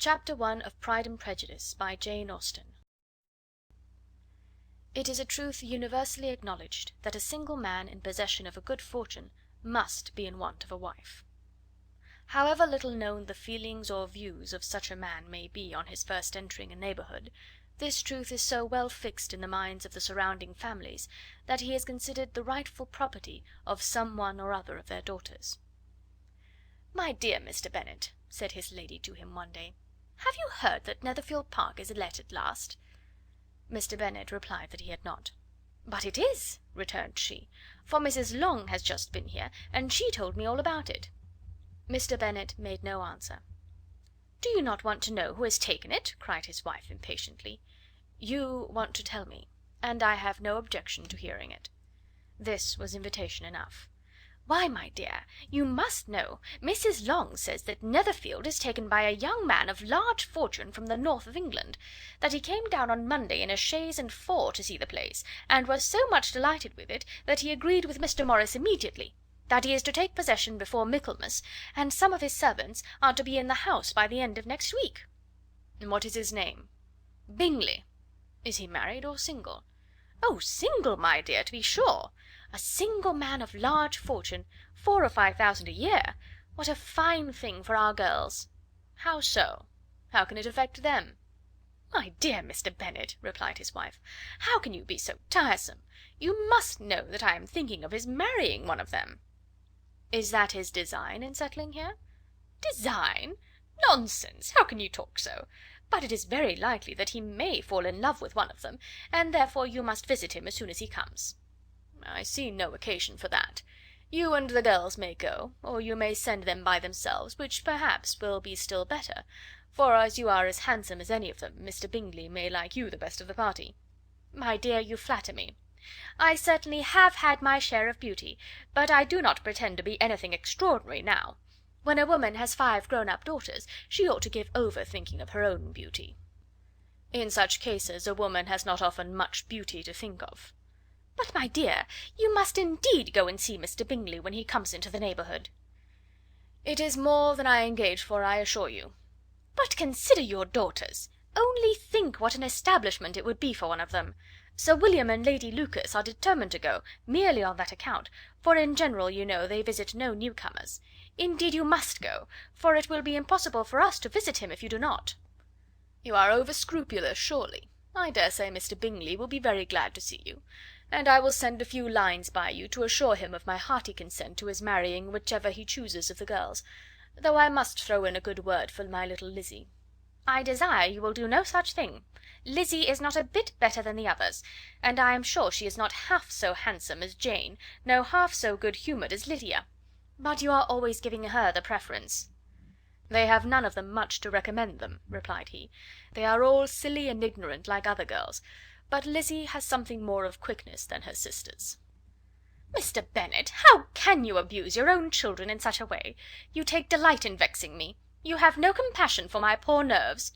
Chapter 1 of Pride and Prejudice, by Jane Austen. It is a truth universally acknowledged that a single man in possession of a good fortune must be in want of a wife. However little known the feelings or views of such a man may be on his first entering a neighbourhood, this truth is so well fixed in the minds of the surrounding families that he is considered the rightful property of some one or other of their daughters. "My dear Mr. Bennet," said his lady to him one day, "have you heard that Netherfield Park is let at last?" Mr. Bennet replied that he had not. "But it is," returned she, "for Mrs. Long has just been here, and she told me all about it." Mr. Bennet made no answer. "Do you not want to know who has taken it?" cried his wife impatiently. "You want to tell me, and I have no objection to hearing it." This was invitation enough. "Why, my dear, you must know. Mrs. Long says that Netherfield is taken by a young man of large fortune from the north of England; that he came down on Monday in a chaise and four to see the place, and was so much delighted with it that he agreed with Mr. Morris immediately; that he is to take possession before Michaelmas, and some of his servants are to be in the house by the end of next week." "And what is his name?" "Bingley." "Is he married or single?" "Oh, single, my dear, to be sure. A single man of large fortune, 4,000 or 5,000 a year. What a fine thing for our girls!" "How so? How can it affect them?" "My dear Mr. Bennet," replied his wife, "how can you be so tiresome? You must know that I am thinking of his marrying one of them." "Is that his design in settling here?" "Design? Nonsense! How can you talk so? But it is very likely that he may fall in love with one of them, and therefore you must visit him as soon as he comes." "I see no occasion for that. You and the girls may go, or you may send them by themselves, which perhaps will be still better, for as you are as handsome as any of them, Mr. Bingley may like you the best of the party." "My dear, you flatter me. I certainly have had my share of beauty, but I do not pretend to be anything extraordinary now. When a woman has 5 grown-up daughters, she ought to give over thinking of her own beauty." "In such cases a woman has not often much beauty to think of." "But, my dear, you must indeed go and see Mr. Bingley when he comes into the neighbourhood." "It is more than I engaged for, I assure you." "But consider your daughters. Only think what an establishment it would be for one of them. Sir William and Lady Lucas are determined to go, merely on that account, for in general, you know, they visit no newcomers. Indeed you must go, for it will be impossible for us to visit him if you do not." "You are over scrupulous, surely. I dare say Mr. Bingley will be very glad to see you, and I will send a few lines by you to assure him of my hearty consent to his marrying whichever he chooses of the girls, though I must throw in a good word for my little Lizzy." "I desire you will do no such thing. Lizzy is not a bit better than the others, and I am sure she is not half so handsome as Jane, no half so good humoured as Lydia. But you are always giving her the preference." "They have none of them much to recommend them," replied he. "They are all silly and ignorant like other girls, but Lizzy has something more of quickness than her sisters." "Mr. Bennet, how can you abuse your own children in such a way? You take delight in vexing me. You have no compassion for my poor nerves."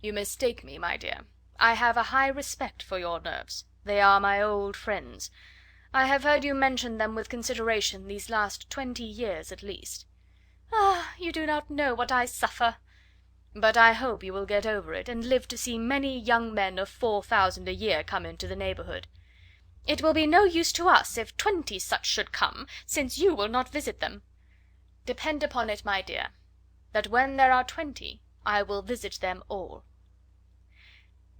"You mistake me, my dear. I have a high respect for your nerves. They are my old friends. I have heard you mention them with consideration these last 20 years at least." "Ah, you do not know what I suffer." "But I hope you will get over it, and live to see many young men of 4,000 a year come into the neighbourhood." "It will be no use to us if 20 such should come, since you will not visit them." "Depend upon it, my dear, that when there are 20 I will visit them all."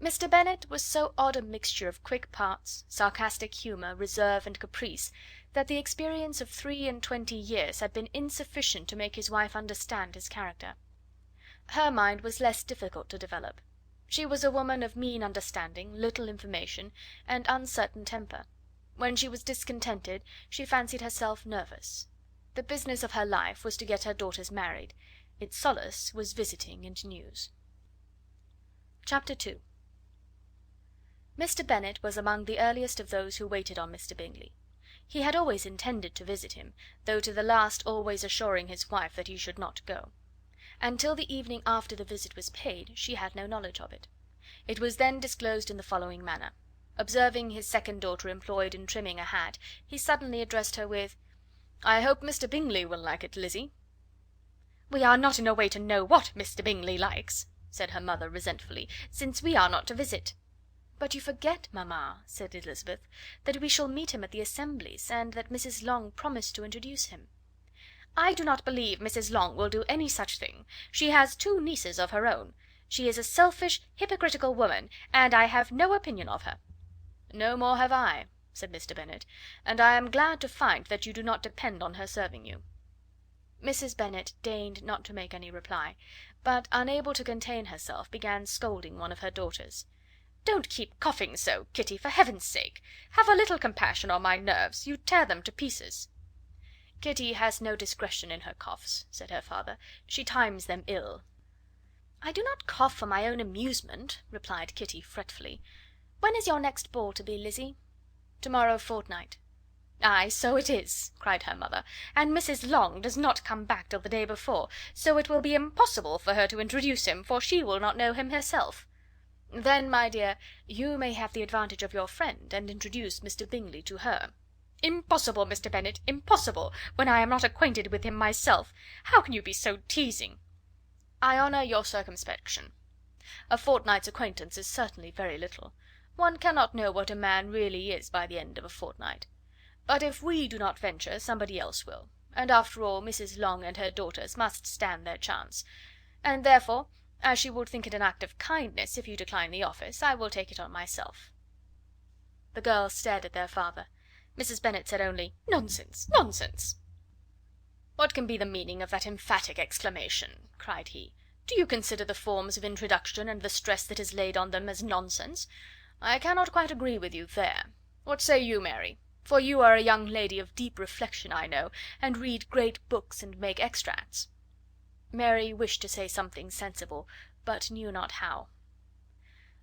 Mr. Bennet was so odd a mixture of quick parts, sarcastic humour, reserve, and caprice, that the experience of 23 years had been insufficient to make his wife understand his character. Her mind was less difficult to develop. She was a woman of mean understanding, little information, and uncertain temper. When she was discontented, she fancied herself nervous. The business of her life was to get her daughters married. Its solace was visiting and news. Chapter 2. Mr. Bennet was among the earliest of those who waited on Mr. Bingley. He had always intended to visit him, though to the last always assuring his wife that he should not go. Until the evening after the visit was paid, she had no knowledge of it. It was then disclosed in the following manner. Observing his second daughter employed in trimming a hat, he suddenly addressed her with: "I hope Mr. Bingley will like it, Lizzy." "We are not in a way to know what Mr. Bingley likes." said her mother resentfully, "since we are not to visit." "But you forget, mamma," said Elizabeth, "that we shall meet him at the assemblies, and that Mrs. Long promised to introduce him." "I do not believe Mrs. Long will do any such thing. She has 2 nieces of her own. She is a selfish, hypocritical woman, and I have no opinion of her." "No more have I," said Mr. Bennet, "and I am glad to find that you do not depend on her serving you." Mrs. Bennet deigned not to make any reply, but, unable to contain herself, began scolding one of her daughters. "Don't keep coughing so, Kitty, for heaven's sake! Have a little compassion on my nerves, you tear them to pieces." "Kitty has no discretion in her coughs," said her father; "she times them ill." "I do not cough for my own amusement," replied Kitty fretfully. "When is your next ball to be, Lizzie?" "To-morrow fortnight." "Ay, so it is," cried her mother, "and Mrs. Long does not come back till the day before, so it will be impossible for her to introduce him, for she will not know him herself." "Then, my dear, you may have the advantage of your friend, and introduce Mr. Bingley to her." "Impossible, Mr. Bennet, impossible, when I am not acquainted with him myself. How can you be so teasing?" "I honour your circumspection. A fortnight's acquaintance is certainly very little. One cannot know what a man really is by the end of a fortnight. But if we do not venture, somebody else will, and after all Mrs. Long and her daughters must stand their chance; and therefore, as she would think it an act of kindness if you decline the office, I will take it on myself." The girls stared at their father. Mrs. Bennet said only, "Nonsense, nonsense!" "What can be the meaning of that emphatic exclamation?" cried he. "Do you consider the forms of introduction, and the stress that is laid on them, as nonsense? I cannot quite agree with you there. What say you, Mary? For you are a young lady of deep reflection, I know, and read great books and make extracts." Mary wished to say something sensible, but knew not how.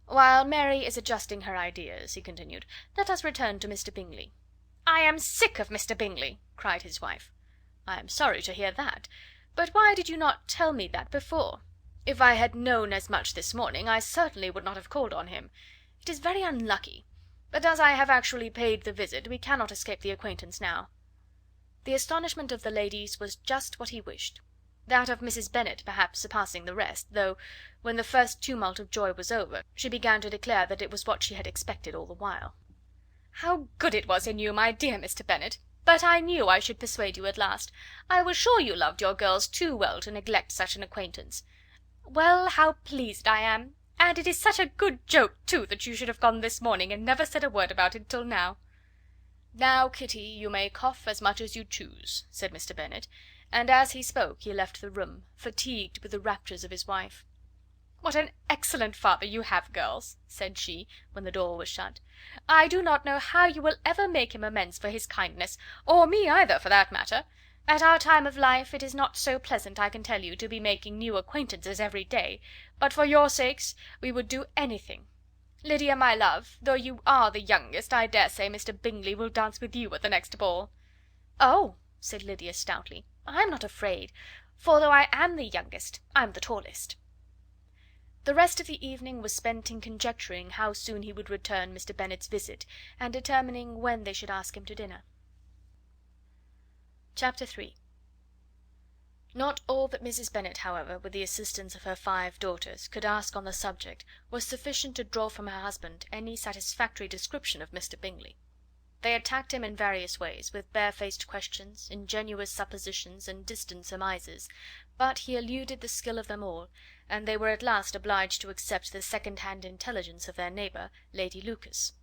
"While Mary is adjusting her ideas," he continued, "let us return to Mr. Bingley." "I am sick of Mr. Bingley!" cried his wife. "I am sorry to hear that. But why did you not tell me that before? If I had known as much this morning, I certainly would not have called on him. It is very unlucky, but as I have actually paid the visit, we cannot escape the acquaintance now." The astonishment of the ladies was just what he wished; that of Mrs. Bennet perhaps surpassing the rest, though, when the first tumult of joy was over, she began to declare that it was what she had expected all the while. "How good it was in you, my dear Mr. Bennet! But I knew I should persuade you at last. I was sure you loved your girls too well to neglect such an acquaintance. Well, how pleased I am! And it is such a good joke, too, that you should have gone this morning, and never said a word about it till now." "Now, Kitty, you may cough as much as you choose," said Mr. Bennet, and as he spoke he left the room, fatigued with the raptures of his wife. "What an excellent father you have, girls!" said she, when the door was shut. "I do not know how you will ever make him amends for his kindness, or me either, for that matter. At our time of life it is not so pleasant, I can tell you, to be making new acquaintances every day, but for your sakes we would do anything. Lydia, my love, though you are the youngest, I dare say Mr. Bingley will dance with you at the next ball." "Oh!" said Lydia stoutly, "I'm not afraid, for though I am the youngest, I'm the tallest." The rest of the evening was spent in conjecturing how soon he would return Mr. Bennet's visit, and determining when they should ask him to dinner. Chapter 3. Not all that Mrs. Bennet, however, with the assistance of her 5 daughters, could ask on the subject was sufficient to draw from her husband any satisfactory description of Mr. Bingley. They attacked him in various ways, with barefaced questions, ingenuous suppositions, and distant surmises, but he eluded the skill of them all, and they were at last obliged to accept the second-hand intelligence of their neighbour, Lady Lucas.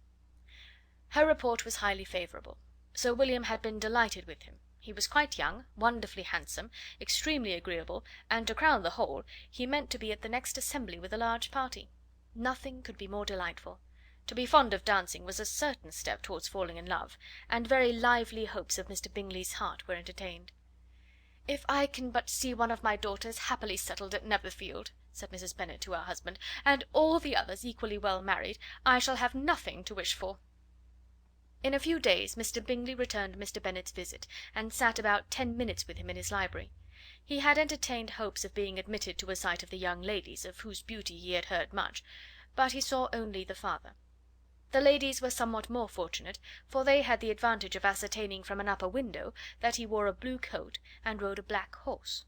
Her report was highly favourable. Sir William had been delighted with him. He was quite young, wonderfully handsome, extremely agreeable, and, to crown the whole, he meant to be at the next assembly with a large party. Nothing could be more delightful. To be fond of dancing was a certain step towards falling in love, and very lively hopes of Mr. Bingley's heart were entertained. "If I can but see one of my daughters happily settled at Netherfield," said Mrs. Bennet to her husband, "and all the others equally well married, I shall have nothing to wish for." In a few days Mr. Bingley returned Mr. Bennet's visit, and sat about 10 minutes with him in his library. He had entertained hopes of being admitted to a sight of the young ladies, of whose beauty he had heard much, but he saw only the father. The ladies were somewhat more fortunate, for they had the advantage of ascertaining from an upper window that he wore a blue coat and rode a black horse.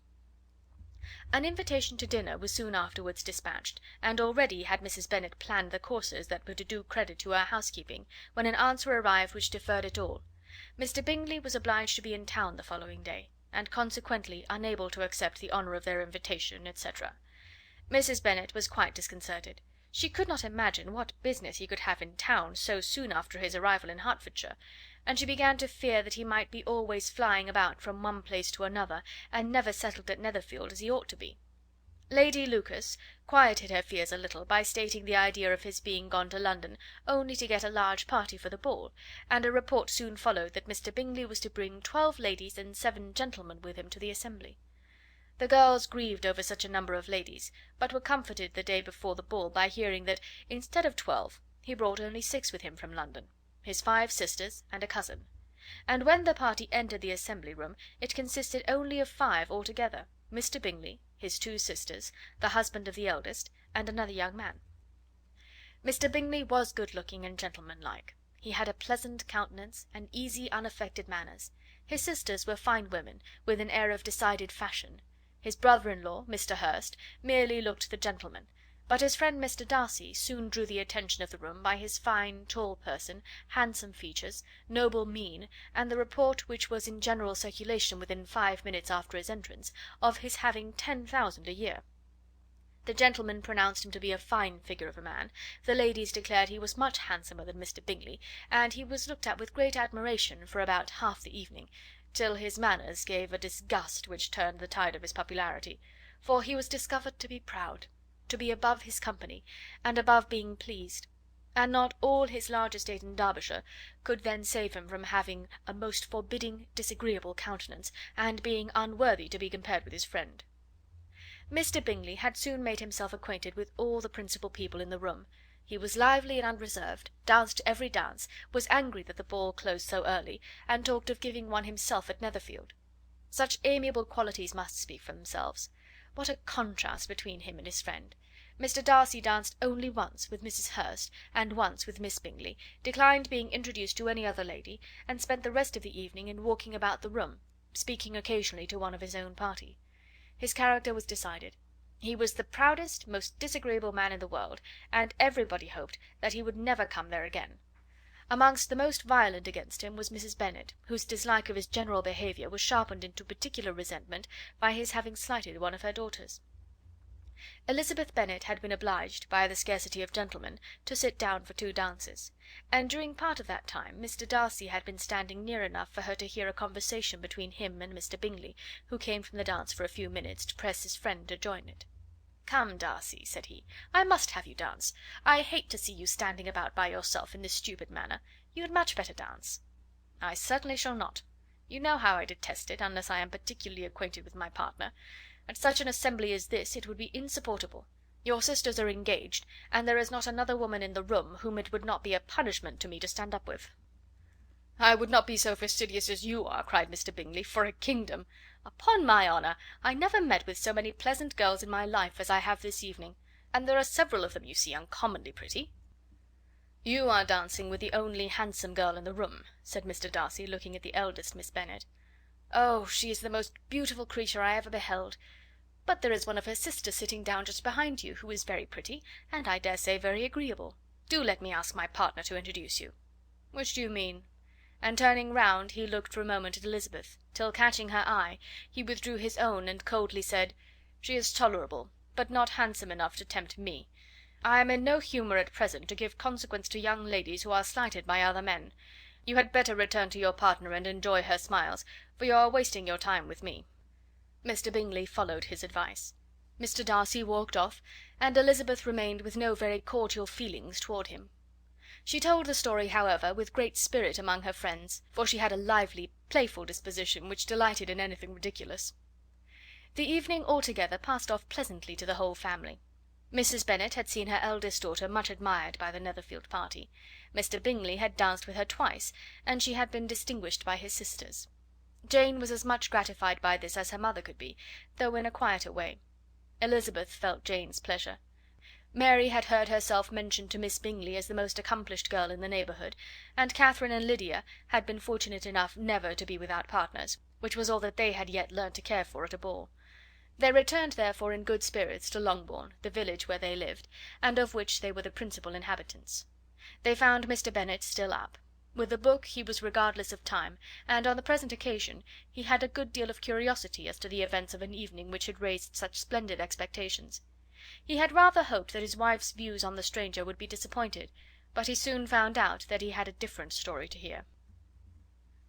An invitation to dinner was soon afterwards dispatched, and already had Mrs. Bennet planned the courses that were to do credit to her housekeeping, when an answer arrived which deferred it all. Mr. Bingley was obliged to be in town the following day, and consequently unable to accept the honour of their invitation, etc. Mrs. Bennet was quite disconcerted. She could not imagine what business he could have in town so soon after his arrival in Hertfordshire, and she began to fear that he might be always flying about from one place to another, and never settled at Netherfield as he ought to be. Lady Lucas quieted her fears a little by stating the idea of his being gone to London only to get a large party for the ball, and a report soon followed that Mr. Bingley was to bring 12 ladies and 7 gentlemen with him to the assembly. The girls grieved over such a number of ladies, but were comforted the day before the ball by hearing that, instead of 12, he brought only 6 with him from London, his 5 sisters and a cousin; and when the party entered the assembly room it consisted only of 5 altogether: Mr. Bingley, his 2 sisters, the husband of the eldest, and another young man. Mr. Bingley was good looking and gentlemanlike. He had a pleasant countenance and easy unaffected manners. His sisters were fine women, with an air of decided fashion. His brother-in-law, Mr. Hurst, merely looked the gentleman, but his friend Mr. Darcy soon drew the attention of the room by his fine, tall person, handsome features, noble mien, and the report which was in general circulation within 5 minutes after his entrance, of his having 10,000 a year. The gentlemen pronounced him to be a fine figure of a man, the ladies declared he was much handsomer than Mr. Bingley, and he was looked at with great admiration for about half the evening, till his manners gave a disgust which turned the tide of his popularity, for he was discovered to be proud, to be above his company, and above being pleased, and not all his large estate in Derbyshire could then save him from having a most forbidding, disagreeable countenance, and being unworthy to be compared with his friend. Mr. Bingley had soon made himself acquainted with all the principal people in the room. He was lively and unreserved, danced every dance, was angry that the ball closed so early, and talked of giving one himself at Netherfield. Such amiable qualities must speak for themselves. What a contrast between him and his friend! Mr. Darcy danced only once with Mrs. Hurst, and once with Miss Bingley, declined being introduced to any other lady, and spent the rest of the evening in walking about the room, speaking occasionally to one of his own party. His character was decided. He was the proudest, most disagreeable man in the world, and everybody hoped that he would never come there again. Amongst the most violent against him was Mrs. Bennet, whose dislike of his general behaviour was sharpened into particular resentment by his having slighted one of her daughters. Elizabeth Bennet had been obliged, by the scarcity of gentlemen, to sit down for 2 dances, and during part of that time Mr. Darcy had been standing near enough for her to hear a conversation between him and Mr. Bingley, who came from the dance for a few minutes to press his friend to join it. "Come, Darcy," said he, "I must have you dance. I hate to see you standing about by yourself in this stupid manner. You had much better dance." "I certainly shall not. You know how I detest it, unless I am particularly acquainted with my partner. At such an assembly as this it would be insupportable. Your sisters are engaged, and there is not another woman in the room whom it would not be a punishment to me to stand up with." "I would not be so fastidious as you are," cried Mr. Bingley, "for a kingdom. Upon my honour, I never met with so many pleasant girls in my life as I have this evening, and there are several of them, you see, uncommonly pretty." "You are dancing with the only handsome girl in the room," said Mr. Darcy, looking at the eldest Miss Bennet. "Oh, she is the most beautiful creature I ever beheld. But there is one of her sisters sitting down just behind you, who is very pretty, and I dare say very agreeable. Do let me ask my partner to introduce you." "Which do you mean?" And turning round, he looked for a moment at Elizabeth, till catching her eye, he withdrew his own and coldly said, "She is tolerable, but not handsome enough to tempt me. I am in no humour at present to give consequence to young ladies who are slighted by other men. You had better return to your partner and enjoy her smiles, for you are wasting your time with me." Mr. Bingley followed his advice. Mr. Darcy walked off, and Elizabeth remained with no very cordial feelings toward him. She told the story, however, with great spirit among her friends, for she had a lively, playful disposition, which delighted in anything ridiculous. The evening altogether passed off pleasantly to the whole family. Mrs. Bennet had seen her eldest daughter much admired by the Netherfield party. Mr. Bingley had danced with her twice, and she had been distinguished by his sisters. Jane was as much gratified by this as her mother could be, though in a quieter way. Elizabeth felt Jane's pleasure. Mary had heard herself mentioned to Miss Bingley as the most accomplished girl in the neighbourhood, and Catherine and Lydia had been fortunate enough never to be without partners, which was all that they had yet learnt to care for at a ball. They returned therefore in good spirits to Longbourn, the village where they lived, and of which they were the principal inhabitants. They found Mr. Bennet still up. With a book he was regardless of time, and on the present occasion he had a good deal of curiosity as to the events of an evening which had raised such splendid expectations. He had rather hoped that his wife's views on the stranger would be disappointed, but he soon found out that he had a different story to hear.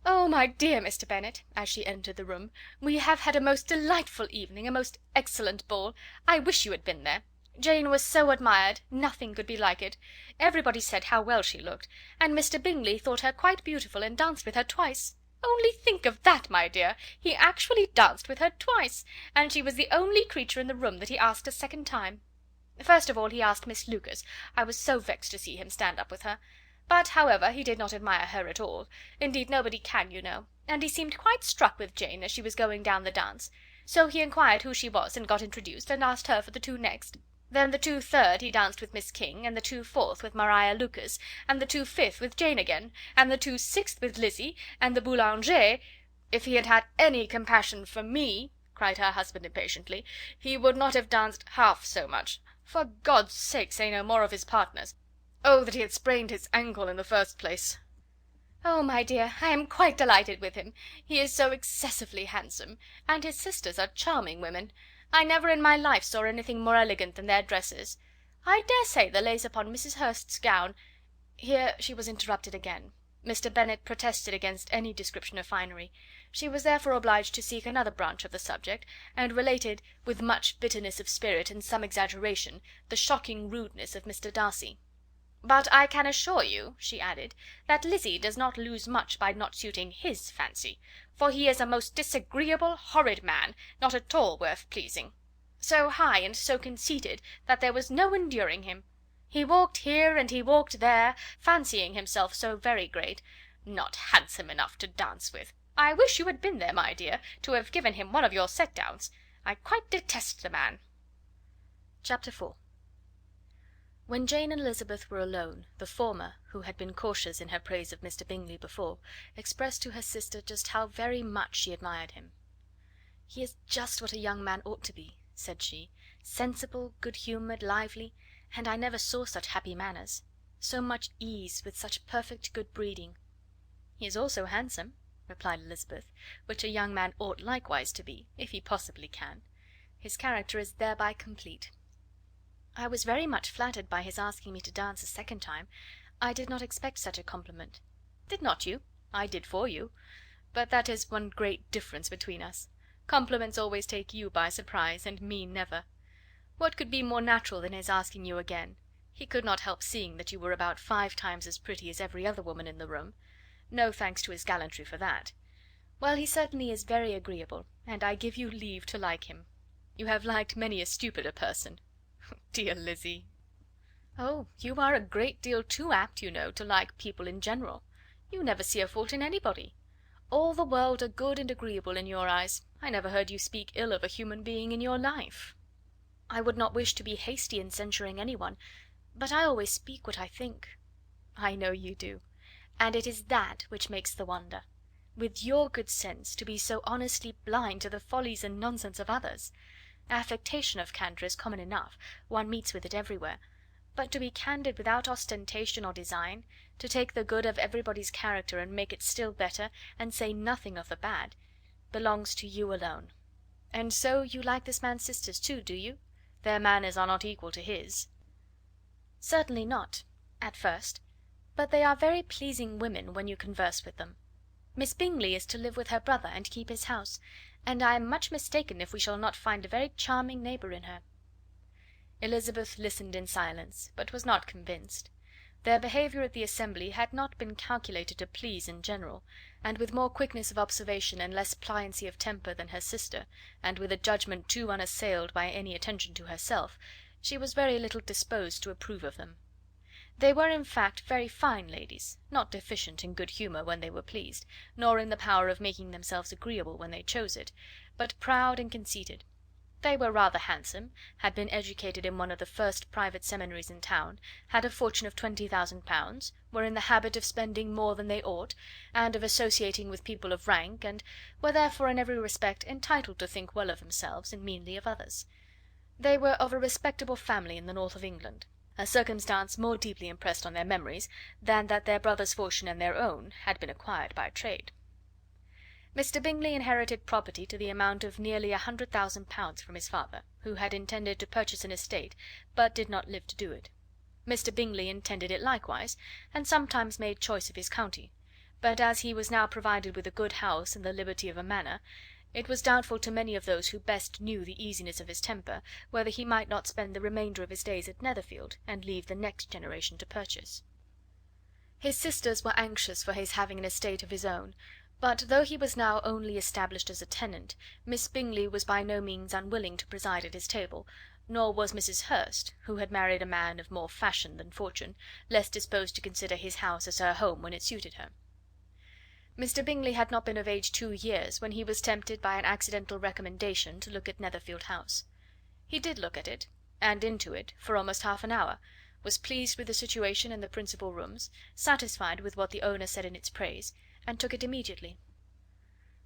"Oh, my dear Mr. Bennet," as she entered the room, "we have had a most delightful evening, a most excellent ball. I wish you had been there. Jane was so admired, nothing could be like it. Everybody said how well she looked, and Mr. Bingley thought her quite beautiful, and danced with her twice. Only think of that, my dear! He actually danced with her twice, and she was the only creature in the room that he asked a second time. First of all he asked Miss Lucas. I was so vexed to see him stand up with her. But, however, he did not admire her at all. Indeed, nobody can, you know. And he seemed quite struck with Jane as she was going down the dance. So he inquired who she was, and got introduced, and asked her for the two next. Then the 2/3 he danced with Miss King, and the 2/4 with Maria Lucas, and the 2/5 with Jane again, and the 2/6 with Lizzie, and the Boulanger. If he had had any compassion for me," cried her husband impatiently, "he would not have danced half so much. For God's sake say no more of his partners. Oh, that he had sprained his ankle in the first place!" "Oh, my dear, I am quite delighted with him. He is so excessively handsome, and his sisters are charming women. I never in my life saw anything more elegant than their dresses. I dare say the lace upon Mrs. Hurst's gown—" Here she was interrupted again. Mr. Bennet protested against any description of finery. She was therefore obliged to seek another branch of the subject, and related, with much bitterness of spirit and some exaggeration, the shocking rudeness of Mr. Darcy. "But I can assure you," she added, "that Lizzie does not lose much by not suiting his fancy, for he is a most disagreeable, horrid man, not at all worth pleasing. So high and so conceited that there was no enduring him. He walked here and he walked there, fancying himself so very great. Not handsome enough to dance with. I wish you had been there, my dear, to have given him one of your set downs. I quite detest the man." Chapter 4. When Jane and Elizabeth were alone, the former, who had been cautious in her praise of Mr. Bingley before, expressed to her sister just how very much she admired him. "He is just what a young man ought to be," said she, "sensible, good-humoured, lively, and I never saw such happy manners. So much ease, with such perfect good breeding." "He is also handsome," replied Elizabeth, "which a young man ought likewise to be, if he possibly can. His character is thereby complete. I was very much flattered by his asking me to dance a second time. I did not expect such a compliment." "Did not you? I did for you. But that is one great difference between us. Compliments always take you by surprise, and me never. What could be more natural than his asking you again? He could not help seeing that you were about 5 times as pretty as every other woman in the room. No thanks to his gallantry for that. Well, he certainly is very agreeable, and I give you leave to like him. You have liked many a stupider person." "Dear Lizzie!" "Oh, you are a great deal too apt, you know, to like people in general. You never see a fault in anybody. All the world are good and agreeable in your eyes. I never heard you speak ill of a human being in your life." "I would not wish to be hasty in censuring any one, but I always speak what I think." "I know you do, and it is that which makes the wonder. With your good sense, to be so honestly blind to the follies and nonsense of others. Affectation of candour is common enough, one meets with it everywhere, but to be candid without ostentation or design, to take the good of everybody's character and make it still better, and say nothing of the bad, belongs to you alone. And so you like this man's sisters too, do you? Their manners are not equal to his." "Certainly not, at first, but they are very pleasing women when you converse with them. Miss Bingley is to live with her brother and keep his house, and I am much mistaken if we shall not find a very charming neighbour in her." Elizabeth listened in silence, but was not convinced. Their behaviour at the assembly had not been calculated to please in general, and with more quickness of observation and less pliancy of temper than her sister, and with a judgment too unassailed by any attention to herself, she was very little disposed to approve of them. They were, in fact, very fine ladies, not deficient in good humour when they were pleased, nor in the power of making themselves agreeable when they chose it, but proud and conceited. They were rather handsome, had been educated in one of the first private seminaries in town, had a fortune of £20,000, were in the habit of spending more than they ought, and of associating with people of rank, and were therefore in every respect entitled to think well of themselves and meanly of others. They were of a respectable family in the north of England, a circumstance more deeply impressed on their memories than that their brother's fortune and their own had been acquired by trade. Mr. Bingley inherited property to the amount of nearly £100,000 from his father, who had intended to purchase an estate, but did not live to do it. Mr. Bingley intended it likewise, and sometimes made choice of his county; but as he was now provided with a good house and the liberty of a manor, it was doubtful to many of those who best knew the easiness of his temper whether he might not spend the remainder of his days at Netherfield, and leave the next generation to purchase. His sisters were anxious for his having an estate of his own, but though he was now only established as a tenant, Miss Bingley was by no means unwilling to preside at his table, nor was Mrs. Hurst, who had married a man of more fashion than fortune, less disposed to consider his house as her home when it suited her. Mr. Bingley had not been of age 2 years when he was tempted by an accidental recommendation to look at Netherfield House. He did look at it, and into it, for almost half an hour, was pleased with the situation and the principal rooms, satisfied with what the owner said in its praise, and took it immediately.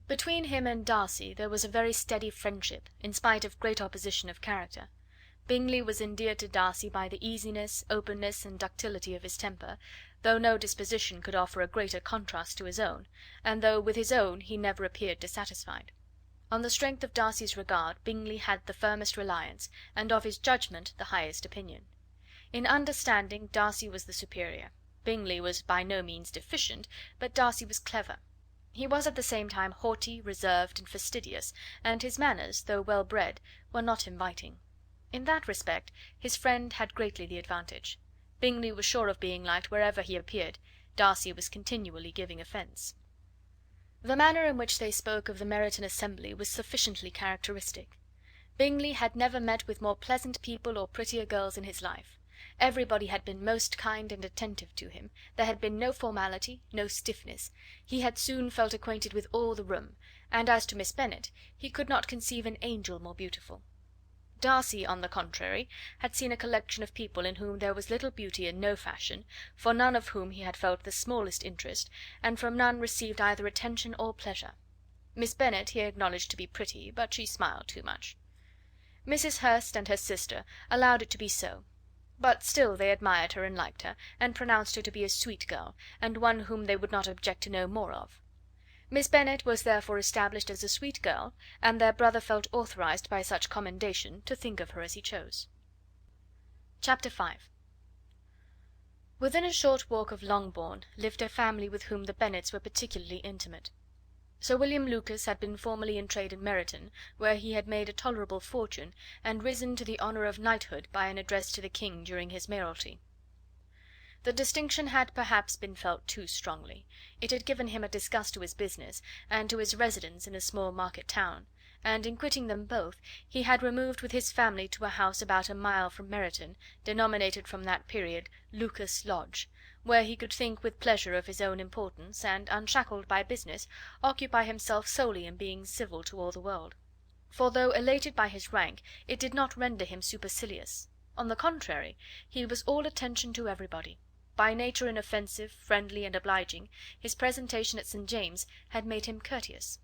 Between him and Darcy there was a very steady friendship, in spite of great opposition of character. Bingley was endeared to Darcy by the easiness, openness, and ductility of his temper, though no disposition could offer a greater contrast to his own, and though with his own he never appeared dissatisfied. On the strength of Darcy's regard Bingley had the firmest reliance, and of his judgment the highest opinion. In understanding Darcy was the superior. Bingley was by no means deficient, but Darcy was clever. He was at the same time haughty, reserved, and fastidious, and his manners, though well bred, were not inviting. In that respect his friend had greatly the advantage. Bingley was sure of being liked wherever he appeared; Darcy was continually giving offence. The manner in which they spoke of the Meryton assembly was sufficiently characteristic. Bingley had never met with more pleasant people or prettier girls in his life. Everybody had been most kind and attentive to him, there had been no formality, no stiffness; he had soon felt acquainted with all the room, and as to Miss Bennet, he could not conceive an angel more beautiful. Darcy, on the contrary, had seen a collection of people in whom there was little beauty and no fashion, for none of whom he had felt the smallest interest, and from none received either attention or pleasure. Miss Bennet he acknowledged to be pretty, but she smiled too much. Mrs. Hurst and her sister allowed it to be so, but still they admired her and liked her, and pronounced her to be a sweet girl, and one whom they would not object to know more of. Miss Bennet was therefore established as a sweet girl, and their brother felt authorized by such commendation to think of her as he chose. Chapter 5. Within a short walk of Longbourn lived a family with whom the Bennets were particularly intimate. Sir William Lucas had been formerly in trade in Meryton, where he had made a tolerable fortune, and risen to the honour of knighthood by an address to the king during his mayoralty. The distinction had perhaps been felt too strongly. It had given him a disgust to his business, and to his residence in a small market town, and in quitting them both he had removed with his family to a house about a mile from Meryton, denominated from that period Lucas Lodge, where he could think with pleasure of his own importance, and, unshackled by business, occupy himself solely in being civil to all the world. For though elated by his rank, it did not render him supercilious. On the contrary, he was all attention to everybody. By nature inoffensive, friendly, and obliging, his presentation at St. James's had made him courteous.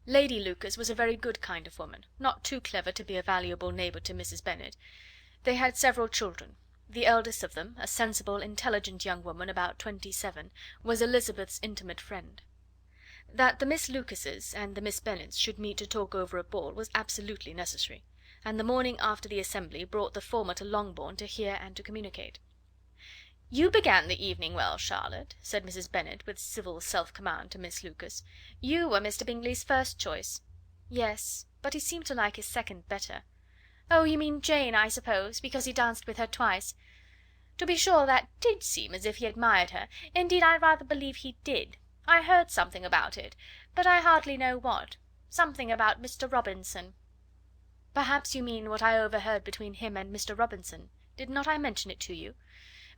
Lady Lucas was a very good kind of woman, not too clever to be a valuable neighbour to Mrs. Bennet. They had several children. The eldest of them, a sensible, intelligent young woman about 27, was Elizabeth's intimate friend. That the Miss Lucases and the Miss Bennets should meet to talk over a ball was absolutely necessary, and the morning after the assembly brought the former to Longbourn to hear and to communicate. "You began the evening well, Charlotte," said Mrs. Bennet, with civil self-command, to Miss Lucas. "You were Mr. Bingley's first choice." "Yes, but he seemed to like his second better." "Oh, you mean Jane, I suppose, because he danced with her twice. To be sure, that did seem as if he admired her. Indeed, I rather believe he did. I heard something about it, but I hardly know what. Something about Mr. Robinson." "Perhaps you mean what I overheard between him and Mr. Robinson. Did not I mention it to you?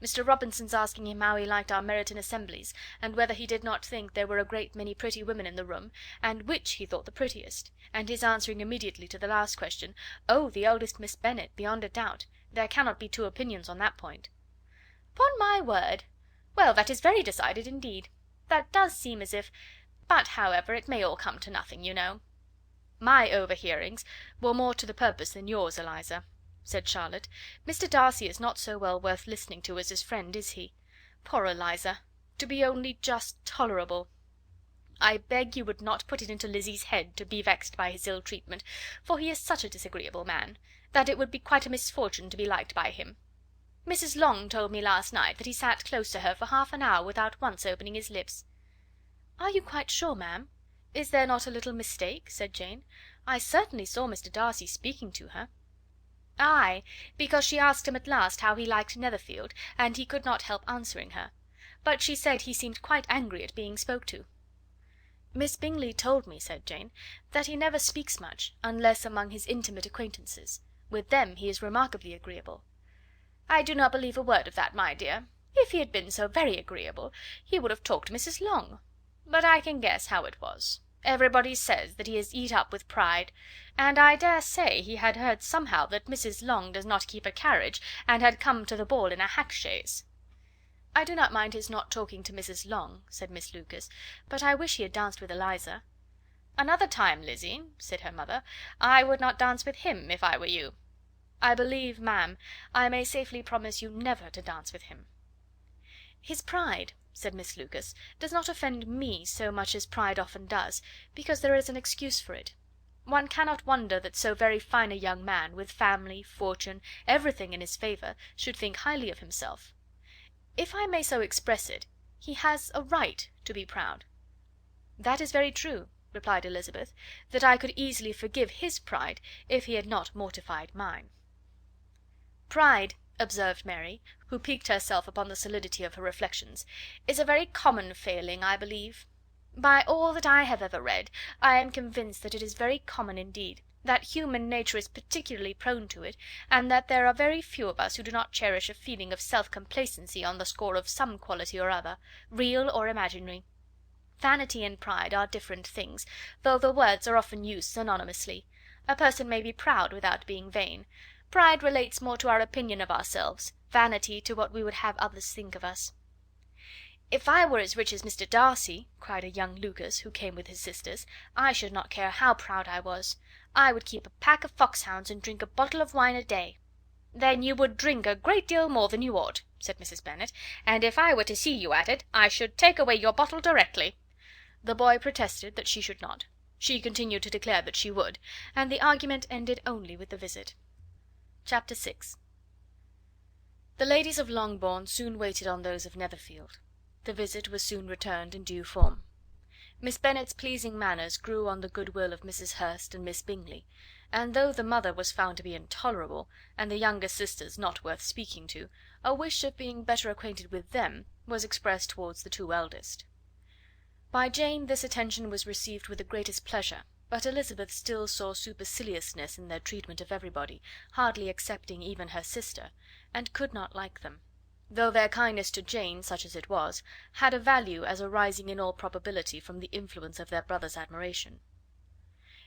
Mr. Robinson's asking him how he liked our Meryton assemblies, and whether he did not think there were a great many pretty women in the room, and which he thought the prettiest, and his answering immediately to the last question, 'Oh, the eldest Miss Bennet, beyond a doubt. There cannot be two opinions on that point.'" "Upon my word! Well, that is very decided indeed. That does seem as if... but, however, it may all come to nothing, you know." "My overhearings were more to the purpose than yours, Eliza," said Charlotte. "Mr. Darcy is not so well worth listening to as his friend, is he? Poor Eliza! To be only just tolerable! I beg you would not put it into Lizzie's head to be vexed by his ill treatment, for he is such a disagreeable man, that it would be quite a misfortune to be liked by him. Mrs. Long told me last night that he sat close to her for half an hour without once opening his lips." "Are you quite sure, ma'am? Is there not a little mistake?" said Jane. "I certainly saw Mr. Darcy speaking to her." "Ay, because she asked him at last how he liked Netherfield, and he could not help answering her. But she said he seemed quite angry at being spoke to." "Miss Bingley told me," said Jane, "that he never speaks much, unless among his intimate acquaintances. With them he is remarkably agreeable." "I do not believe a word of that, my dear. If he had been so very agreeable, he would have talked to Mrs. Long. But I can guess how it was. Everybody says that he is eat up with pride, and I dare say he had heard somehow that Mrs. Long does not keep a carriage, and had come to the ball in a hack chaise." "I do not mind his not talking to Mrs. Long," said Miss Lucas, "but I wish he had danced with Eliza." "Another time, Lizzie," said her mother, "I would not dance with him, if I were you." "I believe, ma'am, I may safely promise you never to dance with him." "His pride," said Miss Lucas, "does not offend me so much as pride often does, because there is an excuse for it. One cannot wonder that so very fine a young man, with family, fortune, everything in his favour, should think highly of himself. If I may so express it, he has a right to be proud." "That is very true," replied Elizabeth, "that I could easily forgive his pride if he had not mortified mine." "Pride," observed Mary, who piqued herself upon the solidity of her reflections, "is a very common failing, I believe. By all that I have ever read, I am convinced that it is very common indeed, that human nature is particularly prone to it, and that there are very few of us who do not cherish a feeling of self complacency on the score of some quality or other, real or imaginary. Vanity and pride are different things, though the words are often used synonymously. A person may be proud without being vain. Pride relates more to our opinion of ourselves, vanity to what we would have others think of us." "If I were as rich as Mr. Darcy," cried a young Lucas, who came with his sisters, "I should not care how proud I was. I would keep a pack of foxhounds and drink a bottle of wine a day." "Then you would drink a great deal more than you ought," said Mrs. Bennet, "and if I were to see you at it, I should take away your bottle directly." The boy protested that she should not. She continued to declare that she would, and the argument ended only with the visit. Chapter 6. The ladies of Longbourn soon waited on those of Netherfield. The visit was soon returned in due form. Miss Bennet's pleasing manners grew on the goodwill of Mrs. Hurst and Miss Bingley, and though the mother was found to be intolerable, and the younger sisters not worth speaking to, a wish of being better acquainted with them was expressed towards the two eldest. By Jane this attention was received with the greatest pleasure, but Elizabeth still saw superciliousness in their treatment of everybody, hardly excepting even her sister, and could not like them; though their kindness to Jane, such as it was, had a value as arising in all probability from the influence of their brother's admiration.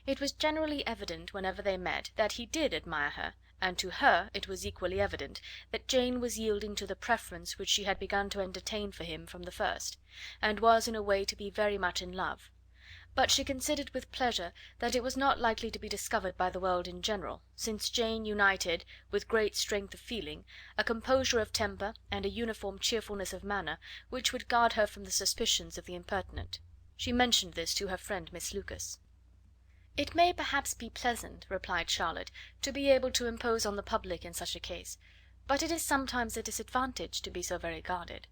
It was generally evident, whenever they met, that he did admire her, and to her it was equally evident that Jane was yielding to the preference which she had begun to entertain for him from the first, and was in a way to be very much in love; but she considered with pleasure that it was not likely to be discovered by the world in general, since Jane united, with great strength of feeling, a composure of temper and a uniform cheerfulness of manner, which would guard her from the suspicions of the impertinent. She mentioned this to her friend Miss Lucas. "It may perhaps be pleasant," replied Charlotte, "to be able to impose on the public in such a case, but it is sometimes a disadvantage to be so very guarded.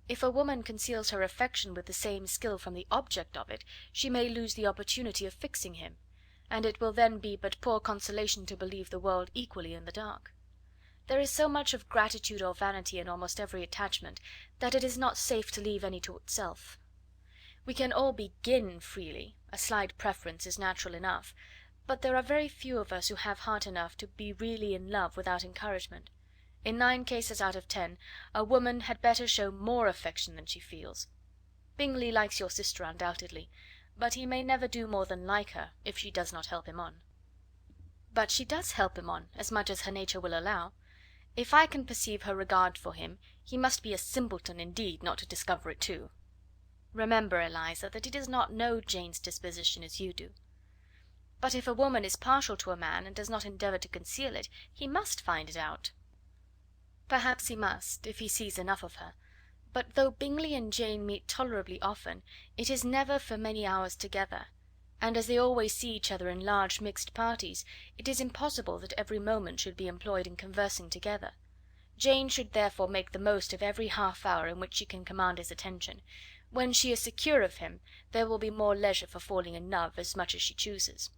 If a woman conceals her affection with the same skill from the object of it, she may lose the opportunity of fixing him, and it will then be but poor consolation to believe the world equally in the dark. There is so much of gratitude or vanity in almost every attachment, that it is not safe to leave any to itself. We can all begin freely, a slight preference is natural enough, but there are very few of us who have heart enough to be really in love without encouragement. In 9 cases out of 10 a woman had better show more affection than she feels. Bingley likes your sister undoubtedly, but he may never do more than like her if she does not help him on." "But she does help him on, as much as her nature will allow. If I can perceive her regard for him, he must be a simpleton indeed not to discover it too. Remember, Eliza, that he does not know Jane's disposition as you do." "But if a woman is partial to a man, and does not endeavour to conceal it, he must find it out." "Perhaps he must, if he sees enough of her; but though Bingley and Jane meet tolerably often, it is never for many hours together, and as they always see each other in large mixed parties, it is impossible that every moment should be employed in conversing together. Jane should therefore make the most of every half hour in which she can command his attention. When she is secure of him, there will be more leisure for falling in love as much as she chooses."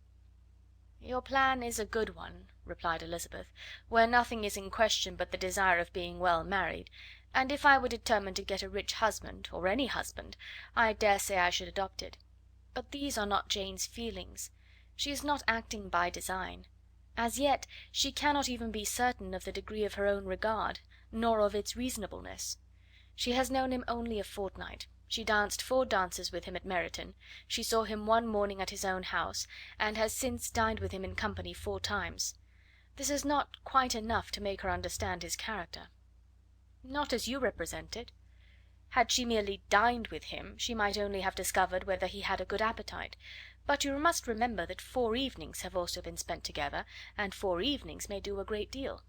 "Your plan is a good one," replied Elizabeth, "where nothing is in question but the desire of being well married, and if I were determined to get a rich husband, or any husband, I dare say I should adopt it. But these are not Jane's feelings. She is not acting by design. As yet she cannot even be certain of the degree of her own regard, nor of its reasonableness. She has known him only a fortnight. She danced 4 dances with him at Meryton, she saw him one morning at his own house, and has since dined with him in company 4 times. This is not quite enough to make her understand his character." "Not as you represent it. Had she merely dined with him, she might only have discovered whether he had a good appetite; but you must remember that 4 evenings have also been spent together, and 4 evenings may do a great deal."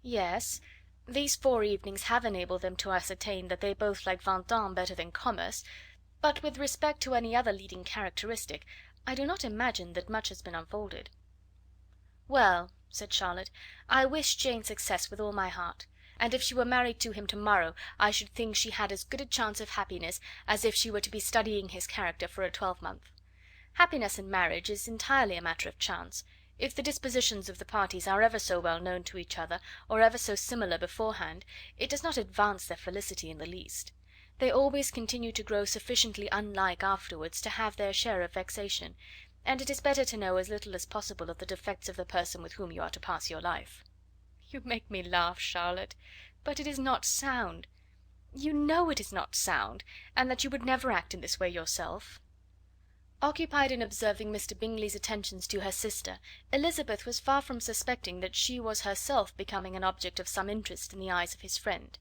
"Yes, these 4 evenings have enabled them to ascertain that they both like vingt ans better than commerce, but with respect to any other leading characteristic, I do not imagine that much has been unfolded." "Well," said Charlotte, "I wish Jane success with all my heart, and if she were married to him to morrow I should think she had as good a chance of happiness as if she were to be studying his character for a 12-month. Happiness in marriage is entirely a matter of chance. If the dispositions of the parties are ever so well known to each other, or ever so similar beforehand, it does not advance their felicity in the least. They always continue to grow sufficiently unlike afterwards to have their share of vexation, and it is better to know as little as possible of the defects of the person with whom you are to pass your life." "You make me laugh, Charlotte, but it is not sound. You know it is not sound, and that you would never act in this way yourself." Occupied in observing Mr. Bingley's attentions to her sister, Elizabeth was far from suspecting that she was herself becoming an object of some interest in the eyes of his friend.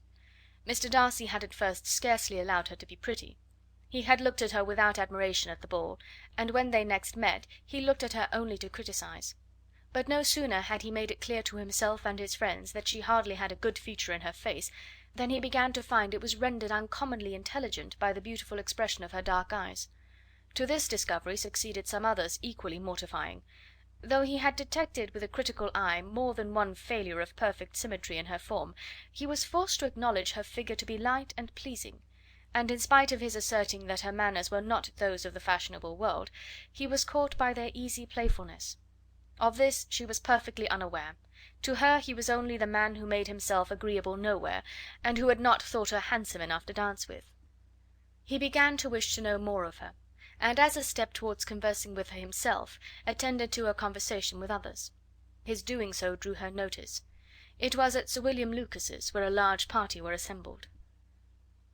Mr. Darcy had at first scarcely allowed her to be pretty. He had looked at her without admiration at the ball, and when they next met he looked at her only to criticise. But no sooner had he made it clear to himself and his friends that she hardly had a good feature in her face, than he began to find it was rendered uncommonly intelligent by the beautiful expression of her dark eyes. To this discovery succeeded some others equally mortifying. Though he had detected with a critical eye more than one failure of perfect symmetry in her form, he was forced to acknowledge her figure to be light and pleasing, and in spite of his asserting that her manners were not those of the fashionable world, he was caught by their easy playfulness. Of this she was perfectly unaware. To her he was only the man who made himself agreeable nowhere, and who had not thought her handsome enough to dance with. He began to wish to know more of her, and as a step towards conversing with her himself, attended to her conversation with others. His doing so drew her notice. It was at Sir William Lucas's, where a large party were assembled.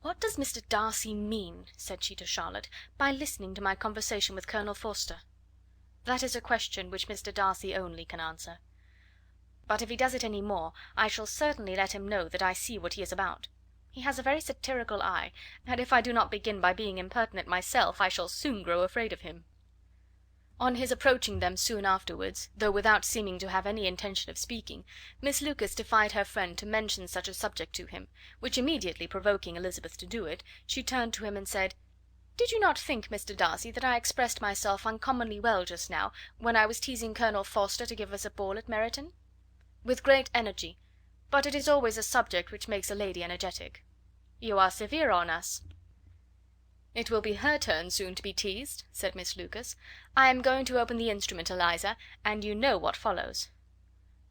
"What does Mr. Darcy mean," said she to Charlotte, "by listening to my conversation with Colonel Forster?" "That is a question which Mr. Darcy only can answer. But if he does it any more, I shall certainly let him know that I see what he is about. He has a very satirical eye, and if I do not begin by being impertinent myself, I shall soon grow afraid of him." On his approaching them soon afterwards, though without seeming to have any intention of speaking, Miss Lucas defied her friend to mention such a subject to him, which immediately provoking Elizabeth to do it, she turned to him and said, "Did you not think, Mr. Darcy, that I expressed myself uncommonly well just now, when I was teasing Colonel Forster to give us a ball at Meryton?" "With great energy, but it is always a subject which makes a lady energetic." "You are severe on us." "It will be her turn soon to be teased," said Miss Lucas. "I am going to open the instrument, Eliza, and you know what follows."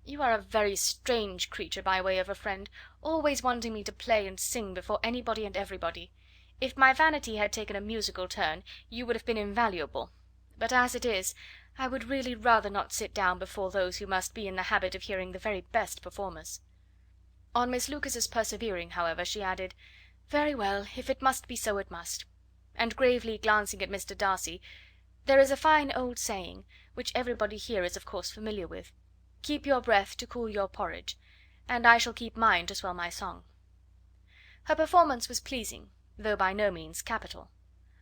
"You are a very strange creature by way of a friend, always wanting me to play and sing before anybody and everybody. If my vanity had taken a musical turn, you would have been invaluable; but as it is, I would really rather not sit down before those who must be in the habit of hearing the very best performers." On Miss Lucas's persevering, however, she added, "Very well, if it must be so, it must." And gravely glancing at Mr. Darcy, "There is a fine old saying, which everybody here is of course familiar with: 'Keep your breath to cool your porridge,' and I shall keep mine to swell my song." Her performance was pleasing, though by no means capital.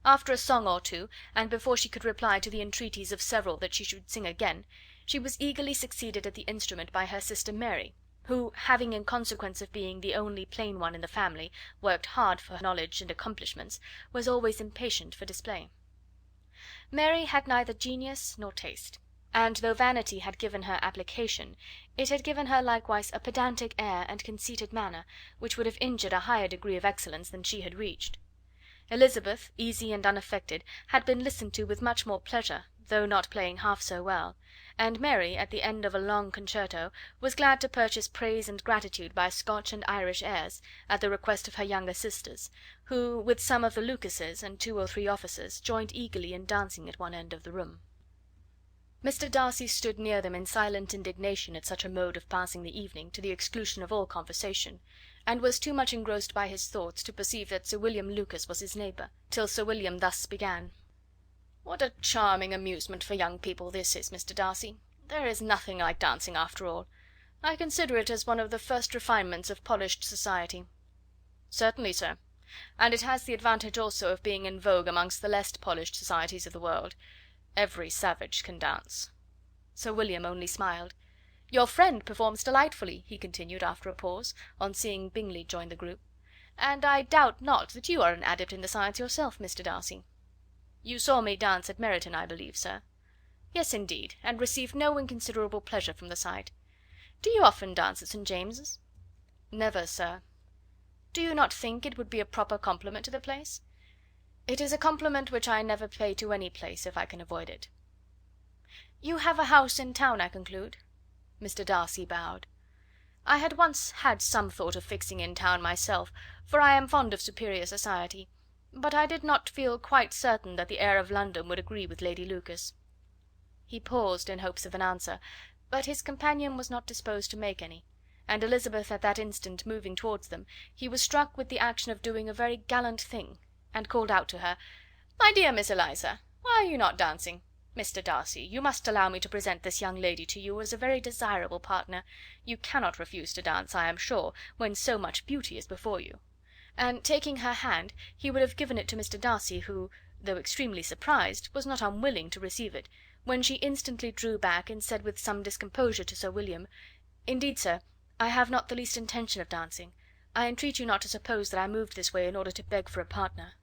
After a song or two, and before she could reply to the entreaties of several that she should sing again, she was eagerly succeeded at the instrument by her sister Mary, who, having in consequence of being the only plain one in the family worked hard for knowledge and accomplishments, was always impatient for display. Mary had neither genius nor taste, and though vanity had given her application, it had given her likewise a pedantic air and conceited manner, which would have injured a higher degree of excellence than she had reached. Elizabeth, easy and unaffected, had been listened to with much more pleasure, though not playing half so well, and Mary, at the end of a long concerto, was glad to purchase praise and gratitude by Scotch and Irish airs, at the request of her younger sisters, who, with some of the Lucases and 2 or 3 officers, joined eagerly in dancing at one end of the room. Mr. Darcy stood near them in silent indignation at such a mode of passing the evening, to the exclusion of all conversation, and was too much engrossed by his thoughts to perceive that Sir William Lucas was his neighbour, till Sir William thus began: "What a charming amusement for young people this is, Mr. Darcy! There is nothing like dancing after all. I consider it as one of the first refinements of polished society." "Certainly, sir, and it has the advantage also of being in vogue amongst the less polished societies of the world. Every savage can dance." Sir William only smiled. "Your friend performs delightfully," he continued, after a pause, on seeing Bingley join the group, "and I doubt not that you are an adept in the science yourself, Mr. Darcy." "You saw me dance at Meryton, I believe, sir?" "Yes, indeed, and received no inconsiderable pleasure from the sight. Do you often dance at St. James's?" "Never, sir." "Do you not think it would be a proper compliment to the place?" "It is a compliment which I never pay to any place, if I can avoid it." "You have a house in town, I conclude?" Mr. Darcy bowed. "I had once had some thought of fixing in town myself, for I am fond of superior society, but I did not feel quite certain that the air of London would agree with Lady Lucas." He paused in hopes of an answer, but his companion was not disposed to make any, and Elizabeth at that instant moving towards them, he was struck with the action of doing a very gallant thing, and called out to her: "My dear Miss Eliza, why are you not dancing? Mr. Darcy, you must allow me to present this young lady to you as a very desirable partner. You cannot refuse to dance, I am sure, when so much beauty is before you." And taking her hand, he would have given it to Mr. Darcy, who, though extremely surprised, was not unwilling to receive it, when she instantly drew back, and said with some discomposure to Sir William: "Indeed, sir, I have not the least intention of dancing. I entreat you not to suppose that I moved this way in order to beg for a partner."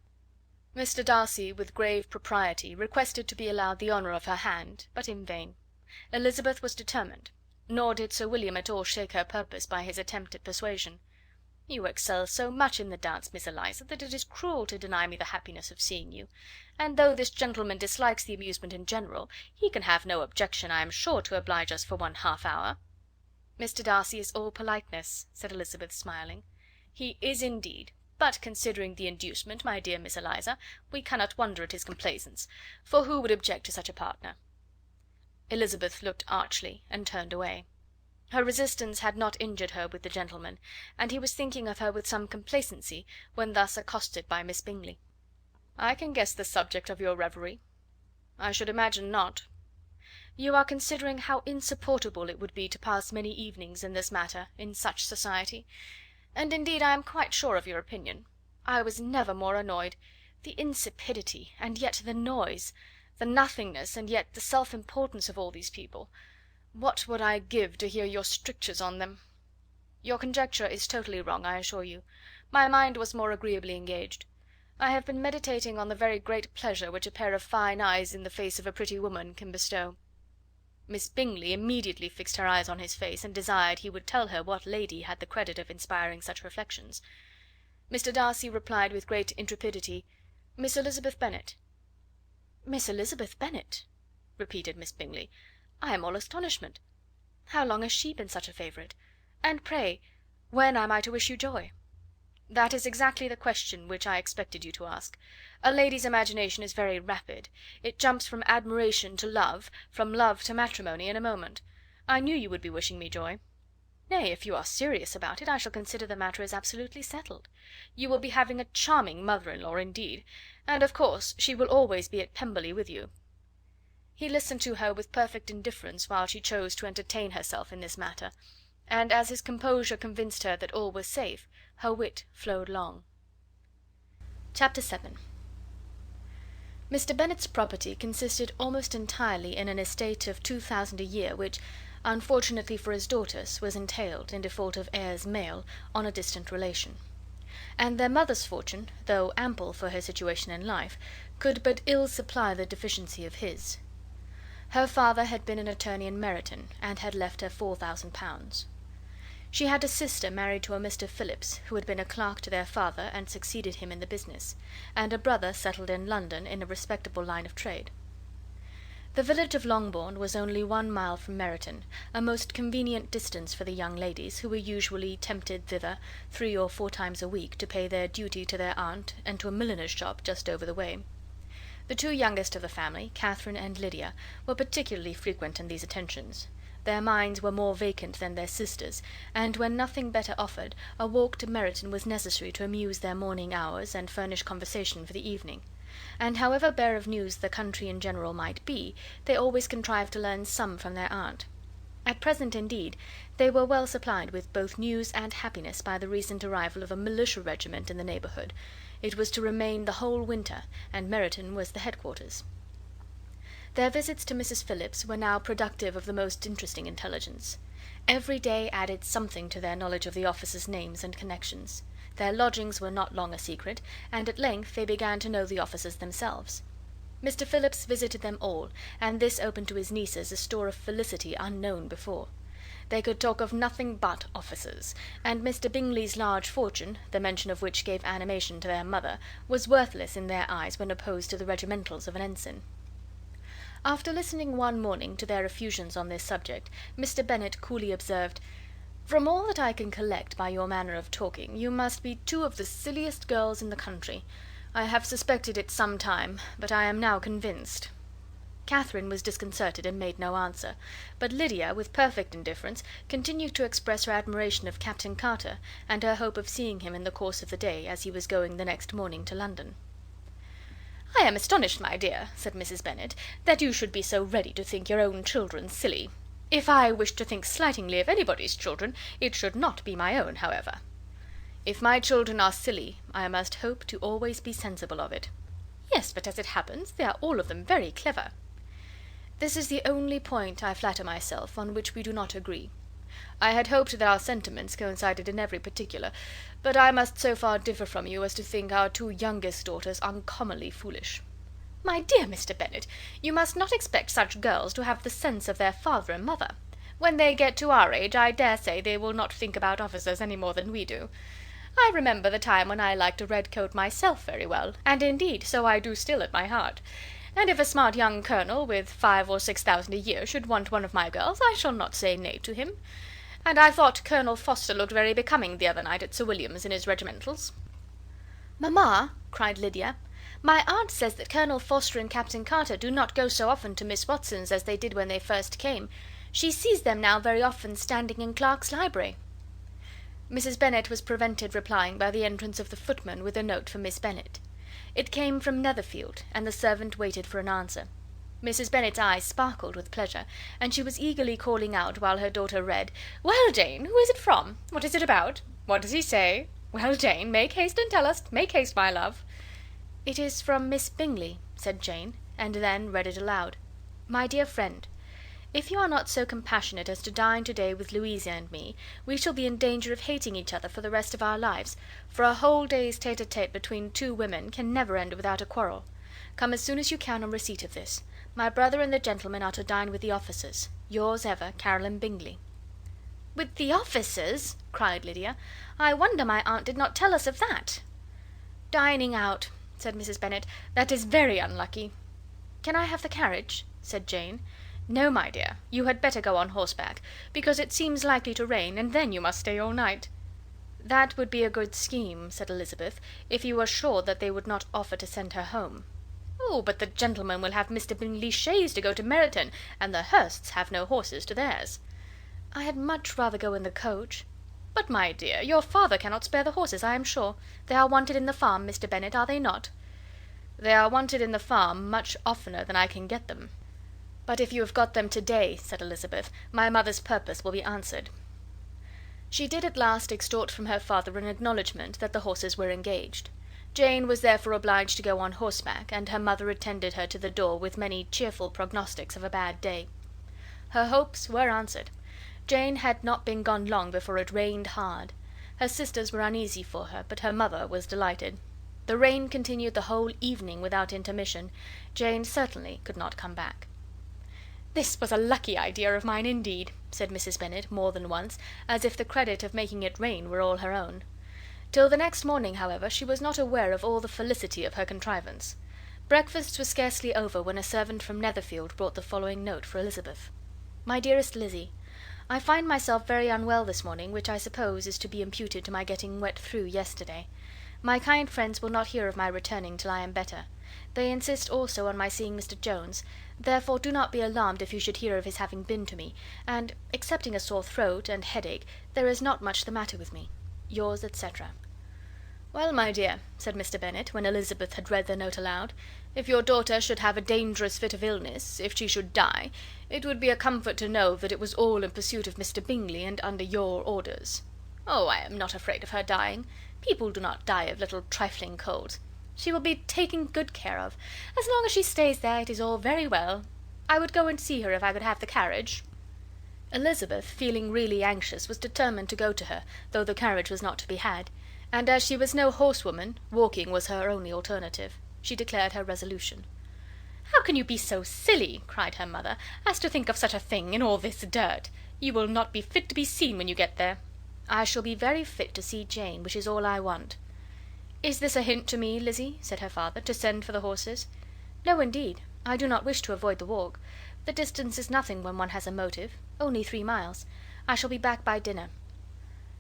Mr. Darcy, with grave propriety, requested to be allowed the honour of her hand, but in vain. Elizabeth was determined, nor did Sir William at all shake her purpose by his attempt at persuasion. "You excel so much in the dance, Miss Eliza, that it is cruel to deny me the happiness of seeing you; and though this gentleman dislikes the amusement in general, he can have no objection, I am sure, to oblige us for 1/2 hour." "Mr. Darcy is all politeness," said Elizabeth, smiling. "He is indeed, but considering the inducement, my dear Miss Eliza, we cannot wonder at his complaisance, for who would object to such a partner?" Elizabeth looked archly, and turned away. Her resistance had not injured her with the gentleman, and he was thinking of her with some complacency, when thus accosted by Miss Bingley. "I can guess the subject of your reverie." "I should imagine not." "You are considering how insupportable it would be to pass many evenings in this matter, in such society; and indeed I am quite sure of your opinion. I was never more annoyed. The insipidity, and yet the noise; the nothingness, and yet the self importance of all these people. What would I give to hear your strictures on them?" "Your conjecture is totally wrong, I assure you. My mind was more agreeably engaged. I have been meditating on the very great pleasure which a pair of fine eyes in the face of a pretty woman can bestow." Miss Bingley immediately fixed her eyes on his face, and desired he would tell her what lady had the credit of inspiring such reflections. Mr. Darcy replied with great intrepidity: "Miss Elizabeth Bennet." "Miss Elizabeth Bennet!" repeated Miss Bingley. "I am all astonishment. How long has she been such a favourite? And pray, when am I to wish you joy?" "That is exactly the question which I expected you to ask. A lady's imagination is very rapid; it jumps from admiration to love, from love to matrimony, in a moment. I knew you would be wishing me joy." Nay, if you are serious about it, I shall consider the matter as absolutely settled. You will be having a charming mother-in-law indeed, and of course she will always be at Pemberley with you." He listened to her with perfect indifference while she chose to entertain herself in this matter, and as his composure convinced her that all was safe, her wit flowed long. Chapter 7. Mr. Bennet's property consisted almost entirely in an estate of 2,000 a year, which, unfortunately for his daughters, was entailed, in default of heirs male, on a distant relation; and their mother's fortune, though ample for her situation in life, could but ill supply the deficiency of his. Her father had been an attorney in Meryton, and had left her £4,000. She had a sister married to a Mr. Phillips, who had been a clerk to their father and succeeded him in the business, and a brother settled in London in a respectable line of trade. The village of Longbourn was only 1 mile from Meryton, a most convenient distance for the young ladies, who were usually tempted thither 3 or 4 times a week to pay their duty to their aunt and to a milliner's shop just over the way. The 2 youngest of the family, Catherine and Lydia, were particularly frequent in these attentions. Their minds were more vacant than their sisters', and when nothing better offered, a walk to Meryton was necessary to amuse their morning hours and furnish conversation for the evening; and however bare of news the country in general might be, they always contrived to learn some from their aunt. At present, indeed, they were well supplied with both news and happiness by the recent arrival of a militia regiment in the neighbourhood. It was to remain the whole winter, and Meryton was the headquarters. Their visits to Mrs. Phillips were now productive of the most interesting intelligence. Every day added something to their knowledge of the officers' names and connections. Their lodgings were not long a secret, and at length they began to know the officers themselves. Mr. Phillips visited them all, and this opened to his nieces a store of felicity unknown before. They could talk of nothing but officers, and Mr. Bingley's large fortune, the mention of which gave animation to their mother, was worthless in their eyes when opposed to the regimentals of an ensign. After listening one morning to their effusions on this subject, Mr. Bennet coolly observed, "From all that I can collect by your manner of talking, you must be 2 of the silliest girls in the country. I have suspected it some time, but I am now convinced." Catherine was disconcerted and made no answer, but Lydia, with perfect indifference, continued to express her admiration of Captain Carter, and her hope of seeing him in the course of the day, as he was going the next morning to London. "I am astonished, my dear," said Mrs. Bennet, "that you should be so ready to think your own children silly. If I wished to think slightingly of anybody's children, it should not be my own, however. If my children are silly, I must hope to always be sensible of it." "Yes, but as it happens, they are all of them very clever." "This is the only point, I flatter myself, on which we do not agree. I had hoped that our sentiments coincided in every particular, but I must so far differ from you as to think our 2 youngest daughters uncommonly foolish." "My dear Mr. Bennet, you must not expect such girls to have the sense of their father and mother. When they get to our age, I dare say they will not think about officers any more than we do. I remember the time when I liked a red coat myself very well, and indeed so I do still at my heart; and if a smart young colonel, with 5 or 6,000 a year, should want one of my girls, I shall not say nay to him. And I thought Colonel Forster looked very becoming the other night at Sir William's in his regimentals." "Mamma," cried Lydia, "my aunt says that Colonel Forster and Captain Carter do not go so often to Miss Watson's as they did when they first came. She sees them now very often standing in Clark's library." Mrs. Bennet was prevented replying by the entrance of the footman with a note for Miss Bennet. It came from Netherfield, and the servant waited for an answer. Mrs. Bennet's eyes sparkled with pleasure, and she was eagerly calling out, while her daughter read, "Well, Jane, who is it from? What is it about? What does he say? Well, Jane, make haste and tell us. Make haste, my love." "It is from Miss Bingley," said Jane, and then read it aloud. "My dear friend, if you are not so compassionate as to dine to-day with Louisa and me, we shall be in danger of hating each other for the rest of our lives, for a whole day's tete-a-tete between 2 women can never end without a quarrel. Come as soon as you can on receipt of this. My brother and the gentlemen are to dine with the officers. Yours ever, Caroline Bingley." "With the officers!" cried Lydia. "I wonder my aunt did not tell us of that." "Dining out," said Mrs. Bennet. "That is very unlucky." "Can I have the carriage?" said Jane. "No, my dear, you had better go on horseback, because it seems likely to rain, and then you must stay all night." "That would be a good scheme," said Elizabeth, "if you were sure that they would not offer to send her home." "Oh, but the gentlemen will have Mr. Bingley's chaise to go to Meryton, and the Hursts have no horses to theirs." "I had much rather go in the coach." "But, my dear, your father cannot spare the horses, I am sure. "They are wanted in the farm, Mr. Bennet, are they not?" "They are wanted in the farm much oftener than I can get them." "But if you have got them to day," said Elizabeth, "my mother's purpose will be answered." She did at last extort from her father an acknowledgment that the horses were engaged. Jane was therefore obliged to go on horseback, and her mother attended her to the door with many cheerful prognostics of a bad day. Her hopes were answered. Jane had not been gone long before it rained hard. Her sisters were uneasy for her, but her mother was delighted. The rain continued the whole evening without intermission. Jane certainly could not come back. "This was a lucky idea of mine, indeed," said Mrs. Bennet more than once, as if the credit of making it rain were all her own. Till the next morning, however, she was not aware of all the felicity of her contrivance. Breakfast was scarcely over when a servant from Netherfield brought the following note for Elizabeth. "My dearest Lizzy, I find myself very unwell this morning, which I suppose is to be imputed to my getting wet through yesterday. My kind friends will not hear of my returning till I am better. They insist also on my seeing Mr. Jones, therefore do not be alarmed if you should hear of his having been to me, and, excepting a sore throat and headache, there is not much the matter with me. Yours, etc." "Well, my dear," said Mr. Bennet, when Elizabeth had read the note aloud, "if your daughter should have a dangerous fit of illness, if she should die, it would be a comfort to know that it was all in pursuit of Mr. Bingley, and under your orders." "Oh, I am not afraid of her dying. People do not die of little trifling colds. She will be taken good care of. As long as she stays there, it is all very well. I would go and see her if I could have the carriage." Elizabeth, feeling really anxious, was determined to go to her, though the carriage was not to be had; and as she was no horsewoman, walking was her only alternative. She declared her resolution. "How can you be so silly," cried her mother, "as to think of such a thing, in all this dirt? You will not be fit to be seen when you get there." "I shall be very fit to see Jane, which is all I want." "Is this a hint to me, Lizzy," said her father, "to send for the horses?" "No, indeed. I do not wish to avoid the walk. The distance is nothing when one has a motive. Only 3 miles. I shall be back by dinner."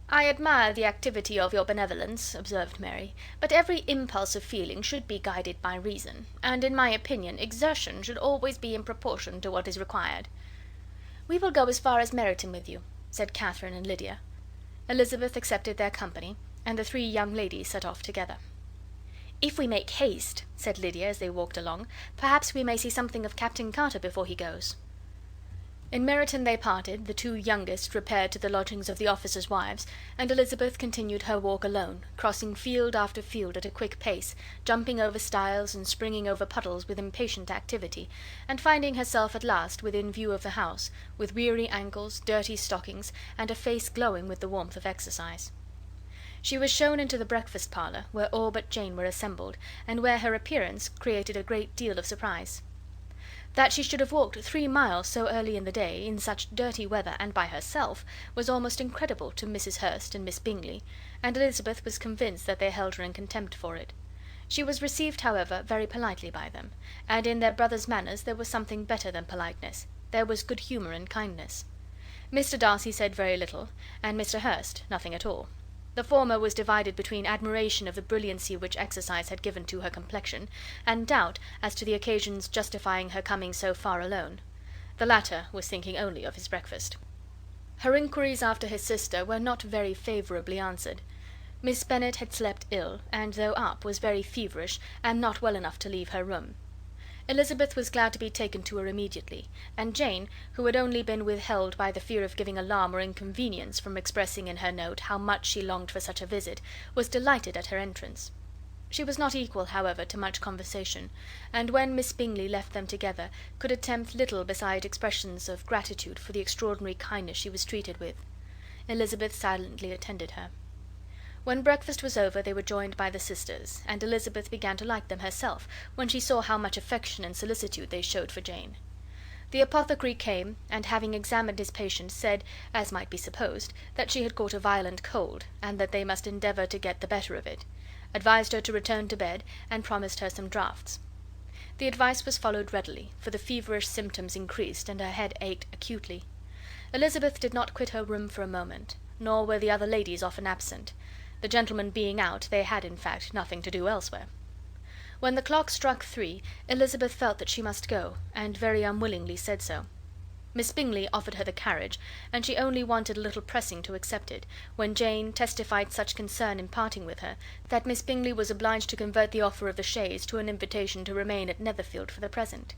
"I admire the activity of your benevolence," observed Mary, "but every impulse of feeling should be guided by reason, and, in my opinion, exertion should always be in proportion to what is required." "We will go as far as Meryton with you," said Catherine and Lydia. Elizabeth accepted their company, and the 3 young ladies set off together. "If we make haste," said Lydia, as they walked along, "perhaps we may see something of Captain Carter before he goes." In Meryton they parted, the 2 youngest repaired to the lodgings of the officers' wives, and Elizabeth continued her walk alone, crossing field after field at a quick pace, jumping over stiles and springing over puddles with impatient activity, and finding herself at last within view of the house, with weary ankles, dirty stockings, and a face glowing with the warmth of exercise. She was shown into the breakfast parlour, where all but Jane were assembled, and where her appearance created a great deal of surprise. That she should have walked 3 miles so early in the day, in such dirty weather, and by herself, was almost incredible to Mrs. Hurst and Miss Bingley, and Elizabeth was convinced that they held her in contempt for it. She was received, however, very politely by them, and in their brother's manners there was something better than politeness, there was good humour and kindness. Mr. Darcy said very little, and Mr. Hurst nothing at all. The former was divided between admiration of the brilliancy which exercise had given to her complexion, and doubt as to the occasion's justifying her coming so far alone. The latter was thinking only of his breakfast. Her inquiries after his sister were not very favourably answered. Miss Bennet had slept ill, and though up, was very feverish, and not well enough to leave her room. Elizabeth was glad to be taken to her immediately, and Jane, who had only been withheld by the fear of giving alarm or inconvenience from expressing in her note how much she longed for such a visit, was delighted at her entrance. She was not equal, however, to much conversation, and when Miss Bingley left them together, could attempt little beside expressions of gratitude for the extraordinary kindness she was treated with. Elizabeth silently attended her. When breakfast was over they were joined by the sisters, and Elizabeth began to like them herself, when she saw how much affection and solicitude they showed for Jane. The apothecary came, and having examined his patient, said, as might be supposed, that she had caught a violent cold, and that they must endeavour to get the better of it, advised her to return to bed, and promised her some draughts. The advice was followed readily, for the feverish symptoms increased, and her head ached acutely. Elizabeth did not quit her room for a moment, nor were the other ladies often absent. The gentlemen being out, they had, in fact, nothing to do elsewhere. When the clock struck 3, Elizabeth felt that she must go, and very unwillingly said so. Miss Bingley offered her the carriage, and she only wanted a little pressing to accept it, when Jane testified such concern in parting with her, that Miss Bingley was obliged to convert the offer of the chaise to an invitation to remain at Netherfield for the present.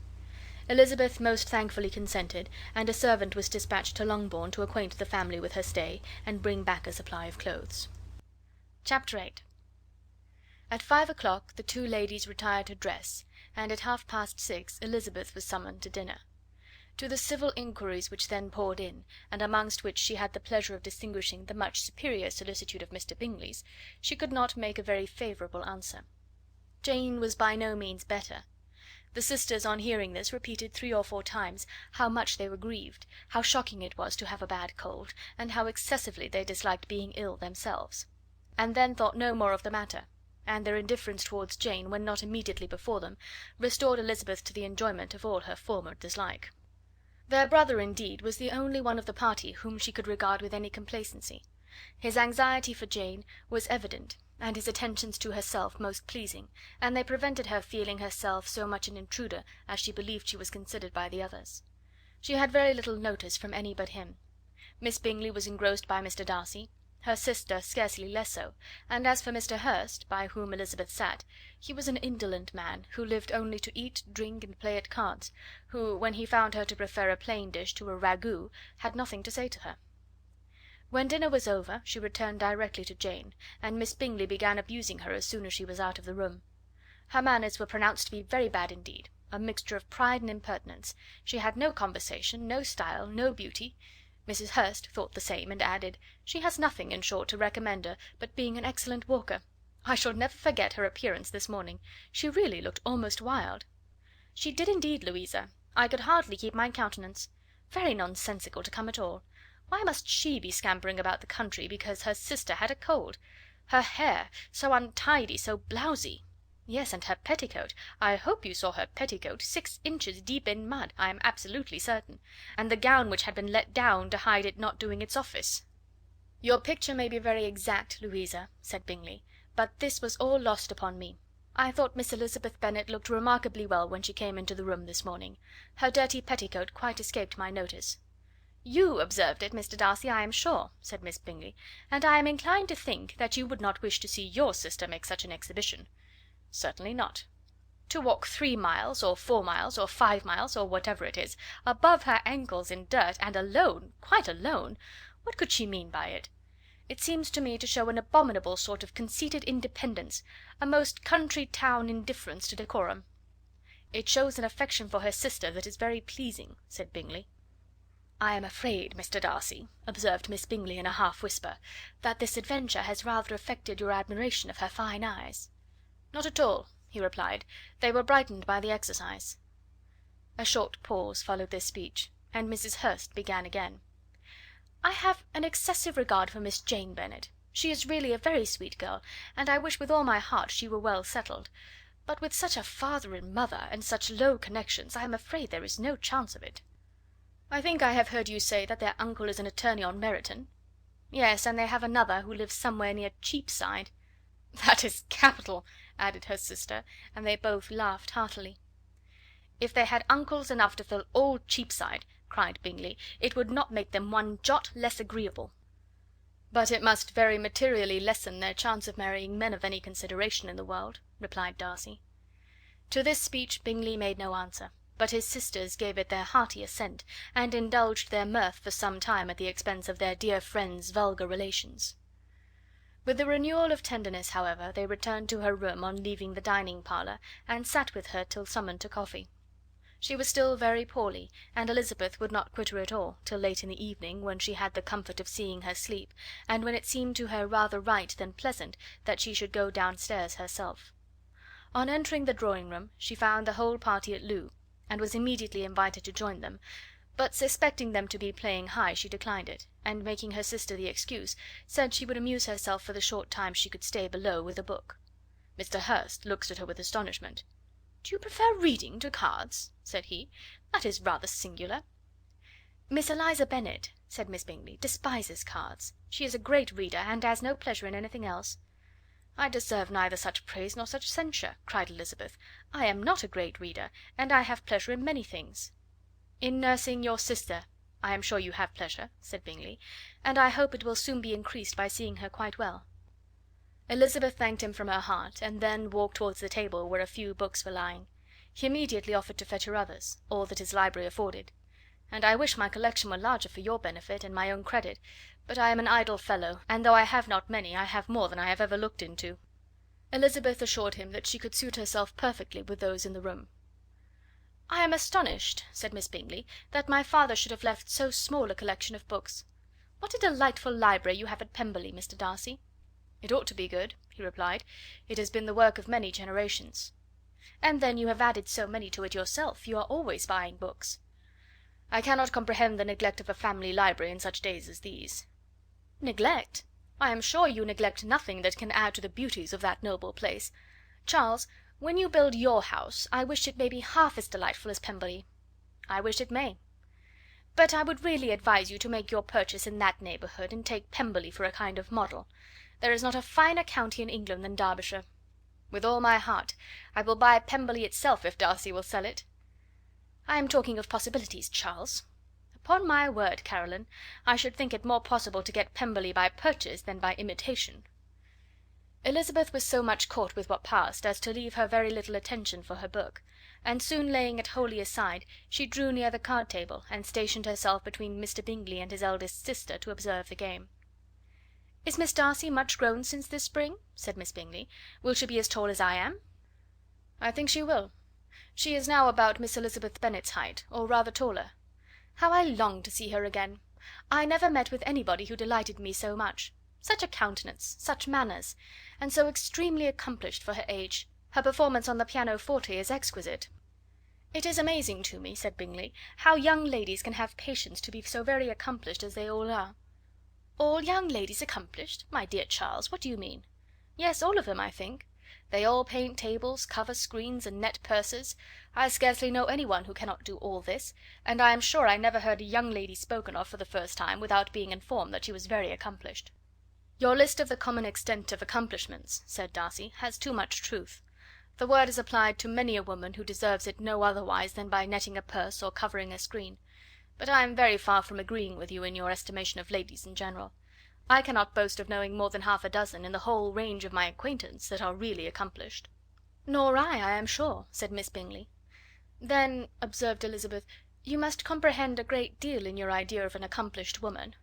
Elizabeth most thankfully consented, and a servant was dispatched to Longbourn to acquaint the family with her stay, and bring back a supply of clothes. Chapter 8. At 5 o'clock the two ladies retired to dress, and at 6:30 Elizabeth was summoned to dinner. To the civil inquiries which then poured in, and amongst which she had the pleasure of distinguishing the much superior solicitude of Mr. Bingley's, she could not make a very favourable answer. Jane was by no means better. The sisters, on hearing this, repeated 3 or 4 times how much they were grieved, how shocking it was to have a bad cold, and how excessively they disliked being ill themselves; and then thought no more of the matter, and their indifference towards Jane, when not immediately before them, restored Elizabeth to the enjoyment of all her former dislike. Their brother, indeed, was the only one of the party whom she could regard with any complacency. His anxiety for Jane was evident, and his attentions to herself most pleasing, and they prevented her feeling herself so much an intruder as she believed she was considered by the others. She had very little notice from any but him. Miss Bingley was engrossed by Mr. Darcy, her sister scarcely less so, and as for Mr. Hurst, by whom Elizabeth sat, he was an indolent man, who lived only to eat, drink, and play at cards, who, when he found her to prefer a plain dish to a ragout, had nothing to say to her. When dinner was over, she returned directly to Jane, and Miss Bingley began abusing her as soon as she was out of the room. Her manners were pronounced to be very bad indeed, a mixture of pride and impertinence. She had no conversation, no style, no beauty. Mrs. Hurst thought the same, and added, "She has nothing, in short, to recommend her but being an excellent walker. I shall never forget her appearance this morning. She really looked almost wild." "She did indeed, Louisa. I could hardly keep my countenance. Very nonsensical to come at all. Why must she be scampering about the country because her sister had a cold? Her hair, so untidy, so blousy! Yes, and her petticoat, I hope you saw her petticoat, 6 inches deep in mud, I am absolutely certain, and the gown which had been let down to hide it not doing its office." "Your picture may be very exact, Louisa," said Bingley, "but this was all lost upon me. I thought Miss Elizabeth Bennet looked remarkably well when she came into the room this morning. Her dirty petticoat quite escaped my notice." "You observed it, Mr. Darcy, I am sure," said Miss Bingley, "and I am inclined to think that you would not wish to see your sister make such an exhibition." "Certainly not." "To walk 3 miles, or 4 miles, or 5 miles, or whatever it is, above her ankles in dirt, and alone, quite alone! What could she mean by it? It seems to me to show an abominable sort of conceited independence, a most country town indifference to decorum." "It shows an affection for her sister that is very pleasing," said Bingley. "I am afraid, Mr. Darcy," observed Miss Bingley in a half whisper, "that this adventure has rather affected your admiration of her fine eyes." "Not at all," he replied; "they were brightened by the exercise." A short pause followed this speech, and Mrs. Hurst began again. "I have an excessive regard for Miss Jane Bennet. She is really a very sweet girl, and I wish with all my heart she were well settled; but with such a father and mother, and such low connections, I am afraid there is no chance of it." "I think I have heard you say that their uncle is an attorney on Meryton." "Yes, and they have another who lives somewhere near Cheapside." "That is capital," added her sister, and they both laughed heartily. "If they had uncles enough to fill all Cheapside," cried Bingley, "it would not make them one jot less agreeable." "But it must very materially lessen their chance of marrying men of any consideration in the world," replied Darcy. To this speech Bingley made no answer, but his sisters gave it their hearty assent, and indulged their mirth for some time at the expense of their dear friend's vulgar relations. With a renewal of tenderness, however, they returned to her room on leaving the dining parlour, and sat with her till summoned to coffee. She was still very poorly, and Elizabeth would not quit her at all till late in the evening, when she had the comfort of seeing her sleep, and when it seemed to her rather right than pleasant that she should go downstairs herself. On entering the drawing room she found the whole party at loo, and was immediately invited to join them, but suspecting them to be playing high she declined it, and making her sister the excuse, said she would amuse herself for the short time she could stay below with a book. Mr. Hurst looked at her with astonishment. "Do you prefer reading to cards?" said he. "That is rather singular." "Miss Eliza Bennet," said Miss Bingley, "despises cards. She is a great reader, and has no pleasure in anything else." "I deserve neither such praise nor such censure," cried Elizabeth. "I am not a great reader, and I have pleasure in many things." "In nursing your sister, "I am sure you have pleasure," said Bingley, "and I hope it will soon be increased by seeing her quite well." Elizabeth thanked him from her heart, and then walked towards the table where a few books were lying. He immediately offered to fetch her others, all that his library afforded. "And I wish my collection were larger for your benefit and my own credit, but I am an idle fellow, and though I have not many, I have more than I have ever looked into." Elizabeth assured him that she could suit herself perfectly with those in the room. "I am astonished," said Miss Bingley, "that my father should have left so small a collection of books. What a delightful library you have at Pemberley, Mr. Darcy!" "It ought to be good," he replied. "It has been the work of many generations." "And then you have added so many to it yourself. You are always buying books." "I cannot comprehend the neglect of a family library in such days as these." "Neglect? I am sure you neglect nothing that can add to the beauties of that noble place. Charles, when you build your house, I wish it may be half as delightful as Pemberley." "I wish it may." "But I would really advise you to make your purchase in that neighbourhood, and take Pemberley for a kind of model. There is not a finer county in England than Derbyshire." "With all my heart. I will buy Pemberley itself if Darcy will sell it." "I am talking of possibilities, Charles. Upon my word, Caroline, I should think it more possible to get Pemberley by purchase than by imitation." Elizabeth was so much caught with what passed as to leave her very little attention for her book, and soon laying it wholly aside, she drew near the card table, and stationed herself between Mr. Bingley and his eldest sister to observe the game. "Is Miss Darcy much grown since this spring?" said Miss Bingley. "Will she be as tall as I am?" "I think she will. She is now about Miss Elizabeth Bennet's height, or rather taller. How I long to see her again! I never met with anybody who delighted me so much. Such a countenance, such manners, and so extremely accomplished for her age. Her performance on the pianoforte is exquisite." "It is amazing to me," said Bingley, "how young ladies can have patience to be so very accomplished as they all are." "All young ladies accomplished? My dear Charles, what do you mean?" "Yes, all of them, I think. They all paint tables, cover screens, and net purses. I scarcely know any one who cannot do all this, and I am sure I never heard a young lady spoken of for the first time without being informed that she was very accomplished." "Your list of the common extent of accomplishments," said Darcy, "has too much truth. The word is applied to many a woman who deserves it no otherwise than by netting a purse or covering a screen. But I am very far from agreeing with you in your estimation of ladies in general. I cannot boast of knowing more than half a dozen, in the whole range of my acquaintance, that are really accomplished." "Nor I am sure," said Miss Bingley. "Then," observed Elizabeth, "you must comprehend a great deal in your idea of an accomplished woman."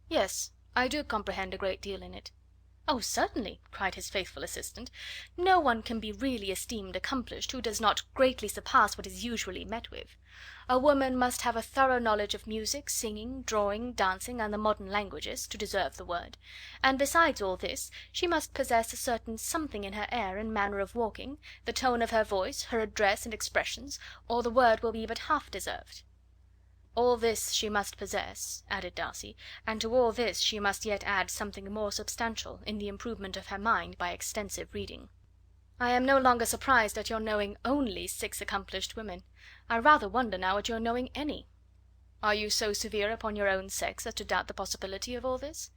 "Yes, I do comprehend a great deal in it." "Oh, certainly," cried his faithful assistant. "No one can be really esteemed accomplished who does not greatly surpass what is usually met with. A woman must have a thorough knowledge of music, singing, drawing, dancing, and the modern languages, to deserve the word; and besides all this, she must possess a certain something in her air and manner of walking, the tone of her voice, her address and expressions, or the word will be but half deserved." "All this she must possess," added Darcy, "and to all this she must yet add something more substantial, in the improvement of her mind by extensive reading." "I am no longer surprised at your knowing only 6 accomplished women. I rather wonder now at your knowing any." "Are you so severe upon your own sex as to doubt the possibility of all this?"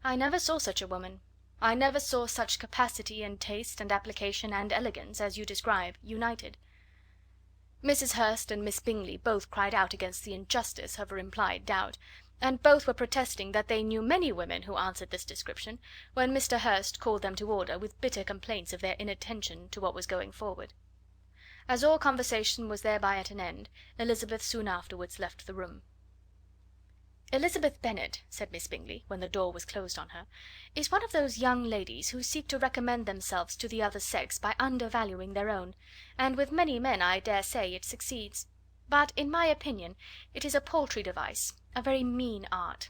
"I never saw such a woman. I never saw such capacity and taste and application and elegance as you describe united." Mrs. Hurst and Miss Bingley both cried out against the injustice of her implied doubt, and both were protesting that they knew many women who answered this description, when Mr. Hurst called them to order, with bitter complaints of their inattention to what was going forward. As all conversation was thereby at an end, Elizabeth soon afterwards left the room. "Elizabeth Bennet," said Miss Bingley, when the door was closed on her, "is one of those young ladies who seek to recommend themselves to the other sex by undervaluing their own, and with many men, I dare say, it succeeds; but, in my opinion, it is a paltry device, a very mean art."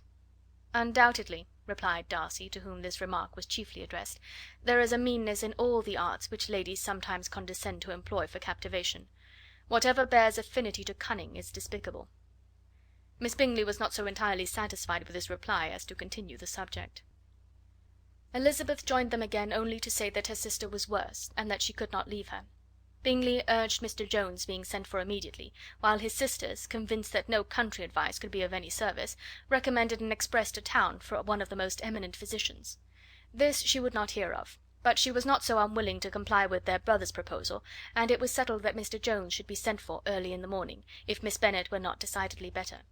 "Undoubtedly," replied Darcy, to whom this remark was chiefly addressed, "there is a meanness in all the arts which ladies sometimes condescend to employ for captivation. Whatever bears affinity to cunning is despicable." Miss Bingley was not so entirely satisfied with this reply as to continue the subject. Elizabeth joined them again only to say that her sister was worse, and that she could not leave her. Bingley urged Mr. Jones being sent for immediately, while his sisters, convinced that no country advice could be of any service, recommended an express to town for one of the most eminent physicians. This she would not hear of, but she was not so unwilling to comply with their brother's proposal, and it was settled that Mr. Jones should be sent for early in the morning, if Miss Bennet were not decidedly better.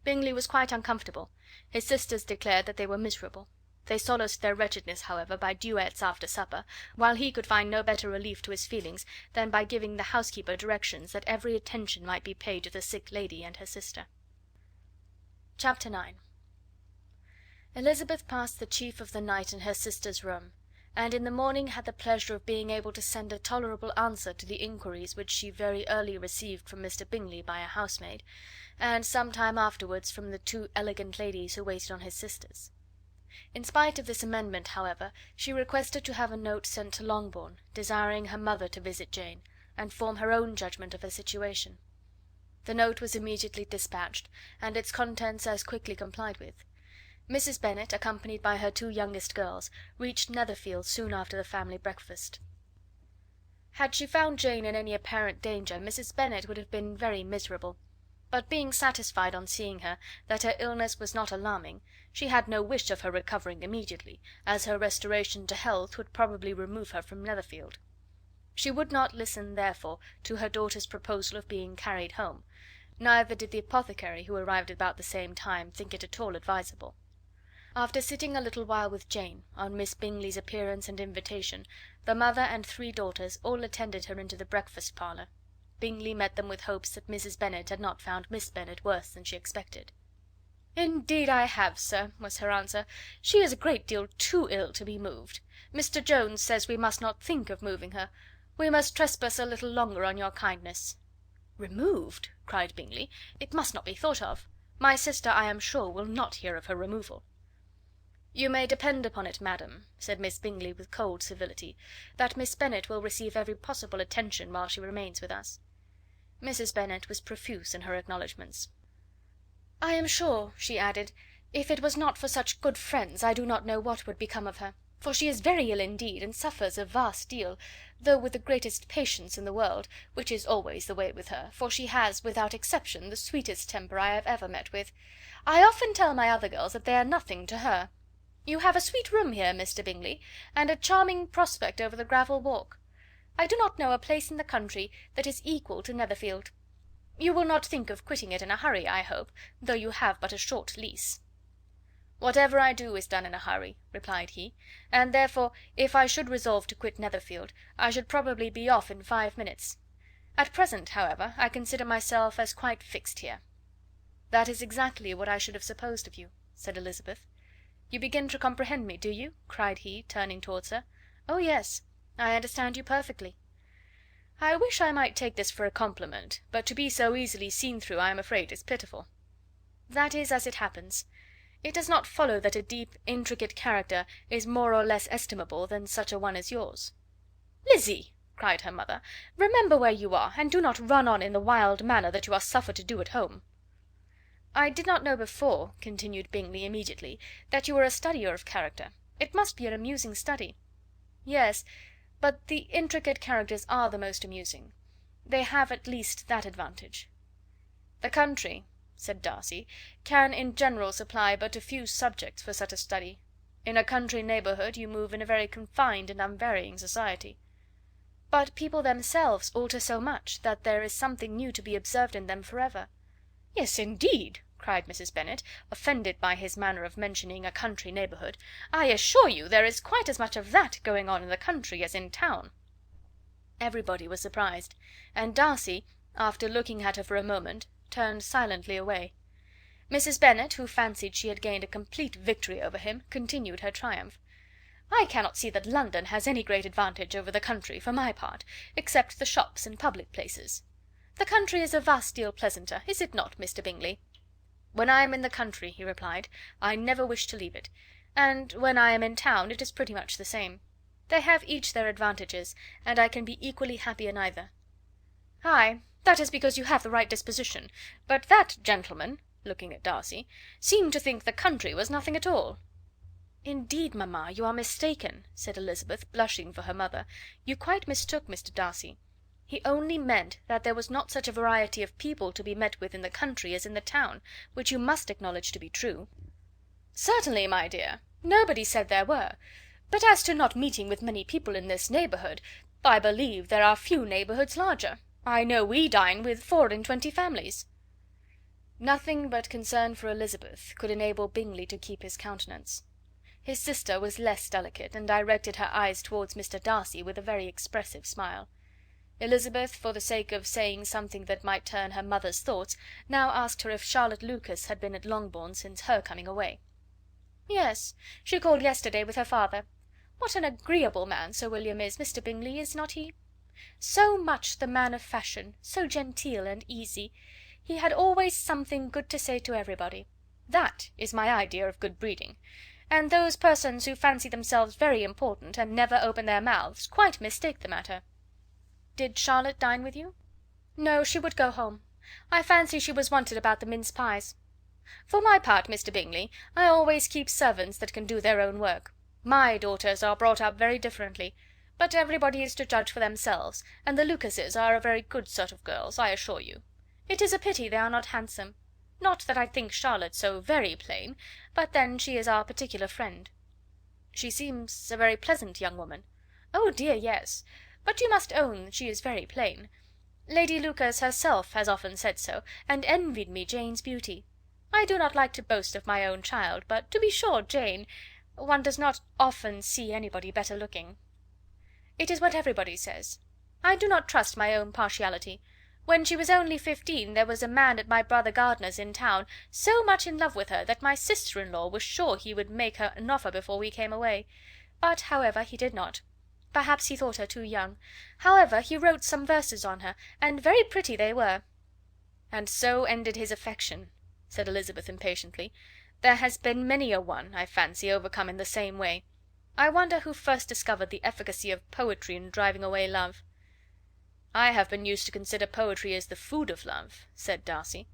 Bingley was quite uncomfortable. His sisters declared that they were miserable. They solaced their wretchedness, however, by duets after supper, while he could find no better relief to his feelings than by giving the housekeeper directions that every attention might be paid to the sick lady and her sister. Chapter 9. Elizabeth passed the chief of the night in her sister's room, and in the morning had the pleasure of being able to send a tolerable answer to the inquiries which she very early received from Mr. Bingley by a housemaid, and some time afterwards from the two elegant ladies who waited on his sisters. In spite of this amendment, however, she requested to have a note sent to Longbourn, desiring her mother to visit Jane, and form her own judgment of her situation. The note was immediately dispatched, and its contents as quickly complied with. Mrs. Bennet, accompanied by her two youngest girls, reached Netherfield soon after the family breakfast. Had she found Jane in any apparent danger, Mrs. Bennet would have been very miserable; but being satisfied on seeing her that her illness was not alarming, she had no wish of her recovering immediately, as her restoration to health would probably remove her from Netherfield. She would not listen, therefore, to her daughter's proposal of being carried home, neither did the apothecary, who arrived about the same time, think it at all advisable. After sitting a little while with Jane, on Miss Bingley's appearance and invitation, the mother and three daughters all attended her into the breakfast parlour. Bingley met them with hopes that Mrs. Bennet had not found Miss Bennet worse than she expected. "Indeed I have, sir," was her answer. "She is a great deal too ill to be moved. Mr. Jones says we must not think of moving her. We must trespass a little longer on your kindness." "Removed!" cried Bingley. "It must not be thought of. My sister, I am sure, will not hear of her removal." "You may depend upon it, madam," said Miss Bingley with cold civility, "that Miss Bennet will receive every possible attention while she remains with us." Mrs. Bennet was profuse in her acknowledgments. "I am sure," she added, "if it was not for such good friends, I do not know what would become of her, for she is very ill indeed, and suffers a vast deal, though with the greatest patience in the world, which is always the way with her, for she has, without exception, the sweetest temper I have ever met with. I often tell my other girls that they are nothing to her. You have a sweet room here, Mr. Bingley, and a charming prospect over the gravel walk. I do not know a place in the country that is equal to Netherfield. You will not think of quitting it in a hurry, I hope, though you have but a short lease." "Whatever I do is done in a hurry," replied he, "and therefore, if I should resolve to quit Netherfield, I should probably be off in 5 minutes. At present, however, I consider myself as quite fixed here." "That is exactly what I should have supposed of you," said Elizabeth. "You begin to comprehend me, do you?" cried he, turning towards her. "Oh, yes, I understand you perfectly." "I wish I might take this for a compliment, but to be so easily seen through I am afraid is pitiful." "That is as it happens. It does not follow that a deep, intricate character is more or less estimable than such a one as yours." "Lizzy!" cried her mother, "remember where you are, and do not run on in the wild manner that you are suffered to do at home." "I did not know before," continued Bingley immediately, "that you were a studier of character. It must be an amusing study." "Yes, but the intricate characters are the most amusing. They have at least that advantage." "The country," said Darcy, "can in general supply but a few subjects for such a study. In a country neighbourhood you move in a very confined and unvarying society." "But people themselves alter so much that there is something new to be observed in them for ever." "Yes, indeed!" cried Mrs. Bennet, offended by his manner of mentioning a country neighbourhood. "I assure you there is quite as much of that going on in the country as in town." Everybody was surprised, and Darcy, after looking at her for a moment, turned silently away. Mrs. Bennet, who fancied she had gained a complete victory over him, continued her triumph. "I cannot see that London has any great advantage over the country, for my part, except the shops and public places. The country is a vast deal pleasanter, is it not, Mr. Bingley?" "When I am in the country," he replied, "I never wish to leave it, and when I am in town it is pretty much the same. They have each their advantages, and I can be equally happy in either." "Ay, that is because you have the right disposition, but that gentleman," looking at Darcy, "seemed to think the country was nothing at all." "Indeed, mamma, you are mistaken," said Elizabeth, blushing for her mother. "You quite mistook Mr. Darcy. He only meant that there was not such a variety of people to be met with in the country as in the town, which you must acknowledge to be true." "Certainly, my dear, nobody said there were; but as to not meeting with many people in this neighbourhood, I believe there are few neighbourhoods larger. I know we dine with 24 families." Nothing but concern for Elizabeth could enable Bingley to keep his countenance. His sister was less delicate, and directed her eyes towards Mr. Darcy with a very expressive smile. Elizabeth, for the sake of saying something that might turn her mother's thoughts, now asked her if Charlotte Lucas had been at Longbourn since her coming away. "Yes, she called yesterday with her father. What an agreeable man Sir William is, Mr. Bingley, is not he? So much the man of fashion, so genteel and easy. He had always something good to say to everybody. That is my idea of good breeding. And those persons who fancy themselves very important, and never open their mouths, quite mistake the matter." "Did Charlotte dine with you?" "No, she would go home. I fancy she was wanted about the mince pies. For my part, Mr. Bingley, I always keep servants that can do their own work. My daughters are brought up very differently, but everybody is to judge for themselves, and the Lucases are a very good sort of girls, I assure you. It is a pity they are not handsome. Not that I think Charlotte so very plain, but then she is our particular friend." "She seems a very pleasant young woman." "Oh dear, yes. But you must own she is very plain. Lady Lucas herself has often said so, and envied me Jane's beauty. I do not like to boast of my own child, but to be sure Jane, one does not often see anybody better looking." "It is what everybody says. I do not trust my own partiality. When she was only 15 there was a man at my brother Gardiner's in town so much in love with her that my sister-in-law was sure he would make her an offer before we came away. But, however, he did not. Perhaps he thought her too young. However, he wrote some verses on her, and very pretty they were." "And so ended his affection," said Elizabeth impatiently. "There has been many a one, I fancy, overcome in the same way. I wonder who first discovered the efficacy of poetry in driving away love." "I have been used to consider poetry as the food of love," said Darcy.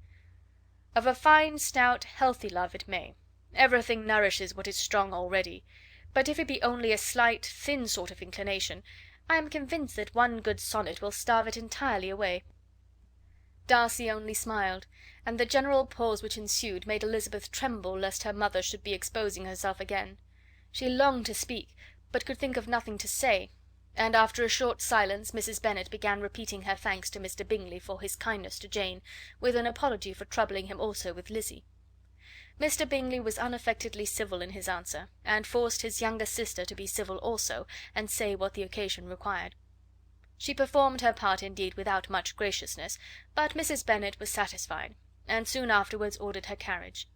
"Of a fine, stout, healthy love it may. Everything nourishes what is strong already. But if it be only a slight, thin sort of inclination, I am convinced that one good sonnet will starve it entirely away." Darcy only smiled, and the general pause which ensued made Elizabeth tremble lest her mother should be exposing herself again. She longed to speak, but could think of nothing to say, and after a short silence Mrs. Bennet began repeating her thanks to Mr. Bingley for his kindness to Jane, with an apology for troubling him also with Lizzie. Mr. Bingley was unaffectedly civil in his answer, and forced his younger sister to be civil also, and say what the occasion required. She performed her part indeed without much graciousness, but Mrs. Bennet was satisfied, and soon afterwards ordered her carriage.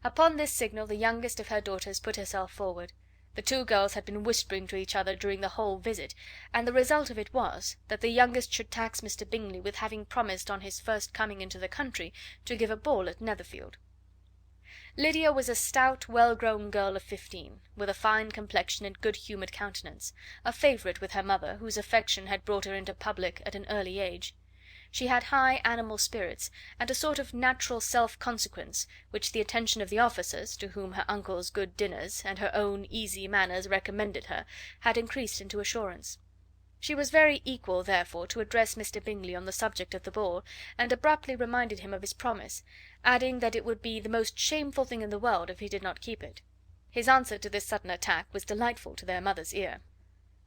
Upon this signal the youngest of her daughters put herself forward. The two girls had been whispering to each other during the whole visit, and the result of it was, that the youngest should tax Mr. Bingley with having promised on his first coming into the country to give a ball at Netherfield. Lydia was a stout, well-grown girl of 15, with a fine complexion and good-humoured countenance, a favourite with her mother, whose affection had brought her into public at an early age. She had high animal spirits, and a sort of natural self-consequence, which the attention of the officers, to whom her uncle's good dinners, and her own easy manners recommended her, had increased into assurance. She was very equal, therefore, to address Mr. Bingley on the subject of the ball, and abruptly reminded him of his promise, adding that it would be the most shameful thing in the world if he did not keep it. His answer to this sudden attack was delightful to their mother's ear.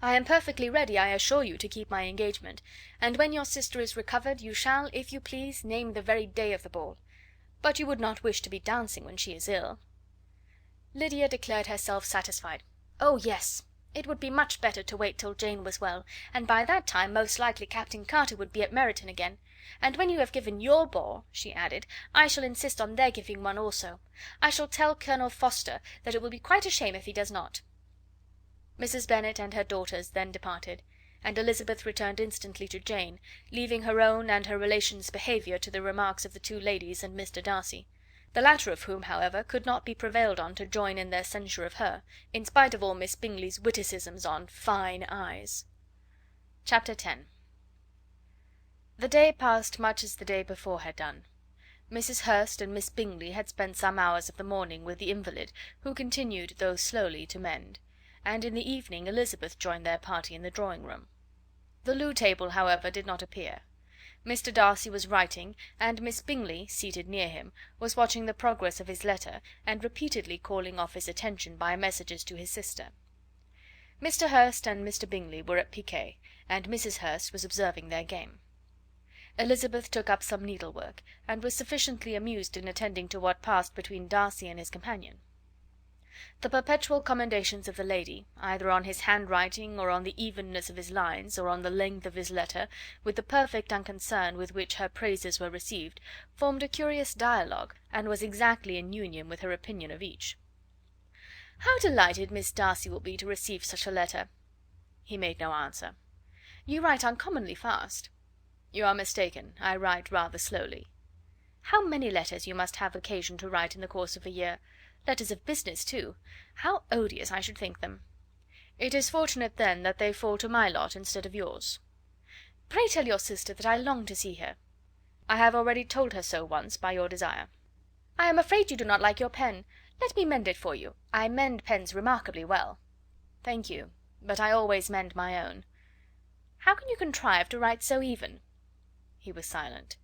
"I am perfectly ready, I assure you, to keep my engagement, and when your sister is recovered you shall, if you please, name the very day of the ball. But you would not wish to be dancing when she is ill?" Lydia declared herself satisfied. "Oh, yes! It would be much better to wait till Jane was well, and by that time most likely Captain Carter would be at Meryton again. And when you have given your ball," she added, "I shall insist on their giving one also. I shall tell Colonel Forster that it will be quite a shame if he does not." Mrs. Bennet and her daughters then departed, and Elizabeth returned instantly to Jane, leaving her own and her relations' behaviour to the remarks of the two ladies and Mr. Darcy, the latter of whom, however, could not be prevailed on to join in their censure of her, in spite of all Miss Bingley's witticisms on fine eyes. Chapter 10. The day passed much as the day before had done. Mrs. Hurst and Miss Bingley had spent some hours of the morning with the invalid, who continued, though slowly, to mend, and in the evening Elizabeth joined their party in the drawing-room. The loo table, however, did not appear. Mr. Darcy was writing, and Miss Bingley, seated near him, was watching the progress of his letter, and repeatedly calling off his attention by messages to his sister. Mr. Hurst and Mr. Bingley were at piquet, and Mrs. Hurst was observing their game. Elizabeth took up some needlework, and was sufficiently amused in attending to what passed between Darcy and his companion. The perpetual commendations of the lady, either on his handwriting, or on the evenness of his lines, or on the length of his letter, with the perfect unconcern with which her praises were received, formed a curious dialogue, and was exactly in union with her opinion of each. "How delighted Miss Darcy will be to receive such a letter!" He made no answer. "You write uncommonly fast." "You are mistaken, I write rather slowly." "How many letters you must have occasion to write in the course of a year! Letters of business, too. How odious I should think them!" "It is fortunate, then, that they fall to my lot instead of yours." "Pray tell your sister that I long to see her." "I have already told her so once, by your desire." "I am afraid you do not like your pen. Let me mend it for you. I mend pens remarkably well." "Thank you, but I always mend my own." "How can you contrive to write so even?" He was silent.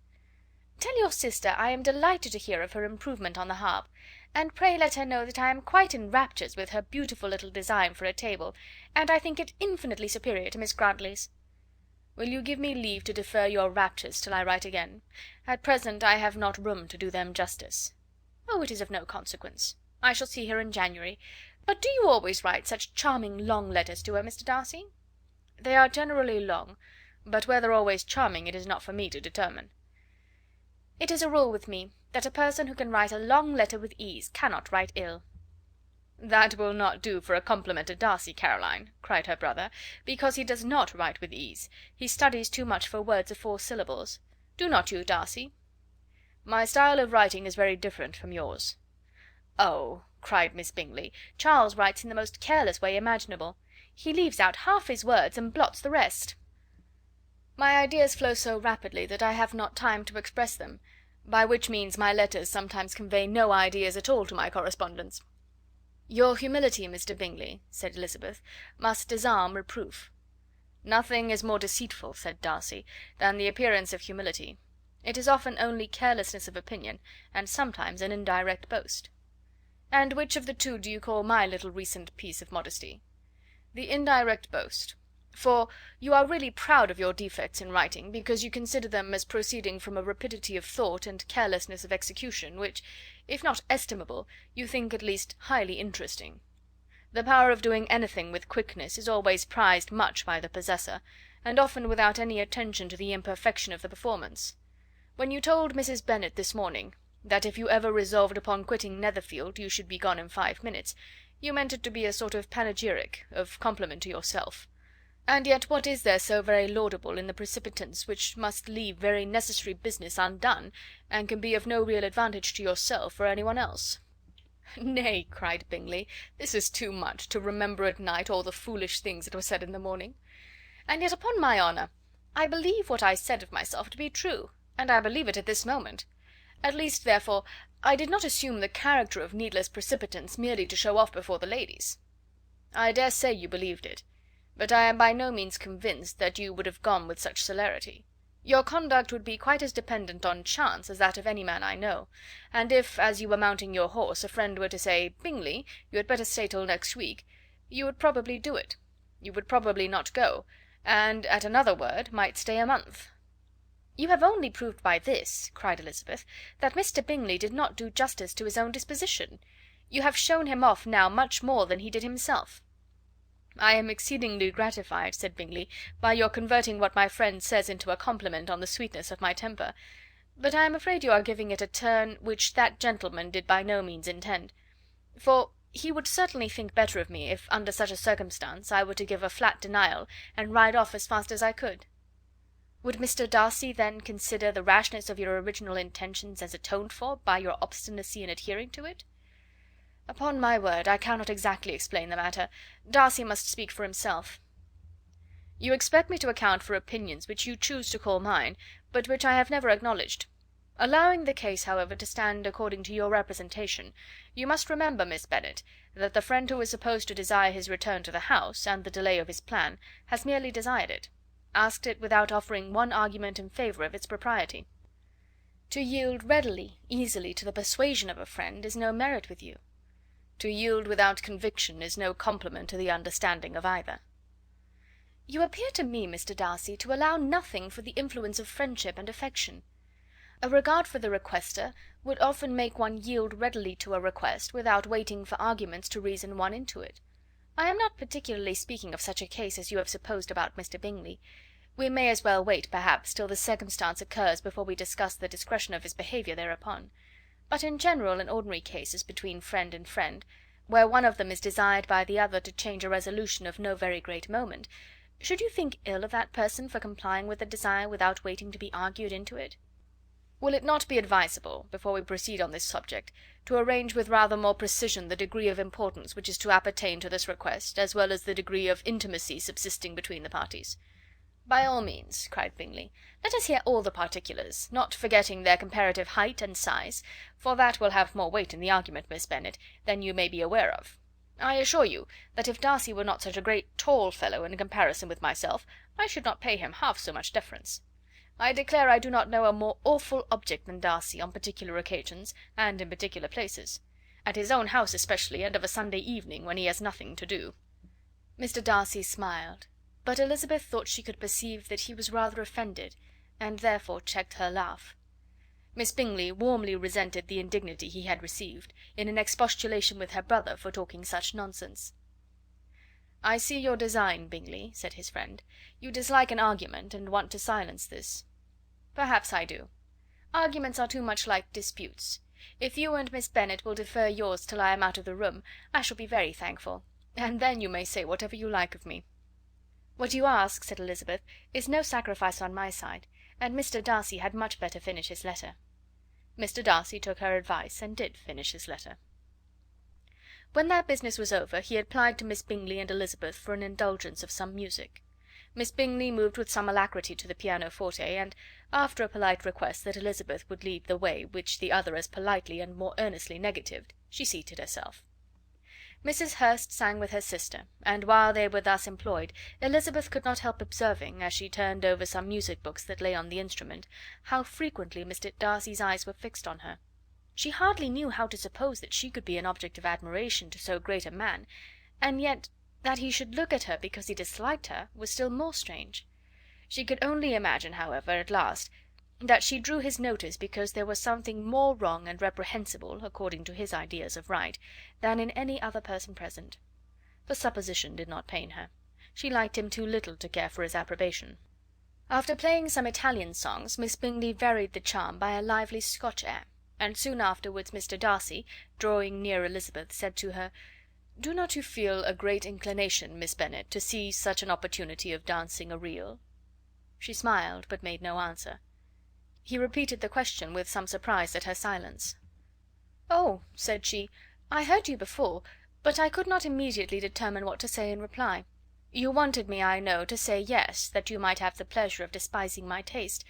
"Tell your sister I am delighted to hear of her improvement on the harp, and pray let her know that I am quite in raptures with her beautiful little design for a table, and I think it infinitely superior to Miss Grantley's." "Will you give me leave to defer your raptures till I write again? At present I have not room to do them justice." "Oh, it is of no consequence. I shall see her in January. But do you always write such charming long letters to her, Mr. Darcy?" "They are generally long, but whether always charming it is not for me to determine." "It is a rule with me, that a person who can write a long letter with ease cannot write ill." "That will not do for a compliment to Darcy, Caroline," cried her brother, "because he does not write with ease. He studies too much for words of 4 syllables. Do not you, Darcy?" "My style of writing is very different from yours." "Oh!" cried Miss Bingley, "Charles writes in the most careless way imaginable. He leaves out half his words and blots the rest." "My ideas flow so rapidly that I have not time to express them, by which means my letters sometimes convey no ideas at all to my correspondents." "Your humility, Mr. Bingley," said Elizabeth, "must disarm reproof." "Nothing is more deceitful," said Darcy, "than the appearance of humility. It is often only carelessness of opinion, and sometimes an indirect boast." "And which of the two do you call my little recent piece of modesty?" "The indirect boast. For you are really proud of your defects in writing, because you consider them as proceeding from a rapidity of thought and carelessness of execution, which, if not estimable, you think at least highly interesting. The power of doing anything with quickness is always prized much by the possessor, and often without any attention to the imperfection of the performance. When you told Mrs. Bennet this morning, that if you ever resolved upon quitting Netherfield you should be gone in 5 minutes, you meant it to be a sort of panegyric, of compliment to yourself. And yet what is there so very laudable in the precipitance which must leave very necessary business undone, and can be of no real advantage to yourself or any one else?" "Nay," cried Bingley, "this is too much, to remember at night all the foolish things that were said in the morning. And yet, upon my honour, I believe what I said of myself to be true, and I believe it at this moment. At least, therefore, I did not assume the character of needless precipitance merely to show off before the ladies." "I dare say you believed it, but I am by no means convinced that you would have gone with such celerity. Your conduct would be quite as dependent on chance as that of any man I know, and if, as you were mounting your horse, a friend were to say, 'Bingley, you had better stay till next week,' you would probably do it. You would probably not go, and, at another word, might stay a month." "You have only proved by this," cried Elizabeth, "that Mr. Bingley did not do justice to his own disposition. You have shown him off now much more than he did himself." "I am exceedingly gratified," said Bingley, "by your converting what my friend says into a compliment on the sweetness of my temper; but I am afraid you are giving it a turn which that gentleman did by no means intend; for he would certainly think better of me if, under such a circumstance, I were to give a flat denial, and ride off as fast as I could." "Would Mr. Darcy, then, consider the rashness of your original intentions as atoned for by your obstinacy in adhering to it?" "Upon my word, I cannot exactly explain the matter. Darcy must speak for himself." "You expect me to account for opinions which you choose to call mine, but which I have never acknowledged. Allowing the case, however, to stand according to your representation, you must remember, Miss Bennet, that the friend who is supposed to desire his return to the house, and the delay of his plan, has merely desired it, asked it without offering one argument in favour of its propriety." "To yield readily, easily, to the persuasion of a friend is no merit with you." "To yield without conviction is no compliment to the understanding of either." You appear to me, Mr. Darcy, to allow nothing for the influence of friendship and affection. A regard for the requester would often make one yield readily to a request without waiting for arguments to reason one into it. I am not particularly speaking of such a case as you have supposed about Mr. Bingley. We may as well wait, perhaps, till the circumstance occurs before we discuss the discretion of his behaviour thereupon. But in general and ordinary cases between friend and friend, where one of them is desired by the other to change a resolution of no very great moment, should you think ill of that person for complying with the desire without waiting to be argued into it? Will it not be advisable, before we proceed on this subject, to arrange with rather more precision the degree of importance which is to appertain to this request, as well as the degree of intimacy subsisting between the parties? By all means, cried Bingley. Let us hear all the particulars, not forgetting their comparative height and size, for that will have more weight in the argument, Miss Bennet, than you may be aware of. I assure you that if Darcy were not such a great tall fellow in comparison with myself, I should not pay him half so much deference. I declare I do not know a more awful object than Darcy on particular occasions, and in particular places; at his own house especially, and of a Sunday evening, when he has nothing to do." Mr. Darcy smiled, but Elizabeth thought she could perceive that he was rather offended, and therefore checked her laugh. Miss Bingley warmly resented the indignity he had received, in an expostulation with her brother for talking such nonsense. "I see your design, Bingley," said his friend. "You dislike an argument, and want to silence this." "Perhaps I do. Arguments are too much like disputes. If you and Miss Bennet will defer yours till I am out of the room, I shall be very thankful, and then you may say whatever you like of me." "What you ask," said Elizabeth, "is no sacrifice on my side, and Mr. Darcy had much better finish his letter." Mr. Darcy took her advice, and did finish his letter. When that business was over, he applied to Miss Bingley and Elizabeth for an indulgence of some music. Miss Bingley moved with some alacrity to the pianoforte, and, after a polite request that Elizabeth would lead the way, which the other as politely and more earnestly negatived, she seated herself. Mrs. Hurst sang with her sister, and while they were thus employed, Elizabeth could not help observing, as she turned over some music books that lay on the instrument, how frequently Mr. Darcy's eyes were fixed on her. She hardly knew how to suppose that she could be an object of admiration to so great a man, and yet that he should look at her because he disliked her was still more strange. She could only imagine, however, at last, that she drew his notice because there was something more wrong and reprehensible, according to his ideas of right, than in any other person present. The supposition did not pain her. She liked him too little to care for his approbation. After playing some Italian songs, Miss Bingley varied the charm by a lively Scotch air, and soon afterwards Mr. Darcy, drawing near Elizabeth, said to her, "Do not you feel a great inclination, Miss Bennet, to seize such an opportunity of dancing a reel?" She smiled, but made no answer. He repeated the question with some surprise at her silence. "Oh," said she, "I heard you before, but I could not immediately determine what to say in reply. You wanted me, I know, to say yes, that you might have the pleasure of despising my taste,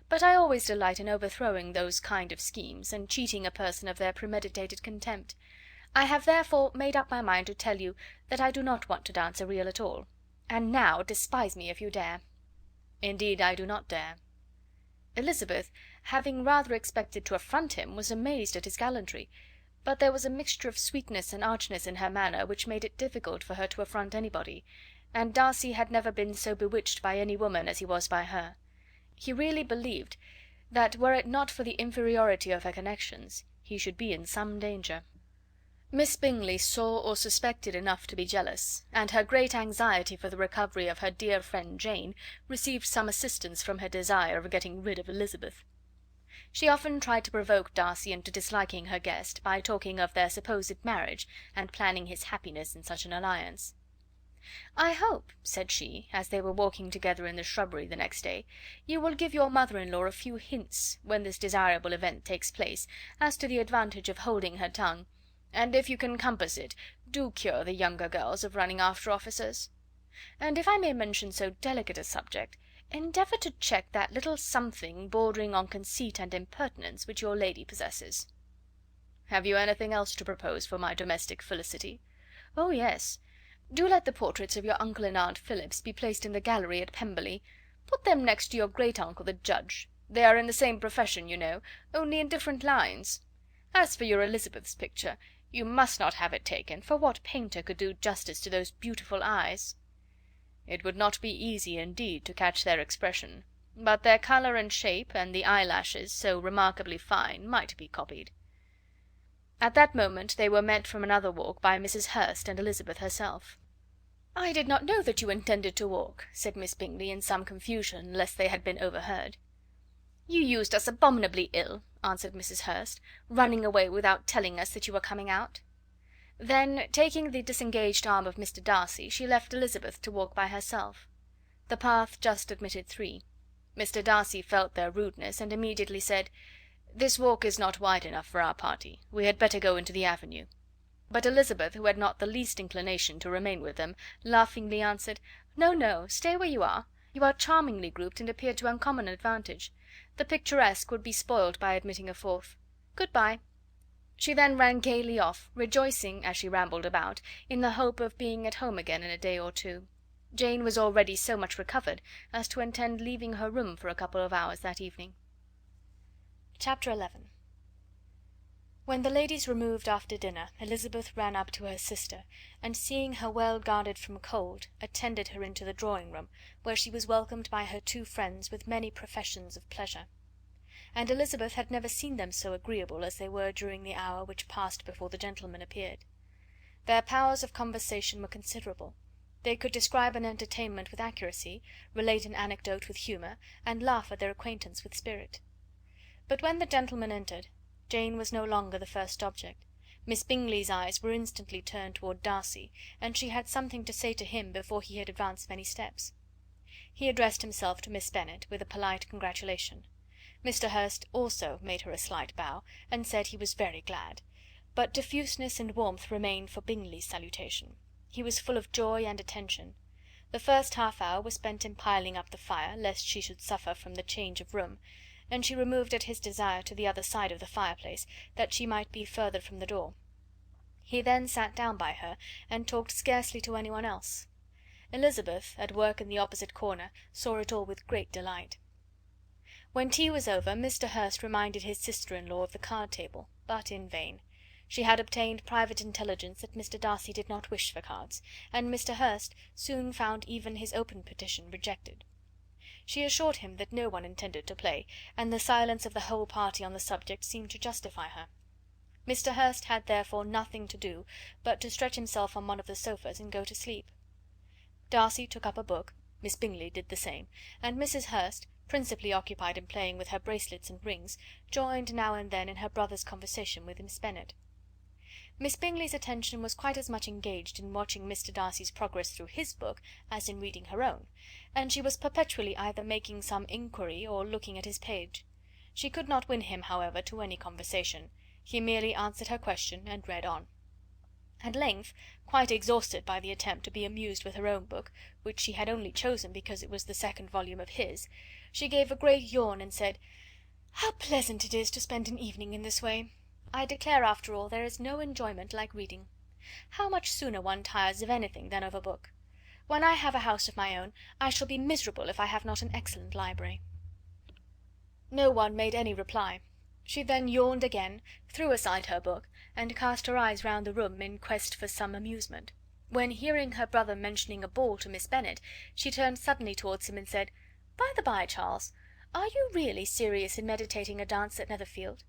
but I always delight in overthrowing those kind of schemes, and cheating a person of their premeditated contempt. I have therefore made up my mind to tell you that I do not want to dance a reel at all. And now despise me if you dare." "Indeed I do not dare." Elizabeth, having rather expected to affront him, was amazed at his gallantry, but there was a mixture of sweetness and archness in her manner which made it difficult for her to affront anybody, and Darcy had never been so bewitched by any woman as he was by her. He really believed that, were it not for the inferiority of her connections, he should be in some danger. Miss Bingley saw or suspected enough to be jealous, and her great anxiety for the recovery of her dear friend Jane received some assistance from her desire of getting rid of Elizabeth. She often tried to provoke Darcy into disliking her guest by talking of their supposed marriage, and planning his happiness in such an alliance. "I hope," said she, as they were walking together in the shrubbery the next day, "you will give your mother-in-law a few hints, when this desirable event takes place, as to the advantage of holding her tongue, and if you can compass it, do cure the younger girls of running after officers. And if I may mention so delicate a subject, endeavour to check that little something bordering on conceit and impertinence which your lady possesses." "Have you anything else to propose for my domestic felicity?" "Oh, yes. Do let the portraits of your uncle and aunt Phillips be placed in the gallery at Pemberley. Put them next to your great uncle the judge. They are in the same profession, you know, only in different lines. As for your Elizabeth's picture, you must not have it taken, for what painter could do justice to those beautiful eyes?" It would not be easy indeed to catch their expression, but their colour and shape, and the eyelashes, so remarkably fine, might be copied." At that moment they were met from another walk by Mrs. Hurst and Elizabeth herself. "I did not know that you intended to walk," said Miss Bingley, in some confusion lest they had been overheard. "You used us abominably ill," answered Mrs. Hurst, "running away without telling us that you were coming out." Then, taking the disengaged arm of Mr. Darcy, she left Elizabeth to walk by herself. The path just admitted three. Mr. Darcy felt their rudeness, and immediately said, "This walk is not wide enough for our party. We had better go into the avenue." But Elizabeth, who had not the least inclination to remain with them, laughingly answered, "No, no, stay where you are. You are charmingly grouped, and appear to uncommon advantage. The picturesque would be spoiled by admitting a fourth. Good bye." She then ran gaily off, rejoicing, as she rambled about, in the hope of being at home again in a day or two. Jane was already so much recovered as to intend leaving her room for a couple of hours that evening. Chapter 11. When the ladies removed after dinner, Elizabeth ran up to her sister, and seeing her well guarded from cold, attended her into the drawing room, where she was welcomed by her two friends with many professions of pleasure. And Elizabeth had never seen them so agreeable as they were during the hour which passed before the gentlemen appeared. Their powers of conversation were considerable. They could describe an entertainment with accuracy, relate an anecdote with humour, and laugh at their acquaintance with spirit. But when the gentlemen entered, Jane was no longer the first object. Miss Bingley's eyes were instantly turned toward Darcy, and she had something to say to him before he had advanced many steps. He addressed himself to Miss Bennet with a polite congratulation. Mr. Hurst also made her a slight bow, and said he was very glad, but diffuseness and warmth remained for Bingley's salutation. He was full of joy and attention. The first half hour was spent in piling up the fire, lest she should suffer from the change of room, and she removed at his desire to the other side of the fireplace, that she might be further from the door. He then sat down by her, and talked scarcely to any one else. Elizabeth, at work in the opposite corner, saw it all with great delight. When tea was over, Mr. Hurst reminded his sister-in-law of the card table, but in vain. She had obtained private intelligence that Mr. Darcy did not wish for cards, and Mr. Hurst soon found even his open petition rejected. She assured him that no one intended to play, and the silence of the whole party on the subject seemed to justify her. Mr. Hurst had therefore nothing to do but to stretch himself on one of the sofas and go to sleep. Darcy took up a book, Miss Bingley did the same, and Mrs. Hurst, principally occupied in playing with her bracelets and rings, joined now and then in her brother's conversation with Miss Bennet. Miss Bingley's attention was quite as much engaged in watching Mr. Darcy's progress through his book as in reading her own, and she was perpetually either making some inquiry or looking at his page. She could not win him, however, to any conversation. He merely answered her question and read on. At length, quite exhausted by the attempt to be amused with her own book, which she had only chosen because it was the second volume of his, she gave a great yawn and said, "How pleasant it is to spend an evening in this way! I declare, after all, there is no enjoyment like reading. How much sooner one tires of anything than of a book! When I have a house of my own, I shall be miserable if I have not an excellent library." No one made any reply. She then yawned again, threw aside her book, and cast her eyes round the room in quest for some amusement, when, hearing her brother mentioning a ball to Miss Bennet, she turned suddenly towards him and said, "By the by, Charles, are you really serious in meditating a dance at Netherfield?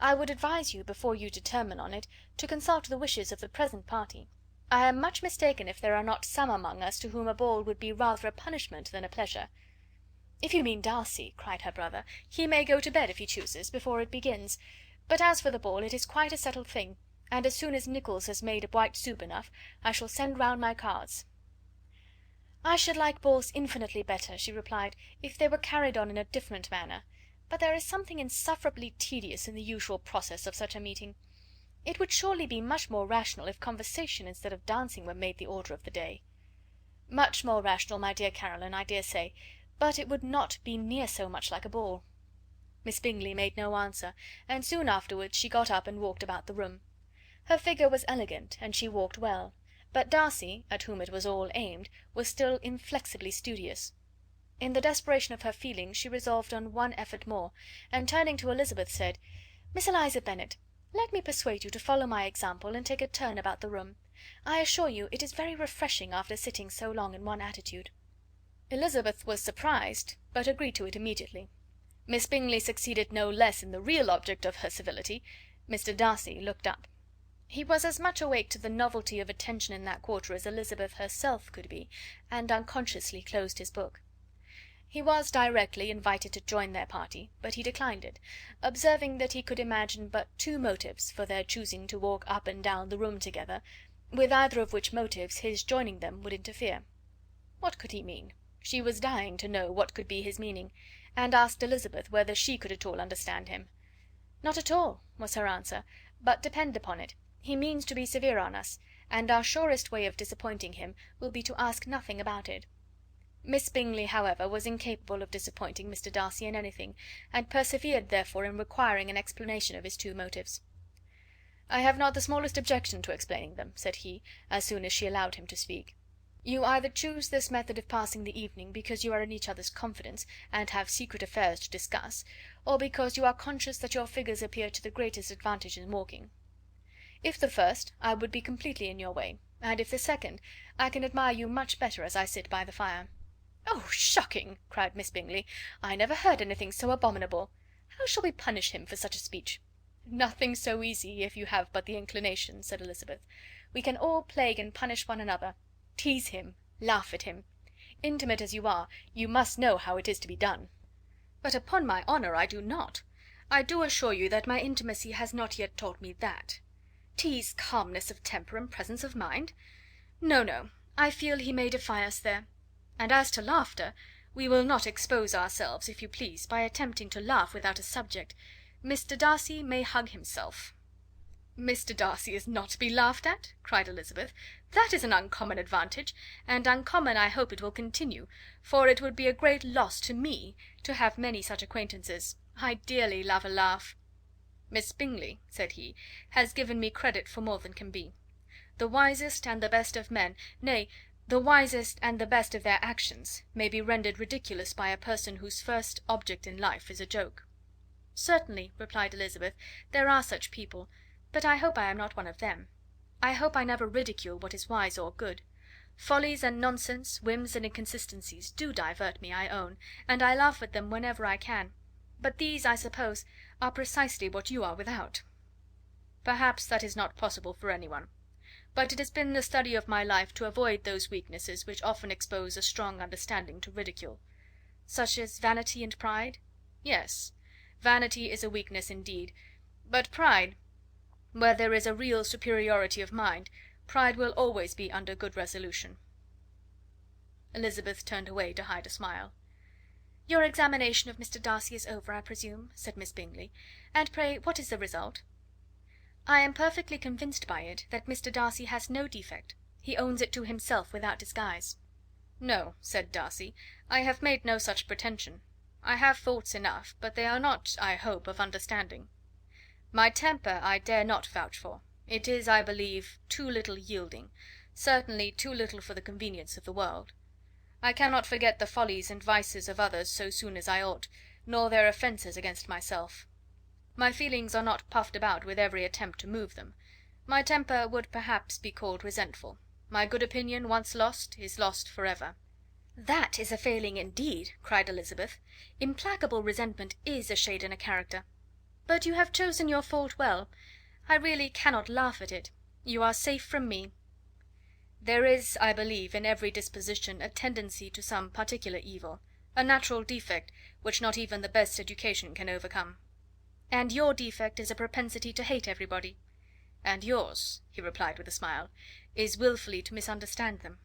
I would advise you, before you determine on it, to consult the wishes of the present party. I am much mistaken if there are not some among us to whom a ball would be rather a punishment than a pleasure." "If you mean Darcy," cried her brother, "he may go to bed, if he chooses, before it begins; but as for the ball, it is quite a settled thing, and as soon as Nicholls has made white soup enough, I shall send round my cards." "I should like balls infinitely better," she replied, "if they were carried on in a different manner; but there is something insufferably tedious in the usual process of such a meeting. It would surely be much more rational if conversation instead of dancing were made the order of the day." "Much more rational, my dear Caroline, I dare say, but it would not be near so much like a ball." Miss Bingley made no answer, and soon afterwards she got up and walked about the room. Her figure was elegant, and she walked well, but Darcy, at whom it was all aimed, was still inflexibly studious. In the desperation of her feelings she resolved on one effort more, and turning to Elizabeth, said, "Miss Eliza Bennet, Let me persuade you to follow my example and take a turn about the room. I assure you it is very refreshing after sitting so long in one attitude." Elizabeth was surprised, but agreed to it immediately. Miss Bingley succeeded no less in the real object of her civility. Mr. Darcy looked up. He was as much awake to the novelty of attention in that quarter as Elizabeth herself could be, and unconsciously closed his book. He was directly invited to join their party, but he declined it, observing that he could imagine but two motives for their choosing to walk up and down the room together, with either of which motives his joining them would interfere. What could he mean? She was dying to know what could be his meaning, and asked Elizabeth whether she could at all understand him. "Not at all," was her answer, "but depend upon it, he means to be severe on us, and our surest way of disappointing him will be to ask nothing about it." Miss Bingley, however, was incapable of disappointing Mr. Darcy in anything, and persevered therefore in requiring an explanation of his two motives. "I have not the smallest objection to explaining them," said he, as soon as she allowed him to speak. "You either choose this method of passing the evening because you are in each other's confidence, and have secret affairs to discuss, or because you are conscious that your figures appear to the greatest advantage in walking. If the first, I would be completely in your way, and if the second, I can admire you much better as I sit by the fire." "Oh, shocking!" cried Miss Bingley. "I never heard anything so abominable. How shall we punish him for such a speech?" "Nothing so easy, if you have but the inclination," said Elizabeth. "We can all plague and punish one another. Tease him, laugh at him. Intimate as you are, you must know how it is to be done." "But upon my honour I do not. I do assure you that my intimacy has not yet taught me that. Tease calmness of temper and presence of mind? No, no, I feel he may defy us there. And as to laughter, we will not expose ourselves, if you please, by attempting to laugh without a subject. Mr. Darcy may hug himself." "Mr. Darcy is not to be laughed at?" cried Elizabeth. "That is an uncommon advantage, and uncommon I hope it will continue, for it would be a great loss to me to have many such acquaintances. I dearly love a laugh." "Miss Bingley," said he, "has given me credit for more than can be. The wisest and the best of men, nay, the wisest and the best of their actions, may be rendered ridiculous by a person whose first object in life is a joke." "Certainly," replied Elizabeth, "there are such people, but I hope I am not one of them. I hope I never ridicule what is wise or good. Follies and nonsense, whims and inconsistencies, do divert me, I own, and I laugh at them whenever I can; but these, I suppose, are precisely what you are without." "Perhaps that is not possible for anyone. But it has been the study of my life to avoid those weaknesses which often expose a strong understanding to ridicule." "Such as vanity and pride?" "Yes, vanity is a weakness indeed, but pride, where there is a real superiority of mind, pride will always be under good resolution." Elizabeth turned away to hide a smile. "Your examination of Mr. Darcy is over, I presume," said Miss Bingley; "and pray what is the result?" "I am perfectly convinced by it that Mr. Darcy has no defect. He owns it to himself without disguise." "No," said Darcy, "I have made no such pretension. I have faults enough, but they are not, I hope, of understanding. My temper I dare not vouch for. It is, I believe, too little yielding, certainly too little for the convenience of the world. I cannot forget the follies and vices of others so soon as I ought, nor their offences against myself. My feelings are not puffed about with every attempt to move them. My temper would perhaps be called resentful. My good opinion, once lost, is lost for ever." "That is a failing indeed," cried Elizabeth. "Implacable resentment is a shade in a character. But you have chosen your fault well. I really cannot laugh at it. You are safe from me." "There is, I believe, in every disposition a tendency to some particular evil, a natural defect which not even the best education can overcome." "And your defect is a propensity to hate everybody." "And yours," he replied with a smile, "is wilfully to misunderstand them."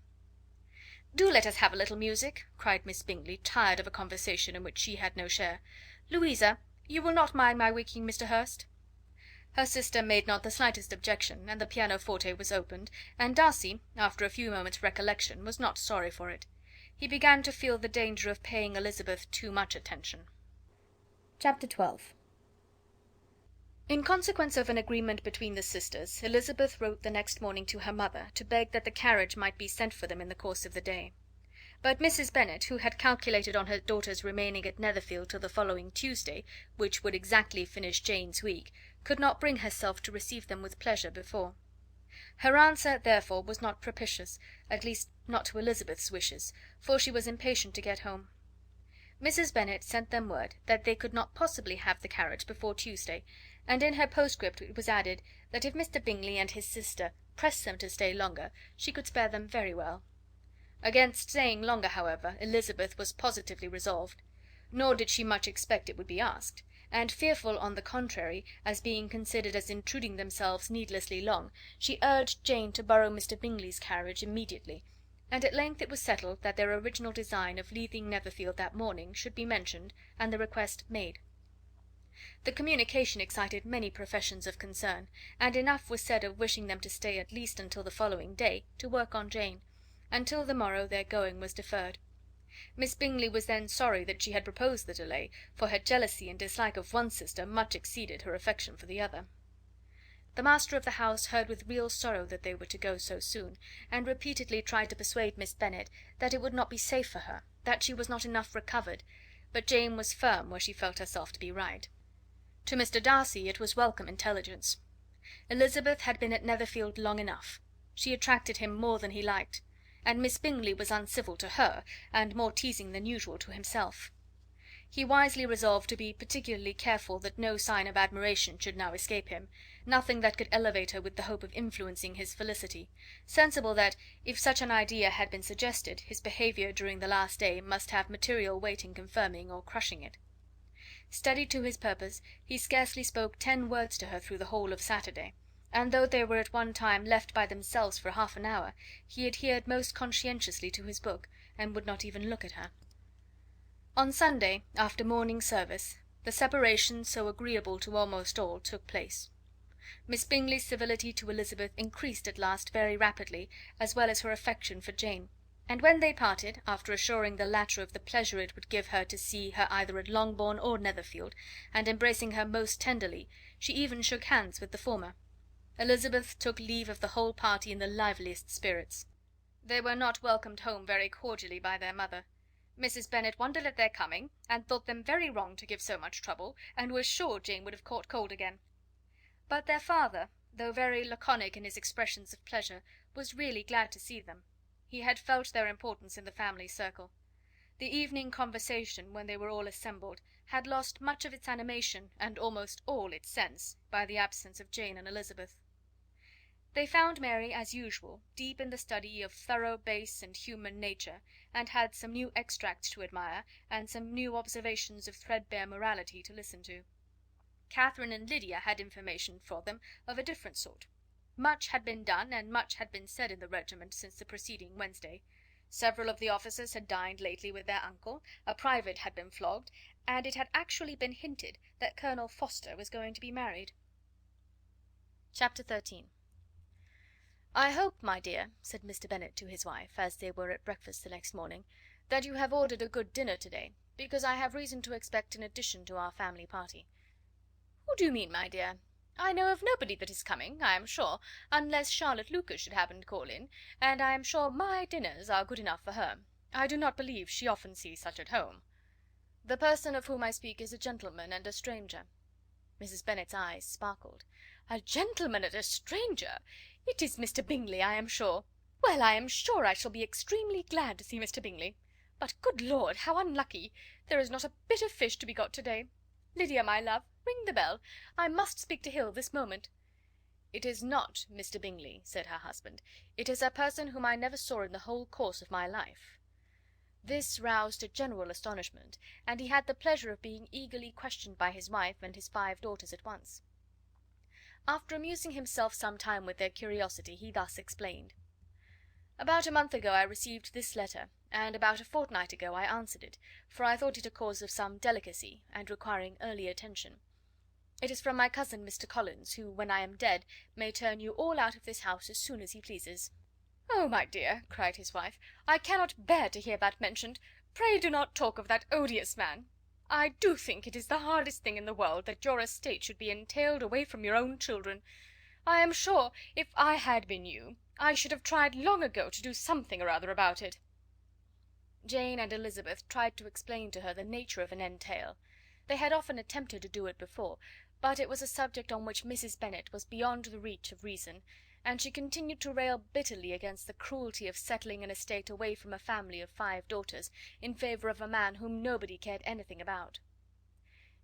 "Do let us have a little music," cried Miss Bingley, tired of a conversation in which she had no share. "Louisa, you will not mind my waking Mr. Hurst?" Her sister made not the slightest objection, and the pianoforte was opened, and Darcy, after a few moments' recollection, was not sorry for it. He began to feel the danger of paying Elizabeth too much attention. Chapter 12. In consequence of an agreement between the sisters, Elizabeth wrote the next morning to her mother to beg that the carriage might be sent for them in the course of the day. But Mrs. Bennet, who had calculated on her daughter's remaining at Netherfield till the following Tuesday, which would exactly finish Jane's week, could not bring herself to receive them with pleasure before. Her answer, therefore, was not propitious, at least not to Elizabeth's wishes, for she was impatient to get home. Mrs. Bennet sent them word that they could not possibly have the carriage before Tuesday, and in her postscript it was added that if Mr. Bingley and his sister pressed them to stay longer, she could spare them very well. Against staying longer, however, Elizabeth was positively resolved, nor did she much expect it would be asked, and fearful, on the contrary, as being considered as intruding themselves needlessly long, she urged Jane to borrow Mr. Bingley's carriage immediately, and at length it was settled that their original design of leaving Netherfield that morning should be mentioned, and the request made. The communication excited many professions of concern, and enough was said of wishing them to stay at least until the following day, to work on Jane. Until the morrow their going was deferred. Miss Bingley was then sorry that she had proposed the delay, for her jealousy and dislike of one sister much exceeded her affection for the other. The master of the house heard with real sorrow that they were to go so soon, and repeatedly tried to persuade Miss Bennet that it would not be safe for her, that she was not enough recovered, but Jane was firm where she felt herself to be right. To Mr. Darcy it was welcome intelligence. Elizabeth had been at Netherfield long enough. She attracted him more than he liked, and Miss Bingley was uncivil to her, and more teasing than usual to himself. He wisely resolved to be particularly careful that no sign of admiration should now escape him, nothing that could elevate her with the hope of influencing his felicity, sensible that, if such an idea had been suggested, his behaviour during the last day must have material weight in confirming or crushing it. Steady to his purpose, he scarcely spoke 10 words to her through the whole of Saturday, and though they were at one time left by themselves for half an hour, he adhered most conscientiously to his book, and would not even look at her. On Sunday, after morning service, the separation, so agreeable to almost all, took place. Miss Bingley's civility to Elizabeth increased at last very rapidly, as well as her affection for Jane, and when they parted, after assuring the latter of the pleasure it would give her to see her either at Longbourn or Netherfield, and embracing her most tenderly, she even shook hands with the former. Elizabeth took leave of the whole party in the liveliest spirits. They were not welcomed home very cordially by their mother. Mrs. Bennet wondered at their coming, and thought them very wrong to give so much trouble, and was sure Jane would have caught cold again. But their father, though very laconic in his expressions of pleasure, was really glad to see them. He had felt their importance in the family circle. The evening conversation, when they were all assembled, had lost much of its animation, and almost all its sense, by the absence of Jane and Elizabeth. They found Mary, as usual, deep in the study of thorough base and human nature, and had some new extracts to admire, and some new observations of threadbare morality to listen to. Catherine and Lydia had information for them of a different sort. Much had been done, and much had been said in the regiment since the preceding Wednesday. Several of the officers had dined lately with their uncle, a private had been flogged, and it had actually been hinted that Colonel Forster was going to be married. Chapter 13. "I hope, my dear," said Mr. Bennet to his wife, as they were at breakfast the next morning, "that you have ordered a good dinner to-day, because I have reason to expect an addition to our family party." "Who do you mean, my dear? I know of nobody that is coming, I am sure, unless Charlotte Lucas should happen to call in, and I am sure my dinners are good enough for her. I do not believe she often sees such at home." "The person of whom I speak is a gentleman and a stranger." Mrs. Bennet's eyes sparkled. "A gentleman and a stranger! It is Mr. Bingley, I am sure. Well, I am sure I shall be extremely glad to see Mr. Bingley. But, good Lord, how unlucky! There is not a bit of fish to be got to-day. Lydia, my love, ring the bell. I must speak to Hill this moment." "It is not Mr. Bingley," said her husband. "It is a person whom I never saw in the whole course of my life." This roused a general astonishment, and he had the pleasure of being eagerly questioned by his wife and his 5 daughters at once. After amusing himself some time with their curiosity, he thus explained: "About a month ago I received this letter, and about a fortnight ago I answered it, for I thought it a cause of some delicacy, and requiring early attention. It is from my cousin Mr. Collins, who, when I am dead, may turn you all out of this house as soon as he pleases." "Oh, my dear," cried his wife, "I cannot bear to hear that mentioned. Pray do not talk of that odious man. I do think it is the hardest thing in the world that your estate should be entailed away from your own children. I am sure, if I had been you, I should have tried long ago to do something or other about it." Jane and Elizabeth tried to explain to her the nature of an entail. They had often attempted to do it before, but it was a subject on which Mrs. Bennet was beyond the reach of reason, and she continued to rail bitterly against the cruelty of settling an estate away from a family of 5 daughters in favour of a man whom nobody cared anything about.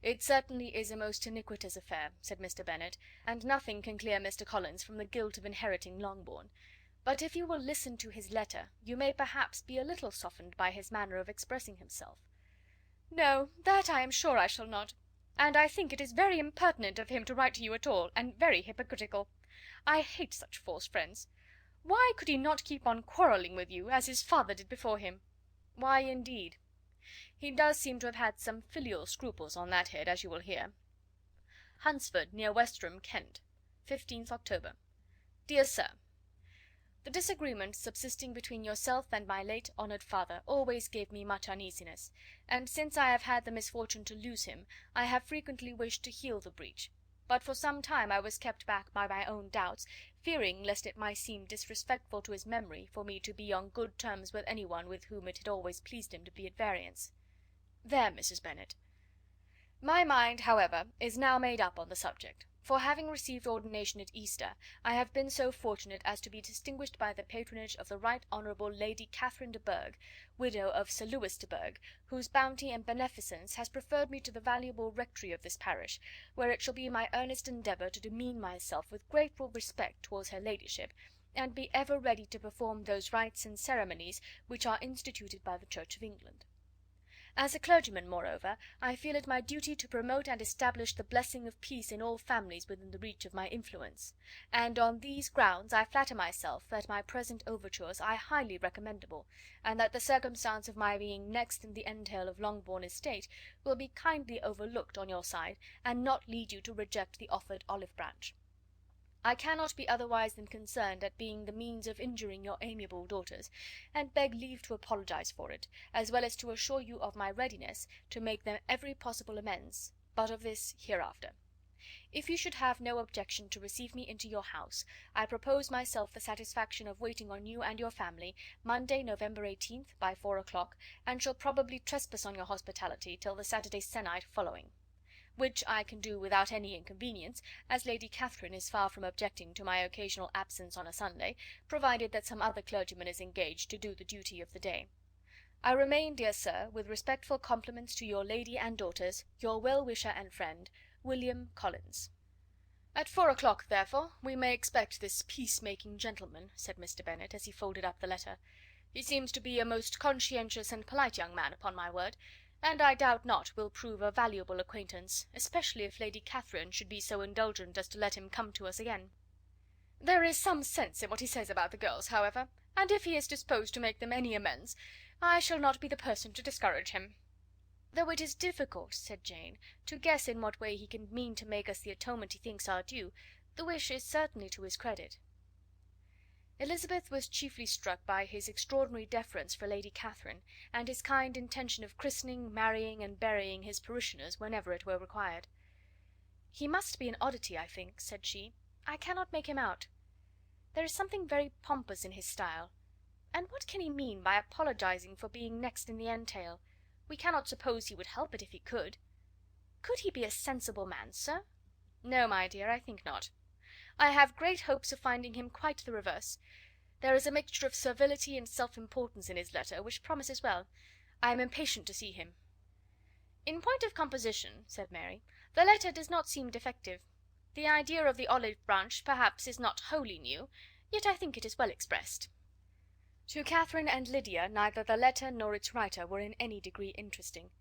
"It certainly is a most iniquitous affair," said Mr. Bennet, "and nothing can clear Mr. Collins from the guilt of inheriting Longbourn. But if you will listen to his letter, you may perhaps be a little softened by his manner of expressing himself." "No, that I am sure I shall not. And I think it is very impertinent of him to write to you at all, and very hypocritical. I hate such false friends. Why could he not keep on quarrelling with you, as his father did before him?" "Why, indeed? He does seem to have had some filial scruples on that head, as you will hear. Hunsford, near Westerham, Kent, 15th October. Dear Sir, the disagreement subsisting between yourself and my late honoured father always gave me much uneasiness, and since I have had the misfortune to lose him, I have frequently wished to heal the breach, but for some time I was kept back by my own doubts, fearing lest it might seem disrespectful to his memory for me to be on good terms with any one with whom it had always pleased him to be at variance. There, Mrs. Bennet. My mind, however, is now made up on the subject, for having received ordination at Easter, I have been so fortunate as to be distinguished by the patronage of the Right Honourable Lady Catherine de Bourgh, widow of Sir Lewis de Bourgh, whose bounty and beneficence has preferred me to the valuable rectory of this parish, where it shall be my earnest endeavour to demean myself with grateful respect towards her ladyship, and be ever ready to perform those rites and ceremonies which are instituted by the Church of England. As a clergyman, moreover, I feel it my duty to promote and establish the blessing of peace in all families within the reach of my influence, and on these grounds I flatter myself that my present overtures are highly recommendable, and that the circumstance of my being next in the entail of Longbourn estate will be kindly overlooked on your side, and not lead you to reject the offered olive branch. I cannot be otherwise than concerned at being the means of injuring your amiable daughters, and beg leave to apologize for it, as well as to assure you of my readiness to make them every possible amends, but of this hereafter. If you should have no objection to receive me into your house, I propose myself the satisfaction of waiting on you and your family, Monday, November 18th, by 4 o'clock, and shall probably trespass on your hospitality till the Saturday sennight following. Which I can do without any inconvenience, as Lady Catherine is far from objecting to my occasional absence on a Sunday, provided that some other clergyman is engaged to do the duty of the day. I remain, dear sir, with respectful compliments to your lady and daughters, your well-wisher and friend, William Collins. "At 4 o'clock, therefore, we may expect this peace-making gentleman," said Mr. Bennet, as he folded up the letter. "He seems to be a most conscientious and polite young man, upon my word, and I doubt not will prove a valuable acquaintance, especially if Lady Catherine should be so indulgent as to let him come to us again. There is some sense in what he says about the girls, however, and if he is disposed to make them any amends, I shall not be the person to discourage him." "Though it is difficult," said Jane, "to guess in what way he can mean to make us the atonement he thinks our due, the wish is certainly to his credit." Elizabeth was chiefly struck by his extraordinary deference for Lady Catherine, and his kind intention of christening, marrying, and burying his parishioners whenever it were required. "He must be an oddity, I think," said she. "I cannot make him out. There is something very pompous in his style. And what can he mean by apologizing for being next in the entail? We cannot suppose he would help it if he could. Could he be a sensible man, sir?" "No, my dear, I think not. I have great hopes of finding him quite the reverse. There is a mixture of servility and self-importance in his letter, which promises well. I am impatient to see him." "In point of composition," said Mary, "the letter does not seem defective. The idea of the olive branch perhaps is not wholly new, yet I think it is well expressed." To Catherine and Lydia neither the letter nor its writer were in any degree interesting.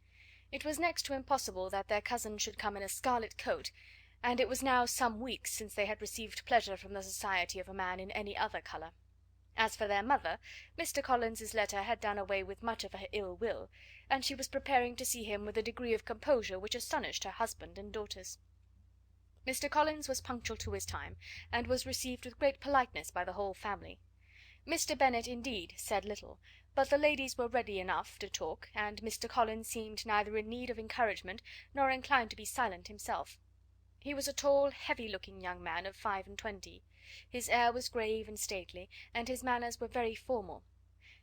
It was next to impossible that their cousin should come in a scarlet coat, and it was now some weeks since they had received pleasure from the society of a man in any other colour. As for their mother, Mr. Collins's letter had done away with much of her ill will, and she was preparing to see him with a degree of composure which astonished her husband and daughters. Mr. Collins was punctual to his time, and was received with great politeness by the whole family. Mr. Bennet, indeed, said little, but the ladies were ready enough to talk, and Mr. Collins seemed neither in need of encouragement nor inclined to be silent himself. He was a tall, heavy-looking young man of 25. His air was grave and stately, and his manners were very formal.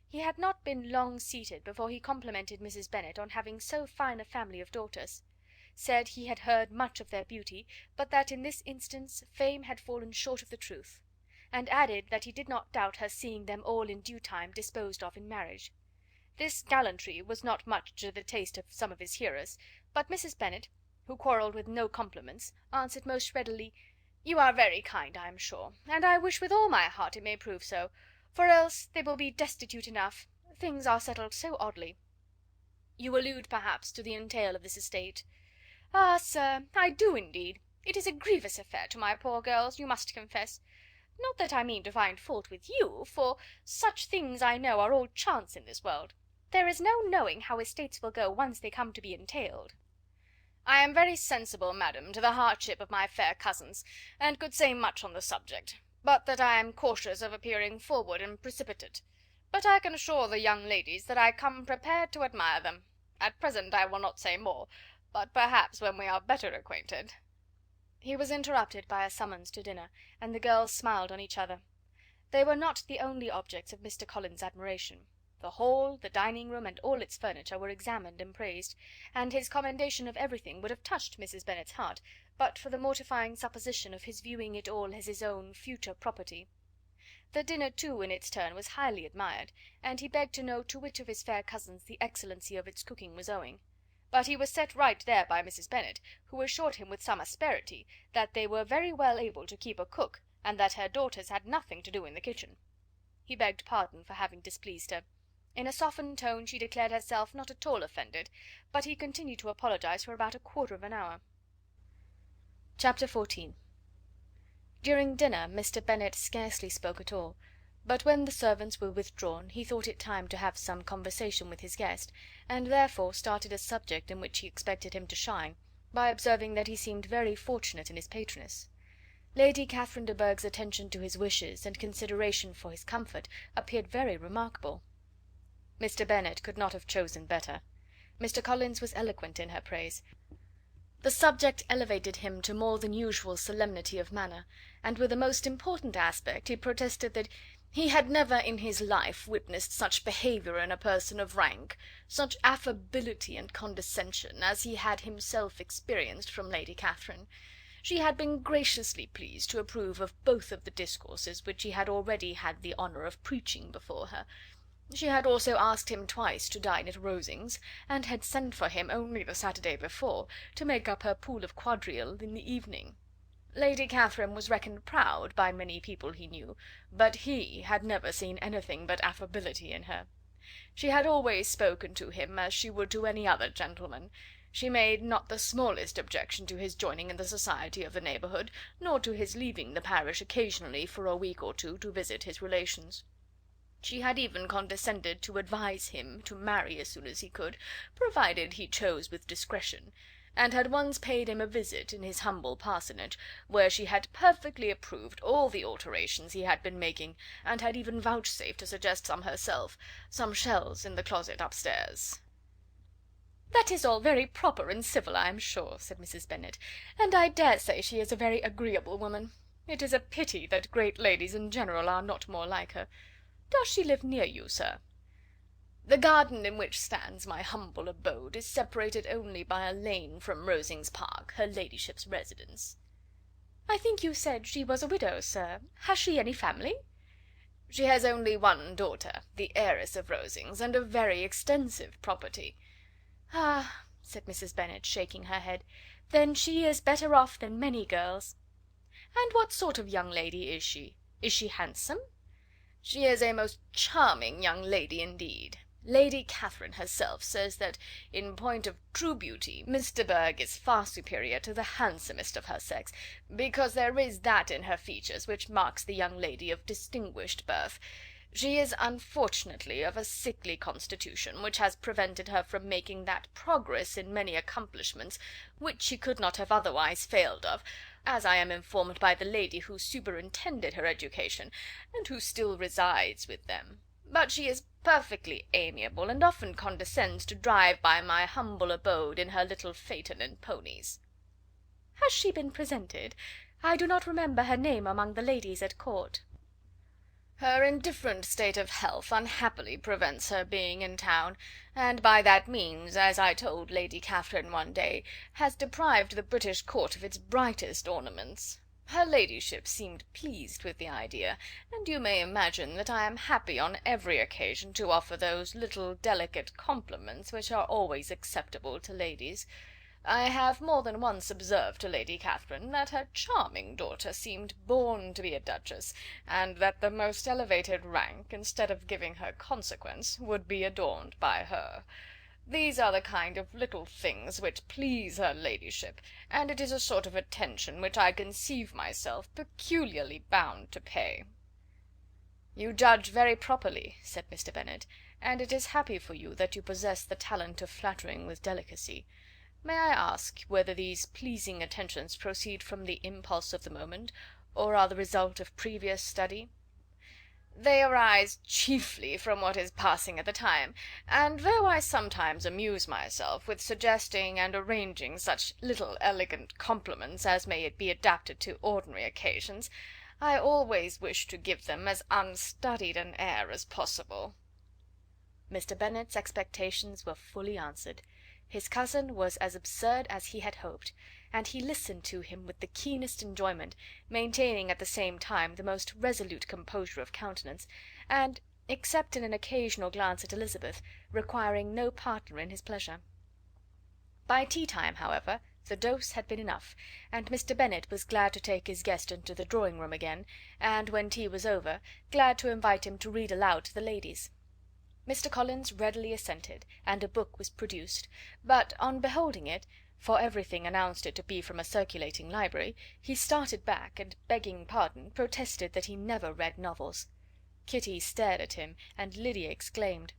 He had not been long seated before he complimented Mrs. Bennet on having so fine a family of daughters. said he had heard much of their beauty, but that in this instance fame had fallen short of the truth, and added that he did not doubt her seeing them all in due time disposed of in marriage. This gallantry was not much to the taste of some of his hearers, but Mrs. Bennet, who quarrelled with no compliments, answered most readily, "You are very kind, I am sure, and I wish with all my heart it may prove so, for else they will be destitute enough. Things are settled so oddly." "You allude, perhaps, to the entail of this estate?" "Ah, sir, I do indeed. It is a grievous affair to my poor girls, you must confess. Not that I mean to find fault with you, for such things I know are all chance in this world. There is no knowing how estates will go once they come to be entailed." "I am very sensible, madam, to the hardship of my fair cousins, and could say much on the subject, but that I am cautious of appearing forward and precipitate. But I can assure the young ladies that I come prepared to admire them. At present I will not say more, but perhaps when we are better acquainted..." He was interrupted by a summons to dinner, and the girls smiled on each other. They were not the only objects of Mr. Collins's admiration. The hall, the dining room, and all its furniture were examined and praised, and his commendation of everything would have touched Mrs. Bennet's heart, but for the mortifying supposition of his viewing it all as his own future property. The dinner, too, in its turn was highly admired, and he begged to know to which of his fair cousins the excellency of its cooking was owing. But he was set right there by Mrs. Bennet, who assured him with some asperity that they were very well able to keep a cook, and that her daughters had nothing to do in the kitchen. He begged pardon for having displeased her. In a softened tone she declared herself not at all offended, but he continued to apologise for about a quarter of an hour. Chapter 14. During dinner Mr. Bennet scarcely spoke at all, but when the servants were withdrawn he thought it time to have some conversation with his guest, and therefore started a subject in which he expected him to shine, by observing that he seemed very fortunate in his patroness. Lady Catherine de Bourgh's attention to his wishes and consideration for his comfort appeared very remarkable. Mr. Bennet could not have chosen better. Mr. Collins was eloquent in her praise. The subject elevated him to more than usual solemnity of manner, and with a most important aspect he protested that he had never in his life witnessed such behaviour in a person of rank, such affability and condescension, as he had himself experienced from Lady Catherine. She had been graciously pleased to approve of both of the discourses which he had already had the honour of preaching before her. She had also asked him twice to dine at Rosings, and had sent for him only the Saturday before, to make up her pool of quadrille in the evening. Lady Catherine was reckoned proud by many people he knew, but he had never seen anything but affability in her. She had always spoken to him as she would to any other gentleman. She made not the smallest objection to his joining in the society of the neighbourhood, nor to his leaving the parish occasionally for a week or two to visit his relations. She had even condescended to advise him to marry as soon as he could, provided he chose with discretion, and had once paid him a visit in his humble parsonage, where she had perfectly approved all the alterations he had been making, and had even vouchsafed to suggest some herself, some shelves in the closet upstairs. "That is all very proper and civil, I am sure," said Mrs. Bennet, "and I dare say she is a very agreeable woman. It is a pity that great ladies in general are not more like her. Does she live near you, sir?" "The garden in which stands my humble abode is separated only by a lane from Rosings Park, her ladyship's residence." "I think you said she was a widow, sir. Has she any family?" "She has only one daughter, the heiress of Rosings, and a very extensive property." "Ah," said Mrs. Bennet, shaking her head, "then she is better off than many girls. And what sort of young lady is she? Is she handsome?" "She is a most charming young lady indeed. Lady Catherine herself says that, in point of true beauty, Miss de Bourgh is far superior to the handsomest of her sex, because there is that in her features which marks the young lady of distinguished birth. She is unfortunately of a sickly constitution, which has prevented her from making that progress in many accomplishments which she could not have otherwise failed of, as I am informed by the lady who superintended her education, and who still resides with them. But she is perfectly amiable, and often condescends to drive by my humble abode in her little phaeton and ponies." "Has she been presented? I do not remember her name among the ladies at court." Her indifferent state of health unhappily prevents her being in town, and by that means, as I told Lady Catherine one day, has deprived the British court of its brightest ornaments. Her ladyship seemed pleased with the idea, and you may imagine that I am happy on every occasion to offer those little delicate compliments which are always acceptable to ladies. I have more than once observed to Lady Catherine that her charming daughter seemed born to be a duchess, and that the most elevated rank, instead of giving her consequence, would be adorned by her. These are the kind of little things which please her ladyship, and it is a sort of attention which I conceive myself peculiarly bound to pay." "You judge very properly," said Mr. Bennet, "and it is happy for you that you possess the talent of flattering with delicacy. May I ask whether these pleasing attentions proceed from the impulse of the moment, or are the result of previous study?" "They arise chiefly from what is passing at the time, and though I sometimes amuse myself with suggesting and arranging such little elegant compliments as may be adapted to ordinary occasions, I always wish to give them as unstudied an air as possible." Mr. Bennet's expectations were fully answered. His cousin was as absurd as he had hoped, and he listened to him with the keenest enjoyment, maintaining at the same time the most resolute composure of countenance, and, except in an occasional glance at Elizabeth, requiring no partner in his pleasure. By tea time, however, the dose had been enough, and Mr. Bennet was glad to take his guest into the drawing room again, and, when tea was over, glad to invite him to read aloud to the ladies. Mr. Collins readily assented, and a book was produced, but on beholding it, for everything announced it to be from a circulating library, he started back, and, begging pardon, protested that he never read novels. Kitty stared at him, and Lydia exclaimed.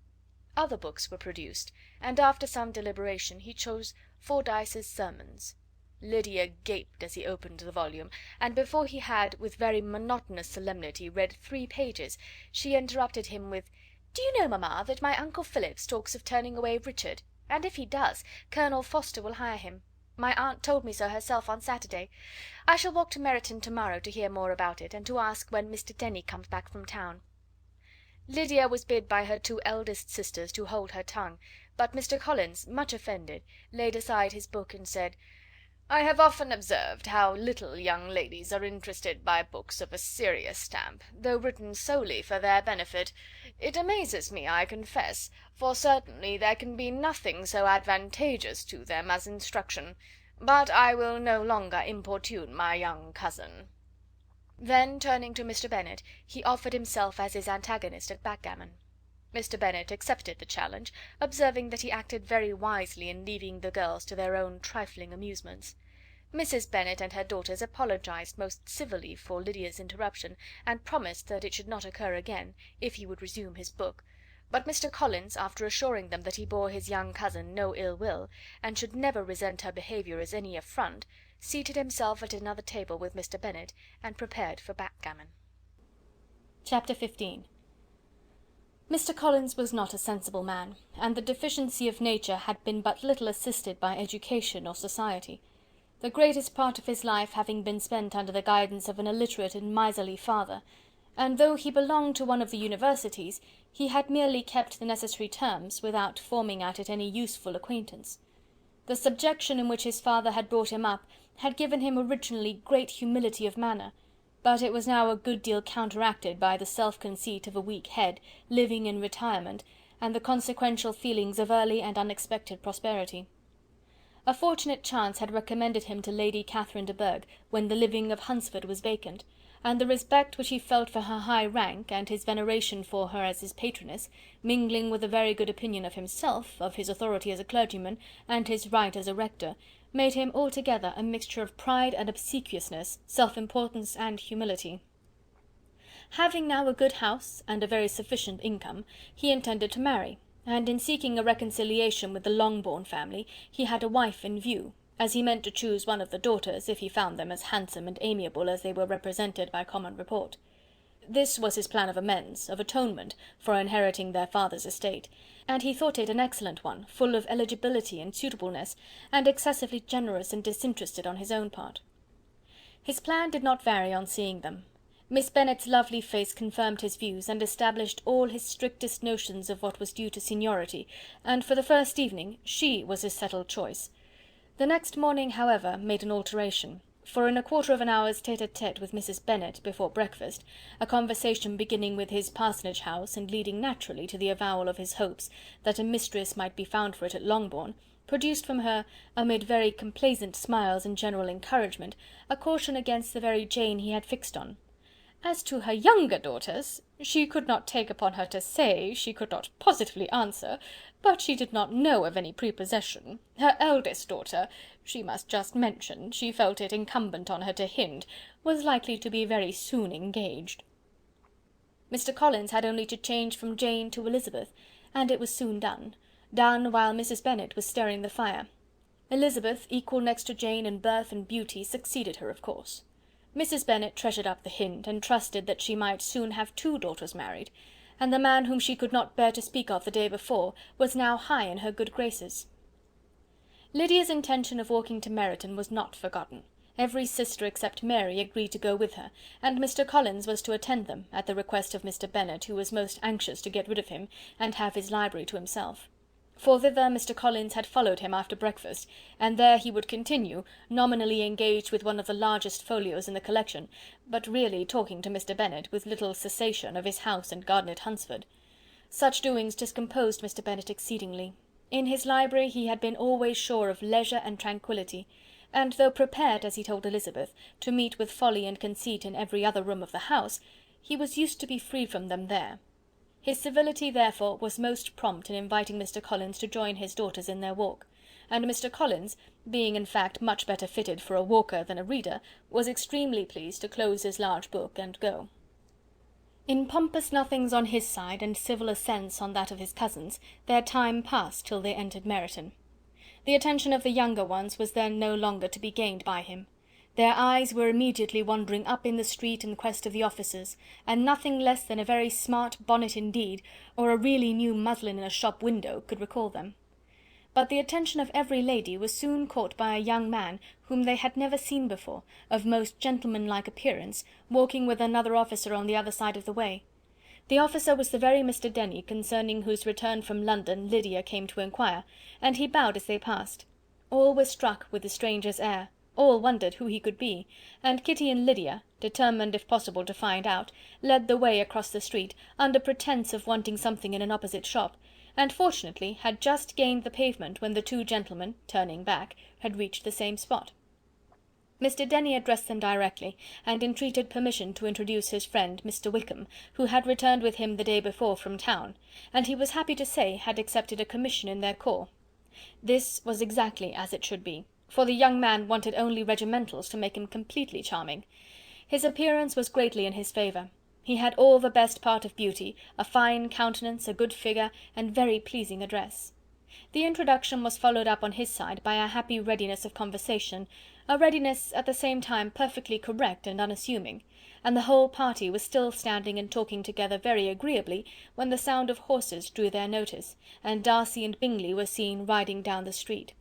Other books were produced, and after some deliberation he chose Fordyce's Sermons. Lydia gaped as he opened the volume, and before he had, with very monotonous solemnity, read 3 pages, she interrupted him with, "Do you know, mamma, that my uncle Phillips talks of turning away Richard? And if he does, Colonel Forster will hire him. My aunt told me so herself on Saturday. I shall walk to Meryton to-morrow to hear more about it, and to ask when Mr. Denny comes back from town." Lydia was bid by her 2 eldest sisters to hold her tongue, but Mr. Collins, much offended, laid aside his book and said, "I have often observed how little young ladies are interested by books of a serious stamp, though written solely for their benefit. It amazes me, I confess, for certainly there can be nothing so advantageous to them as instruction. But I will no longer importune my young cousin." Then, turning to Mr. Bennet, he offered himself as his antagonist at backgammon. Mr. Bennet accepted the challenge, observing that he acted very wisely in leaving the girls to their own trifling amusements. Mrs. Bennet and her daughters apologized most civilly for Lydia's interruption, and promised that it should not occur again, if he would resume his book; but Mr. Collins, after assuring them that he bore his young cousin no ill will, and should never resent her behaviour as any affront, seated himself at another table with Mr. Bennet, and prepared for backgammon. Chapter 15. Mr. Collins was not a sensible man, and the deficiency of nature had been but little assisted by education or society, the greatest part of his life having been spent under the guidance of an illiterate and miserly father, and though he belonged to one of the universities, he had merely kept the necessary terms, without forming at it any useful acquaintance. The subjection in which his father had brought him up had given him originally great humility of manner, but it was now a good deal counteracted by the self-conceit of a weak head, living in retirement, and the consequential feelings of early and unexpected prosperity. A fortunate chance had recommended him to Lady Catherine de Bourgh when the living of Hunsford was vacant, and the respect which he felt for her high rank, and his veneration for her as his patroness, mingling with a very good opinion of himself, of his authority as a clergyman, and his right as a rector, made him altogether a mixture of pride and obsequiousness, self-importance and humility. Having now a good house and a very sufficient income, he intended to marry, and in seeking a reconciliation with the Longbourn family, he had a wife in view, as he meant to choose one of the daughters, if he found them as handsome and amiable as they were represented by common report. This was his plan of amends, of atonement, for inheriting their father's estate, and he thought it an excellent one, full of eligibility and suitableness, and excessively generous and disinterested on his own part. His plan did not vary on seeing them. Miss Bennet's lovely face confirmed his views, and established all his strictest notions of what was due to seniority, and for the first evening she was his settled choice. The next morning, however, made an alteration, for in a quarter of an hour's tete-a-tete with Mrs. Bennet before breakfast, a conversation beginning with his parsonage house, and leading naturally to the avowal of his hopes that a mistress might be found for it at Longbourn, produced from her, amid very complaisant smiles and general encouragement, a caution against the very Jane he had fixed on. As to her younger daughters, she could not take upon her to say, she could not positively answer, but she did not know of any prepossession. Her eldest daughter, she must just mention, she felt it incumbent on her to hint, was likely to be very soon engaged. Mr. Collins had only to change from Jane to Elizabeth, and it was soon done while Mrs. Bennet was stirring the fire. Elizabeth, equal next to Jane in birth and beauty, succeeded her, of course. Mrs. Bennet treasured up the hint, and trusted that she might soon have 2 daughters married, and the man whom she could not bear to speak of the day before was now high in her good graces. Lydia's intention of walking to Meryton was not forgotten. Every sister except Mary agreed to go with her, and Mr. Collins was to attend them, at the request of Mr. Bennet, who was most anxious to get rid of him, and have his library to himself. For thither Mr. Collins had followed him after breakfast, and there he would continue, nominally engaged with one of the largest folios in the collection, but really talking to Mr. Bennet with little cessation of his house and garden at Hunsford. Such doings discomposed Mr. Bennet exceedingly. In his library he had been always sure of leisure and tranquillity, and though prepared, as he told Elizabeth, to meet with folly and conceit in every other room of the house, he was used to be free from them there. His civility, therefore, was most prompt in inviting Mr. Collins to join his daughters in their walk, and Mr. Collins, being in fact much better fitted for a walker than a reader, was extremely pleased to close his large book and go. In pompous nothings on his side, and civil assents on that of his cousins, their time passed till they entered Meryton. The attention of the younger ones was then no longer to be gained by him. Their eyes were immediately wandering up in the street in quest of the officers, and nothing less than a very smart bonnet indeed, or a really new muslin in a shop window, could recall them. But the attention of every lady was soon caught by a young man whom they had never seen before, of most gentlemanlike appearance, walking with another officer on the other side of the way. The officer was the very Mr. Denny concerning whose return from London Lydia came to inquire, and he bowed as they passed. All were struck with the stranger's air. All wondered who he could be, and Kitty and Lydia, determined if possible to find out, led the way across the street, under pretence of wanting something in an opposite shop, and fortunately had just gained the pavement when the 2 gentlemen, turning back, had reached the same spot. Mr. Denny addressed them directly, and entreated permission to introduce his friend Mr. Wickham, who had returned with him the day before from town, and he was happy to say had accepted a commission in their corps. This was exactly as it should be, for the young man wanted only regimentals to make him completely charming. His appearance was greatly in his favour. He had all the best part of beauty, a fine countenance, a good figure, and very pleasing address. The introduction was followed up on his side by a happy readiness of conversation, a readiness at the same time perfectly correct and unassuming, and the whole party was still standing and talking together very agreeably when the sound of horses drew their notice, and Darcy and Bingley were seen riding down the street.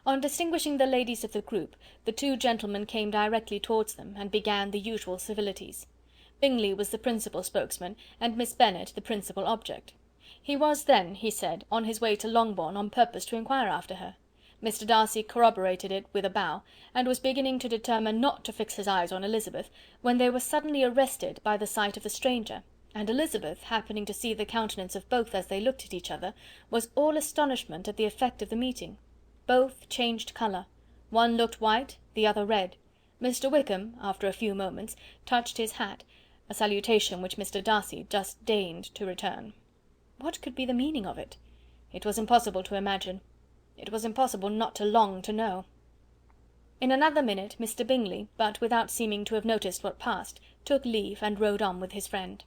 On distinguishing the ladies of the group, the 2 gentlemen came directly towards them, and began the usual civilities. Bingley was the principal spokesman, and Miss Bennet the principal object. He was then, he said, on his way to Longbourn on purpose to inquire after her. Mr. Darcy corroborated it with a bow, and was beginning to determine not to fix his eyes on Elizabeth, when they were suddenly arrested by the sight of the stranger, and Elizabeth, happening to see the countenance of both as they looked at each other, was all astonishment at the effect of the meeting. Both changed colour. One looked white, the other red. Mr. Wickham, after a few moments, touched his hat, a salutation which Mr. Darcy just deigned to return. What could be the meaning of it? It was impossible to imagine. It was impossible not to long to know. In another minute Mr. Bingley, but without seeming to have noticed what passed, took leave and rode on with his friend.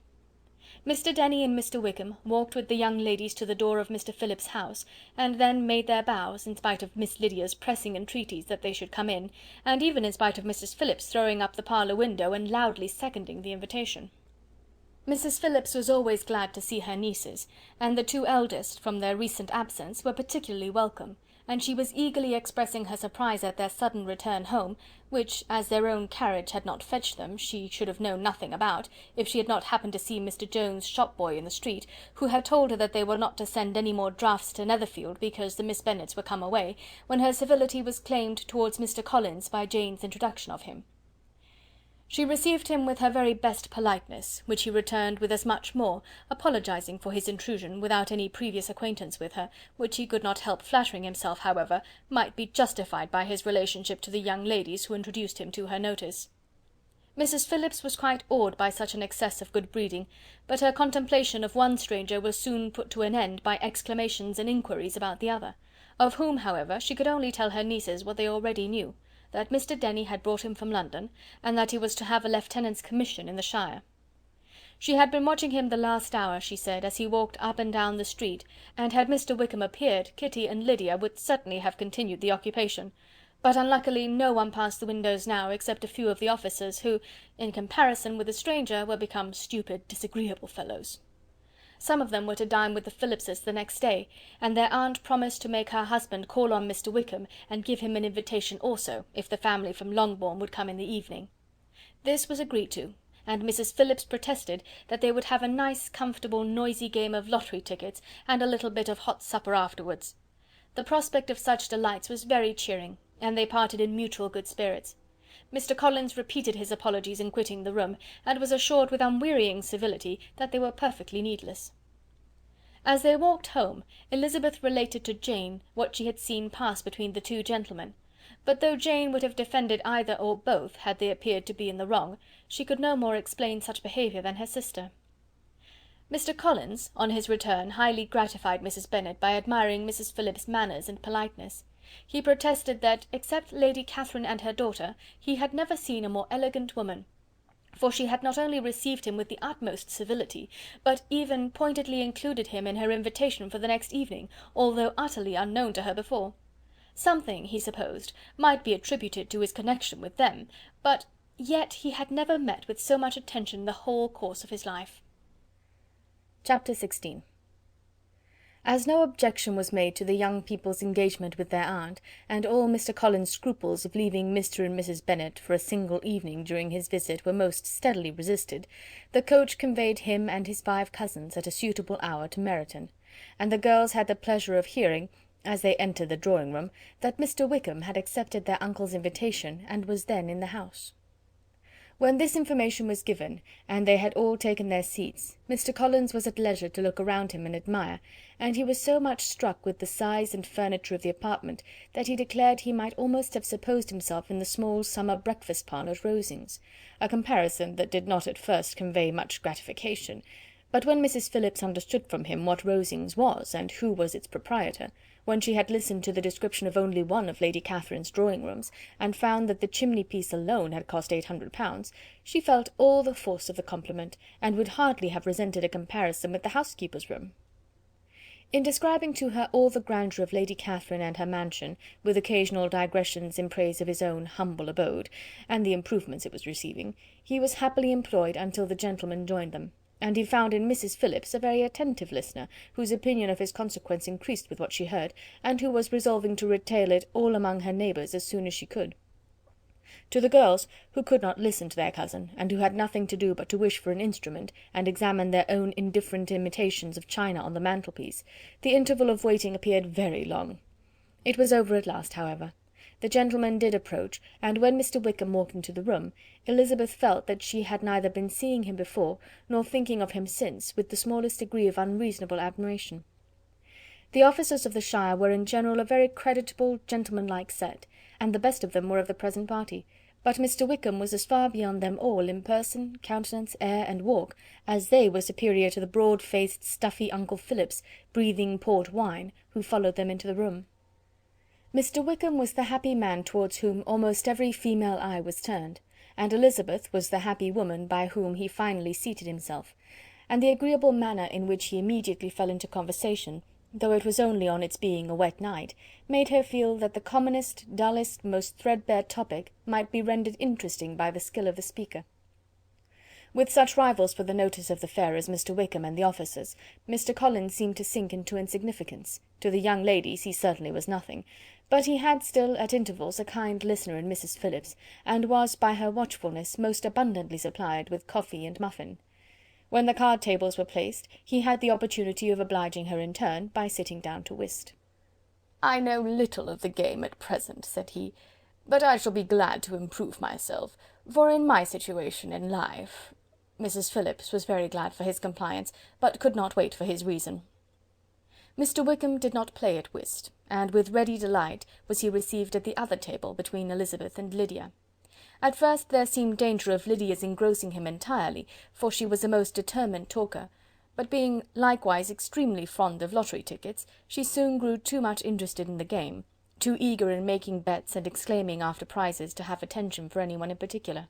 Mr. Denny and Mr. Wickham walked with the young ladies to the door of Mr. Phillips's house, and then made their bows, in spite of Miss Lydia's pressing entreaties that they should come in, and even in spite of Mrs. Phillips throwing up the parlour window and loudly seconding the invitation. Mrs. Phillips was always glad to see her nieces, and the 2 eldest, from their recent absence, were particularly welcome, and she was eagerly expressing her surprise at their sudden return home, which, as their own carriage had not fetched them, she should have known nothing about, if she had not happened to see Mr. Jones' shop-boy in the street, who had told her that they were not to send any more drafts to Netherfield, because the Miss Bennets were come away, when her civility was claimed towards Mr. Collins by Jane's introduction of him. She received him with her very best politeness, which he returned with as much more, apologizing for his intrusion without any previous acquaintance with her, which he could not help flattering himself, however, might be justified by his relationship to the young ladies who introduced him to her notice. Mrs. Phillips was quite awed by such an excess of good breeding, but her contemplation of one stranger was soon put to an end by exclamations and inquiries about the other, of whom, however, she could only tell her nieces what they already knew, that Mr. Denny had brought him from London, and that he was to have a lieutenant's commission in the shire. She had been watching him the last hour, she said, as he walked up and down the street, and had Mr. Wickham appeared, Kitty and Lydia would certainly have continued the occupation, but unluckily no one passed the windows now except a few of the officers, who, in comparison with the stranger, were become stupid, disagreeable fellows. Some of them were to dine with the Phillipses the next day, and their aunt promised to make her husband call on Mr. Wickham, and give him an invitation also, if the family from Longbourn would come in the evening. This was agreed to, and Mrs. Phillips protested that they would have a nice, comfortable, noisy game of lottery tickets, and a little bit of hot supper afterwards. The prospect of such delights was very cheering, and they parted in mutual good spirits. Mr. Collins repeated his apologies in quitting the room, and was assured with unwearying civility that they were perfectly needless. As they walked home, Elizabeth related to Jane what she had seen pass between the two gentlemen, but though Jane would have defended either or both had they appeared to be in the wrong, she could no more explain such behaviour than her sister. Mr. Collins, on his return, highly gratified Mrs. Bennet by admiring Mrs. Phillips's manners and politeness. He protested that, except Lady Catherine and her daughter, he had never seen a more elegant woman, for she had not only received him with the utmost civility, but even pointedly included him in her invitation for the next evening, although utterly unknown to her before. Something, he supposed, might be attributed to his connection with them, but yet he had never met with so much attention in the whole course of his life. Chapter 16. As no objection was made to the young people's engagement with their aunt, and all Mr. Collins's scruples of leaving Mr. and Mrs. Bennet for a single evening during his visit were most steadily resisted, the coach conveyed him and his 5 cousins at a suitable hour to Meryton, and the girls had the pleasure of hearing, as they entered the drawing-room, that Mr. Wickham had accepted their uncle's invitation, and was then in the house. When this information was given, and they had all taken their seats, Mr. Collins was at leisure to look around him and admire, and he was so much struck with the size and furniture of the apartment, that he declared he might almost have supposed himself in the small summer breakfast parlour at Rosings, a comparison that did not at first convey much gratification, but when Mrs. Phillips understood from him what Rosings was, and who was its proprietor, when she had listened to the description of only one of Lady Catherine's drawing-rooms, and found that the chimney-piece alone had cost £800, she felt all the force of the compliment, and would hardly have resented a comparison with the housekeeper's room. In describing to her all the grandeur of Lady Catherine and her mansion, with occasional digressions in praise of his own humble abode, and the improvements it was receiving, he was happily employed until the gentlemen joined them, and he found in Mrs. Phillips a very attentive listener, whose opinion of his consequence increased with what she heard, and who was resolving to retail it all among her neighbours as soon as she could. To the girls, who could not listen to their cousin, and who had nothing to do but to wish for an instrument, and examine their own indifferent imitations of china on the mantelpiece, the interval of waiting appeared very long. It was over at last, however. The gentlemen did approach, and when Mr. Wickham walked into the room, Elizabeth felt that she had neither been seeing him before, nor thinking of him since, with the smallest degree of unreasonable admiration. The officers of the shire were in general a very creditable, gentlemanlike set, and the best of them were of the present party, but Mr. Wickham was as far beyond them all in person, countenance, air, and walk, as they were superior to the broad-faced, stuffy uncle Phillips, breathing port wine, who followed them into the room. Mr. Wickham was the happy man towards whom almost every female eye was turned, and Elizabeth was the happy woman by whom he finally seated himself, and the agreeable manner in which he immediately fell into conversation, though it was only on its being a wet night, made her feel that the commonest, dullest, most threadbare topic might be rendered interesting by the skill of the speaker. With such rivals for the notice of the fair as Mr. Wickham and the officers, Mr. Collins seemed to sink into insignificance. To the young ladies he certainly was nothing, but he had still at intervals a kind listener in Mrs. Phillips, and was by her watchfulness most abundantly supplied with coffee and muffin. When the card tables were placed, he had the opportunity of obliging her in turn by sitting down to whist. "I know little of the game at present," said he, "but I shall be glad to improve myself, for in my situation in life—" Mrs. Phillips was very glad for his compliance, but could not wait for his reason. Mr. Wickham did not play at whist, and with ready delight was he received at the other table between Elizabeth and Lydia. At first there seemed danger of Lydia's engrossing him entirely, for she was a most determined talker, but being likewise extremely fond of lottery tickets, she soon grew too much interested in the game, too eager in making bets and exclaiming after prizes, to have attention for anyone in particular.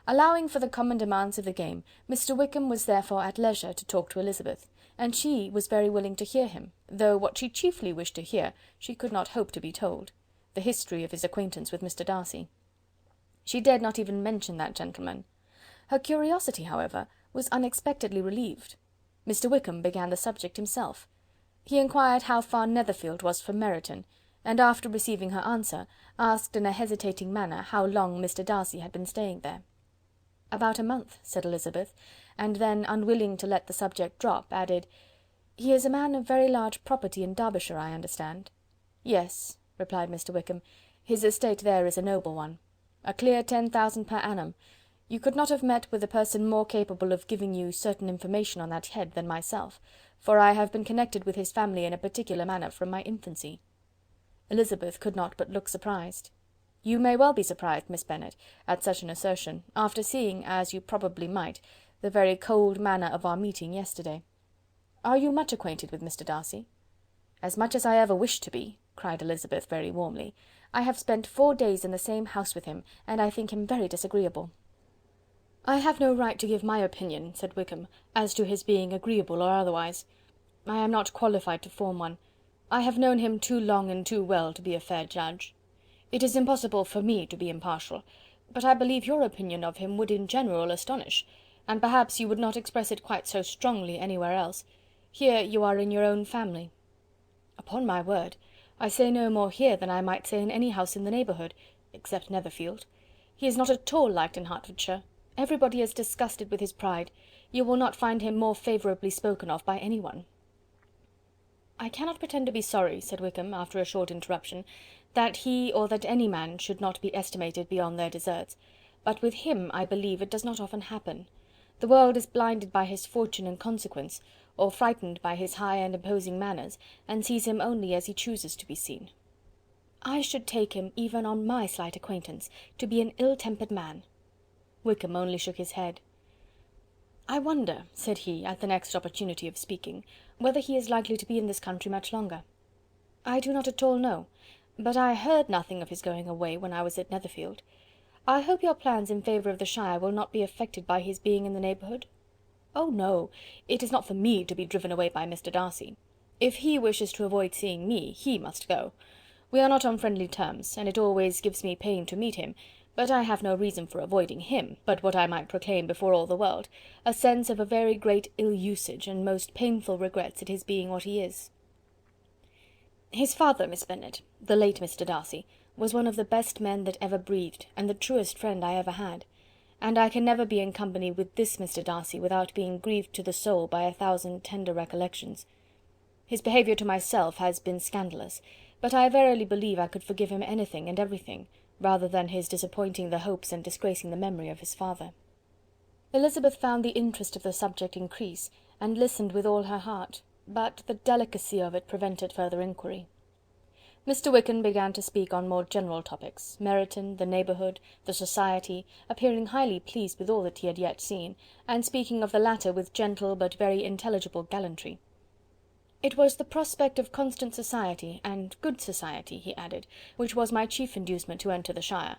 Allowing for the common demands of the game, Mr. Wickham was therefore at leisure to talk to Elizabeth, and she was very willing to hear him, though what she chiefly wished to hear she could not hope to be told: the history of his acquaintance with Mr. Darcy. She dared not even mention that gentleman. Her curiosity, however, was unexpectedly relieved. Mr. Wickham began the subject himself. He inquired how far Netherfield was from Meryton, and after receiving her answer, asked in a hesitating manner how long Mr. Darcy had been staying there. "About a month," said Elizabeth, and then, unwilling to let the subject drop, added, "He is a man of very large property in Derbyshire, I understand." "Yes," replied Mr. Wickham, "his estate there is a noble one. A clear 10,000 per annum. You could not have met with a person more capable of giving you certain information on that head than myself, for I have been connected with his family in a particular manner from my infancy." Elizabeth could not but look surprised. "You may well be surprised, Miss Bennet, at such an assertion, after seeing, as you probably might, the very cold manner of our meeting yesterday. Are you much acquainted with Mr. Darcy?" "As much as I ever wished to be," cried Elizabeth very warmly. "I have spent 4 days in the same house with him, and I think him very disagreeable." "I have no right to give my opinion," said Wickham, "as to his being agreeable or otherwise. I am not qualified to form one. I have known him too long and too well to be a fair judge. It is impossible for me to be impartial, but I believe your opinion of him would in general astonish, and perhaps you would not express it quite so strongly anywhere else. Here you are in your own family." "Upon my word, I say no more here than I might say in any house in the neighbourhood, except Netherfield. He is not at all liked in Hertfordshire. Everybody is disgusted with his pride. You will not find him more favourably spoken of by any one." "I cannot pretend to be sorry," said Wickham, after a short interruption, "that he or that any man should not be estimated beyond their deserts, but with him, I believe, it does not often happen. The world is blinded by his fortune and consequence, or frightened by his high and imposing manners, and sees him only as he chooses to be seen. I should take him, even on my slight acquaintance, to be an ill-tempered man." Wickham only shook his head. "I wonder," said he, at the next opportunity of speaking, "whether he is likely to be in this country much longer. I do not at all know, but I heard nothing of his going away when I was at Netherfield. I hope your plans in favour of the shire will not be affected by his being in the neighbourhood?" "Oh no, it is not for me to be driven away by Mr. Darcy. If he wishes to avoid seeing me, he must go. We are not on friendly terms, and it always gives me pain to meet him, but I have no reason for avoiding him, but what I might proclaim before all the world, a sense of a very great ill-usage, and most painful regrets at his being what he is. His father, Miss Bennet, the late Mr. Darcy, was one of the best men that ever breathed, and the truest friend I ever had, and I can never be in company with this Mr. Darcy without being grieved to the soul by 1,000 tender recollections. His behaviour to myself has been scandalous, but I verily believe I could forgive him anything and everything, rather than his disappointing the hopes and disgracing the memory of his father." Elizabeth found the interest of the subject increase, and listened with all her heart, but the delicacy of it prevented further inquiry. Mr. Wickham began to speak on more general topics, Meryton, the neighbourhood, the society, appearing highly pleased with all that he had yet seen, and speaking of the latter with gentle but very intelligible gallantry. "It was the prospect of constant society, and good society," he added, "which was my chief inducement to enter the shire.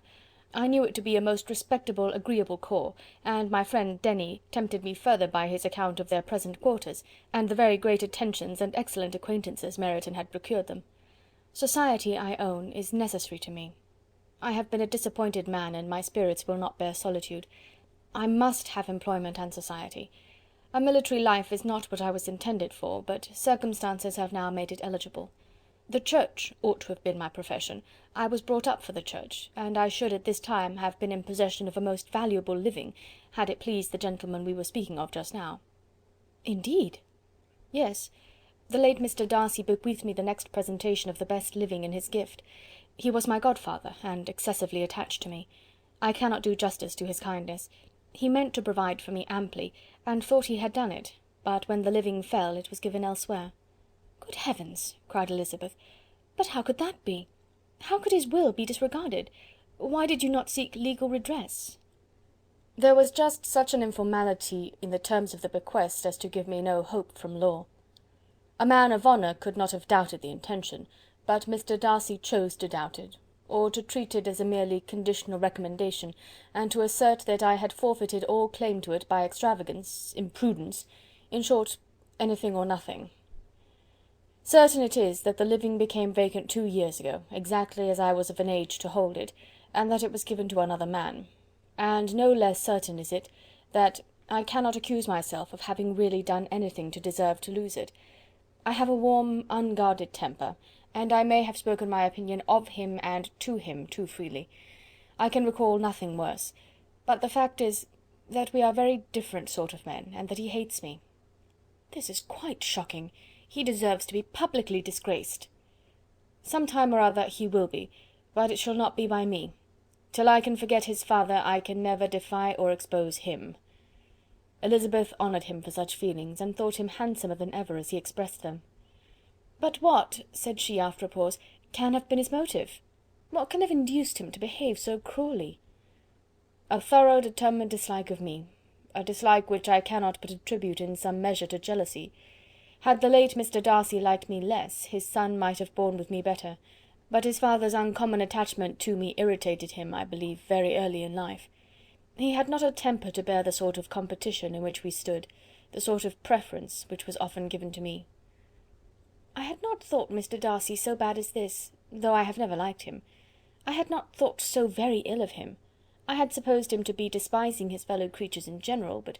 I knew it to be a most respectable, agreeable corps, and my friend Denny tempted me further by his account of their present quarters, and the very great attentions and excellent acquaintances Meryton had procured them. Society, I own, is necessary to me. I have been a disappointed man, and my spirits will not bear solitude. I must have employment and society. A military life is not what I was intended for, but circumstances have now made it eligible. The Church ought to have been my profession. I was brought up for the Church, and I should at this time have been in possession of a most valuable living, had it pleased the gentleman we were speaking of just now." "Indeed?" "Yes. The late Mr. Darcy bequeathed me the next presentation of the best living in his gift. He was my godfather, and excessively attached to me. I cannot do justice to his kindness. He meant to provide for me amply, and thought he had done it, but when the living fell, it was given elsewhere." "Good heavens!" cried Elizabeth. "But how could that be? How could his will be disregarded? Why did you not seek legal redress?" "There was just such an informality in the terms of the bequest as to give me no hope from law. A man of honour could not have doubted the intention, but Mr. Darcy chose to doubt it, or to treat it as a merely conditional recommendation, and to assert that I had forfeited all claim to it by extravagance, imprudence, in short, anything or nothing. Certain it is that the living became vacant 2 years ago, exactly as I was of an age to hold it, and that it was given to another man. And no less certain is it, that I cannot accuse myself of having really done anything to deserve to lose it. I have a warm, unguarded temper, and I may have spoken my opinion of him and to him too freely. I can recall nothing worse, but the fact is, that we are very different sort of men, and that he hates me." "This is quite shocking. He deserves to be publicly disgraced." "Some time or other he will be, but it shall not be by me. Till I can forget his father, I can never defy or expose him." Elizabeth honoured him for such feelings, and thought him handsomer than ever as he expressed them. "But what," said she after a pause, "can have been his motive? What can have induced him to behave so cruelly?" "A thorough determined dislike of me, a dislike which I cannot but attribute in some measure to jealousy. Had the late Mr. Darcy liked me less, his son might have borne with me better, but his father's uncommon attachment to me irritated him, I believe, very early in life. He had not a temper to bear the sort of competition in which we stood, the sort of preference which was often given to me." "I had not thought Mr. Darcy so bad as this, though I have never liked him. I had not thought so very ill of him. I had supposed him to be despising his fellow creatures in general, but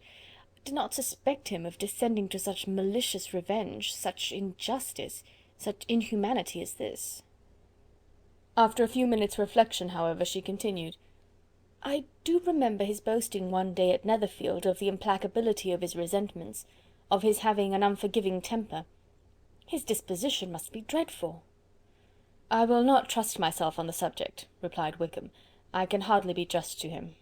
did not suspect him of descending to such malicious revenge, such injustice, such inhumanity as this." After a few minutes' reflection, however, she continued, "I do remember his boasting one day at Netherfield of the implacability of his resentments, of his having an unforgiving temper. His disposition must be dreadful." "I will not trust myself on the subject," replied Wickham. "I can hardly be just to him."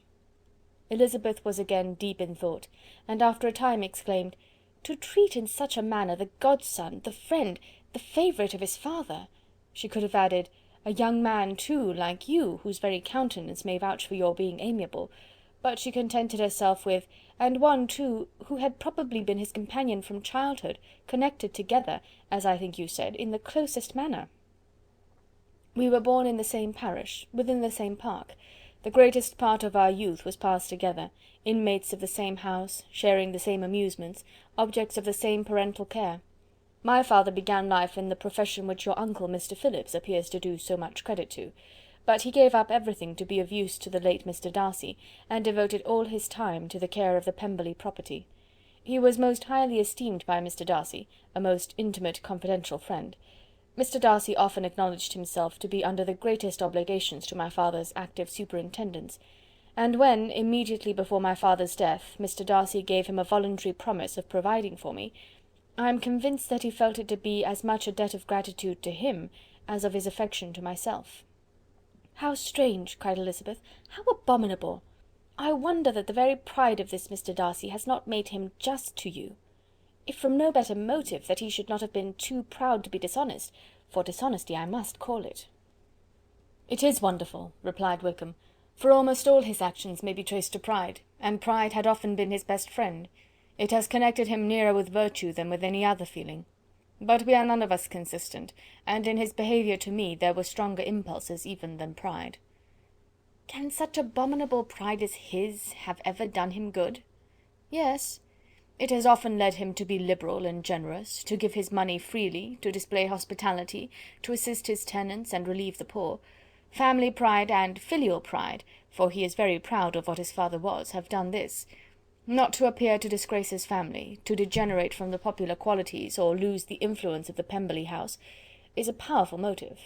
Elizabeth was again deep in thought, and after a time exclaimed, "To treat in such a manner the godson, the friend, the favourite of his father!" She could have added, "a young man too, like you, whose very countenance may vouch for your being amiable," but she contented herself with, "and one too, who had probably been his companion from childhood, connected together, as I think you said, in the closest manner. We were born in the same parish, within the same park. The greatest part of our youth was passed together, inmates of the same house, sharing the same amusements, objects of the same parental care. My father began life in the profession which your uncle, Mr. Phillips, appears to do so much credit to, but he gave up everything to be of use to the late Mr. Darcy, and devoted all his time to the care of the Pemberley property. He was most highly esteemed by Mr. Darcy, a most intimate confidential friend. Mr. Darcy often acknowledged himself to be under the greatest obligations to my father's active superintendence, and when, immediately before my father's death, Mr. Darcy gave him a voluntary promise of providing for me, I am convinced that he felt it to be as much a debt of gratitude to him as of his affection to myself." "How strange!" cried Elizabeth. "How abominable! I wonder that the very pride of this Mr. Darcy has not made him just to you. If from no better motive, that he should not have been too proud to be dishonest, for dishonesty I must call it." "It is wonderful," replied Wickham, "for almost all his actions may be traced to pride, and pride had often been his best friend. It has connected him nearer with virtue than with any other feeling. But we are none of us consistent, and in his behaviour to me there were stronger impulses even than pride." "Can such abominable pride as his have ever done him good?" "Yes. It has often led him to be liberal and generous, to give his money freely, to display hospitality, to assist his tenants, and relieve the poor. Family pride and filial pride, for he is very proud of what his father was, have done this. Not to appear to disgrace his family, to degenerate from the popular qualities, or lose the influence of the Pemberley house, is a powerful motive.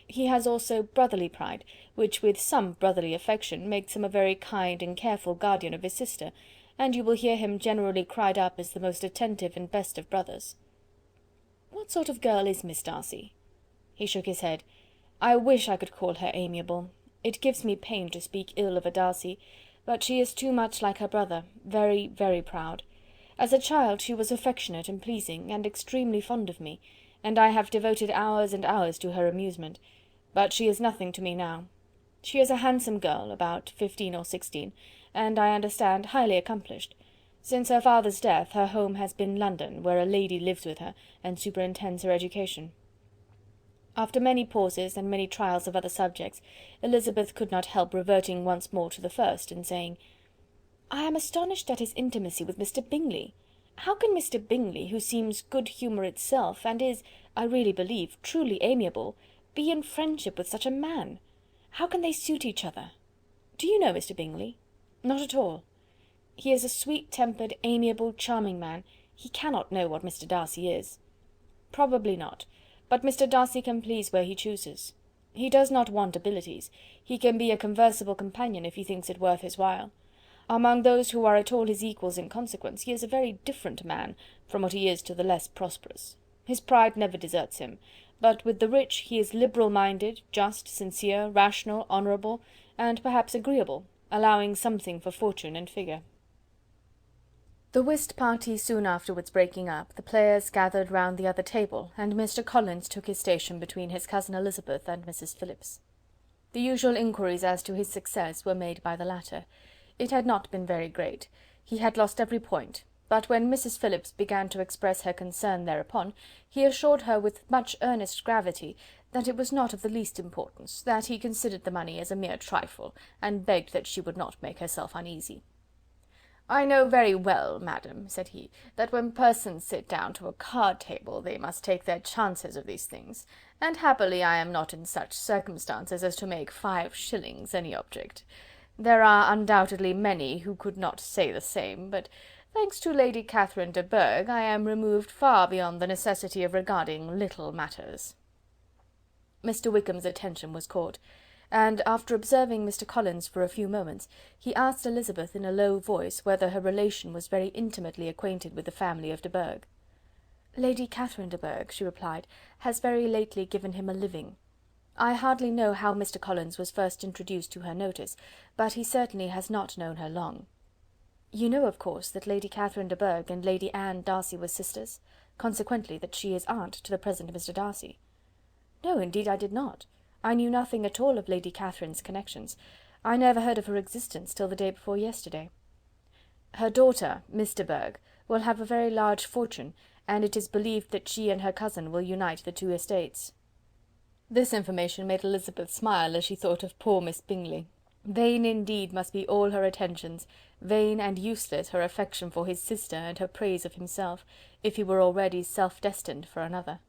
He has also brotherly pride, which with some brotherly affection makes him a very kind and careful guardian of his sister, and you will hear him generally cried up as the most attentive and best of brothers. What sort of girl is Miss Darcy?" He shook his head. "I wish I could call her amiable. It gives me pain to speak ill of a Darcy, but she is too much like her brother, very, very proud. As a child she was affectionate and pleasing, and extremely fond of me, and I have devoted hours and hours to her amusement, but she is nothing to me now. She is a handsome girl, about 15 or 16, and, I understand, highly accomplished. Since her father's death, her home has been London, where a lady lives with her, and superintends her education." After many pauses, and many trials of other subjects, Elizabeth could not help reverting once more to the first, and saying, "I am astonished at his intimacy with Mr. Bingley. How can Mr. Bingley, who seems good humour itself, and is, I really believe, truly amiable, be in friendship with such a man? How can they suit each other? Do you know Mr. Bingley?" "Not at all." "He is a sweet-tempered, amiable, charming man. He cannot know what Mr. Darcy is." "Probably not, but Mr. Darcy can please where he chooses. He does not want abilities. He can be a conversable companion if he thinks it worth his while. Among those who are at all his equals in consequence, he is a very different man from what he is to the less prosperous. His pride never deserts him, but with the rich he is liberal-minded, just, sincere, rational, honourable, and perhaps agreeable, allowing something for fortune and figure." The whist party soon afterwards breaking up, the players gathered round the other table, and Mr. Collins took his station between his cousin Elizabeth and Mrs. Phillips. The usual inquiries as to his success were made by the latter. It had not been very great. He had lost every point, but when Mrs. Phillips began to express her concern thereupon, he assured her with much earnest gravity that it was not of the least importance, that he considered the money as a mere trifle, and begged that she would not make herself uneasy. "I know very well, madam," said he, "that when persons sit down to a card-table they must take their chances of these things, and happily I am not in such circumstances as to make 5 shillings any object. There are undoubtedly many who could not say the same, but, thanks to Lady Catherine de Bourgh, I am removed far beyond the necessity of regarding little matters." Mr. Wickham's attention was caught, and, after observing Mr. Collins for a few moments, he asked Elizabeth in a low voice whether her relation was very intimately acquainted with the family of de Bourgh. "Lady Catherine de Bourgh," she replied, "has very lately given him a living. I hardly know how Mr. Collins was first introduced to her notice, but he certainly has not known her long. You know, of course, that Lady Catherine de Bourgh and Lady Anne Darcy were sisters, consequently that she is aunt to the present Mr. Darcy." "No, indeed I did not. I knew nothing at all of Lady Catherine's connections. I never heard of her existence till the day before yesterday." "Her daughter, Miss de Bourgh, will have a very large fortune, and it is believed that she and her cousin will unite the 2 estates." This information made Elizabeth smile as she thought of poor Miss Bingley. Vain indeed must be all her attentions, vain and useless her affection for his sister and her praise of himself, if he were already self-destined for another.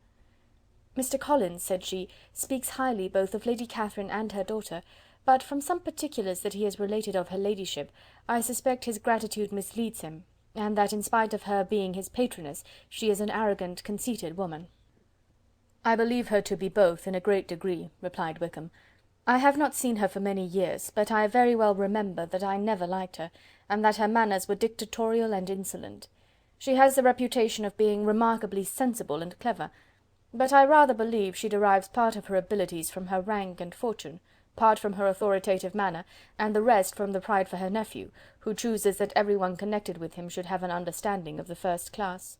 "Mr. Collins," said she, "speaks highly both of Lady Catherine and her daughter, but from some particulars that he has related of her ladyship, I suspect his gratitude misleads him, and that in spite of her being his patroness, she is an arrogant, conceited woman." "I believe her to be both in a great degree," replied Wickham. "I have not seen her for many years, but I very well remember that I never liked her, and that her manners were dictatorial and insolent. She has the reputation of being remarkably sensible and clever, but I rather believe she derives part of her abilities from her rank and fortune, part from her authoritative manner, and the rest from the pride for her nephew, who chooses that every one connected with him should have an understanding of the first class."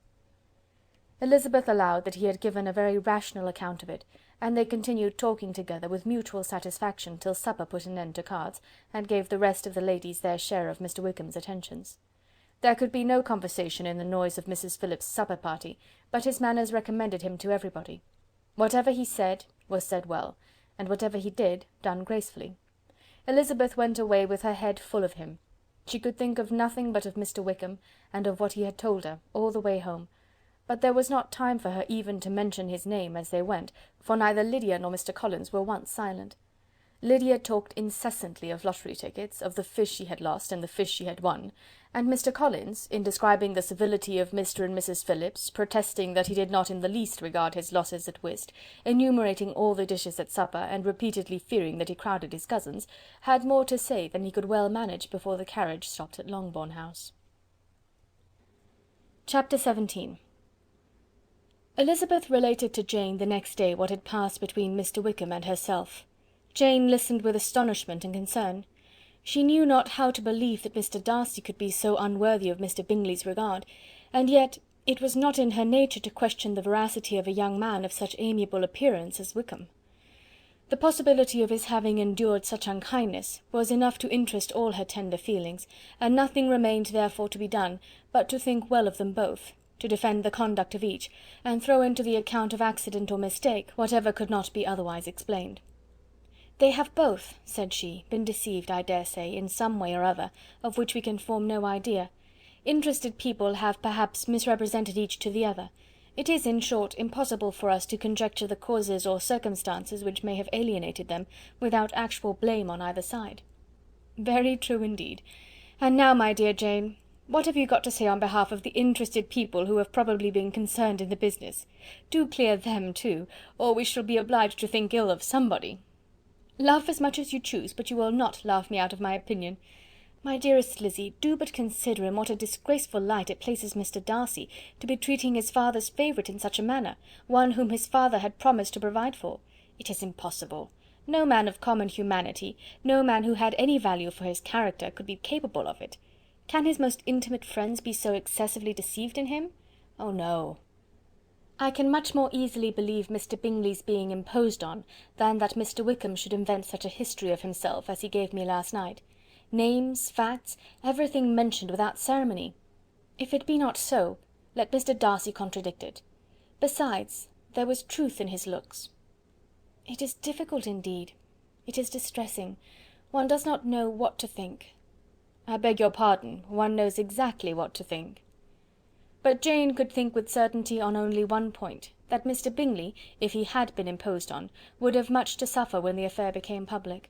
Elizabeth allowed that he had given a very rational account of it, and they continued talking together with mutual satisfaction till supper put an end to cards, and gave the rest of the ladies their share of Mr. Wickham's attentions. There could be no conversation in the noise of Mrs. Phillips's supper party, but his manners recommended him to everybody. Whatever he said was said well, and whatever he did, done gracefully. Elizabeth went away with her head full of him. She could think of nothing but of Mr. Wickham, and of what he had told her, all the way home, but there was not time for her even to mention his name as they went, for neither Lydia nor Mr. Collins were once silent. Lydia talked incessantly of lottery tickets, of the fish she had lost and the fish she had won, and Mr. Collins, in describing the civility of Mr. and Mrs. Phillips, protesting that he did not in the least regard his losses at whist, enumerating all the dishes at supper, and repeatedly fearing that he crowded his cousins, had more to say than he could well manage before the carriage stopped at Longbourn House. Chapter 17. Elizabeth related to Jane the next day what had passed between Mr. Wickham and herself. Jane listened with astonishment and concern. She knew not how to believe that Mr. Darcy could be so unworthy of Mr. Bingley's regard, and yet it was not in her nature to question the veracity of a young man of such amiable appearance as Wickham. The possibility of his having endured such unkindness was enough to interest all her tender feelings, and nothing remained therefore to be done but to think well of them both, to defend the conduct of each, and throw into the account of accident or mistake whatever could not be otherwise explained. "They have both," said she, "been deceived, I dare say, in some way or other, of which we can form no idea. Interested people have perhaps misrepresented each to the other. It is, in short, impossible for us to conjecture the causes or circumstances which may have alienated them, without actual blame on either side." "Very true indeed. And now, my dear Jane, what have you got to say on behalf of the interested people who have probably been concerned in the business? Do clear them too, or we shall be obliged to think ill of somebody." "Laugh as much as you choose, but you will not laugh me out of my opinion. My dearest Lizzy, do but consider in what a disgraceful light it places Mr. Darcy, to be treating his father's favourite in such a manner, one whom his father had promised to provide for. It is impossible. No man of common humanity, no man who had any value for his character, could be capable of it. Can his most intimate friends be so excessively deceived in him? Oh no! I can much more easily believe Mr. Bingley's being imposed on, than that Mr. Wickham should invent such a history of himself as he gave me last night. Names, facts, everything mentioned without ceremony. If it be not so, let Mr. Darcy contradict it. Besides, there was truth in his looks. It is difficult indeed. It is distressing. One does not know what to think. I beg your pardon, one knows exactly what to think. But Jane could think with certainty on only one point, that Mr. Bingley, if he had been imposed on, would have much to suffer when the affair became public.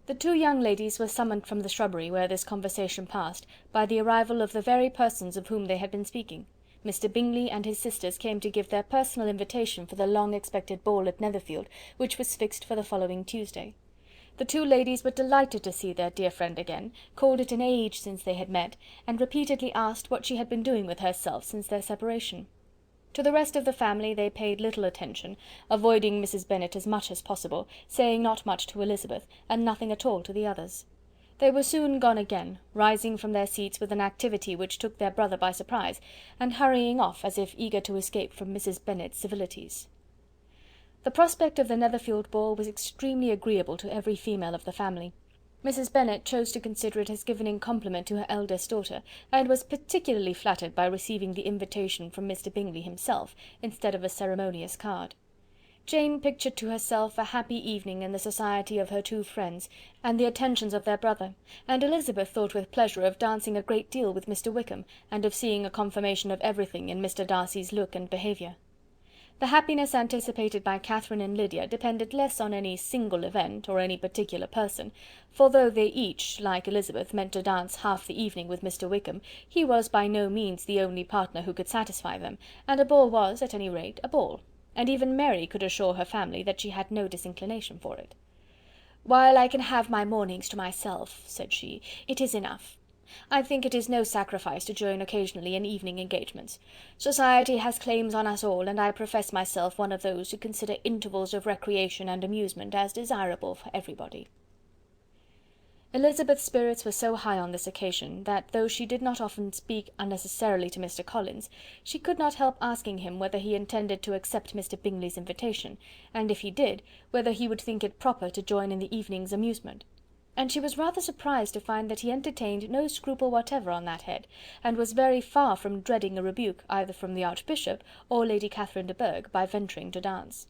The two young ladies were summoned from the shrubbery where this conversation passed, by the arrival of the very persons of whom they had been speaking. Mr. Bingley and his sisters came to give their personal invitation for the long-expected ball at Netherfield, which was fixed for the following Tuesday. The two ladies were delighted to see their dear friend again, called it an age since they had met, and repeatedly asked what she had been doing with herself since their separation. To the rest of the family they paid little attention, avoiding Mrs. Bennet as much as possible, saying not much to Elizabeth, and nothing at all to the others. They were soon gone again, rising from their seats with an activity which took their brother by surprise, and hurrying off as if eager to escape from Mrs. Bennet's civilities. The prospect of the Netherfield ball was extremely agreeable to every female of the family. Mrs. Bennet chose to consider it as given in compliment to her eldest daughter, and was particularly flattered by receiving the invitation from Mr. Bingley himself, instead of a ceremonious card. Jane pictured to herself a happy evening in the society of her two friends, and the attentions of their brother, and Elizabeth thought with pleasure of dancing a great deal with Mr. Wickham, and of seeing a confirmation of everything in Mr. Darcy's look and behaviour. The happiness anticipated by Catherine and Lydia depended less on any single event, or any particular person, for though they each, like Elizabeth, meant to dance half the evening with Mr. Wickham, he was by no means the only partner who could satisfy them, and a ball was, at any rate, a ball, and even Mary could assure her family that she had no disinclination for it. "While I can have my mornings to myself," said she, "it is enough. I think it is no sacrifice to join occasionally in evening engagements. Society has claims on us all, and I profess myself one of those who consider intervals of recreation and amusement as desirable for everybody." Elizabeth's spirits were so high on this occasion, that though she did not often speak unnecessarily to Mr. Collins, she could not help asking him whether he intended to accept Mr. Bingley's invitation, and if he did, whether he would think it proper to join in the evening's amusement. And she was rather surprised to find that he entertained no scruple whatever on that head, and was very far from dreading a rebuke either from the Archbishop or Lady Catherine de Bourgh by venturing to dance.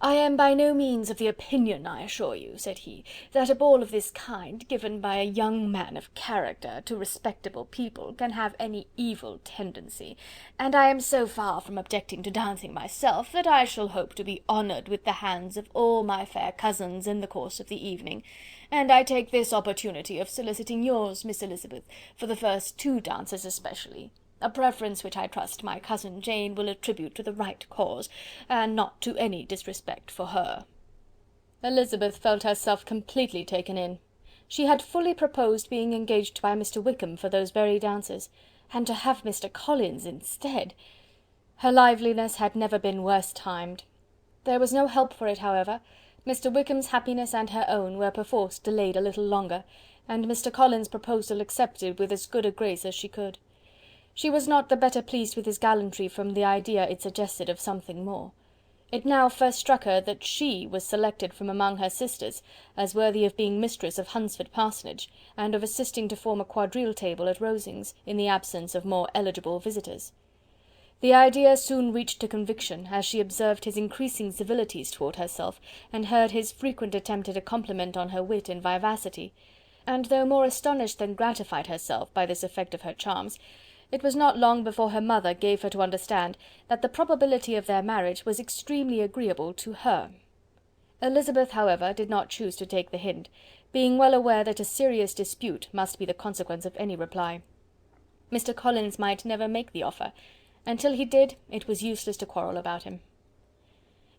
"I am by no means of the opinion, I assure you," said he, "that a ball of this kind, given by a young man of character to respectable people, can have any evil tendency, and I am so far from objecting to dancing myself, that I shall hope to be honoured with the hands of all my fair cousins in the course of the evening, and I take this opportunity of soliciting yours, Miss Elizabeth, for the first 2 dances especially. A preference which I trust my cousin Jane will attribute to the right cause, and not to any disrespect for her." Elizabeth felt herself completely taken in. She had fully proposed being engaged by Mr. Wickham for those very dances, and to have Mr. Collins instead! Her liveliness had never been worse timed. There was no help for it, however. Mr. Wickham's happiness and her own were perforce delayed a little longer, and Mr. Collins' proposal accepted with as good a grace as she could. She was not the better pleased with his gallantry from the idea it suggested of something more. It now first struck her that she was selected from among her sisters as worthy of being mistress of Hunsford Parsonage, and of assisting to form a quadrille table at Rosings, in the absence of more eligible visitors. The idea soon reached to conviction, as she observed his increasing civilities towards herself, and heard his frequent attempt at a compliment on her wit and vivacity; and though more astonished than gratified herself by this effect of her charms, it was not long before her mother gave her to understand that the probability of their marriage was extremely agreeable to her. Elizabeth, however, did not choose to take the hint, being well aware that a serious dispute must be the consequence of any reply. Mr. Collins might never make the offer, and till he did, it was useless to quarrel about him.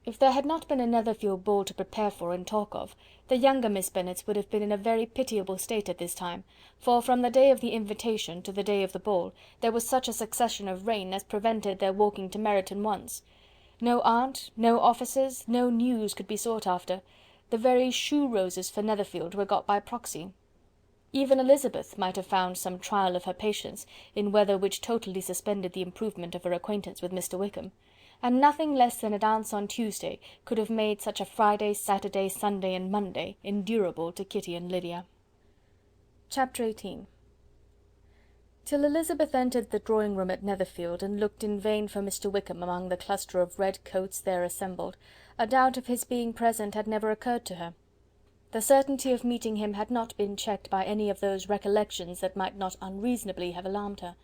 If there had not been a Netherfield ball to prepare for and talk of, the younger Miss Bennets would have been in a very pitiable state at this time, for from the day of the invitation to the day of the ball, there was such a succession of rain as prevented their walking to Meryton once. No aunt, no officers, no news could be sought after. The very shoe roses for Netherfield were got by proxy. Even Elizabeth might have found some trial of her patience in weather which totally suspended the improvement of her acquaintance with Mr. Wickham, and nothing less than a dance on Tuesday could have made such a Friday, Saturday, Sunday, and Monday endurable to Kitty and Lydia. Chapter 18. Till Elizabeth entered the drawing-room at Netherfield, and looked in vain for Mr. Wickham among the cluster of red coats there assembled, a doubt of his being present had never occurred to her. The certainty of meeting him had not been checked by any of those recollections that might not unreasonably have alarmed her.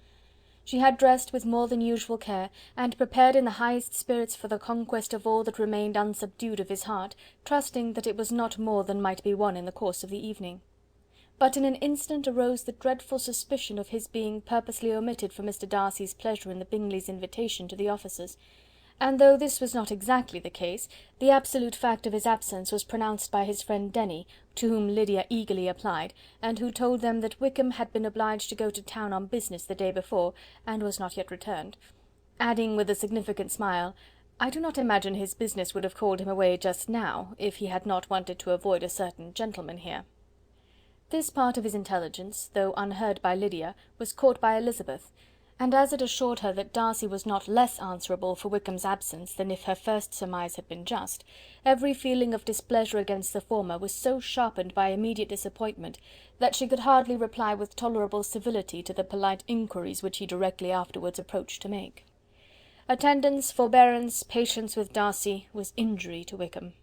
She had dressed with more than usual care, and prepared in the highest spirits for the conquest of all that remained unsubdued of his heart, trusting that it was not more than might be won in the course of the evening. But in an instant arose the dreadful suspicion of his being purposely omitted for Mr. Darcy's pleasure in the Bingleys' invitation to the officers, and though this was not exactly the case, the absolute fact of his absence was pronounced by his friend Denny, to whom Lydia eagerly applied, and who told them that Wickham had been obliged to go to town on business the day before, and was not yet returned, adding with a significant smile, "I do not imagine his business would have called him away just now, if he had not wanted to avoid a certain gentleman here." This part of his intelligence, though unheard by Lydia, was caught by Elizabeth, and as it assured her that Darcy was not less answerable for Wickham's absence than if her first surmise had been just, every feeling of displeasure against the former was so sharpened by immediate disappointment, that she could hardly reply with tolerable civility to the polite inquiries which he directly afterwards approached to make. Attendance, forbearance, patience with Darcy, was injury to Wickham.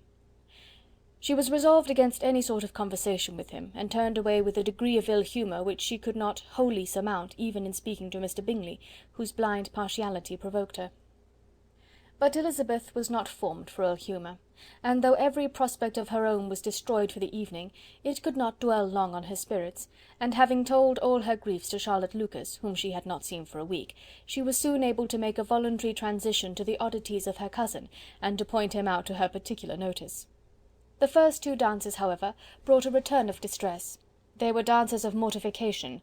She was resolved against any sort of conversation with him, and turned away with a degree of ill humour which she could not wholly surmount even in speaking to Mr. Bingley, whose blind partiality provoked her. But Elizabeth was not formed for ill humour, and though every prospect of her own was destroyed for the evening, it could not dwell long on her spirits, and having told all her griefs to Charlotte Lucas, whom she had not seen for a week, she was soon able to make a voluntary transition to the oddities of her cousin, and to point him out to her particular notice. The first 2 dances, however, brought a return of distress. They were dances of mortification.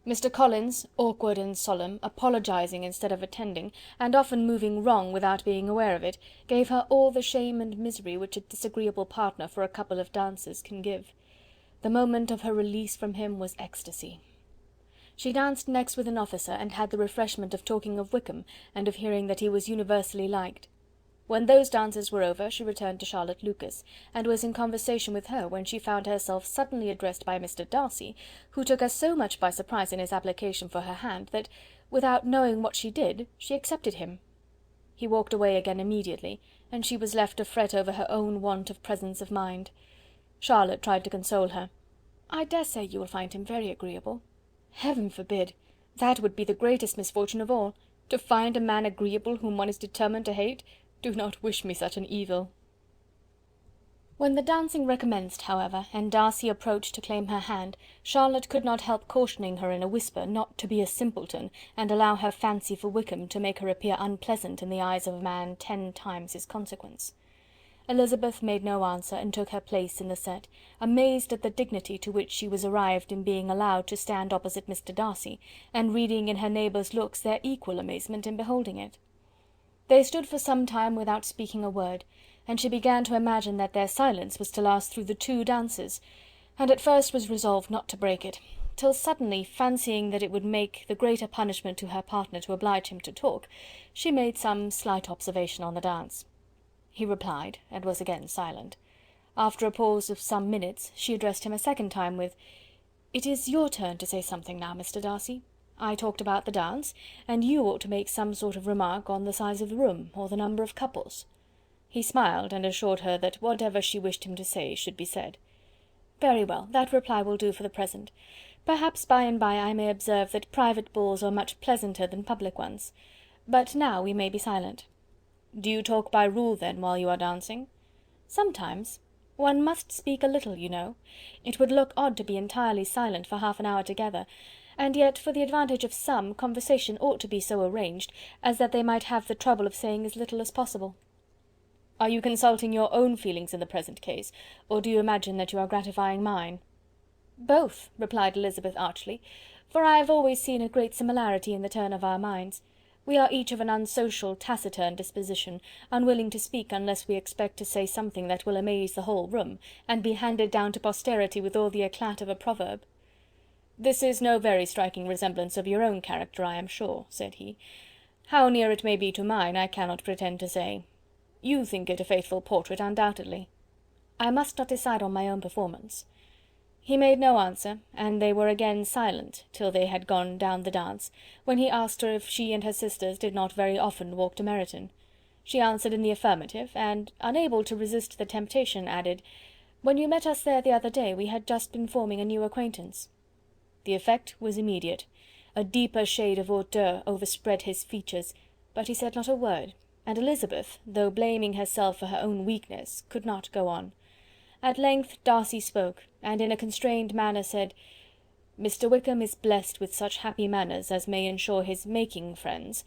Mr. Collins, awkward and solemn, apologizing instead of attending, and often moving wrong without being aware of it, gave her all the shame and misery which a disagreeable partner for a couple of dances can give. The moment of her release from him was ecstasy. She danced next with an officer, and had the refreshment of talking of Wickham, and of hearing that he was universally liked. When those dances were over, she returned to Charlotte Lucas, and was in conversation with her when she found herself suddenly addressed by Mr. Darcy, who took her so much by surprise in his application for her hand, that, without knowing what she did, she accepted him. He walked away again immediately, and she was left to fret over her own want of presence of mind. Charlotte tried to console her. "I dare say you will find him very agreeable." "Heaven forbid! That would be the greatest misfortune of all. To find a man agreeable whom one is determined to hate. Do not wish me such an evil." When the dancing recommenced, however, and Darcy approached to claim her hand, Charlotte could not help cautioning her in a whisper not to be a simpleton, and allow her fancy for Wickham to make her appear unpleasant in the eyes of a man 10 times his consequence. Elizabeth made no answer, and took her place in the set, amazed at the dignity to which she was arrived in being allowed to stand opposite Mr. Darcy, and reading in her neighbours' looks their equal amazement in beholding it. They stood for some time without speaking a word, and she began to imagine that their silence was to last through the 2 dances, and at first was resolved not to break it, till suddenly, fancying that it would make the greater punishment to her partner to oblige him to talk, she made some slight observation on the dance. He replied, and was again silent. After a pause of some minutes, she addressed him a second time with: "It is your turn to say something now, Mr. Darcy. I talked about the dance, and you ought to make some sort of remark on the size of the room, or the number of couples." He smiled, and assured her that whatever she wished him to say should be said. "Very well, that reply will do for the present. Perhaps by and by I may observe that private balls are much pleasanter than public ones. But now we may be silent." "Do you talk by rule, then, while you are dancing?" "Sometimes. One must speak a little, you know. It would look odd to be entirely silent for half an hour together, and yet, for the advantage of some, conversation ought to be so arranged as that they might have the trouble of saying as little as possible." "Are you consulting your own feelings in the present case, or do you imagine that you are gratifying mine?" "Both," replied Elizabeth archly, "for I have always seen a great similarity in the turn of our minds. We are each of an unsocial, taciturn disposition, unwilling to speak unless we expect to say something that will amaze the whole room, and be handed down to posterity with all the eclat of a proverb." "This is no very striking resemblance of your own character, I am sure," said he. "How near it may be to mine, I cannot pretend to say. You think it a faithful portrait, undoubtedly." "I must not decide on my own performance." He made no answer, and they were again silent till they had gone down the dance, when he asked her if she and her sisters did not very often walk to Meryton. She answered in the affirmative, and, unable to resist the temptation, added: "When you met us there the other day, we had just been forming a new acquaintance." The effect was immediate. A deeper shade of hauteur overspread his features, but he said not a word, and Elizabeth, though blaming herself for her own weakness, could not go on. At length Darcy spoke, and in a constrained manner said: "Mr. Wickham is blessed with such happy manners as may ensure his making friends.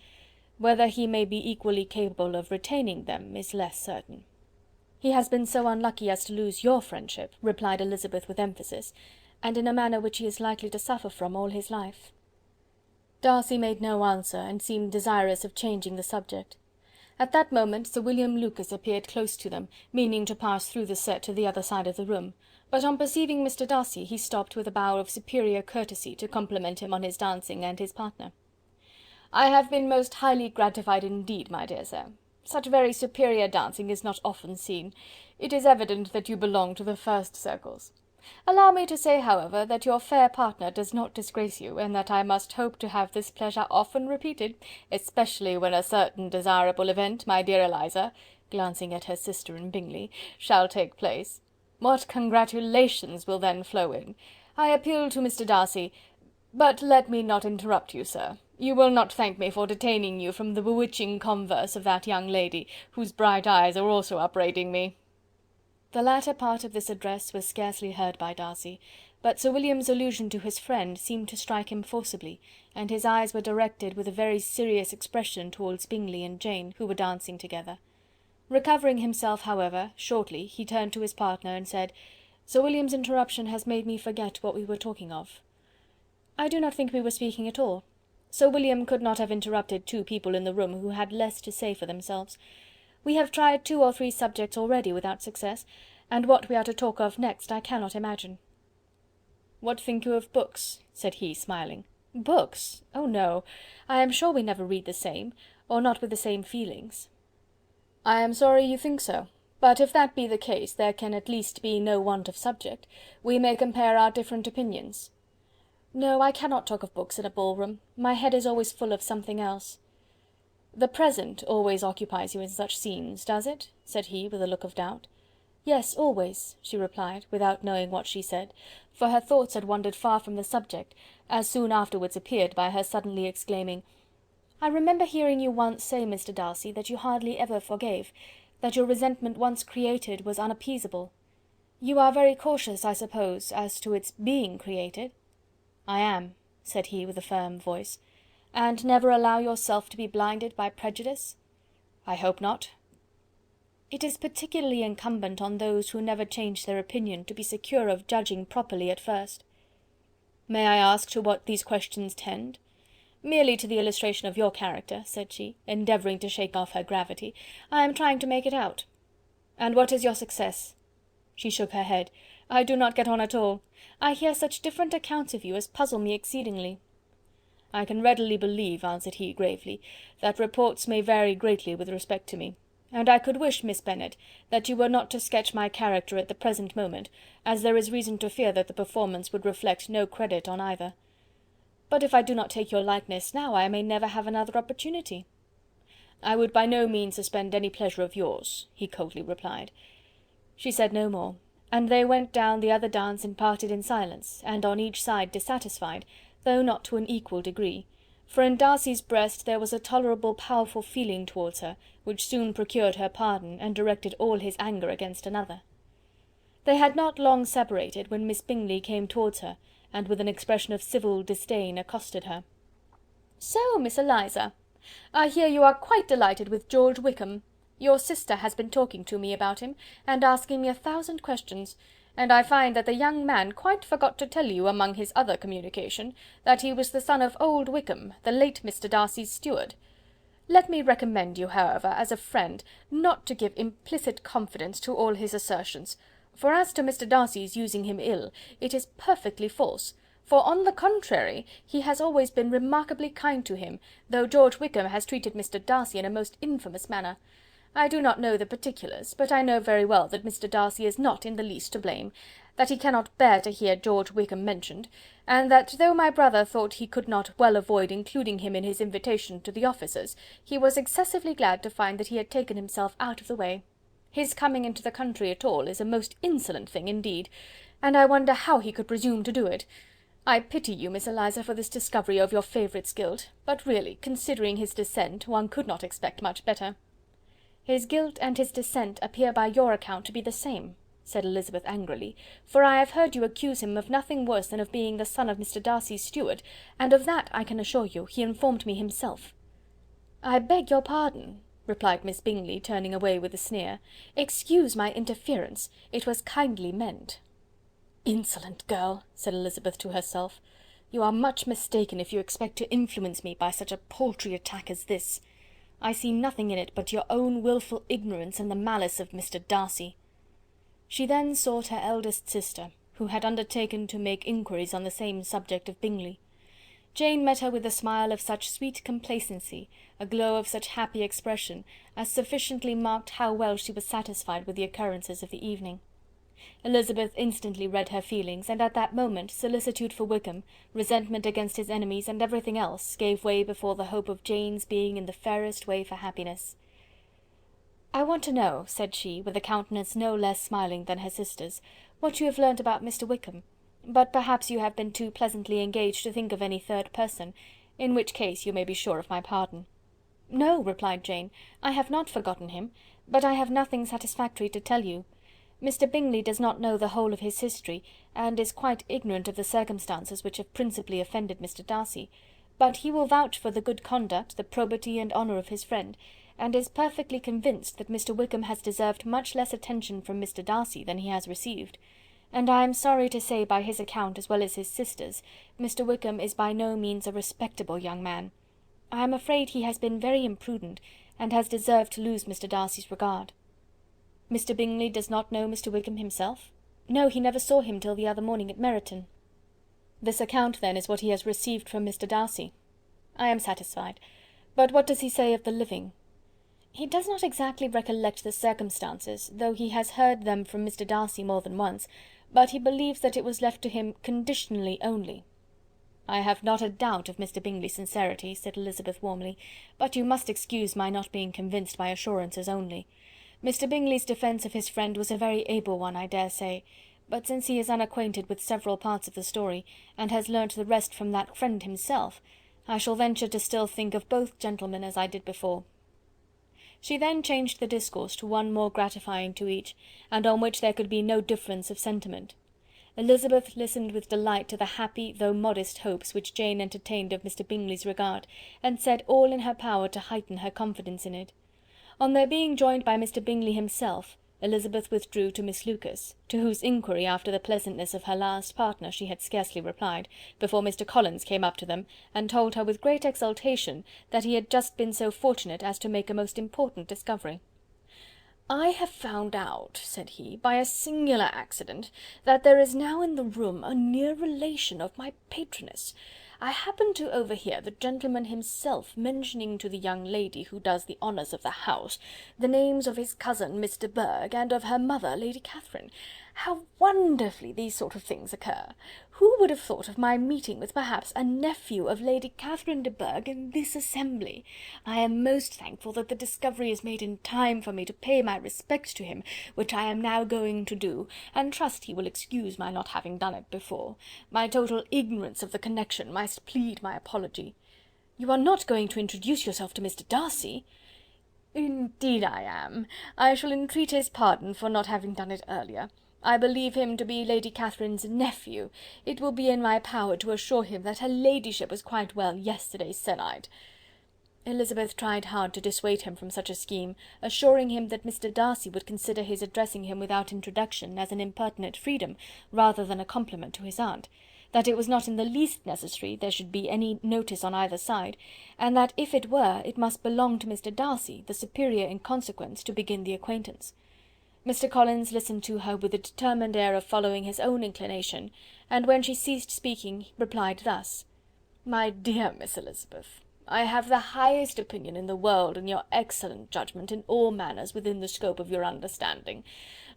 Whether he may be equally capable of retaining them is less certain." "He has been so unlucky as to lose your friendship," replied Elizabeth with emphasis, "and in a manner which he is likely to suffer from all his life." Darcy made no answer, and seemed desirous of changing the subject. At that moment Sir William Lucas appeared close to them, meaning to pass through the set to the other side of the room, but on perceiving Mr. Darcy he stopped with a bow of superior courtesy to compliment him on his dancing and his partner. "I have been most highly gratified indeed, my dear sir. Such very superior dancing is not often seen. It is evident that you belong to the first circles. Allow me to say, however, that your fair partner does not disgrace you, and that I must hope to have this pleasure often repeated, especially when a certain desirable event, my dear Eliza," glancing at her sister in Bingley, "shall take place. What congratulations will then flow in! I appeal to Mr. Darcy... But let me not interrupt you, sir. You will not thank me for detaining you from the bewitching converse of that young lady, whose bright eyes are also upbraiding me." The latter part of this address was scarcely heard by Darcy, but Sir William's allusion to his friend seemed to strike him forcibly, and his eyes were directed with a very serious expression towards Bingley and Jane, who were dancing together. Recovering himself, however, shortly, he turned to his partner and said: "Sir William's interruption has made me forget what we were talking of." "I do not think we were speaking at all. Sir William could not have interrupted 2 people in the room who had less to say for themselves. We have tried 2 or 3 subjects already without success, and what we are to talk of next I cannot imagine." "What think you of books?" said he, smiling. "Books? Oh no! I am sure we never read the same, or not with the same feelings." "I am sorry you think so, but if that be the case, there can at least be no want of subject. We may compare our different opinions." "No, I cannot talk of books in a ball-room. My head is always full of something else." "The present always occupies you in such scenes, does it?" said he, with a look of doubt. "Yes, always," she replied, without knowing what she said, for her thoughts had wandered far from the subject, as soon afterwards appeared by her suddenly exclaiming, "I remember hearing you once say, Mr. Darcy, that you hardly ever forgave, that your resentment once created was unappeasable. You are very cautious, I suppose, as to its being created?" "I am," said he, with a firm voice. "And never allow yourself to be blinded by prejudice?" "I hope not." "It is particularly incumbent on those who never change their opinion to be secure of judging properly at first." "May I ask to what these questions tend?" "Merely to the illustration of your character," said she, endeavouring to shake off her gravity. "I am trying to make it out." "And what is your success?" She shook her head. "I do not get on at all. I hear such different accounts of you as puzzle me exceedingly." "I can readily believe," answered he, gravely, "that reports may vary greatly with respect to me, and I could wish, Miss Bennet, that you were not to sketch my character at the present moment, as there is reason to fear that the performance would reflect no credit on either." "But if I do not take your likeness now, I may never have another opportunity." "I would by no means suspend any pleasure of yours," he coldly replied. She said no more, and they went down the other dance and parted in silence, and on each side dissatisfied, though not to an equal degree, for in Darcy's breast there was a tolerable powerful feeling towards her, which soon procured her pardon, and directed all his anger against another. They had not long separated, when Miss Bingley came towards her, and with an expression of civil disdain accosted her. "So, Miss Eliza, I hear you are quite delighted with George Wickham. Your sister has been talking to me about him, and asking me 1,000 questions, and I find that the young man quite forgot to tell you, among his other communication, that he was the son of old Wickham, the late Mr. Darcy's steward. Let me recommend you, however, as a friend, not to give implicit confidence to all his assertions, for as to Mr. Darcy's using him ill, it is perfectly false, for on the contrary, he has always been remarkably kind to him, though George Wickham has treated Mr. Darcy in a most infamous manner. I do not know the particulars, but I know very well that Mr. Darcy is not in the least to blame, that he cannot bear to hear George Wickham mentioned, and that though my brother thought he could not well avoid including him in his invitation to the officers, he was excessively glad to find that he had taken himself out of the way. His coming into the country at all is a most insolent thing indeed, and I wonder how he could presume to do it. I pity you, Miss Eliza, for this discovery of your favourite's guilt, but really, considering his descent, one could not expect much better." "His guilt and his descent appear by your account to be the same," said Elizabeth angrily, "for I have heard you accuse him of nothing worse than of being the son of Mr. Darcy's steward, and of that, I can assure you, he informed me himself." "I beg your pardon," replied Miss Bingley, turning away with a sneer. "Excuse my interference, it was kindly meant." "Insolent girl!" said Elizabeth to herself. "You are much mistaken if you expect to influence me by such a paltry attack as this. I see nothing in it but your own wilful ignorance and the malice of Mr. Darcy." She then sought her eldest sister, who had undertaken to make inquiries on the same subject of Bingley. Jane met her with a smile of such sweet complacency, a glow of such happy expression, as sufficiently marked how well she was satisfied with the occurrences of the evening. Elizabeth instantly read her feelings, and at that moment solicitude for Wickham, resentment against his enemies, and everything else, gave way before the hope of Jane's being in the fairest way for happiness. "I want to know," said she, with a countenance no less smiling than her sister's, "what you have learnt about Mr. Wickham, but perhaps you have been too pleasantly engaged to think of any third person, in which case you may be sure of my pardon." "No," replied Jane, "I have not forgotten him, but I have nothing satisfactory to tell you. Mr. Bingley does not know the whole of his history, and is quite ignorant of the circumstances which have principally offended Mr. Darcy, but he will vouch for the good conduct, the probity and honour of his friend, and is perfectly convinced that Mr. Wickham has deserved much less attention from Mr. Darcy than he has received, and I am sorry to say by his account as well as his sister's, Mr. Wickham is by no means a respectable young man. I am afraid he has been very imprudent, and has deserved to lose Mr. Darcy's regard." "Mr. Bingley does not know Mr. Wickham himself?" "No, he never saw him till the other morning at Meryton." "This account, then, is what he has received from Mr. Darcy. I am satisfied. But what does he say of the living?" "He does not exactly recollect the circumstances, though he has heard them from Mr. Darcy more than once, but he believes that it was left to him conditionally only." "I have not a doubt of Mr. Bingley's sincerity," said Elizabeth warmly, "but you must excuse my not being convinced by assurances only. Mr. Bingley's defence of his friend was a very able one, I dare say, but since he is unacquainted with several parts of the story, and has learnt the rest from that friend himself, I shall venture to still think of both gentlemen as I did before." She then changed the discourse to one more gratifying to each, and on which there could be no difference of sentiment. Elizabeth listened with delight to the happy though modest hopes which Jane entertained of Mr. Bingley's regard, and said all in her power to heighten her confidence in it. On their being joined by Mr. Bingley himself, Elizabeth withdrew to Miss Lucas, to whose inquiry after the pleasantness of her last partner she had scarcely replied, before Mr. Collins came up to them, and told her with great exultation that he had just been so fortunate as to make a most important discovery. "I have found out," said he, "by a singular accident, that there is now in the room a near relation of my patroness. I happened to overhear the gentleman himself mentioning to the young lady who does the honours of the house the names of his cousin Miss de Bourgh, and of her mother, Lady Catherine. How wonderfully these sort of things occur! Who would have thought of my meeting with perhaps a nephew of Lady Catherine de Bourgh in this assembly? I am most thankful that the discovery is made in time for me to pay my respects to him, which I am now going to do, and trust he will excuse my not having done it before. My total ignorance of the connection must plead my apology." "You are not going to introduce yourself to Mr. Darcy?" "Indeed I am. I shall entreat his pardon for not having done it earlier. I believe him to be Lady Catherine's nephew. It will be in my power to assure him that her ladyship was quite well yesterday se'nnight." Elizabeth tried hard to dissuade him from such a scheme, assuring him that Mr. Darcy would consider his addressing him without introduction as an impertinent freedom, rather than a compliment to his aunt, that it was not in the least necessary there should be any notice on either side, and that if it were, it must belong to Mr. Darcy, the superior in consequence, to begin the acquaintance. Mr. Collins listened to her with a determined air of following his own inclination, and when she ceased speaking, replied thus: "My dear Miss Elizabeth, I have the highest opinion in the world in your excellent judgment in all matters within the scope of your understanding,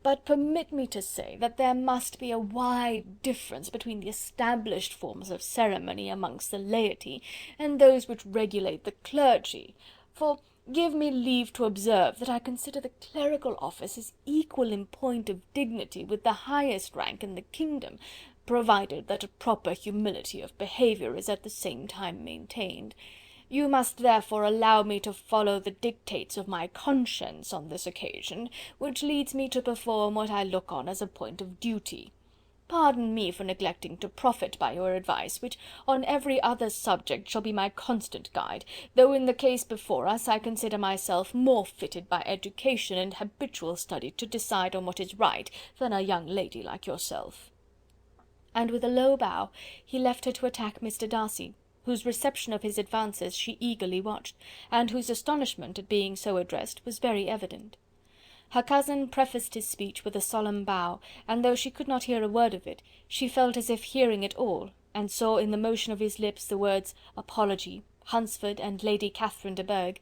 but permit me to say that there must be a wide difference between the established forms of ceremony amongst the laity, and those which regulate the clergy, for give me leave to observe that I consider the clerical office as equal in point of dignity with the highest rank in the kingdom, provided that a proper humility of behaviour is at the same time maintained. You must therefore allow me to follow the dictates of my conscience on this occasion, which leads me to perform what I look on as a point of duty. Pardon me for neglecting to profit by your advice, which on every other subject shall be my constant guide, though in the case before us I consider myself more fitted by education and habitual study to decide on what is right than a young lady like yourself." And with a low bow he left her to attack Mr. Darcy, whose reception of his advances she eagerly watched, and whose astonishment at being so addressed was very evident. Her cousin prefaced his speech with a solemn bow, and though she could not hear a word of it, she felt as if hearing it all, and saw in the motion of his lips the words apology, Hunsford, and Lady Catherine de Bourgh.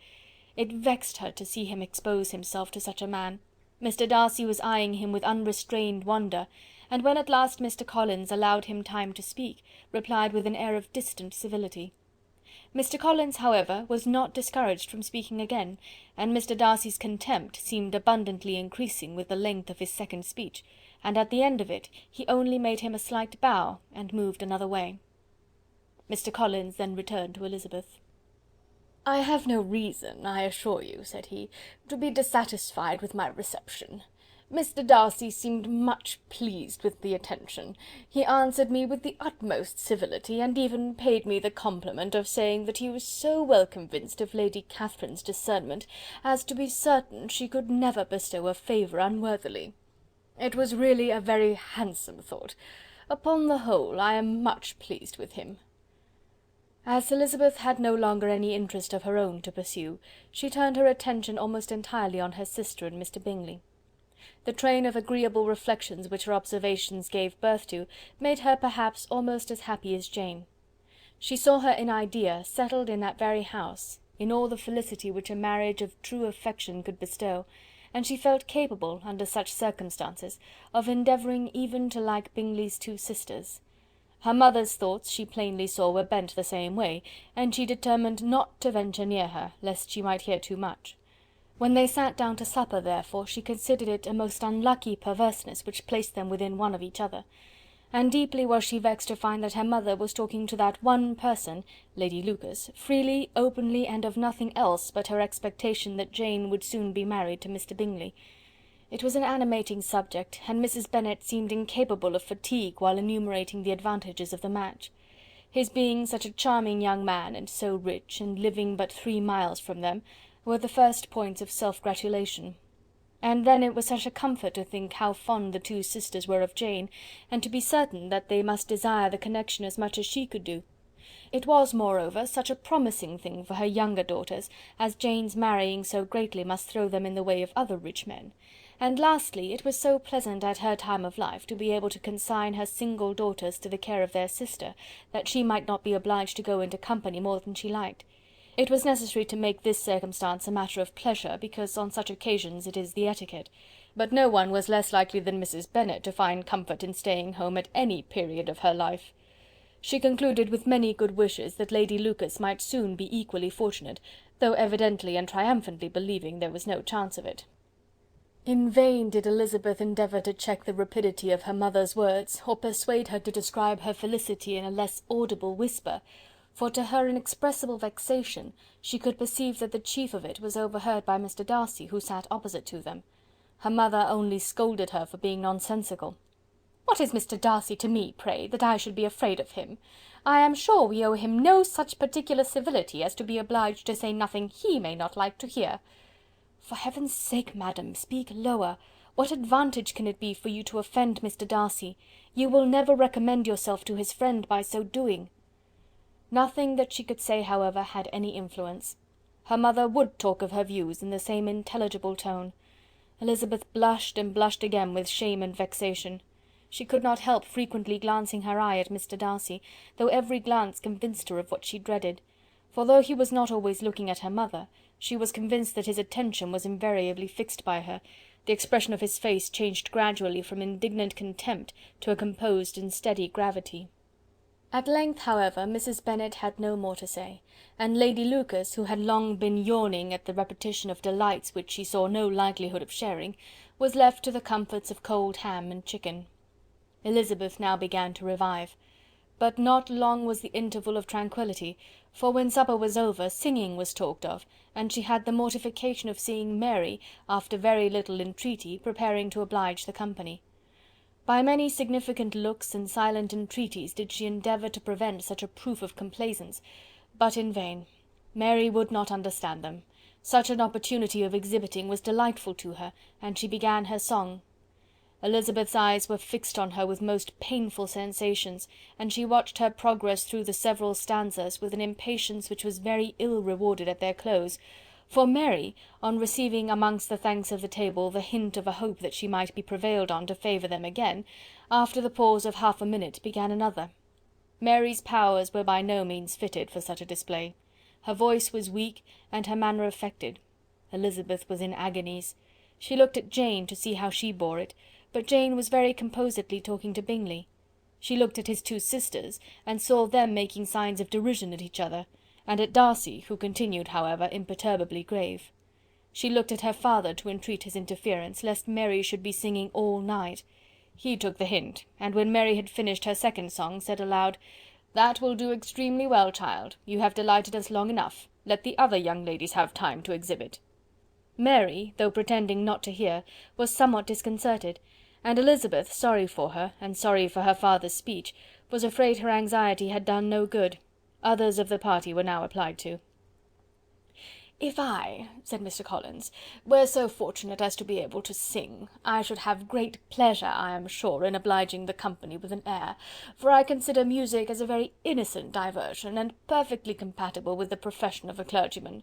It vexed her to see him expose himself to such a man. Mr. Darcy was eyeing him with unrestrained wonder, and when at last Mr. Collins allowed him time to speak, replied with an air of distant civility. Mr. Collins, however, was not discouraged from speaking again, and Mr. Darcy's contempt seemed abundantly increasing with the length of his second speech, and at the end of it he only made him a slight bow, and moved another way. Mr. Collins then returned to Elizabeth. "I have no reason, I assure you," said he, "to be dissatisfied with my reception. Mr. Darcy seemed much pleased with the attention. He answered me with the utmost civility, and even paid me the compliment of saying that he was so well convinced of Lady Catherine's discernment as to be certain she could never bestow a favour unworthily. It was really a very handsome thought. Upon the whole, I am much pleased with him." As Elizabeth had no longer any interest of her own to pursue, she turned her attention almost entirely on her sister and Mr. Bingley. The train of agreeable reflections which her observations gave birth to made her perhaps almost as happy as Jane. She saw her in idea settled in that very house, in all the felicity which a marriage of true affection could bestow, and she felt capable, under such circumstances, of endeavouring even to like Bingley's two sisters. Her mother's thoughts she plainly saw were bent the same way, and she determined not to venture near her, lest she might hear too much. When they sat down to supper, therefore, she considered it a most unlucky perverseness which placed them within one of each other, and deeply was she vexed to find that her mother was talking to that one person, Lady Lucas, freely, openly, and of nothing else but her expectation that Jane would soon be married to Mr. Bingley. It was an animating subject, and Mrs. Bennet seemed incapable of fatigue while enumerating the advantages of the match. His being such a charming young man, and so rich, and living but 3 miles from them, were the first points of self-gratulation. And then it was such a comfort to think how fond the two sisters were of Jane, and to be certain that they must desire the connection as much as she could do. It was, moreover, such a promising thing for her younger daughters, as Jane's marrying so greatly must throw them in the way of other rich men. And lastly, it was so pleasant at her time of life to be able to consign her single daughters to the care of their sister, that she might not be obliged to go into company more than she liked. It was necessary to make this circumstance a matter of pleasure, because on such occasions it is the etiquette, but no one was less likely than Mrs. Bennet to find comfort in staying home at any period of her life. She concluded with many good wishes that Lady Lucas might soon be equally fortunate, though evidently and triumphantly believing there was no chance of it. In vain did Elizabeth endeavour to check the rapidity of her mother's words, or persuade her to describe her felicity in a less audible whisper, for to her inexpressible vexation she could perceive that the chief of it was overheard by Mr. Darcy, who sat opposite to them. Her mother only scolded her for being nonsensical. "What is Mr. Darcy to me, pray, that I should be afraid of him? I am sure we owe him no such particular civility as to be obliged to say nothing he may not like to hear." "For heaven's sake, madam, speak lower. What advantage can it be for you to offend Mr. Darcy? You will never recommend yourself to his friend by so doing." Nothing that she could say, however, had any influence. Her mother would talk of her views in the same intelligible tone. Elizabeth blushed and blushed again with shame and vexation. She could not help frequently glancing her eye at Mr. Darcy, though every glance convinced her of what she dreaded, for though he was not always looking at her mother, she was convinced that his attention was invariably fixed by her. The expression of his face changed gradually from indignant contempt to a composed and steady gravity. At length, however, Mrs. Bennet had no more to say, and Lady Lucas, who had long been yawning at the repetition of delights which she saw no likelihood of sharing, was left to the comforts of cold ham and chicken. Elizabeth now began to revive. But not long was the interval of tranquillity, for when supper was over, singing was talked of, and she had the mortification of seeing Mary, after very little entreaty, preparing to oblige the company. By many significant looks and silent entreaties did she endeavour to prevent such a proof of complaisance, but in vain. Mary would not understand them. Such an opportunity of exhibiting was delightful to her, and she began her song. Elizabeth's eyes were fixed on her with most painful sensations, and she watched her progress through the several stanzas with an impatience which was very ill rewarded at their close, for Mary, on receiving amongst the thanks of the table the hint of a hope that she might be prevailed on to favour them again, after the pause of half a minute began another. Mary's powers were by no means fitted for such a display. Her voice was weak, and her manner affected. Elizabeth was in agonies. She looked at Jane to see how she bore it, but Jane was very composedly talking to Bingley. She looked at his two sisters, and saw them making signs of derision at each other, and at Darcy, who continued, however, imperturbably grave. She looked at her father to entreat his interference, lest Mary should be singing all night. He took the hint, and when Mary had finished her second song, said aloud, "That will do extremely well, child. You have delighted us long enough. Let the other young ladies have time to exhibit." Mary, though pretending not to hear, was somewhat disconcerted, and Elizabeth, sorry for her, and sorry for her father's speech, was afraid her anxiety had done no good. Others of the party were now applied to. "If I," said Mr. Collins, "were so fortunate as to be able to sing, I should have great pleasure, I am sure, in obliging the company with an air, for I consider music as a very innocent diversion, and perfectly compatible with the profession of a clergyman.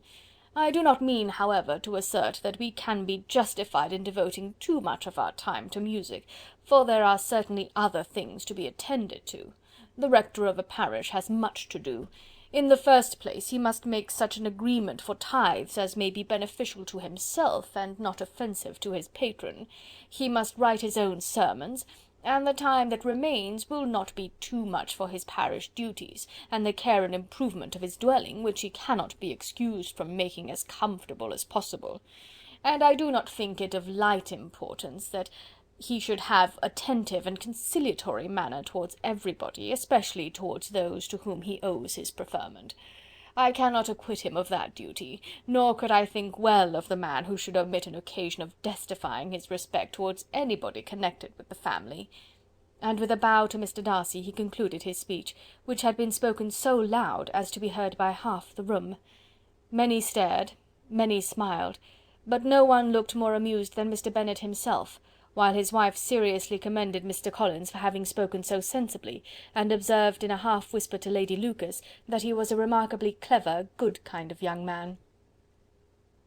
I do not mean, however, to assert that we can be justified in devoting too much of our time to music, for there are certainly other things to be attended to. The rector of a parish has much to do. In the first place, he must make such an agreement for tithes as may be beneficial to himself, and not offensive to his patron. He must write his own sermons, and the time that remains will not be too much for his parish duties, and the care and improvement of his dwelling, which he cannot be excused from making as comfortable as possible. And I do not think it of light importance that he should have attentive and conciliatory manner towards everybody, especially towards those to whom he owes his preferment. I cannot acquit him of that duty, nor could I think well of the man who should omit an occasion of testifying his respect towards anybody connected with the family." And with a bow to Mr. Darcy he concluded his speech, which had been spoken so loud as to be heard by half the room. Many stared, many smiled, but no one looked more amused than Mr. Bennet himself, while his wife seriously commended Mr. Collins for having spoken so sensibly, and observed in a half whisper to Lady Lucas that he was a remarkably clever, good kind of young man.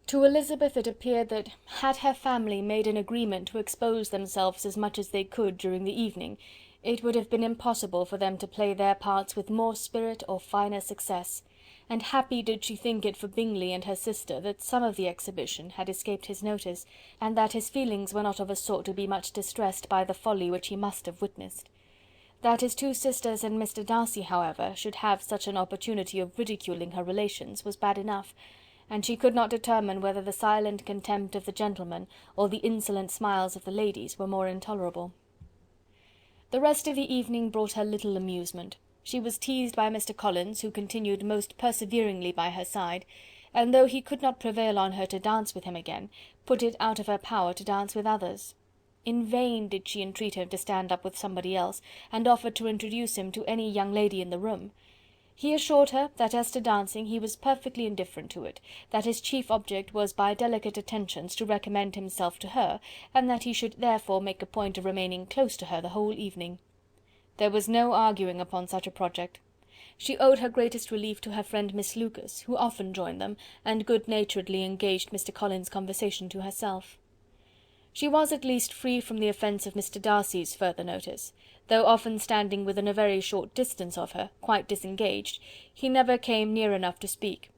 To Elizabeth it appeared that, had her family made an agreement to expose themselves as much as they could during the evening, it would have been impossible for them to play their parts with more spirit or finer success, and happy did she think it for Bingley and her sister that some of the exhibition had escaped his notice, and that his feelings were not of a sort to be much distressed by the folly which he must have witnessed. That his two sisters and Mr. Darcy, however, should have such an opportunity of ridiculing her relations was bad enough, and she could not determine whether the silent contempt of the gentlemen or the insolent smiles of the ladies were more intolerable. The rest of the evening brought her little amusement. She was teased by Mr. Collins, who continued most perseveringly by her side, and though he could not prevail on her to dance with him again, put it out of her power to dance with others. In vain did she entreat him to stand up with somebody else, and offered to introduce him to any young lady in the room. He assured her that as to dancing he was perfectly indifferent to it, that his chief object was by delicate attentions to recommend himself to her, and that he should therefore make a point of remaining close to her the whole evening. There was no arguing upon such a project. She owed her greatest relief to her friend Miss Lucas, who often joined them, and good-naturedly engaged Mr. Collins' conversation to herself. She was at least free from the offence of Mr. Darcy's further notice. Though often standing within a very short distance of her, quite disengaged, he never came near enough to speak.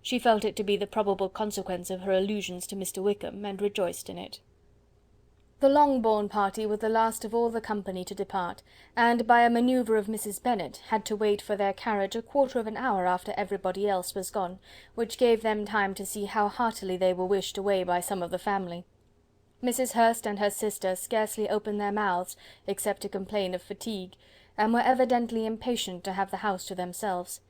She felt it to be the probable consequence of her allusions to Mr. Wickham, and rejoiced in it. The Longbourn party were the last of all the company to depart, and by a manoeuvre of Mrs. Bennet had to wait for their carriage a quarter of an hour after everybody else was gone, which gave them time to see how heartily they were wished away by some of the family. Mrs. Hurst and her sister scarcely opened their mouths, except to complain of fatigue, and were evidently impatient to have the house to themselves.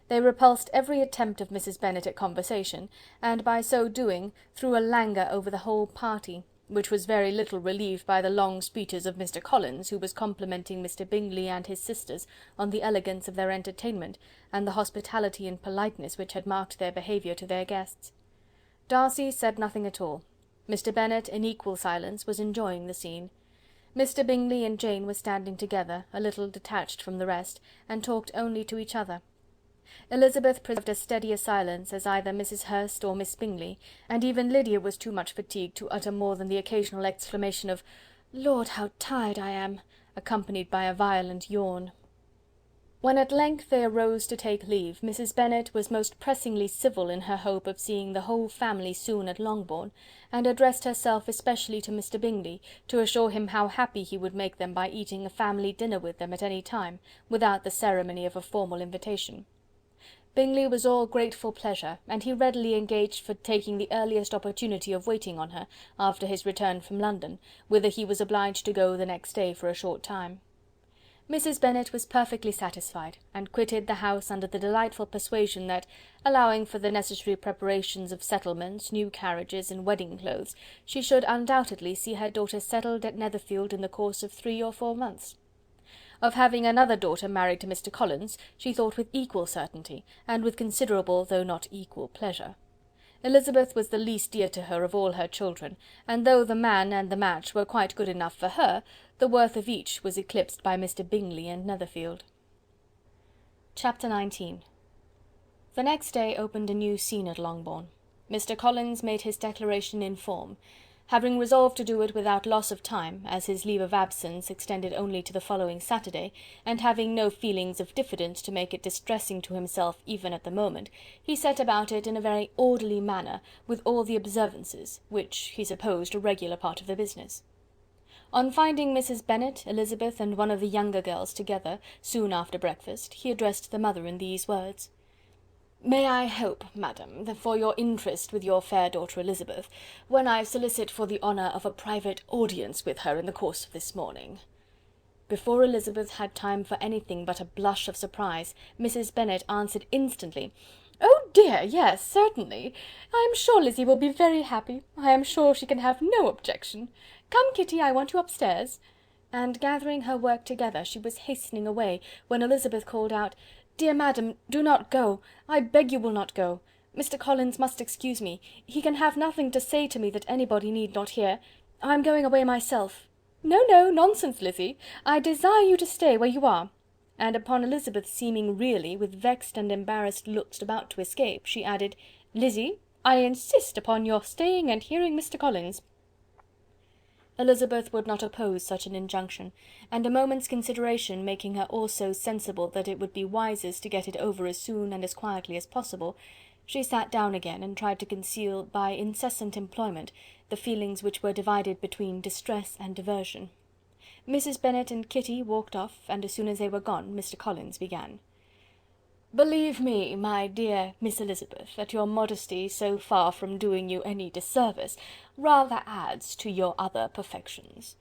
They repulsed every attempt of Mrs. Bennet at conversation, and by so doing threw a languor over the whole party, which was very little relieved by the long speeches of Mr. Collins, who was complimenting Mr. Bingley and his sisters on the elegance of their entertainment, and the hospitality and politeness which had marked their behaviour to their guests. Darcy said nothing at all. Mr. Bennet, in equal silence, was enjoying the scene. Mr. Bingley and Jane were standing together, a little detached from the rest, and talked only to each other. Elizabeth preserved as steady a silence as either Mrs. Hurst or Miss Bingley, and even Lydia was too much fatigued to utter more than the occasional exclamation of "Lord, how tired I am!" accompanied by a violent yawn. When at length they arose to take leave, Mrs. Bennet was most pressingly civil in her hope of seeing the whole family soon at Longbourn, and addressed herself especially to Mr. Bingley, to assure him how happy he would make them by eating a family dinner with them at any time, without the ceremony of a formal invitation. Bingley was all grateful pleasure, and he readily engaged for taking the earliest opportunity of waiting on her, after his return from London, whither he was obliged to go the next day for a short time. Mrs. Bennet was perfectly satisfied, and quitted the house under the delightful persuasion that, allowing for the necessary preparations of settlements, new carriages, and wedding clothes, she should undoubtedly see her daughter settled at Netherfield in the course of 3 or 4 months. Of having another daughter married to Mr. Collins, she thought with equal certainty, and with considerable though not equal pleasure. Elizabeth was the least dear to her of all her children, and though the man and the match were quite good enough for her, the worth of each was eclipsed by Mr. Bingley and Netherfield. Chapter 19. The next day opened a new scene at Longbourn. Mr. Collins made his declaration in form. Having resolved to do it without loss of time, as his leave of absence extended only to the following Saturday, and having no feelings of diffidence to make it distressing to himself even at the moment, he set about it in a very orderly manner, with all the observances, which he supposed a regular part of the business. On finding Mrs. Bennet, Elizabeth, and one of the younger girls together, soon after breakfast, he addressed the mother in these words: "May I hope, madam, that for your interest with your fair daughter Elizabeth, when I solicit for the honour of a private audience with her in the course of this morning." Before Elizabeth had time for anything but a blush of surprise, Mrs. Bennet answered instantly: "Oh dear, yes, certainly. I am sure Lizzy will be very happy. I am sure she can have no objection. Come, Kitty, I want you upstairs." And gathering her work together, she was hastening away, when Elizabeth called out: "Dear madam, do not go. I beg you will not go. Mr. Collins must excuse me. He can have nothing to say to me that anybody need not hear. I am going away myself." "No, no, nonsense, Lizzy. I desire you to stay where you are." And upon Elizabeth seeming really, with vexed and embarrassed looks, about to escape, she added: "Lizzy, I insist upon your staying and hearing Mr. Collins." Elizabeth would not oppose such an injunction, and a moment's consideration making her also sensible that it would be wisest to get it over as soon and as quietly as possible, she sat down again and tried to conceal by incessant employment the feelings which were divided between distress and diversion. Mrs. Bennet and Kitty walked off, and as soon as they were gone, Mr. Collins began: "Believe me, my dear Miss Elizabeth, that your modesty, so far from doing you any disservice, rather adds to your other perfections.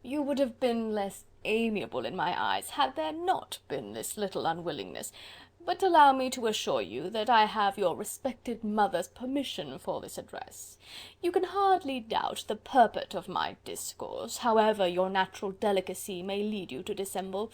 You would have been less amiable in my eyes, had there not been this little unwillingness, but allow me to assure you that I have your respected mother's permission for this address. You can hardly doubt the purport of my discourse, however your natural delicacy may lead you to dissemble.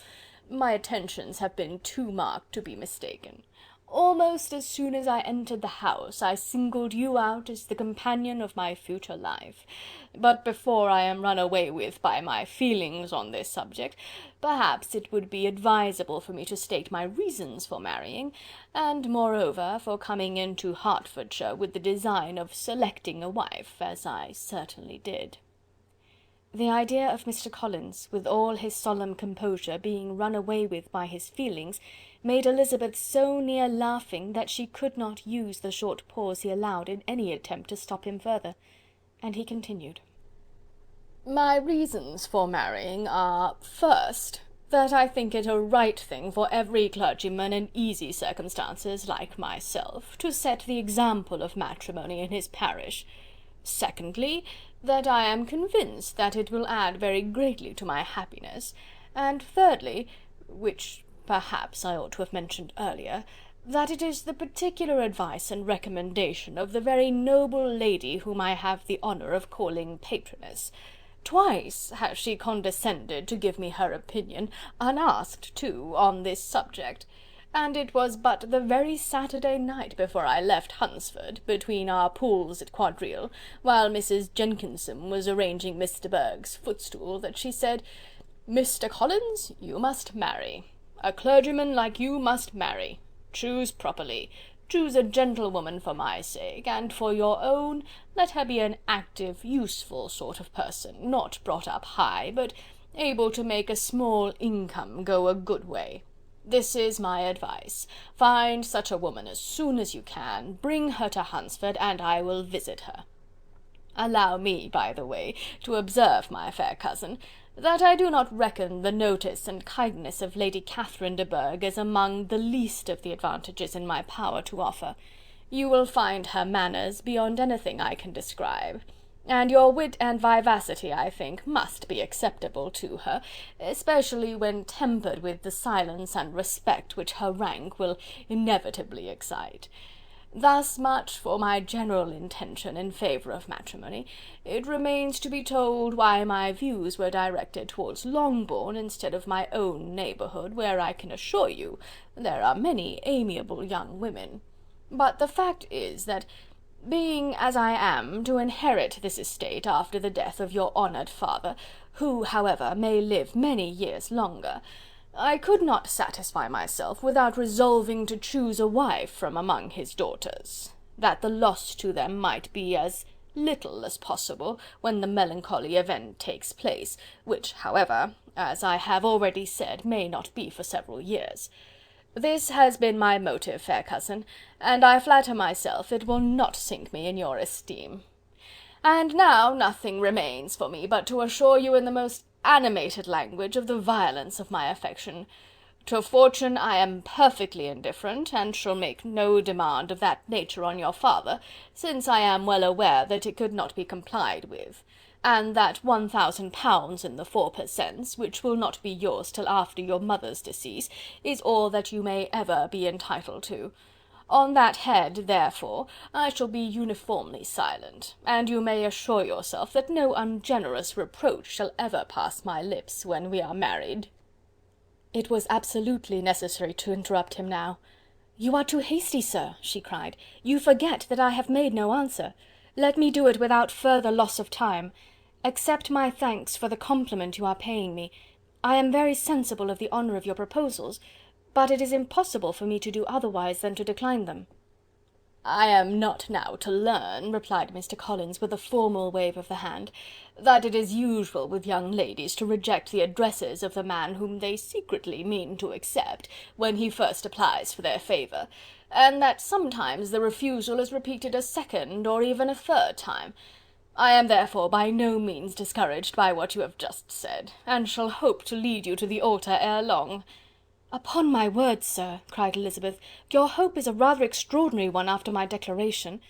My attentions have been too marked to be mistaken. Almost as soon as I entered the house, I singled you out as the companion of my future life. But before I am run away with by my feelings on this subject, perhaps it would be advisable for me to state my reasons for marrying, and moreover for coming into Hertfordshire with the design of selecting a wife, as I certainly did." The idea of Mr. Collins, with all his solemn composure, being run away with by his feelings, made Elizabeth so near laughing that she could not use the short pause he allowed in any attempt to stop him further, and he continued: "My reasons for marrying are, first, that I think it a right thing for every clergyman in easy circumstances, like myself, to set the example of matrimony in his parish. Secondly, that I am convinced that it will add very greatly to my happiness, and thirdly, which perhaps I ought to have mentioned earlier, that it is the particular advice and recommendation of the very noble lady whom I have the honour of calling patroness. Twice has she condescended to give me her opinion, unasked too, on this subject, and it was but the very Saturday night before I left Hunsford, between our pools at quadrille, while Mrs. Jenkinson was arranging Mr. Berg's footstool, that she said, 'Mr. Collins, you must marry. A clergyman like you must marry. Choose properly. Choose a gentlewoman for my sake, and for your own, let her be an active, useful sort of person, not brought up high, but able to make a small income go a good way. This is my advice. Find such a woman as soon as you can, bring her to Hunsford, and I will visit her. Allow me, by the way, to observe, my fair cousin, that I do not reckon the notice and kindness of Lady Catherine de Bourgh as among the least of the advantages in my power to offer. You will find her manners beyond anything I can describe, and your wit and vivacity, I think, must be acceptable to her, especially when tempered with the silence and respect which her rank will inevitably excite. Thus much for my general intention in favour of matrimony. It remains to be told why my views were directed towards Longbourn instead of my own neighbourhood, where I can assure you there are many amiable young women. But the fact is that, being as I am to inherit this estate after the death of your honoured father, who, however, may live many years longer, I could not satisfy myself without resolving to choose a wife from among his daughters, that the loss to them might be as little as possible when the melancholy event takes place, which, however, as I have already said, may not be for several years. This has been my motive, fair cousin, and I flatter myself it will not sink me in your esteem. And now nothing remains for me but to assure you in the most animated language of the violence of my affection. To fortune I am perfectly indifferent, and shall make no demand of that nature on your father, since I am well aware that it could not be complied with, and that £1000 in the 4 per cents, which will not be yours till after your mother's decease, is all that you may ever be entitled to. On that head, therefore, I shall be uniformly silent, and you may assure yourself that no ungenerous reproach shall ever pass my lips when we are married." It was absolutely necessary to interrupt him now. "You are too hasty, sir," she cried. "You forget that I have made no answer. Let me do it without further loss of time. Accept my thanks for the compliment you are paying me. I am very sensible of the honour of your proposals, but it is impossible for me to do otherwise than to decline them." "I am not now to learn," replied Mr. Collins, with a formal wave of the hand, "that it is usual with young ladies to reject the addresses of the man whom they secretly mean to accept, when he first applies for their favour, and that sometimes the refusal is repeated a second or even a third time. I am therefore by no means discouraged by what you have just said, and shall hope to lead you to the altar ere long." "Upon my word, sir," cried Elizabeth, "your hope is a rather extraordinary one after my declaration.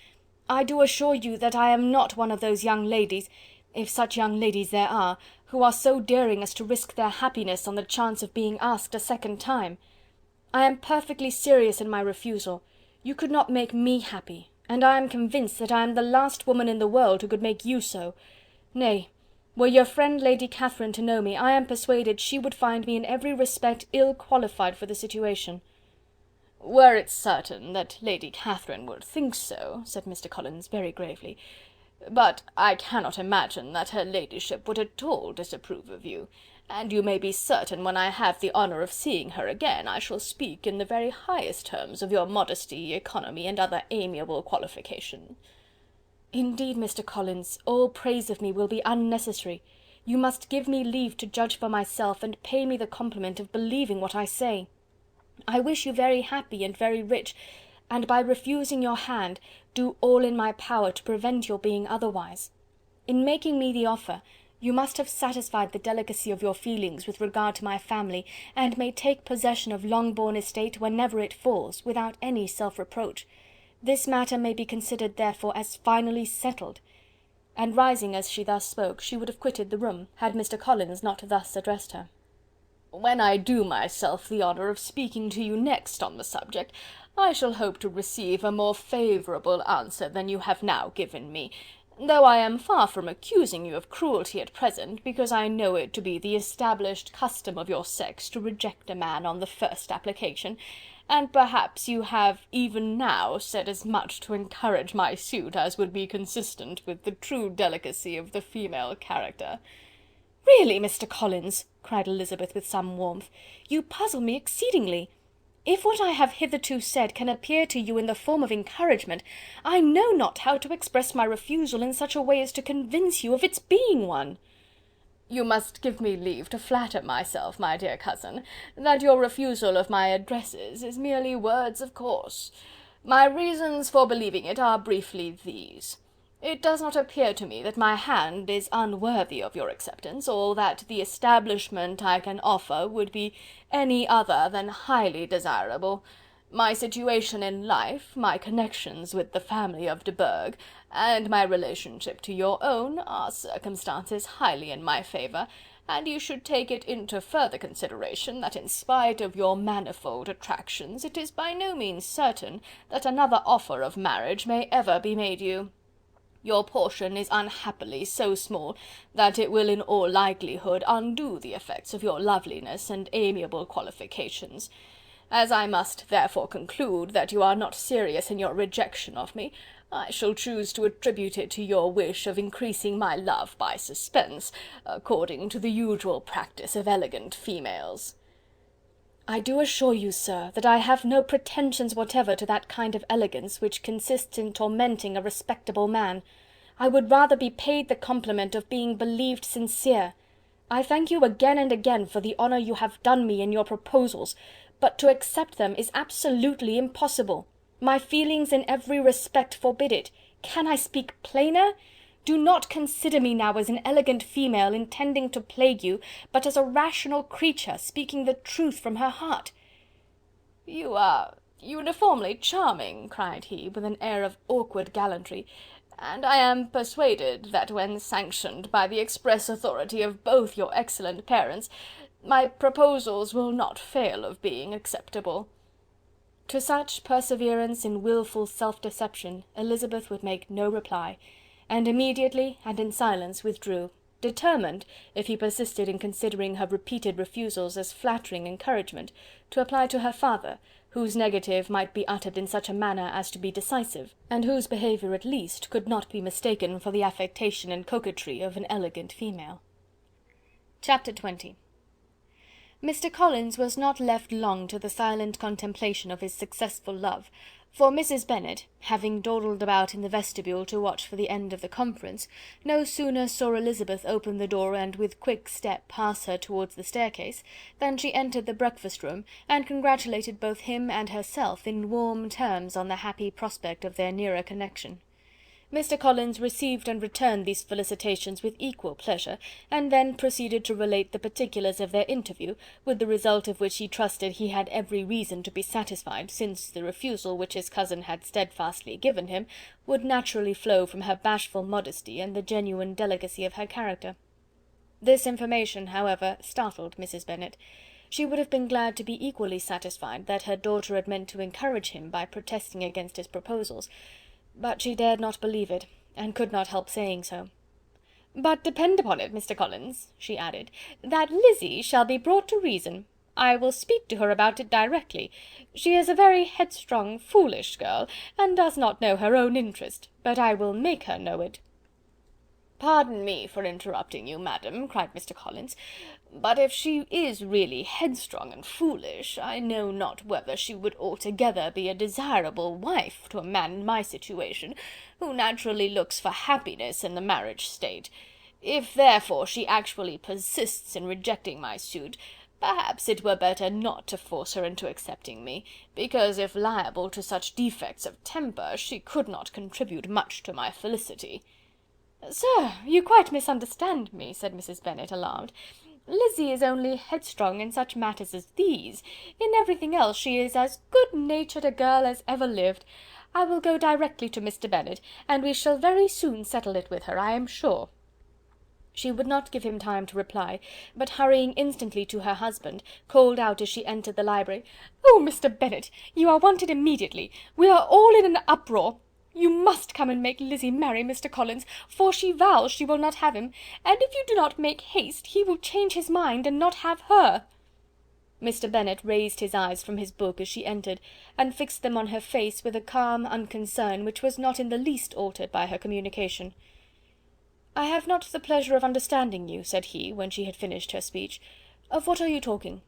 I do assure you that I am not one of those young ladies, if such young ladies there are, who are so daring as to risk their happiness on the chance of being asked a second time. I am perfectly serious in my refusal. You could not make me happy, and I am convinced that I am the last woman in the world who could make you so. Nay, were your friend Lady Catherine to know me, I am persuaded she would find me in every respect ill qualified for the situation." "Were it certain that Lady Catherine would think so," said Mr. Collins very gravely, "but I cannot imagine that her ladyship would at all disapprove of you, and you may be certain when I have the honour of seeing her again, I shall speak in the very highest terms of your modesty, economy, and other amiable qualification." "Indeed, Mr. Collins, all praise of me will be unnecessary. You must give me leave to judge for myself, and pay me the compliment of believing what I say. I wish you very happy and very rich, and by refusing your hand, do all in my power to prevent your being otherwise. In making me the offer, you must have satisfied the delicacy of your feelings with regard to my family, and may take possession of Longbourn estate whenever it falls, without any self-reproach. This matter may be considered, therefore, as finally settled." And rising as she thus spoke, she would have quitted the room, had Mr. Collins not thus addressed her. "When I do myself the honour of speaking to you next on the subject, I shall hope to receive a more favourable answer than you have now given me, though I am far from accusing you of cruelty at present, because I know it to be the established custom of your sex to reject a man on the first application, and perhaps you have even now said as much to encourage my suit as would be consistent with the true delicacy of the female character." "Really, Mr. Collins," cried Elizabeth with some warmth, "you puzzle me exceedingly. If what I have hitherto said can appear to you in the form of encouragement, I know not how to express my refusal in such a way as to convince you of its being one." "You must give me leave to flatter myself, my dear cousin, that your refusal of my addresses is merely words of course. My reasons for believing it are briefly these. It does not appear to me that my hand is unworthy of your acceptance, or that the establishment I can offer would be any other than highly desirable. My situation in life, my connections with the family of de Bourgh, and my relationship to your own, are circumstances highly in my favour, and you should take it into further consideration that in spite of your manifold attractions, it is by no means certain that another offer of marriage may ever be made you. Your portion is unhappily so small that it will in all likelihood undo the effects of your loveliness and amiable qualifications. As I must therefore conclude that you are not serious in your rejection of me, I shall choose to attribute it to your wish of increasing my love by suspense, according to the usual practice of elegant females." "I do assure you, sir, that I have no pretensions whatever to that kind of elegance which consists in tormenting a respectable man. I would rather be paid the compliment of being believed sincere. I thank you again and again for the honour you have done me in your proposals, but to accept them is absolutely impossible. My feelings in every respect forbid it. Can I speak plainer? Do not consider me now as an elegant female intending to plague you, but as a rational creature speaking the truth from her heart." "You are uniformly charming," cried he, with an air of awkward gallantry, "and I am persuaded that when sanctioned by the express authority of both your excellent parents, my proposals will not fail of being acceptable." To such perseverance in wilful self-deception Elizabeth would make no reply, and immediately and in silence withdrew, determined, if he persisted in considering her repeated refusals as flattering encouragement, to apply to her father, whose negative might be uttered in such a manner as to be decisive, and whose behaviour at least could not be mistaken for the affectation and coquetry of an elegant female. Chapter 20. Mr. Collins was not left long to the silent contemplation of his successful love, for Mrs. Bennet, having dawdled about in the vestibule to watch for the end of the conference, no sooner saw Elizabeth open the door and with quick step pass her towards the staircase, than she entered the breakfast-room, and congratulated both him and herself in warm terms on the happy prospect of their nearer connection. Mr. Collins received and returned these felicitations with equal pleasure, and then proceeded to relate the particulars of their interview, with the result of which he trusted he had every reason to be satisfied, since the refusal which his cousin had steadfastly given him would naturally flow from her bashful modesty and the genuine delicacy of her character. This information, however, startled Mrs. Bennet. She would have been glad to be equally satisfied that her daughter had meant to encourage him by protesting against his proposals, but she dared not believe it, and could not help saying so. "But depend upon it, Mr. Collins," she added, "that Lizzy shall be brought to reason. I will speak to her about it directly. She is a very headstrong, foolish girl, and does not know her own interest, but I will make her know it." "Pardon me for interrupting you, madam," cried Mr. Collins, "but if she is really headstrong and foolish, I know not whether she would altogether be a desirable wife to a man in my situation, who naturally looks for happiness in the marriage state. If therefore she actually persists in rejecting my suit, perhaps it were better not to force her into accepting me, because if liable to such defects of temper, she could not contribute much to my felicity." "Sir, you quite misunderstand me," said Mrs. Bennet, alarmed. "Lizzy is only headstrong in such matters as these. In everything else she is as good-natured a girl as ever lived. I will go directly to Mr. Bennet, and we shall very soon settle it with her, I am sure." She would not give him time to reply, but hurrying instantly to her husband, called out as she entered the library, "Oh, Mr. Bennet, you are wanted immediately. We are all in an uproar. You must come and make Lizzy marry Mr. Collins, for she vows she will not have him, and if you do not make haste, he will change his mind and not have her." Mr. Bennet raised his eyes from his book as she entered, and fixed them on her face with a calm unconcern which was not in the least altered by her communication. "I have not the pleasure of understanding you," said he, when she had finished her speech. "Of what are you talking?"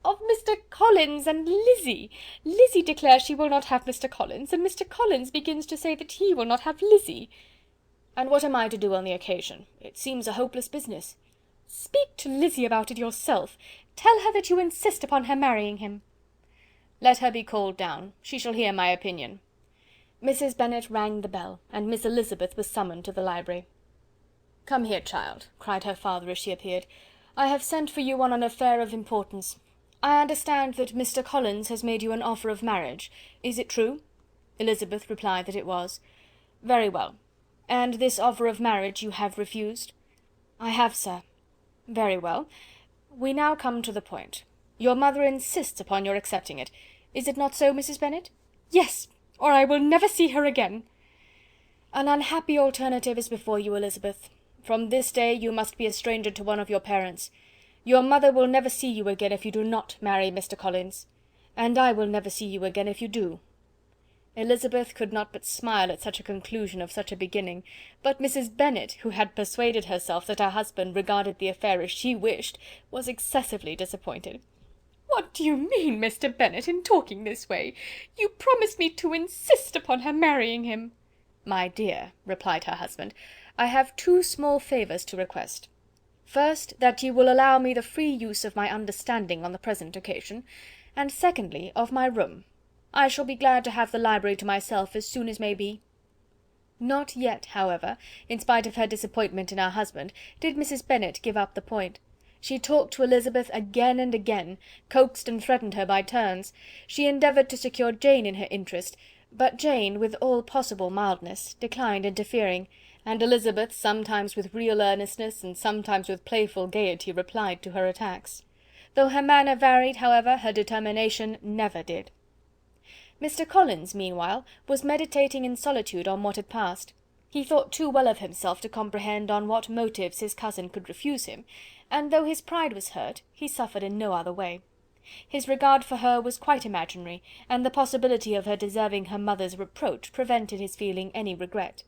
"Of Mr. Collins and Lizzy. Lizzy declares she will not have Mr. Collins, and Mr. Collins begins to say that he will not have Lizzy." "And what am I to do on the occasion? It seems a hopeless business." "Speak to Lizzy about it yourself. Tell her that you insist upon her marrying him." "Let her be called down. She shall hear my opinion." Mrs. Bennet rang the bell, and Miss Elizabeth was summoned to the library. "Come here, child," cried her father as she appeared. "I have sent for you on an affair of importance. I understand that Mr. Collins has made you an offer of marriage. Is it true?" Elizabeth replied that it was. "Very well. And this offer of marriage you have refused?" "I have, sir." "Very well. We now come to the point. Your mother insists upon your accepting it. Is it not so, Mrs. Bennet?" "Yes, or I will never see her again." "An unhappy alternative is before you, Elizabeth. From this day you must be a stranger to one of your parents. Your mother will never see you again if you do not marry Mr. Collins, and I will never see you again if you do." Elizabeth could not but smile at such a conclusion of such a beginning, but Mrs. Bennet, who had persuaded herself that her husband regarded the affair as she wished, was excessively disappointed. "What do you mean, Mr. Bennet, in talking this way? You promised me to insist upon her marrying him." "My dear," replied her husband, "I have two small favours to request. First, that you will allow me the free use of my understanding on the present occasion, and secondly, of my room. I shall be glad to have the library to myself as soon as may be." Not yet, however, in spite of her disappointment in her husband, did Mrs. Bennet give up the point. She talked to Elizabeth again and again, coaxed and threatened her by turns. She endeavoured to secure Jane in her interest, but Jane, with all possible mildness, declined interfering, and Elizabeth, sometimes with real earnestness, and sometimes with playful gaiety, replied to her attacks. Though her manner varied, however, her determination never did. Mr. Collins, meanwhile, was meditating in solitude on what had passed. He thought too well of himself to comprehend on what motives his cousin could refuse him, and though his pride was hurt, he suffered in no other way. His regard for her was quite imaginary, and the possibility of her deserving her mother's reproach prevented his feeling any regret.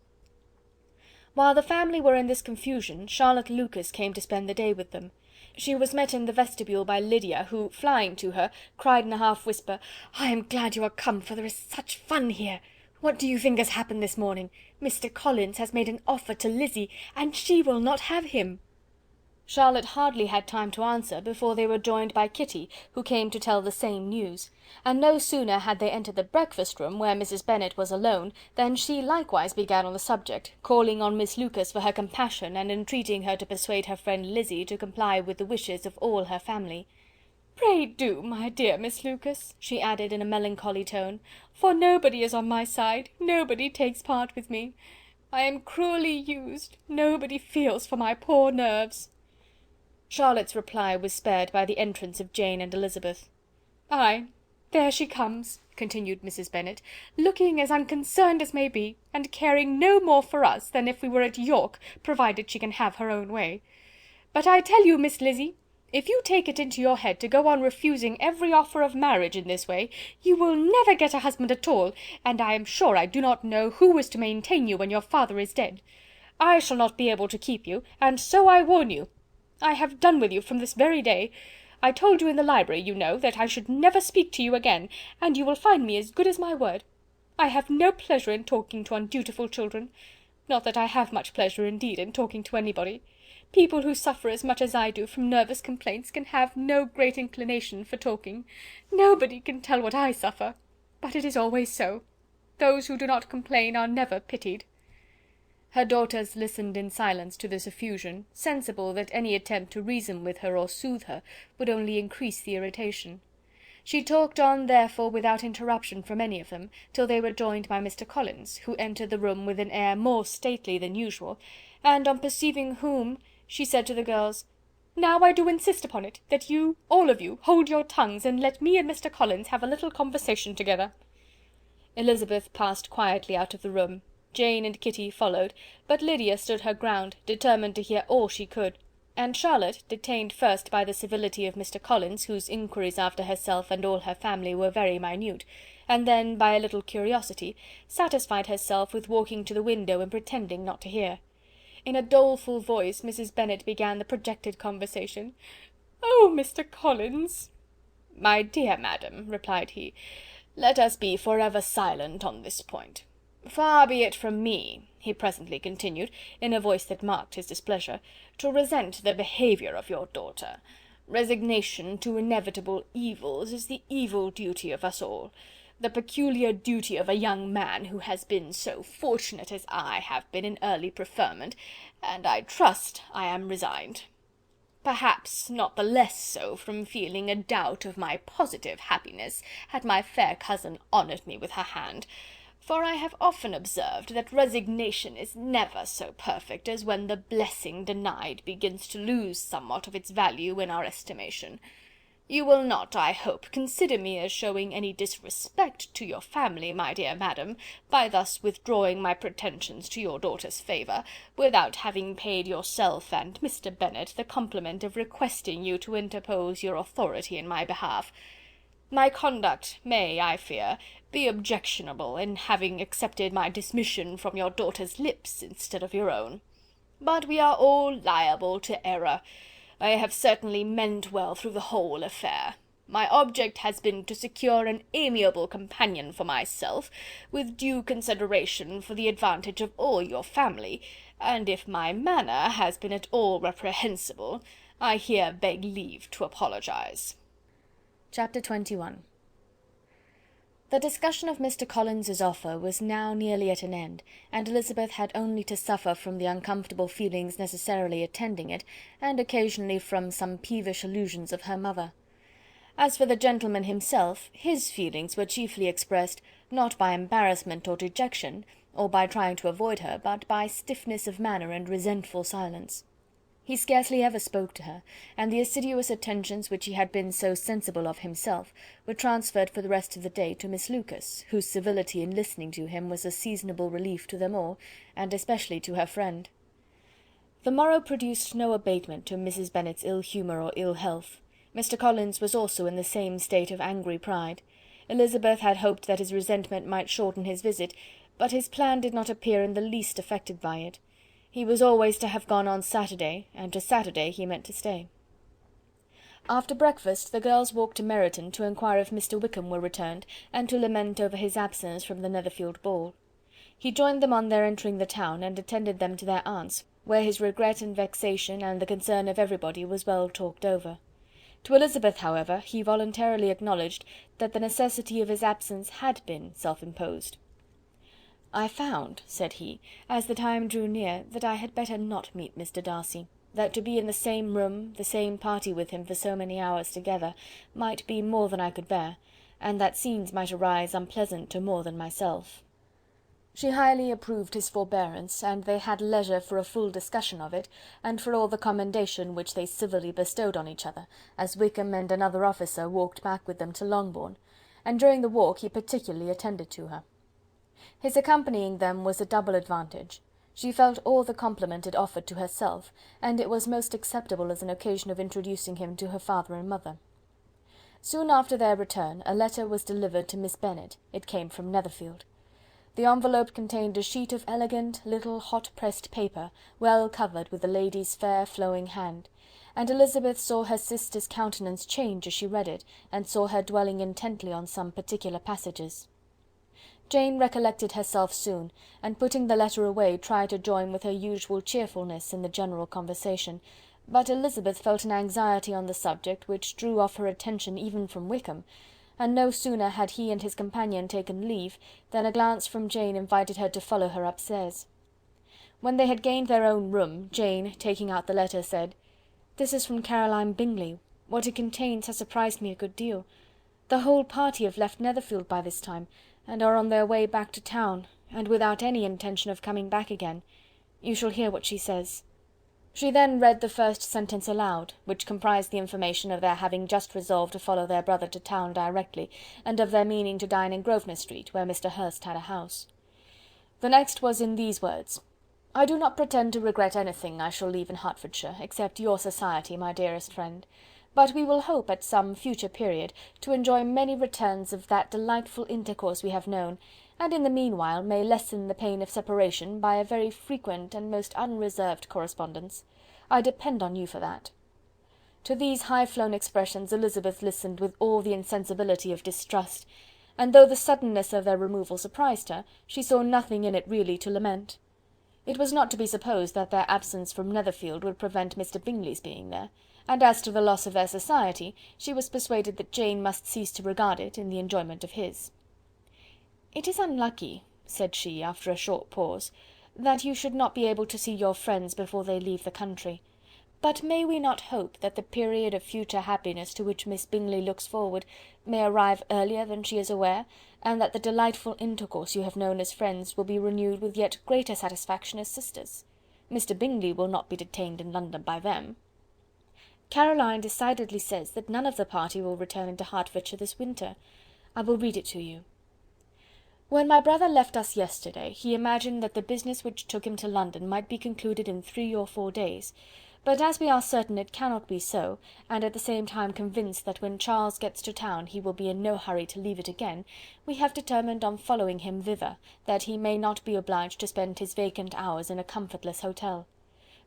While the family were in this confusion, Charlotte Lucas came to spend the day with them. She was met in the vestibule by Lydia, who, flying to her, cried in a half whisper, "I am glad you are come, for there is such fun here. What do you think has happened this morning? Mr. Collins has made an offer to Lizzie, and she will not have him." Charlotte hardly had time to answer before they were joined by Kitty, who came to tell the same news; and no sooner had they entered the breakfast-room, where Mrs. Bennet was alone, than she likewise began on the subject, calling on Miss Lucas for her compassion, and entreating her to persuade her friend Lizzie to comply with the wishes of all her family. "Pray do, my dear Miss Lucas," she added in a melancholy tone, "for nobody is on my side, nobody takes part with me. I am cruelly used, nobody feels for my poor nerves." Charlotte's reply was spared by the entrance of Jane and Elizabeth. "Ay, there she comes," continued Mrs. Bennet, "looking as unconcerned as may be, and caring no more for us than if we were at York, provided she can have her own way. But I tell you, Miss Lizzie, if you take it into your head to go on refusing every offer of marriage in this way, you will never get a husband at all, and I am sure I do not know who is to maintain you when your father is dead. I shall not be able to keep you, and so I warn you. I have done with you from this very day. I told you in the library, you know, that I should never speak to you again, and you will find me as good as my word. I have no pleasure in talking to undutiful children. Not that I have much pleasure indeed in talking to anybody. People who suffer as much as I do from nervous complaints can have no great inclination for talking. Nobody can tell what I suffer, but it is always so. Those who do not complain are never pitied." Her daughters listened in silence to this effusion, sensible that any attempt to reason with her or soothe her would only increase the irritation. She talked on, therefore, without interruption from any of them, till they were joined by Mr. Collins, who entered the room with an air more stately than usual, and on perceiving whom, she said to the girls, "Now I do insist upon it, that you, all of you, hold your tongues, and let me and Mr. Collins have a little conversation together." Elizabeth passed quietly out of the room. Jane and Kitty followed, but Lydia stood her ground, determined to hear all she could, and Charlotte, detained first by the civility of Mr. Collins, whose inquiries after herself and all her family were very minute, and then by a little curiosity, satisfied herself with walking to the window and pretending not to hear. In a doleful voice Mrs. Bennet began the projected conversation. "Oh, Mr. Collins!" "My dear madam," replied he, "let us be for ever silent on this point. Far be it from me," he presently continued, in a voice that marked his displeasure, "to resent the behaviour of your daughter. Resignation to inevitable evils is the evil duty of us all, the peculiar duty of a young man who has been so fortunate as I have been in early preferment, and I trust I am resigned. Perhaps not the less so from feeling a doubt of my positive happiness had my fair cousin honoured me with her hand, for I have often observed that resignation is never so perfect as when the blessing denied begins to lose somewhat of its value in our estimation. You will not, I hope, consider me as showing any disrespect to your family, my dear madam, by thus withdrawing my pretensions to your daughter's favour, without having paid yourself and Mr. Bennet the compliment of requesting you to interpose your authority in my behalf. My conduct may, I fear, be objectionable in having accepted my dismission from your daughter's lips instead of your own. But we are all liable to error. I have certainly meant well through the whole affair. My object has been to secure an amiable companion for myself, with due consideration for the advantage of all your family, and if my manner has been at all reprehensible, I here beg leave to apologize." Chapter 21. The discussion of Mr. Collins's offer was now nearly at an end, and Elizabeth had only to suffer from the uncomfortable feelings necessarily attending it, and occasionally from some peevish allusions of her mother. As for the gentleman himself, his feelings were chiefly expressed, not by embarrassment or dejection, or by trying to avoid her, but by stiffness of manner and resentful silence. He scarcely ever spoke to her, and the assiduous attentions which he had been so sensible of himself were transferred for the rest of the day to Miss Lucas, whose civility in listening to him was a seasonable relief to them all, and especially to her friend. The morrow produced no abatement to Mrs. Bennet's ill humour or ill health. Mr. Collins was also in the same state of angry pride. Elizabeth had hoped that his resentment might shorten his visit, but his plan did not appear in the least affected by it. He was always to have gone on Saturday, and to Saturday he meant to stay. After breakfast the girls walked to Meryton to inquire if Mr. Wickham were returned, and to lament over his absence from the Netherfield ball. He joined them on their entering the town, and attended them to their aunt's, where his regret and vexation, and the concern of everybody, was well talked over. To Elizabeth, however, he voluntarily acknowledged that the necessity of his absence had been self-imposed. "I found," said he, "as the time drew near, that I had better not meet Mr. Darcy, that to be in the same room, the same party with him for so many hours together, might be more than I could bear, and that scenes might arise unpleasant to more than myself." She highly approved his forbearance, and they had leisure for a full discussion of it, and for all the commendation which they civilly bestowed on each other, as Wickham and another officer walked back with them to Longbourn, and during the walk he particularly attended to her. His accompanying them was a double advantage. She felt all the compliment it offered to herself, and it was most acceptable as an occasion of introducing him to her father and mother. Soon after their return a letter was delivered to Miss Bennet. It came from Netherfield. The envelope contained a sheet of elegant, little, hot-pressed paper, well covered with the lady's fair flowing hand, and Elizabeth saw her sister's countenance change as she read it, and saw her dwelling intently on some particular passages. Jane recollected herself soon, and putting the letter away, tried to join with her usual cheerfulness in the general conversation, but Elizabeth felt an anxiety on the subject which drew off her attention even from Wickham, and no sooner had he and his companion taken leave, than a glance from Jane invited her to follow her upstairs. When they had gained their own room, Jane, taking out the letter, said, "This is from Caroline Bingley. What it contains has surprised me a good deal. The whole party have left Netherfield by this time, and are on their way back to town, and without any intention of coming back again. You shall hear what she says." She then read the first sentence aloud, which comprised the information of their having just resolved to follow their brother to town directly, and of their meaning to dine in Grosvenor Street, where Mr. Hurst had a house. The next was in these words: "I do not pretend to regret anything I shall leave in Hertfordshire, except your society, my dearest friend. But we will hope, at some future period, to enjoy many returns of that delightful intercourse we have known, and in the meanwhile may lessen the pain of separation by a very frequent and most unreserved correspondence. I depend on you for that." To these high-flown expressions Elizabeth listened with all the insensibility of distrust, and though the suddenness of their removal surprised her, she saw nothing in it really to lament. It was not to be supposed that their absence from Netherfield would prevent Mr. Bingley's being there, and as to the loss of their society, she was persuaded that Jane must cease to regard it in the enjoyment of his. "It is unlucky," said she, after a short pause, "that you should not be able to see your friends before they leave the country. But may we not hope that the period of future happiness to which Miss Bingley looks forward may arrive earlier than she is aware, and that the delightful intercourse you have known as friends will be renewed with yet greater satisfaction as sisters? Mr. Bingley will not be detained in London by them. Caroline decidedly says that none of the party will return into Hertfordshire this winter. I will read it to you. When my brother left us yesterday, he imagined that the business which took him to London might be concluded in 3 or 4 days, but as we are certain it cannot be so, and at the same time convinced that when Charles gets to town he will be in no hurry to leave it again, we have determined on following him thither, that he may not be obliged to spend his vacant hours in a comfortless hotel.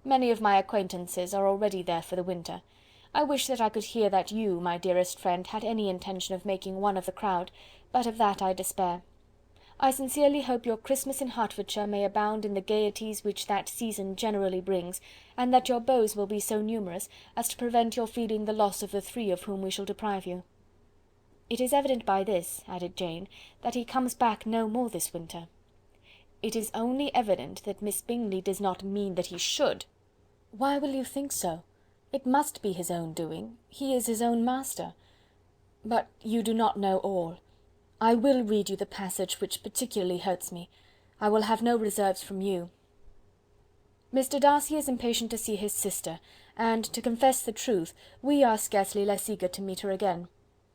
Many of my acquaintances are already there for the winter. I wish that I could hear that you, my dearest friend, had any intention of making one of the crowd, but of that I despair. I sincerely hope your Christmas in Hertfordshire may abound in the gaieties which that season generally brings, and that your beaux will be so numerous as to prevent your feeling the loss of the 3 of whom we shall deprive you." It is evident by this," added Jane, "that he comes back no more this winter." "It is only evident that Miss Bingley does not mean that he should." "Why will you think so? It must be his own doing. He is his own master. But you do not know all. I will read you the passage which particularly hurts me. I will have no reserves from you. Mr. Darcy is impatient to see his sister, and, to confess the truth, we are scarcely less eager to meet her again.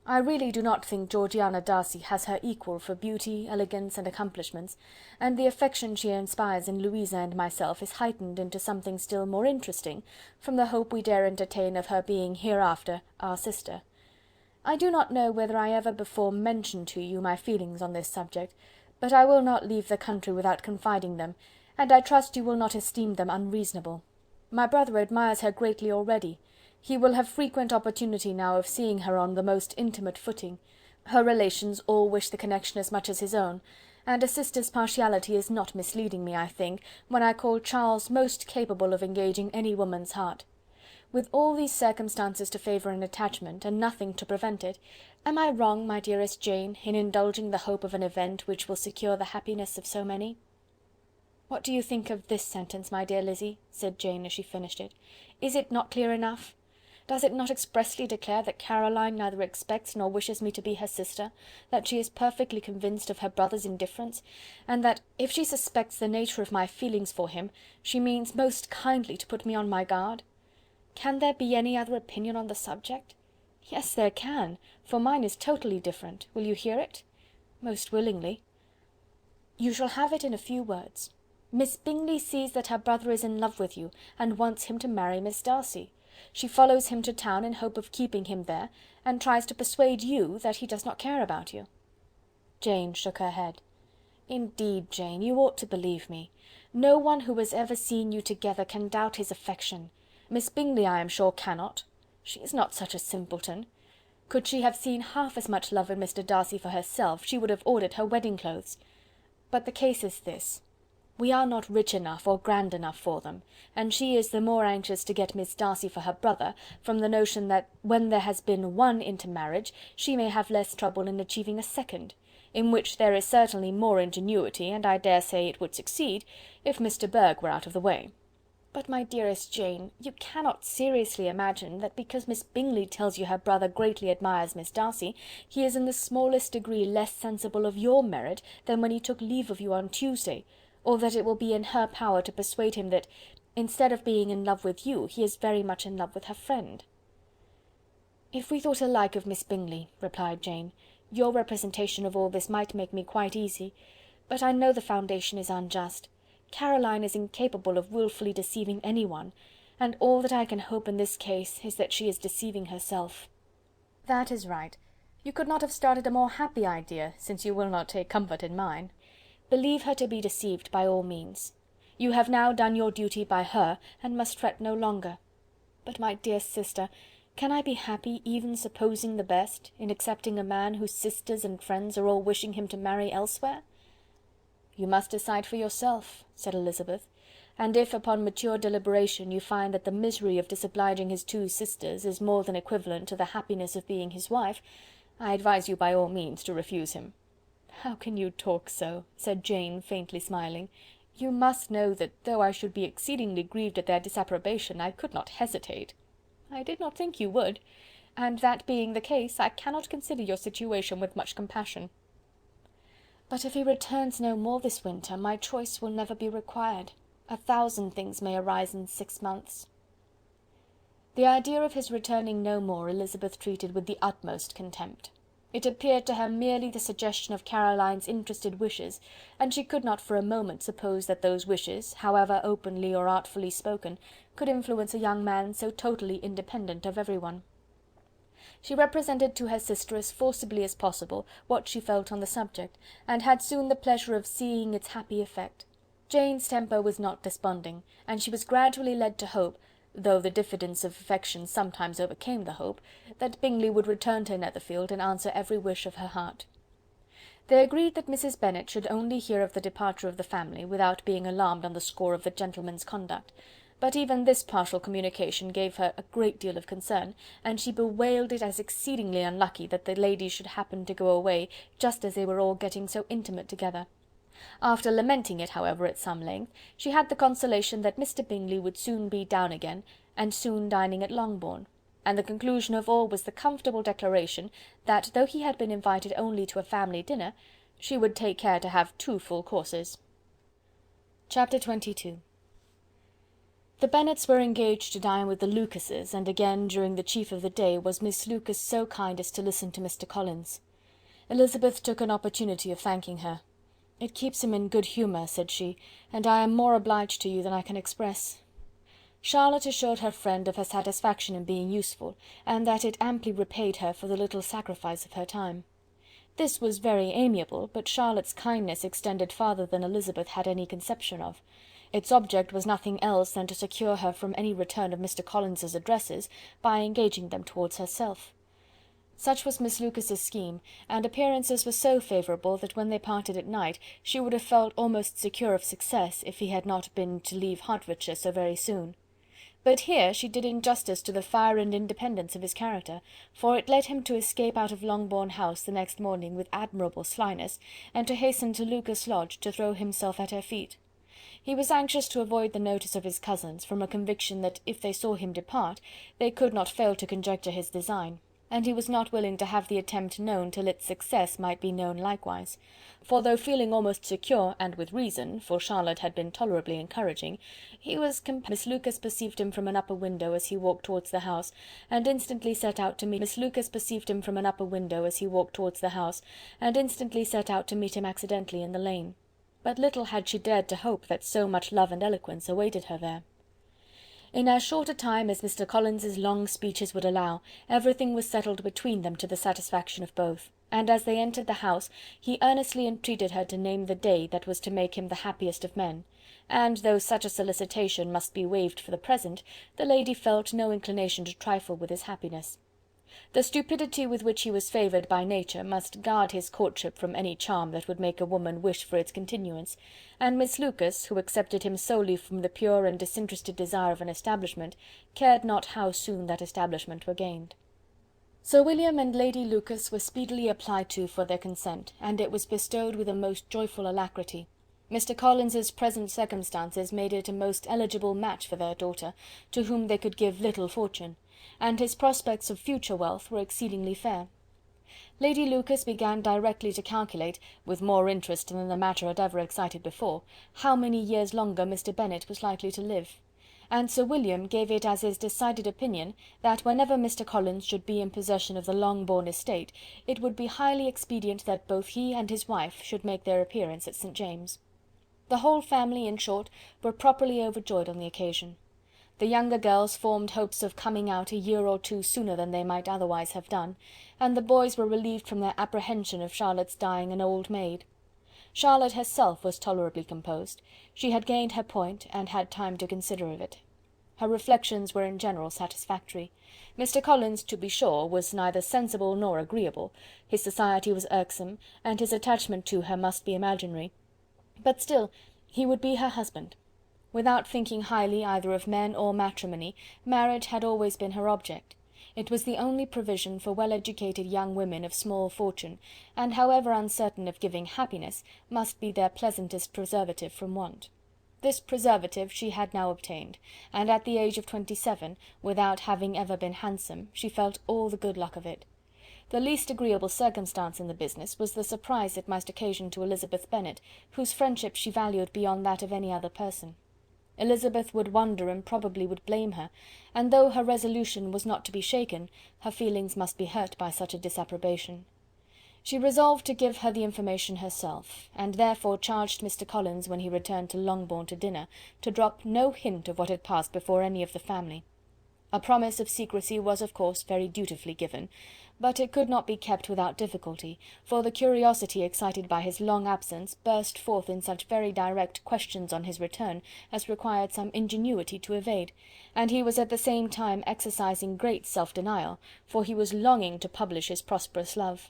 I really do not think Georgiana Darcy has her equal for beauty, elegance, and accomplishments, and the affection she inspires in Louisa and myself is heightened into something still more interesting from the hope we dare entertain of her being hereafter our sister. I do not know whether I ever before mentioned to you my feelings on this subject, but I will not leave the country without confiding them, and I trust you will not esteem them unreasonable. My brother admires her greatly already. He will have frequent opportunity now of seeing her on the most intimate footing. Her relations all wish the connection as much as his own, and a sister's partiality is not misleading me, I think, when I call Charles most capable of engaging any woman's heart. With all these circumstances to favour an attachment, and nothing to prevent it, am I wrong, my dearest Jane, in indulging the hope of an event which will secure the happiness of so many?" "What do you think of this sentence, my dear Lizzy?" said Jane, as she finished it. "Is it not clear enough? Does it not expressly declare that Caroline neither expects nor wishes me to be her sister, that she is perfectly convinced of her brother's indifference, and that, if she suspects the nature of my feelings for him, she means most kindly to put me on my guard? Can there be any other opinion on the subject? Yes, there can, for mine is totally different. Will you hear it?" "Most willingly." "You shall have it in a few words. Miss Bingley sees that her brother is in love with you, and wants him to marry Miss Darcy. She follows him to town in hope of keeping him there, and tries to persuade you that he does not care about you." Jane shook her head. "Indeed, Jane, you ought to believe me. No one who has ever seen you together can doubt his affection. Miss Bingley, I am sure, cannot. She is not such a simpleton. Could she have seen half as much love in Mr. Darcy for herself, she would have ordered her wedding clothes. But the case is this. We are not rich enough or grand enough for them, and she is the more anxious to get Miss Darcy for her brother, from the notion that when there has been one intermarriage, she may have less trouble in achieving a second, in which there is certainly more ingenuity, and I dare say it would succeed, if Mr. Burgh were out of the way. But, my dearest Jane, you cannot seriously imagine that because Miss Bingley tells you her brother greatly admires Miss Darcy, he is in the smallest degree less sensible of your merit than when he took leave of you on Tuesday, or that it will be in her power to persuade him that, instead of being in love with you, he is very much in love with her friend." "If we thought alike of Miss Bingley," replied Jane, "your representation of all this might make me quite easy, but I know the foundation is unjust. Caroline is incapable of wilfully deceiving any one, and all that I can hope in this case is that she is deceiving herself." "That is right. You could not have started a more happy idea, since you will not take comfort in mine. Believe her to be deceived by all means. You have now done your duty by her, and must fret no longer. But, my dear sister, can I be happy, even supposing the best, in accepting a man whose sisters and friends are all wishing him to marry elsewhere?" "You must decide for yourself," said Elizabeth, "and if upon mature deliberation you find that the misery of disobliging his two sisters is more than equivalent to the happiness of being his wife, I advise you by all means to refuse him." "How can you talk so?" said Jane, faintly smiling. "You must know that though I should be exceedingly grieved at their disapprobation, I could not hesitate." "I did not think you would, and that being the case, I cannot consider your situation with much compassion. But if he returns no more this winter, my choice will never be required. 1,000 things may arise in 6 months." The idea of his returning no more Elizabeth treated with the utmost contempt. It appeared to her merely the suggestion of Caroline's interested wishes, and she could not for a moment suppose that those wishes, however openly or artfully spoken, could influence a young man so totally independent of everyone. She represented to her sister as forcibly as possible what she felt on the subject, and had soon the pleasure of seeing its happy effect. Jane's temper was not desponding, and she was gradually led to hope, though the diffidence of affection sometimes overcame the hope, that Bingley would return to Netherfield and answer every wish of her heart. They agreed that Mrs. Bennet should only hear of the departure of the family, without being alarmed on the score of the gentleman's conduct, but even this partial communication gave her a great deal of concern, and she bewailed it as exceedingly unlucky that the ladies should happen to go away just as they were all getting so intimate together. After lamenting it, however, at some length, she had the consolation that Mr. Bingley would soon be down again, and soon dining at Longbourn, and the conclusion of all was the comfortable declaration that, though he had been invited only to a family dinner, she would take care to have 2 full courses. Chapter 22. The Bennets were engaged to dine with the Lucases, and again during the chief of the day was Miss Lucas so kind as to listen to Mr. Collins. Elizabeth took an opportunity of thanking her. "It keeps him in good humour," said she, "and I am more obliged to you than I can express." Charlotte assured her friend of her satisfaction in being useful, and that it amply repaid her for the little sacrifice of her time. This was very amiable, but Charlotte's kindness extended farther than Elizabeth had any conception of. Its object was nothing else than to secure her from any return of Mr. Collins's addresses, by engaging them towards herself. Such was Miss Lucas's scheme, and appearances were so favourable that when they parted at night she would have felt almost secure of success if he had not been to leave Hertfordshire so very soon. But here she did injustice to the fire and independence of his character, for it led him to escape out of Longbourn House the next morning with admirable slyness, and to hasten to Lucas Lodge to throw himself at her feet. He was anxious to avoid the notice of his cousins, from a conviction that if they saw him depart, they could not fail to conjecture his design, and he was not willing to have the attempt known till its success might be known likewise; for though feeling almost secure, and with reason, for Charlotte had been tolerably encouraging, he was Miss Lucas perceived him from an upper window as he walked towards the house, and instantly set out to meet him accidentally in the lane. But little had she dared to hope that so much love and eloquence awaited her there. In as short a time as Mr. Collins's long speeches would allow, everything was settled between them to the satisfaction of both, and as they entered the house, he earnestly entreated her to name the day that was to make him the happiest of men, and though such a solicitation must be waived for the present, the lady felt no inclination to trifle with his happiness. The stupidity with which he was favoured by nature must guard his courtship from any charm that would make a woman wish for its continuance, and Miss Lucas, who accepted him solely from the pure and disinterested desire of an establishment, cared not how soon that establishment were gained. Sir William and Lady Lucas were speedily applied to for their consent, and it was bestowed with a most joyful alacrity. Mr. Collins's present circumstances made it a most eligible match for their daughter, to whom they could give little fortune, and his prospects of future wealth were exceedingly fair. Lady Lucas began directly to calculate, with more interest than the matter had ever excited before, how many years longer Mr. Bennet was likely to live, and Sir William gave it as his decided opinion that whenever Mr. Collins should be in possession of the Longbourn estate, it would be highly expedient that both he and his wife should make their appearance at St. James's. The whole family, in short, were properly overjoyed on the occasion. The younger girls formed hopes of coming out a year or 2 sooner than they might otherwise have done, and the boys were relieved from their apprehension of Charlotte's dying an old maid. Charlotte herself was tolerably composed. She had gained her point, and had time to consider of it. Her reflections were in general satisfactory. Mr. Collins, to be sure, was neither sensible nor agreeable, his society was irksome, and his attachment to her must be imaginary, but still he would be her husband. Without thinking highly either of men or matrimony, marriage had always been her object. It was the only provision for well-educated young women of small fortune, and however uncertain of giving happiness, must be their pleasantest preservative from want. This preservative she had now obtained, and at the age of 27, without having ever been handsome, she felt all the good luck of it. The least agreeable circumstance in the business was the surprise it must occasion to Elizabeth Bennet, whose friendship she valued beyond that of any other person. Elizabeth would wonder and probably would blame her, and though her resolution was not to be shaken, her feelings must be hurt by such a disapprobation. She resolved to give her the information herself, and therefore charged Mr. Collins, when he returned to Longbourn to dinner, to drop no hint of what had passed before any of the family. A promise of secrecy was of course very dutifully given, but it could not be kept without difficulty, for the curiosity excited by his long absence burst forth in such very direct questions on his return as required some ingenuity to evade, and he was at the same time exercising great self-denial, for he was longing to publish his prosperous love.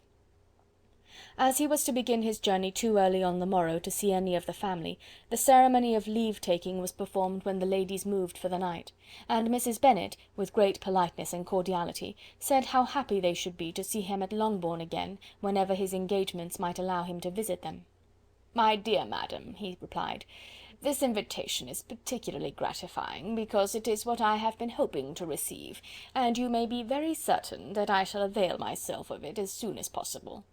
As he was to begin his journey too early on the morrow to see any of the family, the ceremony of leave-taking was performed when the ladies moved for the night, and Mrs. Bennet, with great politeness and cordiality, said how happy they should be to see him at Longbourn again, whenever his engagements might allow him to visit them. "My dear madam," he replied, "this invitation is particularly gratifying, because it is what I have been hoping to receive, and you may be very certain that I shall avail myself of it as soon as possible."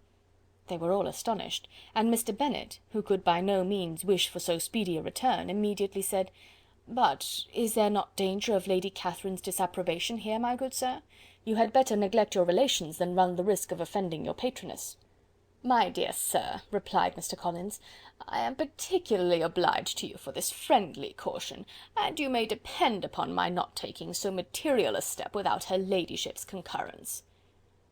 They were all astonished, and Mr. Bennet, who could by no means wish for so speedy a return, immediately said, "But is there not danger of Lady Catherine's disapprobation here, my good sir? You had better neglect your relations than run the risk of offending your patroness." "My dear sir," replied Mr. Collins, "I am particularly obliged to you for this friendly caution, and you may depend upon my not taking so material a step without her ladyship's concurrence."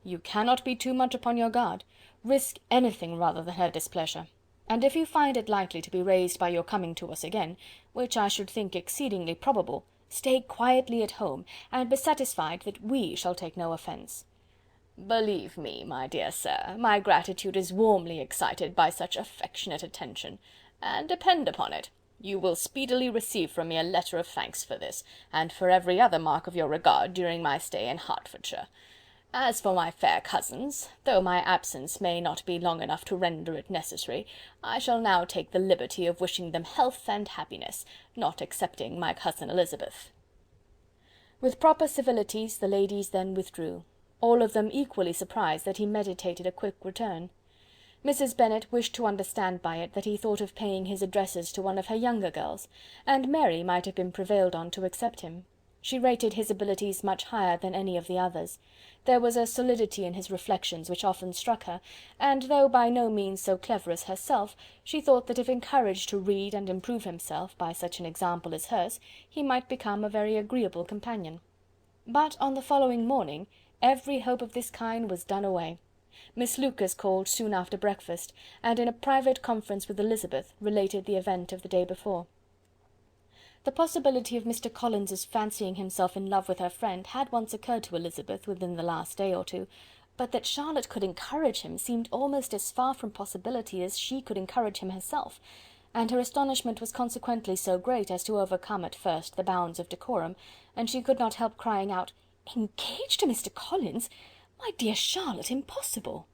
"You cannot be too much upon your guard. Risk anything rather than her displeasure; and if you find it likely to be raised by your coming to us again, which I should think exceedingly probable, stay quietly at home, and be satisfied that we shall take no offence." "Believe me, my dear sir, my gratitude is warmly excited by such affectionate attention, and depend upon it, you will speedily receive from me a letter of thanks for this, and for every other mark of your regard during my stay in Hertfordshire. As for my fair cousins, though my absence may not be long enough to render it necessary, I shall now take the liberty of wishing them health and happiness, not excepting my cousin Elizabeth." With proper civilities the ladies then withdrew, all of them equally surprised that he meditated a quick return. Mrs. Bennet wished to understand by it that he thought of paying his addresses to one of her younger girls, and Mary might have been prevailed on to accept him. She rated his abilities much higher than any of the others. There was a solidity in his reflections which often struck her, and though by no means so clever as herself, she thought that if encouraged to read and improve himself by such an example as hers, he might become a very agreeable companion. But on the following morning every hope of this kind was done away. Miss Lucas called soon after breakfast, and in a private conference with Elizabeth related the event of the day before. The possibility of Mr. Collins's fancying himself in love with her friend had once occurred to Elizabeth within the last day or two, but that Charlotte could encourage him seemed almost as far from possibility as she could encourage him herself, and her astonishment was consequently so great as to overcome at first the bounds of decorum, and she could not help crying out, "Engaged to Mr. Collins! My dear Charlotte, impossible!"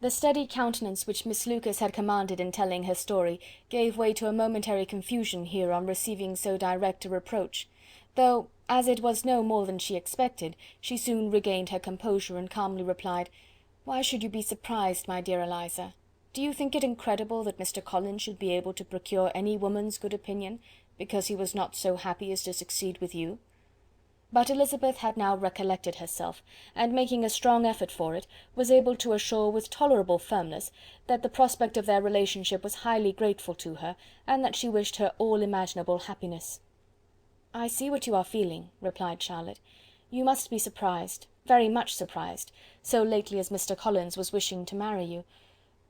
The steady countenance which Miss Lucas had commanded in telling her story gave way to a momentary confusion here on receiving so direct a reproach, though, as it was no more than she expected, she soon regained her composure and calmly replied, "Why should you be surprised, my dear Eliza? Do you think it incredible that Mr. Collins should be able to procure any woman's good opinion, because he was not so happy as to succeed with you?" But Elizabeth had now recollected herself, and making a strong effort for it, was able to assure with tolerable firmness that the prospect of their relationship was highly grateful to her, and that she wished her all imaginable happiness. "I see what you are feeling," replied Charlotte. "You must be surprised, very much surprised, so lately as Mr. Collins was wishing to marry you.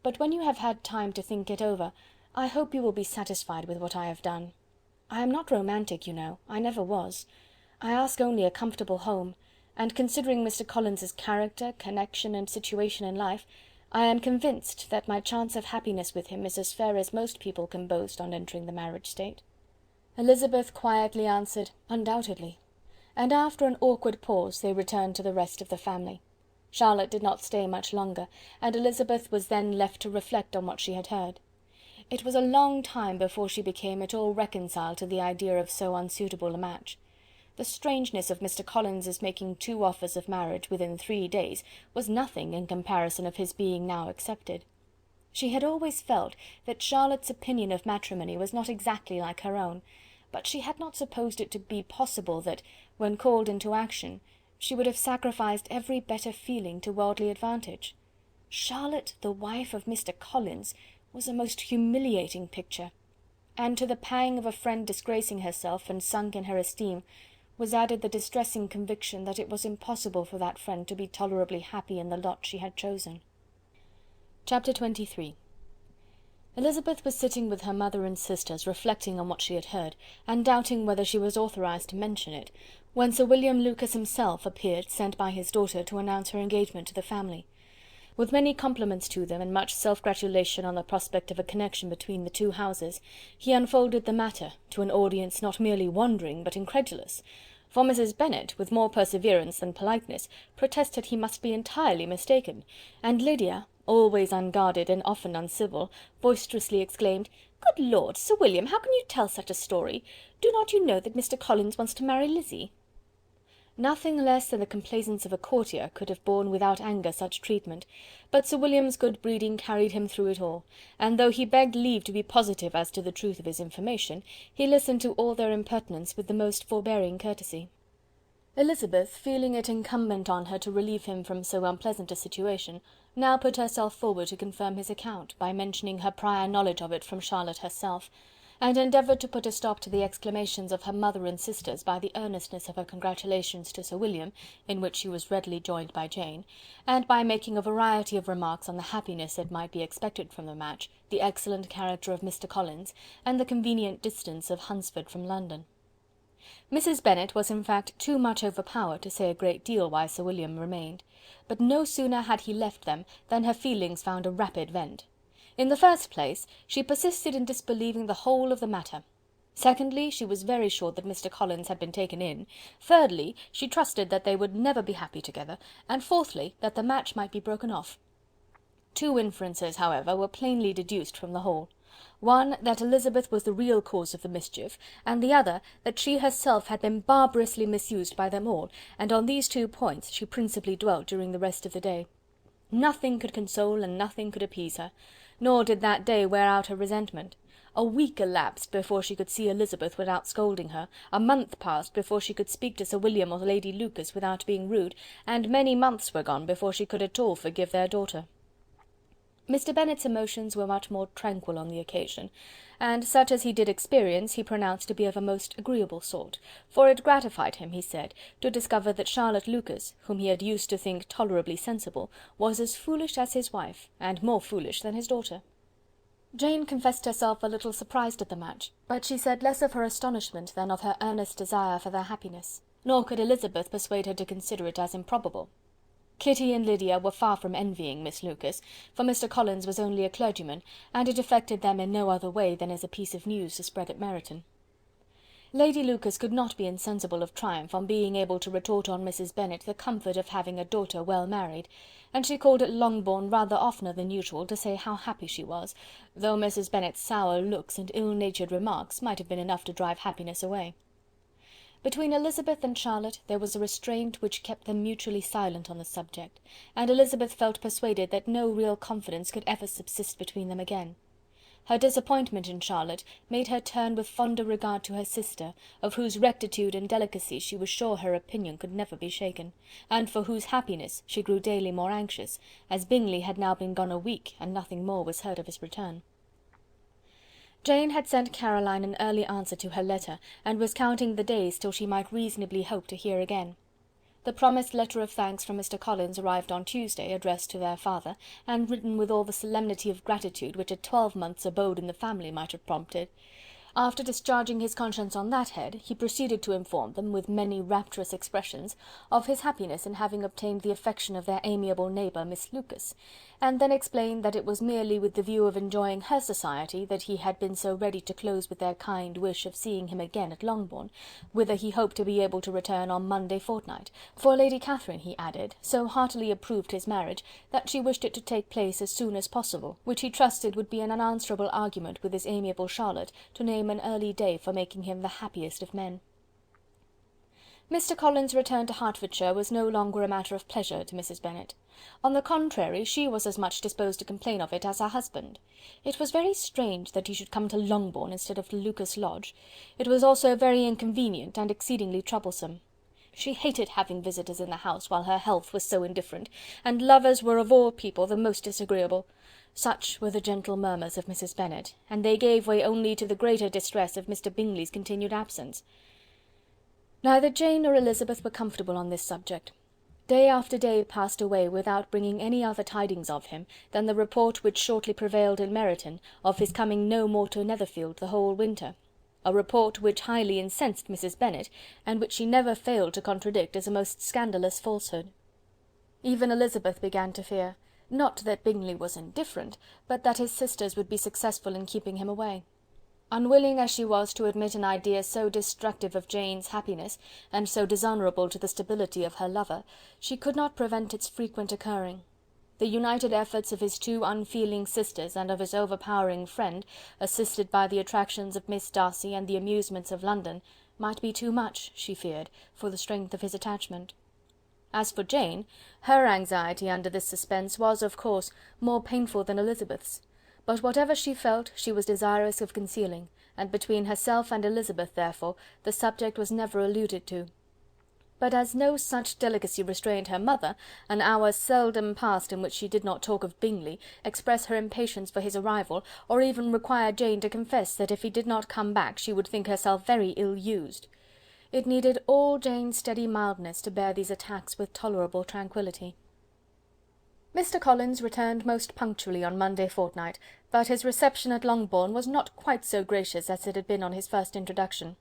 But when you have had time to think it over, I hope you will be satisfied with what I have done. I am not romantic, you know, I never was. I ask only a comfortable home, and considering Mr. Collins's character, connection, and situation in life, I am convinced that my chance of happiness with him is as fair as most people can boast on entering the marriage state." Elizabeth quietly answered, "Undoubtedly," and after an awkward pause they returned to the rest of the family. Charlotte did not stay much longer, and Elizabeth was then left to reflect on what she had heard. It was a long time before she became at all reconciled to the idea of so unsuitable a match. The strangeness of Mr. Collins's making 2 offers of marriage within 3 days was nothing in comparison of his being now accepted. She had always felt that Charlotte's opinion of matrimony was not exactly like her own, but she had not supposed it to be possible that, when called into action, she would have sacrificed every better feeling to worldly advantage. Charlotte, the wife of Mr. Collins, was a most humiliating picture, and to the pang of a friend disgracing herself and sunk in her esteem, was added the distressing conviction that it was impossible for that friend to be tolerably happy in the lot she had chosen. Chapter 23. Elizabeth was sitting with her mother and sisters, reflecting on what she had heard, and doubting whether she was authorized to mention it, when Sir William Lucas himself appeared, sent by his daughter to announce her engagement to the family. With many compliments to them, and much self-gratulation on the prospect of a connection between the two houses, he unfolded the matter to an audience not merely wondering but incredulous, for Mrs. Bennet, with more perseverance than politeness, protested he must be entirely mistaken, and Lydia, always unguarded and often uncivil, boisterously exclaimed, "Good Lord, Sir William, how can you tell such a story? Do not you know that Mr. Collins wants to marry Lizzie?" Nothing less than the complaisance of a courtier could have borne without anger such treatment, but Sir William's good breeding carried him through it all, and though he begged leave to be positive as to the truth of his information, he listened to all their impertinence with the most forbearing courtesy. Elizabeth, feeling it incumbent on her to relieve him from so unpleasant a situation, now put herself forward to confirm his account, by mentioning her prior knowledge of it from Charlotte herself, and endeavoured to put a stop to the exclamations of her mother and sisters by the earnestness of her congratulations to Sir William, in which she was readily joined by Jane, and by making a variety of remarks on the happiness that might be expected from the match, the excellent character of Mr. Collins, and the convenient distance of Hunsford from London. Mrs. Bennet was in fact too much overpowered to say a great deal while Sir William remained, but no sooner had he left them than her feelings found a rapid vent. In the first place, she persisted in disbelieving the whole of the matter. Secondly, she was very sure that Mr. Collins had been taken in. Thirdly, she trusted that they would never be happy together, and fourthly, that the match might be broken off. Two inferences, however, were plainly deduced from the whole. One, that Elizabeth was the real cause of the mischief, and the other, that she herself had been barbarously misused by them all, and on these two points she principally dwelt during the rest of the day. Nothing could console and nothing could appease her, nor did that day wear out her resentment. A week elapsed before she could see Elizabeth without scolding her, a month passed before she could speak to Sir William or Lady Lucas without being rude, and many months were gone before she could at all forgive their daughter. Mr. Bennet's emotions were much more tranquil on the occasion, and such as he did experience he pronounced to be of a most agreeable sort, for it gratified him, he said, to discover that Charlotte Lucas, whom he had used to think tolerably sensible, was as foolish as his wife, and more foolish than his daughter. Jane confessed herself a little surprised at the match, but she said less of her astonishment than of her earnest desire for their happiness, nor could Elizabeth persuade her to consider it as improbable. Kitty and Lydia were far from envying Miss Lucas, for Mr. Collins was only a clergyman, and it affected them in no other way than as a piece of news to spread at Meryton. Lady Lucas could not be insensible of triumph on being able to retort on Mrs. Bennet the comfort of having a daughter well married, and she called at Longbourn rather oftener than usual to say how happy she was, though Mrs. Bennet's sour looks and ill-natured remarks might have been enough to drive happiness away. Between Elizabeth and Charlotte there was a restraint which kept them mutually silent on the subject, and Elizabeth felt persuaded that no real confidence could ever subsist between them again. Her disappointment in Charlotte made her turn with fonder regard to her sister, of whose rectitude and delicacy she was sure her opinion could never be shaken, and for whose happiness she grew daily more anxious, as Bingley had now been gone a week, and nothing more was heard of his return. Jane had sent Caroline an early answer to her letter, and was counting the days till she might reasonably hope to hear again. The promised letter of thanks from Mr. Collins arrived on Tuesday, addressed to their father, and written with all the solemnity of gratitude which a 12-month's abode in the family might have prompted. After discharging his conscience on that head, he proceeded to inform them, with many rapturous expressions, of his happiness in having obtained the affection of their amiable neighbour Miss Lucas, and then explained that it was merely with the view of enjoying her society that he had been so ready to close with their kind wish of seeing him again at Longbourn, whither he hoped to be able to return on Monday fortnight, for Lady Catherine, he added, so heartily approved his marriage, that she wished it to take place as soon as possible, which he trusted would be an unanswerable argument with his amiable Charlotte to name an early day for making him the happiest of men. Mr. Collins' return to Hertfordshire was no longer a matter of pleasure to Mrs. Bennet. On the contrary, she was as much disposed to complain of it as her husband. It was very strange that he should come to Longbourn instead of to Lucas Lodge. It was also very inconvenient and exceedingly troublesome. She hated having visitors in the house while her health was so indifferent, and lovers were of all people the most disagreeable. Such were the gentle murmurs of Mrs. Bennet, and they gave way only to the greater distress of Mr. Bingley's continued absence. Neither Jane nor Elizabeth were comfortable on this subject. Day after day passed away without bringing any other tidings of him than the report which shortly prevailed in Meryton of his coming no more to Netherfield the whole winter, a report which highly incensed Mrs. Bennet, and which she never failed to contradict as a most scandalous falsehood. Even Elizabeth began to fear. Not that Bingley was indifferent, but that his sisters would be successful in keeping him away. Unwilling as she was to admit an idea so destructive of Jane's happiness, and so dishonourable to the stability of her lover, she could not prevent its frequent occurring. The united efforts of his two unfeeling sisters and of his overpowering friend, assisted by the attractions of Miss Darcy and the amusements of London, might be too much, she feared, for the strength of his attachment. As for Jane, her anxiety under this suspense was, of course, more painful than Elizabeth's. But whatever she felt, she was desirous of concealing, and between herself and Elizabeth, therefore, the subject was never alluded to. But as no such delicacy restrained her mother, an hour seldom passed in which she did not talk of Bingley, express her impatience for his arrival, or even require Jane to confess that if he did not come back she would think herself very ill-used. It needed all Jane's steady mildness to bear these attacks with tolerable tranquillity. Mr. Collins returned most punctually on Monday fortnight, but his reception at Longbourn was not quite so gracious as it had been on his first introduction.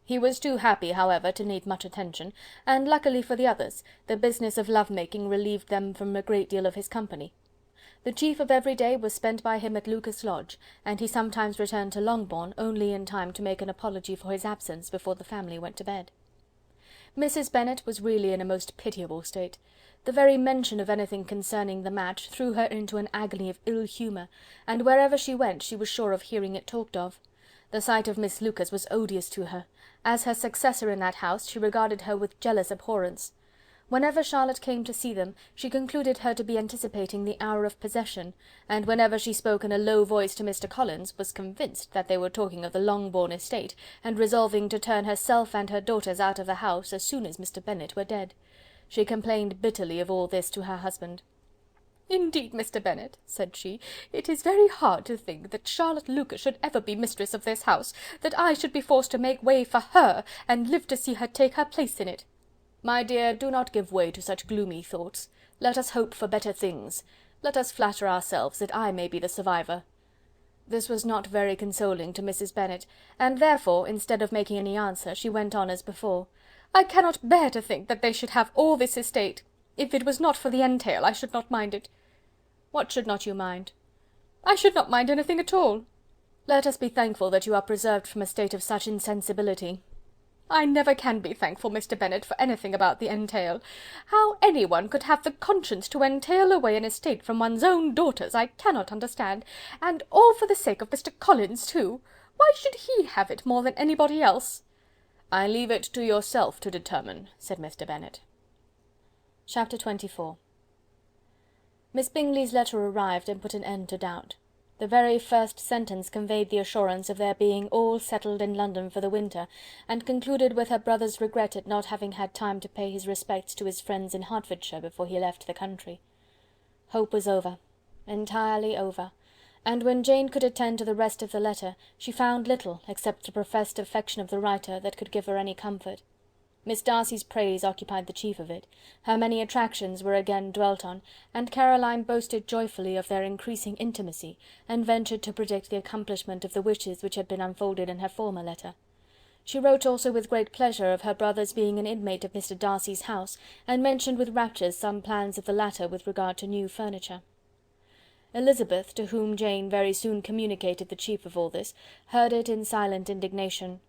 He was too happy, however, to need much attention, and luckily for the others, the business of love-making relieved them from a great deal of his company. The chief of every day was spent by him at Lucas Lodge, and he sometimes returned to Longbourn only in time to make an apology for his absence before the family went to bed. Mrs. Bennet was really in a most pitiable state. The very mention of anything concerning the match threw her into an agony of ill humour, and wherever she went she was sure of hearing it talked of. The sight of Miss Lucas was odious to her. As her successor in that house, she regarded her with jealous abhorrence. Whenever Charlotte came to see them, she concluded her to be anticipating the hour of possession, and whenever she spoke in a low voice to Mr. Collins, was convinced that they were talking of the Longbourn estate, and resolving to turn herself and her daughters out of the house as soon as Mr. Bennet were dead. She complained bitterly of all this to her husband. "Indeed, Mr. Bennet," said she, "it is very hard to think that Charlotte Lucas should ever be mistress of this house, that I should be forced to make way for her, and live to see her take her place in it." "My dear, do not give way to such gloomy thoughts. Let us hope for better things. Let us flatter ourselves that I may be the survivor." This was not very consoling to Mrs. Bennet, and therefore, instead of making any answer, she went on as before. "I cannot bear to think that they should have all this estate. If it was not for the entail, I should not mind it." "What should not you mind?" "I should not mind anything at all." "Let us be thankful that you are preserved from a state of such insensibility." "I never can be thankful, Mr. Bennet, for anything about the entail. How anyone could have the conscience to entail away an estate from one's own daughters, I cannot understand, and all for the sake of Mr. Collins too. Why should he have it more than anybody else?" "I leave it to yourself to determine," said Mr. Bennet. Chapter 24. Miss Bingley's letter arrived and put an end to doubt. The very first sentence conveyed the assurance of their being all settled in London for the winter, and concluded with her brother's regret at not having had time to pay his respects to his friends in Hertfordshire before he left the country. Hope was over, entirely over, and when Jane could attend to the rest of the letter, she found little, except the professed affection of the writer, that could give her any comfort. Miss Darcy's praise occupied the chief of it, her many attractions were again dwelt on, and Caroline boasted joyfully of their increasing intimacy, and ventured to predict the accomplishment of the wishes which had been unfolded in her former letter. She wrote also with great pleasure of her brother's being an inmate of Mr. Darcy's house, and mentioned with raptures some plans of the latter with regard to new furniture. Elizabeth, to whom Jane very soon communicated the chief of all this, heard it in silent indignation.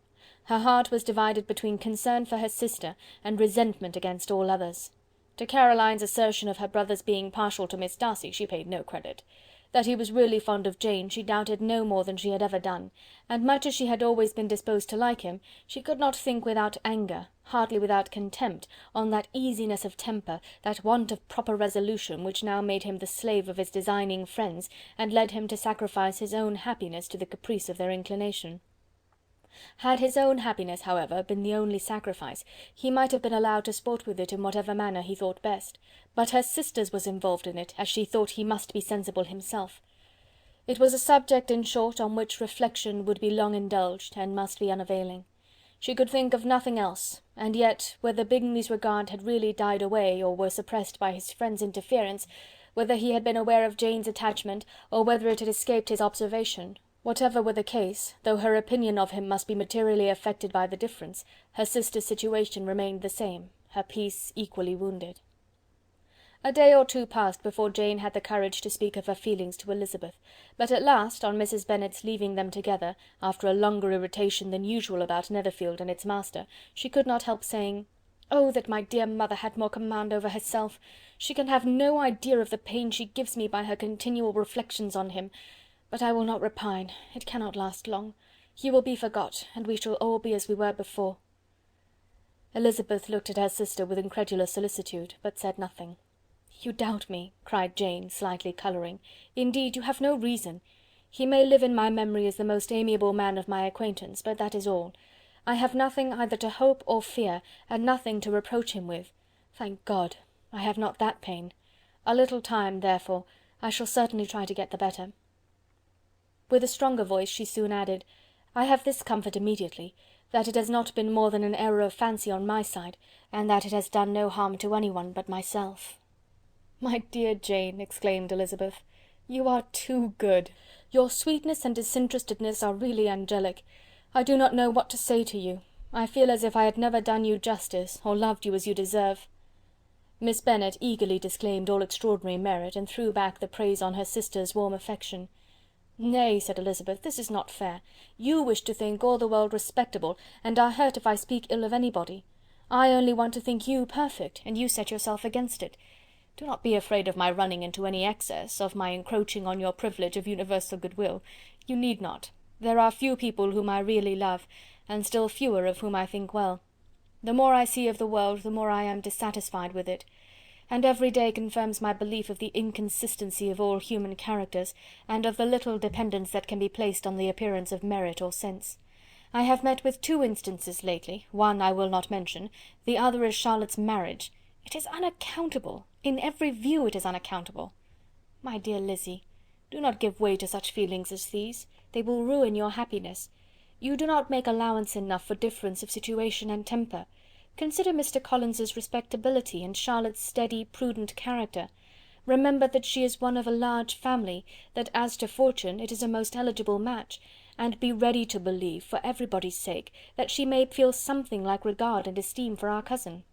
Her heart was divided between concern for her sister and resentment against all others. To Caroline's assertion of her brother's being partial to Miss Darcy she paid no credit. That he was really fond of Jane she doubted no more than she had ever done, and much as she had always been disposed to like him, she could not think without anger, hardly without contempt, on that easiness of temper, that want of proper resolution, which now made him the slave of his designing friends, and led him to sacrifice his own happiness to the caprice of their inclination. Had his own happiness, however, been the only sacrifice, he might have been allowed to sport with it in whatever manner he thought best, but her sister's was involved in it, as she thought he must be sensible himself. It was a subject, in short, on which reflection would be long indulged, and must be unavailing. She could think of nothing else, and yet, whether Bingley's regard had really died away, or were suppressed by his friend's interference, whether he had been aware of Jane's attachment, or whether it had escaped his observation, whatever were the case, though her opinion of him must be materially affected by the difference, her sister's situation remained the same, her peace equally wounded. A day or two passed before Jane had the courage to speak of her feelings to Elizabeth, but at last, on Mrs. Bennet's leaving them together, after a longer irritation than usual about Netherfield and its master, she could not help saying, "Oh, that my dear mother had more command over herself! She can have no idea of the pain she gives me by her continual reflections on him. But I will not repine, it cannot last long. He will be forgot, and we shall all be as we were before." Elizabeth looked at her sister with incredulous solicitude, but said nothing. "You doubt me," cried Jane, slightly colouring. "Indeed, you have no reason. He may live in my memory as the most amiable man of my acquaintance, but that is all. I have nothing either to hope or fear, and nothing to reproach him with. Thank God, I have not that pain. A little time, therefore, I shall certainly try to get the better." With a stronger voice she soon added, "I have this comfort immediately, that it has not been more than an error of fancy on my side, and that it has done no harm to anyone but myself." "My dear Jane," exclaimed Elizabeth, "you are too good. Your sweetness and disinterestedness are really angelic. I do not know what to say to you. I feel as if I had never done you justice, or loved you as you deserve." Miss Bennet eagerly disclaimed all extraordinary merit, and threw back the praise on her sister's warm affection. "Nay," said Elizabeth, "this is not fair. You wish to think all the world respectable, and are hurt if I speak ill of anybody. I only want to think you perfect, and you set yourself against it. Do not be afraid of my running into any excess, of my encroaching on your privilege of universal goodwill. You need not. There are few people whom I really love, and still fewer of whom I think well. The more I see of the world, the more I am dissatisfied with it, and every day confirms my belief of the inconsistency of all human characters, and of the little dependence that can be placed on the appearance of merit or sense. I have met with 2 instances lately, one I will not mention, the other is Charlotte's marriage. It is unaccountable, in every view it is unaccountable. My dear Lizzy, do not give way to such feelings as these, they will ruin your happiness. You do not make allowance enough for difference of situation and temper. Consider Mr. Collins's respectability, and Charlotte's steady, prudent character. Remember that she is one of a large family, that as to fortune it is a most eligible match, and be ready to believe, for everybody's sake, that she may feel something like regard and esteem for our cousin.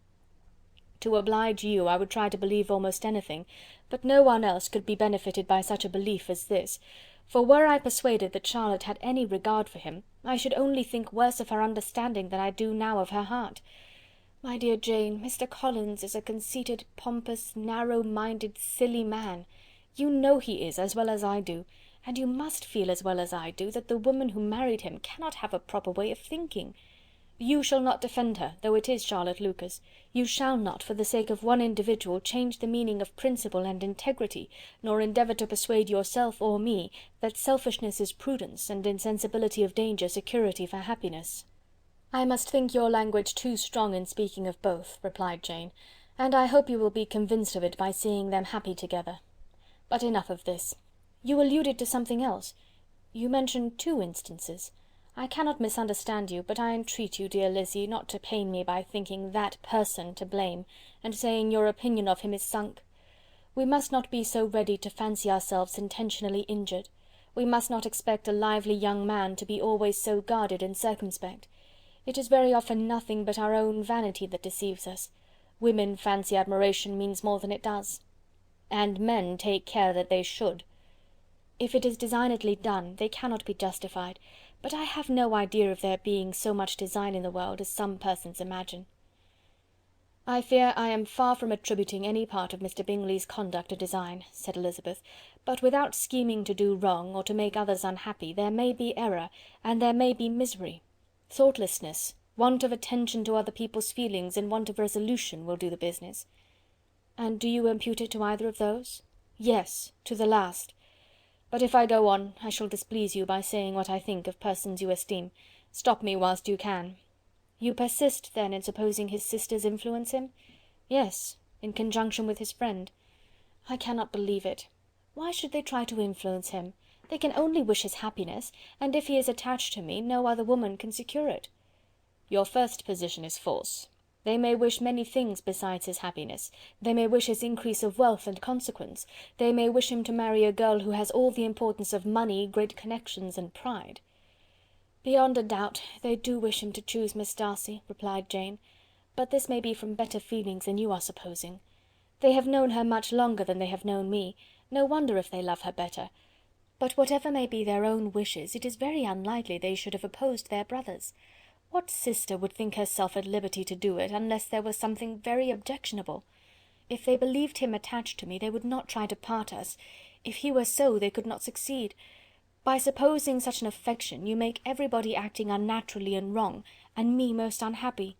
To oblige you, I would try to believe almost anything, but no one else could be benefited by such a belief as this, for were I persuaded that Charlotte had any regard for him, I should only think worse of her understanding than I do now of her heart. My dear Jane, Mr. Collins is a conceited, pompous, narrow-minded, silly man. You know he is, as well as I do, and you must feel as well as I do, that the woman who married him cannot have a proper way of thinking. You shall not defend her, though it is Charlotte Lucas. You shall not, for the sake of one individual, change the meaning of principle and integrity, nor endeavour to persuade yourself or me that selfishness is prudence, and insensibility of danger security for happiness." "I must think your language too strong in speaking of both," replied Jane, "and I hope you will be convinced of it by seeing them happy together. But enough of this. You alluded to something else. You mentioned 2 instances. I cannot misunderstand you, but I entreat you, dear Lizzy, not to pain me by thinking that person to blame, and saying your opinion of him is sunk. We must not be so ready to fancy ourselves intentionally injured. We must not expect a lively young man to be always so guarded and circumspect. It is very often nothing but our own vanity that deceives us. Women fancy admiration means more than it does. And men take care that they should. If it is designedly done, they cannot be justified, but I have no idea of there being so much design in the world as some persons imagine. "I fear I am far from attributing any part of Mr. Bingley's conduct to design," said Elizabeth, "but without scheming to do wrong, or to make others unhappy, there may be error, and there may be misery. Thoughtlessness, want of attention to other people's feelings, and want of resolution will do the business." "And do you impute it to either of those?" "Yes, to the last. But if I go on, I shall displease you by saying what I think of persons you esteem. Stop me whilst you can." "You persist, then, in supposing his sisters influence him?" "Yes, in conjunction with his friend." "I cannot believe it. Why should they try to influence him? They can only wish his happiness, and if he is attached to me, no other woman can secure it." "Your first position is false. They may wish many things besides his happiness. They may wish his increase of wealth and consequence. They may wish him to marry a girl who has all the importance of money, great connections, and pride." "Beyond a doubt they do wish him to choose Miss Darcy," replied Jane, "but this may be from better feelings than you are supposing. They have known her much longer than they have known me. No wonder if they love her better. But whatever may be their own wishes, it is very unlikely they should have opposed their brother's. What sister would think herself at liberty to do it, unless there was something very objectionable? If they believed him attached to me, they would not try to part us. If he were so, they could not succeed. By supposing such an affection, you make everybody acting unnaturally and wrong, and me most unhappy.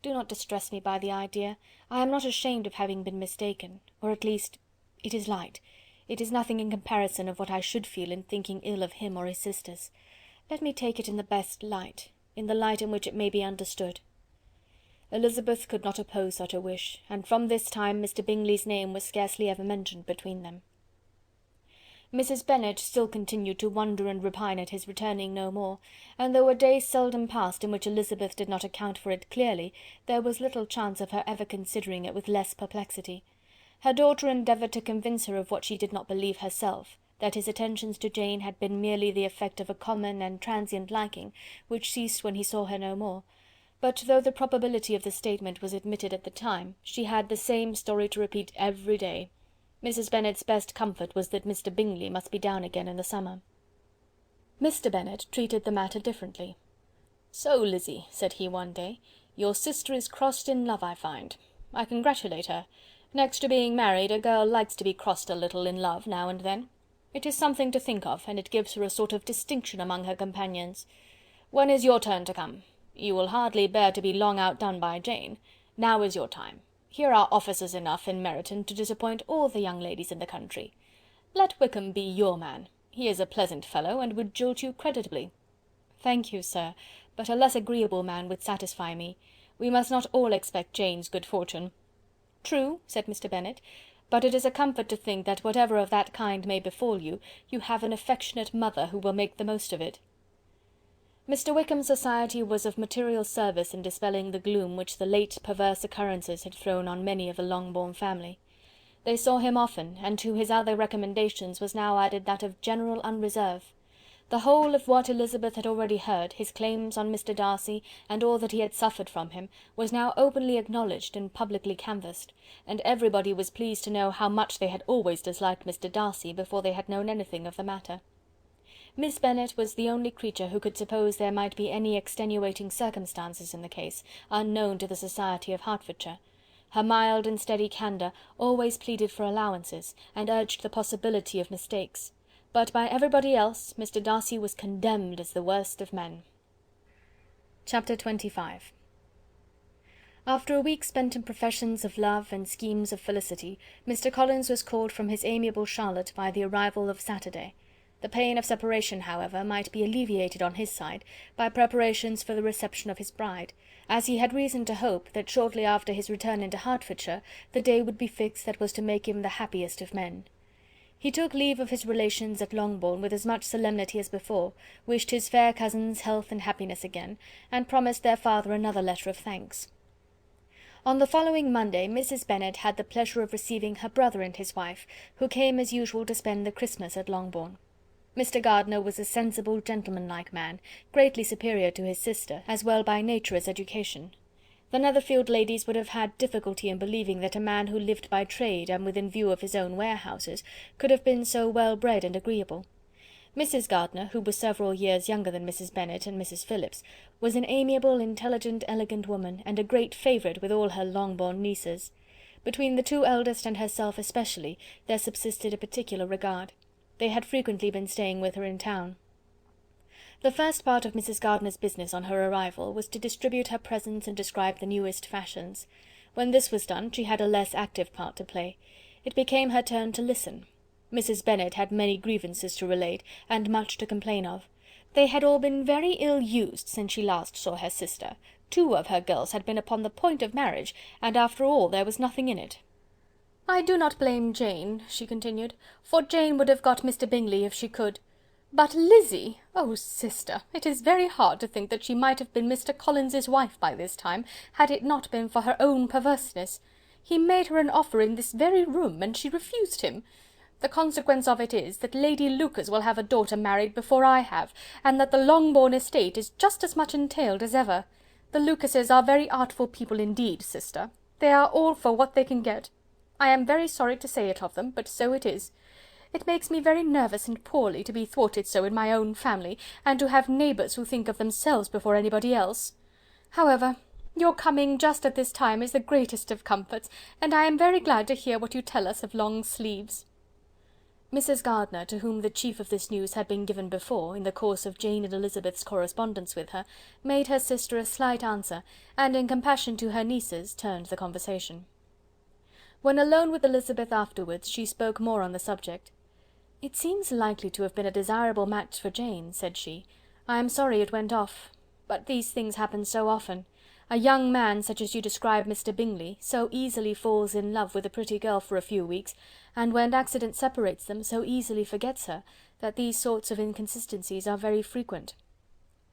Do not distress me by the idea. I am not ashamed of having been mistaken, or at least it is light. It is nothing in comparison of what I should feel in thinking ill of him or his sisters. Let me take it in the best light, in the light in which it may be understood. Elizabeth could not oppose such a wish, and from this time Mr. Bingley's name was scarcely ever mentioned between them. Mrs. Bennet still continued to wonder and repine at his returning no more, and though a day seldom passed in which Elizabeth did not account for it clearly, there was little chance of her ever considering it with less perplexity. Her daughter endeavoured to convince her of what she did not believe herself, that his attentions to Jane had been merely the effect of a common and transient liking, which ceased when he saw her no more. But though the probability of the statement was admitted at the time, she had the same story to repeat every day. Mrs. Bennet's best comfort was that Mr. Bingley must be down again in the summer. Mr. Bennet treated the matter differently. "So, Lizzy," said he one day, "your sister is crossed in love, I find. I congratulate her. Next to being married, a girl likes to be crossed a little in love now and then. It is something to think of, and it gives her a sort of distinction among her companions. When is your turn to come? You will hardly bear to be long outdone by Jane. Now is your time. Here are officers enough in Meryton to disappoint all the young ladies in the country. Let Wickham be your man. He is a pleasant fellow, and would jilt you creditably." "Thank you, sir, but a less agreeable man would satisfy me. We must not all expect Jane's good fortune." "True," said Mr. Bennet, "but it is a comfort to think that whatever of that kind may befall you, you have an affectionate mother who will make the most of it." Mr. Wickham's society was of material service in dispelling the gloom which the late perverse occurrences had thrown on many of the Longbourn family. They saw him often, and to his other recommendations was now added that of general unreserve. The whole of what Elizabeth had already heard, his claims on Mr. Darcy, and all that he had suffered from him, was now openly acknowledged and publicly canvassed, and everybody was pleased to know how much they had always disliked Mr. Darcy before they had known anything of the matter. Miss Bennet was the only creature who could suppose there might be any extenuating circumstances in the case, unknown to the society of Hertfordshire. Her mild and steady candour always pleaded for allowances, and urged the possibility of mistakes. But by everybody else, Mr. Darcy was condemned as the worst of men. Chapter 25. After a week spent in professions of love and schemes of felicity, Mr. Collins was called from his amiable Charlotte by the arrival of Saturday. The pain of separation, however, might be alleviated on his side by preparations for the reception of his bride, as he had reason to hope that shortly after his return into Hertfordshire the day would be fixed that was to make him the happiest of men. He took leave of his relations at Longbourn with as much solemnity as before, wished his fair cousins health and happiness again, and promised their father another letter of thanks. On the following Monday Mrs. Bennet had the pleasure of receiving her brother and his wife, who came as usual to spend the Christmas at Longbourn. Mr. Gardiner was a sensible, gentlemanlike man, greatly superior to his sister, as well by nature as education. The Netherfield ladies would have had difficulty in believing that a man who lived by trade and within view of his own warehouses could have been so well bred and agreeable. Mrs. Gardiner, who was several years younger than Mrs. Bennet and Mrs. Phillips, was an amiable, intelligent, elegant woman, and a great favourite with all her Longbourn nieces. Between the two eldest and herself especially there subsisted a particular regard. They had frequently been staying with her in town. The first part of Mrs. Gardiner's business on her arrival was to distribute her presents and describe the newest fashions. When this was done, she had a less active part to play. It became her turn to listen. Mrs. Bennet had many grievances to relate, and much to complain of. They had all been very ill used since she last saw her sister. 2 of her girls had been upon the point of marriage, and after all there was nothing in it. "I do not blame Jane," she continued, "for Jane would have got Mr. Bingley if she could. But Lizzy! Oh, sister, it is very hard to think that she might have been Mr. Collins's wife by this time, had it not been for her own perverseness. He made her an offer in this very room, and she refused him. The consequence of it is, that Lady Lucas will have a daughter married before I have, and that the Longbourn estate is just as much entailed as ever. The Lucases are very artful people indeed, sister. They are all for what they can get. I am very sorry to say it of them, but so it is. It makes me very nervous and poorly to be thwarted so in my own family, and to have neighbours who think of themselves before anybody else. However, your coming just at this time is the greatest of comforts, and I am very glad to hear what you tell us of long sleeves." Mrs. Gardiner, to whom the chief of this news had been given before, in the course of Jane and Elizabeth's correspondence with her, made her sister a slight answer, and in compassion to her nieces, turned the conversation. When alone with Elizabeth afterwards, she spoke more on the subject. "It seems likely to have been a desirable match for Jane," said she. "I am sorry it went off. But these things happen so often. A young man, such as you describe Mr. Bingley, so easily falls in love with a pretty girl for a few weeks, and when accident separates them, so easily forgets her, that these sorts of inconsistencies are very frequent."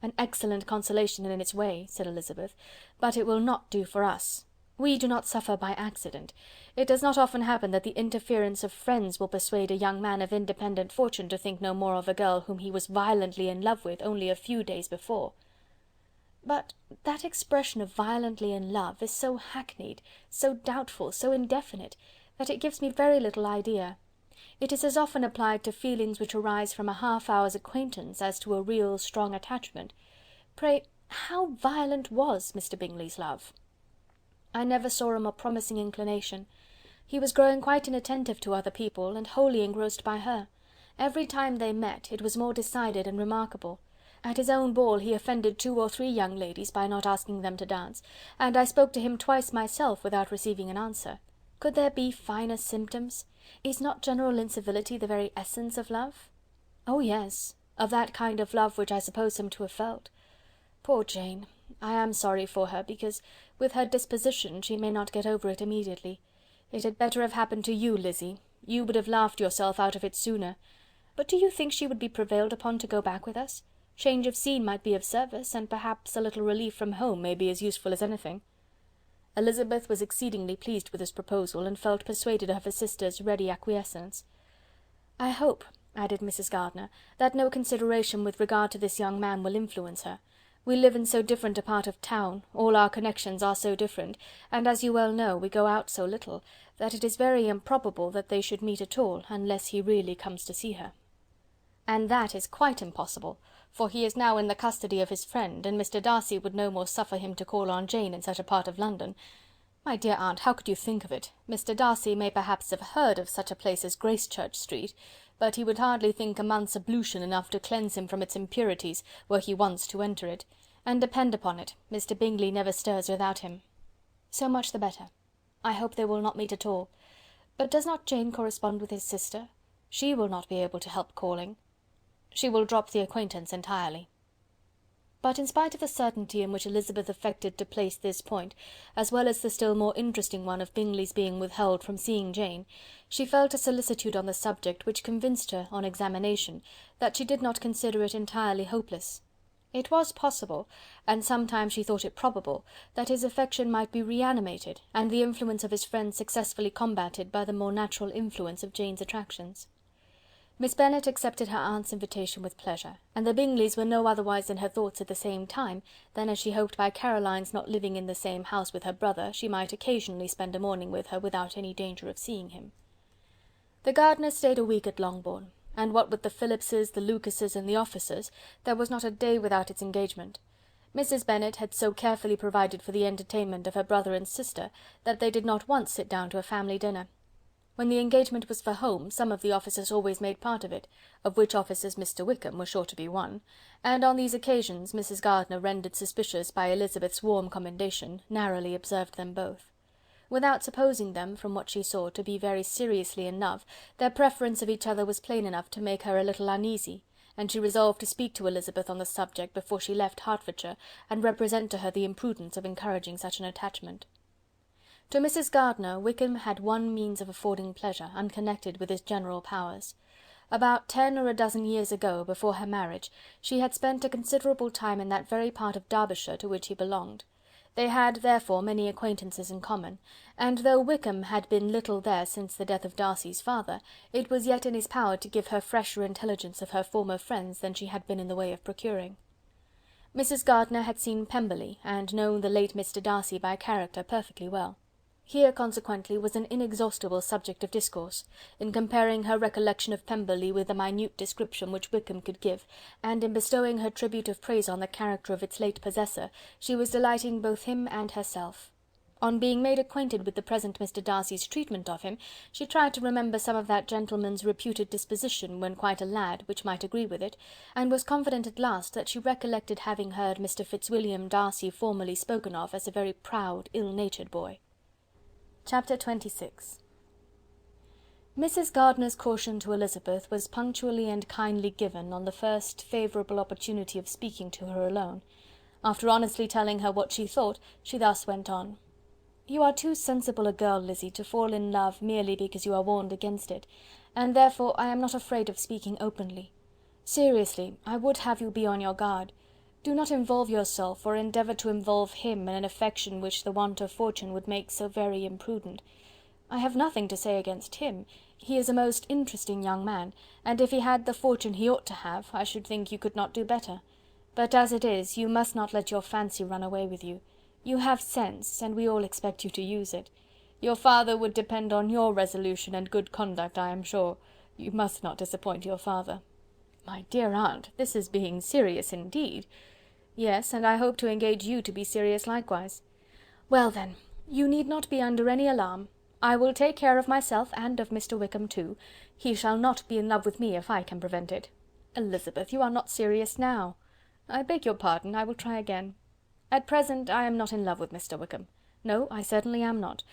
"An excellent consolation in its way," said Elizabeth, "but it will not do for us. We do not suffer by accident. It does not often happen that the interference of friends will persuade a young man of independent fortune to think no more of a girl whom he was violently in love with only a few days before." "But that expression of violently in love is so hackneyed, so doubtful, so indefinite, that it gives me very little idea. It is as often applied to feelings which arise from a half-hour's acquaintance as to a real strong attachment. Pray, how violent was Mr. Bingley's love?" "I never saw a more promising inclination. He was growing quite inattentive to other people, and wholly engrossed by her. Every time they met, it was more decided and remarkable. At his own ball he offended 2 or 3 young ladies by not asking them to dance, and I spoke to him twice myself without receiving an answer. Could there be finer symptoms? Is not general incivility the very essence of love?" "Oh yes, of that kind of love which I suppose him to have felt. Poor Jane! I am sorry for her, because, with her disposition, she may not get over it immediately. It had better have happened to you, Lizzy. You would have laughed yourself out of it sooner. But do you think she would be prevailed upon to go back with us? Change of scene might be of service, and perhaps a little relief from home may be as useful as anything." Elizabeth was exceedingly pleased with this proposal, and felt persuaded of her sister's ready acquiescence. "I hope," added Mrs. Gardiner, "that no consideration with regard to this young man will influence her. We live in so different a part of town, all our connections are so different, and as you well know, we go out so little, that it is very improbable that they should meet at all, unless he really comes to see her." "And that is quite impossible, for he is now in the custody of his friend, and Mr. Darcy would no more suffer him to call on Jane in such a part of London. My dear aunt, how could you think of it? Mr. Darcy may perhaps have heard of such a place as Gracechurch Street, but he would hardly think a month's ablution enough to cleanse him from its impurities, were he once to enter it, and depend upon it, Mr. Bingley never stirs without him." "So much the better. I hope they will not meet at all. But does not Jane correspond with his sister? She will not be able to help calling." "She will drop the acquaintance entirely." But in spite of the certainty in which Elizabeth affected to place this point, as well as the still more interesting one of Bingley's being withheld from seeing Jane, she felt a solicitude on the subject which convinced her, on examination, that she did not consider it entirely hopeless. It was possible, and sometimes she thought it probable, that his affection might be reanimated, and the influence of his friend successfully combated by the more natural influence of Jane's attractions. Miss Bennet accepted her aunt's invitation with pleasure, and the Bingleys were no otherwise in her thoughts at the same time than as she hoped by Caroline's not living in the same house with her brother, she might occasionally spend a morning with her without any danger of seeing him. The Gardiners stayed a week at Longbourn, and what with the Phillipses, the Lucases, and the officers, there was not a day without its engagement. Mrs. Bennet had so carefully provided for the entertainment of her brother and sister that they did not once sit down to a family dinner. When the engagement was for home, some of the officers always made part of it, of which officers Mr. Wickham was sure to be one, and on these occasions Mrs. Gardiner, rendered suspicious by Elizabeth's warm commendation, narrowly observed them both. Without supposing them, from what she saw, to be very seriously in love, their preference of each other was plain enough to make her a little uneasy, and she resolved to speak to Elizabeth on the subject before she left Hertfordshire, and represent to her the imprudence of encouraging such an attachment. To Mrs. Gardiner, Wickham had one means of affording pleasure, unconnected with his general powers. About 10 or a dozen years ago, before her marriage, she had spent a considerable time in that very part of Derbyshire to which he belonged. They had, therefore, many acquaintances in common, and though Wickham had been little there since the death of Darcy's father, it was yet in his power to give her fresher intelligence of her former friends than she had been in the way of procuring. Mrs. Gardiner had seen Pemberley, and known the late Mr. Darcy by character perfectly well. Here, consequently, was an inexhaustible subject of discourse, in comparing her recollection of Pemberley with the minute description which Wickham could give, and in bestowing her tribute of praise on the character of its late possessor, she was delighting both him and herself. On being made acquainted with the present Mr. Darcy's treatment of him, she tried to remember some of that gentleman's reputed disposition when quite a lad, which might agree with it, and was confident at last that she recollected having heard Mr. Fitzwilliam Darcy formerly spoken of as a very proud, ill-natured boy. Chapter 26. Mrs. Gardiner's caution to Elizabeth was punctually and kindly given on the first favourable opportunity of speaking to her alone. After honestly telling her what she thought, she thus went on. "You are too sensible a girl, Lizzy, to fall in love merely because you are warned against it, and therefore I am not afraid of speaking openly. Seriously, I would have you be on your guard. Do not involve yourself, or endeavour to involve him, in an affection which the want of fortune would make so very imprudent. I have nothing to say against him. He is a most interesting young man, and if he had the fortune he ought to have, I should think you could not do better. But as it is, you must not let your fancy run away with you. You have sense, and we all expect you to use it. Your father would depend on your resolution and good conduct, I am sure. You must not disappoint your father." "My dear aunt, this is being serious indeed." "Yes, and I hope to engage you to be serious likewise." "Well then, you need not be under any alarm. I will take care of myself, and of Mr. Wickham too. He shall not be in love with me if I can prevent it." "Elizabeth, you are not serious now." "I beg your pardon, I will try again. At present I am not in love with Mr. Wickham. No, I certainly am not.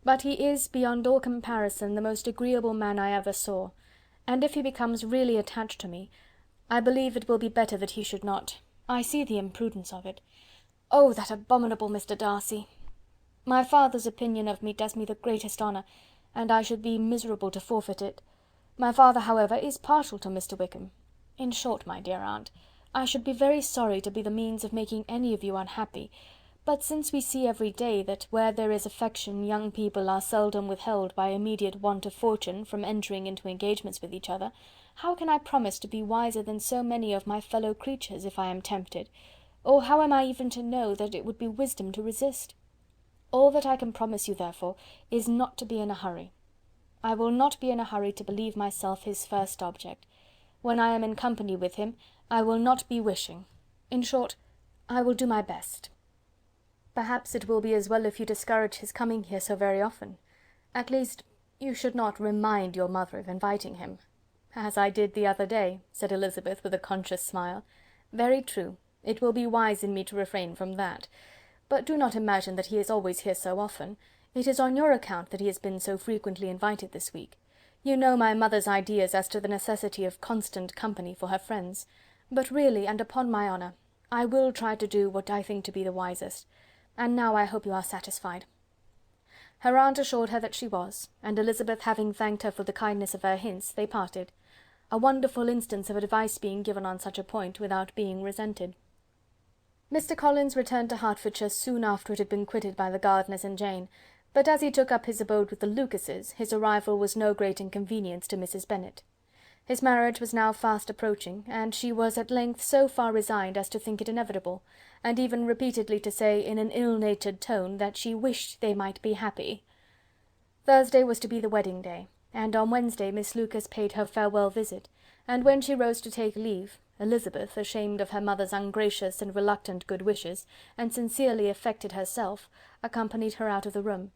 But he is, beyond all comparison, the most agreeable man I ever saw, and if he becomes really attached to me, I believe it will be better that he should not. I see the imprudence of it. Oh, that abominable Mr. Darcy! My father's opinion of me does me the greatest honour, and I should be miserable to forfeit it. My father, however, is partial to Mr. Wickham. In short, my dear aunt, I should be very sorry to be the means of making any of you unhappy, but since we see every day that where there is affection young people are seldom withheld by immediate want of fortune from entering into engagements with each other, how can I promise to be wiser than so many of my fellow creatures if I am tempted, or how am I even to know that it would be wisdom to resist? All that I can promise you, therefore, is not to be in a hurry. I will not be in a hurry to believe myself his first object. When I am in company with him, I will not be wishing. In short, I will do my best. Perhaps it will be as well if you discourage his coming here so very often. At least, you should not remind your mother of inviting him." "As I did the other day," said Elizabeth with a conscious smile. "Very true. It will be wise in me to refrain from that. But do not imagine that he is always here so often. It is on your account that he has been so frequently invited this week. You know my mother's ideas as to the necessity of constant company for her friends. But really, and upon my honour, I will try to do what I think to be the wisest. And now I hope you are satisfied." Her aunt assured her that she was, and Elizabeth having thanked her for the kindness of her hints, they parted. A wonderful instance of advice being given on such a point without being resented. Mr. Collins returned to Hertfordshire soon after it had been quitted by the Gardiners and Jane, but as he took up his abode with the Lucases, his arrival was no great inconvenience to Mrs. Bennet. His marriage was now fast approaching, and she was at length so far resigned as to think it inevitable, and even repeatedly to say in an ill-natured tone that she wished they might be happy. Thursday was to be the wedding day, and on Wednesday Miss Lucas paid her farewell visit, and when she rose to take leave, Elizabeth, ashamed of her mother's ungracious and reluctant good wishes, and sincerely affected herself, accompanied her out of the room.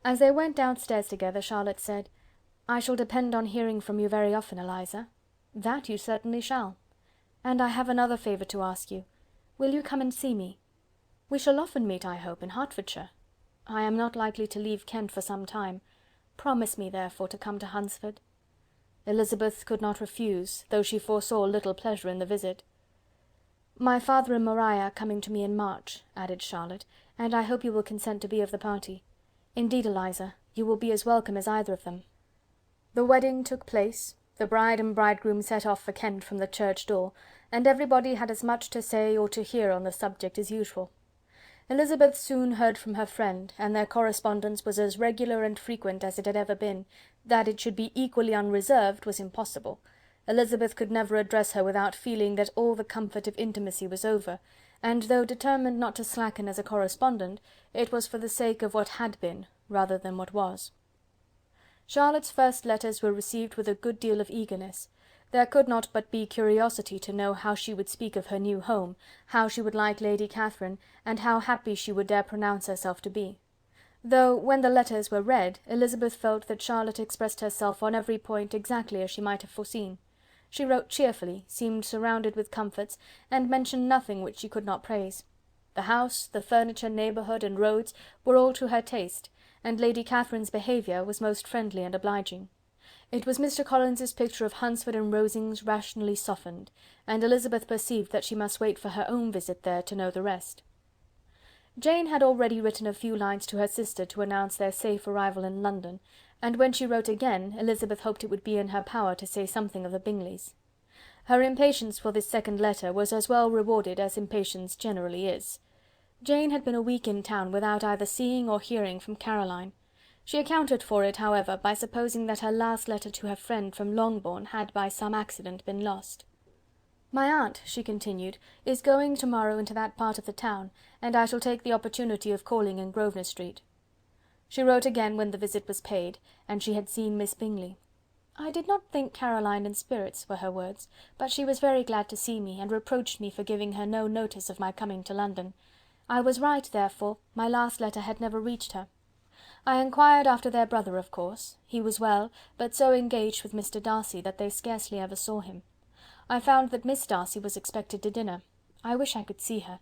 As they went downstairs together, Charlotte said, "I shall depend on hearing from you very often, Eliza." "That you certainly shall. And I have another favour to ask you. Will you come and see me? We shall often meet, I hope, in Hertfordshire. I am not likely to leave Kent for some time. Promise me, therefore, to come to Hunsford." Elizabeth could not refuse, though she foresaw little pleasure in the visit. "My father and Maria are coming to me in March," added Charlotte, "and I hope you will consent to be of the party. Indeed, Eliza, you will be as welcome as either of them." The wedding took place, the bride and bridegroom set off for Kent from the church door, and everybody had as much to say or to hear on the subject as usual. Elizabeth soon heard from her friend, and their correspondence was as regular and frequent as it had ever been. That it should be equally unreserved was impossible. Elizabeth could never address her without feeling that all the comfort of intimacy was over, and though determined not to slacken as a correspondent, it was for the sake of what had been, rather than what was. Charlotte's first letters were received with a good deal of eagerness. There could not but be curiosity to know how she would speak of her new home, how she would like Lady Catherine, and how happy she would dare pronounce herself to be. Though, when the letters were read, Elizabeth felt that Charlotte expressed herself on every point exactly as she might have foreseen. She wrote cheerfully, seemed surrounded with comforts, and mentioned nothing which she could not praise. The house, the furniture, neighbourhood, and roads were all to her taste, and Lady Catherine's behaviour was most friendly and obliging. It was Mr. Collins's picture of Hunsford and Rosings rationally softened, and Elizabeth perceived that she must wait for her own visit there to know the rest. Jane had already written a few lines to her sister to announce their safe arrival in London, and when she wrote again, Elizabeth hoped it would be in her power to say something of the Bingleys. Her impatience for this second letter was as well rewarded as impatience generally is. Jane had been a week in town without either seeing or hearing from Caroline. She accounted for it, however, by supposing that her last letter to her friend from Longbourn had by some accident been lost. "My aunt," she continued, "is going to-morrow into that part of the town, and I shall take the opportunity of calling in Grosvenor Street." She wrote again when the visit was paid, and she had seen Miss Bingley. "I did not think Caroline in spirits," were her words, "but she was very glad to see me, and reproached me for giving her no notice of my coming to London. I was right, therefore, my last letter had never reached her. I inquired after their brother, of course. He was well, but so engaged with Mr. Darcy that they scarcely ever saw him. I found that Miss Darcy was expected to dinner. I wish I could see her.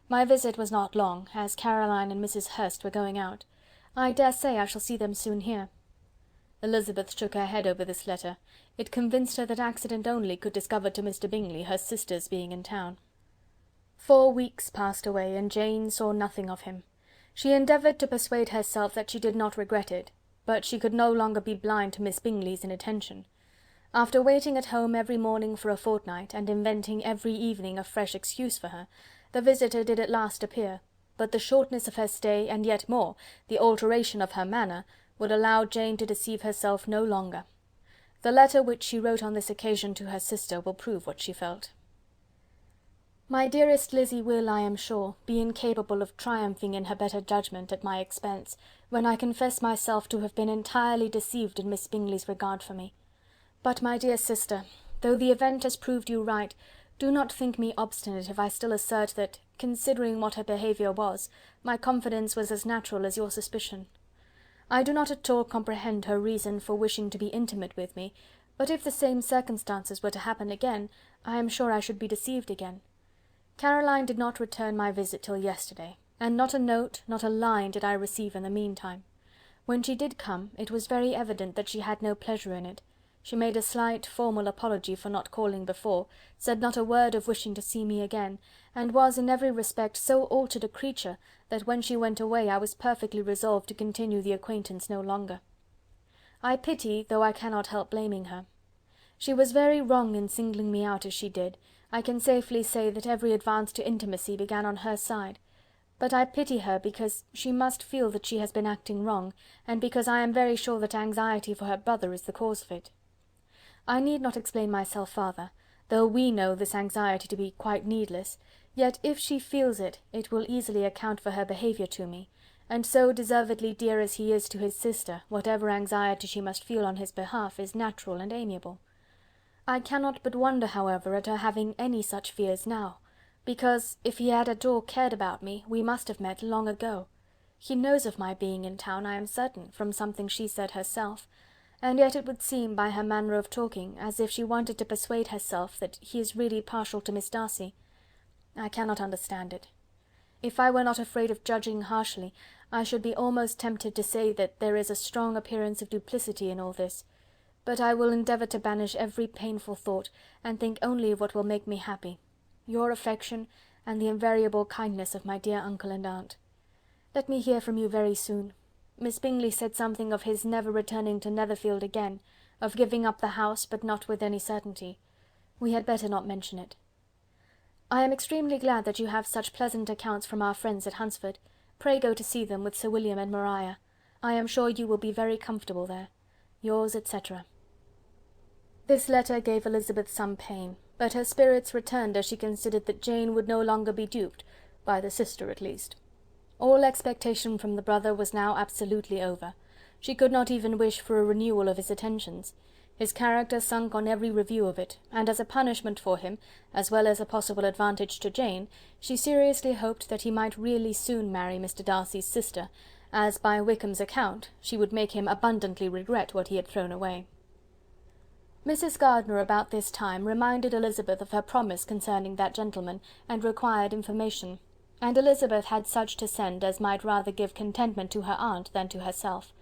My visit was not long, as Caroline and Mrs. Hurst were going out. I dare say I shall see them soon here." Elizabeth shook her head over this letter. It convinced her that accident only could discover to Mr. Bingley her sister's being in town. 4 weeks passed away, and Jane saw nothing of him. She endeavoured to persuade herself that she did not regret it, but she could no longer be blind to Miss Bingley's inattention. After waiting at home every morning for a fortnight, and inventing every evening a fresh excuse for her, the visitor did at last appear, but the shortness of her stay, and yet more, the alteration of her manner, would allow Jane to deceive herself no longer. The letter which she wrote on this occasion to her sister will prove what she felt. "My dearest Lizzy will, I am sure, be incapable of triumphing in her better judgment at my expense, when I confess myself to have been entirely deceived in Miss Bingley's regard for me. But, my dear sister, though the event has proved you right, do not think me obstinate if I still assert that, considering what her behaviour was, my confidence was as natural as your suspicion. I do not at all comprehend her reason for wishing to be intimate with me, but if the same circumstances were to happen again, I am sure I should be deceived again. Caroline did not return my visit till yesterday, and not a note, not a line did I receive in the meantime. When she did come, it was very evident that she had no pleasure in it. She made a slight, formal apology for not calling before, said not a word of wishing to see me again, and was in every respect so altered a creature, that when she went away I was perfectly resolved to continue the acquaintance no longer. I pity, though I cannot help blaming her. She was very wrong in singling me out as she did. I can safely say that every advance to intimacy began on her side. But I pity her because she must feel that she has been acting wrong, and because I am very sure that anxiety for her brother is the cause of it. I need not explain myself farther, though we know this anxiety to be quite needless, yet if she feels it, it will easily account for her behaviour to me, and so deservedly dear as he is to his sister, whatever anxiety she must feel on his behalf is natural and amiable. I cannot but wonder, however, at her having any such fears now, because, if he had at all cared about me, we must have met long ago. He knows of my being in town, I am certain, from something she said herself, and yet it would seem, by her manner of talking, as if she wanted to persuade herself that he is really partial to Miss Darcy. I cannot understand it. If I were not afraid of judging harshly, I should be almost tempted to say that there is a strong appearance of duplicity in all this. But I will endeavour to banish every painful thought, and think only of what will make me happy, your affection, and the invariable kindness of my dear uncle and aunt. Let me hear from you very soon. Miss Bingley said something of his never returning to Netherfield again, of giving up the house, but not with any certainty. We had better not mention it. I am extremely glad that you have such pleasant accounts from our friends at Hunsford. Pray go to see them with Sir William and Maria. I am sure you will be very comfortable there. Yours, etc. This letter gave Elizabeth some pain, but her spirits returned as she considered that Jane would no longer be duped, by the sister at least. All expectation from the brother was now absolutely over. She could not even wish for a renewal of his attentions. His character sunk on every review of it, and as a punishment for him, as well as a possible advantage to Jane, she seriously hoped that he might really soon marry Mr. Darcy's sister, as, by Wickham's account, she would make him abundantly regret what he had thrown away. Mrs. Gardiner about this time reminded Elizabeth of her promise concerning that gentleman, and required information, and Elizabeth had such to send as might rather give contentment to her aunt than to herself.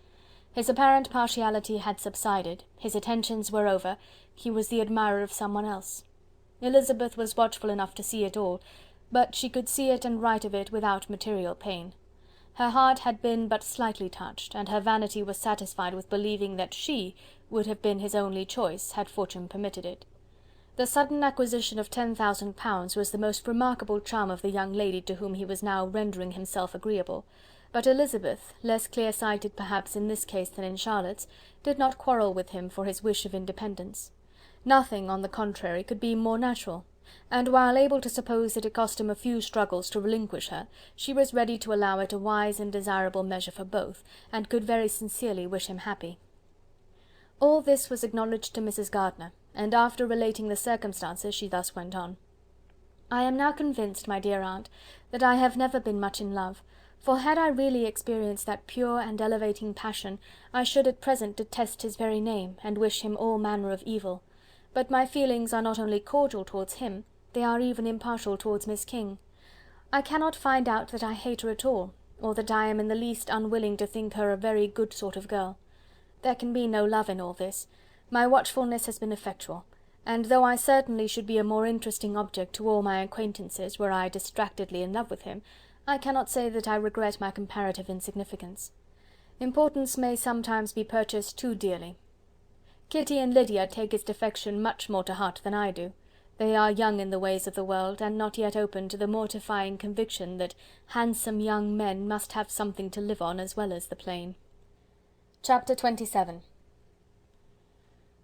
His apparent partiality had subsided, his attentions were over, he was the admirer of someone else. Elizabeth was watchful enough to see it all, but she could see it and write of it without material pain. Her heart had been but slightly touched, and her vanity was satisfied with believing that she would have been his only choice, had fortune permitted it. The sudden acquisition of £10,000 was the most remarkable charm of the young lady to whom he was now rendering himself agreeable, but Elizabeth, less clear-sighted perhaps in this case than in Charlotte's, did not quarrel with him for his wish of independence. Nothing, on the contrary, could be more natural, and while able to suppose that it cost him a few struggles to relinquish her, she was ready to allow it a wise and desirable measure for both, and could very sincerely wish him happy. All this was acknowledged to Mrs. Gardiner, and after relating the circumstances, she thus went on. "I am now convinced, my dear aunt, that I have never been much in love, for had I really experienced that pure and elevating passion, I should at present detest his very name, and wish him all manner of evil. But my feelings are not only cordial towards him, they are even impartial towards Miss King. I cannot find out that I hate her at all, or that I am in the least unwilling to think her a very good sort of girl. There can be no love in all this. My watchfulness has been effectual, and though I certainly should be a more interesting object to all my acquaintances were I distractedly in love with him, I cannot say that I regret my comparative insignificance. Importance may sometimes be purchased too dearly. Kitty and Lydia take his defection much more to heart than I do. They are young in the ways of the world, and not yet open to the mortifying conviction that handsome young men must have something to live on as well as the plain." Chapter 27.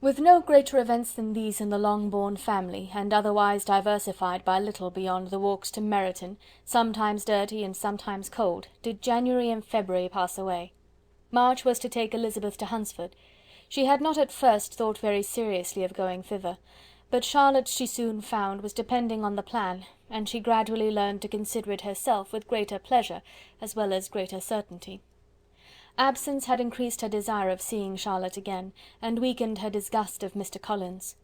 With no greater events than these in the Longbourn family, and otherwise diversified by little beyond the walks to Meryton, sometimes dirty and sometimes cold, did January and February pass away. March was to take Elizabeth to Hunsford. She had not at first thought very seriously of going thither, but Charlotte, she soon found, was depending on the plan, and she gradually learned to consider it herself with greater pleasure as well as greater certainty. Absence had increased her desire of seeing Charlotte again, and weakened her disgust of Mr. Collins.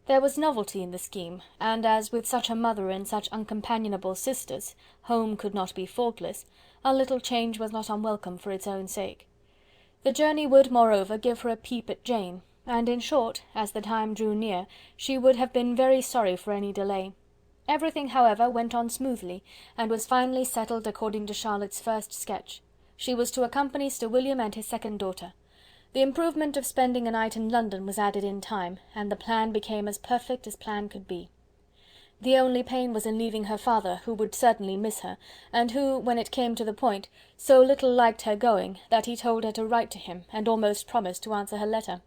There was novelty in the scheme, and as with such a mother and such uncompanionable sisters, home could not be faultless, a little change was not unwelcome for its own sake. The journey would, moreover, give her a peep at Jane, and in short, as the time drew near, she would have been very sorry for any delay. Everything, however, went on smoothly, and was finally settled according to Charlotte's first sketch. She was to accompany Sir William and his second daughter. The improvement of spending a night in London was added in time, and the plan became as perfect as plan could be. The only pain was in leaving her father, who would certainly miss her, and who, when it came to the point, so little liked her going, that he told her to write to him, and almost promised to answer her letter.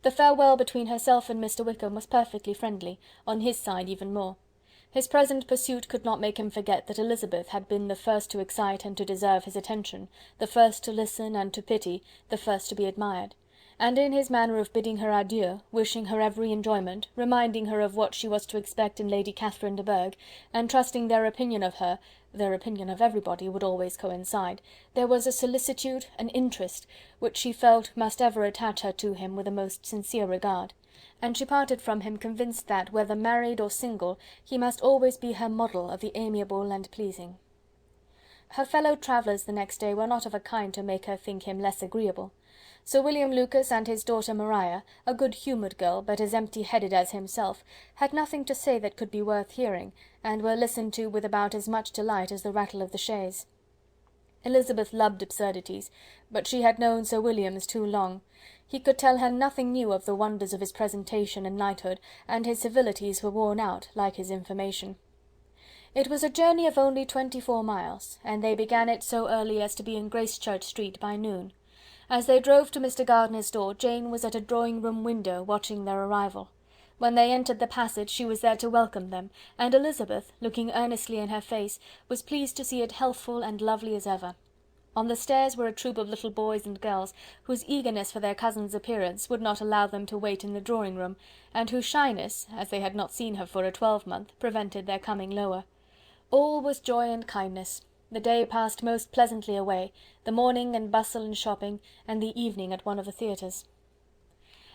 The farewell between herself and Mr. Wickham was perfectly friendly, on his side even more. His present pursuit could not make him forget that Elizabeth had been the first to excite and to deserve his attention, the first to listen and to pity, the first to be admired; and in his manner of bidding her adieu, wishing her every enjoyment, reminding her of what she was to expect in Lady Catherine de Bourgh, and trusting their opinion of her, their opinion of everybody, would always coincide, there was a solicitude, an interest, which she felt must ever attach her to him with a most sincere regard; and she parted from him convinced that, whether married or single, he must always be her model of the amiable and pleasing. Her fellow travellers the next day were not of a kind to make her think him less agreeable. Sir William Lucas and his daughter Maria, a good-humoured girl, but as empty-headed as himself, had nothing to say that could be worth hearing, and were listened to with about as much delight as the rattle of the chaise. Elizabeth loved absurdities, but she had known Sir William's too long. He could tell her nothing new of the wonders of his presentation and knighthood, and his civilities were worn out, like his information. It was a journey of only 24 miles, and they began it so early as to be in Gracechurch Street by noon. As they drove to Mr. Gardiner's door, Jane was at a drawing-room window watching their arrival. When they entered the passage she was there to welcome them, and Elizabeth, looking earnestly in her face, was pleased to see it healthful and lovely as ever. On the stairs were a troop of little boys and girls, whose eagerness for their cousin's appearance would not allow them to wait in the drawing-room, and whose shyness, as they had not seen her for a twelvemonth, prevented their coming lower. All was joy and kindness. The day passed most pleasantly away, the morning in bustle and shopping, and the evening at one of the theatres.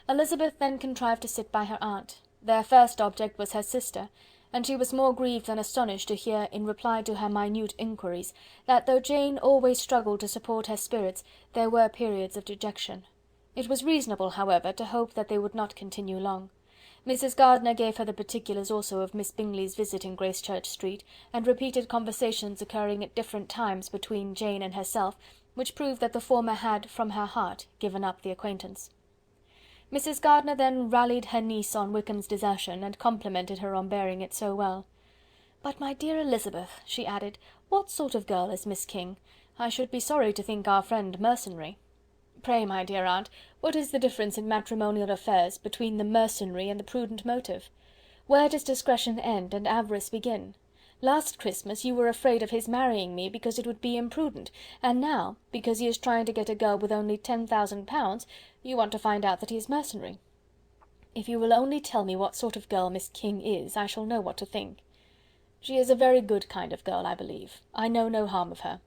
Elizabeth then contrived to sit by her aunt. Their first object was her sister, and she was more grieved than astonished to hear, in reply to her minute inquiries, that though Jane always struggled to support her spirits, there were periods of dejection. It was reasonable, however, to hope that they would not continue long. Mrs. Gardiner gave her the particulars also of Miss Bingley's visit in Gracechurch Street, and repeated conversations occurring at different times between Jane and herself, which proved that the former had, from her heart, given up the acquaintance. Mrs. Gardiner then rallied her niece on Wickham's desertion, and complimented her on bearing it so well. "But, my dear Elizabeth," she added, "what sort of girl is Miss King? I should be sorry to think our friend mercenary." "Pray, my dear aunt, what is the difference in matrimonial affairs between the mercenary and the prudent motive? Where does discretion end and avarice begin? Last Christmas you were afraid of his marrying me because it would be imprudent, and now, because he is trying to get a girl with only 10,000 pounds, you want to find out that he is mercenary. If you will only tell me what sort of girl Miss King is, I shall know what to think. She is a very good kind of girl, I believe. I know no harm of her.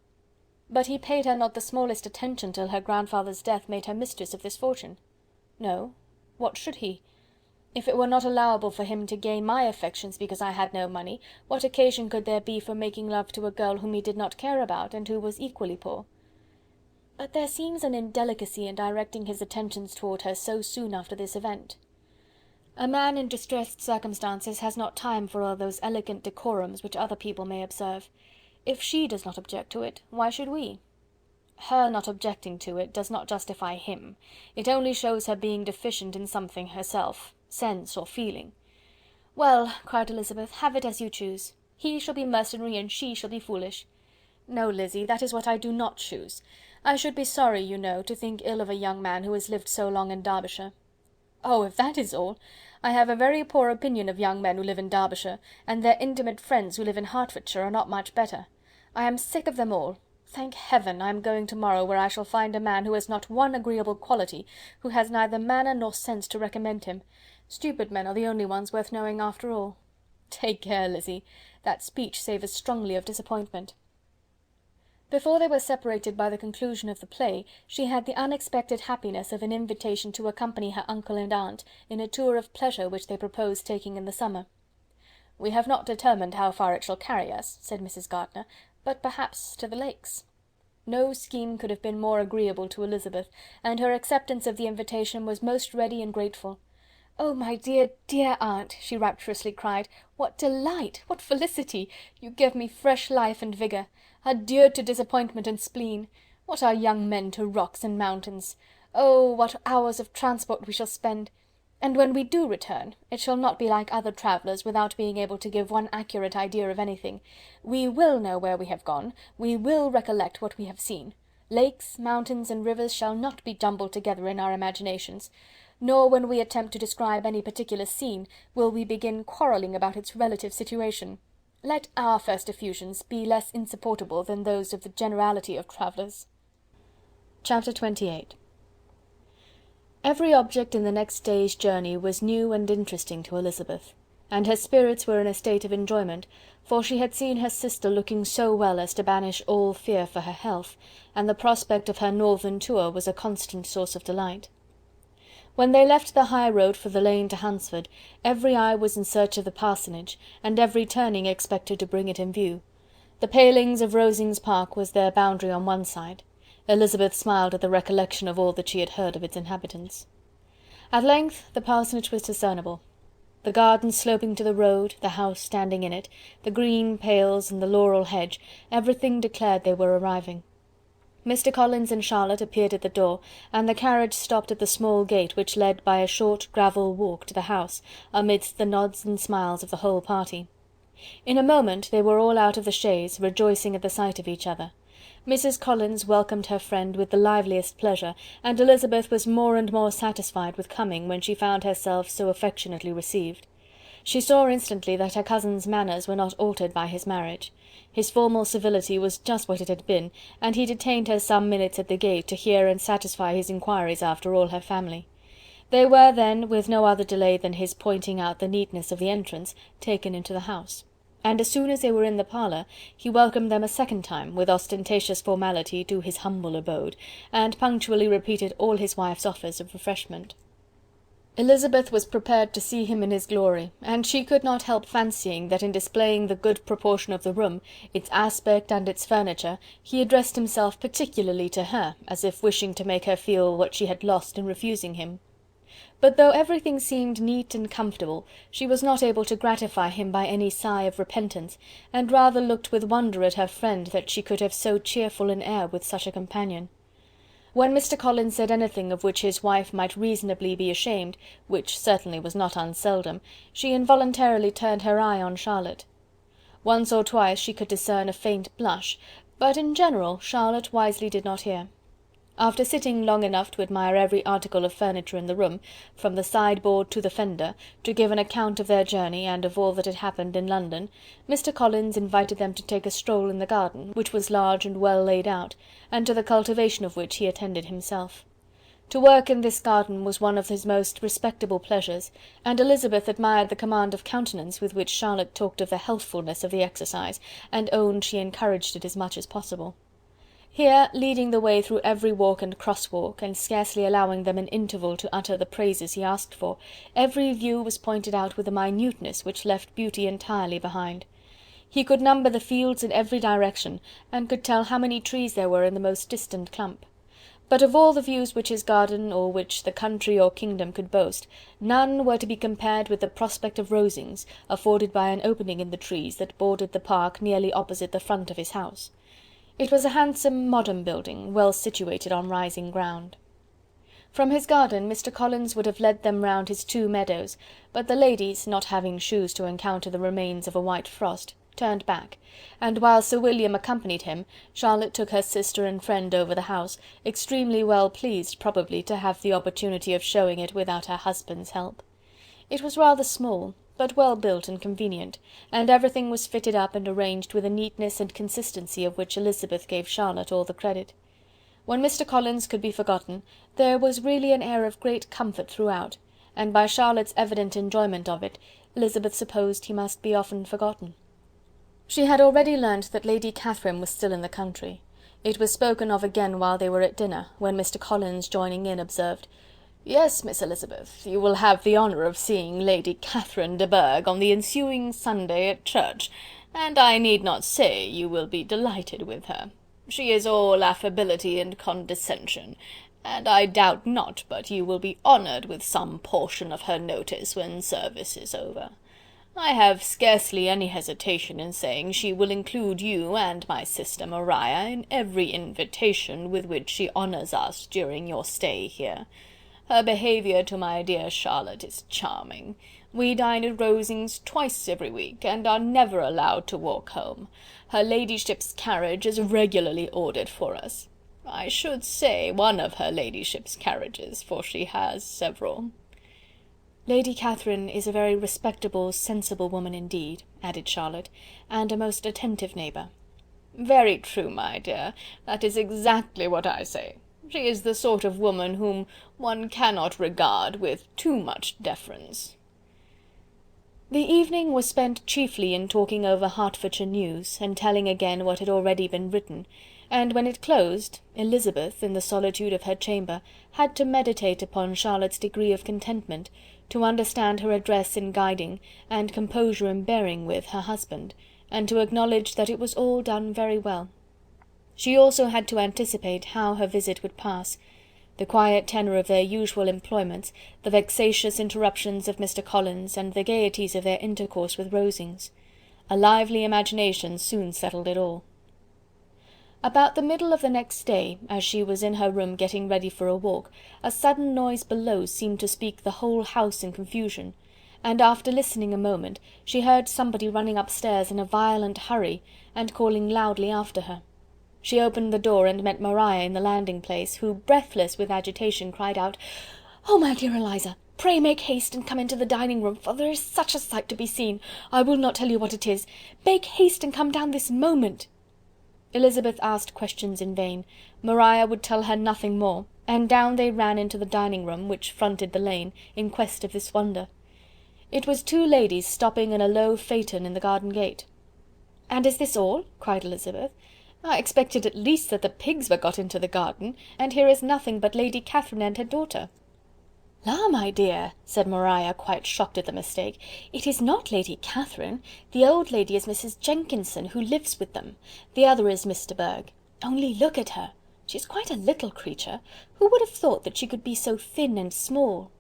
But he paid her not the smallest attention till her grandfather's death made her mistress of this fortune." "No. What should he? If it were not allowable for him to gain my affections because I had no money, what occasion could there be for making love to a girl whom he did not care about, and who was equally poor?" "But there seems an indelicacy in directing his attentions towards her so soon after this event. A man in distressed circumstances has not time for all those elegant decorums which other people may observe. If she does not object to it, why should we? Her not objecting to it does not justify him. It only shows her being deficient in something herself, sense or feeling." "Well," cried Elizabeth, "have it as you choose. He shall be mercenary and she shall be foolish." "No, Lizzy, that is what I do not choose. I should be sorry, you know, to think ill of a young man who has lived so long in Derbyshire." "Oh, if that is all, I have a very poor opinion of young men who live in Derbyshire, and their intimate friends who live in Hertfordshire are not much better. I am sick of them all. Thank heaven, I am going to-morrow, where I shall find a man who has not one agreeable quality, who has neither manner nor sense to recommend him. Stupid men are the only ones worth knowing after all." "Take care, Lizzy, that speech savours strongly of disappointment." Before they were separated by the conclusion of the play, she had the unexpected happiness of an invitation to accompany her uncle and aunt in a tour of pleasure which they proposed taking in the summer. "We have not determined how far it shall carry us," said Mrs. Gardiner, "but perhaps to the Lakes." No scheme could have been more agreeable to Elizabeth, and her acceptance of the invitation was most ready and grateful. "Oh, my dear, dear aunt," she rapturously cried, "what delight! What felicity! You give me fresh life and vigour. Adieu to disappointment and spleen. What are young men to rocks and mountains? Oh, what hours of transport we shall spend! And when we do return, it shall not be like other travellers, without being able to give one accurate idea of anything. We will know where we have gone, we will recollect what we have seen. Lakes, mountains, and rivers shall not be jumbled together in our imaginations, nor when we attempt to describe any particular scene, will we begin quarrelling about its relative situation. Let our first effusions be less insupportable than those of the generality of travellers." Chapter 28. Every object in the next day's journey was new and interesting to Elizabeth, and her spirits were in a state of enjoyment, for she had seen her sister looking so well as to banish all fear for her health, and the prospect of her northern tour was a constant source of delight. When they left the high road for the lane to Hunsford, every eye was in search of the parsonage, and every turning expected to bring it in view. The palings of Rosings Park was their boundary on one side. Elizabeth smiled at the recollection of all that she had heard of its inhabitants. At length the parsonage was discernible. The garden sloping to the road, the house standing in it, the green pales and the laurel hedge, everything declared they were arriving. Mr. Collins and Charlotte appeared at the door, and the carriage stopped at the small gate which led by a short gravel walk to the house, amidst the nods and smiles of the whole party. In a moment they were all out of the chaise, rejoicing at the sight of each other. Mrs. Collins welcomed her friend with the liveliest pleasure, and Elizabeth was more and more satisfied with coming when she found herself so affectionately received. She saw instantly that her cousin's manners were not altered by his marriage. His formal civility was just what it had been, and he detained her some minutes at the gate to hear and satisfy his inquiries after all her family. They were then, with no other delay than his pointing out the neatness of the entrance, taken into the house; and as soon as they were in the parlour, he welcomed them a second time, with ostentatious formality, to his humble abode, and punctually repeated all his wife's offers of refreshment. Elizabeth was prepared to see him in his glory, and she could not help fancying that in displaying the good proportion of the room, its aspect and its furniture, he addressed himself particularly to her, as if wishing to make her feel what she had lost in refusing him. But though everything seemed neat and comfortable, she was not able to gratify him by any sigh of repentance, and rather looked with wonder at her friend that she could have so cheerful an air with such a companion. When Mr. Collins said anything of which his wife might reasonably be ashamed, which certainly was not unseldom, she involuntarily turned her eye on Charlotte. Once or twice she could discern a faint blush, but in general Charlotte wisely did not hear. After sitting long enough to admire every article of furniture in the room, from the sideboard to the fender, to give an account of their journey and of all that had happened in London, Mr. Collins invited them to take a stroll in the garden, which was large and well laid out, and to the cultivation of which he attended himself. To work in this garden was one of his most respectable pleasures, and Elizabeth admired the command of countenance with which Charlotte talked of the healthfulness of the exercise, and owned she encouraged it as much as possible. Here, leading the way through every walk and cross-walk, and scarcely allowing them an interval to utter the praises he asked for, every view was pointed out with a minuteness which left beauty entirely behind. He could number the fields in every direction, and could tell how many trees there were in the most distant clump. But of all the views which his garden, or which the country or kingdom could boast, none were to be compared with the prospect of Rosings, afforded by an opening in the trees that bordered the park nearly opposite the front of his house. It was a handsome modern building, well situated on rising ground. From his garden Mr. Collins would have led them round his 2 meadows, but the ladies, not having shoes to encounter the remains of a white frost, turned back, and while Sir William accompanied him, Charlotte took her sister and friend over the house, extremely well pleased probably to have the opportunity of showing it without her husband's help. It was rather small, but well built and convenient, and everything was fitted up and arranged with a neatness and consistency of which Elizabeth gave Charlotte all the credit. When Mr. Collins could be forgotten, there was really an air of great comfort throughout, and by Charlotte's evident enjoyment of it, Elizabeth supposed he must be often forgotten. She had already learnt that Lady Catherine was still in the country. It was spoken of again while they were at dinner, when Mr. Collins, joining in, observed: "Yes, Miss Elizabeth, you will have the honour of seeing Lady Catherine de Bourgh on the ensuing Sunday at church, and I need not say you will be delighted with her. She is all affability and condescension, and I doubt not but you will be honoured with some portion of her notice when service is over. I have scarcely any hesitation in saying she will include you and my sister Maria in every invitation with which she honours us during your stay here. Her behaviour to my dear Charlotte is charming. We dine at Rosings twice every week, and are never allowed to walk home. Her ladyship's carriage is regularly ordered for us. I should say one of her ladyship's carriages, for she has several." "Lady Catherine is a very respectable, sensible woman indeed," added Charlotte, "and a most attentive neighbour." "Very true, my dear, that is exactly what I say. She is the sort of woman whom one cannot regard with too much deference." The evening was spent chiefly in talking over Hertfordshire news, and telling again what had already been written, and when it closed, Elizabeth, in the solitude of her chamber, had to meditate upon Charlotte's degree of contentment, to understand her address in guiding, and composure in bearing with, her husband, and to acknowledge that it was all done very well. She also had to anticipate how her visit would pass: the quiet tenor of their usual employments, the vexatious interruptions of Mr. Collins, and the gaieties of their intercourse with Rosings. A lively imagination soon settled it all. About the middle of the next day, as she was in her room getting ready for a walk, a sudden noise below seemed to speak the whole house in confusion, and after listening a moment, she heard somebody running upstairs in a violent hurry, and calling loudly after her. She opened the door and met Maria in the landing-place, who, breathless with agitation, cried out, "Oh, my dear Eliza, pray make haste and come into the dining-room, for there is such a sight to be seen, I will not tell you what it is. Make haste and come down this moment." Elizabeth asked questions in vain. Maria would tell her nothing more, and down they ran into the dining-room, which fronted the lane, in quest of this wonder. It was two ladies stopping in a low phaeton in the garden gate. "And is this all?" cried Elizabeth. "I expected at least that the pigs were got into the garden, and here is nothing but Lady Catherine and her daughter." "La, my dear," said Maria, quite shocked at the mistake, "it is not Lady Catherine. The old lady is Mrs. Jenkinson, who lives with them. The other is Miss de Bourgh. Only look at her! She is quite a little creature. Who would have thought that she could be so thin and small?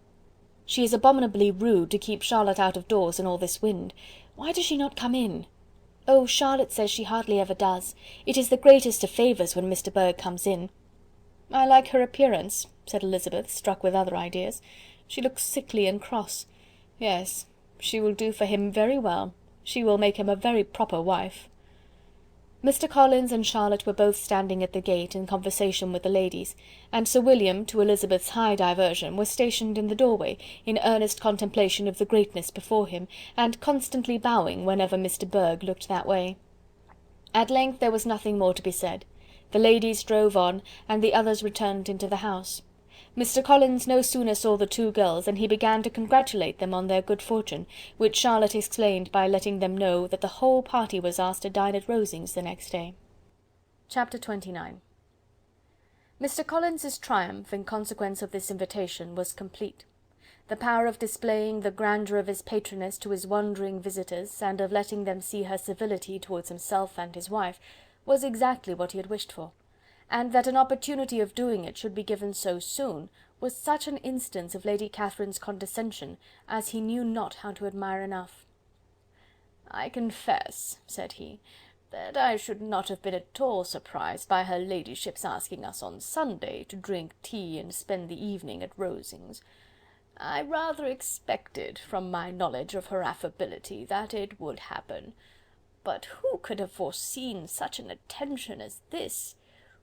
She is abominably rude to keep Charlotte out of doors in all this wind. Why does she not come in?" "Oh, Charlotte says she hardly ever does. It is the greatest of favours when Mr. Bourgh comes in." "I like her appearance," said Elizabeth, struck with other ideas. "She looks sickly and cross. Yes, she will do for him very well. She will make him a very proper wife." Mr. Collins and Charlotte were both standing at the gate in conversation with the ladies, and Sir William, to Elizabeth's high diversion, was stationed in the doorway, in earnest contemplation of the greatness before him, and constantly bowing whenever Mr. Bourgh looked that way. At length there was nothing more to be said. The ladies drove on, and the others returned into the house. Mr. Collins no sooner saw the two girls than he began to congratulate them on their good fortune, which Charlotte explained by letting them know that the whole party was asked to dine at Rosings the next day. Chapter 29. Mr. Collins's triumph, in consequence of this invitation, was complete. The power of displaying the grandeur of his patroness to his wandering visitors, and of letting them see her civility towards himself and his wife, was exactly what he had wished for, and that an opportunity of doing it should be given so soon, was such an instance of Lady Catherine's condescension, as he knew not how to admire enough. "I confess," said he, "that I should not have been at all surprised by her ladyship's asking us on Sunday to drink tea and spend the evening at Rosings. I rather expected, from my knowledge of her affability, that it would happen. But who could have foreseen such an attention as this?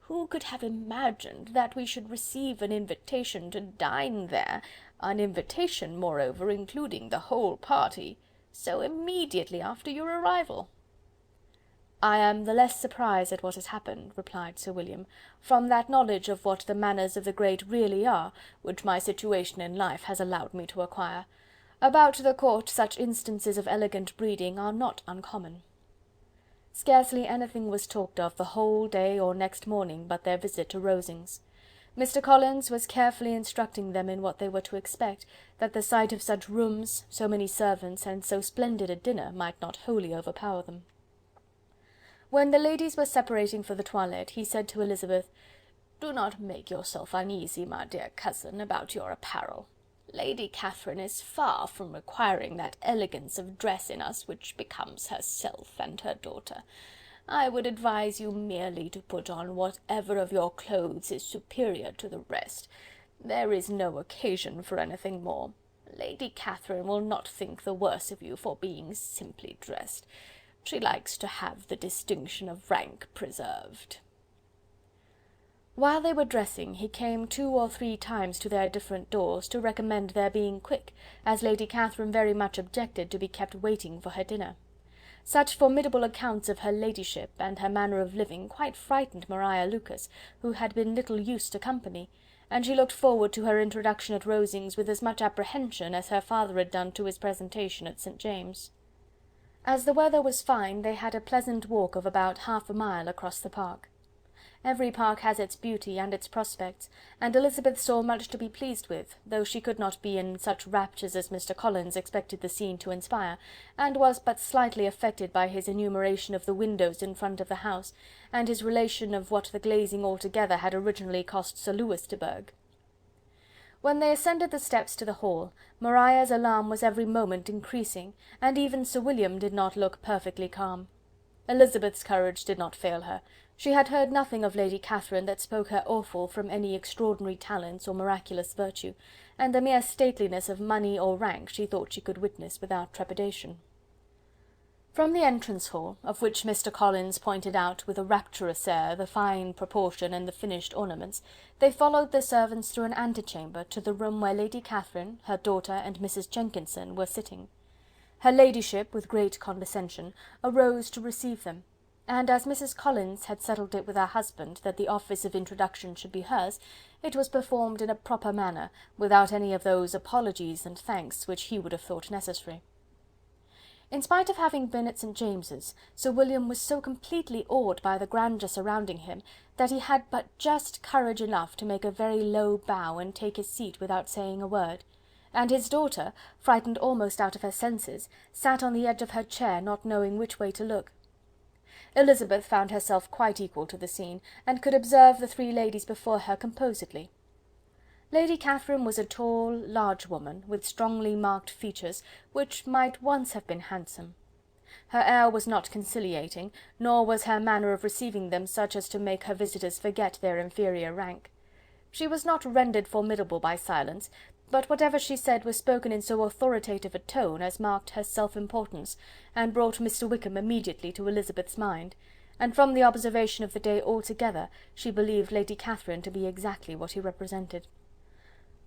Who could have imagined that we should receive an invitation to dine there, an invitation, moreover, including the whole party, so immediately after your arrival?" "I am the less surprised at what has happened," replied Sir William, "from that knowledge of what the manners of the great really are, which my situation in life has allowed me to acquire. About the court such instances of elegant breeding are not uncommon." Scarcely anything was talked of the whole day or next morning but their visit to Rosings. Mr. Collins was carefully instructing them in what they were to expect, that the sight of such rooms, so many servants, and so splendid a dinner might not wholly overpower them. When the ladies were separating for the toilette, he said to Elizabeth, "Do not make yourself uneasy, my dear cousin, about your apparel. Lady Catherine is far from requiring that elegance of dress in us which becomes herself and her daughter. I would advise you merely to put on whatever of your clothes is superior to the rest. There is no occasion for anything more. Lady Catherine will not think the worse of you for being simply dressed. She likes to have the distinction of rank preserved." While they were dressing, he came 2 or 3 times to their different doors, to recommend their being quick, as Lady Catherine very much objected to be kept waiting for her dinner. Such formidable accounts of her ladyship, and her manner of living, quite frightened Maria Lucas, who had been little used to company, and she looked forward to her introduction at Rosings with as much apprehension as her father had done to his presentation at St. James'. As the weather was fine, they had a pleasant walk of about half a mile across the park. Every park has its beauty and its prospects, and Elizabeth saw much to be pleased with, though she could not be in such raptures as Mr. Collins expected the scene to inspire, and was but slightly affected by his enumeration of the windows in front of the house, and his relation of what the glazing altogether had originally cost Sir Louis de Bourgh. When they ascended the steps to the hall, Maria's alarm was every moment increasing, and even Sir William did not look perfectly calm. Elizabeth's courage did not fail her. She had heard nothing of Lady Catherine that spoke her awful from any extraordinary talents or miraculous virtue, and the mere stateliness of money or rank she thought she could witness without trepidation. From the entrance hall, of which Mr. Collins pointed out with a rapturous air the fine proportion and the finished ornaments, they followed the servants through an antechamber to the room where Lady Catherine, her daughter, and Mrs. Jenkinson were sitting. Her ladyship, with great condescension, arose to receive them, and as Mrs. Collins had settled it with her husband that the office of introduction should be hers, it was performed in a proper manner, without any of those apologies and thanks which he would have thought necessary. In spite of having been at St. James's, Sir William was so completely awed by the grandeur surrounding him, that he had but just courage enough to make a very low bow and take his seat without saying a word, and his daughter, frightened almost out of her senses, sat on the edge of her chair, not knowing which way to look. Elizabeth found herself quite equal to the scene, and could observe the three ladies before her composedly. Lady Catherine was a tall, large woman, with strongly marked features, which might once have been handsome. Her air was not conciliating, nor was her manner of receiving them such as to make her visitors forget their inferior rank. She was not rendered formidable by silence, but whatever she said was spoken in so authoritative a tone as marked her self-importance, and brought Mr. Wickham immediately to Elizabeth's mind, and from the observation of the day altogether, she believed Lady Catherine to be exactly what he represented.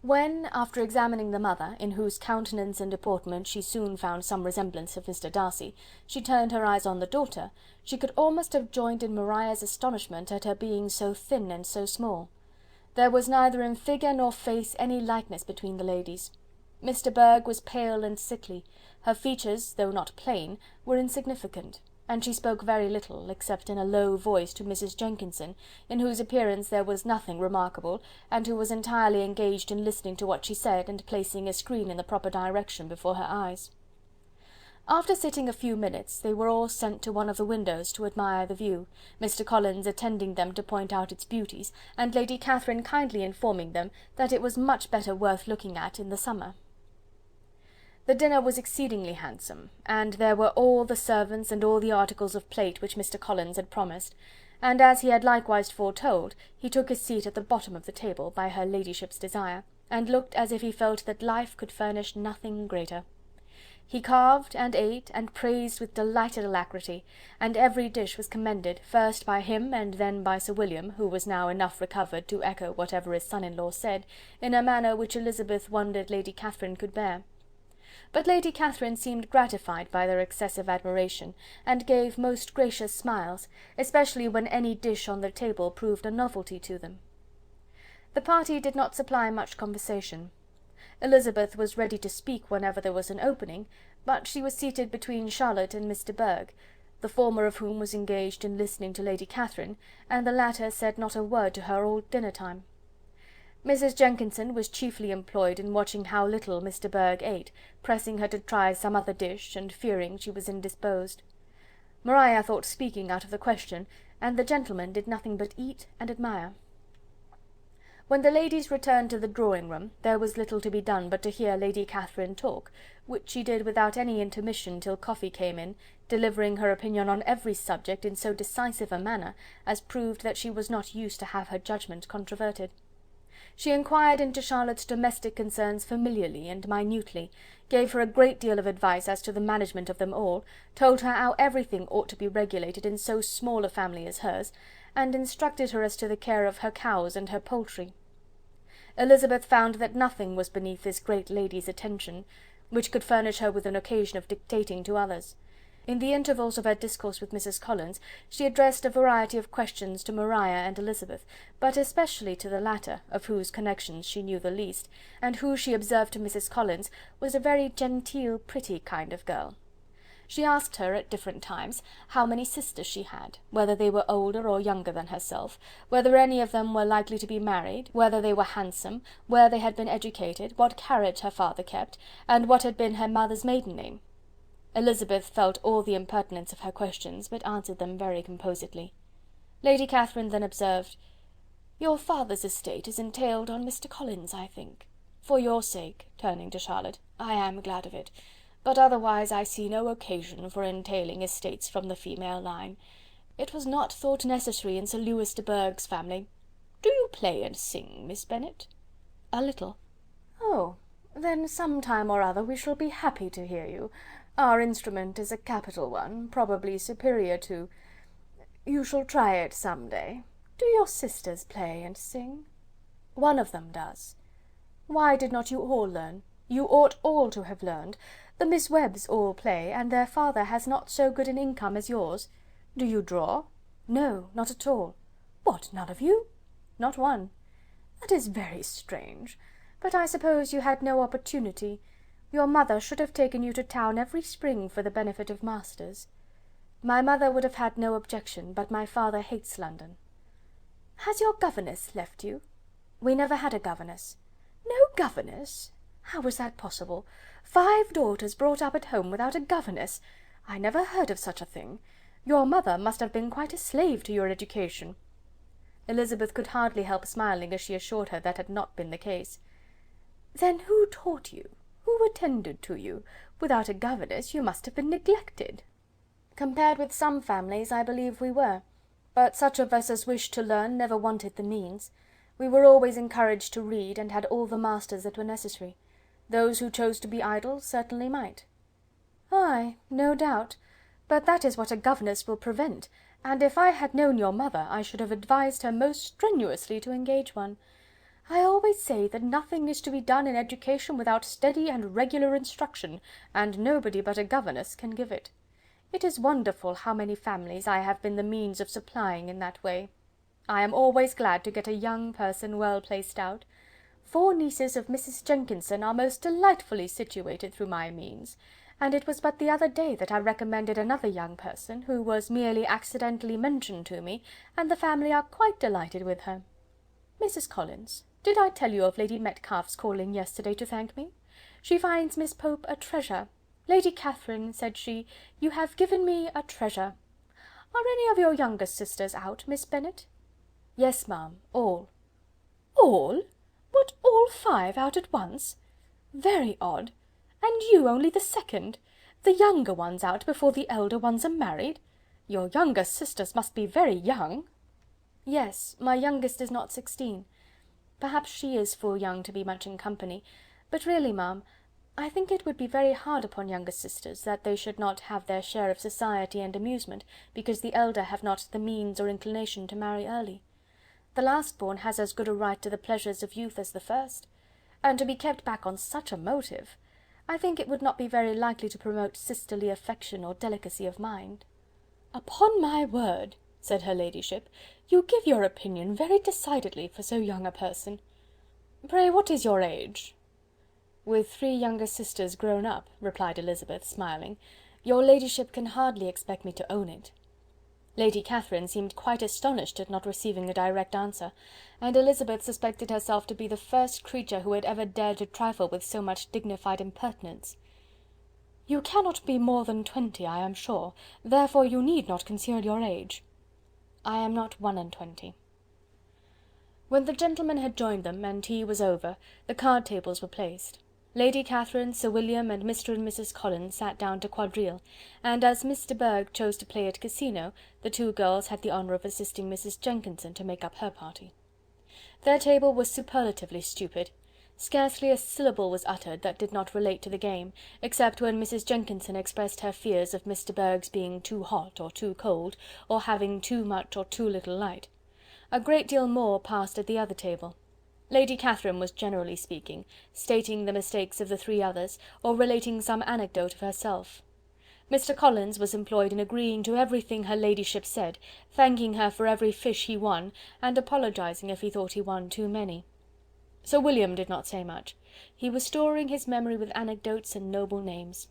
When, after examining the mother, in whose countenance and deportment she soon found some resemblance of Mr. Darcy, she turned her eyes on the daughter, she could almost have joined in Maria's astonishment at her being so thin and so small. There was neither in figure nor face any likeness between the ladies. Mr. Burgh was pale and sickly, her features, though not plain, were insignificant, and she spoke very little, except in a low voice to Mrs. Jenkinson, in whose appearance there was nothing remarkable, and who was entirely engaged in listening to what she said, and placing a screen in the proper direction before her eyes. After sitting a few minutes, they were all sent to one of the windows to admire the view, Mr. Collins attending them to point out its beauties, and Lady Catherine kindly informing them that it was much better worth looking at in the summer. The dinner was exceedingly handsome, and there were all the servants and all the articles of plate which Mr. Collins had promised, and as he had likewise foretold, he took his seat at the bottom of the table, by her ladyship's desire, and looked as if he felt that life could furnish nothing greater. He carved, and ate, and praised with delighted alacrity, and every dish was commended, first by him and then by Sir William, who was now enough recovered to echo whatever his son-in-law said, in a manner which Elizabeth wondered Lady Catherine could bear. But Lady Catherine seemed gratified by their excessive admiration, and gave most gracious smiles, especially when any dish on the table proved a novelty to them. The party did not supply much conversation. Elizabeth was ready to speak whenever there was an opening, but she was seated between Charlotte and Mr. Burgh, the former of whom was engaged in listening to Lady Catherine, and the latter said not a word to her all dinner-time. Mrs. Jenkinson was chiefly employed in watching how little Mr. Burgh ate, pressing her to try some other dish, and fearing she was indisposed. Maria thought speaking out of the question, and the gentlemen did nothing but eat and admire. When the ladies returned to the drawing-room, there was little to be done but to hear Lady Catherine talk, which she did without any intermission till coffee came in, delivering her opinion on every subject in so decisive a manner as proved that she was not used to have her judgment controverted. She inquired into Charlotte's domestic concerns familiarly and minutely, gave her a great deal of advice as to the management of them all, told her how everything ought to be regulated in so small a family as hers, and instructed her as to the care of her cows and her poultry. Elizabeth found that nothing was beneath this great lady's attention, which could furnish her with an occasion of dictating to others. In the intervals of her discourse with Mrs. Collins, she addressed a variety of questions to Maria and Elizabeth, but especially to the latter, of whose connections she knew the least, and who, she observed to Mrs. Collins, was a very genteel, pretty kind of girl. She asked her, at different times, how many sisters she had, whether they were older or younger than herself, whether any of them were likely to be married, whether they were handsome, where they had been educated, what carriage her father kept, and what had been her mother's maiden name. Elizabeth felt all the impertinence of her questions, but answered them very composedly. Lady Catherine then observed, "Your father's estate is entailed on Mr. Collins, I think. For your sake," turning to Charlotte, "I am glad of it, but otherwise I see no occasion for entailing estates from the female line. It was not thought necessary in Sir Lewis de Bourgh's family. Do you play and sing, Miss Bennet?" "A little." "Oh, then some time or other we shall be happy to hear you. Our instrument is a capital one, probably superior to... You shall try it some day. Do your sisters play and sing?" "One of them does." "Why did not you all learn? You ought all to have learned. The Miss Webbs all play, and their father has not so good an income as yours. Do you draw?" "No, not at all." "What, none of you?" "Not one." "That is very strange. But I suppose you had no opportunity. Your mother should have taken you to town every spring for the benefit of masters." "My mother would have had no objection, but my father hates London." "Has your governess left you?" "We never had a governess." "No governess! How was that possible? 5 daughters brought up at home without a governess! I never heard of such a thing. Your mother must have been quite a slave to your education." Elizabeth could hardly help smiling as she assured her that had not been the case. "Then who taught you? Who attended to you? Without a governess you must have been neglected." "Compared with some families, I believe we were, but such of us as wished to learn never wanted the means. We were always encouraged to read, and had all the masters that were necessary. Those who chose to be idle certainly might." "Ay, no doubt, but that is what a governess will prevent, and if I had known your mother, I should have advised her most strenuously to engage one. I always say that nothing is to be done in education without steady and regular instruction, and nobody but a governess can give it. It is wonderful how many families I have been the means of supplying in that way. I am always glad to get a young person well placed out. 4 nieces of Mrs. Jenkinson are most delightfully situated through my means, and it was but the other day that I recommended another young person, who was merely accidentally mentioned to me, and the family are quite delighted with her. Mrs. Collins, did I tell you of Lady Metcalfe's calling yesterday to thank me? She finds Miss Pope a treasure. Lady Catherine, said she, you have given me a treasure. Are any of your younger sisters out, Miss Bennet? Yes, ma'am, all. All? What, all 5 out at once? Very odd. And you only the second? The younger ones out before the elder ones are married? Your younger sisters must be very young. Yes, my youngest is not 16. Perhaps she is full young to be much in company, but really, ma'am, I think it would be very hard upon younger sisters that they should not have their share of society and amusement, because the elder have not the means or inclination to marry early. The last born has as good a right to the pleasures of youth as the first, and to be kept back on such a motive, I think it would not be very likely to promote sisterly affection or delicacy of mind." "Upon my word," said her ladyship, "you give your opinion very decidedly for so young a person. Pray, what is your age?" "With 3 younger sisters grown up," replied Elizabeth, smiling, "your ladyship can hardly expect me to own it." Lady Catherine seemed quite astonished at not receiving a direct answer, and Elizabeth suspected herself to be the first creature who had ever dared to trifle with so much dignified impertinence. "You cannot be more than 20, I am sure, therefore you need not conceal your age." "I am not 21." When the gentlemen had joined them, and tea was over, the card tables were placed. Lady Catherine, Sir William, and Mr. and Mrs. Collins sat down to quadrille, and as Miss de Bourgh chose to play at casino, the 2 girls had the honour of assisting Mrs. Jenkinson to make up her party. Their table was superlatively stupid. Scarcely a syllable was uttered that did not relate to the game, except when Mrs. Jenkinson expressed her fears of Miss de Bourgh's being too hot or too cold, or having too much or too little light. A great deal more passed at the other table. Lady Catherine was generally speaking, stating the mistakes of the 3 others, or relating some anecdote of herself. Mr. Collins was employed in agreeing to everything her ladyship said, thanking her for every fish he won, and apologizing if he thought he won too many. Sir William did not say much. He was storing his memory with anecdotes and noble names.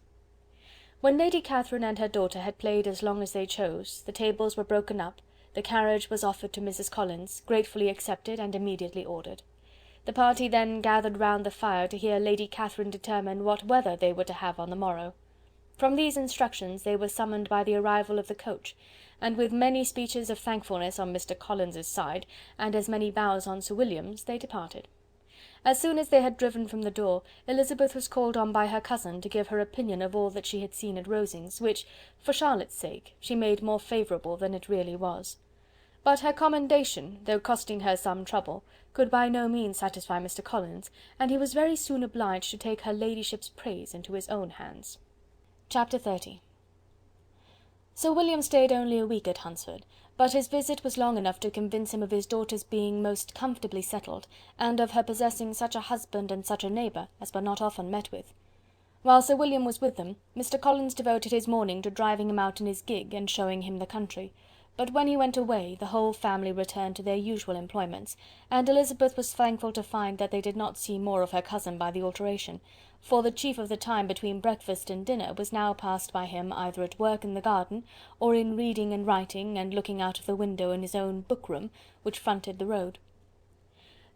When Lady Catherine and her daughter had played as long as they chose, the tables were broken up, the carriage was offered to Mrs. Collins, gratefully accepted, and immediately ordered. The party then gathered round the fire to hear Lady Catherine determine what weather they were to have on the morrow. From these instructions they were summoned by the arrival of the coach, and with many speeches of thankfulness on Mr. Collins's side, and as many bows on Sir William's, they departed. As soon as they had driven from the door, Elizabeth was called on by her cousin to give her opinion of all that she had seen at Rosings, which, for Charlotte's sake, she made more favourable than it really was. But her commendation, though costing her some trouble, could by no means satisfy Mr. Collins, and he was very soon obliged to take her ladyship's praise into his own hands. Chapter 30. Sir William stayed only a week at Hunsford, but his visit was long enough to convince him of his daughter's being most comfortably settled, and of her possessing such a husband and such a neighbour as were not often met with. While Sir William was with them, Mr. Collins devoted his morning to driving him out in his gig and showing him the country, but when he went away the whole family returned to their usual employments, and Elizabeth was thankful to find that they did not see more of her cousin by the alteration, for the chief of the time between breakfast and dinner was now passed by him either at work in the garden, or in reading and writing, and looking out of the window in his own book-room, which fronted the road.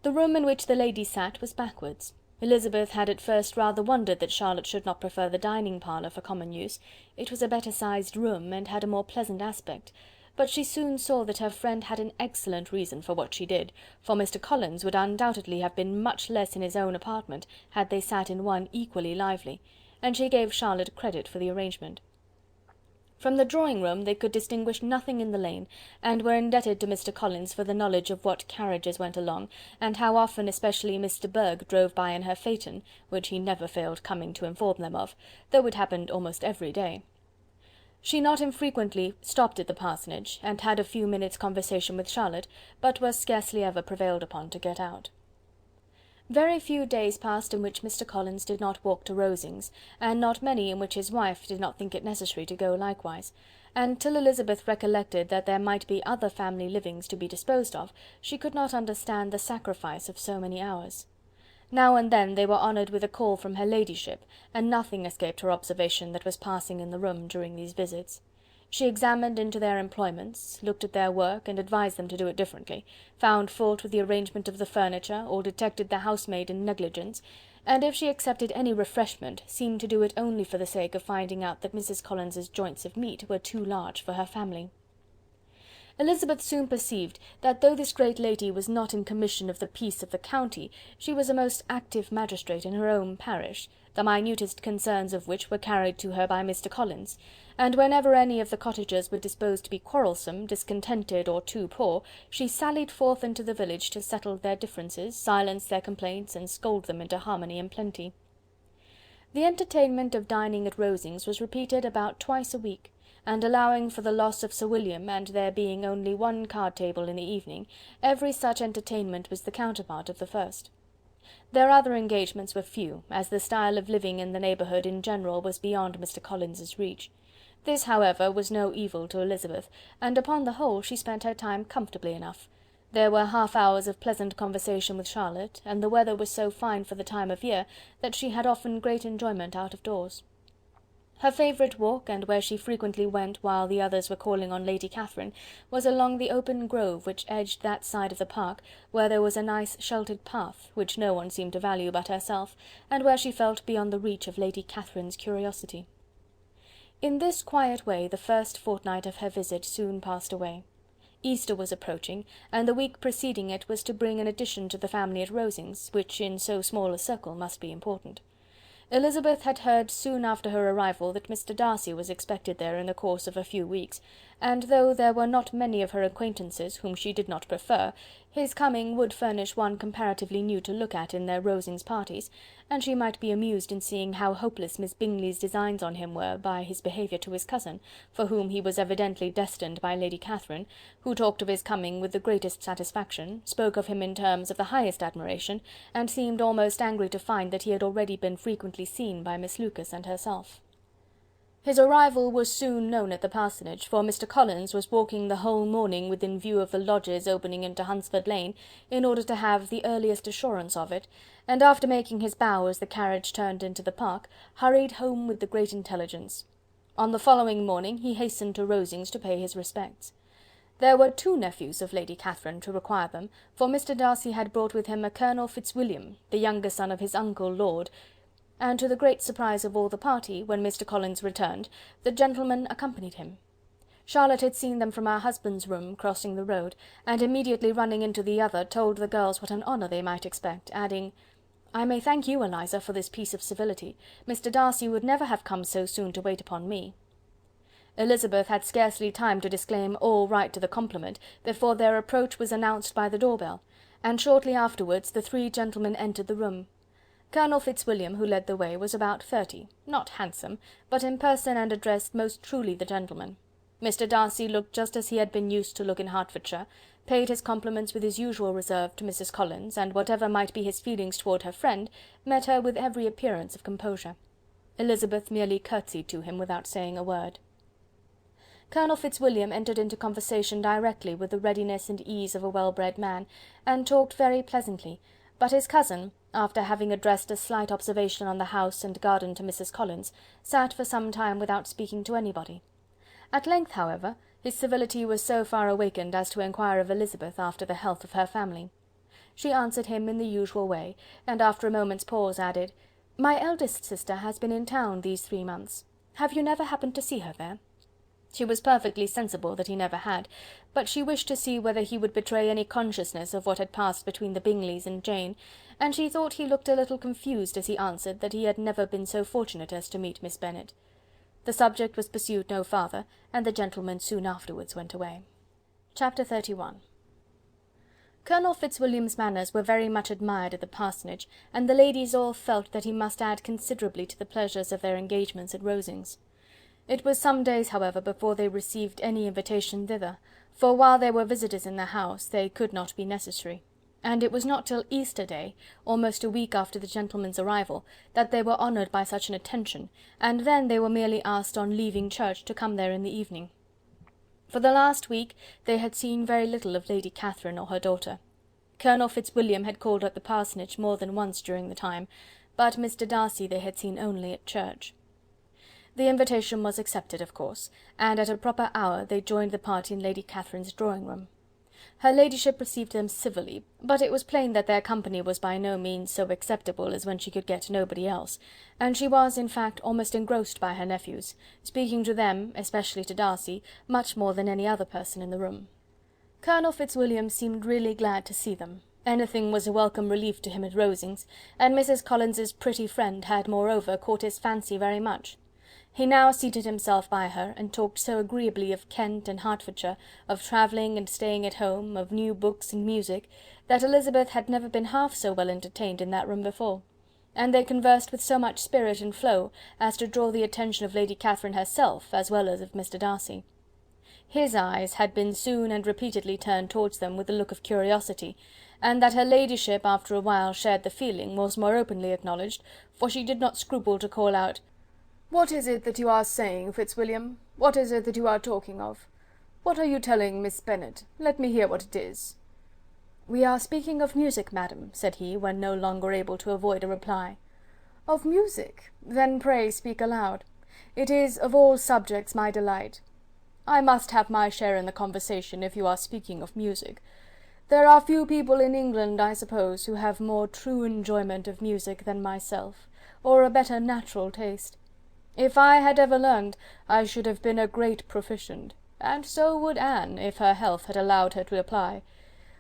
The room in which the ladies sat was backwards. Elizabeth had at first rather wondered that Charlotte should not prefer the dining parlour for common use. It was a better-sized room, and had a more pleasant aspect, but she soon saw that her friend had an excellent reason for what she did, for Mr. Collins would undoubtedly have been much less in his own apartment had they sat in one equally lively, and she gave Charlotte credit for the arrangement. From the drawing-room they could distinguish nothing in the lane, and were indebted to Mr. Collins for the knowledge of what carriages went along, and how often especially Mr. Burge drove by in her phaeton, which he never failed coming to inform them of, though it happened almost every day. She not infrequently stopped at the parsonage, and had a few minutes' conversation with Charlotte, but was scarcely ever prevailed upon to get out. Very few days passed in which Mr. Collins did not walk to Rosings, and not many in which his wife did not think it necessary to go likewise, and till Elizabeth recollected that there might be other family livings to be disposed of, she could not understand the sacrifice of so many hours. Now and then they were honoured with a call from her ladyship, and nothing escaped her observation that was passing in the room during these visits. She examined into their employments, looked at their work, and advised them to do it differently, found fault with the arrangement of the furniture, or detected the housemaid in negligence, and if she accepted any refreshment, seemed to do it only for the sake of finding out that Mrs. Collins's joints of meat were too large for her family. Elizabeth soon perceived that though this great lady was not in commission of the peace of the county, she was a most active magistrate in her own parish, the minutest concerns of which were carried to her by Mr. Collins, and whenever any of the cottagers were disposed to be quarrelsome, discontented, or too poor, she sallied forth into the village to settle their differences, silence their complaints, and scold them into harmony and plenty. The entertainment of dining at Rosings was repeated about twice a week, and allowing for the loss of Sir William, and there being only one card-table in the evening, every such entertainment was the counterpart of the first. Their other engagements were few, as the style of living in the neighbourhood in general was beyond Mr. Collins's reach. This, however, was no evil to Elizabeth, and upon the whole she spent her time comfortably enough. There were half-hours of pleasant conversation with Charlotte, and the weather was so fine for the time of year that she had often great enjoyment out of doors. Her favourite walk, and where she frequently went while the others were calling on Lady Catherine, was along the open grove which edged that side of the park, where there was a nice sheltered path, which no one seemed to value but herself, and where she felt beyond the reach of Lady Catherine's curiosity. In this quiet way the first fortnight of her visit soon passed away. Easter was approaching, and the week preceding it was to bring an addition to the family at Rosings, which in so small a circle must be important. Elizabeth had heard soon after her arrival that Mr. Darcy was expected there in the course of a few weeks, and though there were not many of her acquaintances whom she did not prefer, his coming would furnish one comparatively new to look at in their Rosings parties, and she might be amused in seeing how hopeless Miss Bingley's designs on him were by his behaviour to his cousin, for whom he was evidently destined by Lady Catherine, who talked of his coming with the greatest satisfaction, spoke of him in terms of the highest admiration, and seemed almost angry to find that he had already been frequently seen by Miss Lucas and herself. His arrival was soon known at the parsonage, for Mr. Collins was walking the whole morning within view of the lodges opening into Hunsford Lane, in order to have the earliest assurance of it, and after making his bow as the carriage turned into the park, hurried home with the great intelligence. On the following morning he hastened to Rosings to pay his respects. There were two nephews of Lady Catherine to require them, for Mr. Darcy had brought with him a Colonel Fitzwilliam, the younger son of his uncle Lord, and to the great surprise of all the party, when Mr. Collins returned, the gentleman accompanied him. Charlotte had seen them from her husband's room, crossing the road, and immediately running into the other, told the girls what an honour they might expect, adding, "I may thank you, Eliza, for this piece of civility. Mr. Darcy would never have come so soon to wait upon me." Elizabeth had scarcely time to disclaim all right to the compliment, before their approach was announced by the door-bell, and shortly afterwards the three gentlemen entered the room. Colonel Fitzwilliam, who led the way, was about 30, not handsome, but in person and address most truly the gentleman. Mr. Darcy looked just as he had been used to look in Hertfordshire, paid his compliments with his usual reserve to Mrs. Collins, and whatever might be his feelings toward her friend, met her with every appearance of composure. Elizabeth merely curtsied to him without saying a word. Colonel Fitzwilliam entered into conversation directly with the readiness and ease of a well-bred man, and talked very pleasantly, but his cousin, after having addressed a slight observation on the house and garden to Mrs. Collins, sat for some time without speaking to anybody. At length, however, his civility was so far awakened as to inquire of Elizabeth after the health of her family. She answered him in the usual way, and after a moment's pause added, "My eldest sister has been in town these 3 months. Have you never happened to see her there?" She was perfectly sensible that he never had, but she wished to see whether he would betray any consciousness of what had passed between the Bingleys and Jane, and she thought he looked a little confused as he answered that he had never been so fortunate as to meet Miss Bennet. The subject was pursued no farther, and the gentleman soon afterwards went away. Chapter 31. Colonel Fitzwilliam's manners were very much admired at the parsonage, and the ladies all felt that he must add considerably to the pleasures of their engagements at Rosings. It was some days, however, before they received any invitation thither, for while there were visitors in the house, they could not be necessary, and it was not till Easter Day, almost a week after the gentleman's arrival, that they were honoured by such an attention, and then they were merely asked on leaving church to come there in the evening. For the last week they had seen very little of Lady Catherine or her daughter. Colonel Fitzwilliam had called at the parsonage more than once during the time, but Mr. Darcy they had seen only at church. The invitation was accepted, of course, and at a proper hour they joined the party in Lady Catherine's drawing-room. Her ladyship received them civilly, but it was plain that their company was by no means so acceptable as when she could get nobody else, and she was, in fact, almost engrossed by her nephews, speaking to them, especially to Darcy, much more than any other person in the room. Colonel Fitzwilliam seemed really glad to see them. Anything was a welcome relief to him at Rosings, and Mrs. Collins's pretty friend had moreover caught his fancy very much. He now seated himself by her, and talked so agreeably of Kent and Hertfordshire, of travelling and staying at home, of new books and music, that Elizabeth had never been half so well entertained in that room before, and they conversed with so much spirit and flow as to draw the attention of Lady Catherine herself as well as of Mr. Darcy. His eyes had been soon and repeatedly turned towards them with a look of curiosity, and that her ladyship after a while shared the feeling was more openly acknowledged, for she did not scruple to call out, "What is it that you are saying, Fitzwilliam? What is it that you are talking of? What are you telling Miss Bennet? Let me hear what it is." "We are speaking of music, madam," said he, when no longer able to avoid a reply. "Of music? Then pray speak aloud. It is, of all subjects, my delight. I must have my share in the conversation, if you are speaking of music. There are few people in England, I suppose, who have more true enjoyment of music than myself, or a better natural taste. If I had ever learned, I should have been a great proficient, and so would Anne, if her health had allowed her to apply.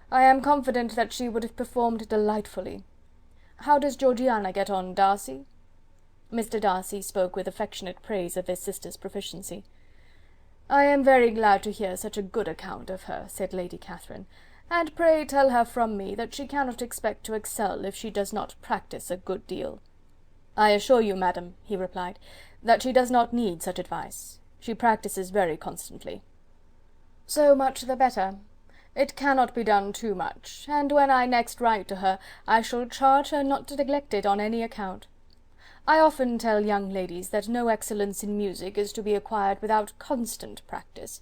I am confident that she would have performed delightfully. How does Georgiana get on, Darcy?" Mr. Darcy spoke with affectionate praise of his sister's proficiency. "I am very glad to hear such a good account of her," said Lady Catherine, "and pray tell her from me that she cannot expect to excel if she does not practise a good deal." "I assure you, madam," he replied, "that she does not need such advice. She practises very constantly." "So much the better. It cannot be done too much, and when I next write to her, I shall charge her not to neglect it on any account. I often tell young ladies that no excellence in music is to be acquired without constant practice.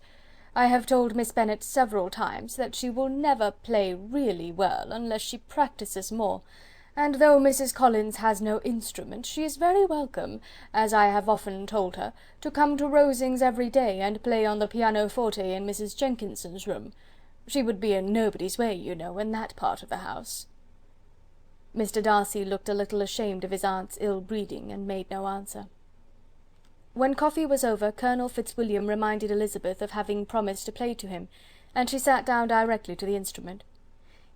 I have told Miss Bennet several times that she will never play really well unless she practises more, and though Mrs. Collins has no instrument, she is very welcome, as I have often told her, to come to Rosings every day and play on the pianoforte in Mrs. Jenkinson's room. She would be in nobody's way, you know, in that part of the house." Mr. Darcy looked a little ashamed of his aunt's ill-breeding, and made no answer. When coffee was over, Colonel Fitzwilliam reminded Elizabeth of having promised to play to him, and she sat down directly to the instrument.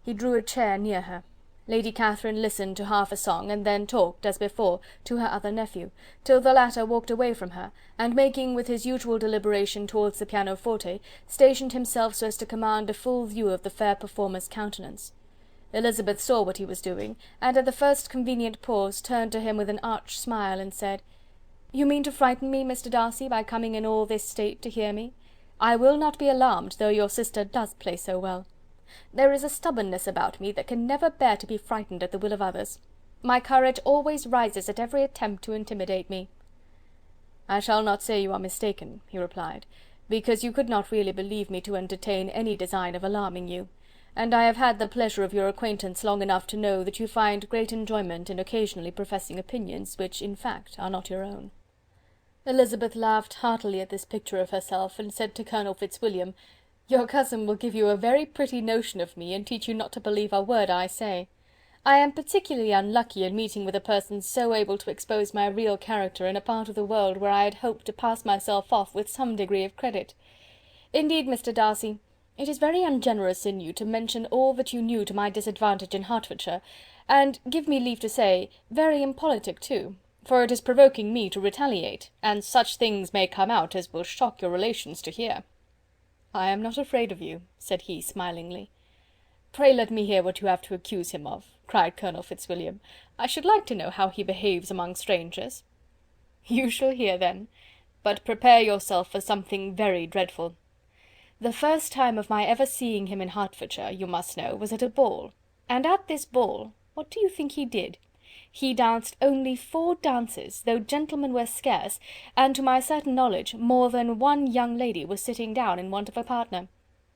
He drew a chair near her. Lady Catherine listened to half a song, and then talked, as before, to her other nephew, till the latter walked away from her, and making with his usual deliberation towards the pianoforte, stationed himself so as to command a full view of the fair performer's countenance. Elizabeth saw what he was doing, and at the first convenient pause turned to him with an arch smile, and said, "You mean to frighten me, Mr. Darcy, by coming in all this state to hear me? I will not be alarmed, though your sister does play so well. There is a stubbornness about me that can never bear to be frightened at the will of others. My courage always rises at every attempt to intimidate me." "I shall not say you are mistaken," he replied, "because you could not really believe me to entertain any design of alarming you, and I have had the pleasure of your acquaintance long enough to know that you find great enjoyment in occasionally professing opinions which, in fact, are not your own." Elizabeth laughed heartily at this picture of herself, and said to Colonel Fitzwilliam, "Your cousin will give you a very pretty notion of me, and teach you not to believe a word I say. I am particularly unlucky in meeting with a person so able to expose my real character in a part of the world where I had hoped to pass myself off with some degree of credit. Indeed, Mr. Darcy, it is very ungenerous in you to mention all that you knew to my disadvantage in Hertfordshire, and, give me leave to say, very impolitic too, for it is provoking me to retaliate, and such things may come out as will shock your relations to hear." "I am not afraid of you," said he, smilingly. "Pray let me hear what you have to accuse him of," cried Colonel Fitzwilliam. "I should like to know how he behaves among strangers." "You shall hear then, but prepare yourself for something very dreadful. The first time of my ever seeing him in Hertfordshire, you must know, was at a ball, and at this ball, what do you think he did? He danced only 4 dances, though gentlemen were scarce, and to my certain knowledge more than one young lady was sitting down in want of a partner.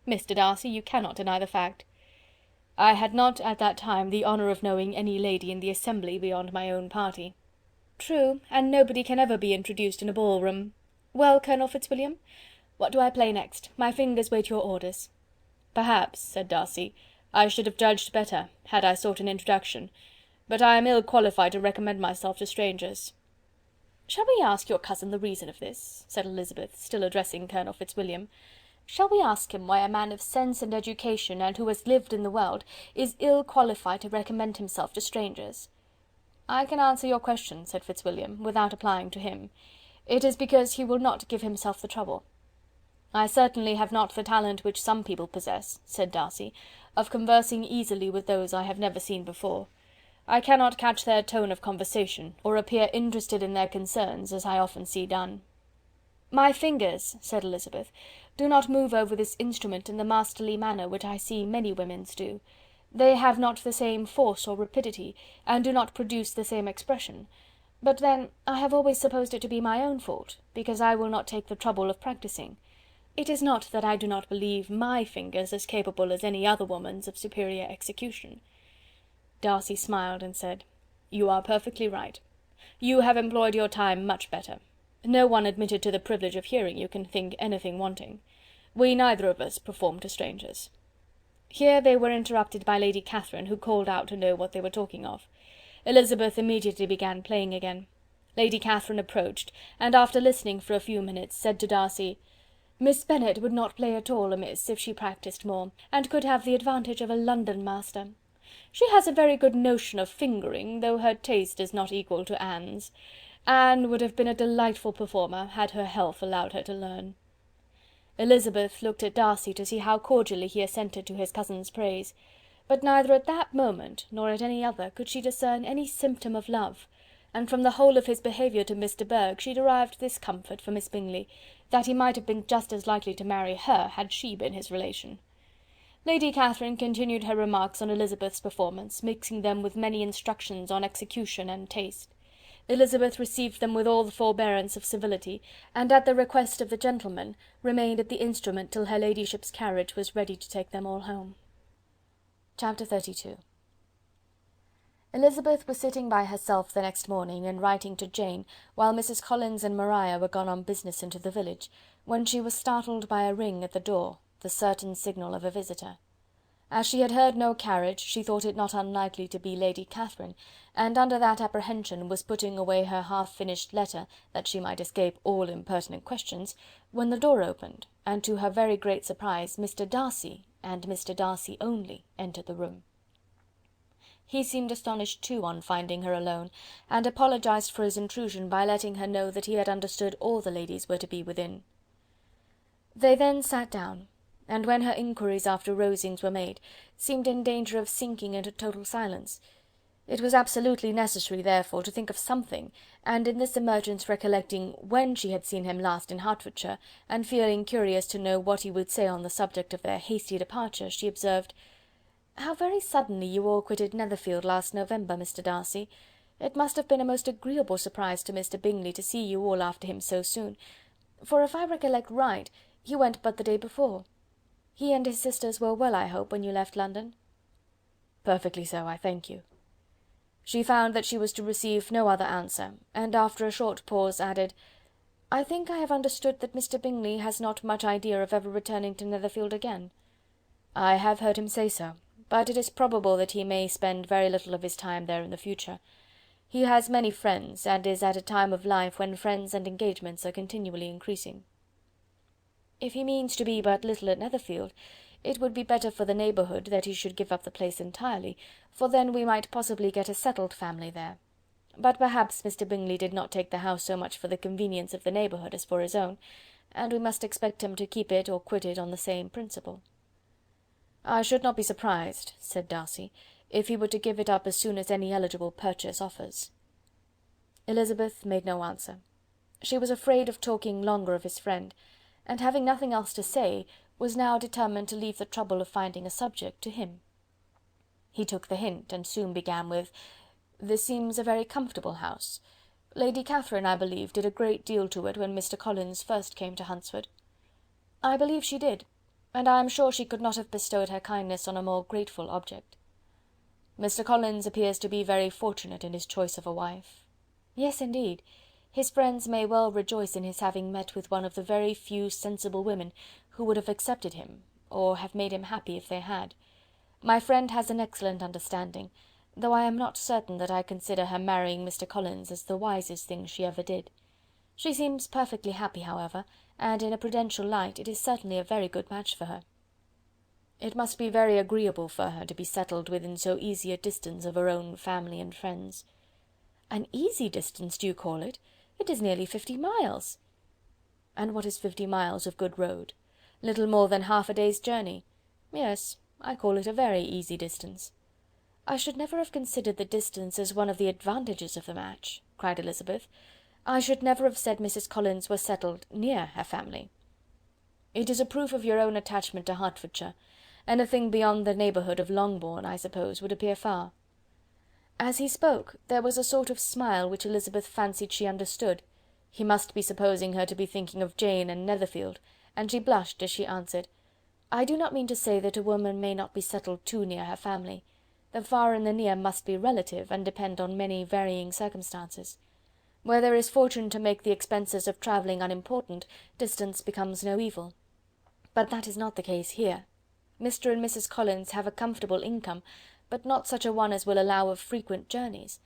Mr. Darcy, you cannot deny the fact." "I had not at that time the honour of knowing any lady in the assembly beyond my own party." "True, and nobody can ever be introduced in a ball-room. Well, Colonel Fitzwilliam, what do I play next? My fingers wait your orders." "Perhaps," said Darcy, "I should have judged better, had I sought an introduction, but I am ill qualified to recommend myself to strangers." "Shall we ask your cousin the reason of this?" said Elizabeth, still addressing Colonel Fitzwilliam. "Shall we ask him why a man of sense and education, and who has lived in the world, is ill qualified to recommend himself to strangers?" "I can answer your question," said Fitzwilliam, without applying to him. "It is because he will not give himself the trouble." "I certainly have not the talent which some people possess," said Darcy, "of conversing easily with those I have never seen before. I cannot catch their tone of conversation, or appear interested in their concerns, as I often see done." "My fingers," said Elizabeth, "do not move over this instrument in the masterly manner which I see many women's do. They have not the same force or rapidity, and do not produce the same expression. But then I have always supposed it to be my own fault, because I will not take the trouble of practising. It is not that I do not believe my fingers as capable as any other woman's of superior execution." Darcy smiled and said, "You are perfectly right. You have employed your time much better. No one admitted to the privilege of hearing you can think anything wanting. We neither of us perform to strangers." Here they were interrupted by Lady Catherine, who called out to know what they were talking of. Elizabeth immediately began playing again. Lady Catherine approached, and after listening for a few minutes, said to Darcy, "Miss Bennet would not play at all amiss if she practised more, and could have the advantage of a London master. She has a very good notion of fingering, though her taste is not equal to Anne's. Anne would have been a delightful performer, had her health allowed her to learn." Elizabeth looked at Darcy to see how cordially he assented to his cousin's praise, but neither at that moment, nor at any other, could she discern any symptom of love, and from the whole of his behaviour to Miss de Bourgh she derived this comfort for Miss Bingley, that he might have been just as likely to marry her had she been his relation. Lady Catherine continued her remarks on Elizabeth's performance, mixing them with many instructions on execution and taste. Elizabeth received them with all the forbearance of civility, and at the request of the gentlemen, remained at the instrument till her ladyship's carriage was ready to take them all home. Chapter 32. Elizabeth was sitting by herself the next morning, and writing to Jane, while Mrs. Collins and Maria were gone on business into the village, when she was startled by a ring at the door, the certain signal of a visitor. As she had heard no carriage, she thought it not unlikely to be Lady Catherine, and under that apprehension was putting away her half-finished letter, that she might escape all impertinent questions, when the door opened, and to her very great surprise Mr. Darcy, and Mr. Darcy only, entered the room. He seemed astonished too on finding her alone, and apologized for his intrusion by letting her know that he had understood all the ladies were to be within. They then sat down. and when her inquiries after Rosings were made, seemed in danger of sinking into total silence. It was absolutely necessary, therefore, to think of something, and in this emergence recollecting when she had seen him last in Hertfordshire, and feeling curious to know what he would say on the subject of their hasty departure, she observed: "How very suddenly you all quitted Netherfield last November, Mr. Darcy! It must have been a most agreeable surprise to Mr. Bingley to see you all after him so soon, for if I recollect right, he went but the day before. He and his sisters were well, I hope, when you left London?" "Perfectly so, I thank you." She found that she was to receive no other answer, and after a short pause added, "I think I have understood that Mr. Bingley has not much idea of ever returning to Netherfield again." "I have heard him say so, but it is probable that he may spend very little of his time there in the future. He has many friends, and is at a time of life when friends and engagements are continually increasing." "If he means to be but little at Netherfield, it would be better for the neighbourhood that he should give up the place entirely, for then we might possibly get a settled family there. But perhaps Mr. Bingley did not take the house so much for the convenience of the neighbourhood as for his own, and we must expect him to keep it or quit it on the same principle." "I should not be surprised," said Darcy, "if he were to give it up as soon as any eligible purchase offers." Elizabeth made no answer. She was afraid of talking longer of his friend, and having nothing else to say, was now determined to leave the trouble of finding a subject to him. He took the hint, and soon began with: "This seems a very comfortable house. Lady Catherine, I believe, did a great deal to it when Mr. Collins first came to Hunsford." "I believe she did, and I am sure she could not have bestowed her kindness on a more grateful object." "Mr. Collins appears to be very fortunate in his choice of a wife." "Yes, indeed. His friends may well rejoice in his having met with one of the very few sensible women who would have accepted him, or have made him happy if they had. My friend has an excellent understanding, though I am not certain that I consider her marrying Mr. Collins as the wisest thing she ever did. She seems perfectly happy, however, and in a prudential light it is certainly a very good match for her." "It must be very agreeable for her to be settled within so easy a distance of her own family and friends." "An easy distance, do you call it? It is nearly 50 miles." "And what is 50 miles of good road? Little more than half a day's journey. Yes, I call it a very easy distance." "I should never have considered the distance as one of the advantages of the match," cried Elizabeth. "I should never have said Mrs. Collins was settled near her family." "It is a proof of your own attachment to Hertfordshire. Anything beyond the neighbourhood of Longbourn, I suppose, would appear far." As he spoke, there was a sort of smile which Elizabeth fancied she understood. He must be supposing her to be thinking of Jane and Netherfield, and she blushed as she answered: "I do not mean to say that a woman may not be settled too near her family. The far and the near must be relative, and depend on many varying circumstances. Where there is fortune to make the expenses of travelling unimportant, distance becomes no evil. But that is not the case here. Mr. and Mrs. Collins have a comfortable income, but not such a one as will allow of frequent journeys,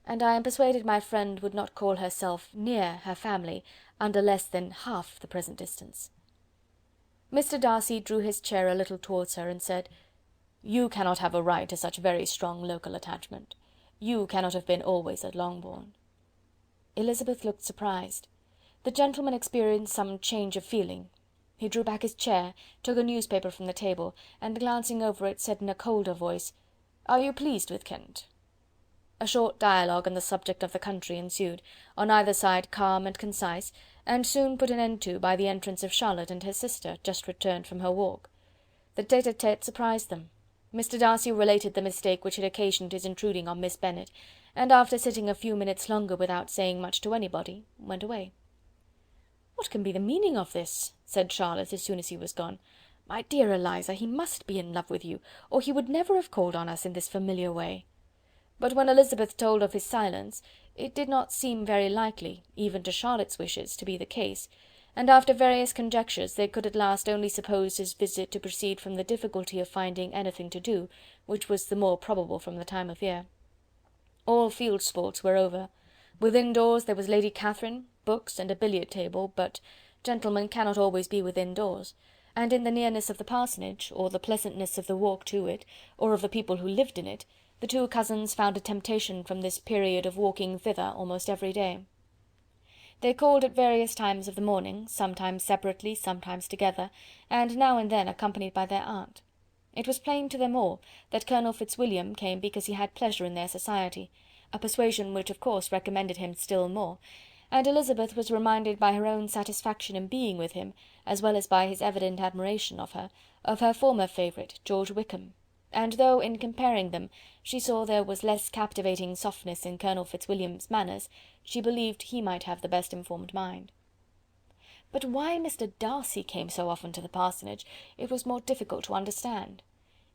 and I am persuaded my friend would not call herself near her family under less than half the present distance." Mr. Darcy drew his chair a little towards her, and said: "You cannot have a right to such very strong local attachment. You cannot have been always at Longbourn." Elizabeth looked surprised. The gentleman experienced some change of feeling. He drew back his chair, took a newspaper from the table, and glancing over it, said in a colder voice: "Are you pleased with Kent?" A short dialogue on the subject of the country ensued, on either side calm and concise, and soon put an end to by the entrance of Charlotte and her sister, just returned from her walk. The tete-a-tete surprised them. Mr. Darcy related the mistake which had occasioned his intruding on Miss Bennet, and after sitting a few minutes longer without saying much to anybody, went away. "What can be the meaning of this?" said Charlotte, as soon as he was gone. "My dear Eliza, he must be in love with you, or he would never have called on us in this familiar way." But when Elizabeth told of his silence, it did not seem very likely, even to Charlotte's wishes, to be the case, and after various conjectures they could at last only suppose his visit to proceed from the difficulty of finding anything to do, which was the more probable from the time of year. All field sports were over. Within doors there was Lady Catherine, books, and a billiard table, but gentlemen cannot always be within doors, and in the nearness of the parsonage, or the pleasantness of the walk to it, or of the people who lived in it, the two cousins found a temptation from this period of walking thither almost every day. They called at various times of the morning, sometimes separately, sometimes together, and now and then accompanied by their aunt. It was plain to them all that Colonel Fitzwilliam came because he had pleasure in their society, a persuasion which of course recommended him still more, and Elizabeth was reminded by her own satisfaction in being with him, as well as by his evident admiration of her former favourite, George Wickham, and though, in comparing them, she saw there was less captivating softness in Colonel Fitzwilliam's manners, she believed he might have the best informed mind. But why Mr. Darcy came so often to the parsonage, it was more difficult to understand.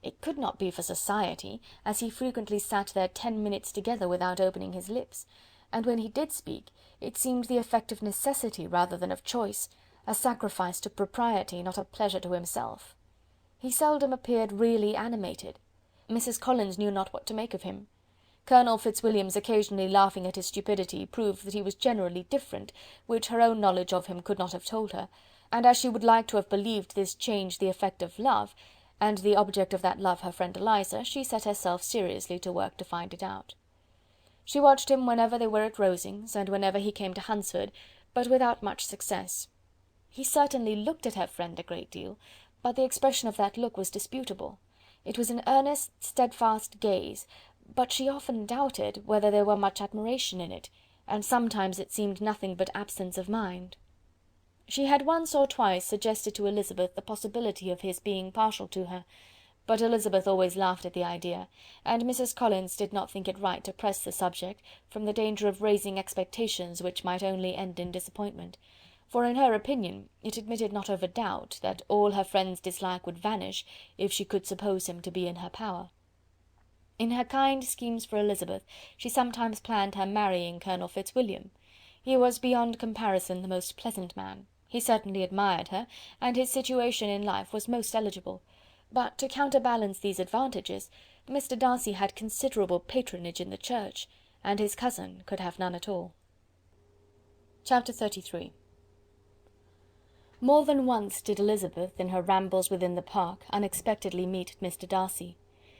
It could not be for society, as he frequently sat there 10 minutes together without opening his lips, and when he did speak, it seemed the effect of necessity rather than of choice, a sacrifice to propriety, not a pleasure to himself. He seldom appeared really animated. Mrs. Collins knew not what to make of him. Colonel Fitzwilliam's occasionally laughing at his stupidity proved that he was generally different, which her own knowledge of him could not have told her, and as she would like to have believed this change the effect of love, and the object of that love her friend Eliza, she set herself seriously to work to find it out. She watched him whenever they were at Rosings, and whenever he came to Hunsford, but without much success. He certainly looked at her friend a great deal, but the expression of that look was disputable. It was an earnest, steadfast gaze, but she often doubted whether there were much admiration in it, and sometimes it seemed nothing but absence of mind. She had once or twice suggested to Elizabeth the possibility of his being partial to her, but Elizabeth always laughed at the idea, and Mrs. Collins did not think it right to press the subject, from the danger of raising expectations which might only end in disappointment, for in her opinion it admitted not of a doubt that all her friend's dislike would vanish if she could suppose him to be in her power. In her kind schemes for Elizabeth, she sometimes planned her marrying Colonel Fitzwilliam. He was beyond comparison the most pleasant man. He certainly admired her, and his situation in life was most eligible. But to counterbalance these advantages, Mr. Darcy had considerable patronage in the church, and his cousin could have none at all. Chapter 33. More than once did Elizabeth, in her rambles within the park, unexpectedly meet Mr. Darcy.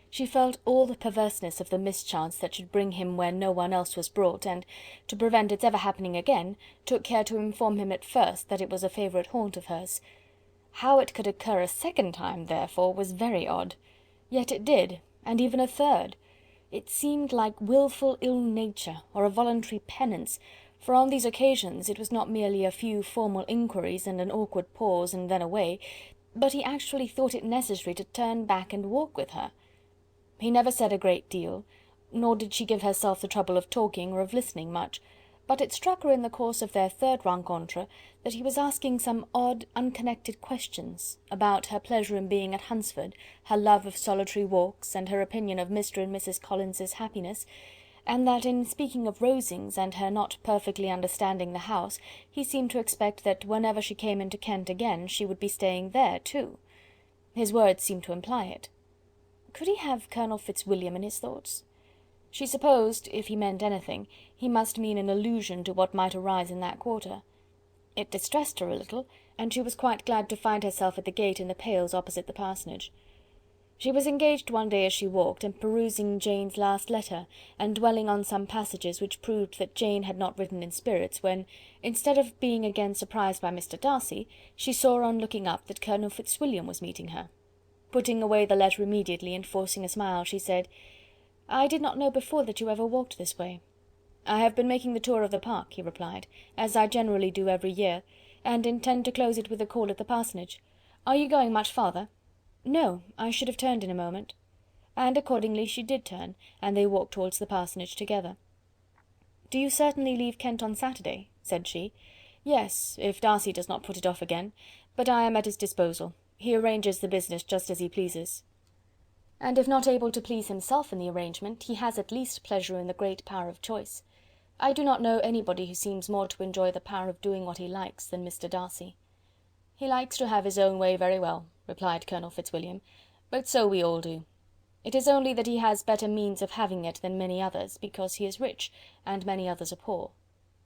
She felt all the perverseness of the mischance that should bring him where no one else was brought, and, to prevent its ever happening again, took care to inform him at first that it was a favourite haunt of hers. How it could occur a second time, therefore, was very odd. Yet it did, and even a third. It seemed like wilful ill nature, or a voluntary penance, for on these occasions it was not merely a few formal inquiries and an awkward pause and then away, but he actually thought it necessary to turn back and walk with her. He never said a great deal, nor did she give herself the trouble of talking or of listening much, but it struck her in the course of their third rencontre that he was asking some odd, unconnected questions about her pleasure in being at Hunsford, her love of solitary walks, and her opinion of Mr. and Mrs. Collins's happiness, and that in speaking of Rosings and her not perfectly understanding the house, he seemed to expect that whenever she came into Kent again she would be staying there too. His words seemed to imply it. Could he have Colonel Fitzwilliam in his thoughts? She supposed, if he meant anything, he must mean an allusion to what might arise in that quarter. It distressed her a little, and she was quite glad to find herself at the gate in the pales opposite the parsonage. She was engaged one day as she walked, in perusing Jane's last letter, and dwelling on some passages which proved that Jane had not written in spirits, when, instead of being again surprised by Mr. Darcy, she saw on looking up that Colonel Fitzwilliam was meeting her. Putting away the letter immediately, and forcing a smile, she said, "I did not know before that you ever walked this way." "I have been making the tour of the park," he replied, "as I generally do every year, and intend to close it with a call at the parsonage. Are you going much farther?" "No, I should have turned in a moment." And accordingly she did turn, and they walked towards the parsonage together. "Do you certainly leave Kent on Saturday?" said she. "Yes, if Darcy does not put it off again, but I am at his disposal. He arranges the business just as he pleases." "And if not able to please himself in the arrangement, he has at least pleasure in the great power of choice. I do not know anybody who seems more to enjoy the power of doing what he likes than Mr. Darcy." "He likes to have his own way very well," replied Colonel Fitzwilliam, "but so we all do. It is only that he has better means of having it than many others, because he is rich, and many others are poor.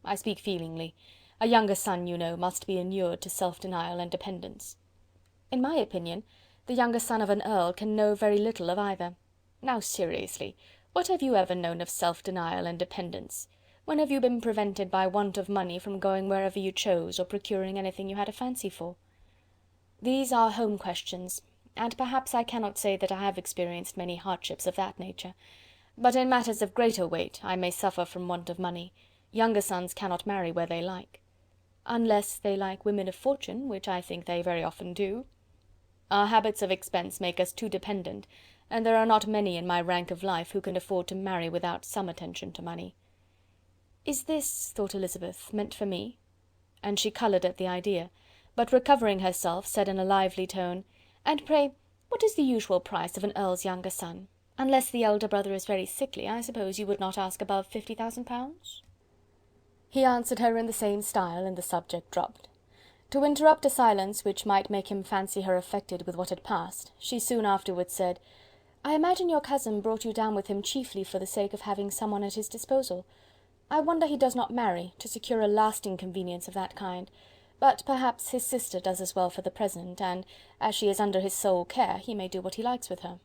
I speak feelingly. A younger son, you know, must be inured to self-denial and dependence. In my opinion, the younger son of an earl can know very little of either. Now seriously, what have you ever known of self-denial and dependence? When have you been prevented by want of money from going wherever you chose, or procuring anything you had a fancy for? These are home questions, and perhaps I cannot say that I have experienced many hardships of that nature. But in matters of greater weight I may suffer from want of money. Younger sons cannot marry where they like. Unless they like women of fortune, which I think they very often do. Our habits of expense make us too dependent, and there are not many in my rank of life who can afford to marry without some attention to money. Is this, thought Elizabeth, meant for me? And she coloured at the idea, but recovering herself, said in a lively tone, "And pray, what is the usual price of an earl's younger son? Unless the elder brother is very sickly, I suppose you would not ask above 50,000 pounds?" He answered her in the same style, and the subject dropped. To interrupt a silence which might make him fancy her affected with what had passed, she soon afterwards said, "I imagine your cousin brought you down with him chiefly for the sake of having some one at his disposal. I wonder he does not marry, to secure a lasting convenience of that kind, but perhaps his sister does as well for the present, and, as she is under his sole care, he may do what he likes with her."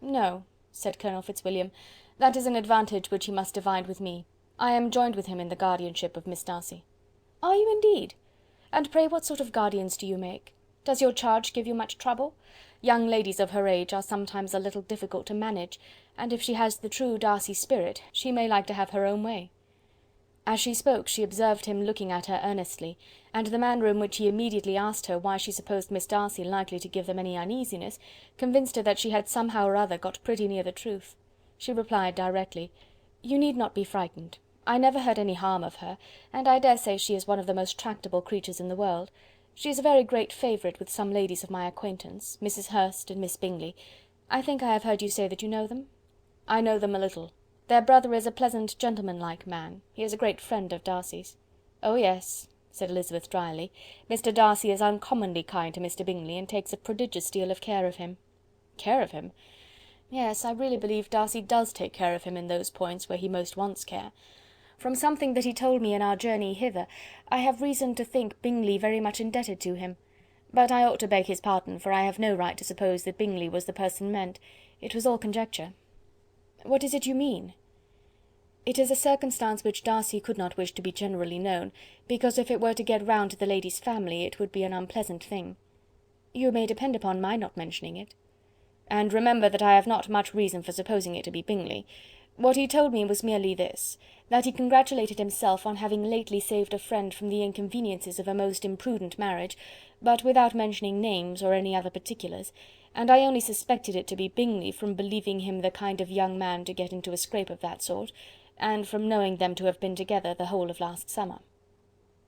"No," said Colonel Fitzwilliam, "that is an advantage which he must divide with me. I am joined with him in the guardianship of Miss Darcy." "Are you indeed? And pray what sort of guardians do you make? Does your charge give you much trouble? Young ladies of her age are sometimes a little difficult to manage, and if she has the true Darcy spirit, she may like to have her own way." As she spoke she observed him looking at her earnestly, and the manner in which he immediately asked her why she supposed Miss Darcy likely to give them any uneasiness, convinced her that she had somehow or other got pretty near the truth. She replied directly, "You need not be frightened. I never heard any harm of her, and I dare say she is one of the most tractable creatures in the world. She is a very great favourite with some ladies of my acquaintance, Mrs. Hurst and Miss Bingley. I think I have heard you say that you know them?" "I know them a little. Their brother is a pleasant gentlemanlike man. He is a great friend of Darcy's." "Oh yes," said Elizabeth dryly. "Mr. Darcy is uncommonly kind to Mr. Bingley, and takes a prodigious deal of care of him." "Care of him?" "Yes, I really believe Darcy does take care of him in those points where he most wants care. From something that he told me in our journey hither, I have reason to think Bingley very much indebted to him. But I ought to beg his pardon, for I have no right to suppose that Bingley was the person meant. It was all conjecture." "What is it you mean?" "It is a circumstance which Darcy could not wish to be generally known, because if it were to get round to the lady's family, it would be an unpleasant thing." "You may depend upon my not mentioning it." "And remember that I have not much reason for supposing it to be Bingley. What he told me was merely this, that he congratulated himself on having lately saved a friend from the inconveniences of a most imprudent marriage, but without mentioning names or any other particulars, and I only suspected it to be Bingley from believing him the kind of young man to get into a scrape of that sort, and from knowing them to have been together the whole of last summer."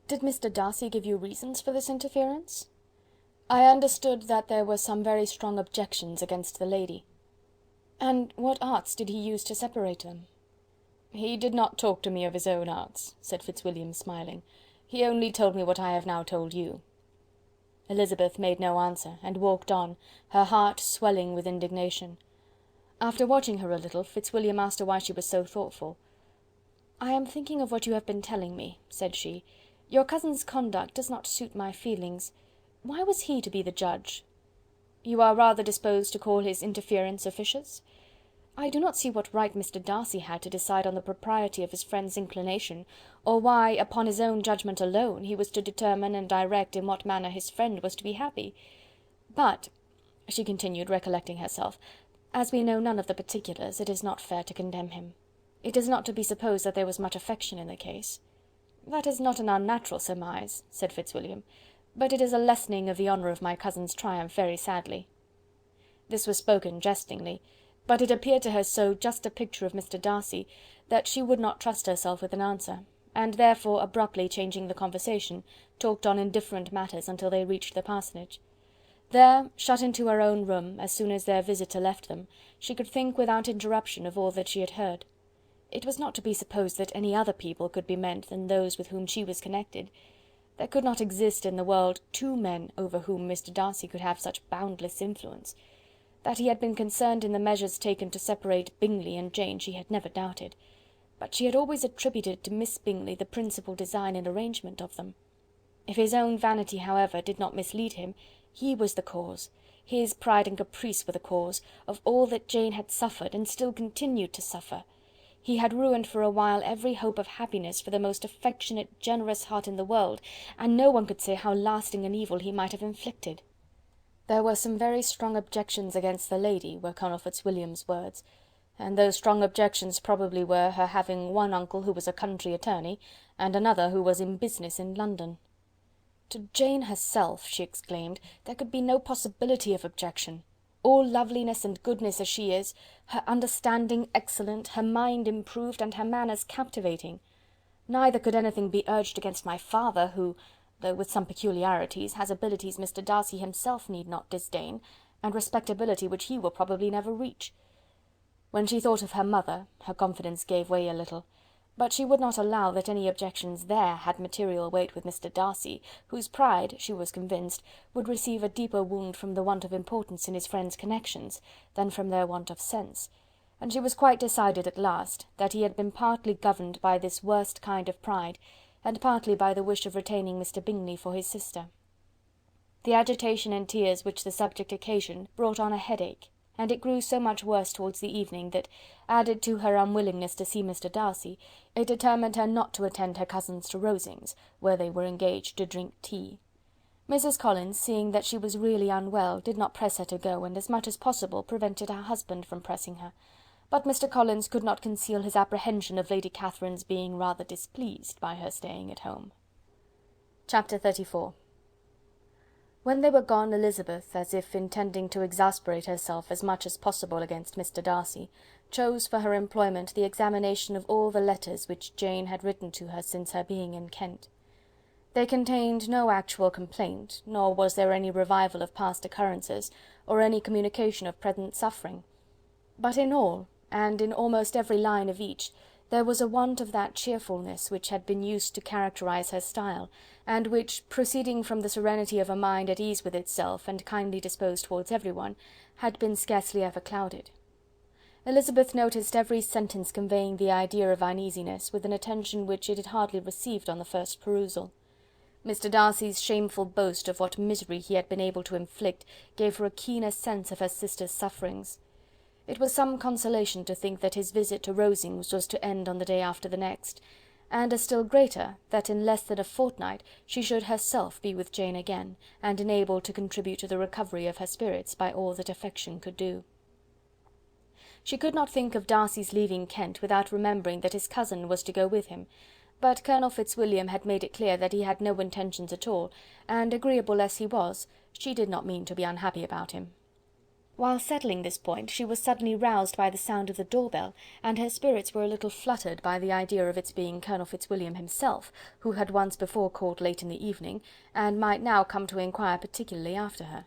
"Did Mr. Darcy give you reasons for this interference?" "I understood that there were some very strong objections against the lady." "And what arts did he use to separate them?" "He did not talk to me of his own arts," said Fitzwilliam, smiling. "He only told me what I have now told you." Elizabeth made no answer, and walked on, her heart swelling with indignation. After watching her a little, Fitzwilliam asked her why she was so thoughtful. "I am thinking of what you have been telling me," said she. "Your cousin's conduct does not suit my feelings. Why was he to be the judge?" "You are rather disposed to call his interference officious?" "I do not see what right Mr. Darcy had to decide on the propriety of his friend's inclination, or why, upon his own judgment alone, he was to determine and direct in what manner his friend was to be happy. But," she continued, recollecting herself, "as we know none of the particulars, it is not fair to condemn him. It is not to be supposed that there was much affection in the case." "That is not an unnatural surmise," said Fitzwilliam, "but it is a lessening of the honour of my cousin's triumph very sadly." This was spoken jestingly, but it appeared to her so just a picture of Mr. Darcy, that she would not trust herself with an answer, and therefore, abruptly changing the conversation, talked on indifferent matters until they reached the parsonage. There, shut into her own room, as soon as their visitor left them, she could think without interruption of all that she had heard. It was not to be supposed that any other people could be meant than those with whom she was connected. There could not exist in the world two men over whom Mr. Darcy could have such boundless influence. That he had been concerned in the measures taken to separate Bingley and Jane she had never doubted, but she had always attributed to Miss Bingley the principal design and arrangement of them. If his own vanity, however, did not mislead him, he was the cause, his pride and caprice were the cause, of all that Jane had suffered and still continued to suffer. He had ruined for a while every hope of happiness for the most affectionate, generous heart in the world, and no one could say how lasting an evil he might have inflicted. There were some very strong objections against the lady, were Colonel Fitzwilliam's words, and those strong objections probably were her having one uncle who was a country attorney, and another who was in business in London. To Jane herself, she exclaimed, there could be no possibility of objection. All loveliness and goodness as she is, her understanding excellent, her mind improved, and her manners captivating. Neither could anything be urged against my father, who, though with some peculiarities, has abilities Mr. Darcy himself need not disdain, and respectability which he will probably never reach. When she thought of her mother, her confidence gave way a little, but she would not allow that any objections there had material weight with Mr. Darcy, whose pride, she was convinced, would receive a deeper wound from the want of importance in his friends' connections, than from their want of sense, and she was quite decided at last that he had been partly governed by this worst kind of pride, and partly by the wish of retaining Mr. Bingley for his sister. The agitation and tears which the subject occasioned brought on a headache, and it grew so much worse towards the evening that, added to her unwillingness to see Mr. Darcy, it determined her not to attend her cousins to Rosings, where they were engaged to drink tea. Mrs. Collins, seeing that she was really unwell, did not press her to go, and as much as possible prevented her husband from pressing her, but Mr. Collins could not conceal his apprehension of Lady Catherine's being rather displeased by her staying at home. Chapter 34. When they were gone, Elizabeth, as if intending to exasperate herself as much as possible against Mr. Darcy, chose for her employment the examination of all the letters which Jane had written to her since her being in Kent. They contained no actual complaint, nor was there any revival of past occurrences, or any communication of present suffering. But in all, and in almost every line of each, there was a want of that cheerfulness which had been used to characterize her style, and which, proceeding from the serenity of a mind at ease with itself and kindly disposed towards everyone, had been scarcely ever clouded. Elizabeth noticed every sentence conveying the idea of uneasiness with an attention which it had hardly received on the first perusal. Mr. Darcy's shameful boast of what misery he had been able to inflict gave her a keener sense of her sister's sufferings. It was some consolation to think that his visit to Rosings was to end on the day after the next, and a still greater, that in less than a fortnight she should herself be with Jane again, and enabled to contribute to the recovery of her spirits by all that affection could do. She could not think of Darcy's leaving Kent without remembering that his cousin was to go with him, but Colonel Fitzwilliam had made it clear that he had no intentions at all, and agreeable as he was, she did not mean to be unhappy about him. While settling this point, she was suddenly roused by the sound of the door-bell, and her spirits were a little fluttered by the idea of its being Colonel Fitzwilliam himself, who had once before called late in the evening, and might now come to inquire particularly after her.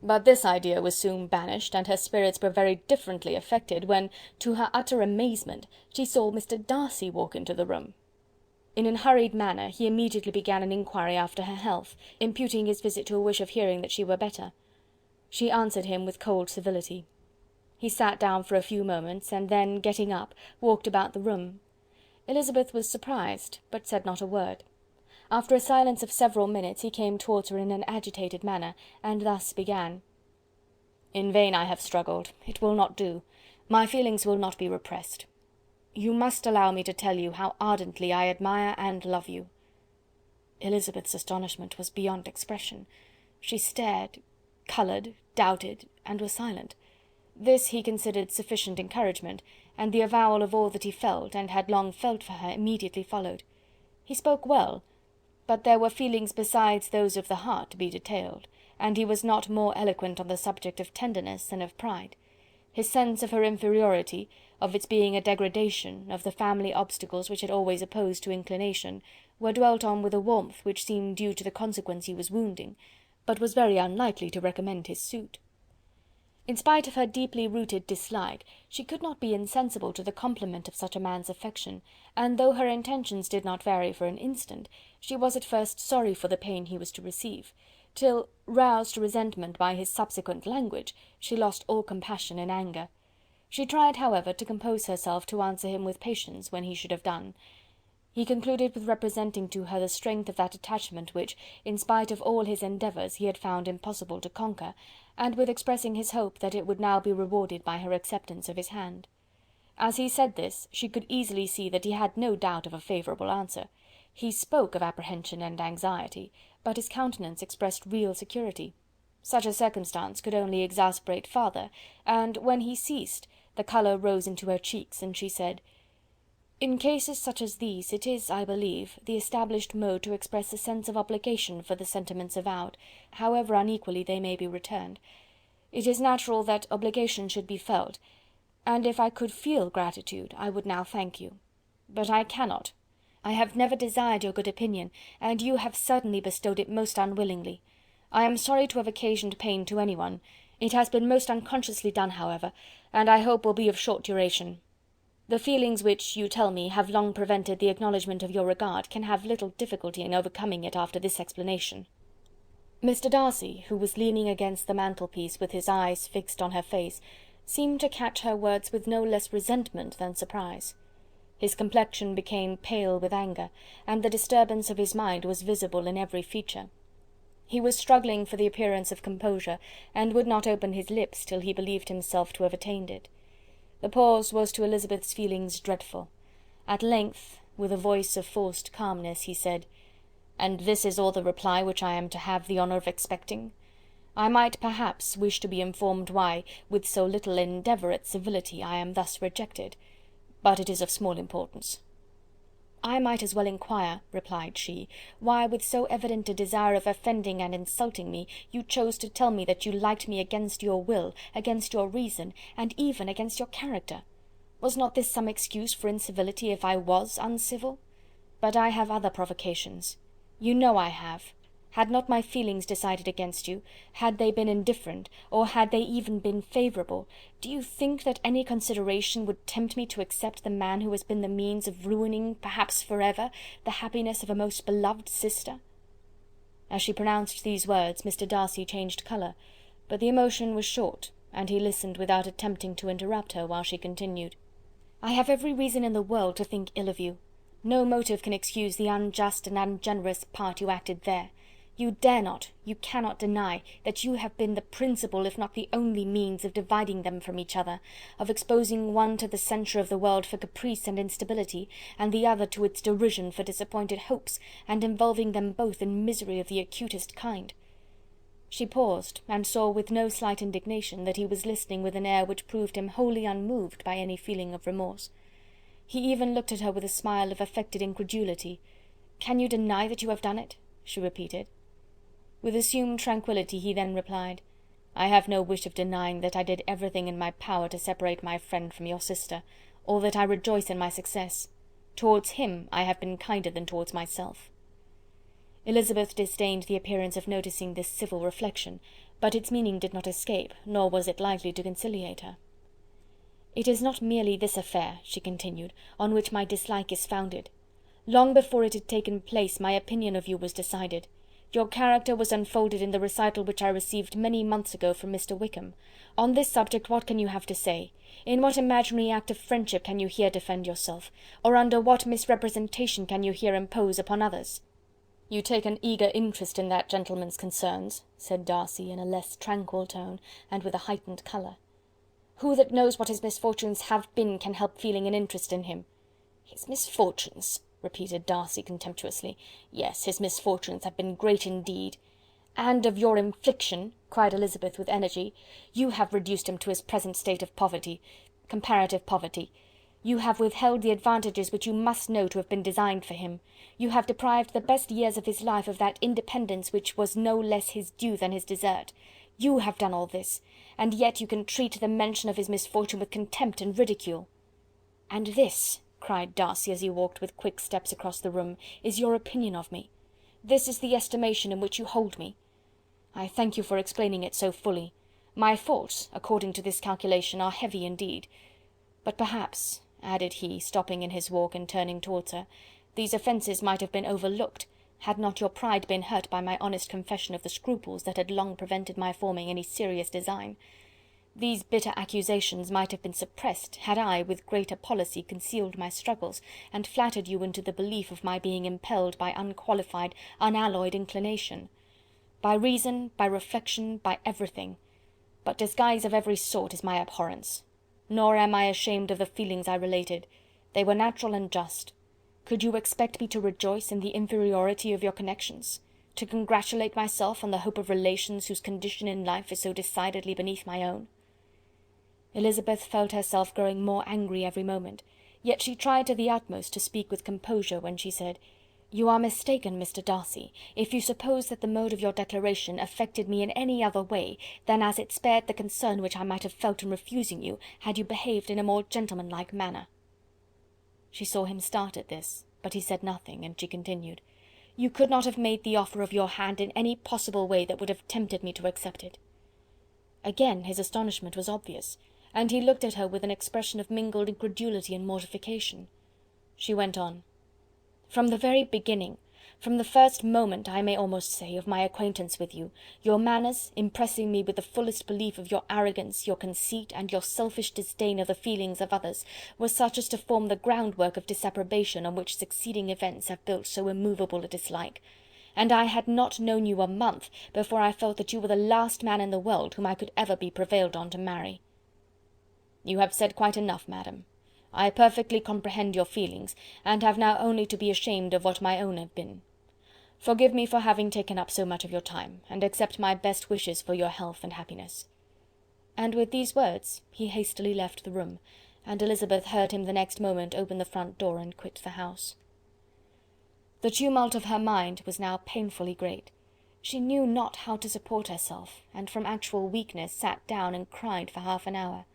But this idea was soon banished, and her spirits were very differently affected, when, to her utter amazement, she saw Mr. Darcy walk into the room. In an hurried manner he immediately began an inquiry after her health, imputing his visit to a wish of hearing that she were better. She answered him with cold civility. He sat down for a few moments, and then, getting up, walked about the room. Elizabeth was surprised, but said not a word. After a silence of several minutes he came towards her in an agitated manner, and thus began: "In vain I have struggled. It will not do. My feelings will not be repressed. You must allow me to tell you how ardently I admire and love you." Elizabeth's astonishment was beyond expression. She stared, coloured, doubted, and was silent. This he considered sufficient encouragement, and the avowal of all that he felt, and had long felt for her, immediately followed. He spoke well, but there were feelings besides those of the heart to be detailed, and he was not more eloquent on the subject of tenderness than of pride. His sense of her inferiority, of its being a degradation, of the family obstacles which had always opposed to inclination, were dwelt on with a warmth which seemed due to the consequence he was wounding, but was very unlikely to recommend his suit. In spite of her deeply rooted dislike, she could not be insensible to the compliment of such a man's affection, and though her intentions did not vary for an instant, she was at first sorry for the pain he was to receive, till, roused to resentment by his subsequent language, she lost all compassion in anger. She tried, however, to compose herself to answer him with patience when he should have done. He concluded with representing to her the strength of that attachment which, in spite of all his endeavours, he had found impossible to conquer, and with expressing his hope that it would now be rewarded by her acceptance of his hand. As he said this, she could easily see that he had no doubt of a favourable answer. He spoke of apprehension and anxiety, but his countenance expressed real security. Such a circumstance could only exasperate farther, and, when he ceased, the colour rose into her cheeks, and she said: "In cases such as these, it is, I believe, the established mode to express a sense of obligation for the sentiments avowed, however unequally they may be returned. It is natural that obligation should be felt, and if I could feel gratitude, I would now thank you. But I cannot. I have never desired your good opinion, and you have certainly bestowed it most unwillingly. I am sorry to have occasioned pain to anyone. It has been most unconsciously done, however, and I hope will be of short duration. The feelings which, you tell me, have long prevented the acknowledgment of your regard, can have little difficulty in overcoming it after this explanation." Mr. Darcy, who was leaning against the mantelpiece with his eyes fixed on her face, seemed to catch her words with no less resentment than surprise. His complexion became pale with anger, and the disturbance of his mind was visible in every feature. He was struggling for the appearance of composure, and would not open his lips till he believed himself to have attained it. The pause was to Elizabeth's feelings dreadful. At length, with a voice of forced calmness, he said: "And this is all the reply which I am to have the honour of expecting? I might, perhaps, wish to be informed why, with so little endeavour at civility, I am thus rejected, but it is of small importance." "I might as well inquire," replied she, "why, with so evident a desire of offending and insulting me, you chose to tell me that you liked me against your will, against your reason, and even against your character. Was not this some excuse for incivility if I was uncivil? But I have other provocations. You know I have. Had not my feelings decided against you, had they been indifferent, or had they even been favourable, do you think that any consideration would tempt me to accept the man who has been the means of ruining, perhaps for ever, the happiness of a most beloved sister?" As she pronounced these words, Mr. Darcy changed colour, but the emotion was short, and he listened without attempting to interrupt her while she continued: "I have every reason in the world to think ill of you. No motive can excuse the unjust and ungenerous part you acted there. You dare not, you cannot deny, that you have been the principal, if not the only means of dividing them from each other, of exposing one to the censure of the world for caprice and instability, and the other to its derision for disappointed hopes, and involving them both in misery of the acutest kind." She paused, and saw with no slight indignation that he was listening with an air which proved him wholly unmoved by any feeling of remorse. He even looked at her with a smile of affected incredulity. "Can you deny that you have done it?" she repeated. With assumed tranquillity he then replied: "I have no wish of denying that I did everything in my power to separate my friend from your sister, or that I rejoice in my success. Towards him I have been kinder than towards myself." Elizabeth disdained the appearance of noticing this civil reflection, but its meaning did not escape, nor was it likely to conciliate her. "It is not merely this affair," she continued, "on which my dislike is founded. Long before it had taken place my opinion of you was decided. Your character was unfolded in the recital which I received many months ago from Mr. Wickham. On this subject what can you have to say? In what imaginary act of friendship can you here defend yourself? Or under what misrepresentation can you here impose upon others?" "You take an eager interest in that gentleman's concerns," said Darcy, in a less tranquil tone, and with a heightened colour. "Who that knows what his misfortunes have been can help feeling an interest in him?" "His misfortunes!" repeated Darcy contemptuously. "Yes, his misfortunes have been great indeed." "And of your infliction," cried Elizabeth with energy. "You have reduced him to his present state of poverty, comparative poverty. You have withheld the advantages which you must know to have been designed for him. You have deprived the best years of his life of that independence which was no less his due than his desert. You have done all this, and yet you can treat the mention of his misfortune with contempt and ridicule." "And this," cried Darcy, as he walked with quick steps across the room, "is your opinion of me? This is the estimation in which you hold me? I thank you for explaining it so fully. My faults, according to this calculation, are heavy indeed. But perhaps," added he, stopping in his walk and turning towards her, "these offences might have been overlooked, had not your pride been hurt by my honest confession of the scruples that had long prevented my forming any serious design. These bitter accusations might have been suppressed, had I, with greater policy, concealed my struggles, and flattered you into the belief of my being impelled by unqualified, unalloyed inclination. By reason, by reflection, by everything. But disguise of every sort is my abhorrence. nor am I ashamed of the feelings I related. They were natural and just. Could you expect me to rejoice in the inferiority of your connections? To congratulate myself on the hope of relations whose condition in life is so decidedly beneath my own?" Elizabeth felt herself growing more angry every moment, yet she tried to the utmost to speak with composure when she said, "You are mistaken, Mr. Darcy, if you suppose that the mode of your declaration affected me in any other way than as it spared the concern which I might have felt in refusing you, had you behaved in a more gentlemanlike manner." She saw him start at this, but he said nothing, and she continued, "You could not have made the offer of your hand in any possible way that would have tempted me to accept it." Again his astonishment was obvious, and he looked at her with an expression of mingled incredulity and mortification. She went on, "From the very beginning, from the first moment, I may almost say, of my acquaintance with you, your manners, impressing me with the fullest belief of your arrogance, your conceit, and your selfish disdain of the feelings of others, were such as to form the groundwork of disapprobation on which succeeding events have built so immovable a dislike, and I had not known you a month before I felt that you were the last man in the world whom I could ever be prevailed on to marry." "You have said quite enough, madam. I perfectly comprehend your feelings, and have now only to be ashamed of what my own have been. Forgive me for having taken up so much of your time, and accept my best wishes for your health and happiness." And with these words he hastily left the room, and Elizabeth heard him the next moment open the front door and quit the house. The tumult of her mind was now painfully great. She knew not how to support herself, and from actual weakness sat down and cried for half an hour.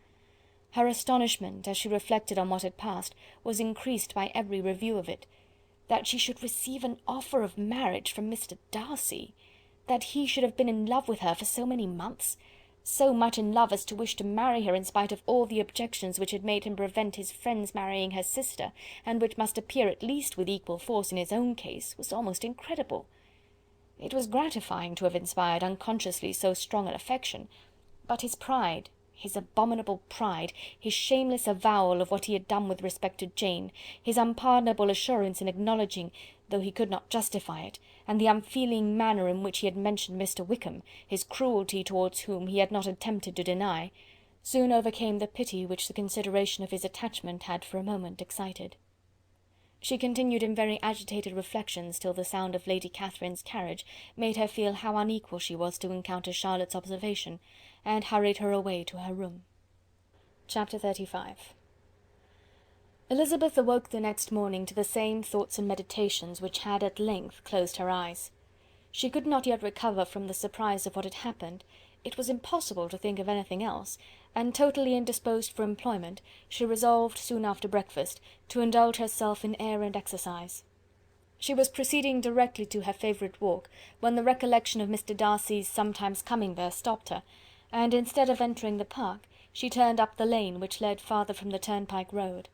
Her astonishment, as she reflected on what had passed, was increased by every review of it. That she should receive an offer of marriage from Mr. Darcy! That he should have been in love with her for so many months! So much in love as to wish to marry her in spite of all the objections which had made him prevent his friends marrying her sister, and which must appear at least with equal force in his own case, was almost incredible. It was gratifying to have inspired unconsciously so strong an affection, but his pride, his abominable pride, his shameless avowal of what he had done with respect to Jane, his unpardonable assurance in acknowledging, though he could not justify it, and the unfeeling manner in which he had mentioned Mr. Wickham, his cruelty towards whom he had not attempted to deny, soon overcame the pity which the consideration of his attachment had for a moment excited. She continued in very agitated reflections till the sound of Lady Catherine's carriage made her feel how unequal she was to encounter Charlotte's observation, and hurried her away to her room. Chapter 35. Elizabeth awoke the next morning to the same thoughts and meditations which had at length closed her eyes. She could not yet recover from the surprise of what had happened. It was impossible to think of anything else, and totally indisposed for employment, she resolved soon after breakfast to indulge herself in air and exercise. She was proceeding directly to her favourite walk, when the recollection of Mr. Darcy's sometimes coming there stopped her, and instead of entering the park, she turned up the lane which led farther from the turnpike road.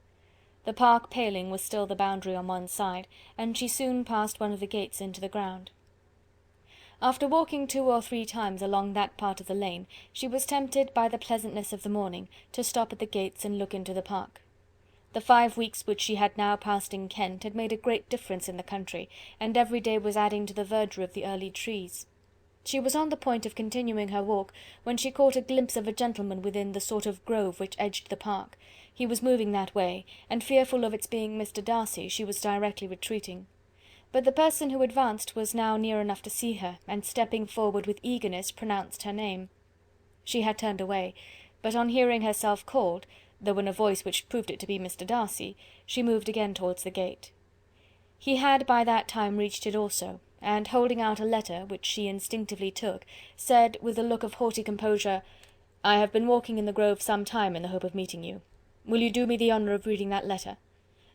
The park paling was still the boundary on one side, and she soon passed one of the gates into the ground. After walking 2 or 3 times along that part of the lane, she was tempted by the pleasantness of the morning to stop at the gates and look into the park. The 5 weeks which she had now passed in Kent had made a great difference in the country, and every day was adding to the verdure of the early trees. She was on the point of continuing her walk, when she caught a glimpse of a gentleman within the sort of grove which edged the park. He was moving that way, and fearful of its being Mr. Darcy, she was directly retreating. But the person who advanced was now near enough to see her, and stepping forward with eagerness, pronounced her name. She had turned away, but on hearing herself called, though in a voice which proved it to be Mr. Darcy, she moved again towards the gate. He had by that time reached it also, and holding out a letter, which she instinctively took, said, with a look of haughty composure, "I have been walking in the grove some time in the hope of meeting you. Will you do me the honour of reading that letter?"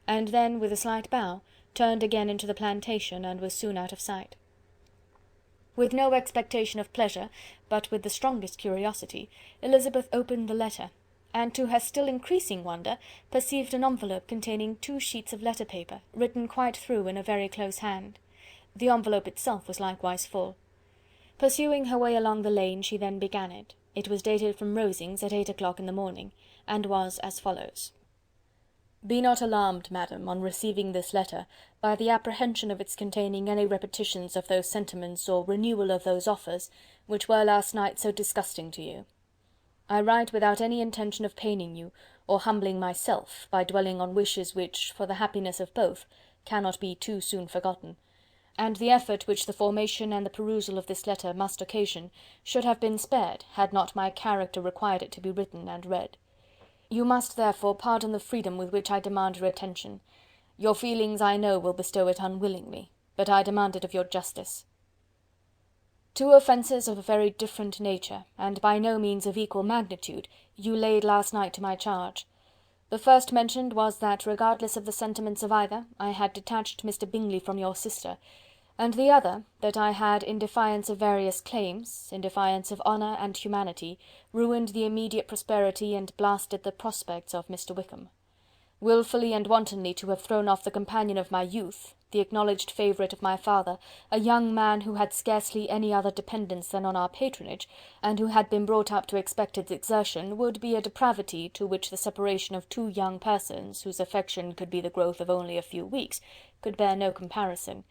And then, with a slight bow, turned again into the plantation, and was soon out of sight. With no expectation of pleasure, but with the strongest curiosity, Elizabeth opened the letter, and to her still increasing wonder, perceived an envelope containing 2 sheets of letter paper, written quite through in a very close hand. The envelope itself was likewise full. Pursuing her way along the lane, she then began it. It was dated from Rosings at 8 o'clock in the morning, and was as follows: "Be not alarmed, madam, on receiving this letter, by the apprehension of its containing any repetitions of those sentiments or renewal of those offers, which were last night so disgusting to you. I write without any intention of paining you, or humbling myself by dwelling on wishes which, for the happiness of both, cannot be too soon forgotten, and the effort which the formation and the perusal of this letter must occasion should have been spared had not my character required it to be written and read. You must therefore pardon the freedom with which I demand your attention. Your feelings, I know, will bestow it unwillingly, but I demand it of your justice. Two offences of a very different nature, and by no means of equal magnitude, you laid last night to my charge. The first mentioned was that, regardless of the sentiments of either, I had detached Mr. Bingley from your sister, and the other, that I had, in defiance of various claims, in defiance of honour and humanity, ruined the immediate prosperity and blasted the prospects of Mr. Wickham. Wilfully and wantonly to have thrown off the companion of my youth, the acknowledged favourite of my father, a young man who had scarcely any other dependence than on our patronage, and who had been brought up to expect its exertion, would be a depravity to which the separation of two young persons, whose affection could be the growth of only a few weeks, could bear no comparison.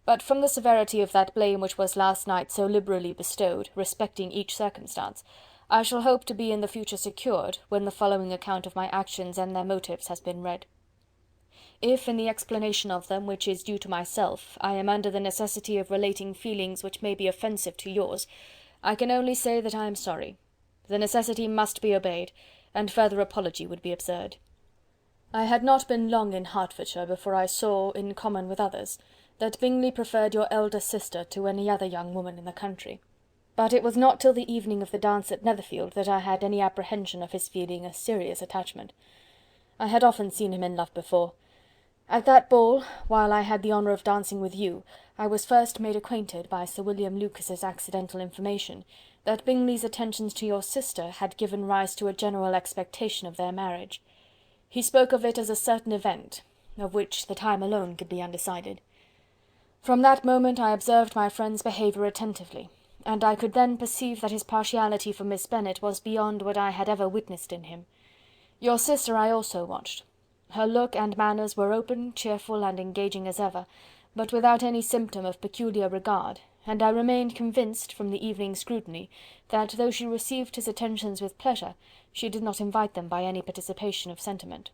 But from the severity of that blame which was last night so liberally bestowed, respecting each circumstance, I shall hope to be in the future secured, when the following account of my actions and their motives has been read. If, in the explanation of them, which is due to myself, I am under the necessity of relating feelings which may be offensive to yours, I can only say that I am sorry. The necessity must be obeyed, and further apology would be absurd. I had not been long in Hertfordshire before I saw, in common with others, that Bingley preferred your elder sister to any other young woman in the country. But it was not till the evening of the dance at Netherfield that I had any apprehension of his feeling a serious attachment. I had often seen him in love before. At that ball, while I had the honour of dancing with you, I was first made acquainted, by Sir William Lucas's accidental information, that Bingley's attentions to your sister had given rise to a general expectation of their marriage. He spoke of it as a certain event, of which the time alone could be undecided. From that moment I observed my friend's behaviour attentively, and I could then perceive that his partiality for Miss Bennet was beyond what I had ever witnessed in him. Your sister I also watched. Her look and manners were open, cheerful, and engaging as ever, but without any symptom of peculiar regard, and I remained convinced, from the evening's scrutiny, that though she received his attentions with pleasure, she did not invite them by any participation of sentiment.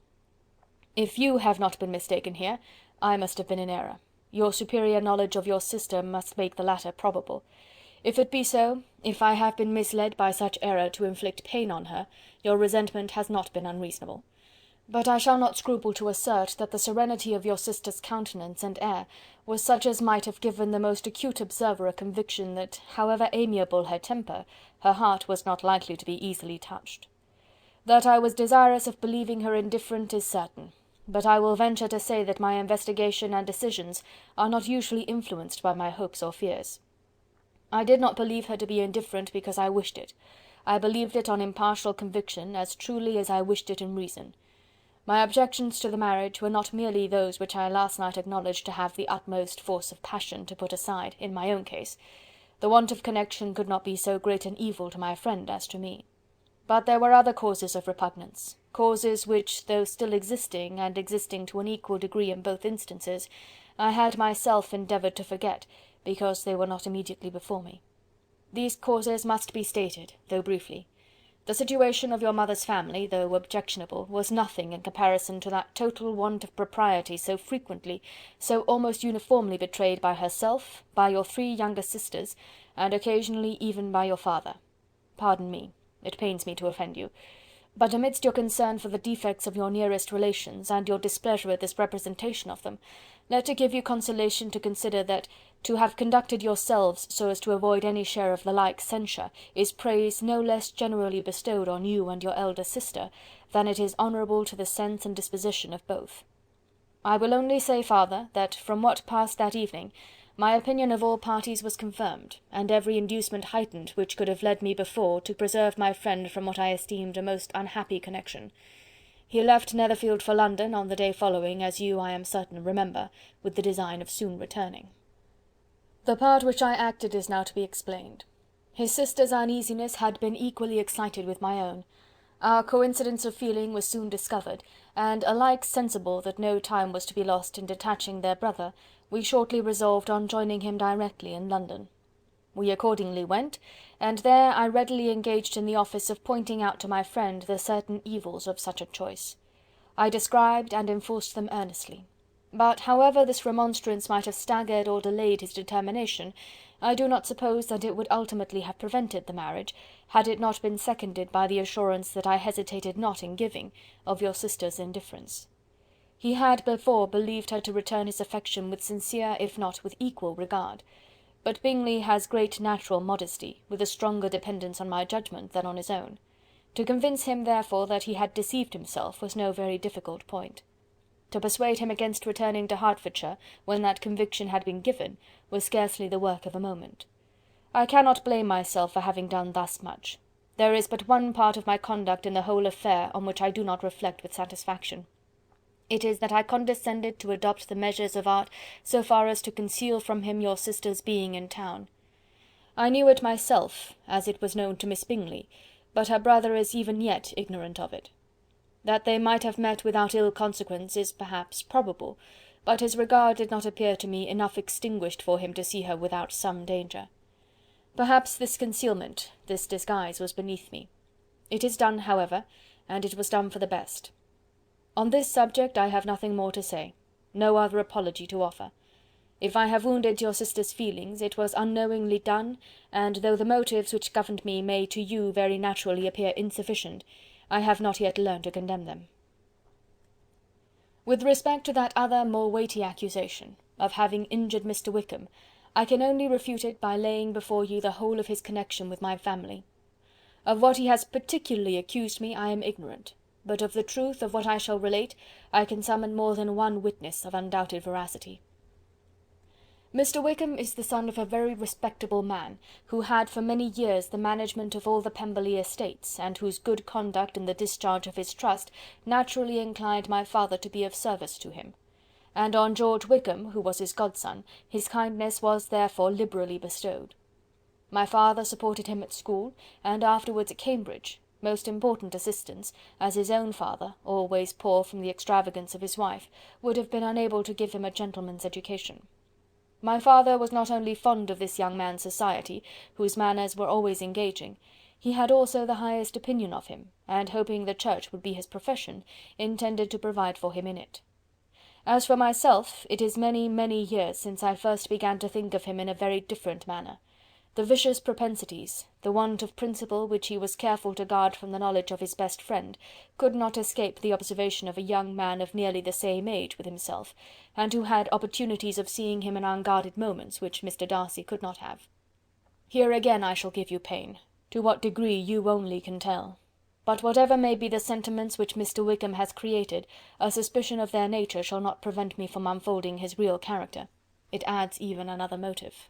If you have not been mistaken here, I must have been in error. Your superior knowledge of your sister must make the latter probable. If it be so, if I have been misled by such error to inflict pain on her, your resentment has not been unreasonable. But I shall not scruple to assert that the serenity of your sister's countenance and air was such as might have given the most acute observer a conviction that, however amiable her temper, her heart was not likely to be easily touched. That I was desirous of believing her indifferent is certain, but I will venture to say that my investigation and decisions are not usually influenced by my hopes or fears. I did not believe her to be indifferent because I wished it. I believed it on impartial conviction as truly as I wished it in reason. My objections to the marriage were not merely those which I last night acknowledged to have the utmost force of passion to put aside, in my own case. The want of connection could not be so great an evil to my friend as to me. But there were other causes of repugnance, causes which, though still existing, and existing to an equal degree in both instances, I had myself endeavoured to forget, because they were not immediately before me. These causes must be stated, though briefly. The situation of your mother's family, though objectionable, was nothing in comparison to that total want of propriety so frequently, so almost uniformly betrayed by herself, by your 3 younger sisters, and occasionally even by your father. Pardon me, it pains me to offend you, but amidst your concern for the defects of your nearest relations, and your displeasure at this representation of them, let it give you consolation to consider that to have conducted yourselves so as to avoid any share of the like censure is praise no less generally bestowed on you and your elder sister than it is honourable to the sense and disposition of both. I will only say farther, that from what passed that evening, my opinion of all parties was confirmed, and every inducement heightened which could have led me before to preserve my friend from what I esteemed a most unhappy connection. He left Netherfield for London on the day following, as you, I am certain, remember, with the design of soon returning. The part which I acted is now to be explained. His sister's uneasiness had been equally excited with my own. Our coincidence of feeling was soon discovered, and alike sensible that no time was to be lost in detaching their brother, we shortly resolved on joining him directly in London. We accordingly went, and there I readily engaged in the office of pointing out to my friend the certain evils of such a choice. I described and enforced them earnestly. But however this remonstrance might have staggered or delayed his determination, I do not suppose that it would ultimately have prevented the marriage, had it not been seconded by the assurance that I hesitated not in giving, of your sister's indifference. He had before believed her to return his affection with sincere, if not with equal regard. But Bingley has great natural modesty, with a stronger dependence on my judgment than on his own. To convince him, therefore, that he had deceived himself was no very difficult point. To persuade him against returning to Hertfordshire, when that conviction had been given, was scarcely the work of a moment. I cannot blame myself for having done thus much. There is but one part of my conduct in the whole affair on which I do not reflect with satisfaction. It is that I condescended to adopt the measures of art so far as to conceal from him your sister's being in town. I knew it myself, as it was known to Miss Bingley, but her brother is even yet ignorant of it. That they might have met without ill consequence is perhaps probable, but his regard did not appear to me enough extinguished for him to see her without some danger. Perhaps this concealment, this disguise, was beneath me. It is done, however, and it was done for the best. On this subject I have nothing more to say, no other apology to offer. If I have wounded your sister's feelings, it was unknowingly done, and though the motives which governed me may to you very naturally appear insufficient, I have not yet learned to condemn them. With respect to that other more weighty accusation, of having injured Mr. Wickham, I can only refute it by laying before you the whole of his connection with my family. Of what he has particularly accused me I am ignorant, but of the truth of what I shall relate I can summon more than one witness of undoubted veracity. Mr. Wickham is the son of a very respectable man, who had for many years the management of all the Pemberley estates, and whose good conduct in the discharge of his trust naturally inclined my father to be of service to him. And on George Wickham, who was his godson, his kindness was therefore liberally bestowed. My father supported him at school, and afterwards at Cambridge, most important assistance, as his own father, always poor from the extravagance of his wife, would have been unable to give him a gentleman's education. My father was not only fond of this young man's society, whose manners were always engaging, he had also the highest opinion of him, and hoping the church would be his profession, intended to provide for him in it. As for myself, it is many, many years since I first began to think of him in a very different manner. The vicious propensities, the want of principle which he was careful to guard from the knowledge of his best friend, could not escape the observation of a young man of nearly the same age with himself, and who had opportunities of seeing him in unguarded moments, which Mr. Darcy could not have. Here again I shall give you pain, to what degree you only can tell. But whatever may be the sentiments which Mr. Wickham has created, a suspicion of their nature shall not prevent me from unfolding his real character. It adds even another motive.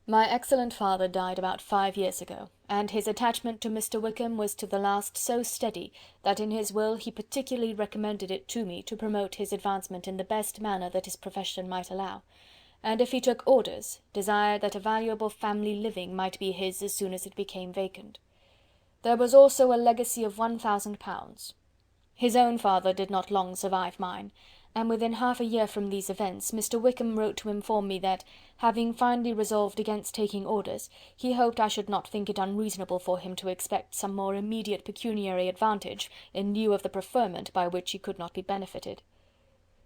My excellent father died about 5 years ago, and his attachment to Mr. Wickham was to the last so steady that in his will he particularly recommended it to me to promote his advancement in the best manner that his profession might allow, and if he took orders, desired that a valuable family living might be his as soon as it became vacant. There was also a legacy of £1000. His own father did not long survive mine, and within half a year from these events Mr. Wickham wrote to inform me that, having finally resolved against taking orders, he hoped I should not think it unreasonable for him to expect some more immediate pecuniary advantage in lieu of the preferment by which he could not be benefited.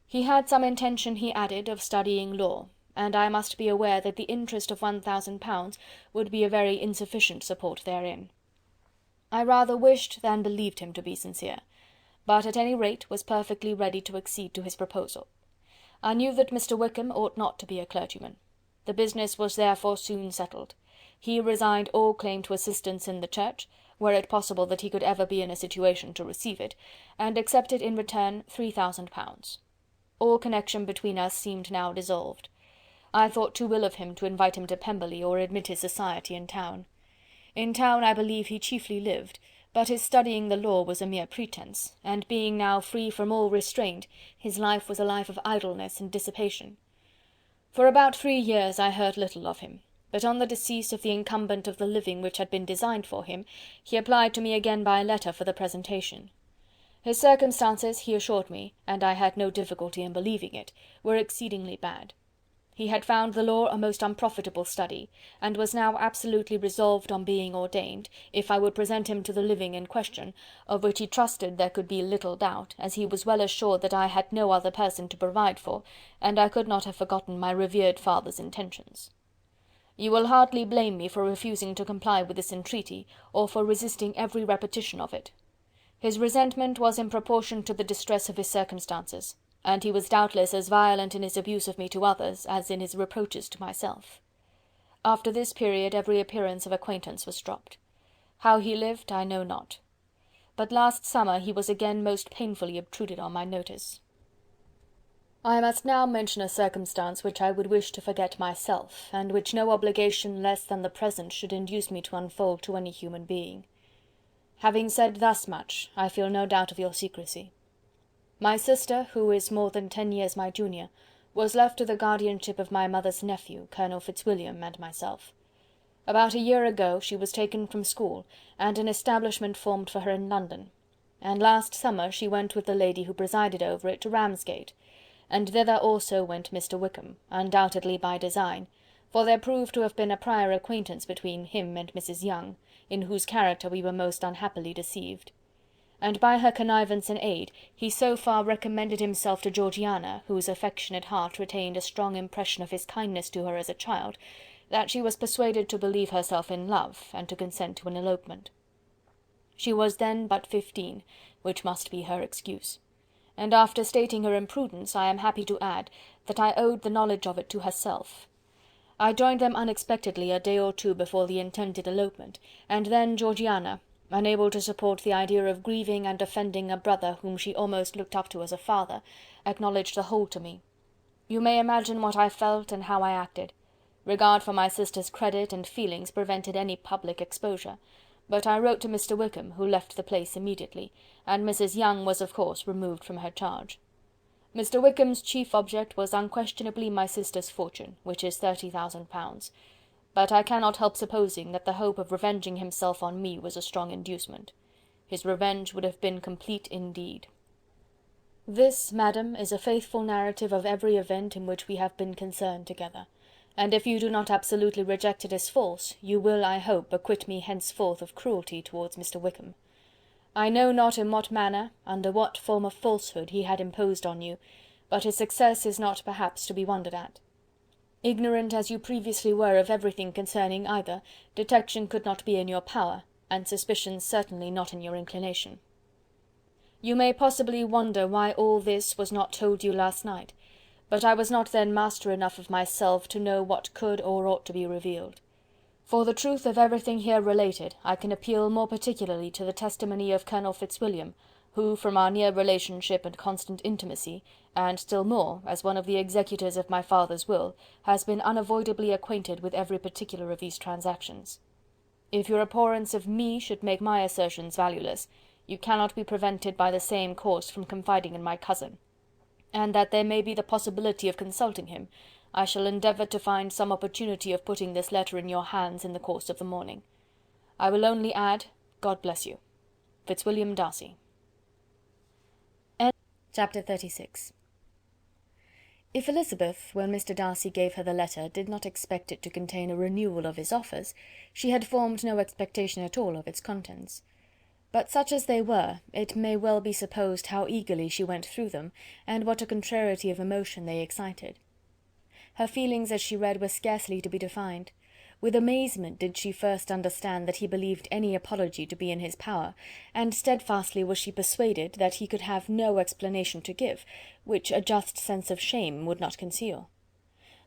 He had some intention, he added, of studying law, and I must be aware that the interest of £1000 would be a very insufficient support therein. I rather wished than believed him to be sincere, but at any rate was perfectly ready to accede to his proposal. I knew that Mr. Wickham ought not to be a clergyman. The business was therefore soon settled. He resigned all claim to assistance in the church, were it possible that he could ever be in a situation to receive it, and accepted in return £3000. All connection between us seemed now dissolved. I thought too ill of him to invite him to Pemberley or admit his society in town. In town I believe he chiefly lived, but his studying the law was a mere pretence, and being now free from all restraint, his life was a life of idleness and dissipation. For about 3 years I heard little of him, but on the decease of the incumbent of the living which had been designed for him, he applied to me again by letter for the presentation. His circumstances, he assured me, and I had no difficulty in believing it, were exceedingly bad. He had found the law a most unprofitable study, and was now absolutely resolved on being ordained, if I would present him to the living in question, of which he trusted there could be little doubt, as he was well assured that I had no other person to provide for, and I could not have forgotten my revered father's intentions. You will hardly blame me for refusing to comply with this entreaty, or for resisting every repetition of it. His resentment was in proportion to the distress of his circumstances, and he was doubtless as violent in his abuse of me to others as in his reproaches to myself. After this period every appearance of acquaintance was dropped. How he lived I know not. But last summer he was again most painfully obtruded on my notice. I must now mention a circumstance which I would wish to forget myself, and which no obligation less than the present should induce me to unfold to any human being. Having said thus much, I feel no doubt of your secrecy. My sister, who is more than 10 years my junior, was left to the guardianship of my mother's nephew, Colonel Fitzwilliam, and myself. About a year ago she was taken from school, and an establishment formed for her in London, and last summer she went with the lady who presided over it to Ramsgate, and thither also went Mr. Wickham, undoubtedly by design, for there proved to have been a prior acquaintance between him and Mrs. Young, in whose character we were most unhappily deceived. And by her connivance and aid, he so far recommended himself to Georgiana, whose affectionate heart retained a strong impression of his kindness to her as a child, that she was persuaded to believe herself in love, and to consent to an elopement. She was then but 15, which must be her excuse, and after stating her imprudence, I am happy to add, that I owed the knowledge of it to herself. I joined them unexpectedly a day or two before the intended elopement, and then Georgiana, unable to support the idea of grieving and offending a brother whom she almost looked up to as a father, acknowledged the whole to me. You may imagine what I felt and how I acted. Regard for my sister's credit and feelings prevented any public exposure, but I wrote to Mr. Wickham, who left the place immediately, and Mrs. Young was of course removed from her charge. Mr. Wickham's chief object was unquestionably my sister's fortune, which is £30,000, but I cannot help supposing that the hope of revenging himself on me was a strong inducement. His revenge would have been complete indeed. This, madam, is a faithful narrative of every event in which we have been concerned together, and if you do not absolutely reject it as false, you will, I hope, acquit me henceforth of cruelty towards Mr. Wickham. I know not in what manner, under what form of falsehood he had imposed on you, but his success is not perhaps to be wondered at. Ignorant as you previously were of everything concerning either, detection could not be in your power, and suspicion certainly not in your inclination. You may possibly wonder why all this was not told you last night, but I was not then master enough of myself to know what could or ought to be revealed. For the truth of everything here related, I can appeal more particularly to the testimony of Colonel Fitzwilliam, who, from our near relationship and constant intimacy, and still more, as one of the executors of my father's will, has been unavoidably acquainted with every particular of these transactions. If your abhorrence of me should make my assertions valueless, you cannot be prevented by the same course from confiding in my cousin, and that there may be the possibility of consulting him, I shall endeavour to find some opportunity of putting this letter in your hands in the course of the morning. I will only add, God bless you. Fitzwilliam Darcy. Chapter 36. If Elizabeth, when Mr. Darcy gave her the letter, did not expect it to contain a renewal of his offers, she had formed no expectation at all of its contents. But such as they were, it may well be supposed how eagerly she went through them, and what a contrariety of emotion they excited. Her feelings as she read were scarcely to be defined. With amazement did she first understand that he believed any apology to be in his power, and steadfastly was she persuaded that he could have no explanation to give, which a just sense of shame would not conceal.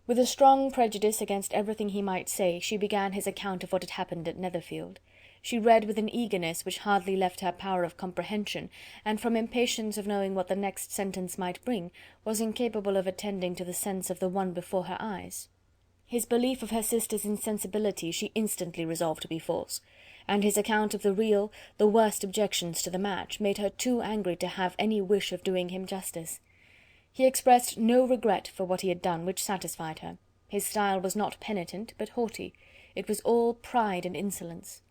With a strong prejudice against everything he might say, she began his account of what had happened at Netherfield. She read with an eagerness which hardly left her power of comprehension, and from impatience of knowing what the next sentence might bring, was incapable of attending to the sense of the one before her eyes. His belief of her sister's insensibility she instantly resolved to be false, and his account of the real, the worst objections to the match, made her too angry to have any wish of doing him justice. He expressed no regret for what he had done, which satisfied her. His style was not penitent, but haughty. It was all pride and insolence.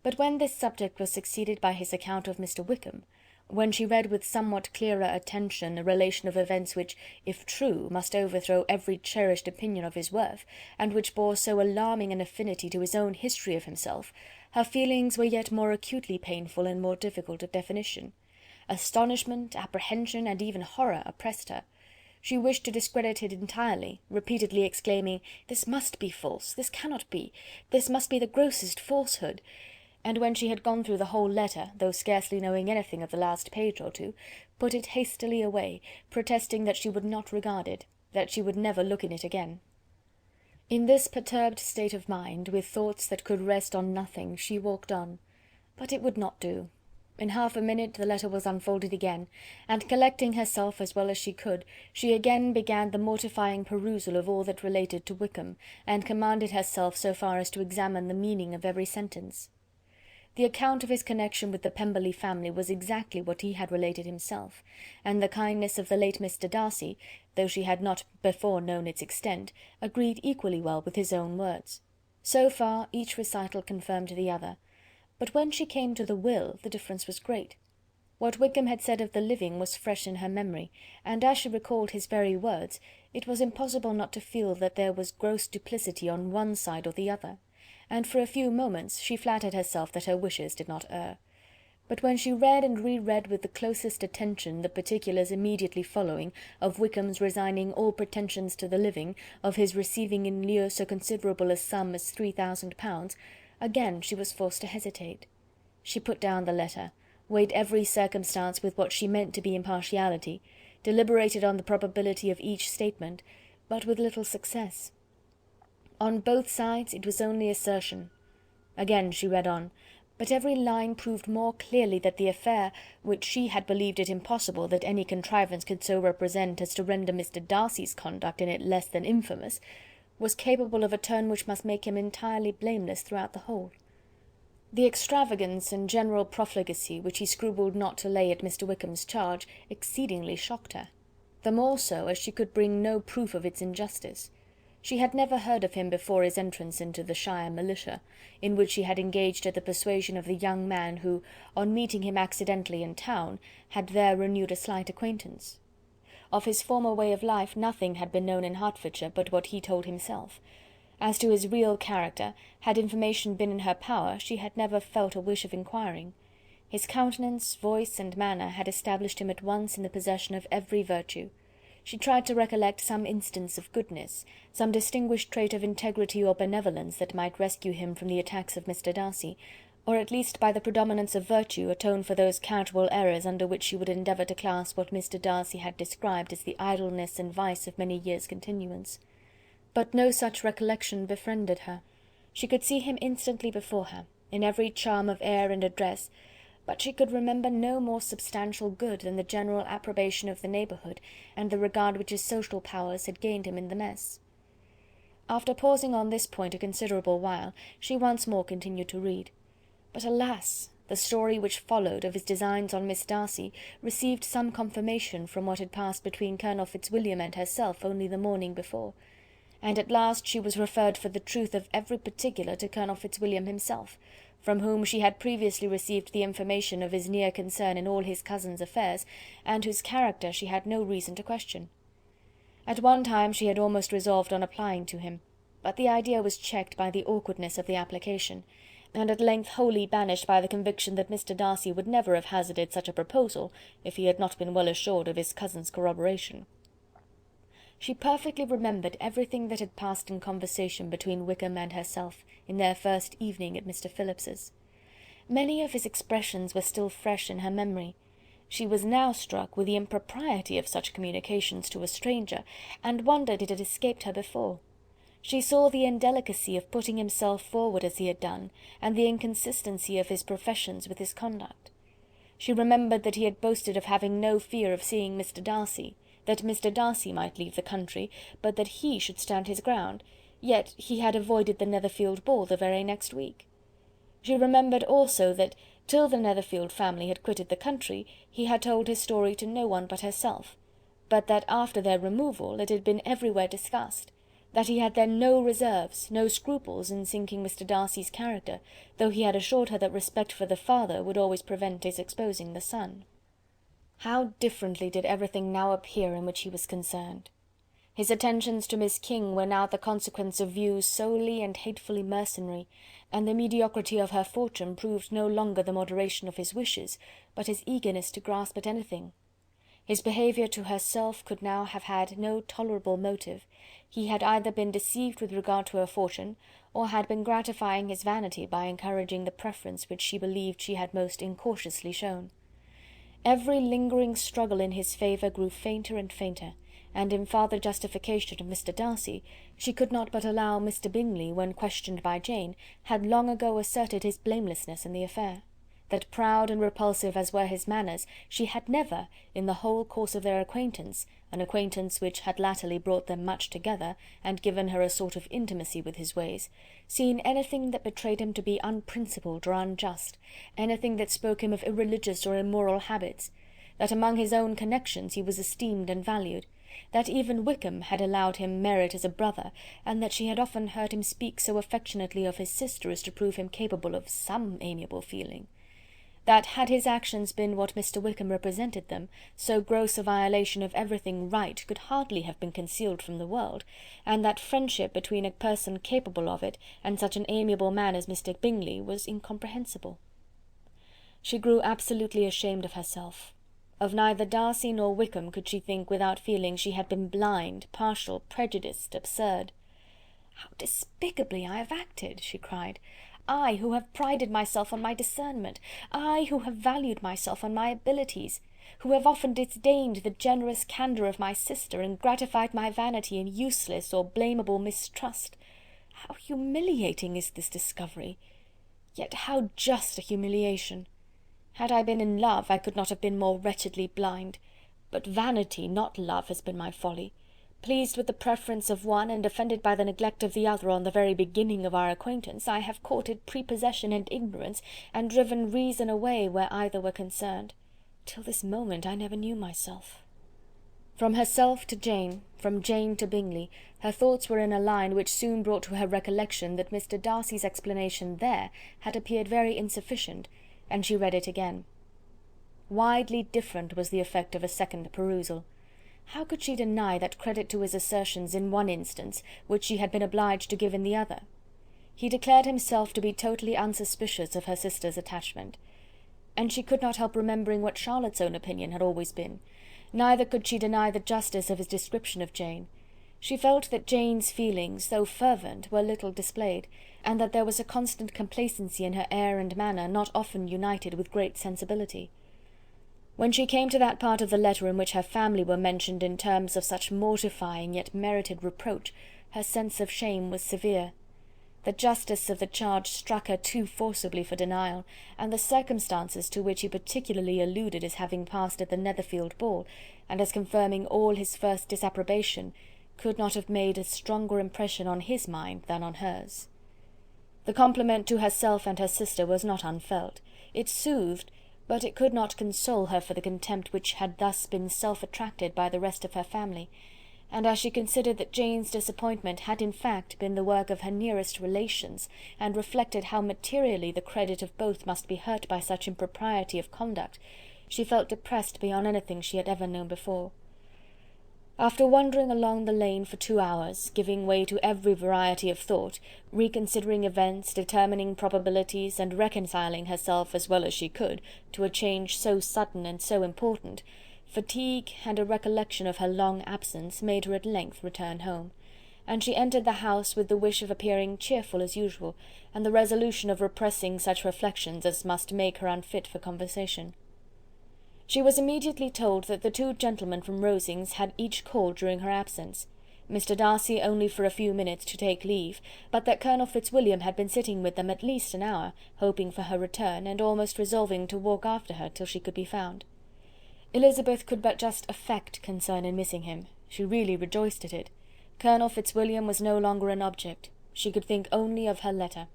But when this subject was succeeded by his account of Mr. Wickham, when she read with somewhat clearer attention a relation of events which, if true, must overthrow every cherished opinion of his worth, and which bore so alarming an affinity to his own history of himself, her feelings were yet more acutely painful and more difficult of definition. Astonishment, apprehension, and even horror oppressed her. She wished to discredit it entirely, repeatedly exclaiming, "This must be false, this cannot be, this must be the grossest falsehood," and when she had gone through the whole letter, though scarcely knowing anything of the last page or two, put it hastily away, protesting that she would not regard it, that she would never look in it again. In this perturbed state of mind, with thoughts that could rest on nothing, she walked on. But it would not do. In half a minute the letter was unfolded again, and collecting herself as well as she could, she again began the mortifying perusal of all that related to Wickham, and commanded herself so far as to examine the meaning of every sentence. The account of his connection with the Pemberley family was exactly what he had related himself, and the kindness of the late Mr. Darcy, though she had not before known its extent, agreed equally well with his own words. So far each recital confirmed the other. But when she came to the will, the difference was great. What Wickham had said of the living was fresh in her memory, and as she recalled his very words, it was impossible not to feel that there was gross duplicity on one side or the other, and for a few moments she flattered herself that her wishes did not err. But when she read and re-read with the closest attention the particulars immediately following, of Wickham's resigning all pretensions to the living, of his receiving in lieu so considerable a sum as £3000, again she was forced to hesitate. She put down the letter, weighed every circumstance with what she meant to be impartiality, deliberated on the probability of each statement, but with little success. On both sides it was only assertion. Again she read on, but every line proved more clearly that the affair, which she had believed it impossible that any contrivance could so represent as to render Mr. Darcy's conduct in it less than infamous, was capable of a turn which must make him entirely blameless throughout the whole. The extravagance and general profligacy which he scrupled not to lay at Mr. Wickham's charge exceedingly shocked her, the more so as she could bring no proof of its injustice. She had never heard of him before his entrance into the shire militia, in which she had engaged at the persuasion of the young man who, on meeting him accidentally in town, had there renewed a slight acquaintance. Of his former way of life nothing had been known in Hertfordshire but what he told himself. As to his real character, had information been in her power, she had never felt a wish of inquiring. His countenance, voice, and manner had established him at once in the possession of every virtue. She tried to recollect some instance of goodness, some distinguished trait of integrity or benevolence that might rescue him from the attacks of Mr. Darcy, or at least by the predominance of virtue atone for those casual errors under which she would endeavour to class what Mr. Darcy had described as the idleness and vice of many years' continuance. But no such recollection befriended her. She could see him instantly before her, in every charm of air and address, but she could remember no more substantial good than the general approbation of the neighbourhood, and the regard which his social powers had gained him in the mess. After pausing on this point a considerable while, she once more continued to read. But alas! the story which followed of his designs on Miss Darcy received some confirmation from what had passed between Colonel Fitzwilliam and herself only the morning before, and at last she was referred for the truth of every particular to Colonel Fitzwilliam himself, from whom she had previously received the information of his near concern in all his cousin's affairs, and whose character she had no reason to question. At one time she had almost resolved on applying to him, but the idea was checked by the awkwardness of the application, and at length wholly banished by the conviction that Mr. Darcy would never have hazarded such a proposal if he had not been well assured of his cousin's corroboration. She perfectly remembered everything that had passed in conversation between Wickham and herself in their first evening at Mr. Phillips's. Many of his expressions were still fresh in her memory. She was now struck with the impropriety of such communications to a stranger, and wondered it had escaped her before. She saw the indelicacy of putting himself forward as he had done, and the inconsistency of his professions with his conduct. She remembered that he had boasted of having no fear of seeing Mr. Darcy, that Mr. Darcy might leave the country, but that he should stand his ground, yet he had avoided the Netherfield ball the very next week. She remembered also that, till the Netherfield family had quitted the country, he had told his story to no one but herself, but that after their removal it had been everywhere discussed, that he had then no reserves, no scruples in sinking Mr. Darcy's character, though he had assured her that respect for the father would always prevent his exposing the son. How differently did everything now appear in which he was concerned! His attentions to Miss King were now the consequence of views solely and hatefully mercenary, and the mediocrity of her fortune proved no longer the moderation of his wishes, but his eagerness to grasp at anything. His behaviour to herself could now have had no tolerable motive. He had either been deceived with regard to her fortune, or had been gratifying his vanity by encouraging the preference which she believed she had most incautiously shown. Every lingering struggle in his favour grew fainter and fainter, and in farther justification of Mr. Darcy, she could not but allow Mr. Bingley, when questioned by Jane, had long ago asserted his blamelessness in the affair. That proud and repulsive as were his manners, she had never, in the whole course of their acquaintance, an acquaintance which had latterly brought them much together, and given her a sort of intimacy with his ways, seen anything that betrayed him to be unprincipled or unjust, anything that spoke him of irreligious or immoral habits; that among his own connections he was esteemed and valued; that even Wickham had allowed him merit as a brother, and that she had often heard him speak so affectionately of his sister as to prove him capable of some amiable feeling; that, had his actions been what Mr. Wickham represented them, so gross a violation of everything right could hardly have been concealed from the world, and that friendship between a person capable of it and such an amiable man as Mr. Bingley was incomprehensible. She grew absolutely ashamed of herself. Of neither Darcy nor Wickham could she think without feeling she had been blind, partial, prejudiced, absurd. "How despicably I have acted!" she cried. "I, who have prided myself on my discernment, I, who have valued myself on my abilities, who have often disdained the generous candour of my sister, and gratified my vanity in useless or blameable mistrust. How humiliating is this discovery! Yet how just a humiliation! Had I been in love, I could not have been more wretchedly blind. But vanity, not love, has been my folly. Pleased with the preference of one, and offended by the neglect of the other on the very beginning of our acquaintance, I have courted prepossession and ignorance, and driven reason away where either were concerned. Till this moment I never knew myself." From herself to Jane, from Jane to Bingley, her thoughts were in a line which soon brought to her recollection that Mr. Darcy's explanation there had appeared very insufficient, and she read it again. Widely different was the effect of a second perusal. How could she deny that credit to his assertions in one instance, which she had been obliged to give in the other? He declared himself to be totally unsuspicious of her sister's attachment, and she could not help remembering what Charlotte's own opinion had always been. Neither could she deny the justice of his description of Jane. She felt that Jane's feelings, though fervent, were little displayed, and that there was a constant complacency in her air and manner not often united with great sensibility. When she came to that part of the letter in which her family were mentioned in terms of such mortifying yet merited reproach, her sense of shame was severe. The justice of the charge struck her too forcibly for denial, and the circumstances to which he particularly alluded as having passed at the Netherfield ball, and as confirming all his first disapprobation, could not have made a stronger impression on his mind than on hers. The compliment to herself and her sister was not unfelt. It soothed, but it could not console her for the contempt which had thus been self-attracted by the rest of her family, and as she considered that Jane's disappointment had in fact been the work of her nearest relations, and reflected how materially the credit of both must be hurt by such impropriety of conduct, she felt depressed beyond anything she had ever known before. After wandering along the lane for 2 hours, giving way to every variety of thought, reconsidering events, determining probabilities, and reconciling herself as well as she could to a change so sudden and so important, fatigue and a recollection of her long absence made her at length return home, and she entered the house with the wish of appearing cheerful as usual, and the resolution of repressing such reflections as must make her unfit for conversation. She was immediately told that the 2 gentlemen from Rosings had each called during her absence, Mr. Darcy only for a few minutes to take leave, but that Colonel Fitzwilliam had been sitting with them at least an hour, hoping for her return, and almost resolving to walk after her till she could be found. Elizabeth could but just affect concern in missing him. She really rejoiced at it. Colonel Fitzwilliam was no longer an object. She could think only of her letter.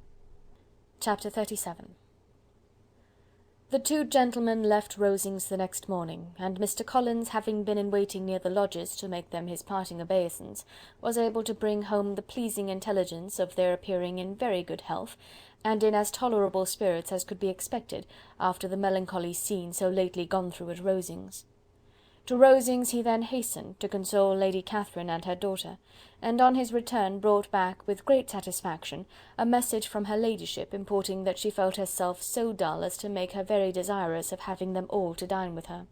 Chapter 37. The 2 gentlemen left Rosings the next morning, and Mr. Collins, having been in waiting near the lodges to make them his parting obeisance, was able to bring home the pleasing intelligence of their appearing in very good health, and in as tolerable spirits as could be expected after the melancholy scene so lately gone through at Rosings. To Rosings he then hastened to console Lady Catherine and her daughter, and on his return brought back, with great satisfaction, a message from her ladyship, importing that she felt herself so dull as to make her very desirous of having them all to dine with her.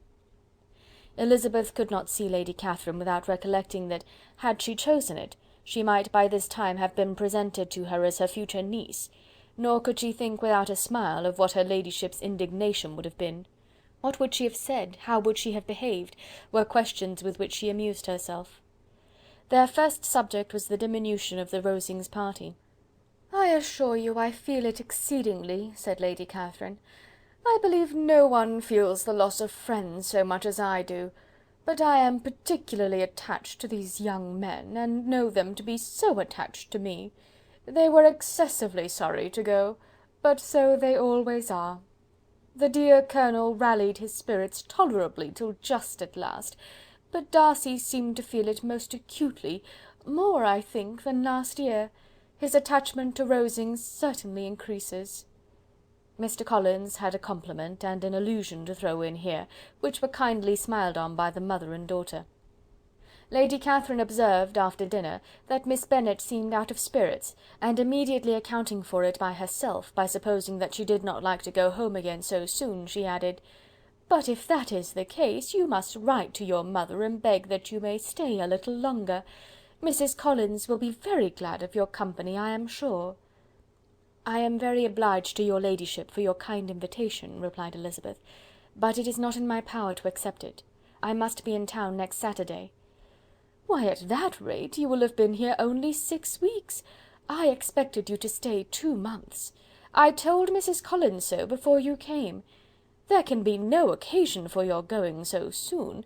Elizabeth could not see Lady Catherine without recollecting that, had she chosen it, she might by this time have been presented to her as her future niece, nor could she think without a smile of what her ladyship's indignation would have been. What would she have said, how would she have behaved, were questions with which she amused herself. Their first subject was the diminution of the Rosings party. "I assure you I feel it exceedingly," said Lady Catherine. "I believe no one feels the loss of friends so much as I do, but I am particularly attached to these young men, and know them to be so attached to me. They were excessively sorry to go, but so they always are. The dear Colonel rallied his spirits tolerably till just at last, but Darcy seemed to feel it most acutely, more, I think, than last year. His attachment to Rosings certainly increases." Mr. Collins had a compliment and an allusion to throw in here, which were kindly smiled on by the mother and daughter. Lady Catherine observed, after dinner, that Miss Bennet seemed out of spirits, and immediately accounting for it by herself, by supposing that she did not like to go home again so soon, she added, "But if that is the case, you must write to your mother and beg that you may stay a little longer. Mrs. Collins will be very glad of your company, I am sure." "I am very obliged to your ladyship for your kind invitation," replied Elizabeth, "but it is not in my power to accept it. I must be in town next Saturday." "Why, at that rate, you will have been here only 6 weeks. I expected you to stay 2 months. I told Mrs. Collins so before you came. There can be no occasion for your going so soon.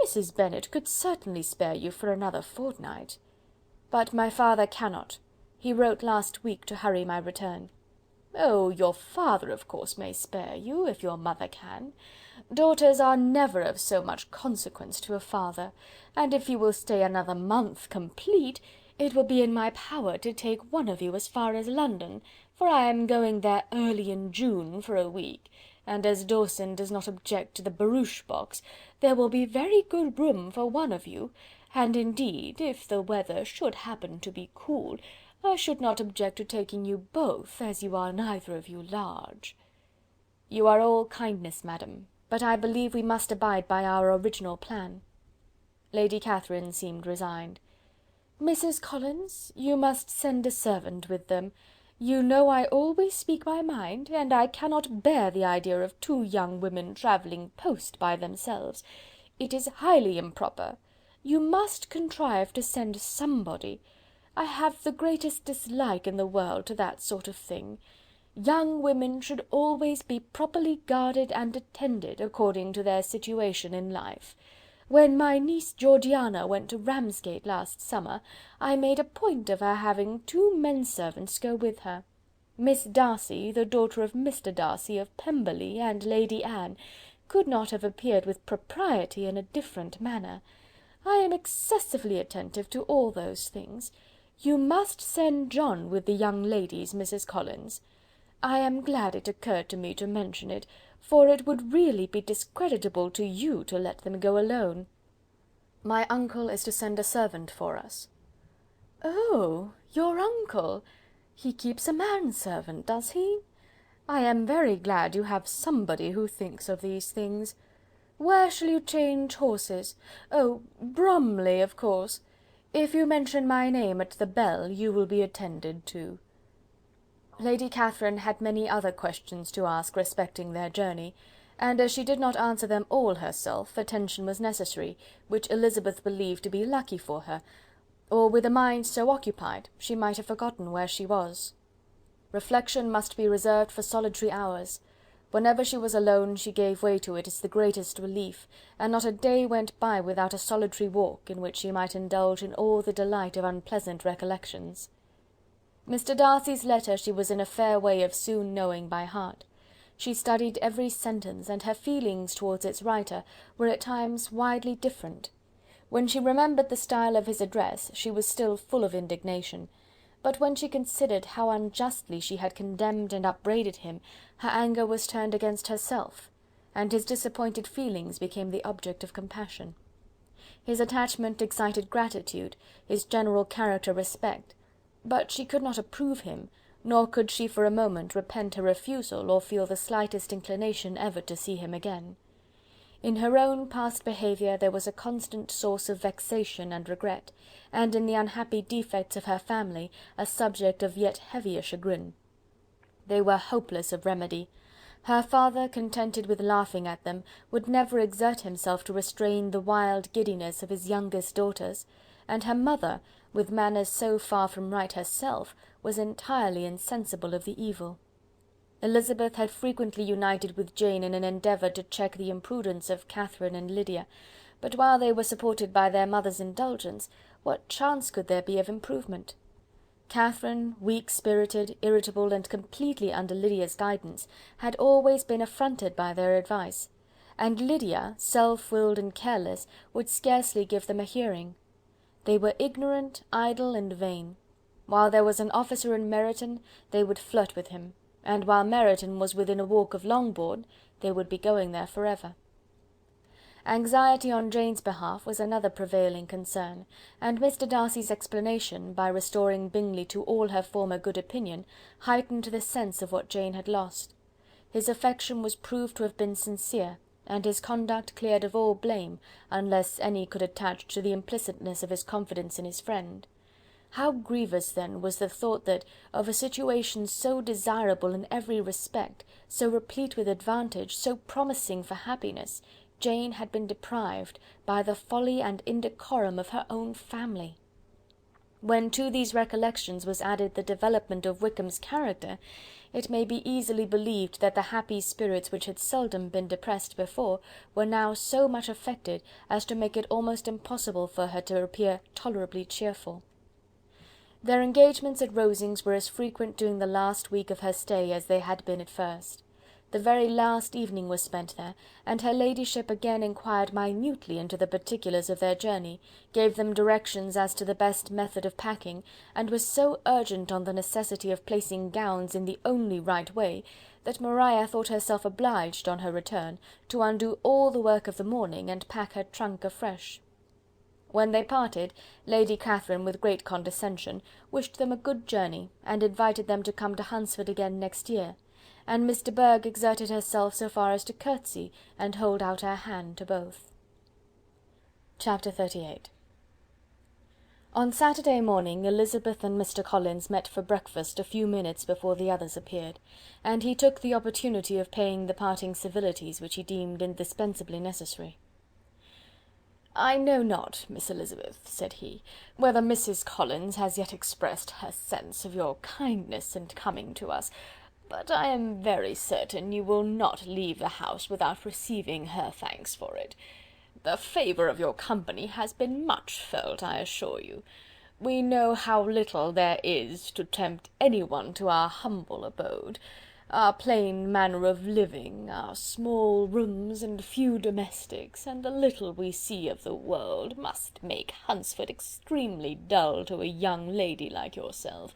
Mrs. Bennet could certainly spare you for another fortnight." "But my father cannot. He wrote last week to hurry my return." "Oh, your father, of course, may spare you, if your mother can. Daughters are never of so much consequence to a father, and if you will stay another month complete, it will be in my power to take one of you as far as London, for I am going there early in June for a week, and as Dawson does not object to the barouche box, there will be very good room for one of you, and indeed, if the weather should happen to be cool, I should not object to taking you both, as you are neither of you large." "You are all kindness, madam, but I believe we must abide by our original plan." Lady Catherine seemed resigned. "Mrs. Collins, you must send a servant with them. You know I always speak my mind, and I cannot bear the idea of 2 young women travelling post by themselves. It is highly improper. You must contrive to send somebody. I have the greatest dislike in the world to that sort of thing. Young women should always be properly guarded and attended, according to their situation in life. When my niece Georgiana went to Ramsgate last summer, I made a point of her having 2 men-servants go with her. Miss Darcy, the daughter of Mr. Darcy of Pemberley, and Lady Anne, could not have appeared with propriety in a different manner. I am excessively attentive to all those things. You must send John with the young ladies, Mrs. Collins. I am glad it occurred to me to mention it, for it would really be discreditable to you to let them go alone." "My uncle is to send a servant for us." "Oh, your uncle! He keeps a manservant, does he? I am very glad you have somebody who thinks of these things. Where shall you change horses? Oh, Bromley, of course. If you mention my name at the bell, you will be attended to." Lady Catherine had many other questions to ask respecting their journey, and as she did not answer them all herself, attention was necessary, which Elizabeth believed to be lucky for her, or with a mind so occupied she might have forgotten where she was. Reflection must be reserved for solitary hours. Whenever she was alone, she gave way to it as the greatest relief, and not a day went by without a solitary walk, in which she might indulge in all the delight of unpleasant recollections. Mr. Darcy's letter she was in a fair way of soon knowing by heart. She studied every sentence, and her feelings towards its writer were at times widely different. When she remembered the style of his address, she was still full of indignation, but when she considered how unjustly she had condemned and upbraided him, her anger was turned against herself, and his disappointed feelings became the object of compassion. His attachment excited gratitude, his general character respect, but she could not approve him, nor could she for a moment repent her refusal or feel the slightest inclination ever to see him again. In her own past behaviour there was a constant source of vexation and regret, and in the unhappy defects of her family a subject of yet heavier chagrin. They were hopeless of remedy. Her father, contented with laughing at them, would never exert himself to restrain the wild giddiness of his youngest daughters, and her mother, with manners so far from right herself, was entirely insensible of the evil. Elizabeth had frequently united with Jane in an endeavour to check the imprudence of Catherine and Lydia, but while they were supported by their mother's indulgence, what chance could there be of improvement? Catherine, weak-spirited, irritable, and completely under Lydia's guidance, had always been affronted by their advice, and Lydia, self-willed and careless, would scarcely give them a hearing. They were ignorant, idle, and vain. While there was an officer in Meryton, they would flirt with him, and while Meryton was within a walk of Longbourn, they would be going there for ever. Anxiety on Jane's behalf was another prevailing concern, and Mr. Darcy's explanation, by restoring Bingley to all her former good opinion, heightened the sense of what Jane had lost. His affection was proved to have been sincere, and his conduct cleared of all blame, unless any could attach to the implicitness of his confidence in his friend. How grievous, then, was the thought that, of a situation so desirable in every respect, so replete with advantage, so promising for happiness, Jane had been deprived by the folly and indecorum of her own family. When to these recollections was added the development of Wickham's character, it may be easily believed that the happy spirits which had seldom been depressed before were now so much affected as to make it almost impossible for her to appear tolerably cheerful. Their engagements at Rosings were as frequent during the last week of her stay as they had been at first. The very last evening was spent there, and her ladyship again inquired minutely into the particulars of their journey, gave them directions as to the best method of packing, and was so urgent on the necessity of placing gowns in the only right way, that Maria thought herself obliged, on her return, to undo all the work of the morning, and pack her trunk afresh. When they parted, Lady Catherine, with great condescension, wished them a good journey, and invited them to come to Hunsford again next year, and Miss de Bourgh exerted herself so far as to curtsy and hold out her hand to both. Chapter 38. On Saturday morning Elizabeth and Mr. Collins met for breakfast a few minutes before the others appeared, and he took the opportunity of paying the parting civilities which he deemed indispensably necessary. "I know not, Miss Elizabeth," said he, "whether Mrs. Collins has yet expressed her sense of your kindness in coming to us, but I am very certain you will not leave the house without receiving her thanks for it. The favour of your company has been much felt, I assure you. We know how little there is to tempt anyone to our humble abode. Our plain manner of living, our small rooms and few domestics, and the little we see of the world, must make Hunsford extremely dull to a young lady like yourself.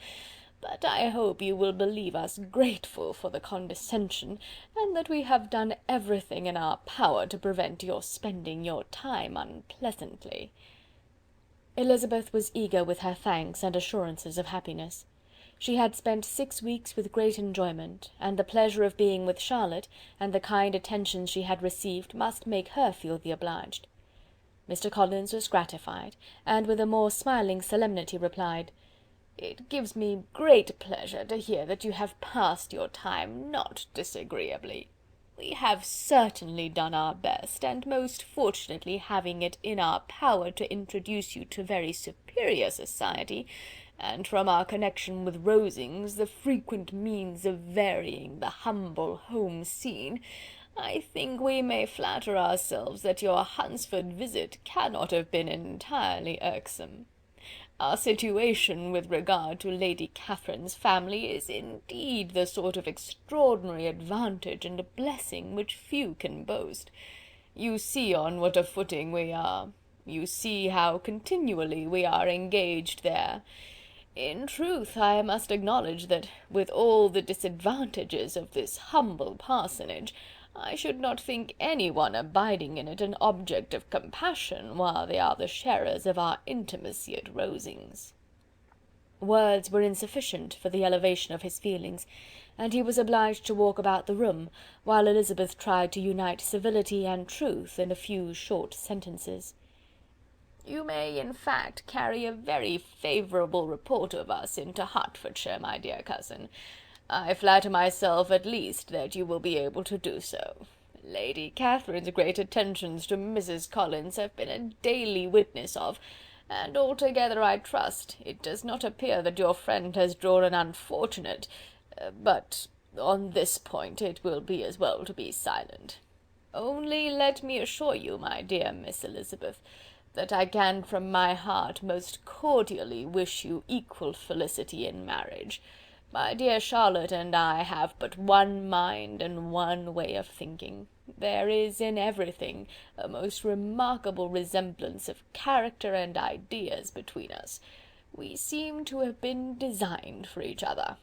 But I hope you will believe us grateful for the condescension, and that we have done everything in our power to prevent your spending your time unpleasantly." Elizabeth was eager with her thanks and assurances of happiness. She had spent 6 weeks with great enjoyment, and the pleasure of being with Charlotte, and the kind attentions she had received, must make her feel the obliged. Mr. Collins was gratified, and with a more smiling solemnity replied, "It gives me great pleasure to hear that you have passed your time not disagreeably. We have certainly done our best, and most fortunately having it in our power to introduce you to very superior society, and from our connection with Rosings, the frequent means of varying the humble home scene, I think we may flatter ourselves that your Hunsford visit cannot have been entirely irksome. Our situation with regard to Lady Catherine's family is indeed the sort of extraordinary advantage and blessing which few can boast. You see on what a footing we are. You see how continually we are engaged there. In truth, I must acknowledge that, with all the disadvantages of this humble parsonage, I should not think any one abiding in it an object of compassion, while they are the sharers of our intimacy at Rosings." Words were insufficient for the elevation of his feelings, and he was obliged to walk about the room, while Elizabeth tried to unite civility and truth in a few short sentences. "You may, in fact, carry a very favourable report of us into Hertfordshire, my dear cousin. I flatter myself, at least, that you will be able to do so. Lady Catherine's great attentions to Mrs. Collins have been a daily witness of, and altogether, I trust, it does not appear that your friend has drawn an unfortunate... but on this point it will be as well to be silent. Only let me assure you, my dear Miss Elizabeth, that I can from my heart most cordially wish you equal felicity in marriage. My dear Charlotte and I have but one mind and one way of thinking. There is in everything a most remarkable resemblance of character and ideas between us. We seem to have been designed for each other."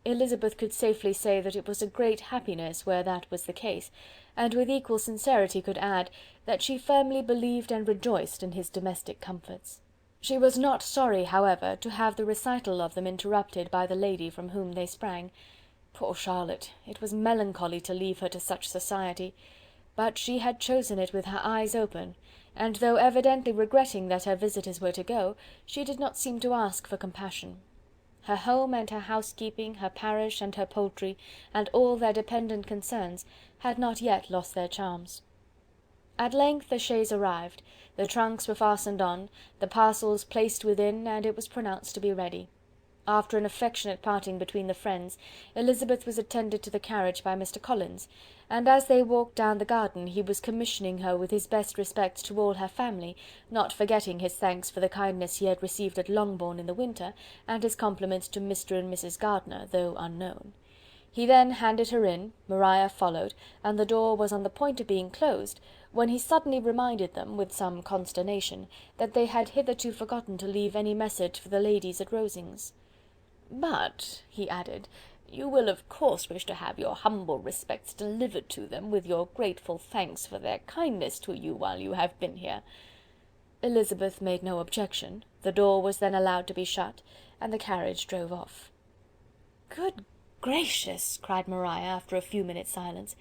Elizabeth could safely say that it was a great happiness where that was the case, and with equal sincerity could add, that she firmly believed and rejoiced in his domestic comforts. She was not sorry, however, to have the recital of them interrupted by the lady from whom they sprang. Poor Charlotte! It was melancholy to leave her to such society, but she had chosen it with her eyes open, and though evidently regretting that her visitors were to go, she did not seem to ask for compassion. Her home and her housekeeping, her parish and her poultry, and all their dependent concerns, had not yet lost their charms. At length the chaise arrived, the trunks were fastened on, the parcels placed within, and it was pronounced to be ready. After an affectionate parting between the friends, Elizabeth was attended to the carriage by Mr. Collins, and as they walked down the garden he was commissioning her with his best respects to all her family, not forgetting his thanks for the kindness he had received at Longbourn in the winter, and his compliments to Mr. and Mrs. Gardiner, though unknown. He then handed her in, Maria followed, and the door was on the point of being closed, when he suddenly reminded them, with some consternation, that they had hitherto forgotten to leave any message for the ladies at Rosings. "But," he added, "you will of course wish to have your humble respects delivered to them, with your grateful thanks for their kindness to you while you have been here." Elizabeth made no objection, the door was then allowed to be shut, and the carriage drove off. "Good gracious!" cried Maria, after a few minutes' silence,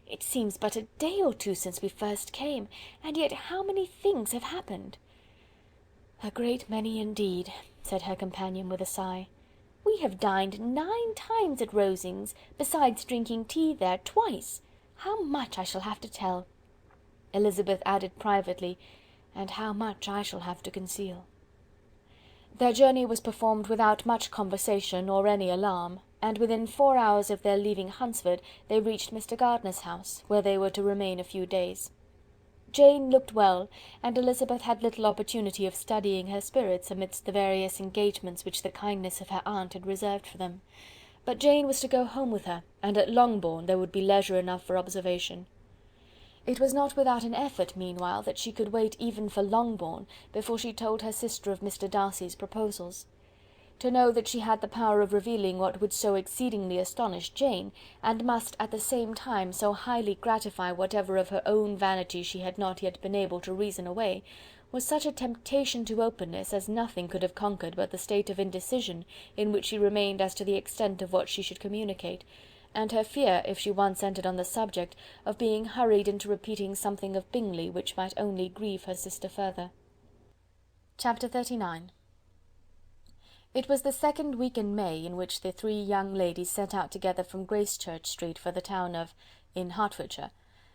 "it seems but a day or two since we first came, and yet how many things have happened!" "A great many indeed," said her companion with a sigh. "We have dined 9 times at Rosings, besides drinking tea there twice. How much I shall have to tell!" Elizabeth added privately, "and how much I shall have to conceal." Their journey was performed without much conversation or any alarm, and within 4 hours of their leaving Hunsford they reached Mr. Gardiner's house, where they were to remain a few days. Jane looked well, and Elizabeth had little opportunity of studying her spirits amidst the various engagements which the kindness of her aunt had reserved for them. But Jane was to go home with her, and at Longbourn there would be leisure enough for observation. It was not without an effort, meanwhile, that she could wait even for Longbourn before she told her sister of Mr. Darcy's proposals. To know that she had the power of revealing what would so exceedingly astonish Jane, and must at the same time so highly gratify whatever of her own vanity she had not yet been able to reason away, was such a temptation to openness as nothing could have conquered but the state of indecision in which she remained as to the extent of what she should communicate, and her fear, if she once entered on the subject, of being hurried into repeating something of Bingley which might only grieve her sister further. Chapter 39. It was the second week in May in which the 3 young ladies set out together from Gracechurch Street for the town of in Hertfordshire,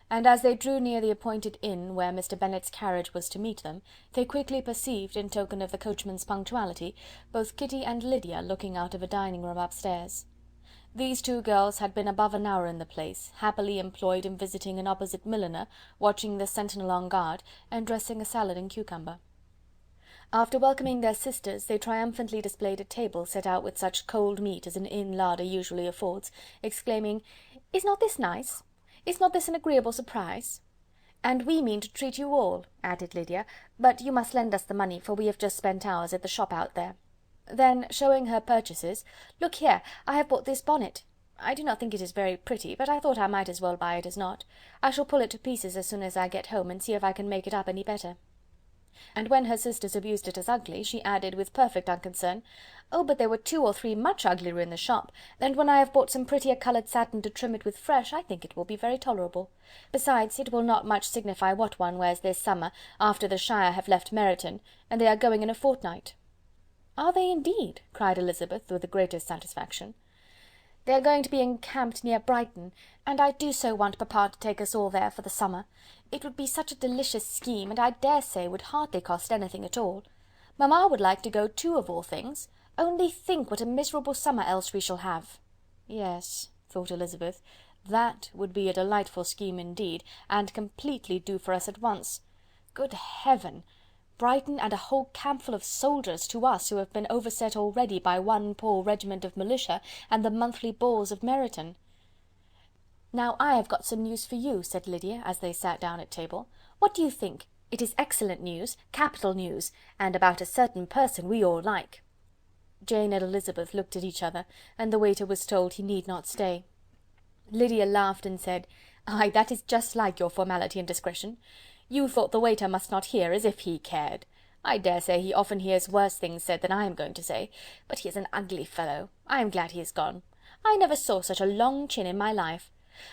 and as they drew near the appointed inn where Mr. Bennet's carriage was to meet them, they quickly perceived, in token of the coachman's punctuality, both Kitty and Lydia looking out of a dining-room upstairs. These 2 girls had been above an hour in the place, happily employed in visiting an opposite milliner, watching the sentinel on guard, and dressing a salad and cucumber. After welcoming their sisters, they triumphantly displayed a table set out with such cold meat as an inn larder usually affords, exclaiming, "Is not this nice? Is not this an agreeable surprise? And we mean to treat you all," added Lydia, "but you must lend us the money, for we have just spent ours at the shop out there." Then, showing her purchases, "Look here, I have bought this bonnet. I do not think it is very pretty, but I thought I might as well buy it as not. I shall pull it to pieces as soon as I get home, and see if I can make it up any better." And when her sisters abused it as ugly, she added, with perfect unconcern, "Oh, but there were 2 or 3 much uglier in the shop, and when I have bought some prettier coloured satin to trim it with fresh, I think it will be very tolerable. Besides, it will not much signify what one wears this summer, after the Shire have left Meryton, and they are going in a fortnight." "Are they indeed?" cried Elizabeth, with the greatest satisfaction. "They are going to be encamped near Brighton, and I do so want papa to take us all there for the summer. It would be such a delicious scheme, and I dare say would hardly cost anything at all. Mamma would like to go too, of all things. Only think what a miserable summer else we shall have." "Yes," thought Elizabeth, "that would be a delightful scheme indeed, and completely do for us at once. Good heaven! Brighton and a whole campful of soldiers to us, who have been overset already by one poor regiment of militia and the monthly balls of Meryton." "Now I have got some news for you," said Lydia, as they sat down at table. "What do you think? It is excellent news, capital news, and about a certain person we all like." Jane and Elizabeth looked at each other, and the waiter was told he need not stay. Lydia laughed and said, "Aye, that is just like your formality and discretion. You thought the waiter must not hear, as if he cared. I dare say he often hears worse things said than I am going to say, but he is an ugly fellow. I am glad he is gone. I never saw such a long chin in my life.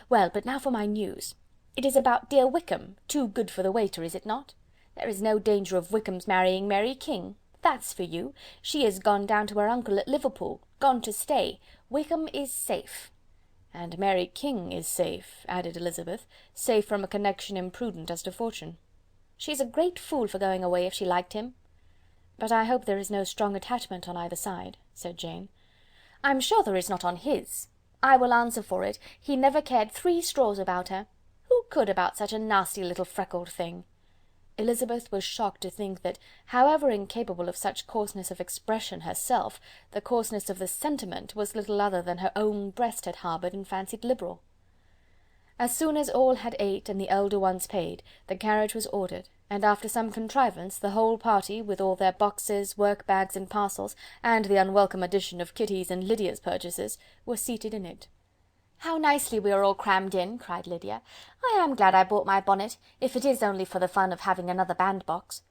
Well, but now for my news. It is about dear Wickham, too good for the waiter, is it not? There is no danger of Wickham's marrying Mary King. That's for you. She is gone down to her uncle at Liverpool, gone to stay. Wickham is safe." "And Mary King is safe," added Elizabeth, "safe from a connection imprudent as to fortune." "She's a great fool for going away if she liked him." "But I hope there is no strong attachment on either side," said Jane. "I'm sure there is not on his. I will answer for it, he never cared 3 straws about her. Who could about such a nasty little freckled thing?" Elizabeth was shocked to think that, however incapable of such coarseness of expression herself, the coarseness of the sentiment was little other than her own breast had harboured and fancied liberal. As soon as all had ate and the elder ones paid, the carriage was ordered, and after some contrivance, the whole party, with all their boxes, work-bags and parcels, and the unwelcome addition of Kitty's and Lydia's purchases, were seated in it. "How nicely we are all crammed in," cried Lydia. "I am glad I bought my bonnet, if it is only for the fun of having another bandbox.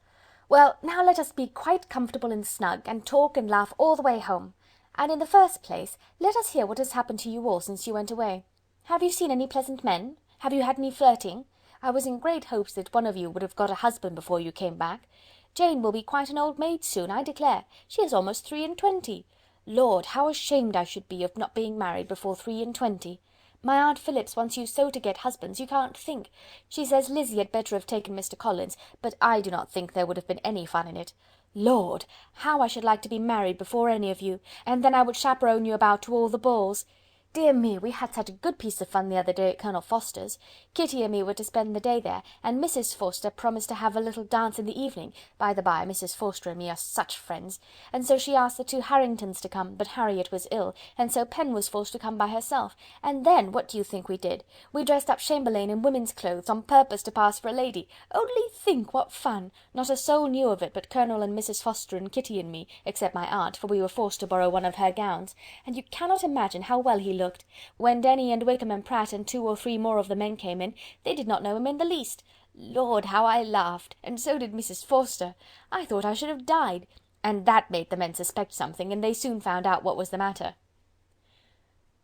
Well, now let us be quite comfortable and snug, and talk and laugh all the way home. And in the first place, let us hear what has happened to you all since you went away. Have you seen any pleasant men? Have you had any flirting? I was in great hopes that one of you would have got a husband before you came back. Jane will be quite an old maid soon, I declare. She is almost 23. Lord, how ashamed I should be of not being married before 23. My Aunt Phillips wants you so to get husbands, you can't think. She says Lizzie had better have taken Mr. Collins, but I do not think there would have been any fun in it. Lord, how I should like to be married before any of you, and then I would chaperone you about to all the balls. Dear me, we had such a good piece of fun the other day at Colonel Forster's. Kitty and me were to spend the day there, and Mrs. Forster promised to have a little dance in the evening. By the by, Mrs. Forster and me are such friends, and so she asked the 2 Harringtons to come, but Harriet was ill, and so Pen was forced to come by herself. And then, what do you think we did? We dressed up Chamberlain in women's clothes, on purpose to pass for a lady. Only think what fun! Not a soul knew of it but Colonel and Mrs. Forster and Kitty and me, except my aunt, for we were forced to borrow one of her gowns, and you cannot imagine how well he looked. When Denny and Wickham and Pratt and 2 or 3 more of the men came in, they did not know him in the least. Lord, how I laughed, and so did Mrs. Forster. I thought I should have died, and that made the men suspect something, and they soon found out what was the matter."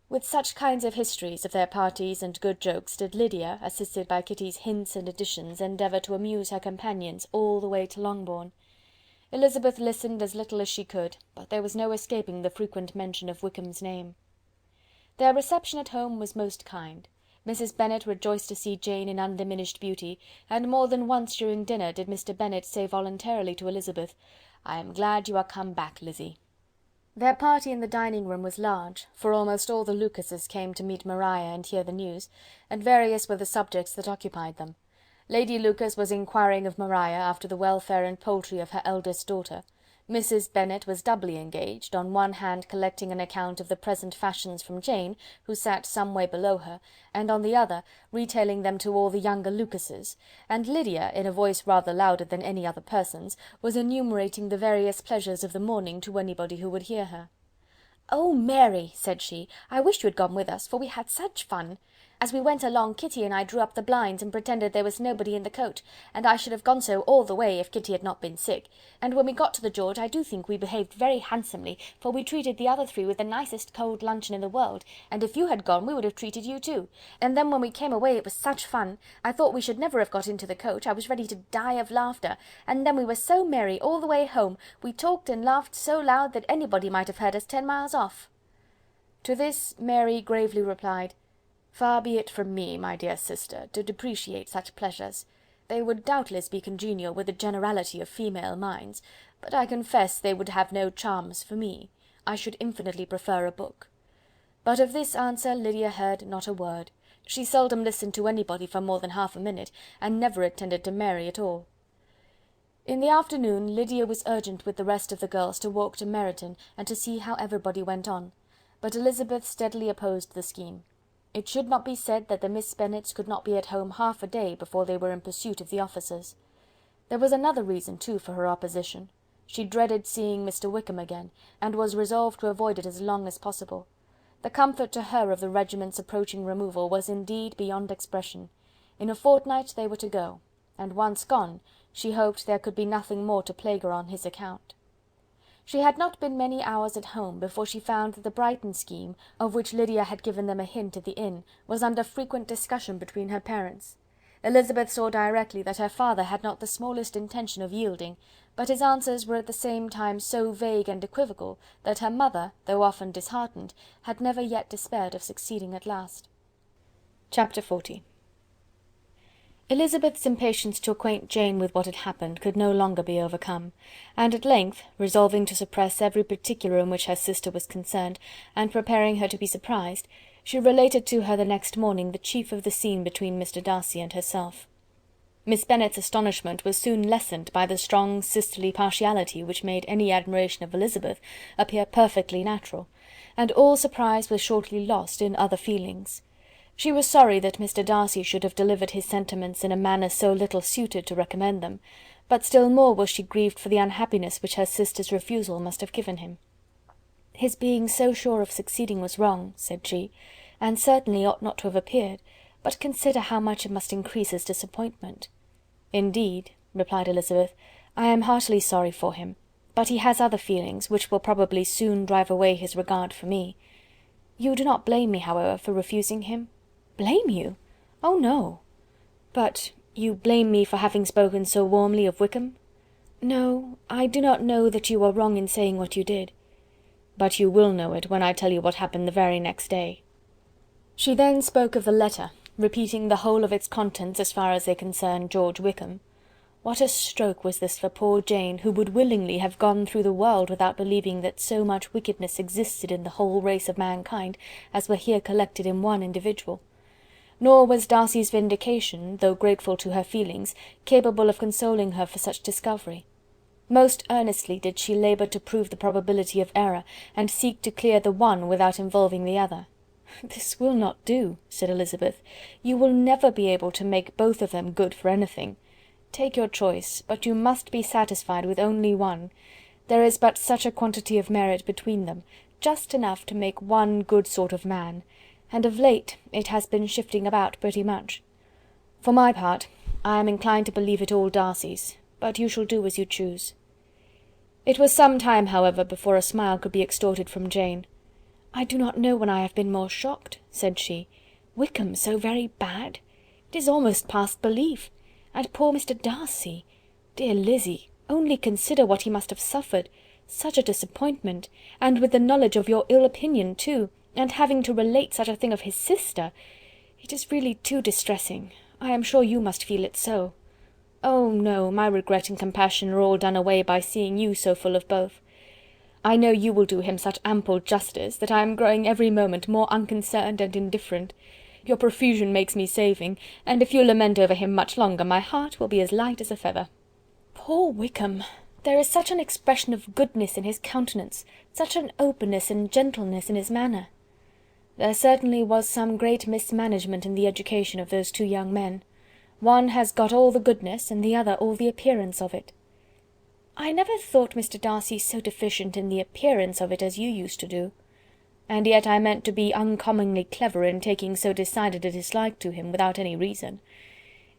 With such kinds of histories of their parties and good jokes did Lydia, assisted by Kitty's hints and additions, endeavour to amuse her companions all the way to Longbourn. Elizabeth listened as little as she could, but there was no escaping the frequent mention of Wickham's name. Their reception at home was most kind. Mrs. Bennet rejoiced to see Jane in undiminished beauty, and more than once during dinner did Mr. Bennet say voluntarily to Elizabeth, "I am glad you are come back, Lizzie." Their party in the dining-room was large, for almost all the Lucases came to meet Maria and hear the news, and various were the subjects that occupied them. Lady Lucas was inquiring of Maria after the welfare and poultry of her eldest daughter. Mrs. Bennet was doubly engaged, on one hand collecting an account of the present fashions from Jane, who sat some way below her, and on the other retailing them to all the younger Lucases, and Lydia, in a voice rather louder than any other person's, was enumerating the various pleasures of the morning to anybody who would hear her. "Oh, Mary," said she, "I wish you had gone with us, for we had such fun. As we went along, Kitty and I drew up the blinds and pretended there was nobody in the coach, and I should have gone so all the way if Kitty had not been sick, and when we got to the George I do think we behaved very handsomely, for we treated the other three with the nicest cold luncheon in the world, and if you had gone we would have treated you too, and then when we came away it was such fun, I thought we should never have got into the coach, I was ready to die of laughter, and then we were so merry all the way home, we talked and laughed so loud that anybody might have heard us 10 miles off." To this Mary gravely replied, "Far be it from me, my dear sister, to depreciate such pleasures. They would doubtless be congenial with the generality of female minds, but I confess they would have no charms for me. I should infinitely prefer a book." But of this answer Lydia heard not a word. She seldom listened to anybody for more than half a minute, and never attended to Mary at all. In the afternoon Lydia was urgent with the rest of the girls to walk to Meryton, and to see how everybody went on, but Elizabeth steadily opposed the scheme. It should not be said that the Miss Bennets could not be at home half a day before they were in pursuit of the officers. There was another reason, too, for her opposition. She dreaded seeing Mr. Wickham again, and was resolved to avoid it as long as possible. The comfort to her of the regiment's approaching removal was indeed beyond expression. In a fortnight they were to go, and once gone, she hoped there could be nothing more to plague her on his account. She had not been many hours at home before she found that the Brighton scheme, of which Lydia had given them a hint at the inn, was under frequent discussion between her parents. Elizabeth saw directly that her father had not the smallest intention of yielding, but his answers were at the same time so vague and equivocal, that her mother, though often disheartened, had never yet despaired of succeeding at last. Chapter 40. Elizabeth's impatience to acquaint Jane with what had happened could no longer be overcome, and at length, resolving to suppress every particular in which her sister was concerned, and preparing her to be surprised, she related to her the next morning the chief of the scene between Mr. Darcy and herself. Miss Bennet's astonishment was soon lessened by the strong sisterly partiality which made any admiration of Elizabeth appear perfectly natural, and all surprise was shortly lost in other feelings. She was sorry that Mr. Darcy should have delivered his sentiments in a manner so little suited to recommend them, but still more was she grieved for the unhappiness which her sister's refusal must have given him. "His being so sure of succeeding was wrong," said she, "and certainly ought not to have appeared, but consider how much it must increase his disappointment." "Indeed," replied Elizabeth, "I am heartily sorry for him, but he has other feelings, which will probably soon drive away his regard for me. You do not blame me, however, for refusing him?" "Blame you? Oh, no." "But you blame me for having spoken so warmly of Wickham?" "No, I do not know that you are wrong in saying what you did." "But you will know it when I tell you what happened the very next day." She then spoke of the letter, repeating the whole of its contents as far as they concerned George Wickham. What a stroke was this for poor Jane, who would willingly have gone through the world without believing that so much wickedness existed in the whole race of mankind as were here collected in one individual. Nor was Darcy's vindication, though grateful to her feelings, capable of consoling her for such discovery. Most earnestly did she labour to prove the probability of error, and seek to clear the one without involving the other. "This will not do," said Elizabeth. "You will never be able to make both of them good for anything. Take your choice, but you must be satisfied with only one. There is but such a quantity of merit between them, just enough to make one good sort of man, and of late it has been shifting about pretty much. For my part, I am inclined to believe it all Darcy's, but you shall do as you choose." It was some time, however, before a smile could be extorted from Jane. "I do not know when I have been more shocked," said she. "Wickham so very bad? It is almost past belief. And poor Mr. Darcy! Dear Lizzy, only consider what he must have suffered. Such a disappointment, and with the knowledge of your ill opinion too, and having to relate such a thing of his sister. It is really too distressing. I am sure you must feel it so." "Oh, no, my regret and compassion are all done away by seeing you so full of both. I know you will do him such ample justice, that I am growing every moment more unconcerned and indifferent. Your profusion makes me saving, and if you lament over him much longer, my heart will be as light as a feather." "Poor Wickham! There is such an expression of goodness in his countenance, such an openness and gentleness in his manner." "There certainly was some great mismanagement in the education of those two young men. One has got all the goodness, and the other all the appearance of it." "I never thought Mr. Darcy so deficient in the appearance of it as you used to do." and yet I meant to be uncommonly clever in taking so decided a dislike to him without any reason.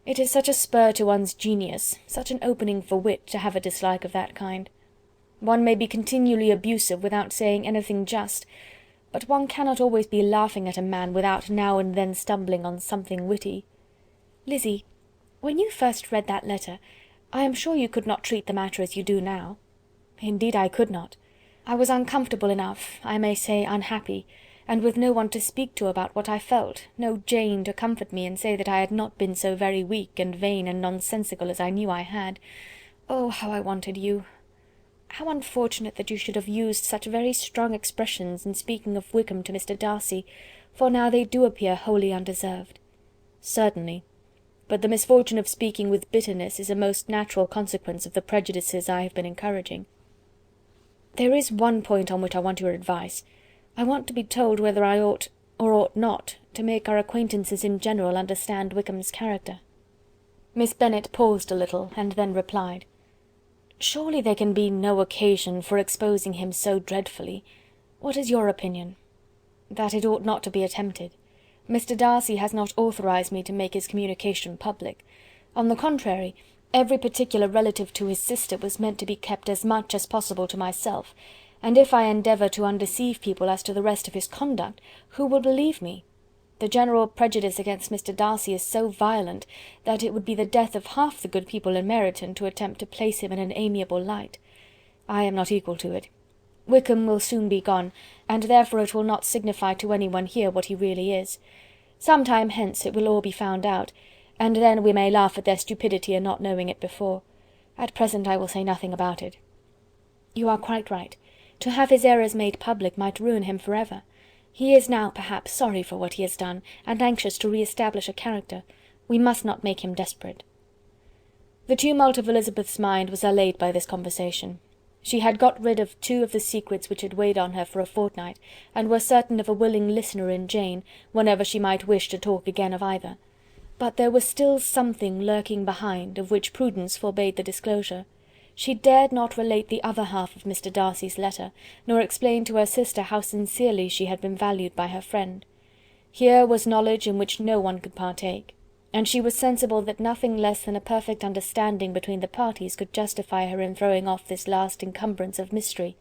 It is such a spur to one's genius, such an opening for wit, to have a dislike of that kind. One may be continually abusive without saying anything just, but one cannot always be laughing at a man without now and then stumbling on something witty. Lizzy, when you first read that letter, I am sure you could not treat the matter as you do now. Indeed I could not. I was uncomfortable enough, I may say unhappy, and with no one to speak to about what I felt, no Jane to comfort me and say that I had not been so very weak and vain and nonsensical as I knew I had. Oh, how I wanted you! How unfortunate that you should have used such very strong expressions in speaking of Wickham to Mr. Darcy, for now they do appear wholly undeserved. Certainly, but the misfortune of speaking with bitterness is a most natural consequence of the prejudices I have been encouraging. There is one point on which I want your advice. I want to be told whether I ought or ought not to make our acquaintances in general understand Wickham's character." Miss Bennet paused a little, and then replied, "Surely there can be no occasion for exposing him so dreadfully. What is your opinion?" "That it ought not to be attempted. Mr. Darcy has not authorized me to make his communication public. On the contrary, every particular relative to his sister was meant to be kept as much as possible to myself, and if I endeavour to undeceive people as to the rest of his conduct, who will believe me? The general prejudice against Mr. Darcy is so violent, that it would be the death of half the good people in Meryton to attempt to place him in an amiable light. I am not equal to it. Wickham will soon be gone, and therefore it will not signify to any one here what he really is. Some time hence it will all be found out, and then we may laugh at their stupidity in not knowing it before. At present I will say nothing about it." "You are quite right. To have his errors made public might ruin him for ever. He is now, perhaps, sorry for what he has done, and anxious to re-establish a character. We must not make him desperate." The tumult of Elizabeth's mind was allayed by this conversation. She had got rid of two of the secrets which had weighed on her for a fortnight, and was certain of a willing listener in Jane, whenever she might wish to talk again of either. But there was still something lurking behind, of which prudence forbade the disclosure. She dared not relate the other half of Mr. Darcy's letter, nor explain to her sister how sincerely she had been valued by her friend. Here was knowledge in which no one could partake, and she was sensible that nothing less than a perfect understanding between the parties could justify her in throwing off this last encumbrance of mystery.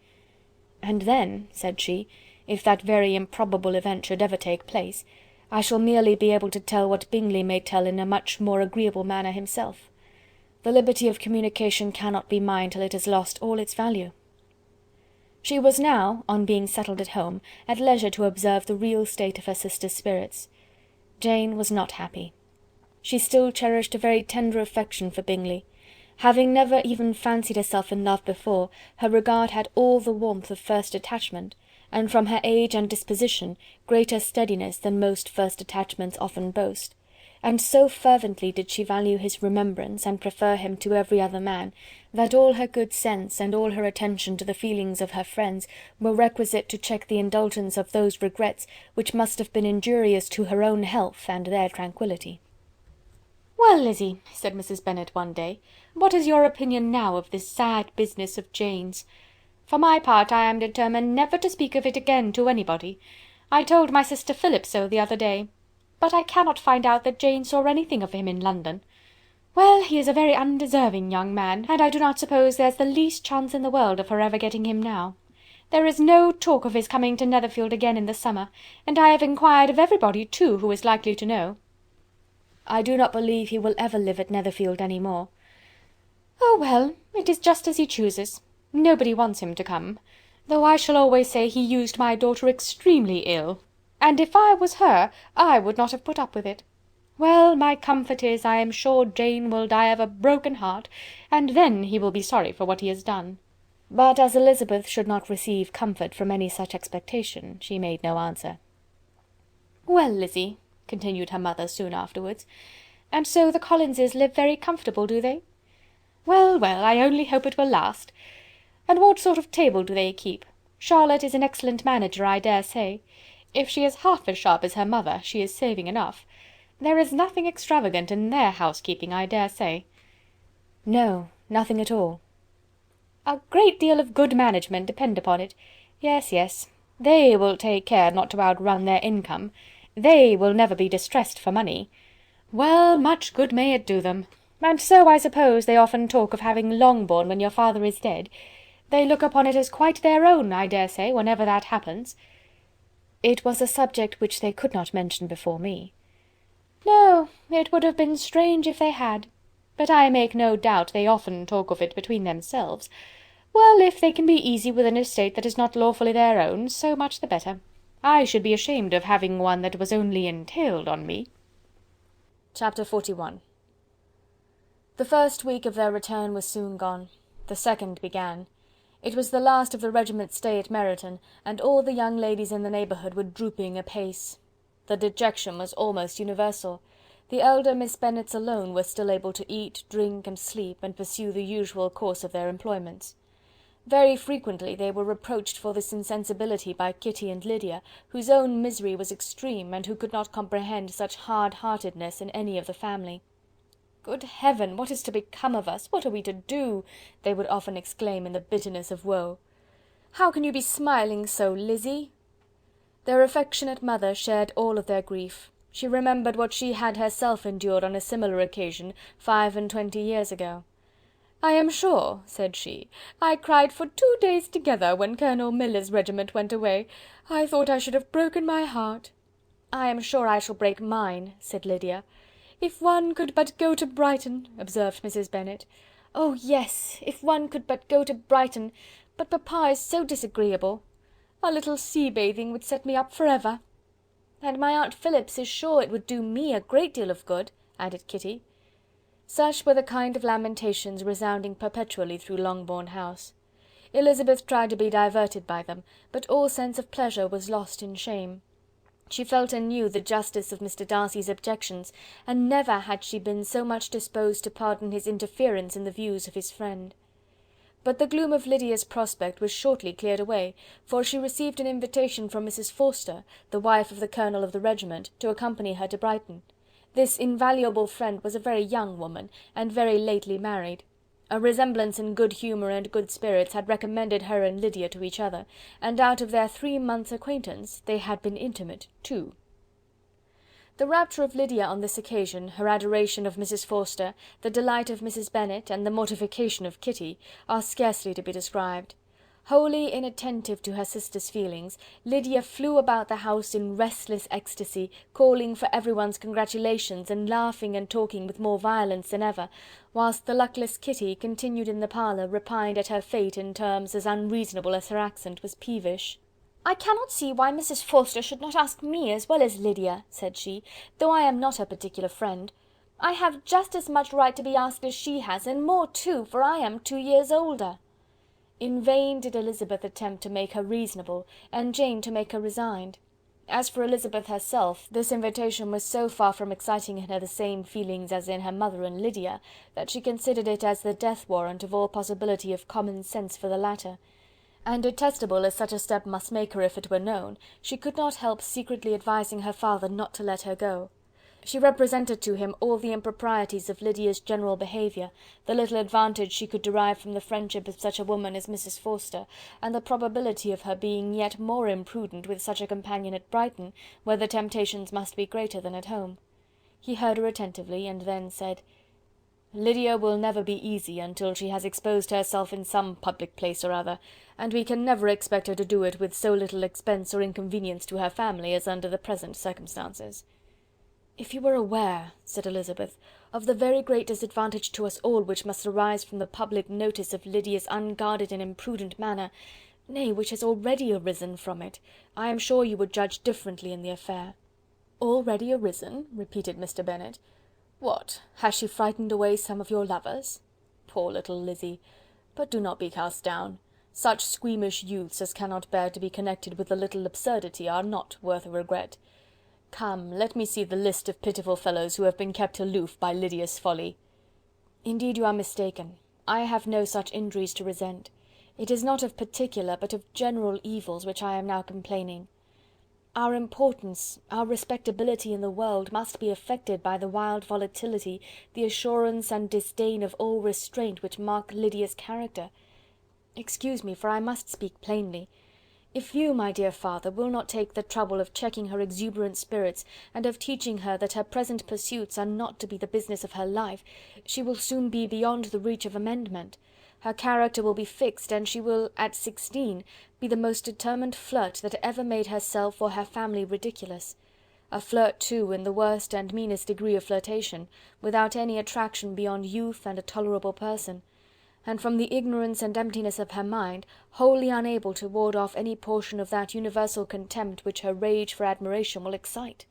"And then," said she, "if that very improbable event should ever take place, I shall merely be able to tell what Bingley may tell in a much more agreeable manner himself. The liberty of communication cannot be mine till it has lost all its value." She was now, on being settled at home, at leisure to observe the real state of her sister's spirits. Jane was not happy. She still cherished a very tender affection for Bingley. Having never even fancied herself in love before, her regard had all the warmth of first attachment, and from her age and disposition, greater steadiness than most first attachments often boast. And so fervently did she value his remembrance, and prefer him to every other man, that all her good sense and all her attention to the feelings of her friends were requisite to check the indulgence of those regrets which must have been injurious to her own health and their tranquillity. "Well, Lizzy," said Mrs. Bennet one day, "what is your opinion now of this sad business of Jane's? For my part, I am determined never to speak of it again to anybody. I told my sister Philip so the other day. But I cannot find out that Jane saw anything of him in London. Well, he is a very undeserving young man, and I do not suppose there's the least chance in the world of her ever getting him now. There is no talk of his coming to Netherfield again in the summer, and I have inquired of everybody, too, who is likely to know." "I do not believe he will ever live at Netherfield any more." "Oh, well, it is just as he chooses. Nobody wants him to come, though I shall always say he used my daughter extremely ill, and if I was her, I would not have put up with it. Well, my comfort is, I am sure Jane will die of a broken heart, and then he will be sorry for what he has done." But as Elizabeth should not receive comfort from any such expectation, she made no answer. "Well, Lizzy," continued her mother soon afterwards, "and so the Collinses live very comfortable, do they? Well, well, I only hope it will last. And what sort of table do they keep? Charlotte is an excellent manager, I dare say. If she is half as sharp as her mother, she is saving enough. There is nothing extravagant in their housekeeping, I dare say." "No, nothing at all." "A great deal of good management, depend upon it. Yes, yes. They will take care not to outrun their income. They will never be distressed for money. Well, much good may it do them. And so, I suppose, they often talk of having Longbourn when your father is dead. They look upon it as quite their own, I dare say, whenever that happens." "It was a subject which they could not mention before me." "No, it would have been strange if they had. But I make no doubt they often talk of it between themselves. Well, if they can be easy with an estate that is not lawfully their own, so much the better. I should be ashamed of having one that was only entailed on me." Chapter 41. The first week of their return was soon gone. The second began. It was the last of the regiment's stay at Meryton, and all the young ladies in the neighbourhood were drooping apace. The dejection was almost universal. The elder Miss Bennets alone were still able to eat, drink, and sleep, and pursue the usual course of their employments. Very frequently they were reproached for this insensibility by Kitty and Lydia, whose own misery was extreme, and who could not comprehend such hard-heartedness in any of the family. "Good Heaven! What is to become of us? What are we to do?" they would often exclaim in the bitterness of woe. "How can you be smiling so, Lizzy?" Their affectionate mother shared all of their grief. She remembered what she had herself endured on a similar occasion 25 years ago. "I am sure," said she, "I cried for 2 days together when Colonel Miller's regiment went away. I thought I should have broken my heart." "I am sure I shall break mine," said Lydia. "If one could but go to Brighton," observed Mrs. Bennet. "Oh yes, if one could but go to Brighton, but papa is so disagreeable. A little sea bathing would set me up for ever." "And my aunt Phillips is sure it would do me a great deal of good," added Kitty. Such were the kind of lamentations resounding perpetually through Longbourn House. Elizabeth tried to be diverted by them, but all sense of pleasure was lost in shame. She felt anew the justice of Mr. Darcy's objections, and never had she been so much disposed to pardon his interference in the views of his friend. But the gloom of Lydia's prospect was shortly cleared away, for she received an invitation from Mrs. Forster, the wife of the colonel of the regiment, to accompany her to Brighton. This invaluable friend was a very young woman, and very lately married. A resemblance in good humour and good spirits had recommended her and Lydia to each other, and out of their 3 months' acquaintance they had been intimate too. The rapture of Lydia on this occasion, her adoration of Mrs. Forster, the delight of Mrs. Bennet, and the mortification of Kitty, are scarcely to be described. Wholly inattentive to her sister's feelings, Lydia flew about the house in restless ecstasy, calling for everyone's congratulations, and laughing and talking with more violence than ever, whilst the luckless Kitty continued in the parlour, repined at her fate in terms as unreasonable as her accent was peevish. "I cannot see why Mrs. Forster should not ask me as well as Lydia," said she, "though I am not her particular friend. I have just as much right to be asked as she has, and more too, for I am 2 years older." In vain did Elizabeth attempt to make her reasonable, and Jane to make her resigned. As for Elizabeth herself, this invitation was so far from exciting in her the same feelings as in her mother and Lydia, that she considered it as the death warrant of all possibility of common sense for the latter; and detestable as such a step must make her if it were known, she could not help secretly advising her father not to let her go. She represented to him all the improprieties of Lydia's general behaviour, the little advantage she could derive from the friendship of such a woman as Mrs. Forster, and the probability of her being yet more imprudent with such a companion at Brighton, where the temptations must be greater than at home. He heard her attentively, and then said: "Lydia will never be easy until she has exposed herself in some public place or other, and we can never expect her to do it with so little expense or inconvenience to her family as under the present circumstances." "If you were aware," said Elizabeth, "of the very great disadvantage to us all which must arise from the public notice of Lydia's unguarded and imprudent manner, nay, which has already arisen from it, I am sure you would judge differently in the affair." "Already arisen?" repeated Mr. Bennet. "What, has she frightened away some of your lovers? Poor little Lizzy! But do not be cast down. Such squeamish youths as cannot bear to be connected with a little absurdity are not worth a regret. Come, let me see the list of pitiful fellows who have been kept aloof by Lydia's folly." "Indeed you are mistaken. I have no such injuries to resent. It is not of particular, but of general evils which I am now complaining. Our importance, our respectability in the world must be affected by the wild volatility, the assurance and disdain of all restraint which mark Lydia's character. Excuse me, for I must speak plainly. If you, my dear father, will not take the trouble of checking her exuberant spirits, and of teaching her that her present pursuits are not to be the business of her life, she will soon be beyond the reach of amendment. Her character will be fixed, and she will, at 16, be the most determined flirt that ever made herself or her family ridiculous. A flirt, too, in the worst and meanest degree of flirtation, without any attraction beyond youth and a tolerable person, and from the ignorance and emptiness of her mind, wholly unable to ward off any portion of that universal contempt which her rage for admiration will excite.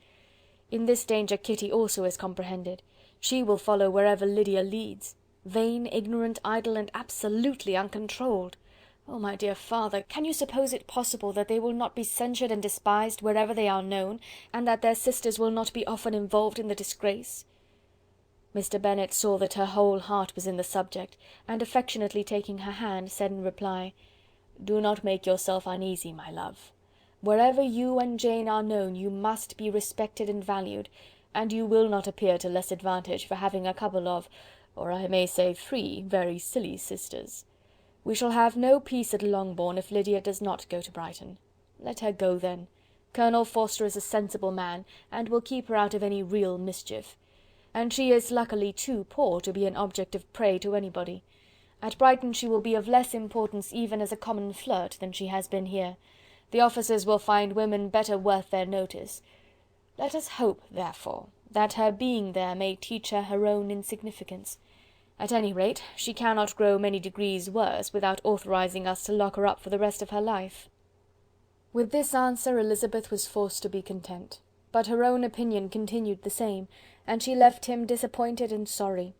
In this danger Kitty also is comprehended. She will follow wherever Lydia leads. Vain, ignorant, idle, and absolutely uncontrolled. Oh, my dear father, can you suppose it possible that they will not be censured and despised wherever they are known, and that their sisters will not be often involved in the disgrace? Mr. Bennet saw that her whole heart was in the subject, and affectionately taking her hand, said in reply, "Do not make yourself uneasy, my love. Wherever you and Jane are known, you must be respected and valued, and you will not appear to less advantage for having a couple of, or I may say 3, very silly sisters. We shall have no peace at Longbourn if Lydia does not go to Brighton. Let her go then. Colonel Forster is a sensible man, and will keep her out of any real mischief. And she is luckily too poor to be an object of prey to anybody. At Brighton she will be of less importance even as a common flirt than she has been here. The officers will find women better worth their notice. Let us hope, therefore, that her being there may teach her her own insignificance. At any rate, she cannot grow many degrees worse without authorizing us to lock her up for the rest of her life." With this answer Elizabeth was forced to be content, but her own opinion continued the same, and she left him disappointed and sorry.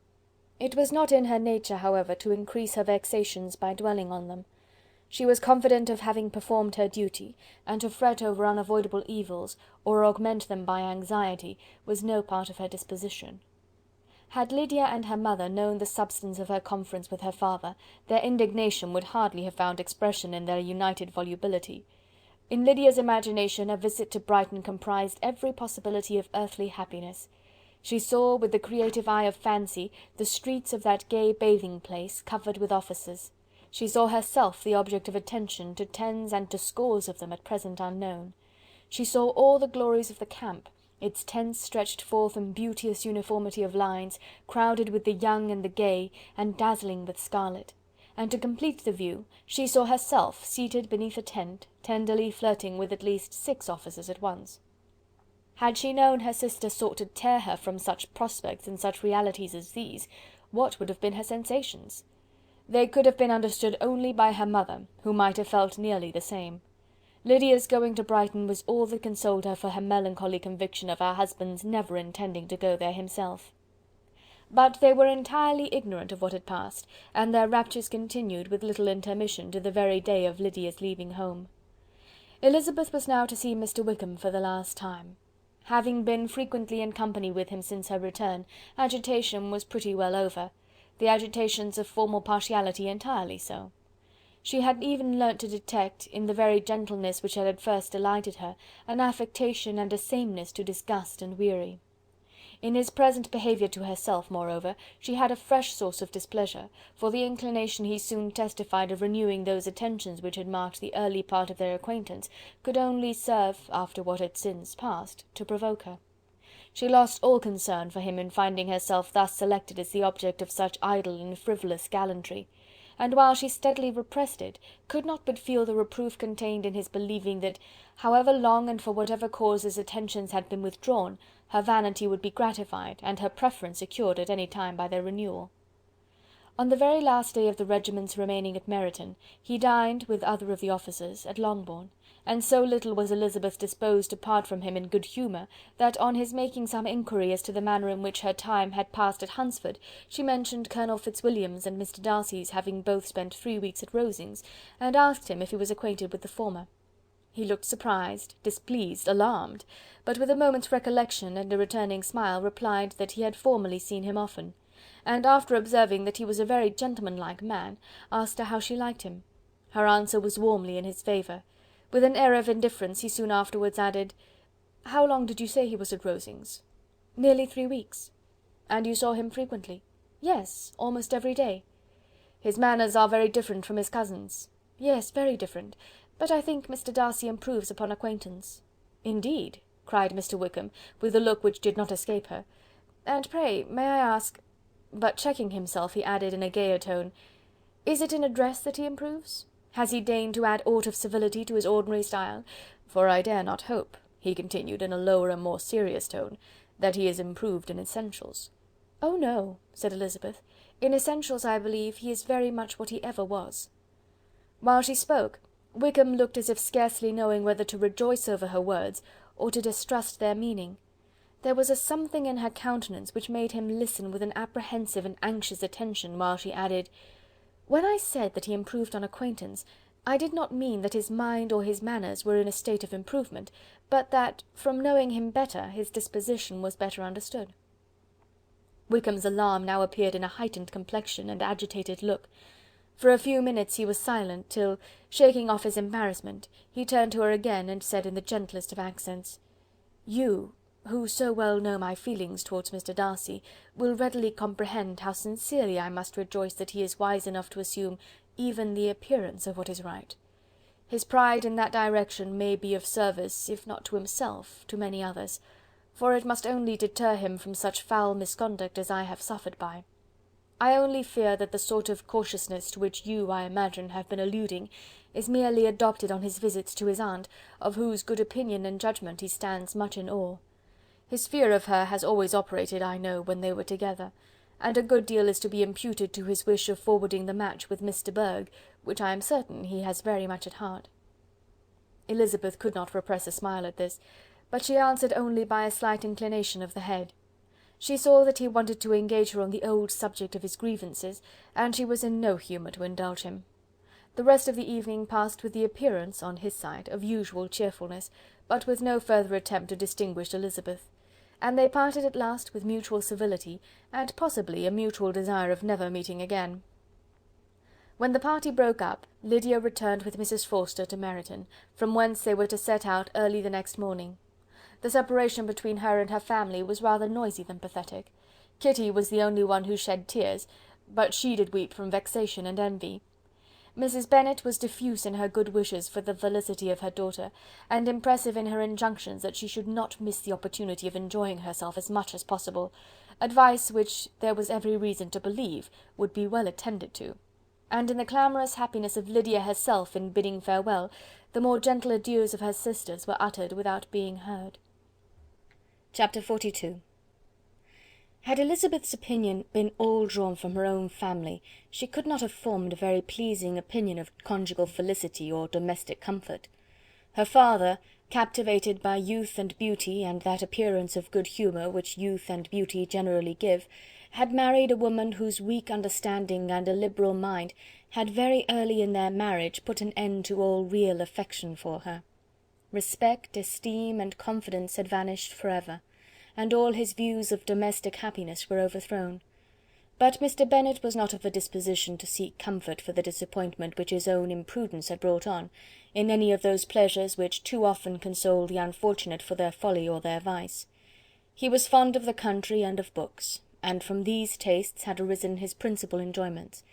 It was not in her nature, however, to increase her vexations by dwelling on them. She was confident of having performed her duty, and to fret over unavoidable evils, or augment them by anxiety, was no part of her disposition. Had Lydia and her mother known the substance of her conference with her father, their indignation would hardly have found expression in their united volubility. In Lydia's imagination a visit to Brighton comprised every possibility of earthly happiness. She saw, with the creative eye of fancy, the streets of that gay bathing-place covered with officers. She saw herself the object of attention to tens and to scores of them at present unknown. She saw all the glories of the camp, its tents stretched forth in beauteous uniformity of lines, crowded with the young and the gay, and dazzling with scarlet. And to complete the view, she saw herself seated beneath a tent, tenderly flirting with at least 6 officers at once. Had she known her sister sought to tear her from such prospects and such realities as these, what would have been her sensations? They could have been understood only by her mother, who might have felt nearly the same. Lydia's going to Brighton was all that consoled her for her melancholy conviction of her husband's never intending to go there himself. But they were entirely ignorant of what had passed, and their raptures continued with little intermission to the very day of Lydia's leaving home. Elizabeth was now to see Mr. Wickham for the last time. Having been frequently in company with him since her return, agitation was pretty well over, the agitations of formal partiality entirely so. She had even learnt to detect, in the very gentleness which had at first delighted her, an affectation and a sameness to disgust and weary. In his present behaviour to herself, moreover, she had a fresh source of displeasure, for the inclination he soon testified of renewing those attentions which had marked the early part of their acquaintance could only serve, after what had since passed, to provoke her. She lost all concern for him in finding herself thus selected as the object of such idle and frivolous gallantry, and while she steadily repressed it, could not but feel the reproof contained in his believing that, however long and for whatever cause his attentions had been withdrawn, her vanity would be gratified, and her preference secured at any time by their renewal. On the very last day of the regiment's remaining at Meryton, he dined, with other of the officers, at Longbourn, and so little was Elizabeth disposed to part from him in good humour, that on his making some inquiry as to the manner in which her time had passed at Hunsford, she mentioned Colonel Fitzwilliam's and Mr. Darcy's having both spent 3 weeks at Rosings, and asked him if he was acquainted with the former. He looked surprised, displeased, alarmed, but with a moment's recollection and a returning smile replied that he had formerly seen him often, and after observing that he was a very gentlemanlike man, asked her how she liked him. Her answer was warmly in his favour. With an air of indifference he soon afterwards added, "How long did you say he was at Rosings?" "Nearly 3 weeks." "And you saw him frequently?" "Yes, almost every day." "His manners are very different from his cousin's." "Yes, very different. but I think Mr. Darcy improves upon acquaintance." "Indeed!" cried Mr. Wickham, with a look which did not escape her. "And pray, may I ask—" but checking himself, he added in a gayer tone, "is it in address that he improves? Has he deigned to add aught of civility to his ordinary style? For I dare not hope," he continued in a lower and more serious tone, "that he is improved in essentials." "Oh no," said Elizabeth, "in essentials, I believe, he is very much what he ever was." While she spoke, Wickham looked as if scarcely knowing whether to rejoice over her words, or to distrust their meaning. There was a something in her countenance which made him listen with an apprehensive and anxious attention, while she added, "When I said that he improved on acquaintance, I did not mean that his mind or his manners were in a state of improvement, but that, from knowing him better, his disposition was better understood." Wickham's alarm now appeared in a heightened complexion and agitated look. For a few minutes he was silent, till, shaking off his embarrassment, he turned to her again, and said in the gentlest of accents, "You, who so well know my feelings towards Mr. Darcy, will readily comprehend how sincerely I must rejoice that he is wise enough to assume even the appearance of what is right. His pride in that direction may be of service, if not to himself, to many others, for it must only deter him from such foul misconduct as I have suffered by. I only fear that the sort of cautiousness to which you, I imagine, have been alluding, is merely adopted on his visits to his aunt, of whose good opinion and judgment he stands much in awe. His fear of her has always operated, I know, when they were together, and a good deal is to be imputed to his wish of forwarding the match with Miss de Bourgh, which I am certain he has very much at heart." Elizabeth could not repress a smile at this, but she answered only by a slight inclination of the head. She saw that he wanted to engage her on the old subject of his grievances, and she was in no humour to indulge him. The rest of the evening passed with the appearance, on his side, of usual cheerfulness, but with no further attempt to distinguish Elizabeth, and they parted at last with mutual civility, and possibly a mutual desire of never meeting again. When the party broke up, Lydia returned with Mrs. Forster to Meryton, from whence they were to set out early the next morning. The separation between her and her family was rather noisy than pathetic. Kitty was the only one who shed tears, but she did weep from vexation and envy. Mrs. Bennet was diffuse in her good wishes for the felicity of her daughter, and impressive in her injunctions that she should not miss the opportunity of enjoying herself as much as possible, advice which there was every reason to believe would be well attended to; and in the clamorous happiness of Lydia herself in bidding farewell, the more gentle adieus of her sisters were uttered without being heard. Chapter XLII. Had Elizabeth's opinion been all drawn from her own family, she could not have formed a very pleasing opinion of conjugal felicity or domestic comfort. Her father, captivated by youth and beauty, and that appearance of good humour which youth and beauty generally give, had married a woman whose weak understanding and illiberal mind had very early in their marriage put an end to all real affection for her. Respect, esteem, and confidence had vanished for ever, and all his views of domestic happiness were overthrown. But Mr. Bennet was not of a disposition to seek comfort for the disappointment which his own imprudence had brought on, in any of those pleasures which too often console the unfortunate for their folly or their vice. He was fond of the country and of books, and from these tastes had arisen his principal enjoyments.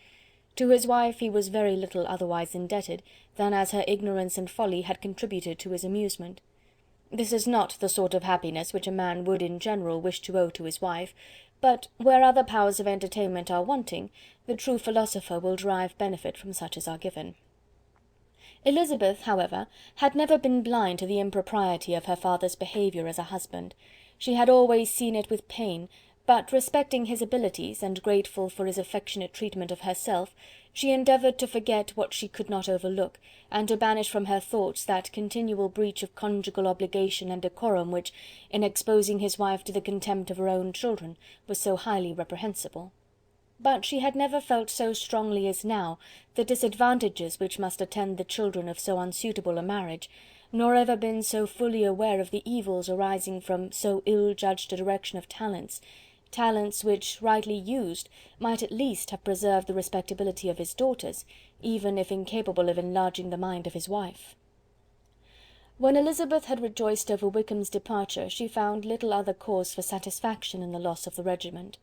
To his wife he was very little otherwise indebted than as her ignorance and folly had contributed to his amusement. This is not the sort of happiness which a man would in general wish to owe to his wife, but where other powers of entertainment are wanting, the true philosopher will derive benefit from such as are given. Elizabeth, however, had never been blind to the impropriety of her father's behaviour as a husband. She had always seen it with pain, but respecting his abilities, and grateful for his affectionate treatment of herself, she endeavoured to forget what she could not overlook, and to banish from her thoughts that continual breach of conjugal obligation and decorum which, in exposing his wife to the contempt of her own children, was so highly reprehensible. But she had never felt so strongly as now the disadvantages which must attend the children of so unsuitable a marriage, nor ever been so fully aware of the evils arising from so ill-judged a direction of talents, which, rightly used, might at least have preserved the respectability of his daughters, even if incapable of enlarging the mind of his wife. When Elizabeth had rejoiced over Wickham's departure, she found little other cause for satisfaction in the loss of the regiment.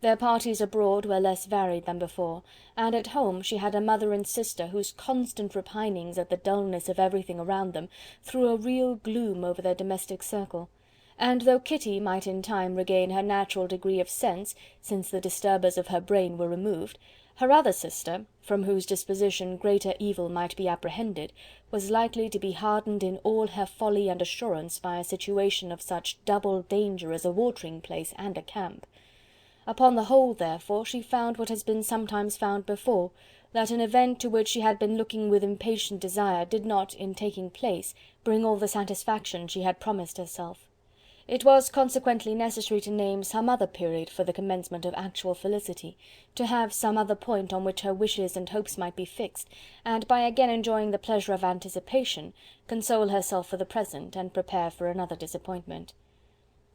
Their parties abroad were less varied than before, and at home she had a mother and sister whose constant repinings at the dullness of everything around them threw a real gloom over their domestic circle. And though Kitty might in time regain her natural degree of sense, since the disturbers of her brain were removed, her other sister, from whose disposition greater evil might be apprehended, was likely to be hardened in all her folly and assurance by a situation of such double danger as a watering-place and a camp. Upon the whole, therefore, she found what has been sometimes found before, that an event to which she had been looking with impatient desire did not, in taking place, bring all the satisfaction she had promised herself. It was consequently necessary to name some other period for the commencement of actual felicity, to have some other point on which her wishes and hopes might be fixed, and by again enjoying the pleasure of anticipation, console herself for the present, and prepare for another disappointment.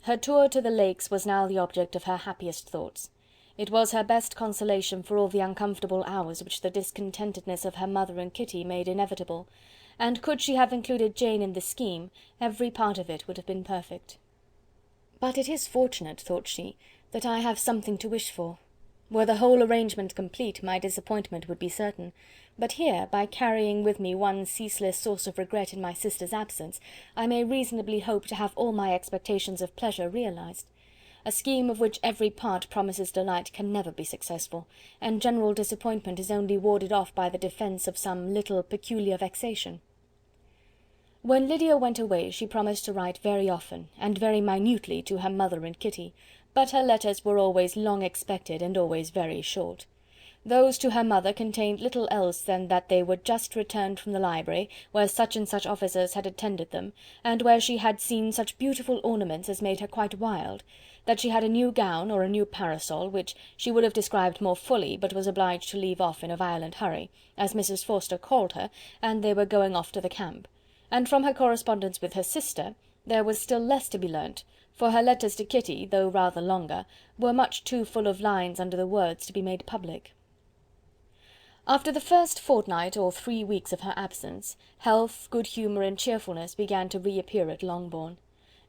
Her tour to the Lakes was now the object of her happiest thoughts. It was her best consolation for all the uncomfortable hours which the discontentedness of her mother and Kitty made inevitable, and could she have included Jane in the scheme, every part of it would have been perfect. But it is fortunate, thought she, that I have something to wish for. Were the whole arrangement complete, my disappointment would be certain, but here, by carrying with me one ceaseless source of regret in my sister's absence, I may reasonably hope to have all my expectations of pleasure realized. A scheme of which every part promises delight can never be successful, and general disappointment is only warded off by the defence of some little peculiar vexation. When Lydia went away, she promised to write very often, and very minutely, to her mother and Kitty, but her letters were always long expected and always very short. Those to her mother contained little else than that they were just returned from the library, where such and such officers had attended them, and where she had seen such beautiful ornaments as made her quite wild, that she had a new gown, or a new parasol, which she would have described more fully, but was obliged to leave off in a violent hurry, as Mrs. Forster called her, and they were going off to the camp. And from her correspondence with her sister, there was still less to be learnt, for her letters to Kitty, though rather longer, were much too full of lines under the words to be made public. After the first fortnight or 3 weeks of her absence, health, good humour and cheerfulness began to reappear at Longbourn.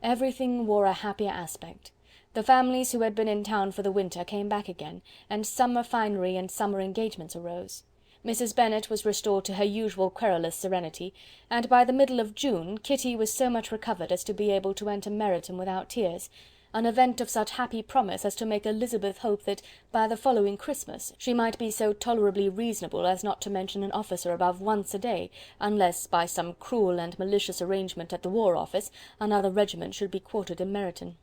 Everything wore a happier aspect. The families who had been in town for the winter came back again, and summer finery and summer engagements arose. Mrs. Bennet was restored to her usual querulous serenity, and by the middle of June Kitty was so much recovered as to be able to enter Meryton without tears, an event of such happy promise as to make Elizabeth hope that by the following Christmas she might be so tolerably reasonable as not to mention an officer above once a day, unless, by some cruel and malicious arrangement at the War Office, another regiment should be quartered in Meryton.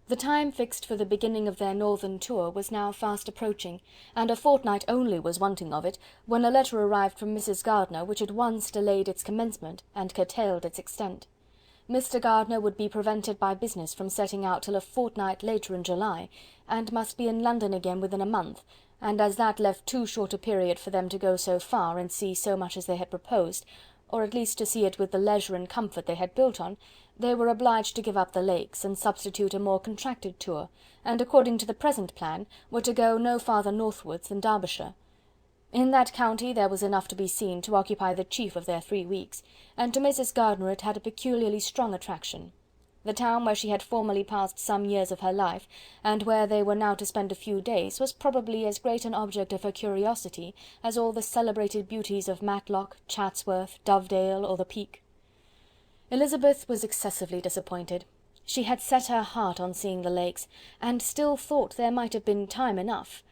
The time fixed for the beginning of their northern tour was now fast approaching, and a fortnight only was wanting of it, when a letter arrived from Mrs. Gardiner which at once delayed its commencement and curtailed its extent. Mr. Gardiner would be prevented by business from setting out till a fortnight later in July, and must be in London again within a month, and as that left too short a period for them to go so far and see so much as they had proposed, or at least to see it with the leisure and comfort they had built on, they were obliged to give up the Lakes, and substitute a more contracted tour, and according to the present plan, were to go no farther northwards than Derbyshire. In that county there was enough to be seen to occupy the chief of their 3 weeks, and to Mrs. Gardiner it had a peculiarly strong attraction. The town where she had formerly passed some years of her life, and where they were now to spend a few days, was probably as great an object of her curiosity as all the celebrated beauties of Matlock, Chatsworth, Dovedale, or the Peak. Elizabeth was excessively disappointed. She had set her heart on seeing the Lakes, and still thought there might have been time enough,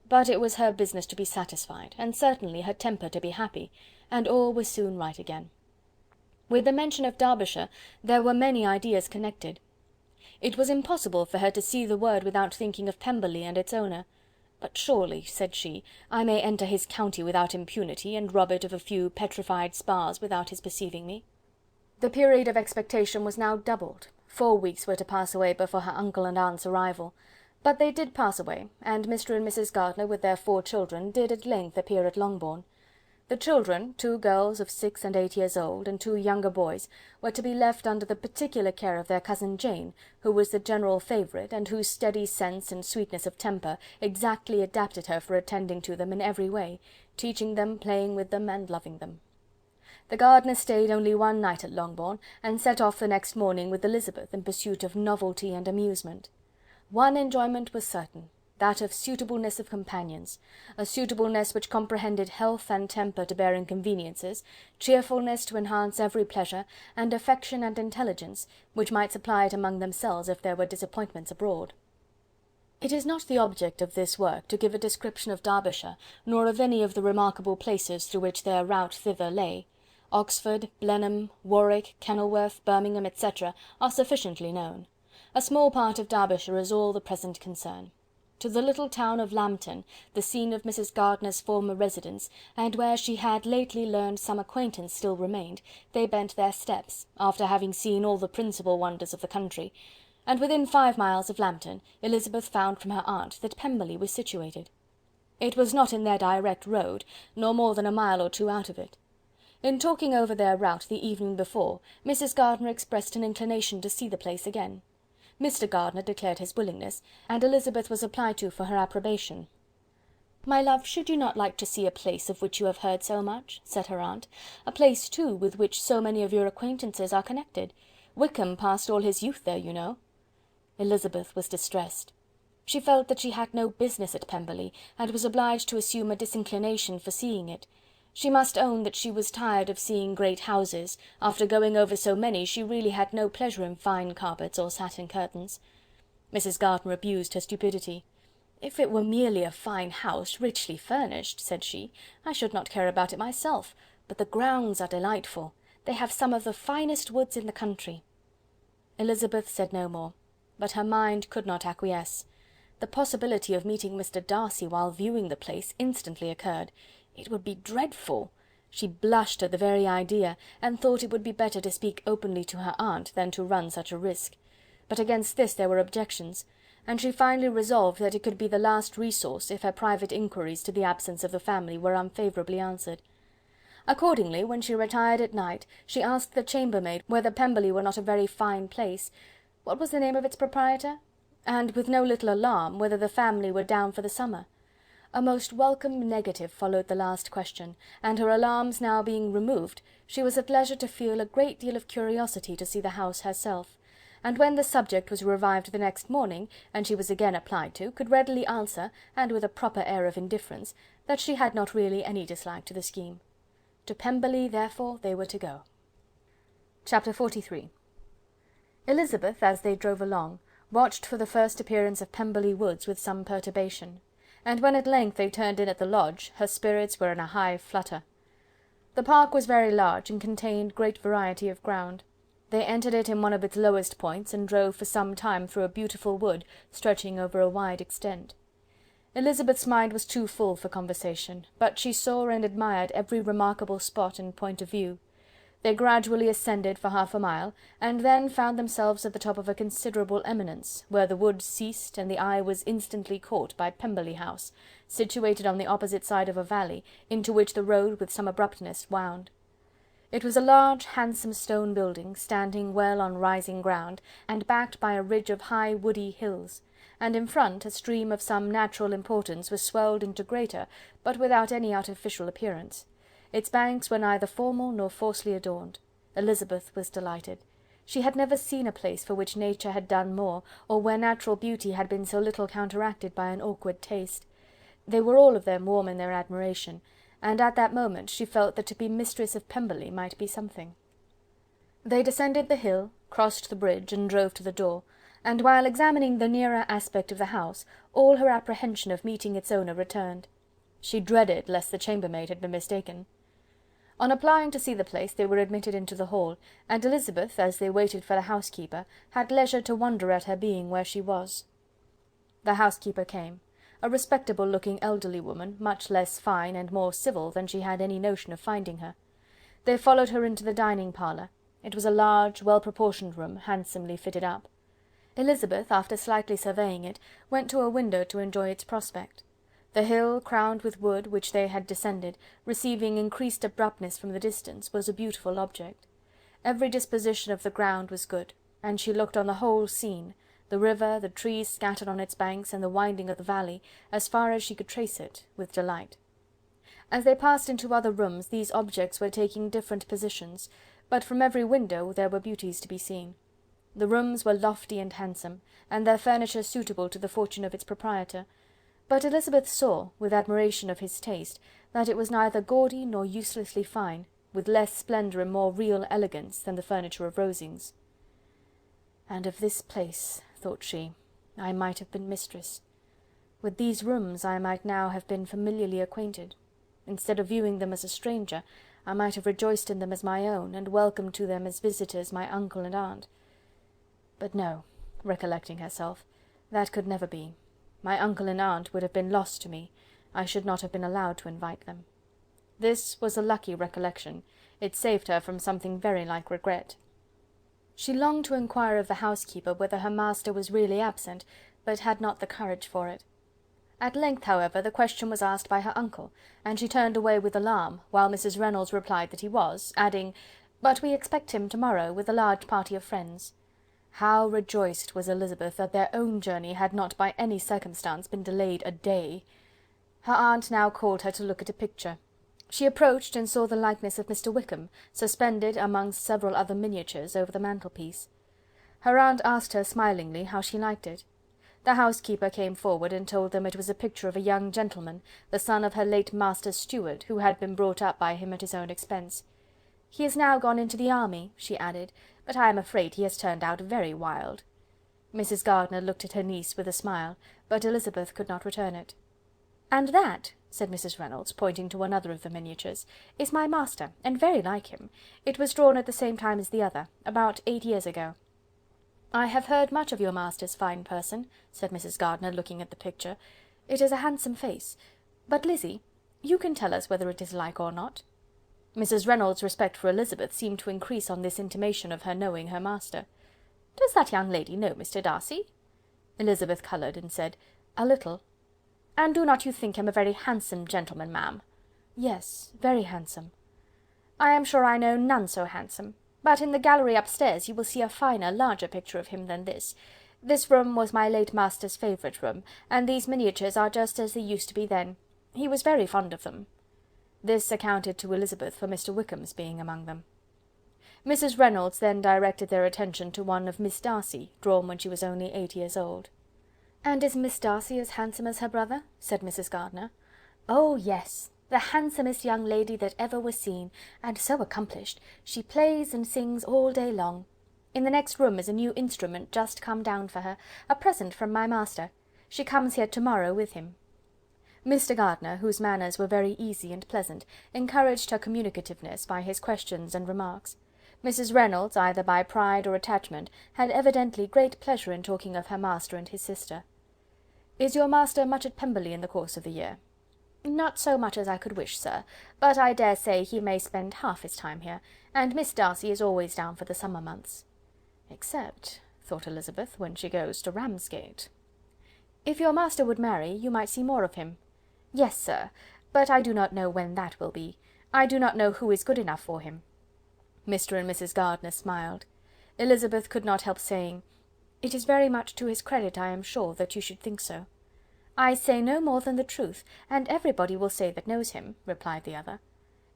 but it was her business to be satisfied, and certainly her temper to be happy, and all was soon right again. With the mention of Derbyshire there were many ideas connected. It was impossible for her to see the word without thinking of Pemberley and its owner. "But surely," said she, "I may enter his county without impunity, and rob it of a few petrified spars without his perceiving me." The period of expectation was now doubled. 4 weeks were to pass away before her uncle and aunt's arrival. But they did pass away, and Mr. and Mrs. Gardiner, with their 4 children, did at length appear at Longbourn. The children, 2 girls of 6 and 8 years old, and 2 younger boys, were to be left under the particular care of their cousin Jane, who was the general favourite, and whose steady sense and sweetness of temper exactly adapted her for attending to them in every way, teaching them, playing with them, and loving them. The Gardiners stayed only 1 night at Longbourn, and set off the next morning with Elizabeth in pursuit of novelty and amusement. One enjoyment was certain. that of suitableness of companions, a suitableness which comprehended health and temper to bear inconveniences, cheerfulness to enhance every pleasure, and affection and intelligence, which might supply it among themselves if there were disappointments abroad. It is not the object of this work to give a description of Derbyshire, nor of any of the remarkable places through which their route thither lay. Oxford, Blenheim, Warwick, Kenilworth, Birmingham, etc., are sufficiently known. A small part of Derbyshire is all the present concern. To the little town of Lambton, the scene of Mrs. Gardiner's former residence, and where she had lately learned some acquaintance still remained, they bent their steps, after having seen all the principal wonders of the country, and within 5 miles of Lambton, Elizabeth found from her aunt that Pemberley was situated. It was not in their direct road, nor more than a mile or 2 out of it. In talking over their route the evening before, Mrs. Gardiner expressed an inclination to see the place again. Mr. Gardiner declared his willingness, and Elizabeth was applied to for her approbation. "My love, should you not like to see a place of which you have heard so much?" said her aunt. "A place, too, with which so many of your acquaintances are connected. Wickham passed all his youth there, you know." Elizabeth was distressed. She felt that she had no business at Pemberley, and was obliged to assume a disinclination for seeing it. She must own that she was tired of seeing great houses. After going over so many, she really had no pleasure in fine carpets or satin curtains. Mrs. Gardiner abused her stupidity. "If it were merely a fine house, richly furnished," said she, "I should not care about it myself, but the grounds are delightful. They have some of the finest woods in the country." Elizabeth said no more, but her mind could not acquiesce. The possibility of meeting Mr. Darcy while viewing the place instantly occurred. It would be dreadful. She blushed at the very idea, and thought it would be better to speak openly to her aunt than to run such a risk. But against this there were objections, and she finally resolved that it could be the last resource if her private inquiries to the absence of the family were unfavourably answered. Accordingly, when she retired at night, she asked the chambermaid whether Pemberley were not a very fine place. What was the name of its proprietor? And, with no little alarm, whether the family were down for the summer. A most welcome negative followed the last question, and her alarms now being removed, she was at leisure to feel a great deal of curiosity to see the house herself, and when the subject was revived the next morning, and she was again applied to, could readily answer, and with a proper air of indifference, that she had not really any dislike to the scheme. To Pemberley, therefore, they were to go. Chapter 43. Elizabeth, as they drove along, watched for the first appearance of Pemberley Woods with some perturbation, and when at length they turned in at the lodge, her spirits were in a high flutter. The park was very large, and contained great variety of ground. They entered it in one of its lowest points, and drove for some time through a beautiful wood, stretching over a wide extent. Elizabeth's mind was too full for conversation, but she saw and admired every remarkable spot and point of view. They gradually ascended for half a mile, and then found themselves at the top of a considerable eminence, where the wood ceased, and the eye was instantly caught by Pemberley House, situated on the opposite side of a valley, into which the road with some abruptness wound. It was a large, handsome stone building, standing well on rising ground, and backed by a ridge of high woody hills, and in front a stream of some natural importance was swelled into greater, but without any artificial appearance. Its banks were neither formal nor falsely adorned. Elizabeth was delighted. She had never seen a place for which nature had done more, or where natural beauty had been so little counteracted by an awkward taste. They were all of them warm in their admiration, and at that moment she felt that to be mistress of Pemberley might be something. They descended the hill, crossed the bridge, and drove to the door, and while examining the nearer aspect of the house, all her apprehension of meeting its owner returned. She dreaded lest the chambermaid had been mistaken. On applying to see the place, they were admitted into the hall, and Elizabeth, as they waited for the housekeeper, had leisure to wonder at her being where she was. The housekeeper came, a respectable-looking elderly woman, much less fine and more civil than she had any notion of finding her. They followed her into the dining parlour. It was a large, well-proportioned room, handsomely fitted up. Elizabeth, after slightly surveying it, went to a window to enjoy its prospect. The hill, crowned with wood, which they had descended, receiving increased abruptness from the distance, was a beautiful object. Every disposition of the ground was good, and she looked on the whole scene, the river, the trees scattered on its banks, and the winding of the valley, as far as she could trace it, with delight. As they passed into other rooms, these objects were taking different positions, but from every window there were beauties to be seen. The rooms were lofty and handsome, and their furniture suitable to the fortune of its proprietor, But Elizabeth saw, with admiration of his taste, that it was neither gaudy nor uselessly fine, with less splendour and more real elegance than the furniture of Rosings. "And of this place," thought she, "I might have been mistress. With these rooms I might now have been familiarly acquainted. Instead of viewing them as a stranger, I might have rejoiced in them as my own, and welcomed to them as visitors my uncle and aunt. But no," recollecting herself, "that could never be. My uncle and aunt would have been lost to me. I should not have been allowed to invite them." This was a lucky recollection. It saved her from something very like regret. She longed to inquire of the housekeeper whether her master was really absent, but had not the courage for it. At length, however, the question was asked by her uncle, and she turned away with alarm, while Mrs. Reynolds replied that he was, adding, "But we expect him to-morrow, with a large party of friends." How rejoiced was Elizabeth that their own journey had not by any circumstance been delayed a day! Her aunt now called her to look at a picture. She approached and saw the likeness of Mr. Wickham, suspended amongst several other miniatures, over the mantelpiece. Her aunt asked her smilingly how she liked it. The housekeeper came forward and told them it was a picture of a young gentleman, the son of her late master's steward, who had been brought up by him at his own expense. "He has now gone into the army," she added, "but I am afraid he has turned out very wild." Mrs. Gardiner looked at her niece with a smile, but Elizabeth could not return it. "And that," said Mrs. Reynolds, pointing to another of the miniatures, "is my master, and very like him. It was drawn at the same time as the other, about 8 years ago." "I have heard much of your master's fine person," said Mrs. Gardiner, looking at the picture. "It is a handsome face. But, Lizzy, you can tell us whether it is like or not." Mrs. Reynolds' respect for Elizabeth seemed to increase on this intimation of her knowing her master. "Does that young lady know Mr. Darcy?" Elizabeth coloured, and said, "A little." "And do not you think him a very handsome gentleman, ma'am?" "Yes, very handsome." "I am sure I know none so handsome. But in the gallery upstairs you will see a finer, larger picture of him than this. This room was my late master's favourite room, and these miniatures are just as they used to be then. He was very fond of them." This accounted to Elizabeth for Mr. Wickham's being among them. Mrs. Reynolds then directed their attention to one of Miss Darcy, drawn when she was only 8 years old. "And is Miss Darcy as handsome as her brother?" said Mrs. Gardiner. "Oh, yes! The handsomest young lady that ever was seen, and so accomplished. She plays and sings all day long. In the next room is a new instrument just come down for her, a present from my master. She comes here to-morrow with him." Mr. Gardiner, whose manners were very easy and pleasant, encouraged her communicativeness by his questions and remarks. Mrs. Reynolds, either by pride or attachment, had evidently great pleasure in talking of her master and his sister. "Is your master much at Pemberley in the course of the year?" "Not so much as I could wish, sir, but I dare say he may spend half his time here, and Miss Darcy is always down for the summer months." "Except," thought Elizabeth, "when she goes to Ramsgate." "If your master would marry, you might see more of him." "Yes, sir, but I do not know when that will be. I do not know who is good enough for him." Mr. and Mrs. Gardiner smiled. Elizabeth could not help saying, "It is very much to his credit, I am sure, that you should think so." "I say no more than the truth, and everybody will say that knows him," replied the other.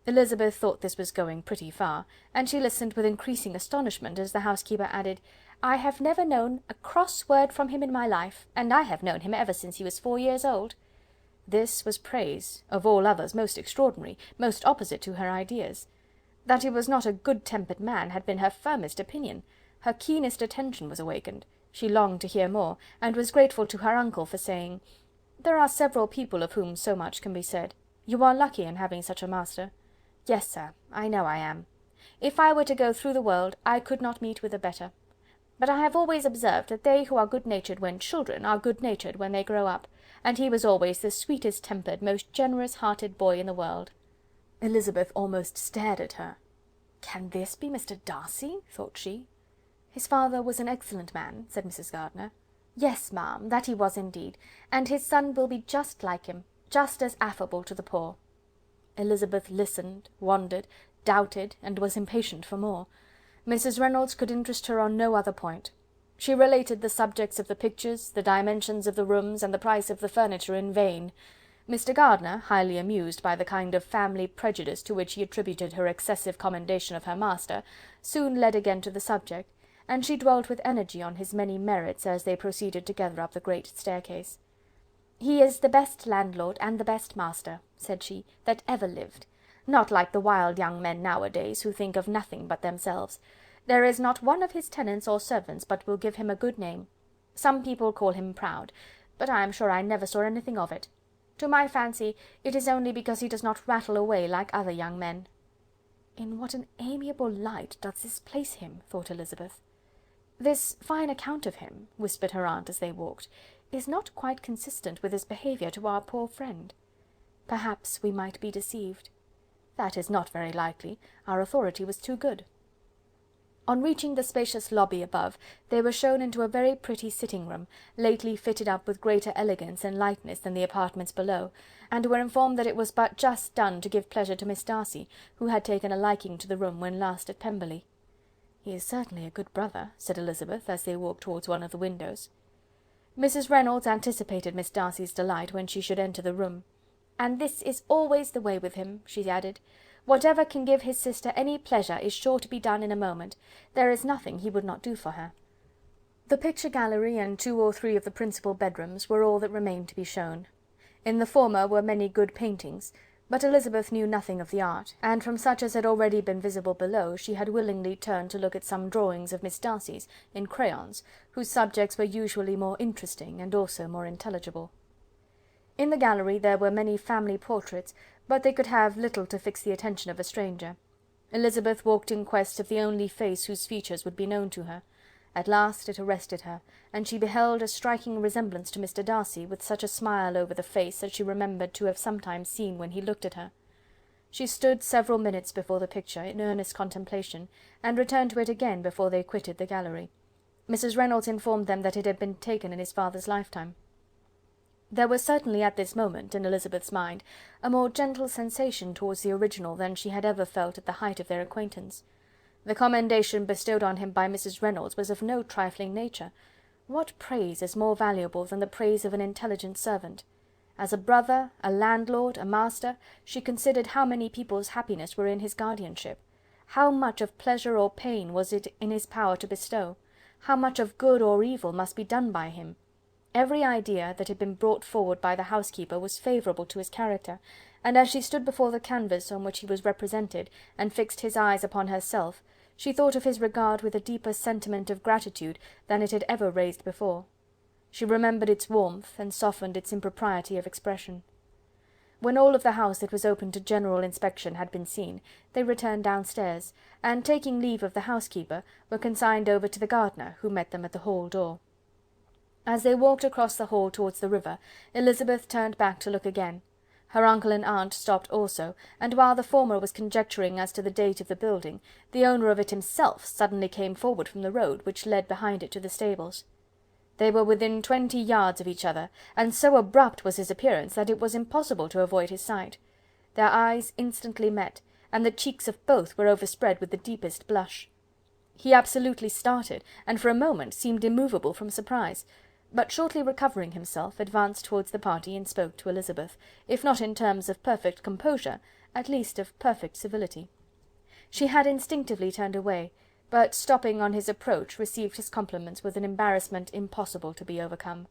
Elizabeth thought this was going pretty far, and she listened with increasing astonishment as the housekeeper added, "I have never known a cross word from him in my life, and I have known him ever since he was 4 years old." This was praise, of all others most extraordinary, most opposite to her ideas. That he was not a good-tempered man had been her firmest opinion. Her keenest attention was awakened. She longed to hear more, and was grateful to her uncle for saying, "There are several people of whom so much can be said. You are lucky in having such a master." "Yes, sir, I know I am. If I were to go through the world, I could not meet with a better. But I have always observed that they who are good-natured when children are good-natured when they grow up, and he was always the sweetest-tempered, most generous-hearted boy in the world." Elizabeth almost stared at her. "Can this be Mr. Darcy?" thought she. "His father was an excellent man," said Mrs. Gardiner. "Yes, ma'am, that he was indeed, and his son will be just like him, just as affable to the poor." Elizabeth listened, wondered, doubted, and was impatient for more. Mrs. Reynolds could interest her on no other point. She related the subjects of the pictures, the dimensions of the rooms, and the price of the furniture in vain. Mr. Gardiner, highly amused by the kind of family prejudice to which he attributed her excessive commendation of her master, soon led again to the subject, and she dwelt with energy on his many merits as they proceeded together up the great staircase. "He is the best landlord and the best master," said she, "that ever lived. Not like the wild young men nowadays, who think of nothing but themselves. There is not one of his tenants or servants but will give him a good name. Some people call him proud, but I am sure I never saw anything of it. To my fancy, it is only because he does not rattle away like other young men." "In what an amiable light does this place him!" thought Elizabeth. "This fine account of him," whispered her aunt as they walked, "is not quite consistent with his behaviour to our poor friend. Perhaps we might be deceived. That is not very likely, our authority was too good." On reaching the spacious lobby above, they were shown into a very pretty sitting room, lately fitted up with greater elegance and lightness than the apartments below, and were informed that it was but just done to give pleasure to Miss Darcy, who had taken a liking to the room when last at Pemberley. "He is certainly a good brother," said Elizabeth, as they walked towards one of the windows. Mrs. Reynolds anticipated Miss Darcy's delight when she should enter the room. "And this is always the way with him," she added. "Whatever can give his sister any pleasure is sure to be done in a moment. There is nothing he would not do for her." The picture gallery and 2 or 3 of the principal bedrooms were all that remained to be shown. In the former were many good paintings, but Elizabeth knew nothing of the art, and from such as had already been visible below, she had willingly turned to look at some drawings of Miss Darcy's, in crayons, whose subjects were usually more interesting and also more intelligible. In the gallery there were many family portraits, but they could have little to fix the attention of a stranger. Elizabeth walked in quest of the only face whose features would be known to her. At last it arrested her, and she beheld a striking resemblance to Mr. Darcy, with such a smile over the face as she remembered to have sometimes seen when he looked at her. She stood several minutes before the picture, in earnest contemplation, and returned to it again before they quitted the gallery. Mrs. Reynolds informed them that it had been taken in his father's lifetime. There was certainly at this moment, in Elizabeth's mind, a more gentle sensation towards the original than she had ever felt at the height of their acquaintance. The commendation bestowed on him by Mrs. Reynolds was of no trifling nature. What praise is more valuable than the praise of an intelligent servant? As a brother, a landlord, a master, she considered how many people's happiness were in his guardianship. How much of pleasure or pain was it in his power to bestow? How much of good or evil must be done by him? Every idea that had been brought forward by the housekeeper was favourable to his character, and as she stood before the canvas on which he was represented, and fixed his eyes upon herself, she thought of his regard with a deeper sentiment of gratitude than it had ever raised before. She remembered its warmth, and softened its impropriety of expression. When all of the house that was open to general inspection had been seen, they returned downstairs, and taking leave of the housekeeper, were consigned over to the gardener, who met them at the hall door. As they walked across the hall towards the river, Elizabeth turned back to look again. Her uncle and aunt stopped also, and while the former was conjecturing as to the date of the building, the owner of it himself suddenly came forward from the road which led behind it to the stables. They were within 20 yards of each other, and so abrupt was his appearance that it was impossible to avoid his sight. Their eyes instantly met, and the cheeks of both were overspread with the deepest blush. He absolutely started, and for a moment seemed immovable from surprise, but shortly recovering himself, advanced towards the party and spoke to Elizabeth, if not in terms of perfect composure, at least of perfect civility. She had instinctively turned away, but stopping on his approach, received his compliments with an embarrassment impossible to be overcome.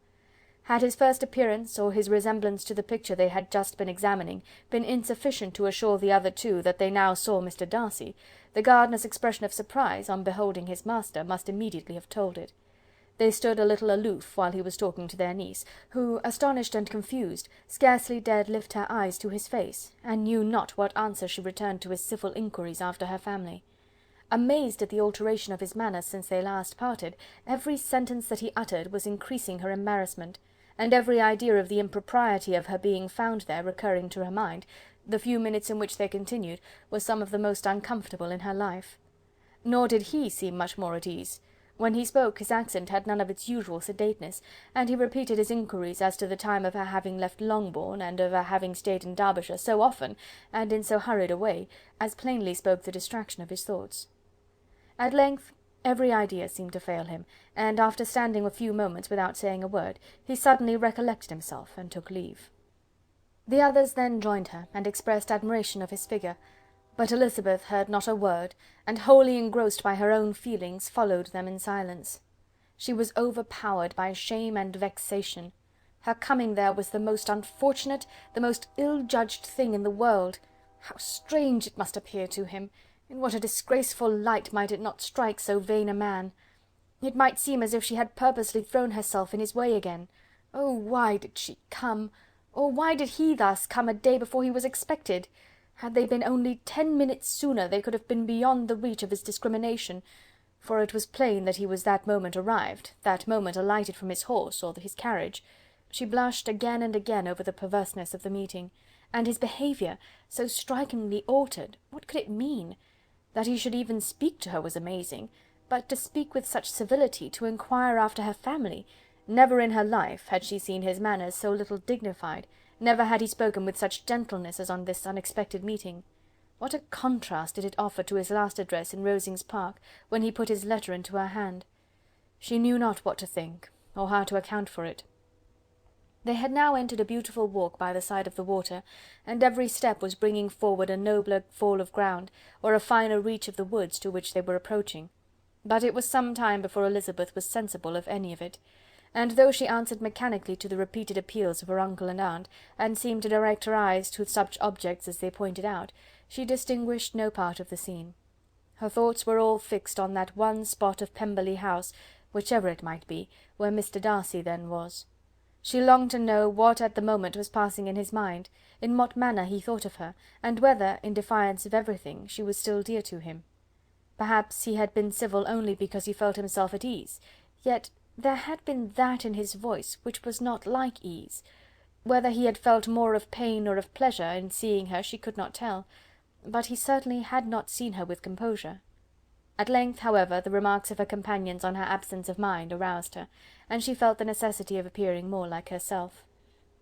Had his first appearance, or his resemblance to the picture they had just been examining, been insufficient to assure the other two that they now saw Mr. Darcy, the gardener's expression of surprise, on beholding his master, must immediately have told it. They stood a little aloof while he was talking to their niece, who, astonished and confused, scarcely dared lift her eyes to his face, and knew not what answer she returned to his civil inquiries after her family. Amazed at the alteration of his manner since they last parted, every sentence that he uttered was increasing her embarrassment, and every idea of the impropriety of her being found there recurring to her mind, the few minutes in which they continued were some of the most uncomfortable in her life. Nor did he seem much more at ease. When he spoke, his accent had none of its usual sedateness, and he repeated his inquiries as to the time of her having left Longbourn, and of her having stayed in Derbyshire so often, and in so hurried a way, as plainly spoke the distraction of his thoughts. At length every idea seemed to fail him, and after standing a few moments without saying a word, he suddenly recollected himself, and took leave. The others then joined her, and expressed admiration of his figure, but Elizabeth heard not a word, and wholly engrossed by her own feelings, followed them in silence. She was overpowered by shame and vexation. Her coming there was the most unfortunate, the most ill-judged thing in the world. How strange it must appear to him! In what a disgraceful light might it not strike so vain a man! It might seem as if she had purposely thrown herself in his way again. Oh, why did she come? Or why did he thus come a day before he was expected? Had they been only 10 minutes sooner, they could have been beyond the reach of his discrimination, for it was plain that he was that moment arrived, that moment alighted from his horse or his carriage. She blushed again and again over the perverseness of the meeting. And his behaviour, so strikingly altered, what could it mean? That he should even speak to her was amazing, but to speak with such civility, to inquire after her family! Never in her life had she seen his manners so little dignified, never had he spoken with such gentleness as on this unexpected meeting. What a contrast did it offer to his last address in Rosings Park, when he put his letter into her hand! She knew not what to think, or how to account for it. They had now entered a beautiful walk by the side of the water, and every step was bringing forward a nobler fall of ground, or a finer reach of the woods to which they were approaching. But it was some time before Elizabeth was sensible of any of it, and though she answered mechanically to the repeated appeals of her uncle and aunt, and seemed to direct her eyes to such objects as they pointed out, she distinguished no part of the scene. Her thoughts were all fixed on that one spot of Pemberley House, whichever it might be, where Mr. Darcy then was. She longed to know what at the moment was passing in his mind, in what manner he thought of her, and whether, in defiance of everything, she was still dear to him. Perhaps he had been civil only because he felt himself at ease, yet there had been that in his voice which was not like ease. Whether he had felt more of pain or of pleasure in seeing her she could not tell, but he certainly had not seen her with composure. At length, however, the remarks of her companions on her absence of mind aroused her, and she felt the necessity of appearing more like herself.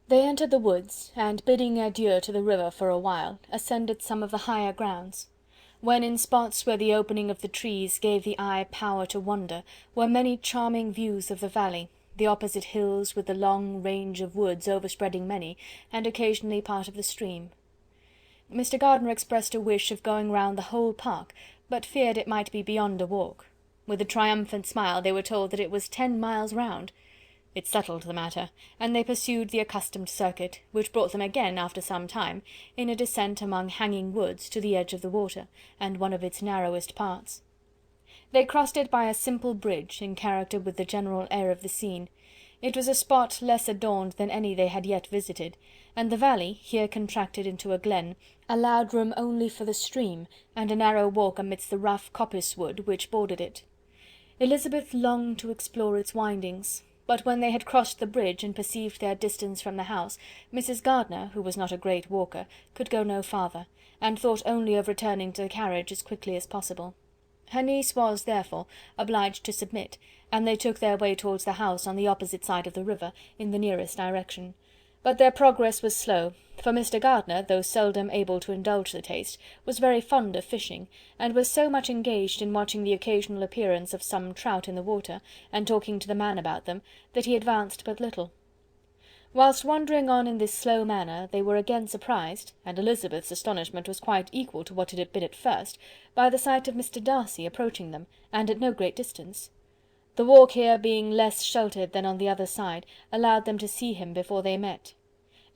They entered the woods, and bidding adieu to the river for a while, ascended some of the higher grounds, when in spots where the opening of the trees gave the eye power to wander, were many charming views of the valley, the opposite hills with the long range of woods overspreading many, and occasionally part of the stream. Mr. Gardiner expressed a wish of going round the whole park, but feared it might be beyond a walk. With a triumphant smile they were told that it was 10 miles round. It settled the matter, and they pursued the accustomed circuit, which brought them again, after some time, in a descent among hanging woods, to the edge of the water, and one of its narrowest parts. They crossed it by a simple bridge, in character with the general air of the scene. It was a spot less adorned than any they had yet visited, and the valley, here contracted into a glen, allowed room only for the stream, and a narrow walk amidst the rough coppice wood which bordered it. Elizabeth longed to explore its windings, but when they had crossed the bridge and perceived their distance from the house, Mrs. Gardiner, who was not a great walker, could go no farther, and thought only of returning to the carriage as quickly as possible. Her niece was, therefore, obliged to submit, and they took their way towards the house on the opposite side of the river, in the nearest direction. But their progress was slow, for Mr. Gardiner, though seldom able to indulge the taste, was very fond of fishing, and was so much engaged in watching the occasional appearance of some trout in the water, and talking to the man about them, that he advanced but little. Whilst wandering on in this slow manner, they were again surprised, and Elizabeth's astonishment was quite equal to what it had been at first, by the sight of Mr. Darcy approaching them, and at no great distance. The walk here being less sheltered than on the other side, allowed them to see him before they met.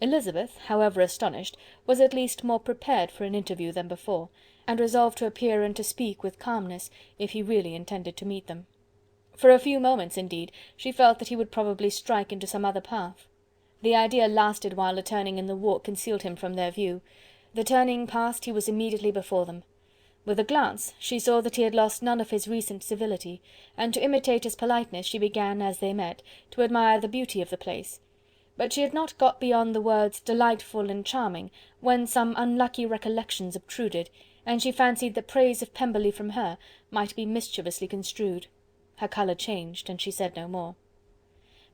Elizabeth, however astonished, was at least more prepared for an interview than before, and resolved to appear and to speak with calmness, if he really intended to meet them. For a few moments, indeed, she felt that he would probably strike into some other path. The idea lasted while a turning in the walk concealed him from their view. The turning past, he was immediately before them. With a glance she saw that he had lost none of his recent civility, and to imitate his politeness she began, as they met, to admire the beauty of the place. But she had not got beyond the words delightful and charming, when some unlucky recollections obtruded, and she fancied that praise of Pemberley from her might be mischievously construed. Her colour changed, and she said no more.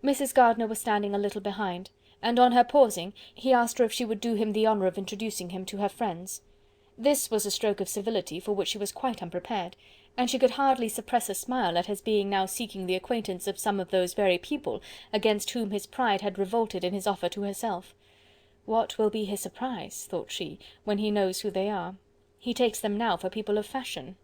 Mrs. Gardiner was standing a little behind, and on her pausing, he asked her if she would do him the honour of introducing him to her friends. This was a stroke of civility for which she was quite unprepared, and she could hardly suppress a smile at his being now seeking the acquaintance of some of those very people against whom his pride had revolted in his offer to herself. What will be his surprise, thought she, when he knows who they are? He takes them now for people of fashion.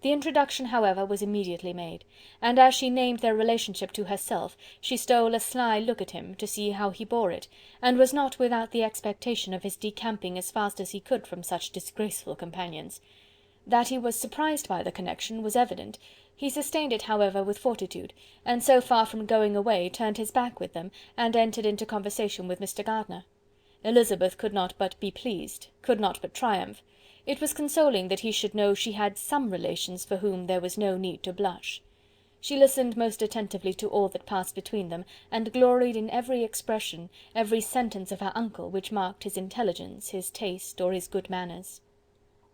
The introduction, however, was immediately made, and as she named their relationship to herself, she stole a sly look at him, to see how he bore it, and was not without the expectation of his decamping as fast as he could from such disgraceful companions. That he was surprised by the connection was evident. He sustained it, however, with fortitude, and so far from going away, turned his back with them, and entered into conversation with Mr. Gardiner. Elizabeth could not but be pleased, could not but triumph. It was consoling that he should know she had some relations for whom there was no need to blush. She listened most attentively to all that passed between them, and gloried in every expression, every sentence of her uncle which marked his intelligence, his taste, or his good manners.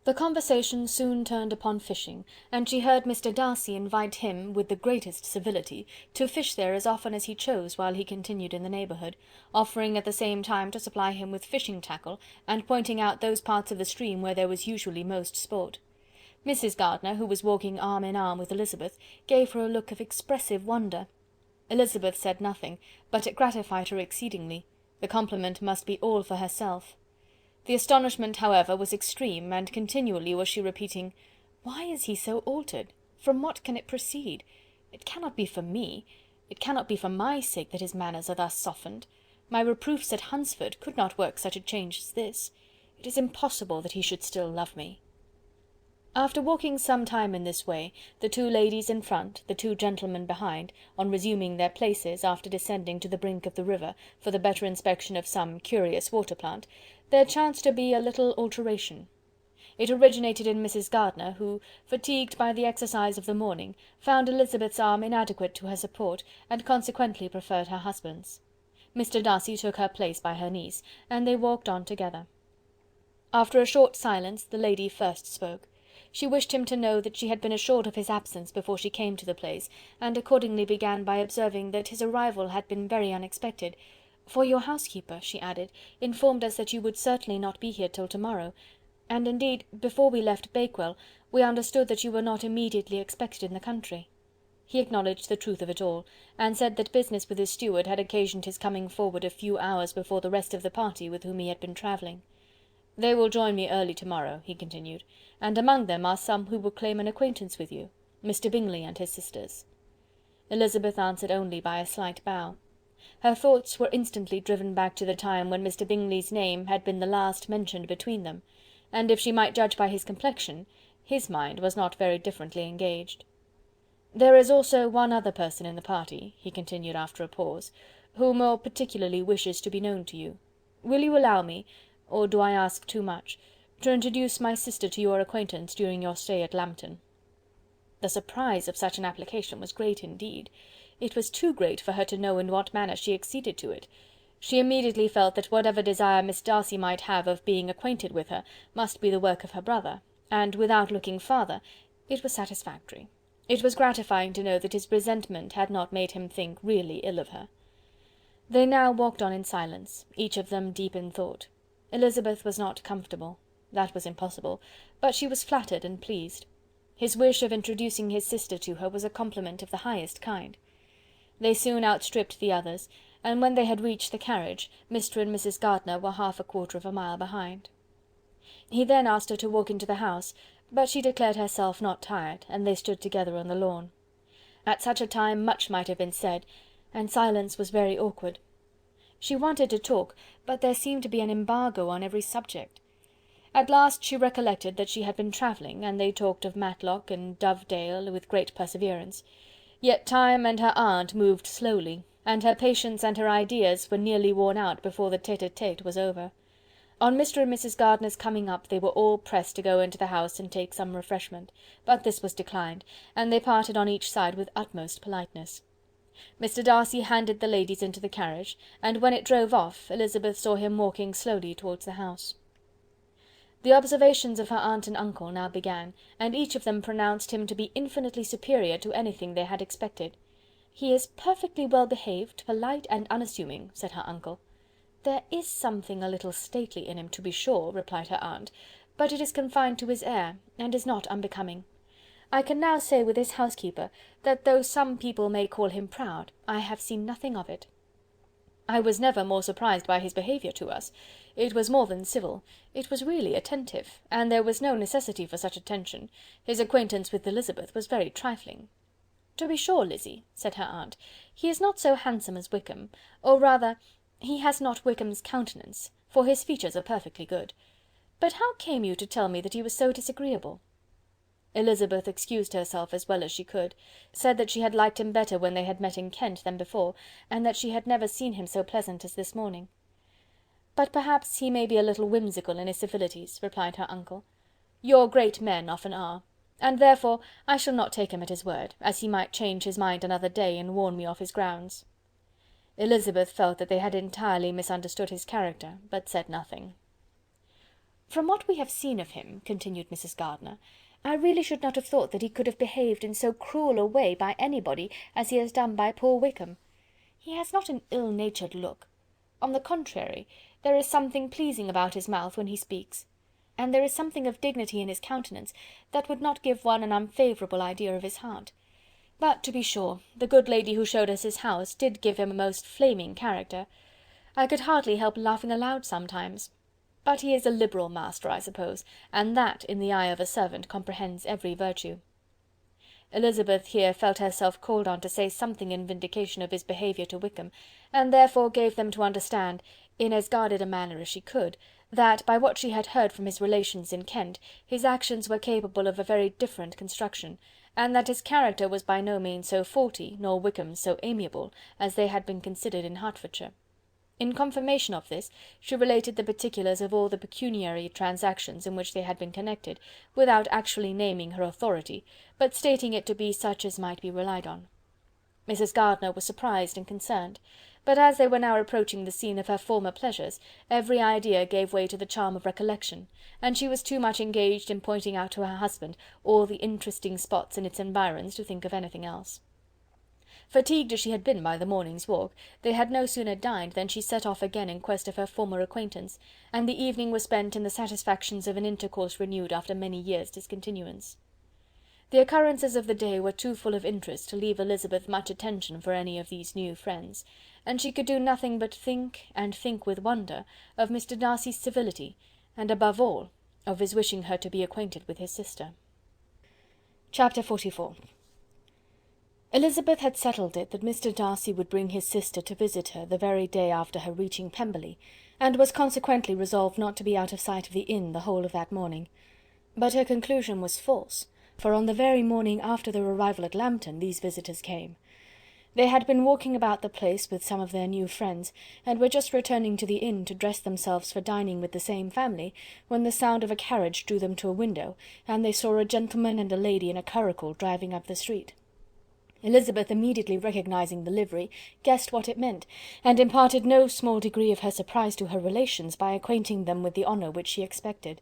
The conversation soon turned upon fishing, and she heard Mr. Darcy invite him, with the greatest civility, to fish there as often as he chose while he continued in the neighbourhood, offering at the same time to supply him with fishing tackle, and pointing out those parts of the stream where there was usually most sport. Mrs. Gardiner, who was walking arm in arm with Elizabeth, gave her a look of expressive wonder. Elizabeth said nothing, but it gratified her exceedingly. The compliment must be all for herself. The astonishment, however, was extreme, and continually was she repeating, "Why is he so altered? From what can it proceed? It cannot be for me, it cannot be for my sake that his manners are thus softened. My reproofs at Hunsford could not work such a change as this. It is impossible that he should still love me." After walking some time in this way, the two ladies in front, the two gentlemen behind, on resuming their places, after descending to the brink of the river, for the better inspection of some curious water plant, there chanced to be a little alteration. It originated in Mrs. Gardiner, who, fatigued by the exercise of the morning, found Elizabeth's arm inadequate to her support, and consequently preferred her husband's. Mr. Darcy took her place by her niece, and they walked on together. After a short silence, the lady first spoke. She wished him to know that she had been assured of his absence before she came to the place, and accordingly began by observing that his arrival had been very unexpected, "for your housekeeper," she added, "informed us that you would certainly not be here till tomorrow, and indeed, before we left Bakewell, we understood that you were not immediately expected in the country." He acknowledged the truth of it all, and said that business with his steward had occasioned his coming forward a few hours before the rest of the party with whom he had been travelling. "They will join me early tomorrow," he continued, "and among them are some who will claim an acquaintance with you, Mr. Bingley and his sisters." Elizabeth answered only by a slight bow. Her thoughts were instantly driven back to the time when Mr. Bingley's name had been the last mentioned between them, and if she might judge by his complexion, his mind was not very differently engaged. "There is also one other person in the party," he continued after a pause, "who more particularly wishes to be known to you. Will you allow me, or do I ask too much, to introduce my sister to your acquaintance during your stay at Lambton?" The surprise of such an application was great indeed. It was too great for her to know in what manner she acceded to it. She immediately felt that whatever desire Miss Darcy might have of being acquainted with her must be the work of her brother, and, without looking farther, it was satisfactory. It was gratifying to know that his resentment had not made him think really ill of her. They now walked on in silence, each of them deep in thought. Elizabeth was not comfortable. That was impossible, but she was flattered and pleased. His wish of introducing his sister to her was a compliment of the highest kind. They soon outstripped the others, and when they had reached the carriage, Mr. and Mrs. Gardiner were half a quarter of a mile behind. He then asked her to walk into the house, but she declared herself not tired, and they stood together on the lawn. At such a time much might have been said, and silence was very awkward. She wanted to talk, but there seemed to be an embargo on every subject. At last she recollected that she had been travelling, and they talked of Matlock and Dovedale with great perseverance. Yet time and her aunt moved slowly, and her patience and her ideas were nearly worn out before the tete-a-tete was over. On Mr. and Mrs. Gardiner's coming up, they were all pressed to go into the house and take some refreshment, but this was declined, and they parted on each side with utmost politeness. Mr. Darcy handed the ladies into the carriage, and when it drove off, Elizabeth saw him walking slowly towards the house. The observations of her aunt and uncle now began, and each of them pronounced him to be infinitely superior to anything they had expected. "He is perfectly well behaved, polite, and unassuming," said her uncle. "There is something a little stately in him, to be sure," replied her aunt, "but it is confined to his air, and is not unbecoming. I can now say with his housekeeper, that though some people may call him proud, I have seen nothing of it." I was never more surprised by his behaviour to us. It was more than civil, it was really attentive, and there was no necessity for such attention. His acquaintance with Elizabeth was very trifling." "To be sure, Lizzy," said her aunt, "he is not so handsome as Wickham, or rather, he has not Wickham's countenance, for his features are perfectly good. But how came you to tell me that he was so disagreeable?" Elizabeth excused herself as well as she could, said that she had liked him better when they had met in Kent than before, and that she had never seen him so pleasant as this morning. "But perhaps he may be a little whimsical in his civilities," replied her uncle. "Your great men often are, and therefore I shall not take him at his word, as he might change his mind another day and warn me off his grounds." Elizabeth felt that they had entirely misunderstood his character, but said nothing. "From what we have seen of him," continued Mrs. Gardiner, "I really should not have thought that he could have behaved in so cruel a way by anybody as he has done by poor Wickham. He has not an ill-natured look. On the contrary, there is something pleasing about his mouth when he speaks, and there is something of dignity in his countenance that would not give one an unfavourable idea of his heart. But, to be sure, the good lady who showed us his house did give him a most flaming character. I could hardly help laughing aloud sometimes. But he is a liberal master, I suppose, and that, in the eye of a servant, comprehends every virtue." Elizabeth here felt herself called on to say something in vindication of his behaviour to Wickham, and therefore gave them to understand, in as guarded a manner as she could, that, by what she had heard from his relations in Kent, his actions were capable of a very different construction, and that his character was by no means so faulty, nor Wickham's so amiable, as they had been considered in Hertfordshire. In confirmation of this, she related the particulars of all the pecuniary transactions in which they had been connected, without actually naming her authority, but stating it to be such as might be relied on. Mrs. Gardiner was surprised and concerned, but as they were now approaching the scene of her former pleasures, every idea gave way to the charm of recollection, and she was too much engaged in pointing out to her husband all the interesting spots in its environs to think of anything else. Fatigued as she had been by the morning's walk, they had no sooner dined than she set off again in quest of her former acquaintance, and the evening was spent in the satisfactions of an intercourse renewed after many years' discontinuance. The occurrences of the day were too full of interest to leave Elizabeth much attention for any of these new friends, and she could do nothing but think, and think with wonder, of Mr. Darcy's civility, and above all, of his wishing her to be acquainted with his sister. Chapter 44. Elizabeth had settled it that Mr. Darcy would bring his sister to visit her the very day after her reaching Pemberley, and was consequently resolved not to be out of sight of the inn the whole of that morning. But her conclusion was false, for on the very morning after their arrival at Lambton these visitors came. They had been walking about the place with some of their new friends, and were just returning to the inn to dress themselves for dining with the same family, when the sound of a carriage drew them to a window, and they saw a gentleman and a lady in a curricle driving up the street. Elizabeth, immediately recognizing the livery, guessed what it meant, and imparted no small degree of her surprise to her relations by acquainting them with the honour which she expected.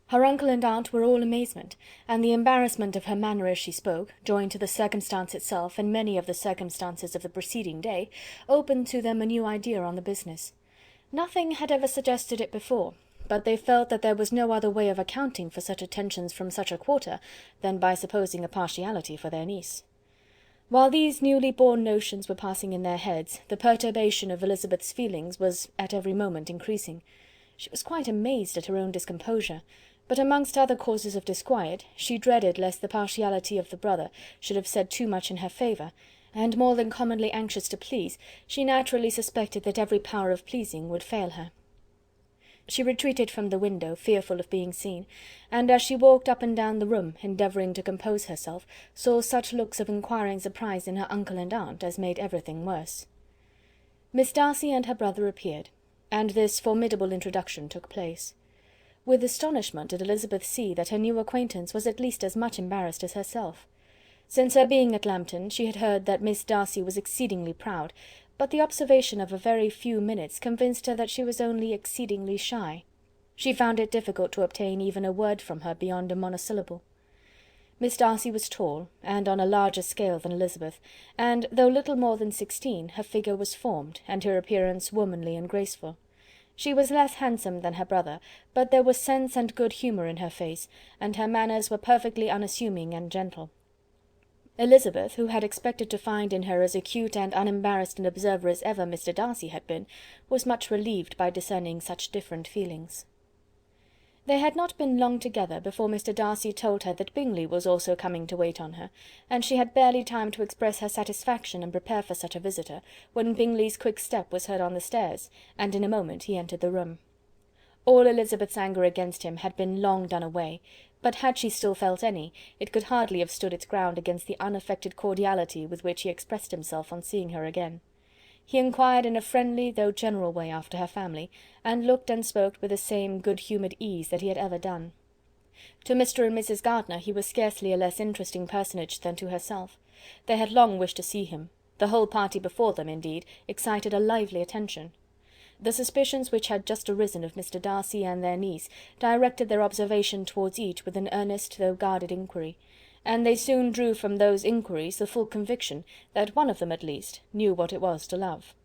Her uncle and aunt were all amazement, and the embarrassment of her manner as she spoke, joined to the circumstance itself and many of the circumstances of the preceding day, opened to them a new idea on the business. Nothing had ever suggested it before, but they felt that there was no other way of accounting for such attentions from such a quarter than by supposing a partiality for their niece. While these newly born notions were passing in their heads, the perturbation of Elizabeth's feelings was at every moment increasing. She was quite amazed at her own discomposure, but amongst other causes of disquiet, she dreaded lest the partiality of the brother should have said too much in her favour, and more than commonly anxious to please, she naturally suspected that every power of pleasing would fail her. She retreated from the window, fearful of being seen, and as she walked up and down the room, endeavouring to compose herself, saw such looks of inquiring surprise in her uncle and aunt as made everything worse. Miss Darcy and her brother appeared, and this formidable introduction took place. With astonishment did Elizabeth see that her new acquaintance was at least as much embarrassed as herself. Since her being at Lambton, she had heard that Miss Darcy was exceedingly proud, but the observation of a very few minutes convinced her that she was only exceedingly shy. She found it difficult to obtain even a word from her beyond a monosyllable. Miss Darcy was tall, and on a larger scale than Elizabeth, and, though little more than 16, her figure was formed, and her appearance womanly and graceful. She was less handsome than her brother, but there was sense and good humour in her face, and her manners were perfectly unassuming and gentle. Elizabeth, who had expected to find in her as acute and unembarrassed an observer as ever Mr. Darcy had been, was much relieved by discerning such different feelings. They had not been long together before Mr. Darcy told her that Bingley was also coming to wait on her, and she had barely time to express her satisfaction and prepare for such a visitor, when Bingley's quick step was heard on the stairs, and in a moment he entered the room. All Elizabeth's anger against him had been long done away, but had she still felt any, it could hardly have stood its ground against the unaffected cordiality with which he expressed himself on seeing her again. He inquired in a friendly though general way after her family, and looked and spoke with the same good-humoured ease that he had ever done. To Mr. and Mrs. Gardiner he was scarcely a less interesting personage than to herself. They had long wished to see him. The whole party before them, indeed, excited a lively attention. The suspicions which had just arisen of Mr. Darcy and their niece directed their observation towards each with an earnest though guarded inquiry, and they soon drew from those inquiries the full conviction that one of them at least knew what it was to love.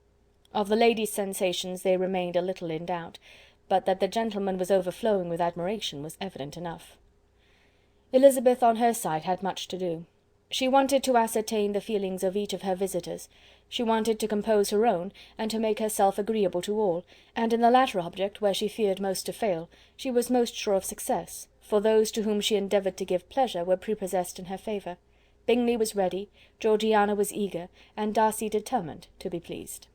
Of the lady's sensations they remained a little in doubt, but that the gentleman was overflowing with admiration was evident enough. Elizabeth on her side had much to do. She wanted to ascertain the feelings of each of her visitors. She wanted to compose her own, and to make herself agreeable to all, and in the latter object, where she feared most to fail, she was most sure of success, for those to whom she endeavoured to give pleasure were prepossessed in her favour. Bingley was ready, Georgiana was eager, and Darcy determined to be pleased.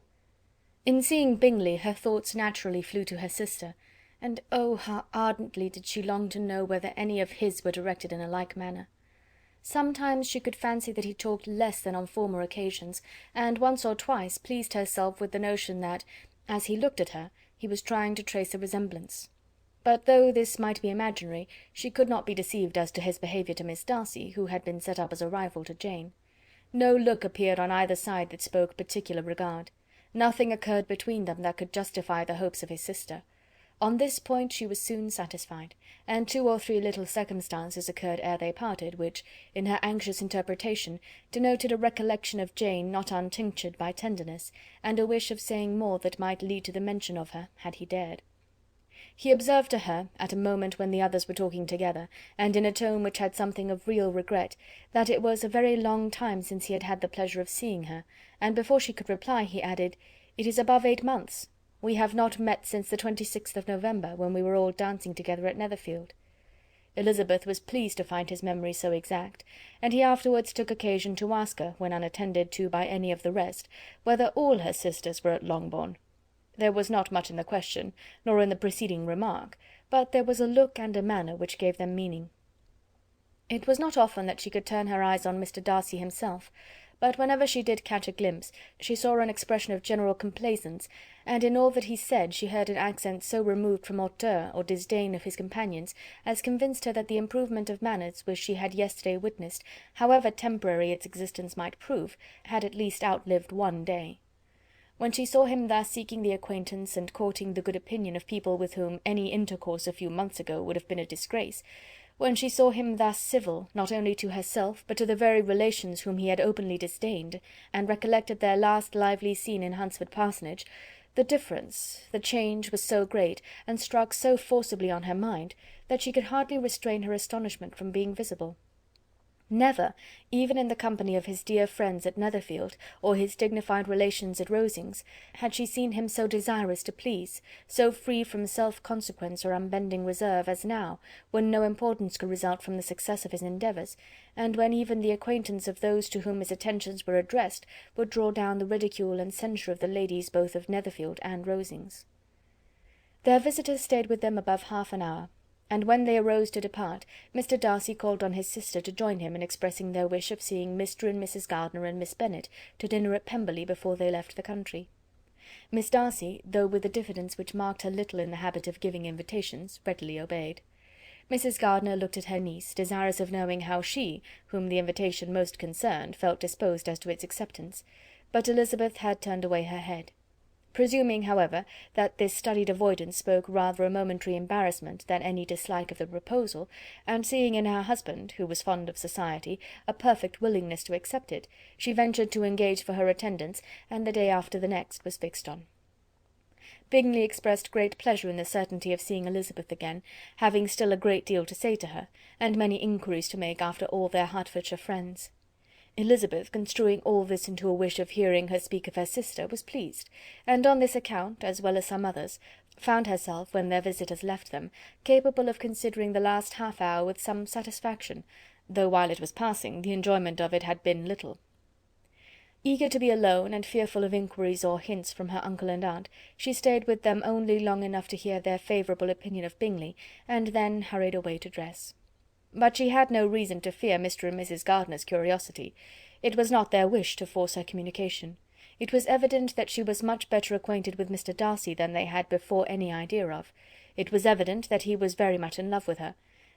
In seeing Bingley her thoughts naturally flew to her sister, and oh, how ardently did she long to know whether any of his were directed in a like manner. Sometimes she could fancy that he talked less than on former occasions, and once or twice pleased herself with the notion that, as he looked at her, he was trying to trace a resemblance. But though this might be imaginary, she could not be deceived as to his behaviour to Miss Darcy, who had been set up as a rival to Jane. No look appeared on either side that spoke particular regard. Nothing occurred between them that could justify the hopes of his sister. On this point she was soon satisfied, and 2 or 3 little circumstances occurred ere they parted, which, in her anxious interpretation, denoted a recollection of Jane not untinctured by tenderness, and a wish of saying more that might lead to the mention of her, had he dared. He observed to her, at a moment when the others were talking together, and in a tone which had something of real regret, that it was a very long time since he had had the pleasure of seeing her, and before she could reply, he added, "It is above 8 months. We have not met since the 26th of November, when we were all dancing together at Netherfield." Elizabeth was pleased to find his memory so exact, and he afterwards took occasion to ask her, when unattended to by any of the rest, whether all her sisters were at Longbourn. There was not much in the question, nor in the preceding remark, but there was a look and a manner which gave them meaning. It was not often that she could turn her eyes on Mr. Darcy himself, but whenever she did catch a glimpse, she saw an expression of general complaisance, and in all that he said she heard an accent so removed from hauteur or disdain of his companions, as convinced her that the improvement of manners which she had yesterday witnessed, however temporary its existence might prove, had at least outlived 1 day. When she saw him thus seeking the acquaintance and courting the good opinion of people with whom any intercourse a few months ago would have been a disgrace, when she saw him thus civil, not only to herself, but to the very relations whom he had openly disdained, and recollected their last lively scene in Hunsford Parsonage, the difference, the change was so great, and struck so forcibly on her mind, that she could hardly restrain her astonishment from being visible. Never, even in the company of his dear friends at Netherfield, or his dignified relations at Rosings, had she seen him so desirous to please, so free from self-consequence or unbending reserve, as now, when no importance could result from the success of his endeavours, and when even the acquaintance of those to whom his attentions were addressed would draw down the ridicule and censure of the ladies both of Netherfield and Rosings. Their visitors stayed with them above half an hour, and when they arose to depart, Mr. Darcy called on his sister to join him in expressing their wish of seeing Mr. and Mrs. Gardiner and Miss Bennet to dinner at Pemberley before they left the country. Miss Darcy, though with a diffidence which marked her little in the habit of giving invitations, readily obeyed. Mrs. Gardiner looked at her niece, desirous of knowing how she, whom the invitation most concerned, felt disposed as to its acceptance, but Elizabeth had turned away her head. Presuming, however, that this studied avoidance spoke rather a momentary embarrassment than any dislike of the proposal, and seeing in her husband, who was fond of society, a perfect willingness to accept it, she ventured to engage for her attendance, and the day after the next was fixed on. Bingley expressed great pleasure in the certainty of seeing Elizabeth again, having still a great deal to say to her, and many inquiries to make after all their Hertfordshire friends. Elizabeth, construing all this into a wish of hearing her speak of her sister, was pleased, and on this account, as well as some others, found herself, when their visitors left them, capable of considering the last half-hour with some satisfaction, though while it was passing the enjoyment of it had been little. Eager to be alone, and fearful of inquiries or hints from her uncle and aunt, she stayed with them only long enough to hear their favourable opinion of Bingley, and then hurried away to dress. But she had no reason to fear Mr. and Mrs. Gardiner's curiosity. It was not their wish to force her communication. It was evident that she was much better acquainted with Mr. Darcy than they had before any idea of. It was evident that he was very much in love with her.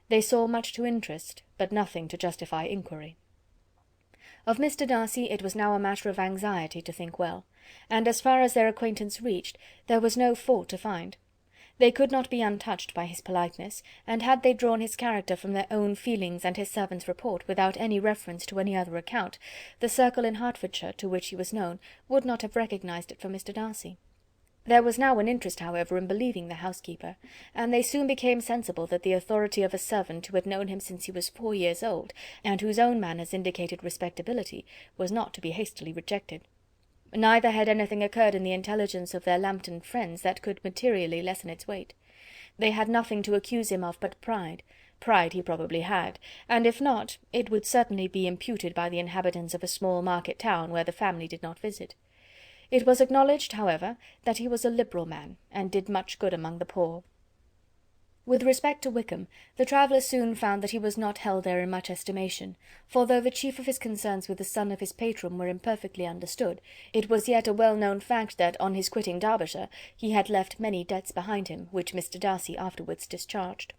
They saw much to interest, but nothing to justify inquiry. Of Mr. Darcy it was now a matter of anxiety to think well, and as far as their acquaintance reached, there was no fault to find. They could not be untouched by his politeness, and had they drawn his character from their own feelings and his servant's report, without any reference to any other account, the circle in Hertfordshire, to which he was known, would not have recognised it for Mr. Darcy. There was now an interest, however, in believing the housekeeper, and they soon became sensible that the authority of a servant who had known him since he was 4 years old, and whose own manners indicated respectability, was not to be hastily rejected. Neither had anything occurred in the intelligence of their Lambton friends that could materially lessen its weight. They had nothing to accuse him of but pride. Pride he probably had, and if not, it would certainly be imputed by the inhabitants of a small market town where the family did not visit. It was acknowledged, however, that he was a liberal man, and did much good among the poor. With respect to Wickham, the travellers soon found that he was not held there in much estimation, for though the chief of his concerns with the son of his patron were imperfectly understood, it was yet a well-known fact that, on his quitting Derbyshire, he had left many debts behind him, which Mr. Darcy afterwards discharged.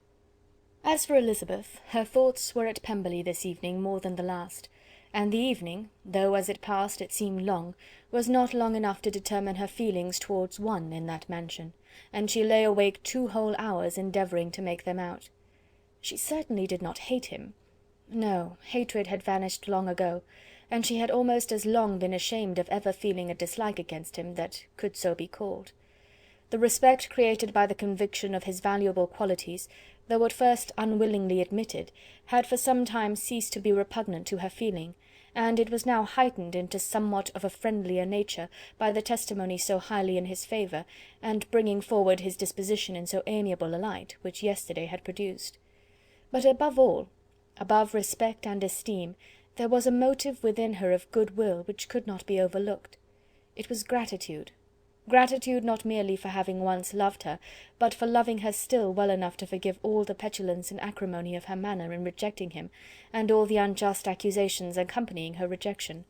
As for Elizabeth, her thoughts were at Pemberley this evening more than the last, and the evening, though as it passed it seemed long, was not long enough to determine her feelings towards one in that mansion, and she lay awake 2 whole hours endeavouring to make them out. She certainly did not hate him. No, hatred had vanished long ago, and she had almost as long been ashamed of ever feeling a dislike against him that could so be called. The respect created by the conviction of his valuable qualities, though at first unwillingly admitted, had for some time ceased to be repugnant to her feeling, and it was now heightened into somewhat of a friendlier nature by the testimony so highly in his favour, and bringing forward his disposition in so amiable a light, which yesterday had produced. But above all, above respect and esteem, there was a motive within her of goodwill which could not be overlooked. It was gratitude. Gratitude not merely for having once loved her, but for loving her still well enough to forgive all the petulance and acrimony of her manner in rejecting him, and all the unjust accusations accompanying her rejection.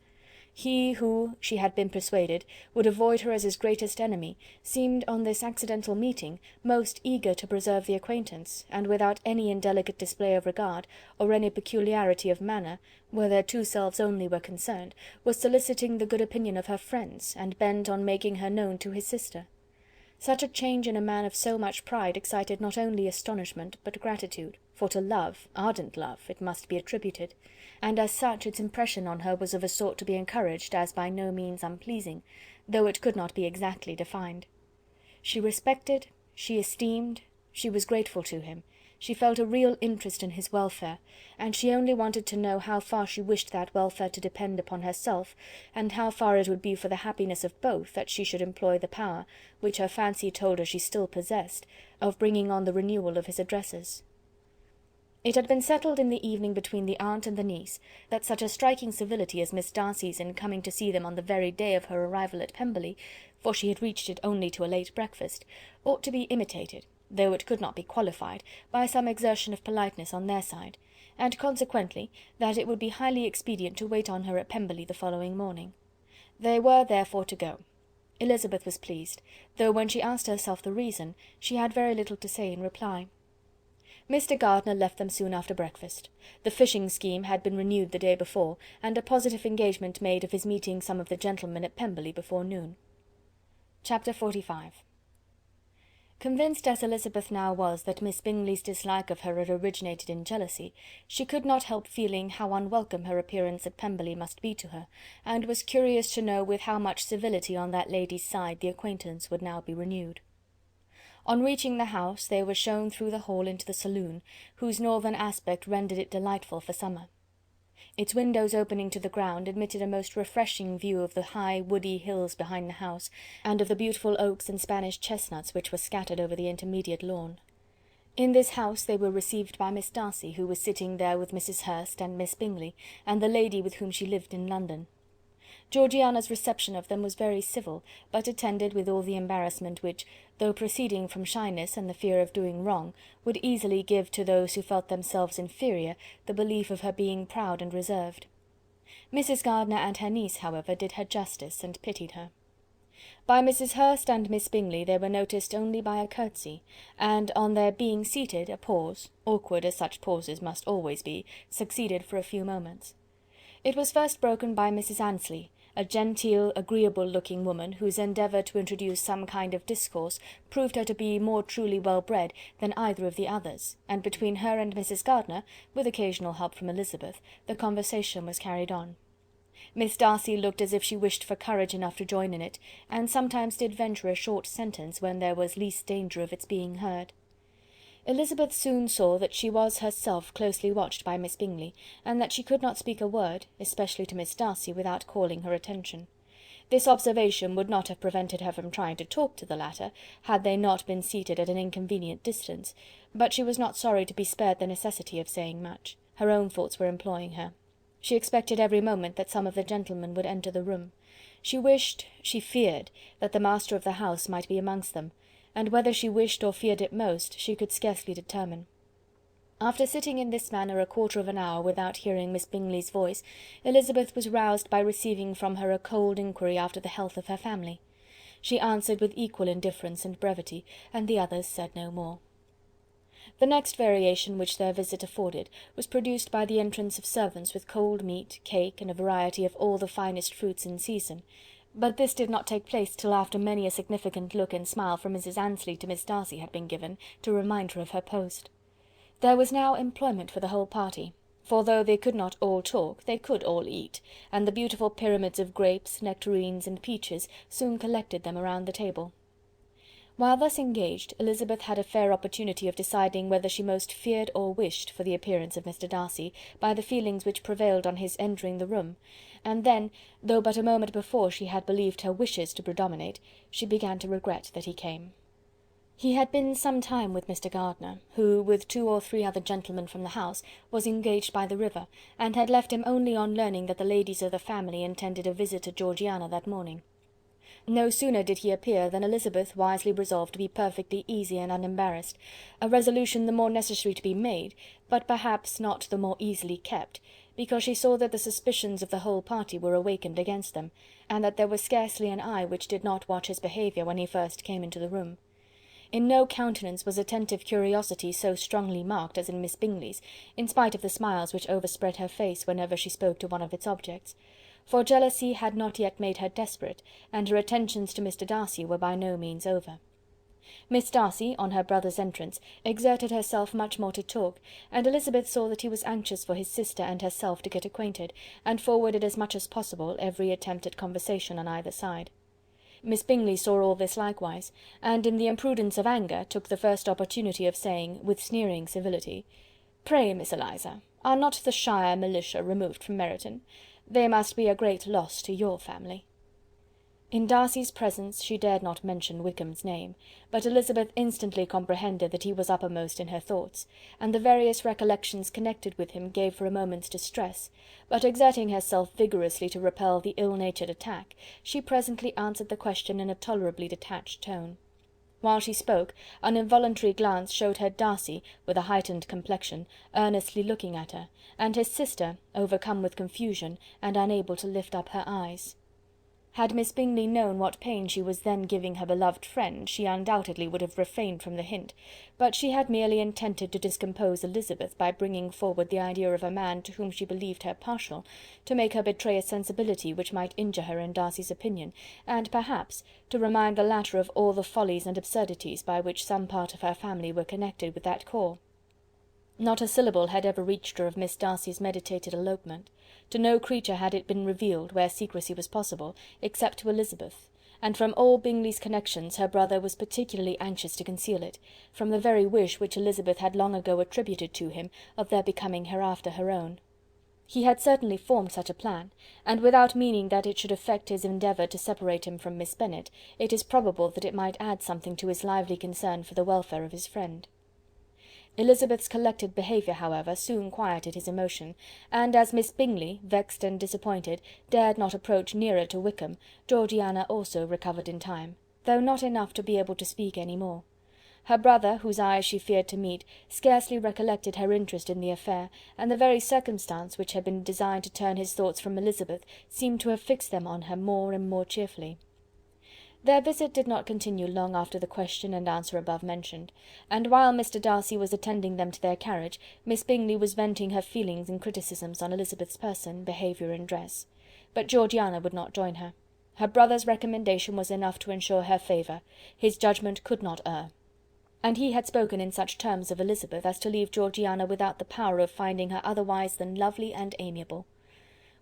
He who, she had been persuaded, would avoid her as his greatest enemy, seemed on this accidental meeting most eager to preserve the acquaintance, and without any indelicate display of regard, or any peculiarity of manner, where their 2 selves only were concerned, was soliciting the good opinion of her friends, and bent on making her known to his sister. Such a change in a man of so much pride excited not only astonishment but gratitude, for to love, ardent love, it must be attributed, and as such its impression on her was of a sort to be encouraged as by no means unpleasing, though it could not be exactly defined. She respected, she esteemed, she was grateful to him, she felt a real interest in his welfare, and she only wanted to know how far she wished that welfare to depend upon herself, and how far it would be for the happiness of both that she should employ the power, which her fancy told her she still possessed, of bringing on the renewal of his addresses. It had been settled in the evening between the aunt and the niece, that such a striking civility as Miss Darcy's in coming to see them on the very day of her arrival at Pemberley, for she had reached it only to a late breakfast, ought to be imitated, though it could not be qualified, by some exertion of politeness on their side, and consequently that it would be highly expedient to wait on her at Pemberley the following morning. They were therefore to go. Elizabeth was pleased, though when she asked herself the reason, she had very little to say in reply. Mr. Gardiner left them soon after breakfast. The fishing scheme had been renewed the day before, and a positive engagement made of his meeting some of the gentlemen at Pemberley before noon. Chapter 45. Convinced as Elizabeth now was that Miss Bingley's dislike of her had originated in jealousy, she could not help feeling how unwelcome her appearance at Pemberley must be to her, and was curious to know with how much civility on that lady's side the acquaintance would now be renewed. On reaching the house, they were shown through the hall into the saloon, whose northern aspect rendered it delightful for summer. Its windows opening to the ground admitted a most refreshing view of the high woody hills behind the house, and of the beautiful oaks and Spanish chestnuts which were scattered over the intermediate lawn. In this house they were received by Miss Darcy, who was sitting there with Mrs. Hurst and Miss Bingley, and the lady with whom she lived in London. Georgiana's reception of them was very civil, but attended with all the embarrassment which, though proceeding from shyness and the fear of doing wrong, would easily give to those who felt themselves inferior the belief of her being proud and reserved. Mrs. Gardiner and her niece, however, did her justice, and pitied her. By Mrs. Hurst and Miss Bingley they were noticed only by a curtsy, and on their being seated a pause, awkward as such pauses must always be, succeeded for a few moments. It was first broken by Mrs. Annesley, a genteel, agreeable-looking woman, whose endeavour to introduce some kind of discourse proved her to be more truly well-bred than either of the others, and between her and Mrs. Gardiner, with occasional help from Elizabeth, the conversation was carried on. Miss Darcy looked as if she wished for courage enough to join in it, and sometimes did venture a short sentence when there was least danger of its being heard. Elizabeth soon saw that she was herself closely watched by Miss Bingley, and that she could not speak a word, especially to Miss Darcy, without calling her attention. This observation would not have prevented her from trying to talk to the latter, had they not been seated at an inconvenient distance, but she was not sorry to be spared the necessity of saying much. Her own thoughts were employing her. She expected every moment that some of the gentlemen would enter the room. She wished, she feared, that the master of the house might be amongst them, and whether she wished or feared it most, she could scarcely determine. After sitting in this manner a quarter of an hour without hearing Miss Bingley's voice, Elizabeth was roused by receiving from her a cold inquiry after the health of her family. She answered with equal indifference and brevity, and the others said no more. The next variation which their visit afforded was produced by the entrance of servants with cold meat, cake, and a variety of all the finest fruits in season, but this did not take place till after many a significant look and smile from Mrs. Annesley to Miss Darcy had been given, to remind her of her post. There was now employment for the whole party, for though they could not all talk, they could all eat, and the beautiful pyramids of grapes, nectarines, and peaches soon collected them around the table. While thus engaged, Elizabeth had a fair opportunity of deciding whether she most feared or wished for the appearance of Mr. Darcy, by the feelings which prevailed on his entering the room, and then, though but a moment before she had believed her wishes to predominate, she began to regret that he came. He had been some time with Mr. Gardiner, who, with 2 or 3 other gentlemen from the house, was engaged by the river, and had left him only on learning that the ladies of the family intended a visit to Georgiana that morning. No sooner did he appear than Elizabeth wisely resolved to be perfectly easy and unembarrassed, a resolution the more necessary to be made, but perhaps not the more easily kept, because she saw that the suspicions of the whole party were awakened against them, and that there was scarcely an eye which did not watch his behaviour when he first came into the room. In no countenance was attentive curiosity so strongly marked as in Miss Bingley's, in spite of the smiles which overspread her face whenever she spoke to one of its objects. For jealousy had not yet made her desperate, and her attentions to Mr. Darcy were by no means over. Miss Darcy, on her brother's entrance, exerted herself much more to talk, and Elizabeth saw that he was anxious for his sister and herself to get acquainted, and forwarded as much as possible every attempt at conversation on either side. Miss Bingley saw all this likewise, and in the imprudence of anger took the first opportunity of saying, with sneering civility, "Pray, Miss Eliza, are not the shire militia removed from Meryton? They must be a great loss to your family." In Darcy's presence she dared not mention Wickham's name, but Elizabeth instantly comprehended that he was uppermost in her thoughts, and the various recollections connected with him gave her a moment's distress, but exerting herself vigorously to repel the ill-natured attack, she presently answered the question in a tolerably detached tone. While she spoke, an involuntary glance showed her Darcy, with a heightened complexion, earnestly looking at her, and his sister, overcome with confusion, and unable to lift up her eyes. Had Miss Bingley known what pain she was then giving her beloved friend, she undoubtedly would have refrained from the hint, but she had merely intended to discompose Elizabeth by bringing forward the idea of a man to whom she believed her partial, to make her betray a sensibility which might injure her in Darcy's opinion, and perhaps to remind the latter of all the follies and absurdities by which some part of her family were connected with that corps. Not a syllable had ever reached her of Miss Darcy's meditated elopement. To no creature had it been revealed, where secrecy was possible, except to Elizabeth, and from all Bingley's connections her brother was particularly anxious to conceal it, from the very wish which Elizabeth had long ago attributed to him of their becoming hereafter her own. He had certainly formed such a plan, and without meaning that it should affect his endeavour to separate him from Miss Bennet, it is probable that it might add something to his lively concern for the welfare of his friend. Elizabeth's collected behaviour, however, soon quieted his emotion, and as Miss Bingley, vexed and disappointed, dared not approach nearer to Wickham, Georgiana also recovered in time, though not enough to be able to speak any more. Her brother, whose eyes she feared to meet, scarcely recollected her interest in the affair, and the very circumstance which had been designed to turn his thoughts from Elizabeth seemed to have fixed them on her more and more cheerfully. Their visit did not continue long after the question and answer above mentioned, and while Mr. Darcy was attending them to their carriage, Miss Bingley was venting her feelings and criticisms on Elizabeth's person, behaviour, and dress. But Georgiana would not join her. Her brother's recommendation was enough to ensure her favour. His judgment could not err, and he had spoken in such terms of Elizabeth as to leave Georgiana without the power of finding her otherwise than lovely and amiable.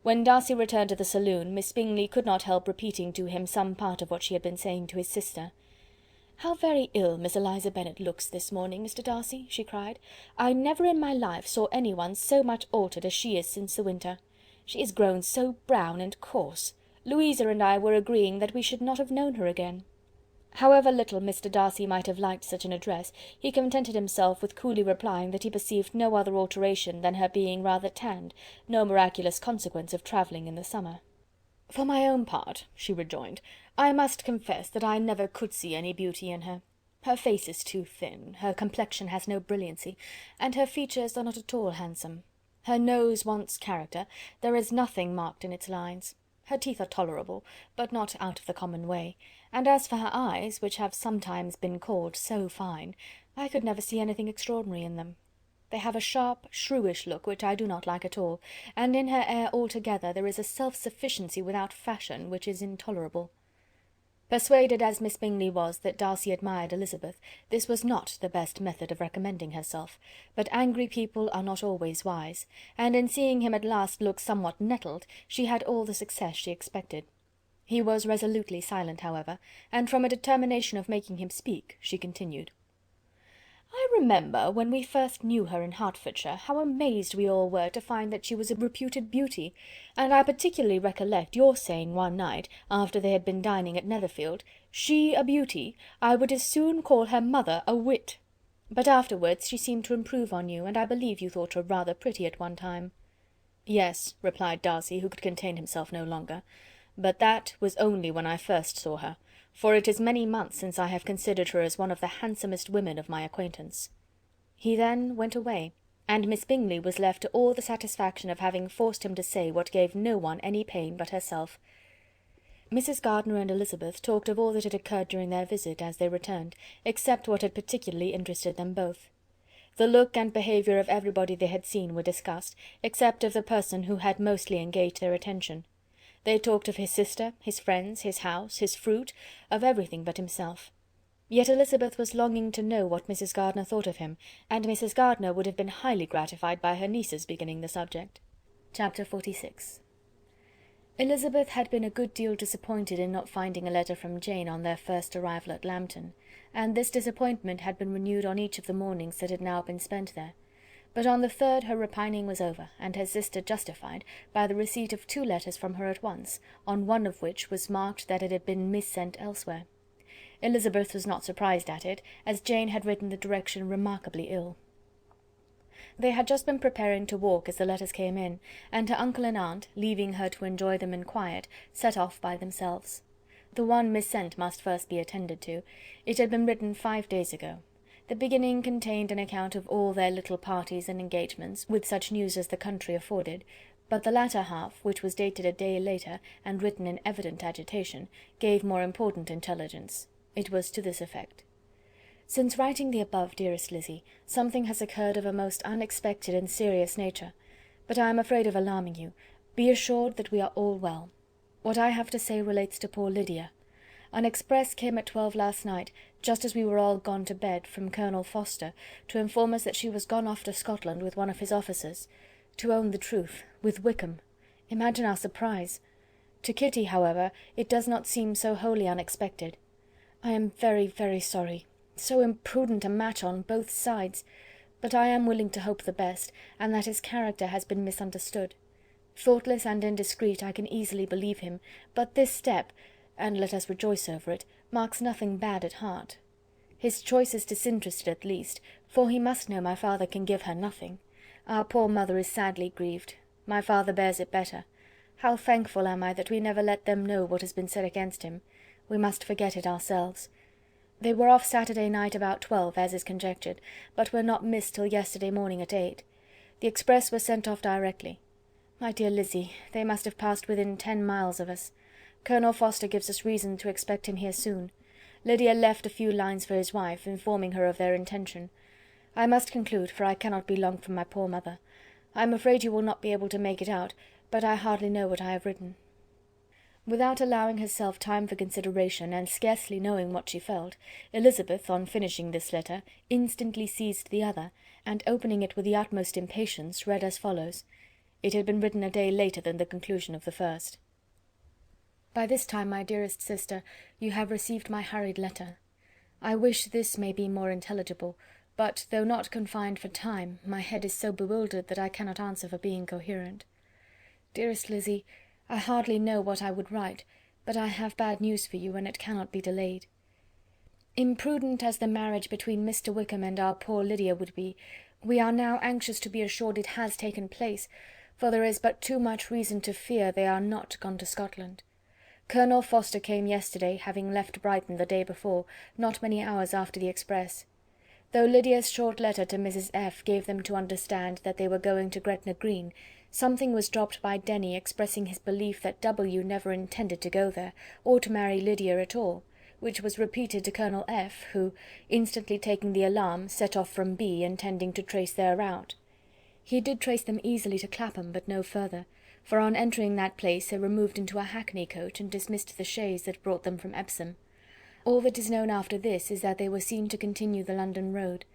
When Darcy returned to the saloon, Miss Bingley could not help repeating to him some part of what she had been saying to his sister. "How very ill Miss Eliza Bennet looks this morning, Mr. Darcy," she cried. "I never in my life saw any one so much altered as she is since the winter. She is grown so brown and coarse. Louisa and I were agreeing that we should not have known her again." However little Mr. Darcy might have liked such an address, he contented himself with coolly replying that he perceived no other alteration than her being rather tanned, no miraculous consequence of travelling in the summer. "For my own part," she rejoined, "I must confess that I never could see any beauty in her. Her face is too thin, her complexion has no brilliancy, and her features are not at all handsome. Her nose wants character, there is nothing marked in its lines. Her teeth are tolerable, but not out of the common way, and as for her eyes, which have sometimes been called so fine, I could never see anything extraordinary in them. They have a sharp, shrewish look, which I do not like at all, and in her air altogether there is a self-sufficiency without fashion, which is intolerable." Persuaded as Miss Bingley was that Darcy admired Elizabeth, this was not the best method of recommending herself, but angry people are not always wise, and in seeing him at last look somewhat nettled, she had all the success she expected. He was resolutely silent, however, and from a determination of making him speak, she continued: "I remember, when we first knew her in Hertfordshire, how amazed we all were to find that she was a reputed beauty, and I particularly recollect your saying one night, after they had been dining at Netherfield, 'She a beauty! I would as soon call her mother a wit.' But afterwards she seemed to improve on you, and I believe you thought her rather pretty at one time." "Yes," replied Darcy, who could contain himself no longer, "but that was only when I first saw her, for it is many months since I have considered her as one of the handsomest women of my acquaintance." He then went away, and Miss Bingley was left to all the satisfaction of having forced him to say what gave no one any pain but herself. Mrs. Gardiner and Elizabeth talked of all that had occurred during their visit, as they returned, except what had particularly interested them both. The look and behaviour of everybody they had seen were discussed, except of the person who had mostly engaged their attention. They talked of his sister, his friends, his house, his fruit, of everything but himself. Yet Elizabeth was longing to know what Mrs. Gardiner thought of him, and Mrs. Gardiner would have been highly gratified by her niece's beginning the subject. Chapter 46. Elizabeth had been a good deal disappointed in not finding a letter from Jane on their first arrival at Lambton, and this disappointment had been renewed on each of the mornings that had now been spent there. But on the third her repining was over, and her sister justified, by the receipt of 2 letters from her at once, on one of which was marked that it had been missent elsewhere. Elizabeth was not surprised at it, as Jane had written the direction remarkably ill. They had just been preparing to walk as the letters came in, and her uncle and aunt, leaving her to enjoy them in quiet, set off by themselves. The one missent must first be attended to. It had been written 5 days ago. The beginning contained an account of all their little parties and engagements, with such news as the country afforded, but the latter half, which was dated a day later, and written in evident agitation, gave more important intelligence. It was to this effect: "Since writing the above, dearest Lizzy, something has occurred of a most unexpected and serious nature, but I am afraid of alarming you. Be assured that we are all well. What I have to say relates to poor Lydia. An express came at 12 last night, just as we were all gone to bed, from Colonel Forster, to inform us that she was gone off to Scotland with one of his officers. To own the truth, with Wickham. Imagine our surprise. To Kitty, however, it does not seem so wholly unexpected. I am very, very sorry. So imprudent a match on both sides. But I am willing to hope the best, and that his character has been misunderstood. Thoughtless and indiscreet, I can easily believe him, but this step, and let us rejoice over it, marks nothing bad at heart. His choice is disinterested at least, for he must know my father can give her nothing. Our poor mother is sadly grieved. My father bears it better. How thankful am I that we never let them know what has been said against him. We must forget it ourselves. They were off Saturday night about 12, as is conjectured, but were not missed till yesterday morning at 8. The express was sent off directly. My dear Lizzie, they must have passed within 10 miles of us. Colonel Forster gives us reason to expect him here soon. Lydia left a few lines for his wife, informing her of their intention. I must conclude, for I cannot be long from my poor mother. I am afraid you will not be able to make it out, but I hardly know what I have written." Without allowing herself time for consideration, and scarcely knowing what she felt, Elizabeth, on finishing this letter, instantly seized the other, and opening it with the utmost impatience, read as follows. It had been written a day later than the conclusion of the first. "By this time, my dearest sister, you have received my hurried letter. I wish this may be more intelligible, but, though not confined for time, my head is so bewildered that I cannot answer for being coherent. Dearest Lizzie, I hardly know what I would write, but I have bad news for you, and it cannot be delayed. Imprudent as the marriage between Mr. Wickham and our poor Lydia would be, we are now anxious to be assured it has taken place, for there is but too much reason to fear they are not gone to Scotland. Colonel Forster came yesterday, having left Brighton the day before, not many hours after the express. Though Lydia's short letter to Mrs. F. gave them to understand that they were going to Gretna Green, something was dropped by Denny expressing his belief that W. never intended to go there, or to marry Lydia at all, which was repeated to Colonel F., who, instantly taking the alarm, set off from B., intending to trace their route. He did trace them easily to Clapham, but no further, for on entering that place they removed into a hackney coach and dismissed the chaise that brought them from Epsom. All that is known after this is that they were seen to continue the London road.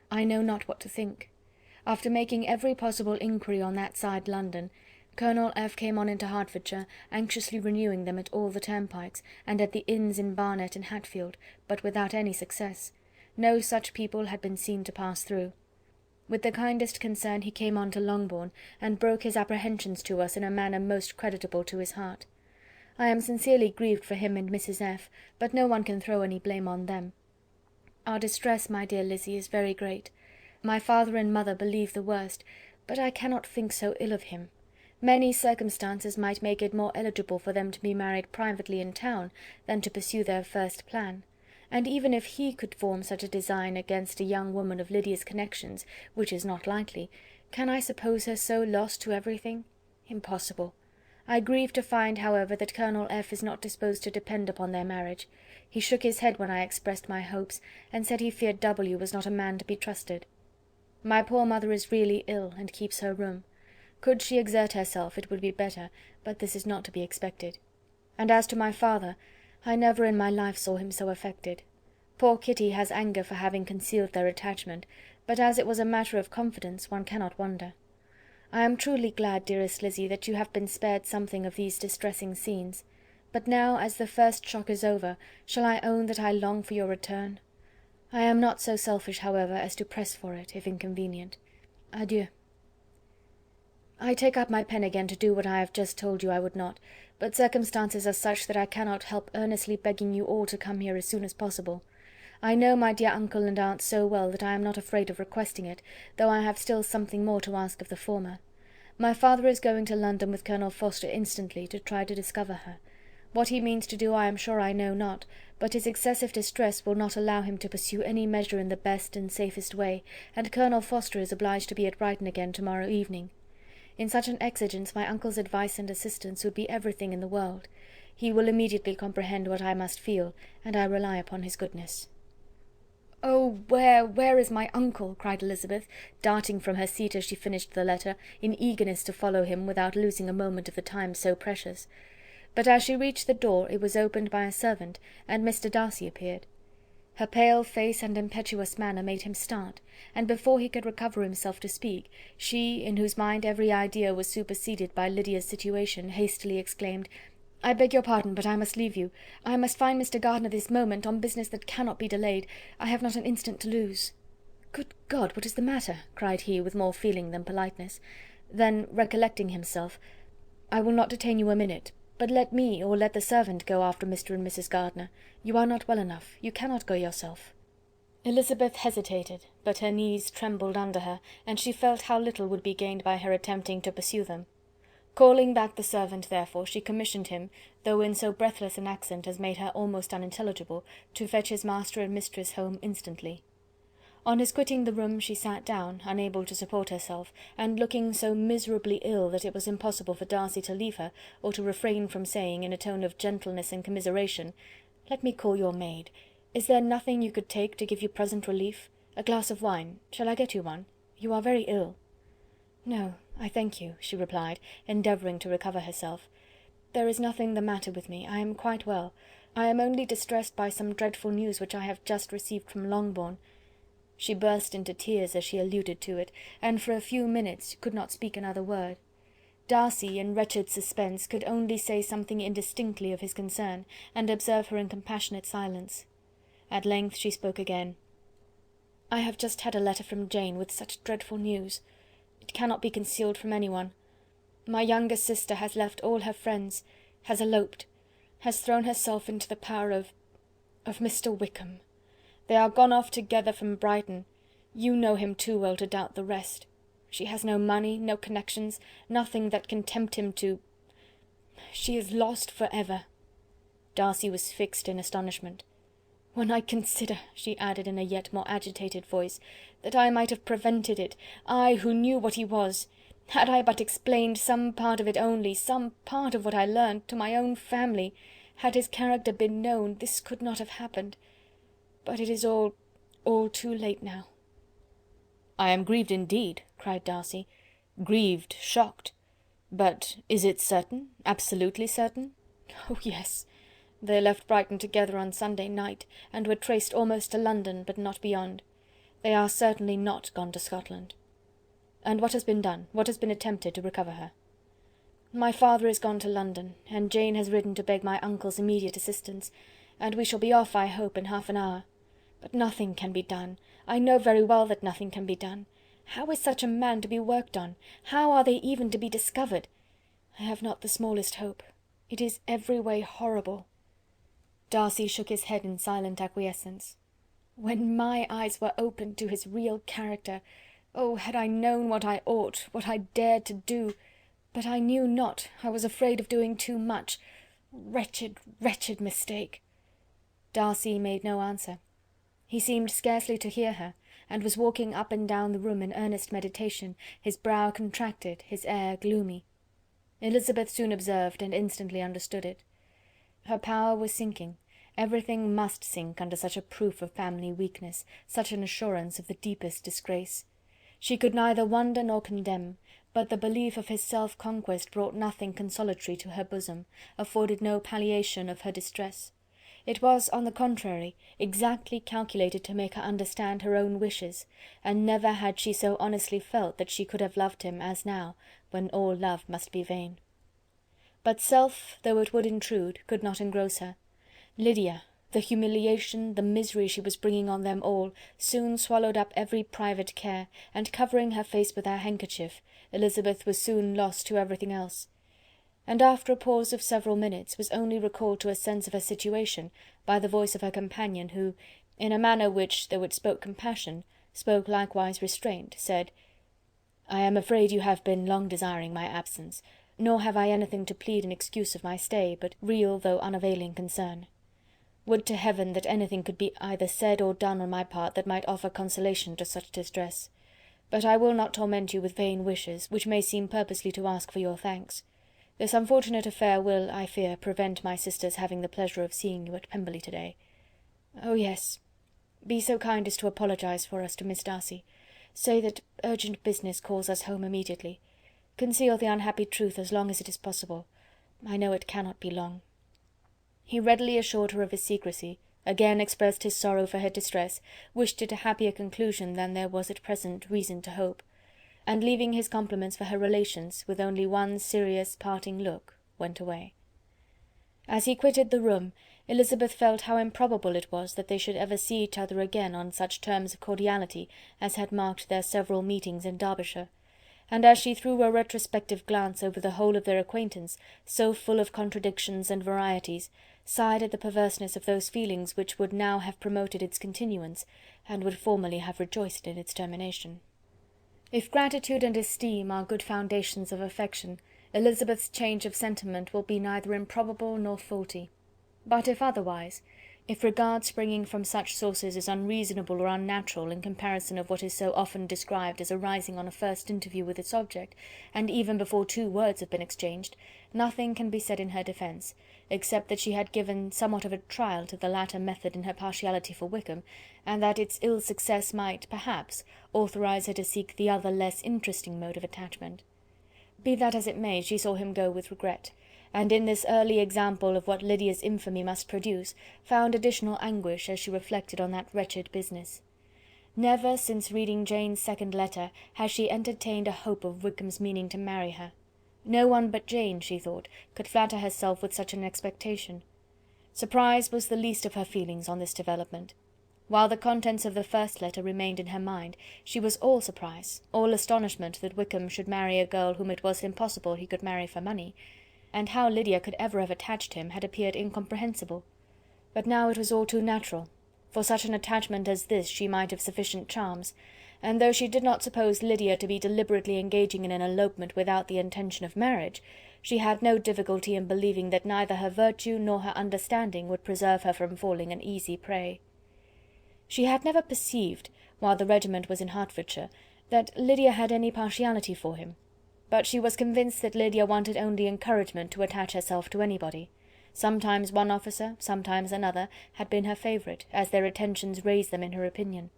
I know not what to think. After making every possible inquiry on that side London, Colonel F. came on into Hertfordshire, anxiously renewing them at all the turnpikes, and at the inns in Barnet and Hatfield, but without any success. No such people had been seen to pass through. With the kindest concern he came on to Longbourn, and broke his apprehensions to us in a manner most creditable to his heart. I am sincerely grieved for him and Mrs. F., but no one can throw any blame on them. Our distress, my dear Lizzie, is very great. My father and mother believe the worst, but I cannot think so ill of him. Many circumstances might make it more eligible for them to be married privately in town than to pursue their first plan. And even if he could form such a design against a young woman of Lydia's connections, which is not likely, can I suppose her so lost to everything? Impossible. I grieve to find, however, that Colonel F. is not disposed to depend upon their marriage. He shook his head when I expressed my hopes, and said he feared W. was not a man to be trusted. My poor mother is really ill, and keeps her room. Could she exert herself, it would be better, but this is not to be expected. And as to my father, I never in my life saw him so affected. Poor Kitty has anger for having concealed their attachment, but as it was a matter of confidence, one cannot wonder. I am truly glad, dearest Lizzie, that you have been spared something of these distressing scenes. But now, as the first shock is over, shall I own that I long for your return? I am not so selfish, however, as to press for it, if inconvenient. Adieu. I take up my pen again to do what I have just told you I would not, but circumstances are such that I cannot help earnestly begging you all to come here as soon as possible. I know my dear uncle and aunt so well that I am not afraid of requesting it, though I have still something more to ask of the former. My father is going to London with Colonel Forster instantly, to try to discover her. What he means to do I am sure I know not, but his excessive distress will not allow him to pursue any measure in the best and safest way, and Colonel Forster is obliged to be at Brighton again to-morrow evening. In such an exigence my uncle's advice and assistance would be everything in the world. He will immediately comprehend what I must feel, and I rely upon his goodness. "Oh, where is my uncle?" cried Elizabeth, darting from her seat as she finished the letter, in eagerness to follow him without losing a moment of the time so precious. But as she reached the door it was opened by a servant, and Mr. Darcy appeared. Her pale face and impetuous manner made him start, and before he could recover himself to speak, she, in whose mind every idea was superseded by Lydia's situation, hastily exclaimed, "I beg your pardon, but I must leave you. I must find Mr. Gardiner this moment, on business that cannot be delayed. I have not an instant to lose." "Good God, what is the matter?" cried he, with more feeling than politeness. Then, recollecting himself, I will not detain you a minute, but let me or let the servant go after Mr. and Mrs. Gardiner. You are not well enough. You cannot go yourself." Elizabeth hesitated, but her knees trembled under her, and she felt how little would be gained by her attempting to pursue them. Calling back the servant, therefore, she commissioned him, though in so breathless an accent as made her almost unintelligible, to fetch his master and mistress home instantly. On his quitting the room she sat down, unable to support herself, and looking so miserably ill that it was impossible for Darcy to leave her, or to refrain from saying, in a tone of gentleness and commiseration, "Let me call your maid. Is there nothing you could take to give you present relief? A glass of wine. Shall I get you one? You are very ill." "No, I thank you," she replied, endeavouring to recover herself. "There is nothing the matter with me. I am quite well. I am only distressed by some dreadful news which I have just received from Longbourn." She burst into tears as she alluded to it, and for a few minutes could not speak another word. Darcy, in wretched suspense, could only say something indistinctly of his concern, and observe her in compassionate silence. At length she spoke again. "I have just had a letter from Jane with such dreadful news. It cannot be concealed from anyone. My younger sister has left all her friends, has eloped, has thrown herself into the power of Mr. Wickham. They are gone off together from Brighton. You know him too well to doubt the rest. She has no money, no connections, nothing that can tempt him to... She is lost for ever." Darcy was fixed in astonishment. "When I consider," she added in a yet more agitated voice, "that I might have prevented it, I who knew what he was, had I but explained some part of it only, some part of what I learned, to my own family, had his character been known, this could not have happened. But it is all too late now." "I am grieved indeed," cried Darcy, "grieved, shocked. But is it certain, absolutely certain?" "Oh, yes. They left Brighton together on Sunday night, and were traced almost to London, but not beyond. They are certainly not gone to Scotland." "And what has been done, what has been attempted to recover her?" "My father is gone to London, and Jane has ridden to beg my uncle's immediate assistance, and we shall be off, I hope, in half an hour. But nothing can be done. I know very well that nothing can be done. How is such a man to be worked on? How are they even to be discovered? I have not the smallest hope. It is every way horrible." Darcy shook his head in silent acquiescence. "When my eyes were opened to his real character, oh, had I known what I ought, what I dared to do! But I knew not, I was afraid of doing too much. Wretched, wretched mistake!" Darcy made no answer. He seemed scarcely to hear her, and was walking up and down the room in earnest meditation, his brow contracted, his air gloomy. Elizabeth soon observed, and instantly understood it. Her power was sinking. Everything must sink under such a proof of family weakness, such an assurance of the deepest disgrace. She could neither wonder nor condemn, but the belief of his self-conquest brought nothing consolatory to her bosom, afforded no palliation of her distress. It was, on the contrary, exactly calculated to make her understand her own wishes, and never had she so honestly felt that she could have loved him as now, when all love must be vain. But self, though it would intrude, could not engross her. Lydia, the humiliation, the misery she was bringing on them all, soon swallowed up every private care, and covering her face with her handkerchief, Elizabeth was soon lost to everything else, and after a pause of several minutes was only recalled to a sense of her situation by the voice of her companion, who, in a manner which, though it spoke compassion, spoke likewise restraint, said, "I am afraid you have been long desiring my absence, nor have I anything to plead in excuse of my stay but real though unavailing concern. Would to heaven that anything could be either said or done on my part that might offer consolation to such distress. But I will not torment you with vain wishes, which may seem purposely to ask for your thanks. This unfortunate affair will, I fear, prevent my sister's having the pleasure of seeing you at Pemberley to-day. Oh, yes. Be so kind as to apologize for us to Miss Darcy. Say that urgent business calls us home immediately. Conceal the unhappy truth as long as it is possible. I know it cannot be long." He readily assured her of his secrecy, again expressed his sorrow for her distress, wished it a happier conclusion than there was at present reason to hope, and leaving his compliments for her relations, with only one serious parting look, went away. As he quitted the room, Elizabeth felt how improbable it was that they should ever see each other again on such terms of cordiality as had marked their several meetings in Derbyshire, and as she threw a retrospective glance over the whole of their acquaintance, so full of contradictions and varieties, sighed at the perverseness of those feelings which would now have promoted its continuance, and would formerly have rejoiced in its termination. If gratitude and esteem are good foundations of affection, Elizabeth's change of sentiment will be neither improbable nor faulty. But if otherwise, if regard springing from such sources is unreasonable or unnatural in comparison of what is so often described as arising on a first interview with its object, and even before 2 words have been exchanged, nothing can be said in her defence, except that she had given somewhat of a trial to the latter method in her partiality for Wickham, and that its ill success might, perhaps, authorise her to seek the other less interesting mode of attachment. Be that as it may, she saw him go with regret, and in this early example of what Lydia's infamy must produce, found additional anguish as she reflected on that wretched business. Never, since reading Jane's second letter, had she entertained a hope of Wickham's meaning to marry her. No one but Jane, she thought, could flatter herself with such an expectation. Surprise was the least of her feelings on this development. While the contents of the first letter remained in her mind, she was all surprise, all astonishment that Wickham should marry a girl whom it was impossible he could marry for money, and how Lydia could ever have attached him had appeared incomprehensible. But now it was all too natural. For such an attachment as this she might have sufficient charms, and though she did not suppose Lydia to be deliberately engaging in an elopement without the intention of marriage, she had no difficulty in believing that neither her virtue nor her understanding would preserve her from falling an easy prey. She had never perceived, while the regiment was in Hertfordshire, that Lydia had any partiality for him, but she was convinced that Lydia wanted only encouragement to attach herself to anybody. Sometimes one officer, sometimes another, had been her favourite, as their attentions raised them in her opinion.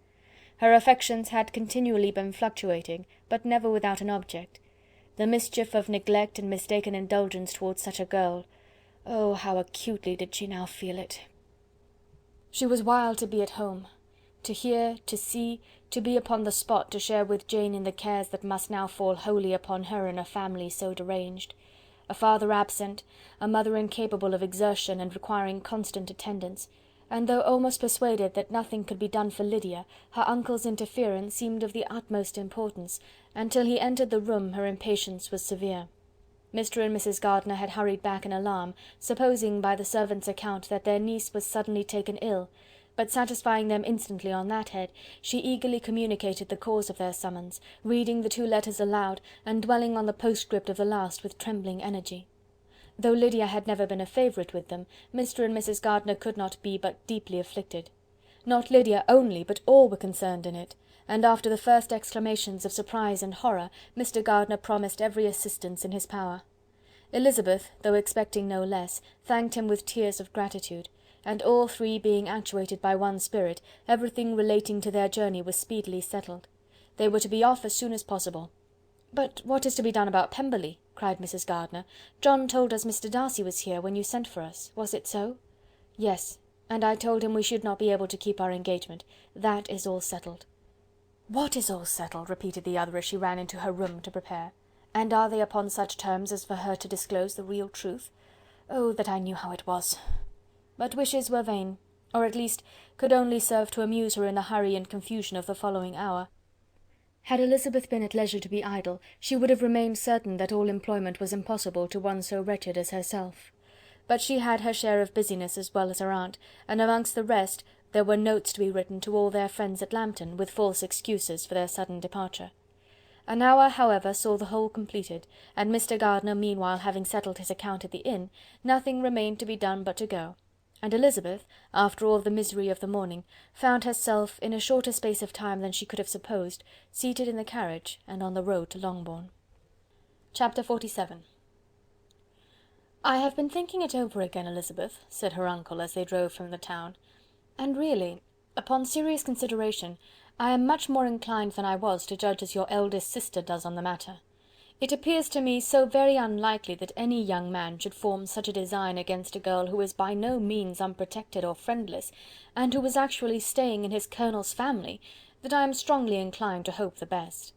Her affections had continually been fluctuating, but never without an object. The mischief of neglect and mistaken indulgence towards such a girl, oh, how acutely did she now feel it! She was wild to be at home, to hear, to see, to be upon the spot to share with Jane in the cares that must now fall wholly upon her in a family so deranged. A father absent, a mother incapable of exertion and requiring constant attendance, and though almost persuaded that nothing could be done for Lydia, her uncle's interference seemed of the utmost importance, and till he entered the room her impatience was severe. Mr. and Mrs. Gardiner had hurried back in alarm, supposing by the servant's account that their niece was suddenly taken ill, but satisfying them instantly on that head, she eagerly communicated the cause of their summons, reading the 2 letters aloud, and dwelling on the postscript of the last with trembling energy. Though Lydia had never been a favourite with them, Mr. and Mrs. Gardiner could not be but deeply afflicted. Not Lydia only, but all were concerned in it, and after the first exclamations of surprise and horror, Mr. Gardiner promised every assistance in his power. Elizabeth, though expecting no less, thanked him with tears of gratitude, and all 3 being actuated by one spirit, everything relating to their journey was speedily settled. They were to be off as soon as possible. "But what is to be done about Pemberley?" cried Mrs. Gardiner. "John told us Mr. Darcy was here when you sent for us. Was it so?" "Yes, and I told him we should not be able to keep our engagement. That is all settled." "What is all settled?" repeated the other as she ran into her room to prepare. "And are they upon such terms as for her to disclose the real truth? Oh, that I knew how it was!" But wishes were vain, or at least could only serve to amuse her in the hurry and confusion of the following hour. Had Elizabeth been at leisure to be idle, she would have remained certain that all employment was impossible to one so wretched as herself. But she had her share of busyness as well as her aunt, and amongst the rest there were notes to be written to all their friends at Lambton, with false excuses for their sudden departure. An hour, however, saw the whole completed, and Mr. Gardiner meanwhile having settled his account at the inn, nothing remained to be done but to go, and Elizabeth, after all the misery of the morning, found herself, in a shorter space of time than she could have supposed, seated in the carriage and on the road to Longbourn. Chapter 47. "I have been thinking it over again, Elizabeth," said her uncle as they drove from the town, "and really, upon serious consideration, I am much more inclined than I was to judge as your eldest sister does on the matter. It appears to me so very unlikely that any young man should form such a design against a girl who is by no means unprotected or friendless, and who was actually staying in his colonel's family, that I am strongly inclined to hope the best.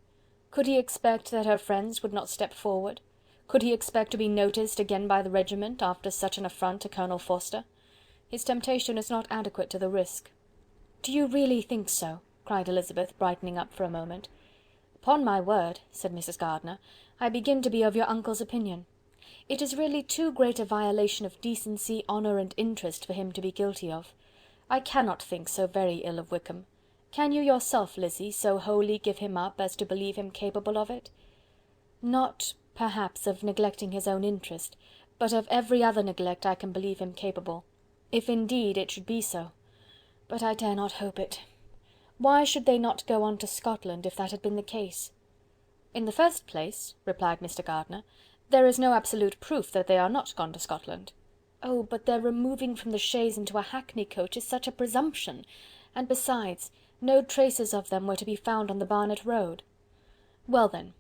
Could he expect that her friends would not step forward? Could he expect to be noticed again by the regiment, after such an affront to Colonel Forster? His temptation is not adequate to the risk." "Do you really think so?" cried Elizabeth, brightening up for a moment. "Upon my word," said Mrs. Gardiner, "I begin to be of your uncle's opinion. It is really too great a violation of decency, honour, and interest for him to be guilty of. I cannot think so very ill of Wickham. Can you yourself, Lizzy, so wholly give him up as to believe him capable of it?" "Not, perhaps, of neglecting his own interest, but of every other neglect I can believe him capable, if indeed it should be so. But I dare not hope it. Why should they not go on to Scotland, if that had been the case?" "In the first place," replied Mr. Gardiner, "there is no absolute proof that they are not gone to Scotland." "Oh, but their removing from the chaise into a hackney coach is such a presumption! And besides, no traces of them were to be found on the Barnet road." "Well then,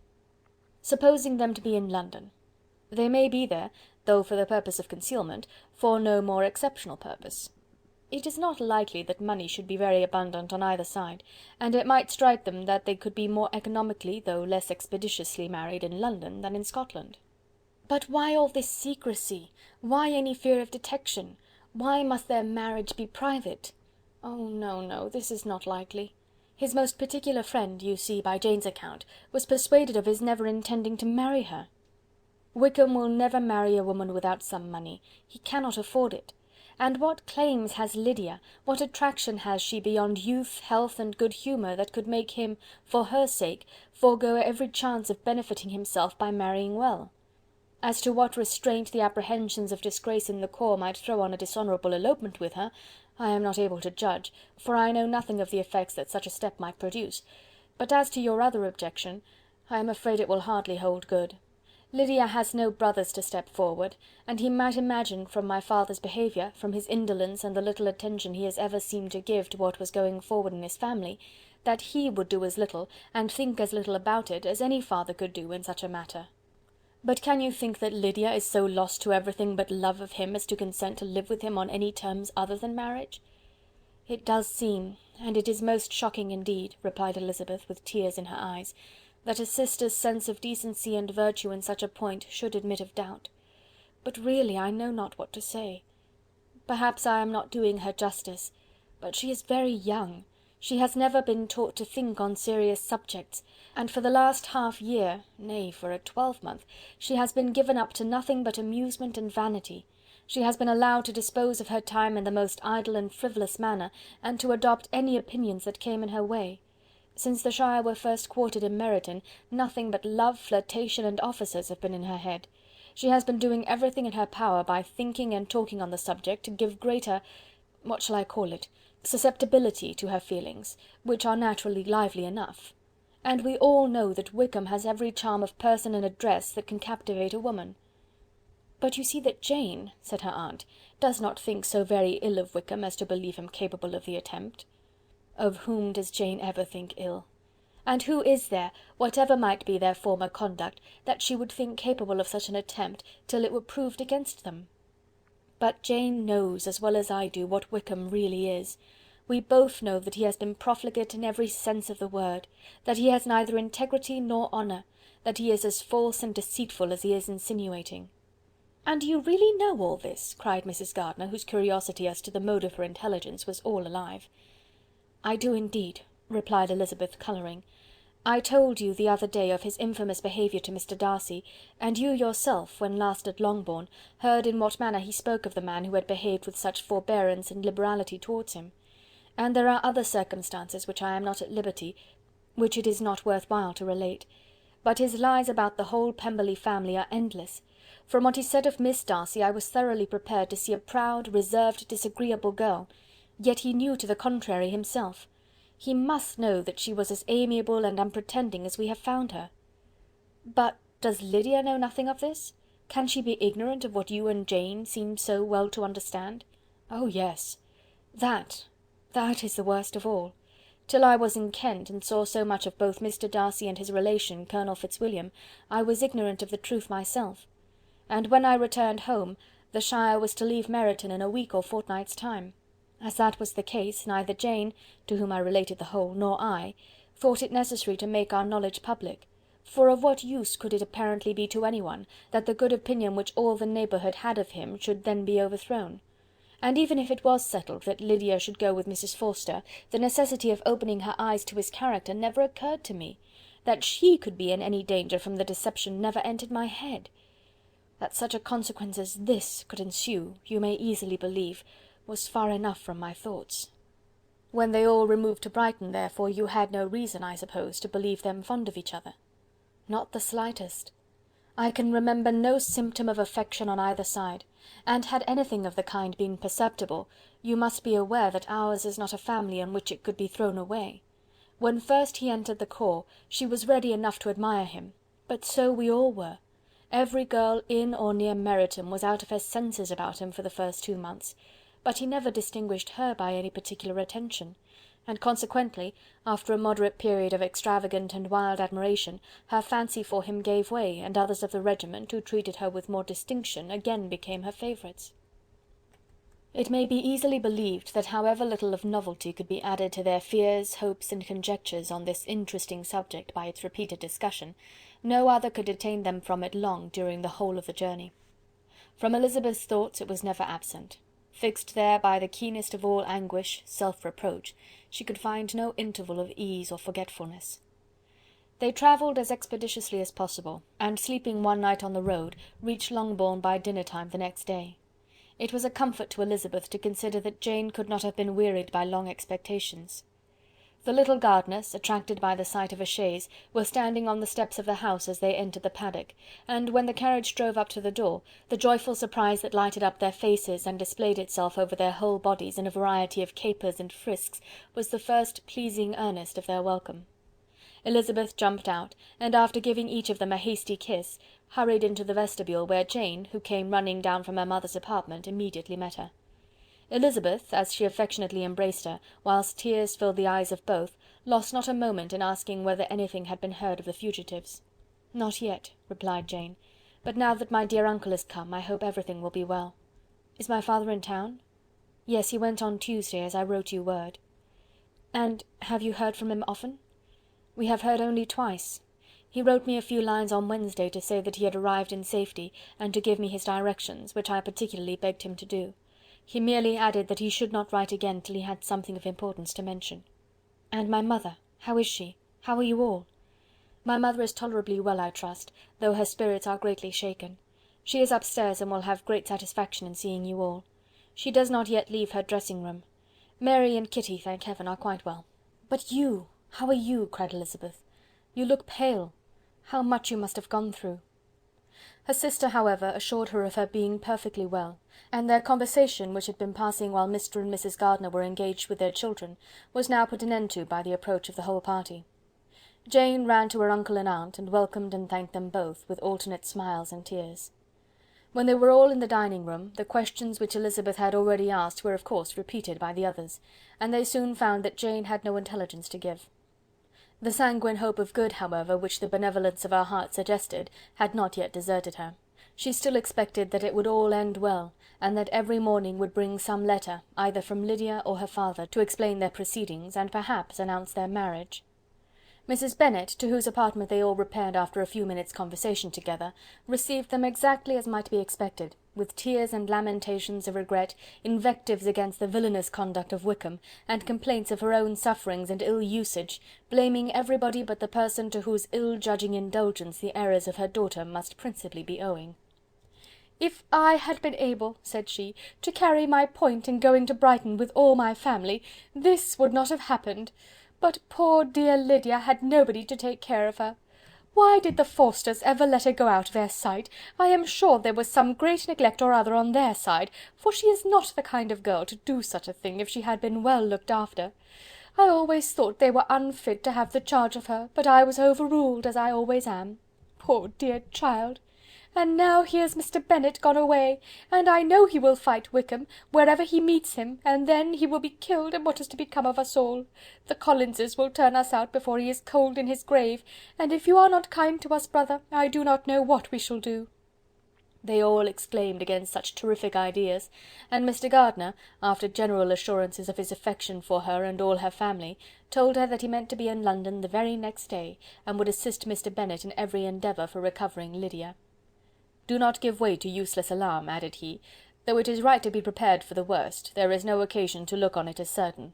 supposing them to be in London. They may be there, though for the purpose of concealment, for no more exceptional purpose. It is not likely that money should be very abundant on either side, and it might strike them that they could be more economically, though less expeditiously married in London than in Scotland." "But why all this secrecy? Why any fear of detection? Why must their marriage be private? Oh no, no, this is not likely. His most particular friend, you see by Jane's account, was persuaded of his never intending to marry her. Wickham will never marry a woman without some money. He cannot afford it. And what claims has Lydia, what attraction has she beyond youth, health, and good humour, that could make him, for her sake, forego every chance of benefiting himself by marrying well? As to what restraint the apprehensions of disgrace in the corps might throw on a dishonourable elopement with her, I am not able to judge, for I know nothing of the effects that such a step might produce. But as to your other objection, I am afraid it will hardly hold good. Lydia has no brothers to step forward, and he might imagine from my father's behaviour, from his indolence and the little attention he has ever seemed to give to what was going forward in his family, that he would do as little, and think as little about it, as any father could do in such a matter. But can you think that Lydia is so lost to everything but love of him as to consent to live with him on any terms other than marriage?" "It does seem, and it is most shocking indeed," replied Elizabeth, with tears in her eyes, "that a sister's sense of decency and virtue in such a point should admit of doubt. But really I know not what to say. Perhaps I am not doing her justice, but she is very young. She has never been taught to think on serious subjects, and for the last half year, nay, for a twelvemonth, she has been given up to nothing but amusement and vanity. She has been allowed to dispose of her time in the most idle and frivolous manner, and to adopt any opinions that came in her way. Since the Shire were first quartered in Meryton, nothing but love, flirtation, and officers have been in her head. She has been doing everything in her power by thinking and talking on the subject to give greater, what shall I call it, susceptibility to her feelings, which are naturally lively enough. And we all know that Wickham has every charm of person and address that can captivate a woman." "But you see that Jane," said her aunt, "does not think so very ill of Wickham as to believe him capable of the attempt." "Of whom does Jane ever think ill? And who is there, whatever might be their former conduct, that she would think capable of such an attempt, till it were proved against them? But Jane knows, as well as I do, what Wickham really is. We both know that he has been profligate in every sense of the word, that he has neither integrity nor honour, that he is as false and deceitful as he is insinuating." "And you really know all this?" cried Mrs. Gardiner, whose curiosity as to the mode of her intelligence was all alive. "I do indeed," replied Elizabeth, colouring. "I told you the other day of his infamous behaviour to Mr. Darcy, and you yourself, when last at Longbourn, heard in what manner he spoke of the man who had behaved with such forbearance and liberality towards him. And there are other circumstances which I am not at liberty, which it is not worth while to relate. But his lies about the whole Pemberley family are endless. From what he said of Miss Darcy, I was thoroughly prepared to see a proud, reserved, disagreeable girl, yet he knew to the contrary himself. He must know that she was as amiable and unpretending as we have found her." "But does Lydia know nothing of this? Can she be ignorant of what you and Jane seem so well to understand?" "Oh yes. That is the worst of all. Till I was in Kent, and saw so much of both Mr. Darcy and his relation, Colonel Fitzwilliam, I was ignorant of the truth myself. And when I returned home, the Shire was to leave Meryton in a week or fortnight's time. As that was the case, neither Jane, to whom I related the whole, nor I, thought it necessary to make our knowledge public, for of what use could it apparently be to anyone, that the good opinion which all the neighbourhood had of him should then be overthrown? And even if it was settled that Lydia should go with Mrs. Forster, the necessity of opening her eyes to his character never occurred to me, that she could be in any danger from the deception never entered my head. That such a consequence as this could ensue, you may easily believe, was far enough from my thoughts. When they all removed to Brighton, therefore, you had no reason, I suppose, to believe them fond of each other? Not the slightest. I can remember no symptom of affection on either side, and had anything of the kind been perceptible, you must be aware that ours is not a family on which it could be thrown away. When first he entered the corps, she was ready enough to admire him, but so we all were. Every girl in or near Meryton was out of her senses about him for the first 2 months, but he never distinguished her by any particular attention, and consequently, after a moderate period of extravagant and wild admiration, her fancy for him gave way, and others of the regiment, who treated her with more distinction, again became her favourites. It may be easily believed that however little of novelty could be added to their fears, hopes, and conjectures on this interesting subject by its repeated discussion, no other could detain them from it long during the whole of the journey. From Elizabeth's thoughts it was never absent. Fixed there by the keenest of all anguish, self-reproach, she could find no interval of ease or forgetfulness. They travelled as expeditiously as possible, and sleeping one night on the road, reached Longbourn by dinner-time the next day. It was a comfort to Elizabeth to consider that Jane could not have been wearied by long expectations. The little gardeners, attracted by the sight of a chaise, were standing on the steps of the house as they entered the paddock, and when the carriage drove up to the door, the joyful surprise that lighted up their faces and displayed itself over their whole bodies in a variety of capers and frisks was the first pleasing earnest of their welcome. Elizabeth jumped out, and after giving each of them a hasty kiss, hurried into the vestibule, where Jane, who came running down from her mother's apartment, immediately met her. Elizabeth, as she affectionately embraced her, whilst tears filled the eyes of both, lost not a moment in asking whether anything had been heard of the fugitives. "Not yet," replied Jane, "but now that my dear uncle has come, I hope everything will be well. Is my father in town?" "Yes, he went on Tuesday, as I wrote you word." "And have you heard from him often?" "We have heard only twice. He wrote me a few lines on Wednesday to say that he had arrived in safety, and to give me his directions, which I particularly begged him to do. He merely added that he should not write again till he had something of importance to mention." "And my mother, how is she? How are you all?" "My mother is tolerably well, I trust, though her spirits are greatly shaken. She is upstairs, and will have great satisfaction in seeing you all. She does not yet leave her dressing-room. Mary and Kitty, thank heaven, are quite well." "But you, how are you?" cried Elizabeth. "You look pale. How much you must have gone through." Her sister, however, assured her of her being perfectly well, and their conversation, which had been passing while Mr. and Mrs. Gardiner were engaged with their children, was now put an end to by the approach of the whole party. Jane ran to her uncle and aunt, and welcomed and thanked them both, with alternate smiles and tears. When they were all in the dining-room, the questions which Elizabeth had already asked were of course repeated by the others, and they soon found that Jane had no intelligence to give. The sanguine hope of good, however, which the benevolence of her heart suggested, had not yet deserted her. She still expected that it would all end well, and that every morning would bring some letter, either from Lydia or her father, to explain their proceedings, and perhaps announce their marriage. Mrs. Bennet, to whose apartment they all repaired after a few minutes' conversation together, received them exactly as might be expected, with tears and lamentations of regret, invectives against the villainous conduct of Wickham, and complaints of her own sufferings and ill usage, blaming everybody but the person to whose ill-judging indulgence the errors of her daughter must principally be owing. "If I had been able," said she, "to carry my point in going to Brighton with all my family, this would not have happened. But poor dear Lydia had nobody to take care of her. Why did the Forsters ever let her go out of their sight? I am sure there was some great neglect or other on their side, for she is not the kind of girl to do such a thing if she had been well looked after. I always thought they were unfit to have the charge of her, but I was overruled, as I always am. Poor dear child! And now here's Mr. Bennet gone away, and I know he will fight Wickham, wherever he meets him, and then he will be killed, and what is to become of us all? The Collinses will turn us out before he is cold in his grave, and if you are not kind to us, brother, I do not know what we shall do." They all exclaimed against such terrific ideas, and Mr. Gardiner, after general assurances of his affection for her and all her family, told her that he meant to be in London the very next day, and would assist Mr. Bennet in every endeavour for recovering Lydia. "Do not give way to useless alarm," added he. "Though it is right to be prepared for the worst, there is no occasion to look on it as certain.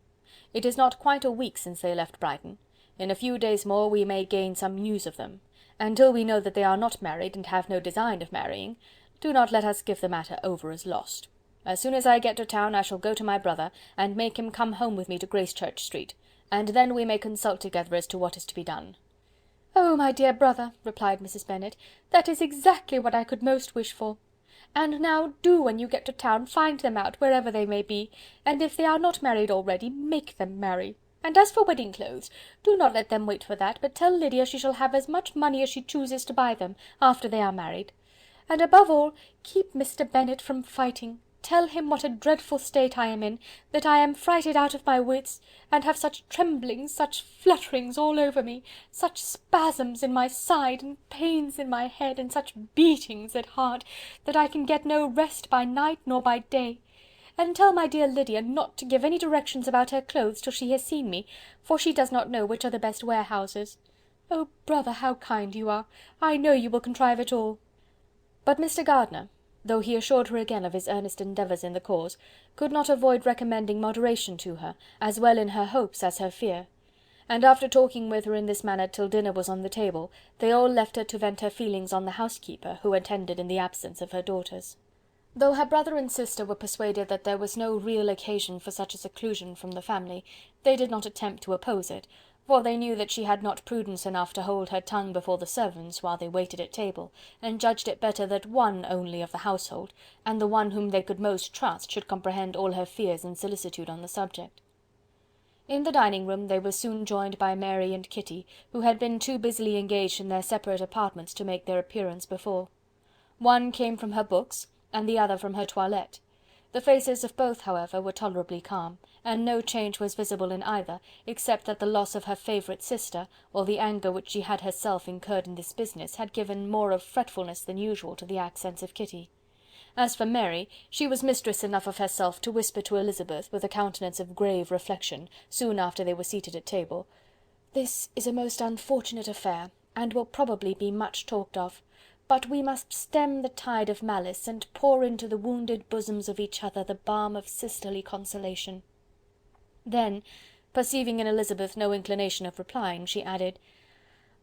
It is not quite a week since they left Brighton. In a few days more we may gain some news of them. Until we know that they are not married, and have no design of marrying, do not let us give the matter over as lost. As soon as I get to town I shall go to my brother, and make him come home with me to Gracechurch Street, and then we may consult together as to what is to be done." "Oh, my dear brother," replied Mrs. Bennet, "that is exactly what I could most wish for. And now do, when you get to town, find them out, wherever they may be, and if they are not married already, make them marry. And as for wedding clothes, do not let them wait for that, but tell Lydia she shall have as much money as she chooses to buy them, after they are married. And above all, keep Mr. Bennet from fighting. Tell him what a dreadful state I am in, that I am frighted out of my wits, and have such tremblings, such flutterings all over me, such spasms in my side, and pains in my head, and such beatings at heart, that I can get no rest by night nor by day. And tell my dear Lydia not to give any directions about her clothes till she has seen me, for she does not know which are the best warehouses. Oh, brother, how kind you are! I know you will contrive it all." But Mr. Gardiner, though he assured her again of his earnest endeavours in the cause, could not avoid recommending moderation to her, as well in her hopes as her fear; and after talking with her in this manner till dinner was on the table, they all left her to vent her feelings on the housekeeper, who attended in the absence of her daughters. Though her brother and sister were persuaded that there was no real occasion for such a seclusion from the family, they did not attempt to oppose it, for they knew that she had not prudence enough to hold her tongue before the servants while they waited at table, and judged it better that one only of the household, and the one whom they could most trust, should comprehend all her fears and solicitude on the subject. In the dining-room they were soon joined by Mary and Kitty, who had been too busily engaged in their separate apartments to make their appearance before. One came from her books, and the other from her toilette. The faces of both, however, were tolerably calm, and no change was visible in either, except that the loss of her favourite sister, or the anger which she had herself incurred in this business, had given more of fretfulness than usual to the accents of Kitty. As for Mary, she was mistress enough of herself to whisper to Elizabeth, with a countenance of grave reflection, soon after they were seated at table, "This is a most unfortunate affair, and will probably be much talked of. But we must stem the tide of malice, and pour into the wounded bosoms of each other the balm of sisterly consolation." Then, perceiving in Elizabeth no inclination of replying, she added,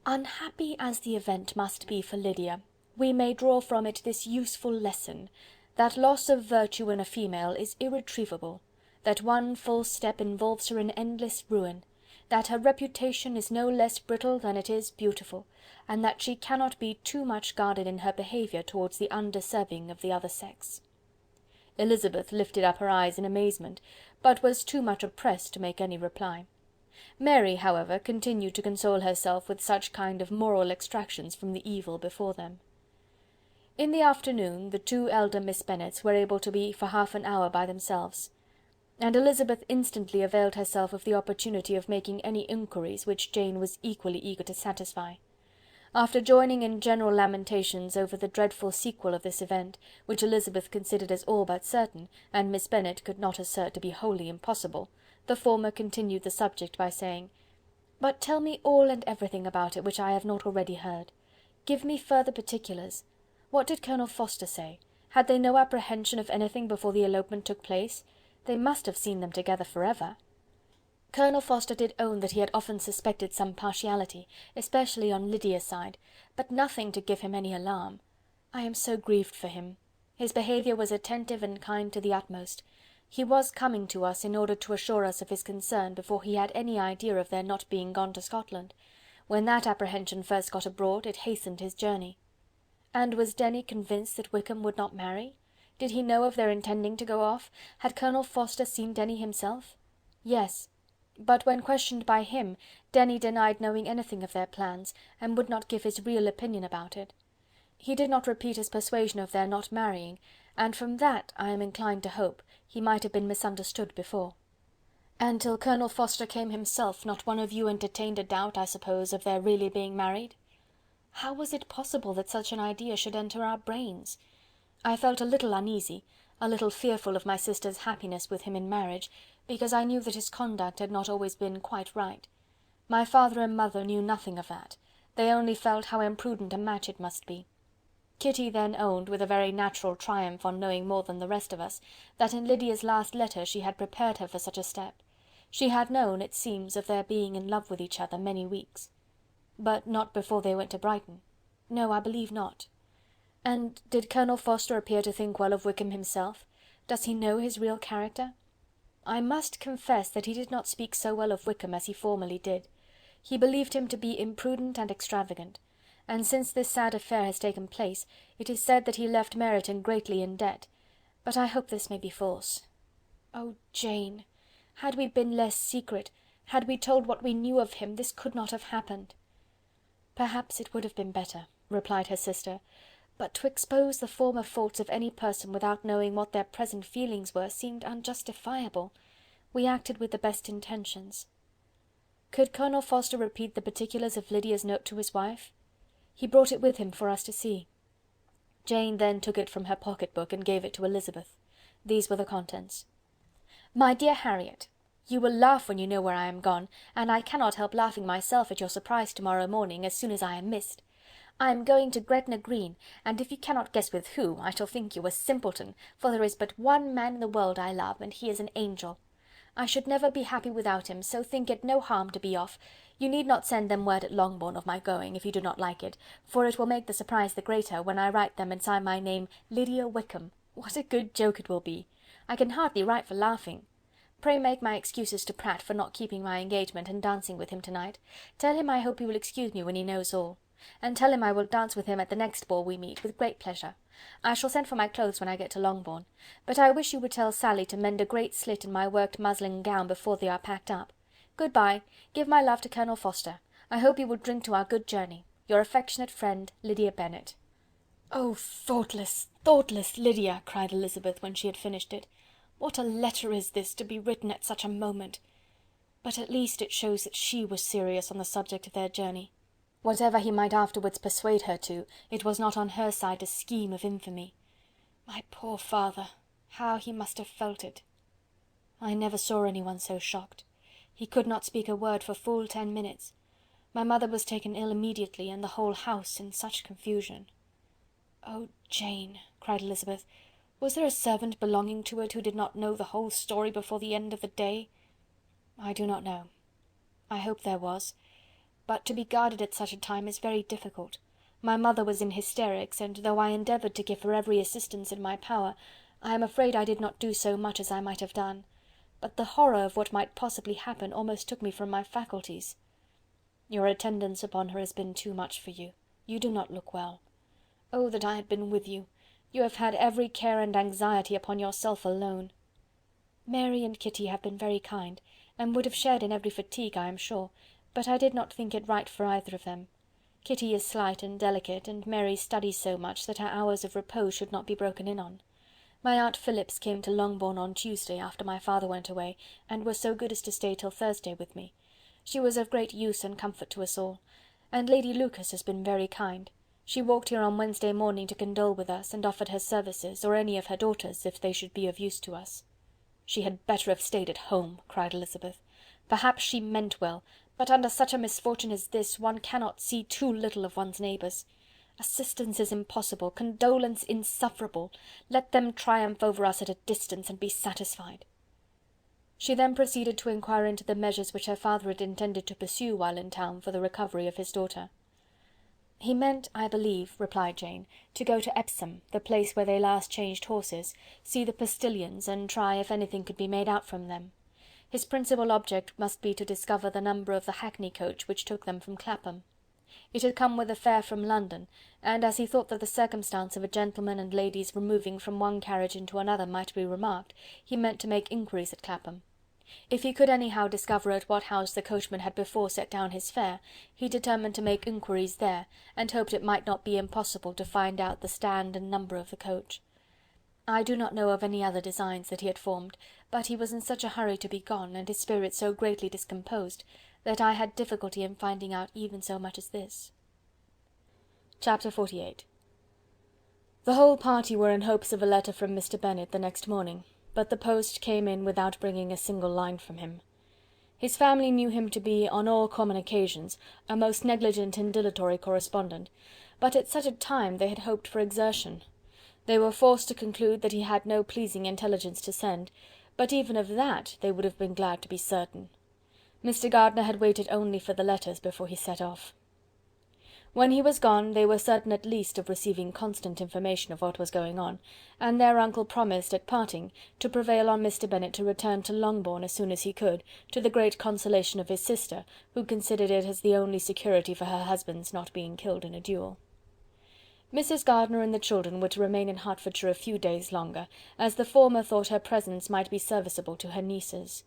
"Unhappy as the event must be for Lydia, we may draw from it this useful lesson, that loss of virtue in a female is irretrievable, that one false step involves her in endless ruin, that her reputation is no less brittle than it is beautiful, and that she cannot be too much guarded in her behaviour towards the undeserving of the other sex." Elizabeth lifted up her eyes in amazement, but was too much oppressed to make any reply. Mary, however, continued to console herself with such kind of moral extractions from the evil before them. In the afternoon the two elder Miss Bennets were able to be for half an hour by themselves, and Elizabeth instantly availed herself of the opportunity of making any inquiries which Jane was equally eager to satisfy. After joining in general lamentations over the dreadful sequel of this event, which Elizabeth considered as all but certain, and Miss Bennet could not assert to be wholly impossible, the former continued the subject by saying, "But tell me all and everything about it which I have not already heard. Give me further particulars. What did Colonel Forster say? Had they no apprehension of anything before the elopement took place? They must have seen them together for ever." Colonel Forster did own that he had often suspected some partiality, especially on Lydia's side, but nothing to give him any alarm. I am so grieved for him. His behaviour was attentive and kind to the utmost. He was coming to us in order to assure us of his concern before he had any idea of their not being gone to Scotland. When that apprehension first got abroad, it hastened his journey. And was Denny convinced that Wickham would not marry? Did he know of their intending to go off? Had Colonel Forster seen Denny himself? Yes. But when questioned by him, Denny denied knowing anything of their plans, and would not give his real opinion about it. He did not repeat his persuasion of their not marrying, and from that, I am inclined to hope, he might have been misunderstood before. And till Colonel Forster came himself, not one of you entertained a doubt, I suppose, of their really being married? How was it possible that such an idea should enter our brains? I felt a little uneasy, a little fearful of my sister's happiness with him in marriage, because I knew that his conduct had not always been quite right. My father and mother knew nothing of that. They only felt how imprudent a match it must be. Kitty then owned, with a very natural triumph on knowing more than the rest of us, that in Lydia's last letter she had prepared her for such a step. She had known, it seems, of their being in love with each other many weeks. But not before they went to Brighton. No, I believe not. And did Colonel Forster appear to think well of Wickham himself? Does he know his real character? I must confess that he did not speak so well of Wickham as he formerly did. He believed him to be imprudent and extravagant, and since this sad affair has taken place, it is said that he left Meryton greatly in debt, but I hope this may be false. Oh, Jane! Had we been less secret, had we told what we knew of him, this could not have happened. Perhaps it would have been better, replied her sister, but to expose the former faults of any person without knowing what their present feelings were seemed unjustifiable. We acted with the best intentions. Could Colonel Forster repeat the particulars of Lydia's note to his wife? He brought it with him for us to see. Jane then took it from her pocket-book and gave it to Elizabeth. These were the contents. My dear Harriet, you will laugh when you know where I am gone, and I cannot help laughing myself at your surprise tomorrow morning, as soon as I am missed. I am going to Gretna Green, and if you cannot guess with who, I shall think you a simpleton, for there is but one man in the world I love, and he is an angel. I should never be happy without him, so think it no harm to be off. You need not send them word at Longbourn of my going, if you do not like it, for it will make the surprise the greater when I write them and sign my name Lydia Wickham. What a good joke it will be! I can hardly write for laughing. Pray make my excuses to Pratt for not keeping my engagement and dancing with him tonight. Tell him I hope he will excuse me when he knows all. And tell him I will dance with him at the next ball we meet, with great pleasure. I shall send for my clothes when I get to Longbourn, but I wish you would tell Sally to mend a great slit in my worked muslin gown before they are packed up. Good-bye. Give my love to Colonel Forster. I hope you will drink to our good journey. Your affectionate friend, Lydia Bennet. "Oh, thoughtless, thoughtless Lydia!" cried Elizabeth, when she had finished it. "What a letter is this, to be written at such a moment! But at least it shows that she was serious on the subject of their journey. Whatever he might afterwards persuade her to, it was not on her side a scheme of infamy. My poor father! How he must have felt it! I never saw anyone so shocked. He could not speak a word for full 10 minutes. My mother was taken ill immediately, and the whole house in such confusion." "Oh, Jane!" cried Elizabeth, "was there a servant belonging to it who did not know the whole story before the end of the day?" "I do not know. I hope there was, but to be guarded at such a time is very difficult. My mother was in hysterics, and though I endeavoured to give her every assistance in my power, I am afraid I did not do so much as I might have done. But the horror of what might possibly happen almost took me from my faculties. Your attendance upon her has been too much for you. You do not look well. Oh, that I had been with you! You have had every care and anxiety upon yourself alone. Mary and Kitty have been very kind, and would have shared in every fatigue, I am sure, but I did not think it right for either of them. Kitty is slight and delicate, and Mary studies so much that her hours of repose should not be broken in on. My aunt Phillips came to Longbourn on Tuesday, after my father went away, and was so good as to stay till Thursday with me. She was of great use and comfort to us all, and Lady Lucas has been very kind. She walked here on Wednesday morning to condole with us, and offered her services, or any of her daughters, if they should be of use to us." "She had better have stayed at home," cried Elizabeth. "Perhaps she meant well, but under such a misfortune as this, one cannot see too little of one's neighbours. Assistance is impossible, condolence insufferable. Let them triumph over us at a distance, and be satisfied." She then proceeded to inquire into the measures which her father had intended to pursue while in town for the recovery of his daughter. "He meant, I believe," replied Jane, "to go to Epsom, the place where they last changed horses, see the postilions, and try if anything could be made out from them. His principal object must be to discover the number of the hackney coach which took them from Clapham. It had come with a fare from London, and as he thought that the circumstance of a gentleman and ladies removing from one carriage into another might be remarked, he meant to make inquiries at Clapham. If he could anyhow discover at what house the coachman had before set down his fare, he determined to make inquiries there, and hoped it might not be impossible to find out the stand and number of the coach. I do not know of any other designs that he had formed, but he was in such a hurry to be gone, and his spirits so greatly discomposed, that I had difficulty in finding out even so much as this." Chapter 48. The whole party were in hopes of a letter from Mr. Bennet the next morning, but the post came in without bringing a single line from him. His family knew him to be, on all common occasions, a most negligent and dilatory correspondent, but at such a time they had hoped for exertion. They were forced to conclude that he had no pleasing intelligence to send, but even of that they would have been glad to be certain. Mr. Gardiner had waited only for the letters before he set off. When he was gone, they were certain at least of receiving constant information of what was going on, and their uncle promised, at parting, to prevail on Mr. Bennet to return to Longbourn as soon as he could, to the great consolation of his sister, who considered it as the only security for her husband's not being killed in a duel. Mrs. Gardiner and the children were to remain in Hertfordshire a few days longer, as the former thought her presence might be serviceable to her nieces.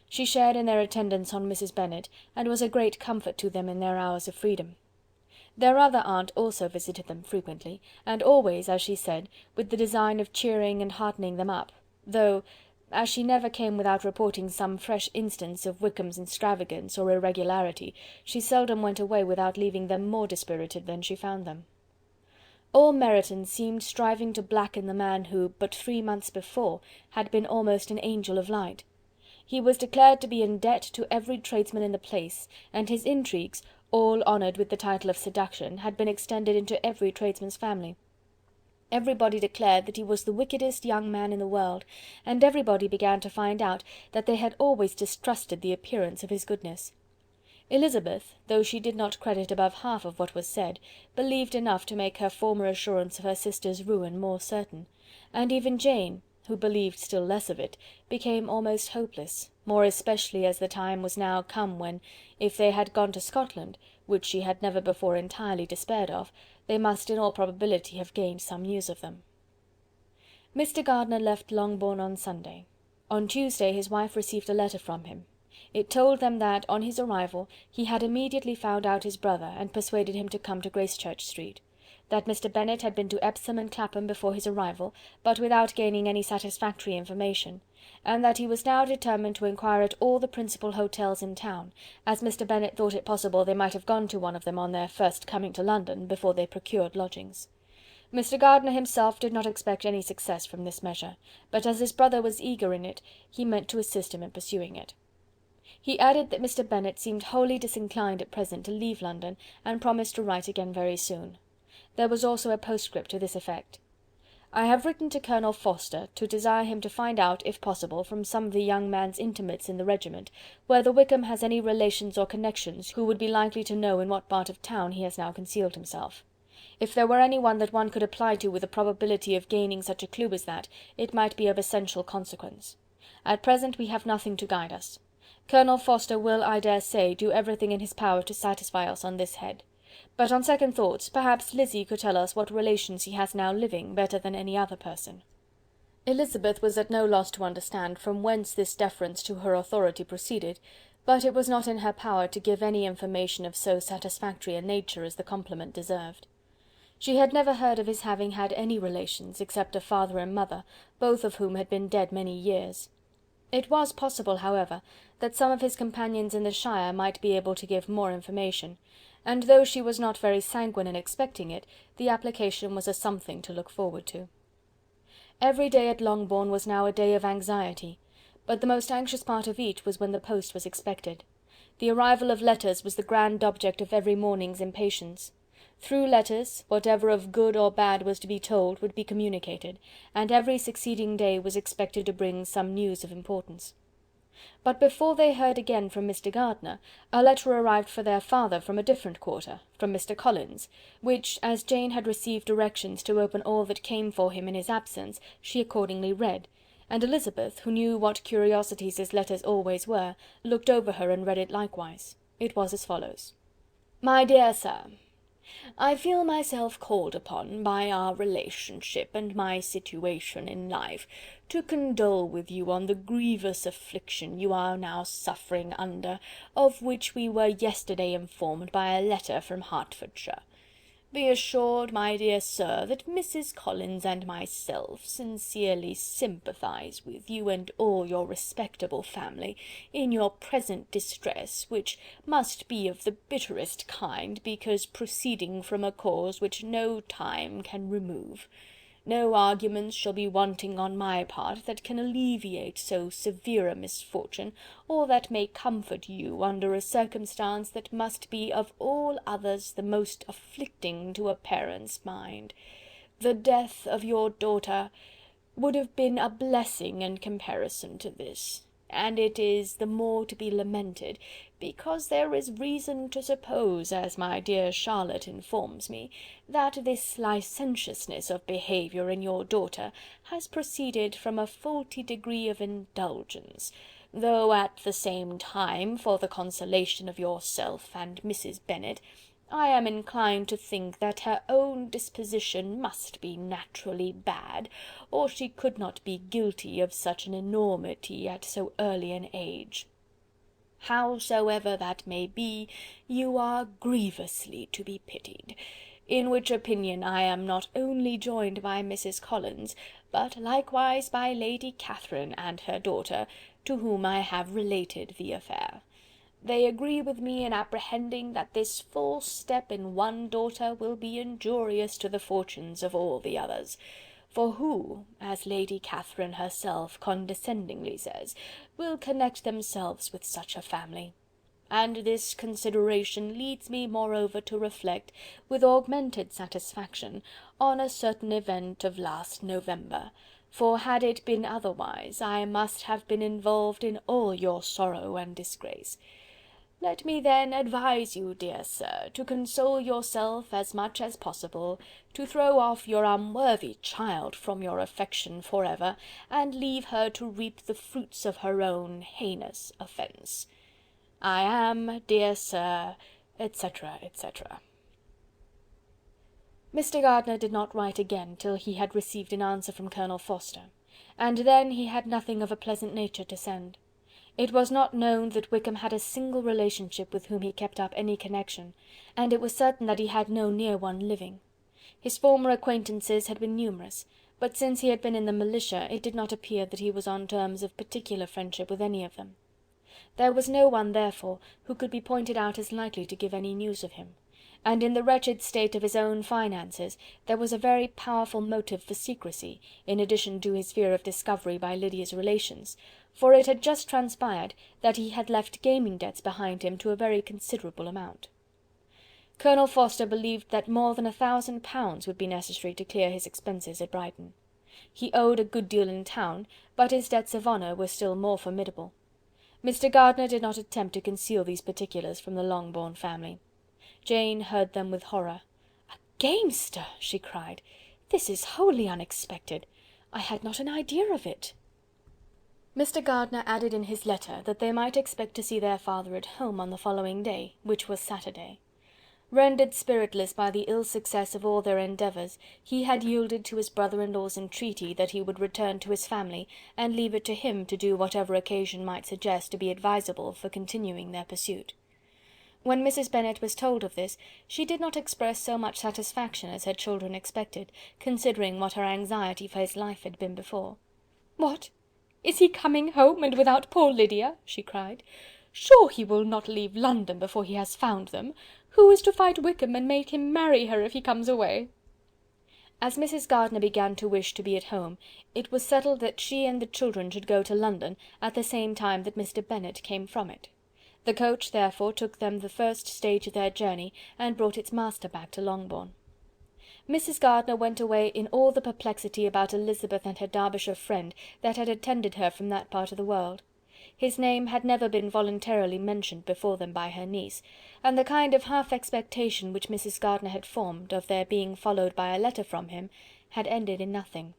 She shared in their attendance on Mrs. Bennet, and was a great comfort to them in their hours of freedom. Their other aunt also visited them frequently, and always, as she said, with the design of cheering and heartening them up, though, as she never came without reporting some fresh instance of Wickham's extravagance or irregularity, she seldom went away without leaving them more dispirited than she found them. All Meryton seemed striving to blacken the man who, but 3 months before, had been almost an angel of light. He was declared to be in debt to every tradesman in the place, and his intrigues, all honoured with the title of seduction, had been extended into every tradesman's family. Everybody declared that he was the wickedest young man in the world, and everybody began to find out that they had always distrusted the appearance of his goodness. Elizabeth, though she did not credit above half of what was said, believed enough to make her former assurance of her sister's ruin more certain, and even Jane, who believed still less of it, became almost hopeless, more especially as the time was now come when, if they had gone to Scotland, which she had never before entirely despaired of, they must in all probability have gained some news of them. Mr. Gardiner left Longbourn on Sunday. On Tuesday his wife received a letter from him. It told them that, on his arrival, he had immediately found out his brother, and persuaded him to come to Gracechurch Street; that Mr. Bennet had been to Epsom and Clapham before his arrival, but without gaining any satisfactory information, and that he was now determined to inquire at all the principal hotels in town, as Mr. Bennet thought it possible they might have gone to one of them on their first coming to London, before they procured lodgings. Mr. Gardiner himself did not expect any success from this measure, but as his brother was eager in it, he meant to assist him in pursuing it. He added that Mr. Bennet seemed wholly disinclined at present to leave London, and promised to write again very soon. There was also a postscript to this effect: "I have written to Colonel Forster to desire him to find out, if possible, from some of the young man's intimates in the regiment, whether Wickham has any relations or connections who would be likely to know in what part of town he has now concealed himself. If there were any one that one could apply to with a probability of gaining such a clue as that, it might be of essential consequence. At present we have nothing to guide us. Colonel Forster will, I dare say, do everything in his power to satisfy us on this head. But on second thoughts, perhaps Lizzie could tell us what relations he has now living, better than any other person." Elizabeth was at no loss to understand from whence this deference to her authority proceeded, but it was not in her power to give any information of so satisfactory a nature as the compliment deserved. She had never heard of his having had any relations, except a father and mother, both of whom had been dead many years. It was possible, however, that some of his companions in the shire might be able to give more information, and though she was not very sanguine in expecting it, the application was a something to look forward to. Every day at Longbourn was now a day of anxiety, but the most anxious part of each was when the post was expected. The arrival of letters was the grand object of every morning's impatience. Through letters, whatever of good or bad was to be told would be communicated, and every succeeding day was expected to bring some news of importance. But before they heard again from Mr. Gardiner, a letter arrived for their father from a different quarter, from Mr. Collins, which, as Jane had received directions to open all that came for him in his absence, she accordingly read, and Elizabeth, who knew what curiosities his letters always were, looked over her and read it likewise. It was as follows: "My dear Sir, I feel myself called upon, by our relationship and my situation in life, to condole with you on the grievous affliction you are now suffering under, of which we were yesterday informed by a letter from Hertfordshire. Be assured, my dear sir, that Mrs. Collins and myself sincerely sympathise with you and all your respectable family in your present distress, which must be of the bitterest kind, because proceeding from a cause which no time can remove. No arguments shall be wanting on my part that can alleviate so severe a misfortune, or that may comfort you under a circumstance that must be of all others the most afflicting to a parent's mind. The death of your daughter, would have been a blessing in comparison to this, and it is the more to be lamented, because there is reason to suppose, as my dear Charlotte informs me, that this licentiousness of behaviour in your daughter has proceeded from a faulty degree of indulgence, though at the same time, for the consolation of yourself and Mrs. Bennet, I am inclined to think that her own disposition must be naturally bad, or she could not be guilty of such an enormity at so early an age. Howsoever that may be, you are grievously to be pitied, in which opinion I am not only joined by Mrs. Collins, but likewise by Lady Catherine and her daughter, to whom I have related the affair. They agree with me in apprehending that this false step in one daughter will be injurious to the fortunes of all the others. For who, as Lady Catherine herself condescendingly says, will connect themselves with such a family? And this consideration leads me moreover to reflect, with augmented satisfaction, on a certain event of last November, for had it been otherwise, I must have been involved in all your sorrow and disgrace. Let me then advise you, dear sir, to console yourself as much as possible, to throw off your unworthy child from your affection for ever, and leave her to reap the fruits of her own heinous offence. I am, dear sir, etc., etc. Mr. Gardiner did not write again till he had received an answer from Colonel Forster, and then he had nothing of a pleasant nature to send. It was not known that Wickham had a single relationship with whom he kept up any connection, and it was certain that he had no near one living. His former acquaintances had been numerous, but since he had been in the militia it did not appear that he was on terms of particular friendship with any of them. There was no one, therefore, who could be pointed out as likely to give any news of him, and in the wretched state of his own finances there was a very powerful motive for secrecy, in addition to his fear of discovery by Lydia's relations, for it had just transpired that he had left gaming debts behind him to a very considerable amount. Colonel Forster believed that more than £1,000 would be necessary to clear his expenses at Brighton. He owed a good deal in town, but his debts of honour were still more formidable. Mr. Gardiner did not attempt to conceal these particulars from the Longbourn family. Jane heard them with horror. "A gamester!" she cried. "This is wholly unexpected. I had not an idea of it." Mr. Gardiner added in his letter that they might expect to see their father at home on the following day, which was Saturday. Rendered spiritless by the ill success of all their endeavours, he had yielded to his brother-in-law's entreaty that he would return to his family, and leave it to him to do whatever occasion might suggest to be advisable for continuing their pursuit. When Mrs. Bennet was told of this, she did not express so much satisfaction as her children expected, considering what her anxiety for his life had been before. "What! Is he coming home, and without poor Lydia?" she cried. "Sure he will not leave London before he has found them. Who is to fight Wickham and make him marry her if he comes away?" As Mrs. Gardiner began to wish to be at home, it was settled that she and the children should go to London at the same time that Mr. Bennet came from it. The coach therefore took them the first stage of their journey, and brought its master back to Longbourn. Mrs. Gardiner went away in all the perplexity about Elizabeth and her Derbyshire friend that had attended her from that part of the world. His name had never been voluntarily mentioned before them by her niece, and the kind of half-expectation which Mrs. Gardiner had formed, of their being followed by a letter from him, had ended in nothing.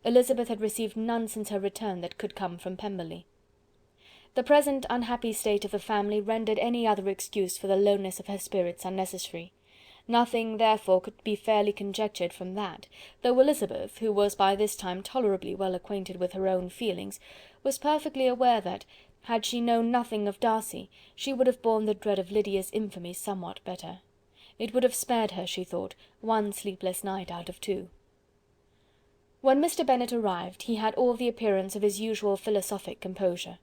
Elizabeth had received none since her return that could come from Pemberley. The present unhappy state of the family rendered any other excuse for the lowness of her spirits unnecessary. Nothing, therefore, could be fairly conjectured from that, though Elizabeth, who was by this time tolerably well acquainted with her own feelings, was perfectly aware that, had she known nothing of Darcy, she would have borne the dread of Lydia's infamy somewhat better. It would have spared her, she thought, one sleepless night out of 2. When Mr. Bennet arrived, he had all the appearance of his usual philosophic composure.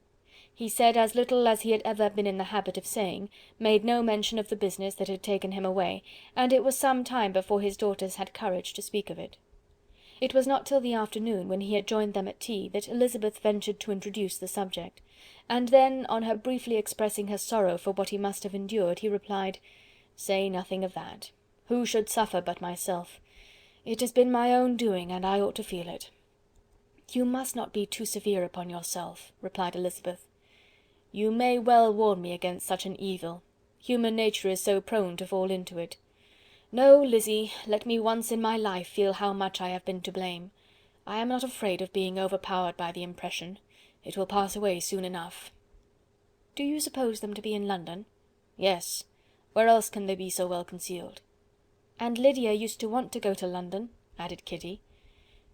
He said as little as he had ever been in the habit of saying, made no mention of the business that had taken him away, and it was some time before his daughters had courage to speak of it. It was not till the afternoon, when he had joined them at tea, that Elizabeth ventured to introduce the subject, and then, on her briefly expressing her sorrow for what he must have endured, he replied, "Say nothing of that. Who should suffer but myself? It has been my own doing, and I ought to feel it. "You must not be too severe upon yourself," replied Elizabeth. "You may well warn me against such an evil. Human nature is so prone to fall into it. No, Lizzy, let me once in my life feel how much I have been to blame. I am not afraid of being overpowered by the impression. It will pass away soon enough." "Do you suppose them to be in London?" "Yes. Where else can they be so well concealed?" "And Lydia used to want to go to London," added Kitty.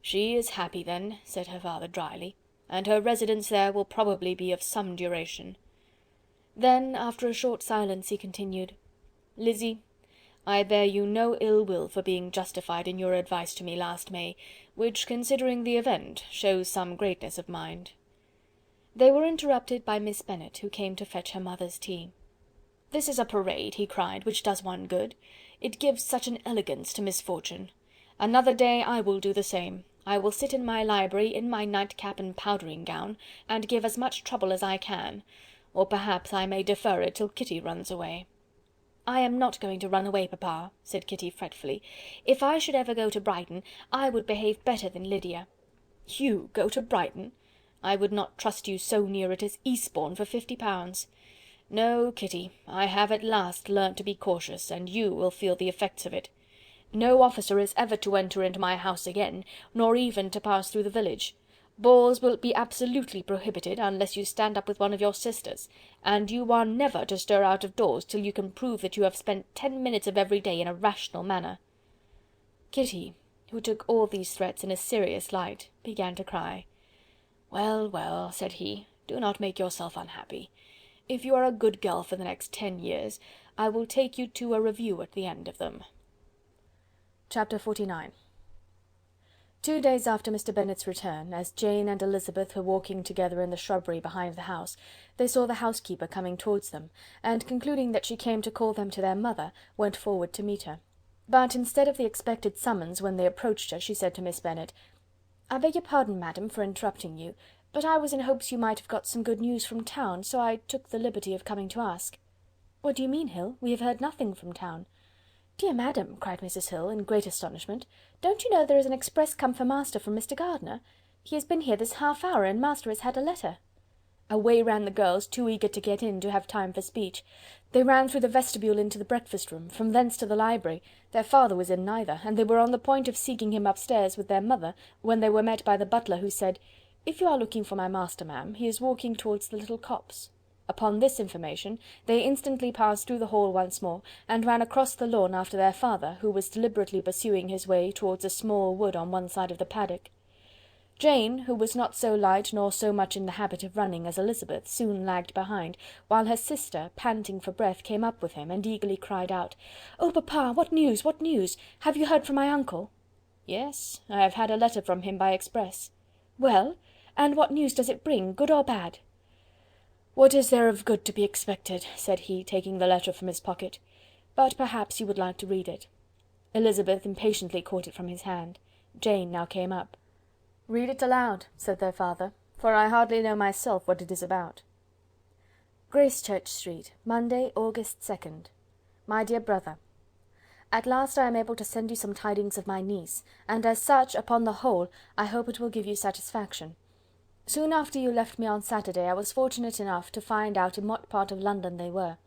"She is happy then," said her father drily, "and her residence there will probably be of some duration." Then, after a short silence, he continued, "Lizzy, I bear you no ill will for being justified in your advice to me last May, which, considering the event, shows some greatness of mind." They were interrupted by Miss Bennet, who came to fetch her mother's tea. "This is a parade," he cried, "which does one good. It gives such an elegance to misfortune. Another day I will do the same. I will sit in my library, in my nightcap and powdering gown, and give as much trouble as I can, or perhaps I may defer it till Kitty runs away." "I am not going to run away, papa," said Kitty fretfully. "If I should ever go to Brighton, I would behave better than Lydia." "You go to Brighton! I would not trust you so near it as Eastbourne for £50. No, Kitty, I have at last learnt to be cautious, and you will feel the effects of it. No officer is ever to enter into my house again, nor even to pass through the village. Balls will be absolutely prohibited, unless you stand up with one of your sisters, and you are never to stir out of doors till you can prove that you have spent 10 minutes of every day in a rational manner." Kitty, who took all these threats in a serious light, began to cry. "Well, well," said he, "do not make yourself unhappy. If you are a good girl for the next 10 years, I will take you to a review at the end of them." Chapter 49. 2 days after Mr. Bennet's return, as Jane and Elizabeth were walking together in the shrubbery behind the house, they saw the housekeeper coming towards them, and concluding that she came to call them to their mother, went forward to meet her. But instead of the expected summons, when they approached her, she said to Miss Bennet, "I beg your pardon, madam, for interrupting you, but I was in hopes you might have got some good news from town, so I took the liberty of coming to ask." "What do you mean, Hill? We have heard nothing from town." "Dear madam," cried Mrs. Hill, in great astonishment, "don't you know there is an express come for master from Mr. Gardiner? He has been here this half hour, and master has had a letter." Away ran the girls, too eager to get in to have time for speech. They ran through the vestibule into the breakfast room, from thence to the library. Their father was in neither, and they were on the point of seeking him upstairs with their mother, when they were met by the butler, who said, "If you are looking for my master, ma'am, he is walking towards the little copse." Upon this information, they instantly passed through the hall once more, and ran across the lawn after their father, who was deliberately pursuing his way towards a small wood on one side of the paddock. Jane, who was not so light nor so much in the habit of running as Elizabeth, soon lagged behind, while her sister, panting for breath, came up with him, and eagerly cried out, "Oh, papa, what news? What news? Have you heard from my uncle?" "Yes, I have had a letter from him by express." "Well, and what news does it bring, good or bad?" "What is there of good to be expected?" said he, taking the letter from his pocket. "But perhaps you would like to read it." Elizabeth impatiently caught it from his hand. Jane now came up. "Read it aloud," said their father, "for I hardly know myself what it is about." Gracechurch Street, Monday, August 2nd. My dear brother, at last I am able to send you some tidings of my niece, and as such, upon the whole, I hope it will give you satisfaction. Soon after you left me on Saturday, I was fortunate enough to find out in what part of London they were.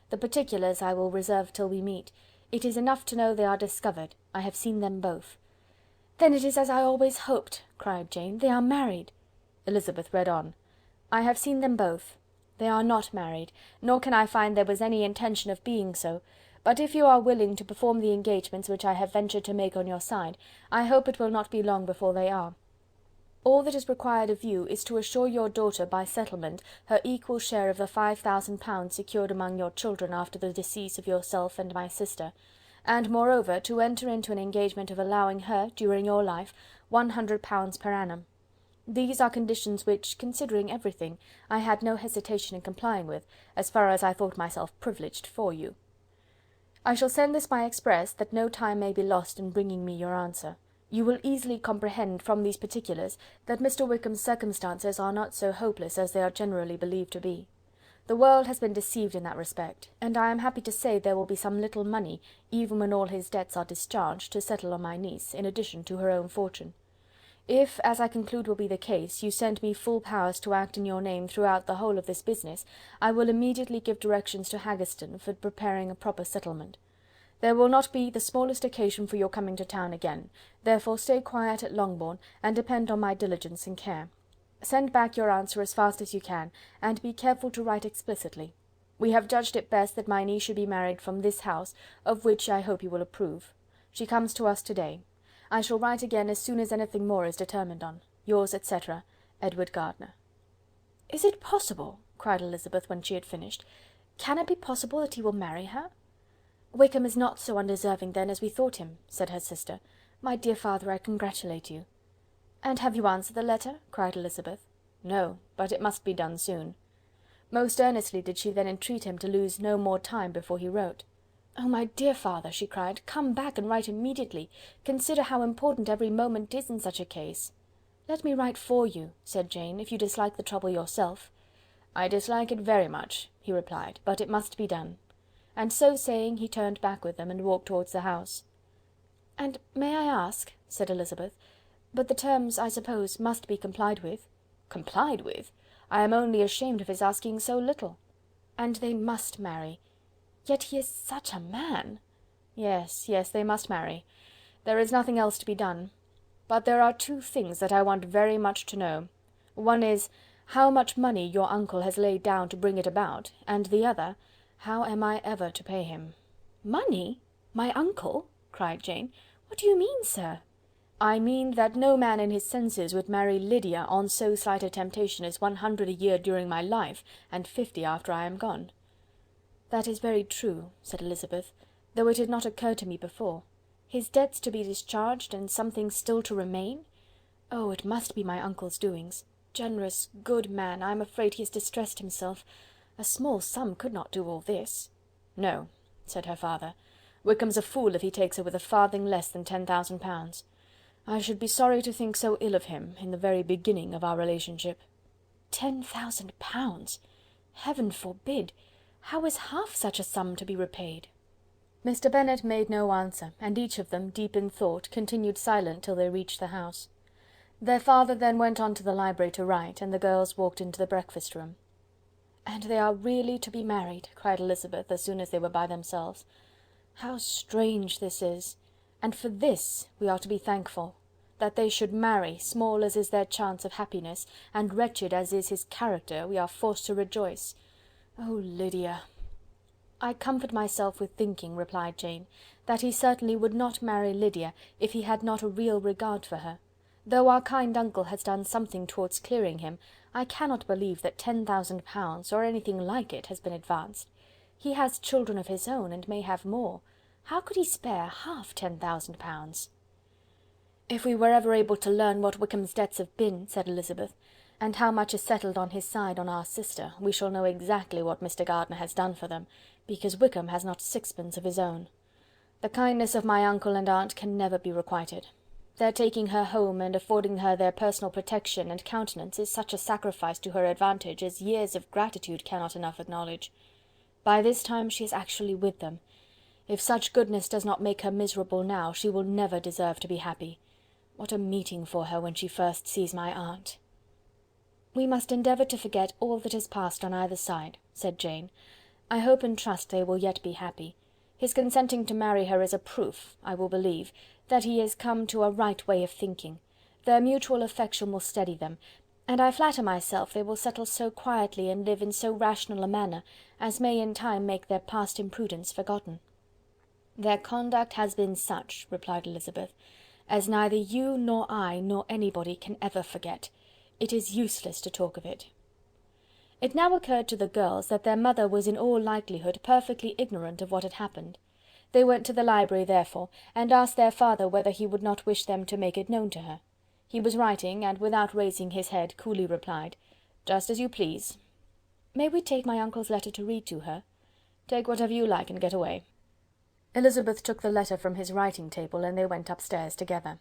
The particulars I will reserve till we meet. It is enough to know they are discovered. I have seen them both. "Then it is as I always hoped," cried Jane. "They are married." Elizabeth read on. "I have seen them both. They are not married, nor can I find there was any intention of being so, but if you are willing to perform the engagements which I have ventured to make on your side, I hope it will not be long before they are. All that is required of you is to assure your daughter by settlement her equal share of the £5000 secured among your children after the decease of yourself and my sister, and moreover to enter into an engagement of allowing her, during your life, £100 per annum. These are conditions which, considering everything, I had no hesitation in complying with, as far as I thought myself privileged for you. I shall send this by express, that no time may be lost in bringing me your answer. You will easily comprehend from these particulars that Mr. Wickham's circumstances are not so hopeless as they are generally believed to be. The world has been deceived in that respect, and I am happy to say there will be some little money, even when all his debts are discharged, to settle on my niece, in addition to her own fortune. If, as I conclude will be the case, you send me full powers to act in your name throughout the whole of this business, I will immediately give directions to Haggerston for preparing a proper settlement. There will not be the smallest occasion for your coming to town again, therefore stay quiet at Longbourn, and depend on my diligence and care. Send back your answer as fast as you can, and be careful to write explicitly. We have judged it best that my niece should be married from this house, of which I hope you will approve. She comes to us to-day. I shall write again as soon as anything more is determined on. Yours, etc., Edward Gardiner. "Is it possible?" cried Elizabeth, when she had finished. "Can it be possible that he will marry her?" "Wickham is not so undeserving, then, as we thought him," said her sister. "My dear father, I congratulate you." "And have you answered the letter?" cried Elizabeth. "No, but it must be done soon." Most earnestly did she then entreat him to lose no more time before he wrote. "Oh, my dear father," she cried, "come back and write immediately. Consider how important every moment is in such a case." "Let me write for you," said Jane, "if you dislike the trouble yourself." "I dislike it very much," he replied, "but it must be done." And so saying, he turned back with them, and walked towards the house. "And may I ask," said Elizabeth, "but the terms, I suppose, must be complied with?" "Complied with? I am only ashamed of his asking so little." "And they must marry. Yet he is such a man!" "Yes, yes, they must marry. There is nothing else to be done. But there are two things that I want very much to know. One is, how much money your uncle has laid down to bring it about, and the other, how am I ever to pay him?" "Money? My uncle?" cried Jane. "What do you mean, sir?" "I mean that no man in his senses would marry Lydia on so slight a temptation as 100 a year during my life, and 50 after I am gone." "That is very true," said Elizabeth, "though it had not occurred to me before. His debts to be discharged, and something still to remain! Oh, it must be my uncle's doings. Generous, good man, I am afraid he has distressed himself. A small sum could not do all this." "No," said her father. "Wickham's a fool if he takes her with a farthing less than 10,000 pounds. I should be sorry to think so ill of him in the very beginning of our relationship." 10,000 pounds! Heaven forbid! How is half such a sum to be repaid? Mr. Bennet made no answer, and each of them, deep in thought, continued silent till they reached the house. Their father then went on to the library to write, and the girls walked into the breakfast room. "And they are really to be married," cried Elizabeth, as soon as they were by themselves. "How strange this is! And for this we are to be thankful. That they should marry, small as is their chance of happiness, and wretched as is his character, we are forced to rejoice. Oh, Lydia!" "I comfort myself with thinking," replied Jane, "that he certainly would not marry Lydia if he had not a real regard for her. Though our kind uncle has done something towards clearing him, I cannot believe that 10,000 pounds, or anything like it, has been advanced. He has children of his own, and may have more. How could he spare half 10,000 pounds? "If we were ever able to learn what Wickham's debts have been," said Elizabeth, "and how much is settled on his side on our sister, we shall know exactly what Mr. Gardiner has done for them, because Wickham has not sixpence of his own. The kindness of my uncle and aunt can never be requited. Their taking her home and affording her their personal protection and countenance is such a sacrifice to her advantage as years of gratitude cannot enough acknowledge. By this time she is actually with them. If such goodness does not make her miserable now, she will never deserve to be happy. What a meeting for her when she first sees my aunt!" "We must endeavour to forget all that has passed on either side," said Jane. "I hope and trust they will yet be happy. His consenting to marry her is a proof, I will believe, that he is come to a right way of thinking. Their mutual affection will steady them, and I flatter myself they will settle so quietly and live in so rational a manner as may in time make their past imprudence forgotten." "Their conduct has been such," replied Elizabeth, "as neither you nor I nor anybody can ever forget. It is useless to talk of it." It now occurred to the girls that their mother was in all likelihood perfectly ignorant of what had happened. They went to the library, therefore, and asked their father whether he would not wish them to make it known to her. He was writing, and without raising his head, coolly replied, "Just as you please." "May we take my uncle's letter to read to her?" "Take whatever you like and get away." Elizabeth took the letter from his writing table, and they went upstairs together.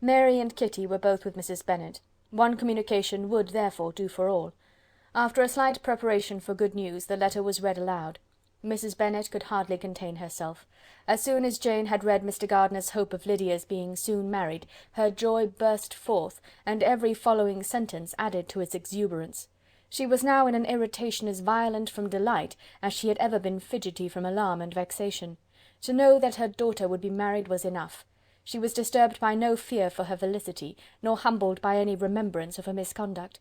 Mary and Kitty were both with Mrs. Bennet. One communication would, therefore, do for all. After a slight preparation for good news, the letter was read aloud. Mrs. Bennet could hardly contain herself. As soon as Jane had read Mr. Gardiner's hope of Lydia's being soon married, her joy burst forth, and every following sentence added to its exuberance. She was now in an irritation as violent from delight as she had ever been fidgety from alarm and vexation. To know that her daughter would be married was enough. She was disturbed by no fear for her felicity, nor humbled by any remembrance of her misconduct.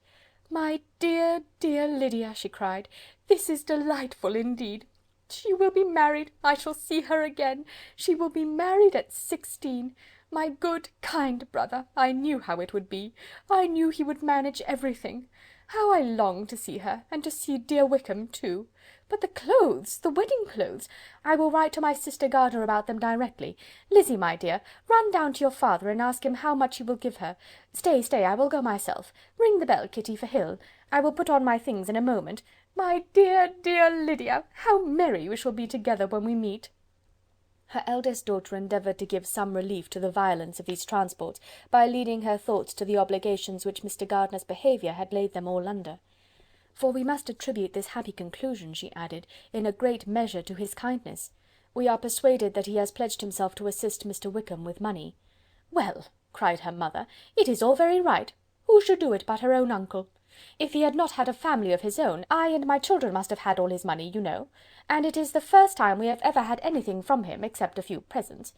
"My dear, dear Lydia," she cried, "this is delightful indeed! She will be married, I shall see her again. She will be married at 16. My good, kind brother, I knew how it would be. I knew he would manage everything. How I long to see her, and to see dear Wickham too. But the clothes, the wedding clothes! I will write to my sister Gardiner about them directly. Lizzy, my dear, run down to your father and ask him how much he will give her. Stay, I will go myself. Ring the bell, Kitty, for Hill. I will put on my things in a moment. My dear, dear Lydia, how merry we shall be together when we meet!" Her eldest daughter endeavoured to give some relief to the violence of these transports by leading her thoughts to the obligations which Mr. Gardiner's behaviour had laid them all under. "For we must attribute this happy conclusion," she added, "in a great measure to his kindness. We are persuaded that he has pledged himself to assist Mr. Wickham with money." "Well," cried her mother, "it is all very right. Who should do it but her own uncle? If he had not had a family of his own, I and my children must have had all his money, you know, and it is the first time we have ever had anything from him, except a few presents.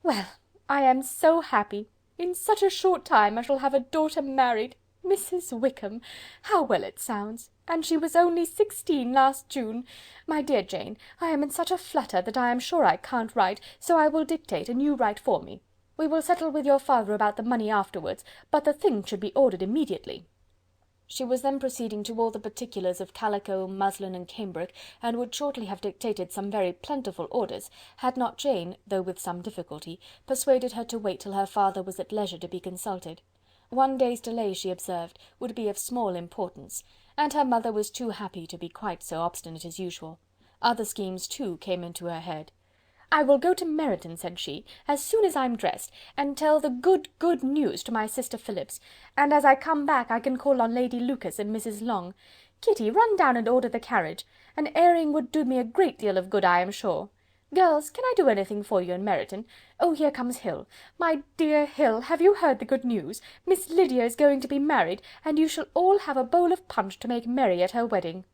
Well, I am so happy! In such a short time I shall have a daughter married. Mrs. Wickham! How well it sounds! And she was only 16 last June. My dear Jane, I am in such a flutter that I am sure I can't write, so I will dictate and you write for me. We will settle with your father about the money afterwards, but the things should be ordered immediately." She was then proceeding to all the particulars of calico, muslin, and cambric, and would shortly have dictated some very plentiful orders, had not Jane, though with some difficulty, persuaded her to wait till her father was at leisure to be consulted. One day's delay, she observed, would be of small importance, and her mother was too happy to be quite so obstinate as usual. Other schemes, too, came into her head. "I will go to Meryton," said she, "as soon as I'm dressed, and tell the good news to my sister Phillips, and as I come back I can call on Lady Lucas and Mrs. Long. Kitty, run down and order the carriage. An airing would do me a great deal of good, I am sure. Girls, can I do anything for you in Meryton? Oh, here comes Hill. My dear Hill, have you heard the good news? Miss Lydia is going to be married, and you shall all have a bowl of punch to make merry at her wedding."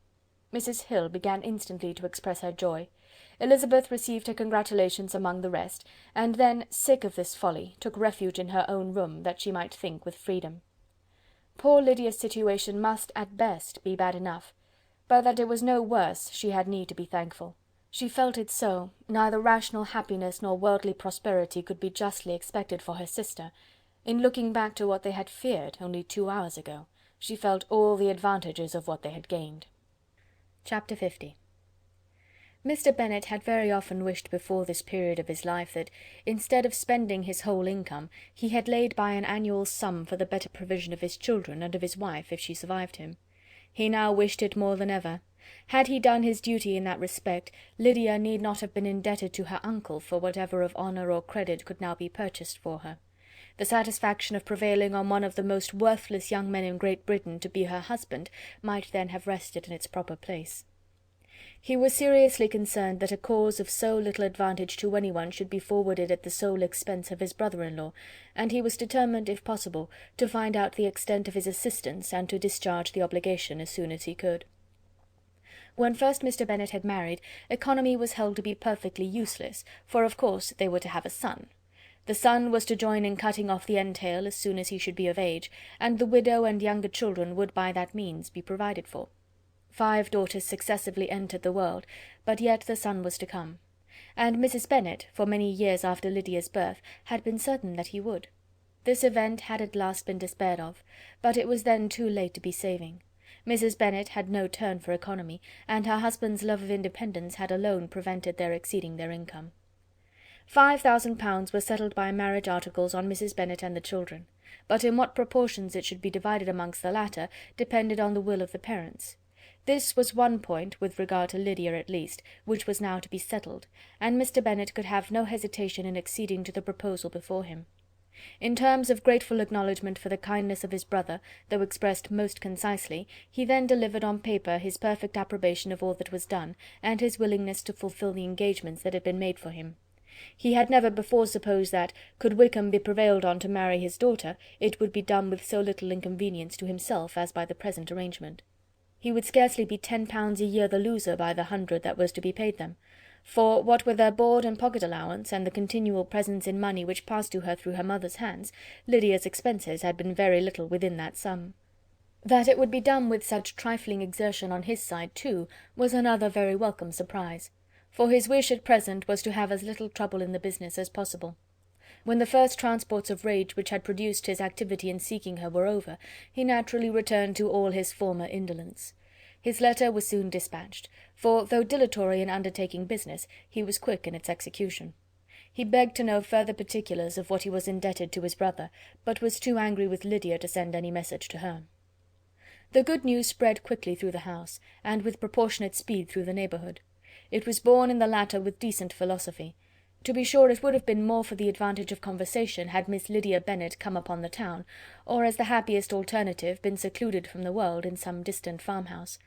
Mrs. Hill began instantly to express her joy. Elizabeth received her congratulations among the rest, and then, sick of this folly, took refuge in her own room, that she might think with freedom. Poor Lydia's situation must, at best, be bad enough, but that it was no worse she had need to be thankful. She felt it so, neither rational happiness nor worldly prosperity could be justly expected for her sister. In looking back to what they had feared only 2 hours ago, she felt all the advantages of what they had gained. Chapter 50. Mr. Bennet had very often wished before this period of his life that, instead of spending his whole income, he had laid by an annual sum for the better provision of his children and of his wife, if she survived him. He now wished it more than ever. Had he done his duty in that respect, Lydia need not have been indebted to her uncle for whatever of honour or credit could now be purchased for her. The satisfaction of prevailing on one of the most worthless young men in Great Britain to be her husband might then have rested in its proper place. He was seriously concerned that a cause of so little advantage to anyone should be forwarded at the sole expense of his brother-in-law, and he was determined, if possible, to find out the extent of his assistance and to discharge the obligation as soon as he could. When first Mr. Bennet had married, economy was held to be perfectly useless, for of course they were to have a son. The son was to join in cutting off the entail as soon as he should be of age, and the widow and younger children would by that means be provided for. 5 daughters successively entered the world, but yet the son was to come. And Mrs. Bennet, for many years after Lydia's birth, had been certain that he would. This event had at last been despaired of, but it was then too late to be saving. Mrs. Bennet had no turn for economy, and her husband's love of independence had alone prevented their exceeding their income. £5,000 were settled by marriage articles on Mrs. Bennet and the children, but in what proportions it should be divided amongst the latter depended on the will of the parents. This was one point, with regard to Lydia at least, which was now to be settled, and Mr. Bennet could have no hesitation in acceding to the proposal before him. In terms of grateful acknowledgment for the kindness of his brother, though expressed most concisely, he then delivered on paper his perfect approbation of all that was done, and his willingness to fulfil the engagements that had been made for him. He had never before supposed that, could Wickham be prevailed on to marry his daughter, it would be done with so little inconvenience to himself as by the present arrangement. He would scarcely be £10 a year the loser by the 100 that was to be paid them; for, what with their board and pocket allowance, and the continual presents in money which passed to her through her mother's hands, Lydia's expenses had been very little within that sum. That it would be done with such trifling exertion on his side too, was another very welcome surprise, for his wish at present was to have as little trouble in the business as possible. When the first transports of rage which had produced his activity in seeking her were over, he naturally returned to all his former indolence. His letter was soon dispatched, for, though dilatory in undertaking business, he was quick in its execution. He begged to know further particulars of what he was indebted to his brother, but was too angry with Lydia to send any message to her. The good news spread quickly through the house, and with proportionate speed through the neighbourhood. It was borne in the latter with decent philosophy. To be sure, it would have been more for the advantage of conversation had Miss Lydia Bennet come upon the town, or, as the happiest alternative, been secluded from the world in some distant farmhouse.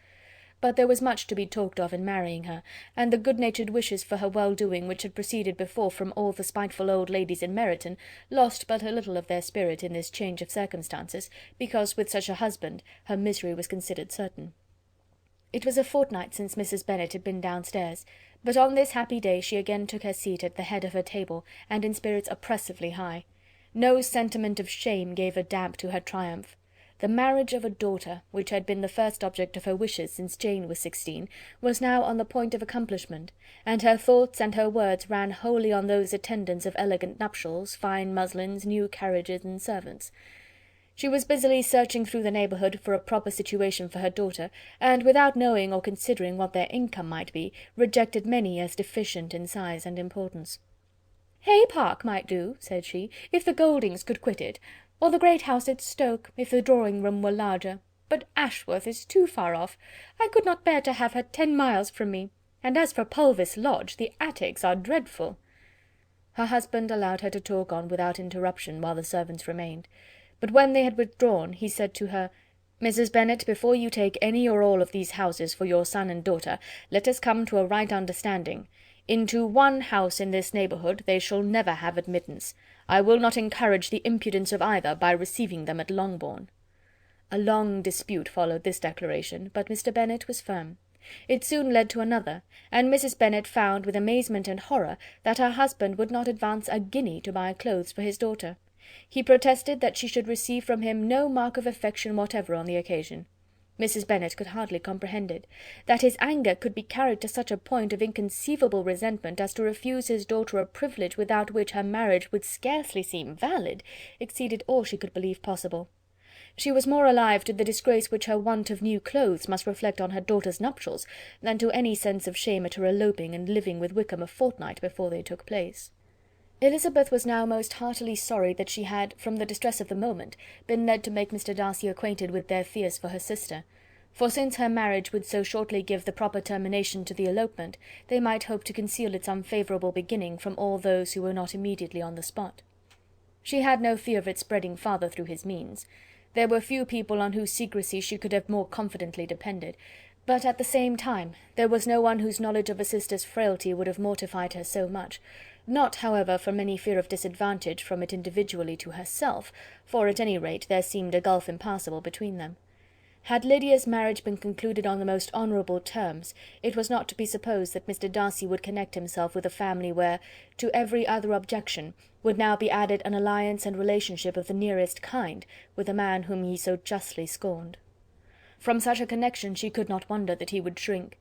But there was much to be talked of in marrying her, and the good-natured wishes for her well-doing which had proceeded before from all the spiteful old ladies in Meryton lost but a little of their spirit in this change of circumstances, because with such a husband her misery was considered certain. It was a fortnight since Mrs. Bennet had been downstairs, but on this happy day she again took her seat at the head of her table, and in spirits oppressively high. No sentiment of shame gave a damp to her triumph. The marriage of a daughter, which had been the first object of her wishes since Jane was 16, was now on the point of accomplishment, and her thoughts and her words ran wholly on those attendants of elegant nuptials, fine muslins, new carriages, and servants. She was busily searching through the neighbourhood for a proper situation for her daughter, and, without knowing or considering what their income might be, rejected many as deficient in size and importance. "Hay Park might do," said she, "if the Gouldings could quit it, or the great house at Stoke, if the drawing-room were larger. But Ashworth is too far off. I could not bear to have her 10 miles from me. And as for Pulvis Lodge, the attics are dreadful." Her husband allowed her to talk on without interruption while the servants remained. But when they had withdrawn, he said to her, "Mrs. Bennet, before you take any or all of these houses for your son and daughter, let us come to a right understanding. Into one house in this neighbourhood they shall never have admittance. I will not encourage the impudence of either by receiving them at Longbourn." A long dispute followed this declaration, but Mr. Bennet was firm. It soon led to another, and Mrs. Bennet found with amazement and horror that her husband would not advance a guinea to buy clothes for his daughter. He protested that she should receive from him no mark of affection whatever on the occasion. Mrs. Bennet could hardly comprehend it. That his anger could be carried to such a point of inconceivable resentment as to refuse his daughter a privilege without which her marriage would scarcely seem valid, exceeded all she could believe possible. She was more alive to the disgrace which her want of new clothes must reflect on her daughter's nuptials, than to any sense of shame at her eloping and living with Wickham a fortnight before they took place. Elizabeth was now most heartily sorry that she had, from the distress of the moment, been led to make Mr. Darcy acquainted with their fears for her sister, for since her marriage would so shortly give the proper termination to the elopement, they might hope to conceal its unfavourable beginning from all those who were not immediately on the spot. She had no fear of its spreading farther through his means. There were few people on whose secrecy she could have more confidently depended, but at the same time there was no one whose knowledge of a sister's frailty would have mortified her so much, not, however, from any fear of disadvantage from it individually to herself, for at any rate there seemed a gulf impassable between them. Had Lydia's marriage been concluded on the most honourable terms, it was not to be supposed that Mr. Darcy would connect himself with a family where, to every other objection, would now be added an alliance and relationship of the nearest kind with a man whom he so justly scorned. From such a connection she could not wonder that he would shrink.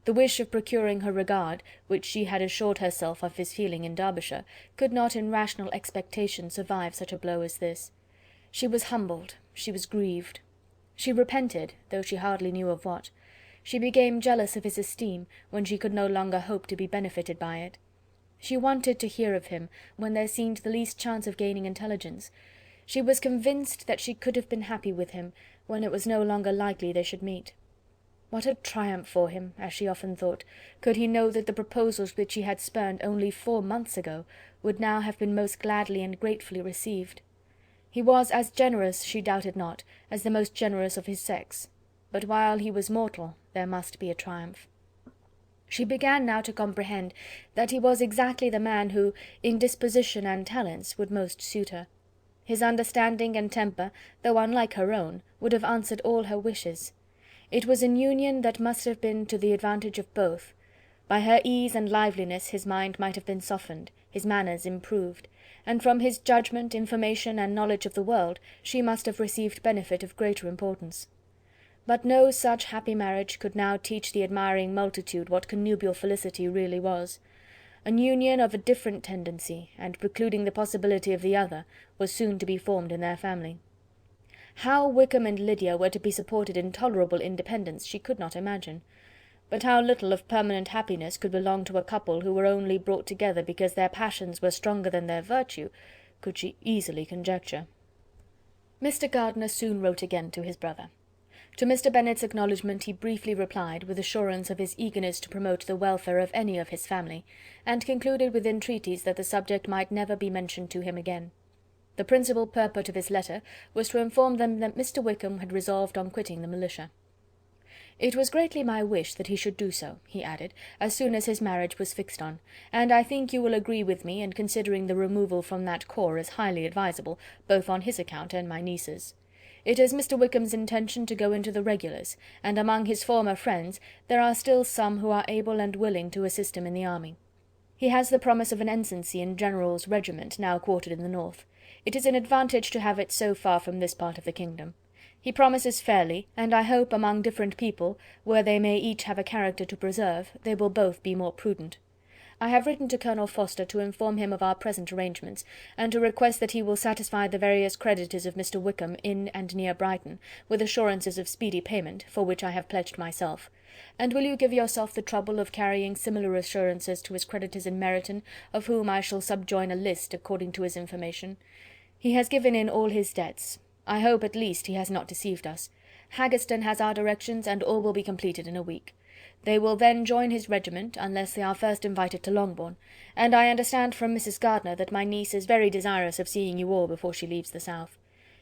The wish of procuring her regard, which she had assured herself of his feeling in Derbyshire, could not in rational expectation survive such a blow as this. She was humbled, she was grieved. She repented, though she hardly knew of what. She became jealous of his esteem, when she could no longer hope to be benefited by it. She wanted to hear of him, when there seemed the least chance of gaining intelligence. She was convinced that she could have been happy with him, when it was no longer likely they should meet. What a triumph for him, as she often thought, could he know that the proposals which he had spurned only 4 months ago would now have been most gladly and gratefully received. He was as generous, she doubted not, as the most generous of his sex, but while he was mortal there must be a triumph. She began now to comprehend that he was exactly the man who, in disposition and talents, would most suit her. His understanding and temper, though unlike her own, would have answered all her wishes. It was an union that must have been to the advantage of both. By her ease and liveliness his mind might have been softened, his manners improved, and from his judgment, information, and knowledge of the world, she must have received benefit of greater importance. But no such happy marriage could now teach the admiring multitude what connubial felicity really was. An union of a different tendency, and precluding the possibility of the other, was soon to be formed in their family. How Wickham and Lydia were to be supported in tolerable independence she could not imagine. But how little of permanent happiness could belong to a couple who were only brought together because their passions were stronger than their virtue, could she easily conjecture. Mr. Gardiner soon wrote again to his brother. To Mr. Bennet's acknowledgment he briefly replied, with assurance of his eagerness to promote the welfare of any of his family, and concluded with entreaties that the subject might never be mentioned to him again. The principal purport of his letter was to inform them that Mr. Wickham had resolved on quitting the militia. It was greatly my wish that he should do so, he added, as soon as his marriage was fixed on, and I think you will agree with me in considering the removal from that corps as highly advisable, both on his account and my niece's. It is Mr. Wickham's intention to go into the regulars, and among his former friends there are still some who are able and willing to assist him in the army. He has the promise of an ensigncy in General's regiment now quartered in the north. It is an advantage to have it so far from this part of the kingdom. He promises fairly, and I hope among different people, where they may each have a character to preserve, they will both be more prudent. I have written to Colonel Forster to inform him of our present arrangements, and to request that he will satisfy the various creditors of Mr. Wickham in and near Brighton, with assurances of speedy payment, for which I have pledged myself. And will you give yourself the trouble of carrying similar assurances to his creditors in Meryton, of whom I shall subjoin a list according to his information? He has given in all his debts. I hope at least he has not deceived us. Haggerston has our directions, and all will be completed in a week. They will then join his regiment, unless they are first invited to Longbourn, and I understand from Mrs. Gardiner that my niece is very desirous of seeing you all before she leaves the south.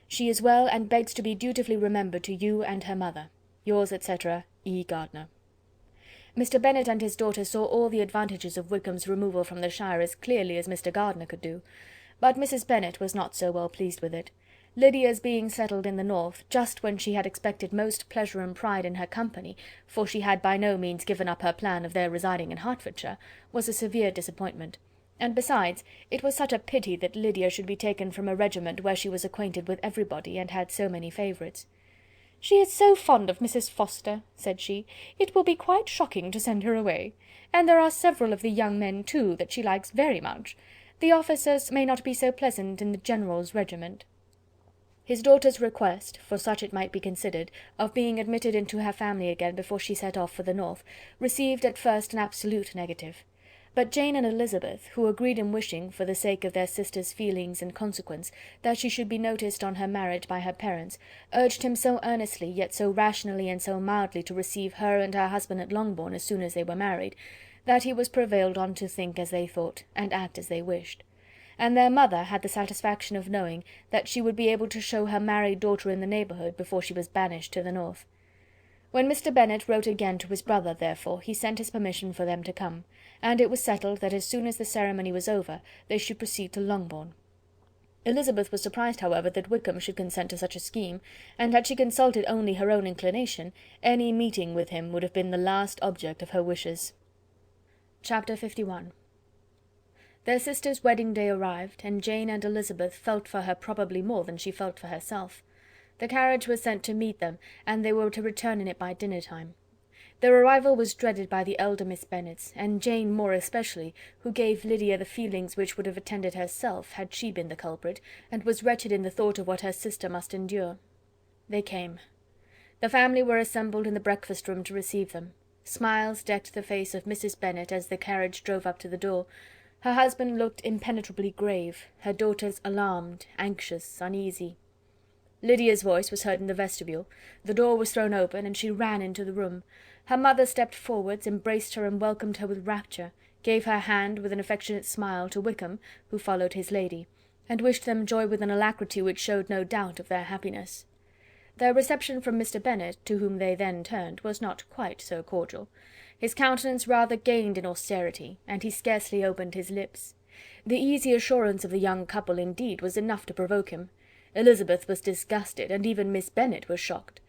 She is well, and begs to be dutifully remembered to you and her mother. Yours, etc., E. Gardiner. Mr. Bennet and his daughter saw all the advantages of Wickham's removal from the shire as clearly as Mr. Gardiner could do, but Mrs. Bennet was not so well pleased with it. Lydia's being settled in the north, just when she had expected most pleasure and pride in her company, for she had by no means given up her plan of their residing in Hertfordshire, was a severe disappointment. And besides, it was such a pity that Lydia should be taken from a regiment where she was acquainted with everybody, and had so many favourites. "She is so fond of Mrs. Forster," said she, "it will be quite shocking to send her away. And there are several of the young men, too, that she likes very much. The officers may not be so pleasant in the General's regiment." His daughter's request, for such it might be considered, of being admitted into her family again before she set off for the north, received at first an absolute negative. But Jane and Elizabeth, who agreed in wishing, for the sake of their sister's feelings and consequence, that she should be noticed on her marriage by her parents, urged him so earnestly, yet so rationally and so mildly, to receive her and her husband at Longbourn as soon as they were married, that he was prevailed on to think as they thought, and act as they wished. And their mother had the satisfaction of knowing that she would be able to show her married daughter in the neighbourhood before she was banished to the north. When Mr. Bennet wrote again to his brother, therefore, he sent his permission for them to come, and it was settled that as soon as the ceremony was over they should proceed to Longbourn. Elizabeth was surprised, however, that Wickham should consent to such a scheme, and had she consulted only her own inclination, any meeting with him would have been the last object of her wishes. Chapter 51. Their sister's wedding day arrived, and Jane and Elizabeth felt for her probably more than she felt for herself. The carriage was sent to meet them, and they were to return in it by dinner time. Their arrival was dreaded by the elder Miss Bennets, and Jane more especially, who gave Lydia the feelings which would have attended herself had she been the culprit, and was wretched in the thought of what her sister must endure. They came. The family were assembled in the breakfast-room to receive them. Smiles decked the face of Mrs. Bennet as the carriage drove up to the door. Her husband looked impenetrably grave, her daughters alarmed, anxious, uneasy. Lydia's voice was heard in the vestibule, the door was thrown open, and she ran into the room. Her mother stepped forwards, embraced her and welcomed her with rapture, gave her hand with an affectionate smile to Wickham, who followed his lady, and wished them joy with an alacrity which showed no doubt of their happiness. Their reception from Mr. Bennet, to whom they then turned, was not quite so cordial. His countenance rather gained in austerity, and he scarcely opened his lips. The easy assurance of the young couple, indeed, was enough to provoke him. Elizabeth was disgusted, and even Miss Bennet was shocked.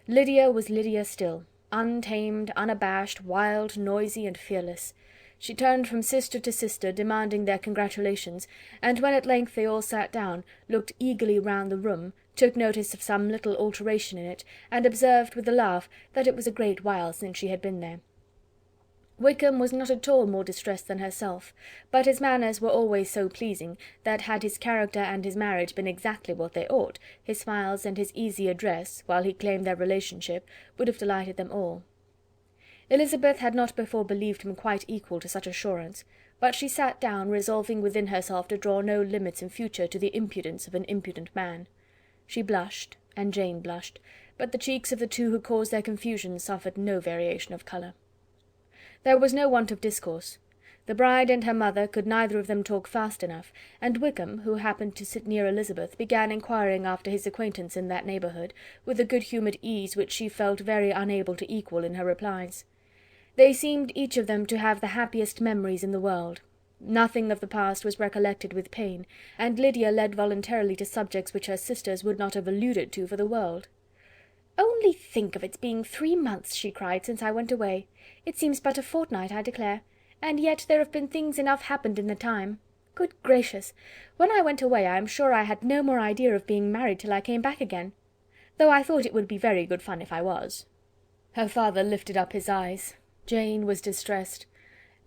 Lydia was Lydia still, untamed, unabashed, wild, noisy, and fearless. She turned from sister to sister, demanding their congratulations, and when at length they all sat down, looked eagerly round the room, took notice of some little alteration in it, and observed with a laugh that it was a great while since she had been there. Wickham was not at all more distressed than herself, but his manners were always so pleasing, that had his character and his marriage been exactly what they ought, his smiles and his easy address, while he claimed their relationship, would have delighted them all. Elizabeth had not before believed him quite equal to such assurance, but she sat down, resolving within herself to draw no limits in future to the impudence of an impudent man. She blushed, and Jane blushed, but the cheeks of the two who caused their confusion suffered no variation of colour. There was no want of discourse. The bride and her mother could neither of them talk fast enough, and Wickham, who happened to sit near Elizabeth, began inquiring after his acquaintance in that neighbourhood, with a good-humoured ease which she felt very unable to equal in her replies. They seemed each of them to have the happiest memories in the world. Nothing of the past was recollected with pain, and Lydia led voluntarily to subjects which her sisters would not have alluded to for the world. "Only think of its being 3 months," she cried, "since I went away. It seems but a fortnight, I declare, and yet there have been things enough happened in the time. Good gracious! When I went away I am sure I had no more idea of being married till I came back again, though I thought it would be very good fun if I was." Her father lifted up his eyes. Jane was distressed.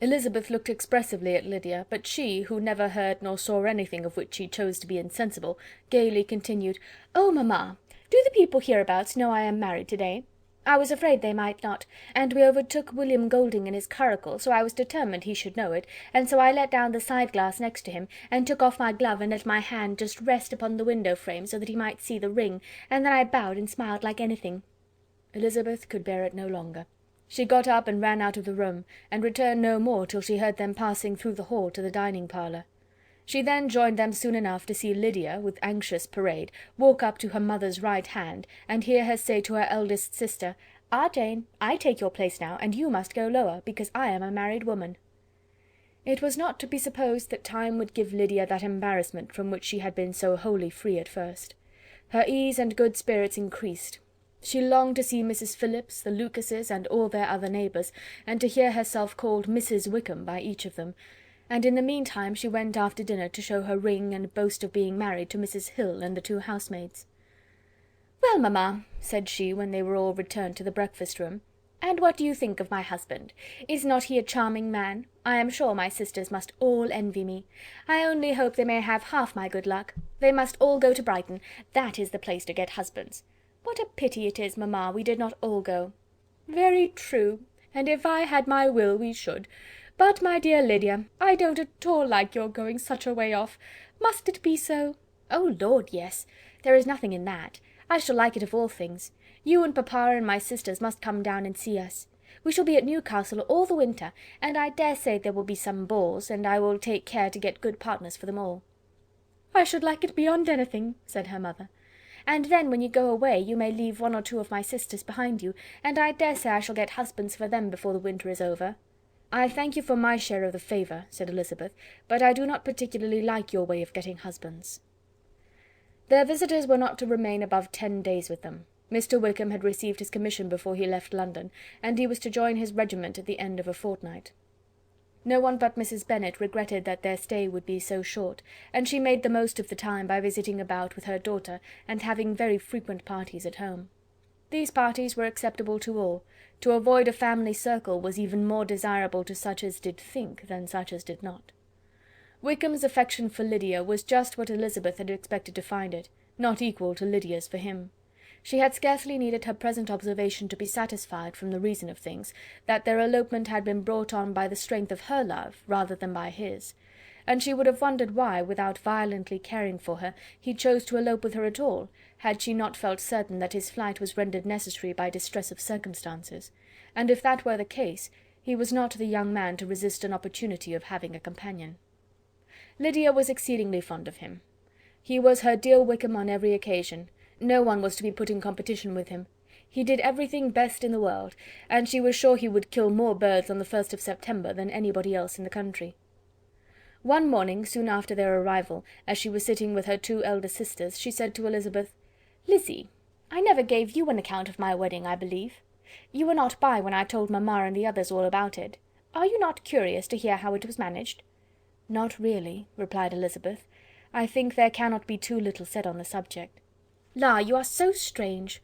Elizabeth looked expressively at Lydia, but she, who never heard nor saw anything of which she chose to be insensible, gaily continued, "Oh, mamma! Do the people hereabouts know I am married to-day? I was afraid they might not, and we overtook William Golding in his curricle, so I was determined he should know it, and so I let down the side-glass next to him, and took off my glove and let my hand just rest upon the window-frame, so that he might see the ring, and then I bowed and smiled like anything." Elizabeth could bear it no longer. She got up and ran out of the room, and returned no more till she heard them passing through the hall to the dining-parlour. She then joined them soon enough to see Lydia, with anxious parade, walk up to her mother's right hand, and hear her say to her eldest sister, "Ah, Jane, I take your place now, and you must go lower, because I am a married woman." It was not to be supposed that time would give Lydia that embarrassment from which she had been so wholly free at first. Her ease and good spirits increased. She longed to see Mrs. Phillips, the Lucases, and all their other neighbours, and to hear herself called Mrs. Wickham by each of them, and in the meantime she went after dinner to show her ring and boast of being married to Mrs. Hill and the 2 housemaids. "Well, mamma," said she, when they were all returned to the breakfast-room, "and what do you think of my husband? Is not he a charming man? I am sure my sisters must all envy me. I only hope they may have half my good luck. They must all go to Brighton. That is the place to get husbands. What a pity it is, mamma, we did not all go." "Very true, and if I had my will we should. But, my dear Lydia, I don't at all like your going such a way off. Must it be so?" "Oh, Lord, yes. There is nothing in that. I shall like it of all things. You and papa and my sisters must come down and see us. We shall be at Newcastle all the winter, and I dare say there will be some balls, and I will take care to get good partners for them all." "I should like it beyond anything," said her mother. "And then when you go away you may leave 1 or 2 of my sisters behind you, and I dare say I shall get husbands for them before the winter is over." "I thank you for my share of the favour," said Elizabeth, "but I do not particularly like your way of getting husbands." Their visitors were not to remain above 10 days with them. Mr. Wickham had received his commission before he left London, and he was to join his regiment at the end of a fortnight. No one but Mrs. Bennet regretted that their stay would be so short, and she made the most of the time by visiting about with her daughter, and having very frequent parties at home. These parties were acceptable to all. To avoid a family circle was even more desirable to such as did think than such as did not. Wickham's affection for Lydia was just what Elizabeth had expected to find it, not equal to Lydia's for him. She had scarcely needed her present observation to be satisfied, from the reason of things, that their elopement had been brought on by the strength of her love rather than by his, and she would have wondered why, without violently caring for her, he chose to elope with her at all, had she not felt certain that his flight was rendered necessary by distress of circumstances, and if that were the case, he was not the young man to resist an opportunity of having a companion. Lydia was exceedingly fond of him. He was her dear Wickham on every occasion. No one was to be put in competition with him. He did everything best in the world, and she was sure he would kill more birds on the 1st of September than anybody else in the country. One morning, soon after their arrival, as she was sitting with her 2 elder sisters, she said to Elizabeth, "Lizzy, I never gave you an account of my wedding, I believe. You were not by when I told mamma and the others all about it. Are you not curious to hear how it was managed?" "Not really," replied Elizabeth. "I think there cannot be too little said on the subject." "La, you are so strange!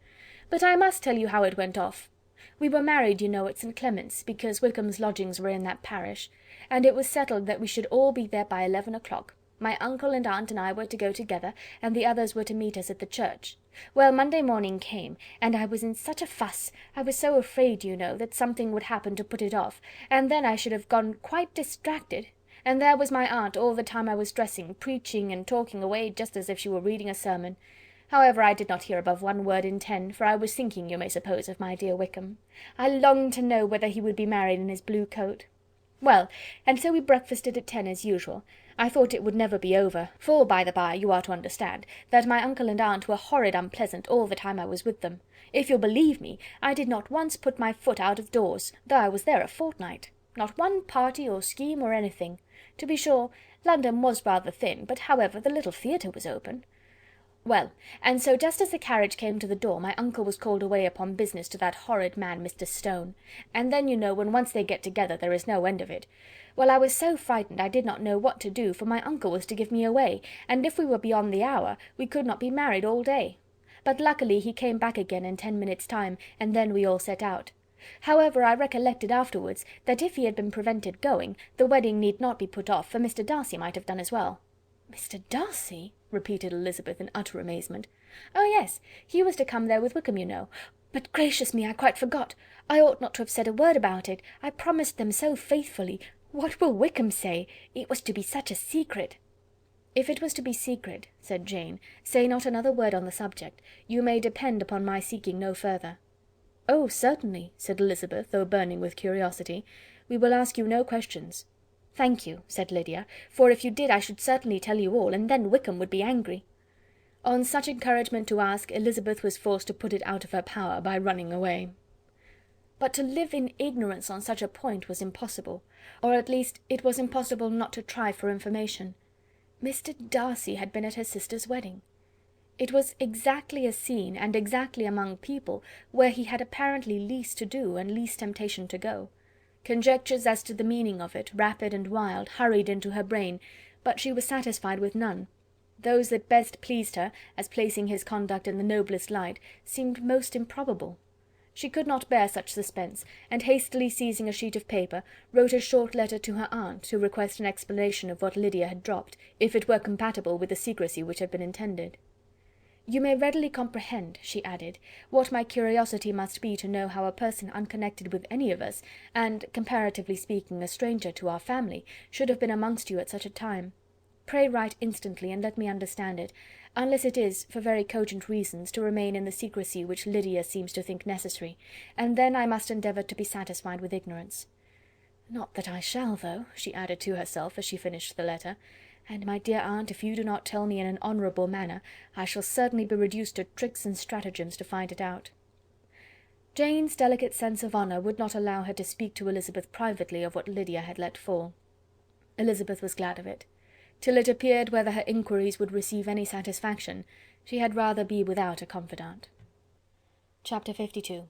But I must tell you how it went off. We were married, you know, at St. Clement's, because Wickham's lodgings were in that parish, and it was settled that we should all be there by 11 o'clock. My uncle and aunt and I were to go together, and the others were to meet us at the church. Well, Monday morning came, and I was in such a fuss, I was so afraid, you know, that something would happen to put it off, and then I should have gone quite distracted, and there was my aunt all the time I was dressing, preaching and talking away just as if she were reading a sermon. However, I did not hear above 1 word in 10, for I was thinking, you may suppose, of my dear Wickham. I longed to know whether he would be married in his blue coat. Well, and so we breakfasted at 10 as usual. I thought it would never be over, for, by the by, you are to understand, that my uncle and aunt were horrid unpleasant all the time I was with them. If you'll believe me, I did not once put my foot out of doors, though I was there a fortnight. Not one party or scheme or anything. To be sure, London was rather thin, but however, the little theatre was open. Well, and so just as the carriage came to the door, my uncle was called away upon business to that horrid man, Mr. Stone, and then, you know, when once they get together, there is no end of it. Well, I was so frightened I did not know what to do, for my uncle was to give me away, and if we were beyond the hour, we could not be married all day. But luckily he came back again in 10 minutes' time, and then we all set out. However, I recollected afterwards that if he had been prevented going, the wedding need not be put off, for Mr. Darcy might have done as well." "Mr. Darcy?" repeated Elizabeth in utter amazement. "Oh, yes, he was to come there with Wickham, you know. But gracious me, I quite forgot. I ought not to have said a word about it. I promised them so faithfully. What will Wickham say? It was to be such a secret." "If it was to be secret," said Jane, "say not another word on the subject. You may depend upon my seeking no further." "Oh, certainly," said Elizabeth, though burning with curiosity. "We will ask you no questions." "Thank you," said Lydia, "for if you did I should certainly tell you all, and then Wickham would be angry." On such encouragement to ask, Elizabeth was forced to put it out of her power by running away. But to live in ignorance on such a point was impossible, or at least it was impossible not to try for information. Mr. Darcy had been at her sister's wedding. It was exactly a scene, and exactly among people, where he had apparently least to do and least temptation to go. Conjectures as to the meaning of it, rapid and wild, hurried into her brain, but she was satisfied with none. Those that best pleased her, as placing his conduct in the noblest light, seemed most improbable. She could not bear such suspense, and hastily seizing a sheet of paper, wrote a short letter to her aunt, to request an explanation of what Lydia had dropped, if it were compatible with the secrecy which had been intended. "You may readily comprehend," she added, "what my curiosity must be to know how a person unconnected with any of us, and, comparatively speaking, a stranger to our family, should have been amongst you at such a time. Pray write instantly, and let me understand it, unless it is, for very cogent reasons, to remain in the secrecy which Lydia seems to think necessary, and then I must endeavour to be satisfied with ignorance. Not that I shall, though," she added to herself, as she finished the letter, "and, my dear aunt, if you do not tell me in an honourable manner, I shall certainly be reduced to tricks and stratagems to find it out." Jane's delicate sense of honour would not allow her to speak to Elizabeth privately of what Lydia had let fall. Elizabeth was glad of it. Till it appeared whether her inquiries would receive any satisfaction, she had rather be without a confidant. Chapter 52.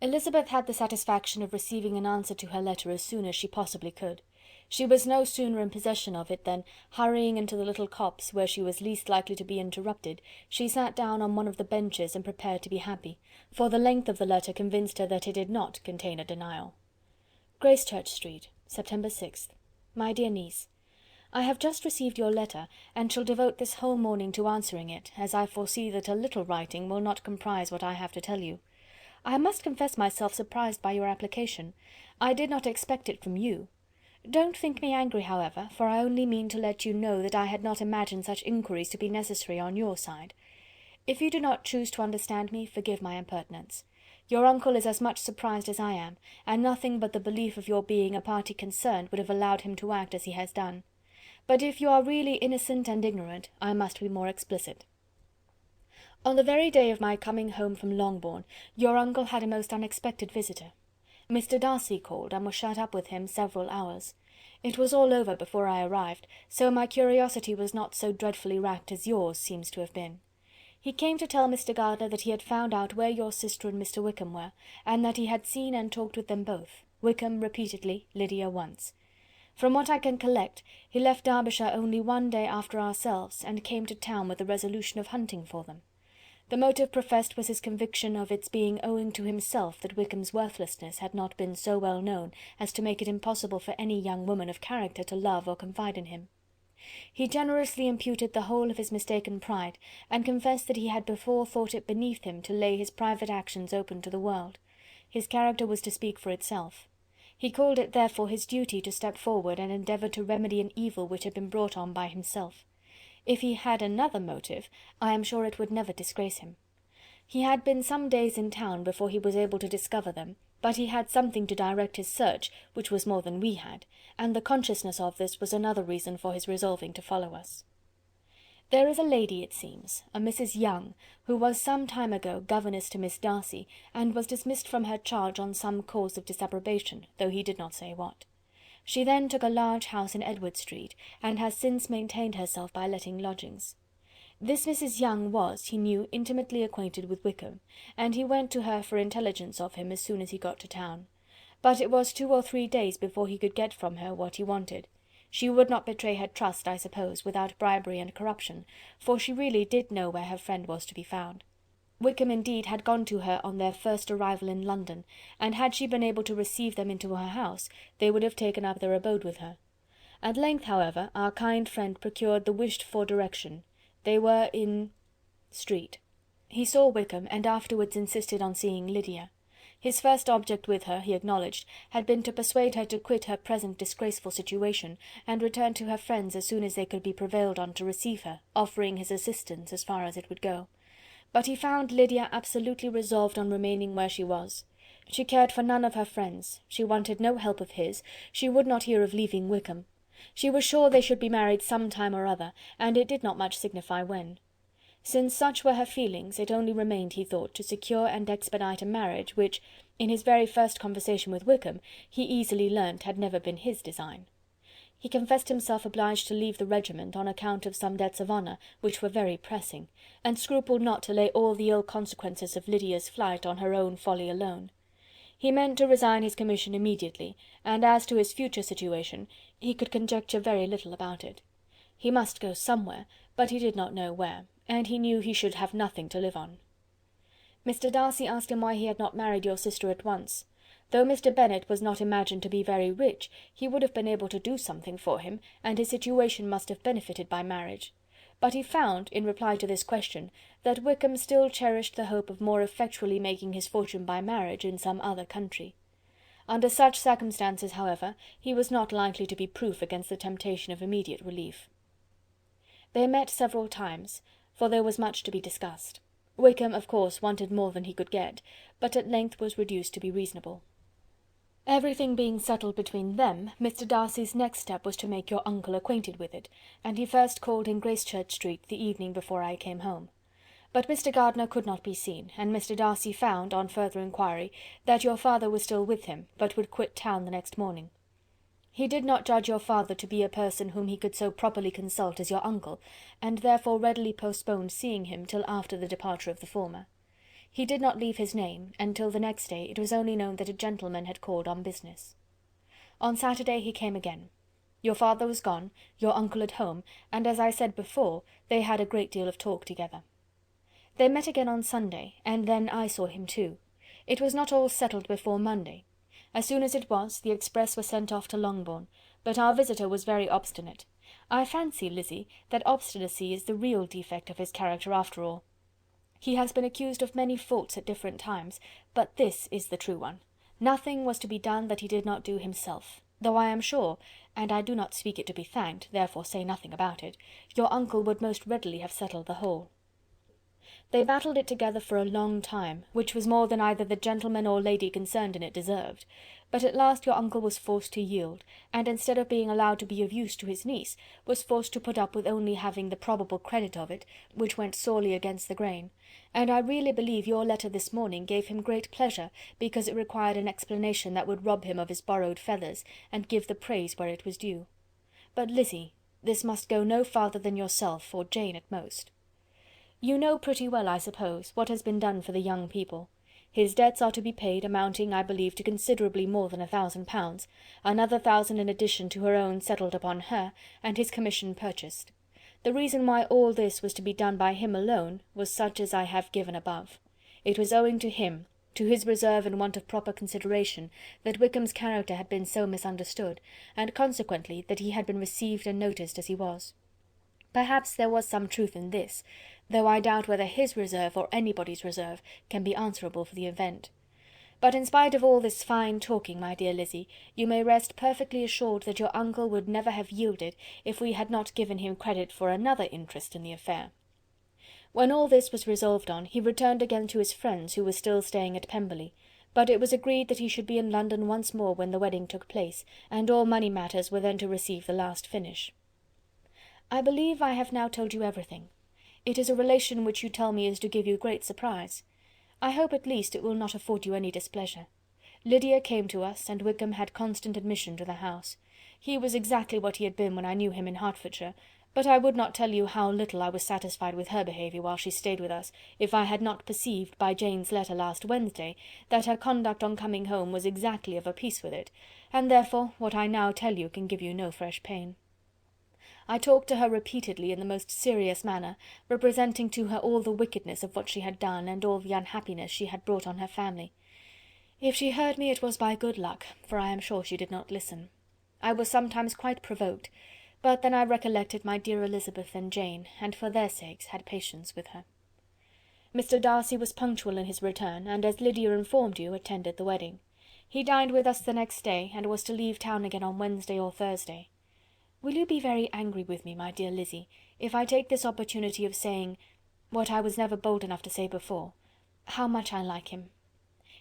Elizabeth had the satisfaction of receiving an answer to her letter as soon as she possibly could. She was no sooner in possession of it than, hurrying into the little copse where she was least likely to be interrupted, she sat down on one of the benches and prepared to be happy, for the length of the letter convinced her that it did not contain a denial. Gracechurch Street, September 6th. My dear niece, I have just received your letter, and shall devote this whole morning to answering it, as I foresee that a little writing will not comprise what I have to tell you. I must confess myself surprised by your application. I did not expect it from you. Don't think me angry, however, for I only mean to let you know that I had not imagined such inquiries to be necessary on your side. If you do not choose to understand me, forgive my impertinence. Your uncle is as much surprised as I am, and nothing but the belief of your being a party concerned would have allowed him to act as he has done. But if you are really innocent and ignorant, I must be more explicit. On the very day of my coming home from Longbourn, your uncle had a most unexpected visitor. Mr. Darcy called, and was shut up with him several hours. It was all over before I arrived, so my curiosity was not so dreadfully racked as yours seems to have been. He came to tell Mr. Gardiner that he had found out where your sister and Mr. Wickham were, and that he had seen and talked with them both, Wickham repeatedly, Lydia once. From what I can collect, he left Derbyshire only one day after ourselves, and came to town with the resolution of hunting for them. The motive professed was his conviction of its being owing to himself that Wickham's worthlessness had not been so well known as to make it impossible for any young woman of character to love or confide in him. He generously imputed the whole of his mistaken pride, and confessed that he had before thought it beneath him to lay his private actions open to the world. His character was to speak for itself. He called it therefore his duty to step forward and endeavour to remedy an evil which had been brought on by himself. If he had another motive, I am sure it would never disgrace him. He had been some days in town before he was able to discover them, but he had something to direct his search, which was more than we had, and the consciousness of this was another reason for his resolving to follow us. There is a lady, it seems, a Mrs. Young, who was some time ago governess to Miss Darcy, and was dismissed from her charge on some cause of disapprobation, though he did not say what. She then took a large house in Edward Street, and has since maintained herself by letting lodgings. This Mrs. Young was, he knew, intimately acquainted with Wickham, and he went to her for intelligence of him as soon as he got to town. But it was 2 or 3 days before he could get from her what he wanted. She would not betray her trust, I suppose, without bribery and corruption, for she really did know where her friend was to be found. Wickham indeed had gone to her on their first arrival in London, and had she been able to receive them into her house, they would have taken up their abode with her. At length, however, our kind friend procured the wished-for direction. They were in Street. He saw Wickham, and afterwards insisted on seeing Lydia. His first object with her, he acknowledged, had been to persuade her to quit her present disgraceful situation, and return to her friends as soon as they could be prevailed on to receive her, offering his assistance as far as it would go. But he found Lydia absolutely resolved on remaining where she was. She cared for none of her friends, she wanted no help of his, she would not hear of leaving Wickham. She was sure they should be married some time or other, and it did not much signify when. Since such were her feelings, it only remained, he thought, to secure and expedite a marriage, which, in his very first conversation with Wickham, he easily learnt had never been his design. He confessed himself obliged to leave the regiment on account of some debts of honour, which were very pressing, and scrupled not to lay all the ill consequences of Lydia's flight on her own folly alone. He meant to resign his commission immediately, and as to his future situation, he could conjecture very little about it. He must go somewhere, but he did not know where, and he knew he should have nothing to live on. Mr. Darcy asked him why he had not married your sister at once. Though Mr. Bennet was not imagined to be very rich, he would have been able to do something for him, and his situation must have benefited by marriage. But he found, in reply to this question, that Wickham still cherished the hope of more effectually making his fortune by marriage in some other country. Under such circumstances, however, he was not likely to be proof against the temptation of immediate relief. They met several times, for there was much to be discussed. Wickham, of course, wanted more than he could get, but at length was reduced to be reasonable. Everything being settled between them, Mr. Darcy's next step was to make your uncle acquainted with it, and he first called in Gracechurch Street the evening before I came home. But Mr. Gardiner could not be seen, and Mr. Darcy found, on further inquiry, that your father was still with him, but would quit town the next morning. He did not judge your father to be a person whom he could so properly consult as your uncle, and therefore readily postponed seeing him till after the departure of the former. He did not leave his name, and till the next day it was only known that a gentleman had called on business. On Saturday he came again. Your father was gone, your uncle at home, and, as I said before, they had a great deal of talk together. They met again on Sunday, and then I saw him too. It was not all settled before Monday. As soon as it was, the express was sent off to Longbourn, but our visitor was very obstinate. I fancy, Lizzie, that obstinacy is the real defect of his character after all. He has been accused of many faults at different times, but this is the true one. Nothing was to be done that he did not do himself. though I am sure, and I do not speak it to be thanked, therefore say nothing about it, your uncle would most readily have settled the whole. They battled it together for a long time, which was more than either the gentleman or lady concerned in it deserved, but at last your uncle was forced to yield, and instead of being allowed to be of use to his niece, was forced to put up with only having the probable credit of it, which went sorely against the grain, and I really believe your letter this morning gave him great pleasure, because it required an explanation that would rob him of his borrowed feathers, and give the praise where it was due. But, Lizzy, this must go no farther than yourself, or Jane at most. You know pretty well, I suppose, what has been done for the young people. His debts are to be paid, amounting, I believe, to considerably more than £1,000, another 1,000 in addition to her own settled upon her, and his commission purchased. The reason why all this was to be done by him alone was such as I have given above. It was owing to him, to his reserve and want of proper consideration, that Wickham's character had been so misunderstood, and consequently that he had been received and noticed as he was. Perhaps there was some truth in this, though I doubt whether his reserve or anybody's reserve can be answerable for the event. But in spite of all this fine talking, my dear Lizzy, you may rest perfectly assured that your uncle would never have yielded if we had not given him credit for another interest in the affair. When all this was resolved on, he returned again to his friends who were still staying at Pemberley, but it was agreed that he should be in London once more when the wedding took place, and all money matters were then to receive the last finish. I believe I have now told you everything. It is a relation which you tell me is to give you great surprise. I hope at least it will not afford you any displeasure. Lydia came to us, and Wickham had constant admission to the house. He was exactly what he had been when I knew him in Hertfordshire, but I would not tell you how little I was satisfied with her behaviour while she stayed with us, if I had not perceived by Jane's letter last Wednesday that her conduct on coming home was exactly of a piece with it, and therefore what I now tell you can give you no fresh pain. I talked to her repeatedly in the most serious manner, representing to her all the wickedness of what she had done, and all the unhappiness she had brought on her family. If she heard me it was by good luck, for I am sure she did not listen. I was sometimes quite provoked, but then I recollected my dear Elizabeth and Jane, and for their sakes had patience with her. Mr. Darcy was punctual in his return, and as Lydia informed you, attended the wedding. He dined with us the next day, and was to leave town again on Wednesday or Thursday. Will you be very angry with me, my dear Lizzy, if I take this opportunity of saying, what I was never bold enough to say before, how much I like him?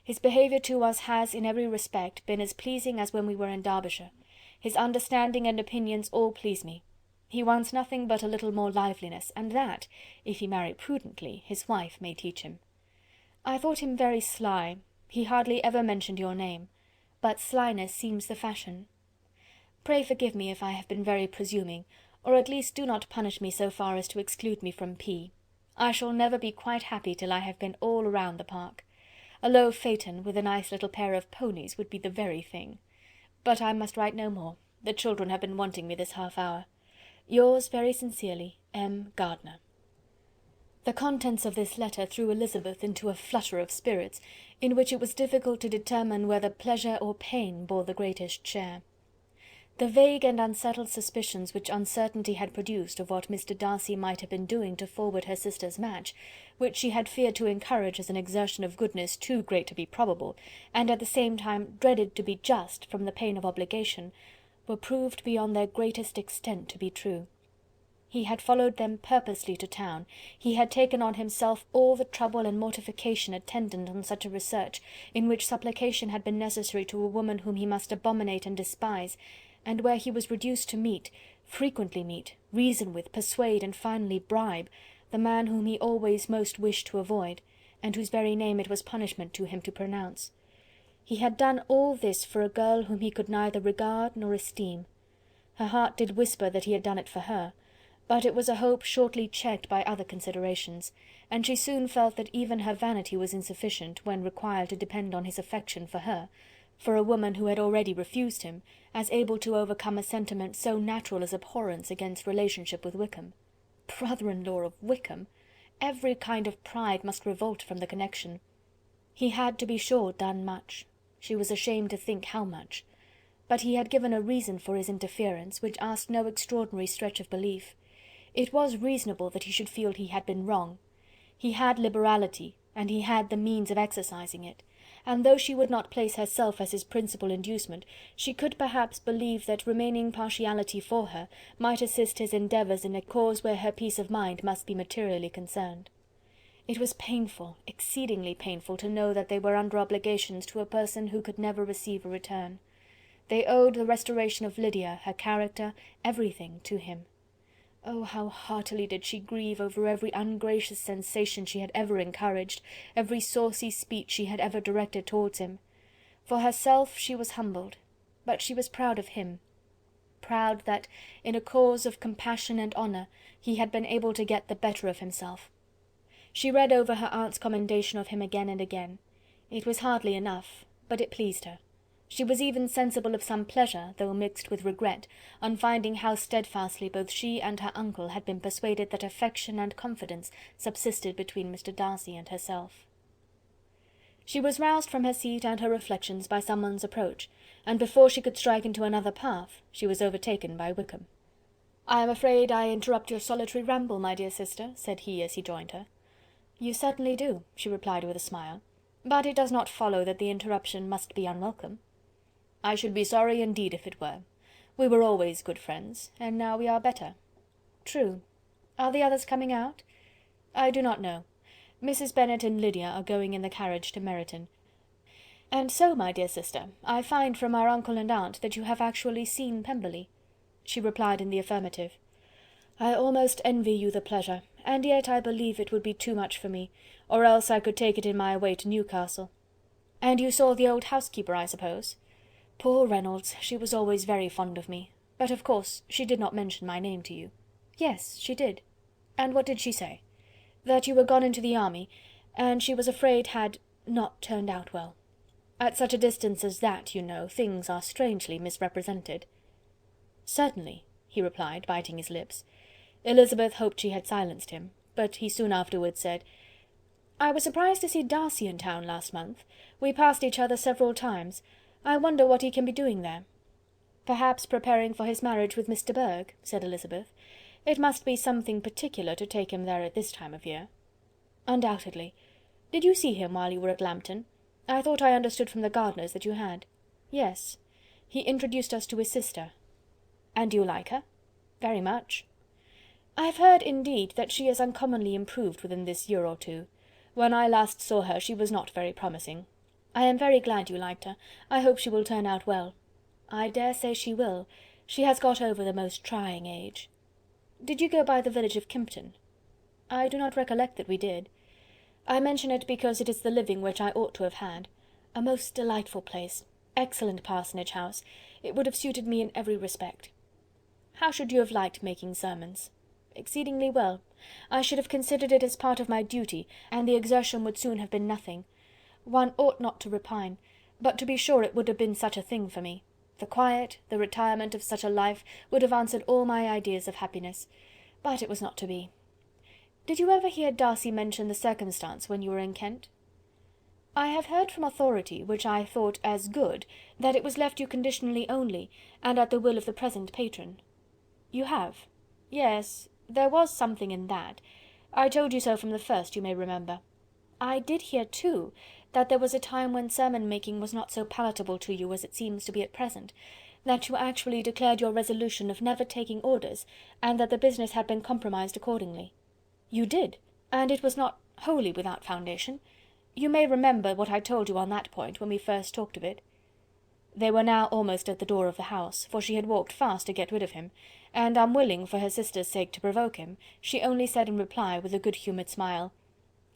His behaviour to us has, in every respect, been as pleasing as when we were in Derbyshire. His understanding and opinions all please me. He wants nothing but a little more liveliness, and that, if he marry prudently, his wife may teach him. I thought him very sly. He hardly ever mentioned your name, but slyness seems the fashion. Pray forgive me if I have been very presuming, or at least do not punish me so far as to exclude me from P. I shall never be quite happy till I have been all round the park. A low phaeton with a nice little pair of ponies would be the very thing. But I must write no more. The children have been wanting me this half hour. Yours very sincerely, M. Gardiner. The contents of this letter threw Elizabeth into a flutter of spirits, in which it was difficult to determine whether pleasure or pain bore the greatest share. The vague and unsettled suspicions which uncertainty had produced of what Mr. Darcy might have been doing to forward her sister's match, which she had feared to encourage as an exertion of goodness too great to be probable, and at the same time dreaded to be just from the pain of obligation, were proved beyond their greatest extent to be true. He had followed them purposely to town, he had taken on himself all the trouble and mortification attendant on such a research, in which supplication had been necessary to a woman whom he must abominate and despise, and where he was reduced to meet, frequently meet, reason with, persuade, and finally bribe, the man whom he always most wished to avoid, and whose very name it was punishment to him to pronounce. He had done all this for a girl whom he could neither regard nor esteem. Her heart did whisper that he had done it for her, but it was a hope shortly checked by other considerations, and she soon felt that even her vanity was insufficient, when required to depend on his affection for her, for a woman who had already refused him, as able to overcome a sentiment so natural as abhorrence against relationship with Wickham. Brother-in-law of Wickham! Every kind of pride must revolt from the connection. He had, to be sure, done much. She was ashamed to think how much. But he had given a reason for his interference, which asked no extraordinary stretch of belief. It was reasonable that he should feel he had been wrong. He had liberality, and he had the means of exercising it, and though she would not place herself as his principal inducement, she could perhaps believe that remaining partiality for her might assist his endeavours in a cause where her peace of mind must be materially concerned. It was painful, exceedingly painful, to know that they were under obligations to a person who could never receive a return. They owed the restoration of Lydia, her character, everything, to him. Oh, how heartily did she grieve over every ungracious sensation she had ever encouraged, every saucy speech she had ever directed towards him. For herself she was humbled, but she was proud of him, proud that, in a cause of compassion and honour, he had been able to get the better of himself. She read over her aunt's commendation of him again and again. It was hardly enough, but it pleased her. She was even sensible of some pleasure, though mixed with regret, on finding how steadfastly both she and her uncle had been persuaded that affection and confidence subsisted between Mr. Darcy and herself. She was roused from her seat and her reflections by someone's approach, and before she could strike into another path, she was overtaken by Wickham. "I am afraid I interrupt your solitary ramble, my dear sister," said he as he joined her. "You certainly do," she replied with a smile, "but it does not follow that the interruption must be unwelcome." "I should be sorry indeed if it were. We were always good friends, and now we are better." "True. Are the others coming out?" "I do not know. Mrs. Bennet and Lydia are going in the carriage to Meryton. And so, my dear sister, I find from our uncle and aunt that you have actually seen Pemberley." She replied in the affirmative. "I almost envy you the pleasure, and yet I believe it would be too much for me, or else I could take it in my way to Newcastle." "And you saw the old housekeeper, I suppose?" "Poor Reynolds, she was always very fond of me, but of course she did not mention my name to you." "Yes, she did." "And what did she say?" "That you were gone into the army, and she was afraid had not turned out well. At such a distance as that, you know, things are strangely misrepresented." "Certainly," he replied, biting his lips. Elizabeth hoped she had silenced him, but he soon afterwards said, "I was surprised to see Darcy in town last month. We passed each other several times. I wonder what he can be doing there." "Perhaps preparing for his marriage with Miss de Bourgh," said Elizabeth. "It must be something particular to take him there at this time of year." "Undoubtedly. Did you see him while you were at Lambton? I thought I understood from the gardeners that you had." "Yes. He introduced us to his sister." "And you like her?" "Very much." "I have heard, indeed, that she has uncommonly improved within this year or two. When I last saw her she was not very promising. I am very glad you liked her. I hope she will turn out well." "I dare say she will. She has got over the most trying age." "Did you go by the village of Kympton?" "I do not recollect that we did. I mention it because it is the living which I ought to have had. A most delightful place. Excellent parsonage house. It would have suited me in every respect." "How should you have liked making sermons?" "Exceedingly well. I should have considered it as part of my duty, and the exertion would soon have been nothing. One ought not to repine, but to be sure it would have been such a thing for me. The quiet, the retirement of such a life would have answered all my ideas of happiness, but it was not to be. Did you ever hear Darcy mention the circumstance when you were in Kent?" "I have heard from authority, which I thought as good, that it was left you conditionally only, and at the will of the present patron." "You have?" "Yes, there was something in that. I told you so from the first, you may remember. I did hear, too, that there was a time when sermon making was not so palatable to you as it seems to be at present, that you actually declared your resolution of never taking orders, and that the business had been compromised accordingly." "You did, and it was not wholly without foundation. You may remember what I told you on that point when we first talked of it." They were now almost at the door of the house, for she had walked fast to get rid of him, and unwilling for her sister's sake to provoke him, she only said in reply, with a good-humoured smile,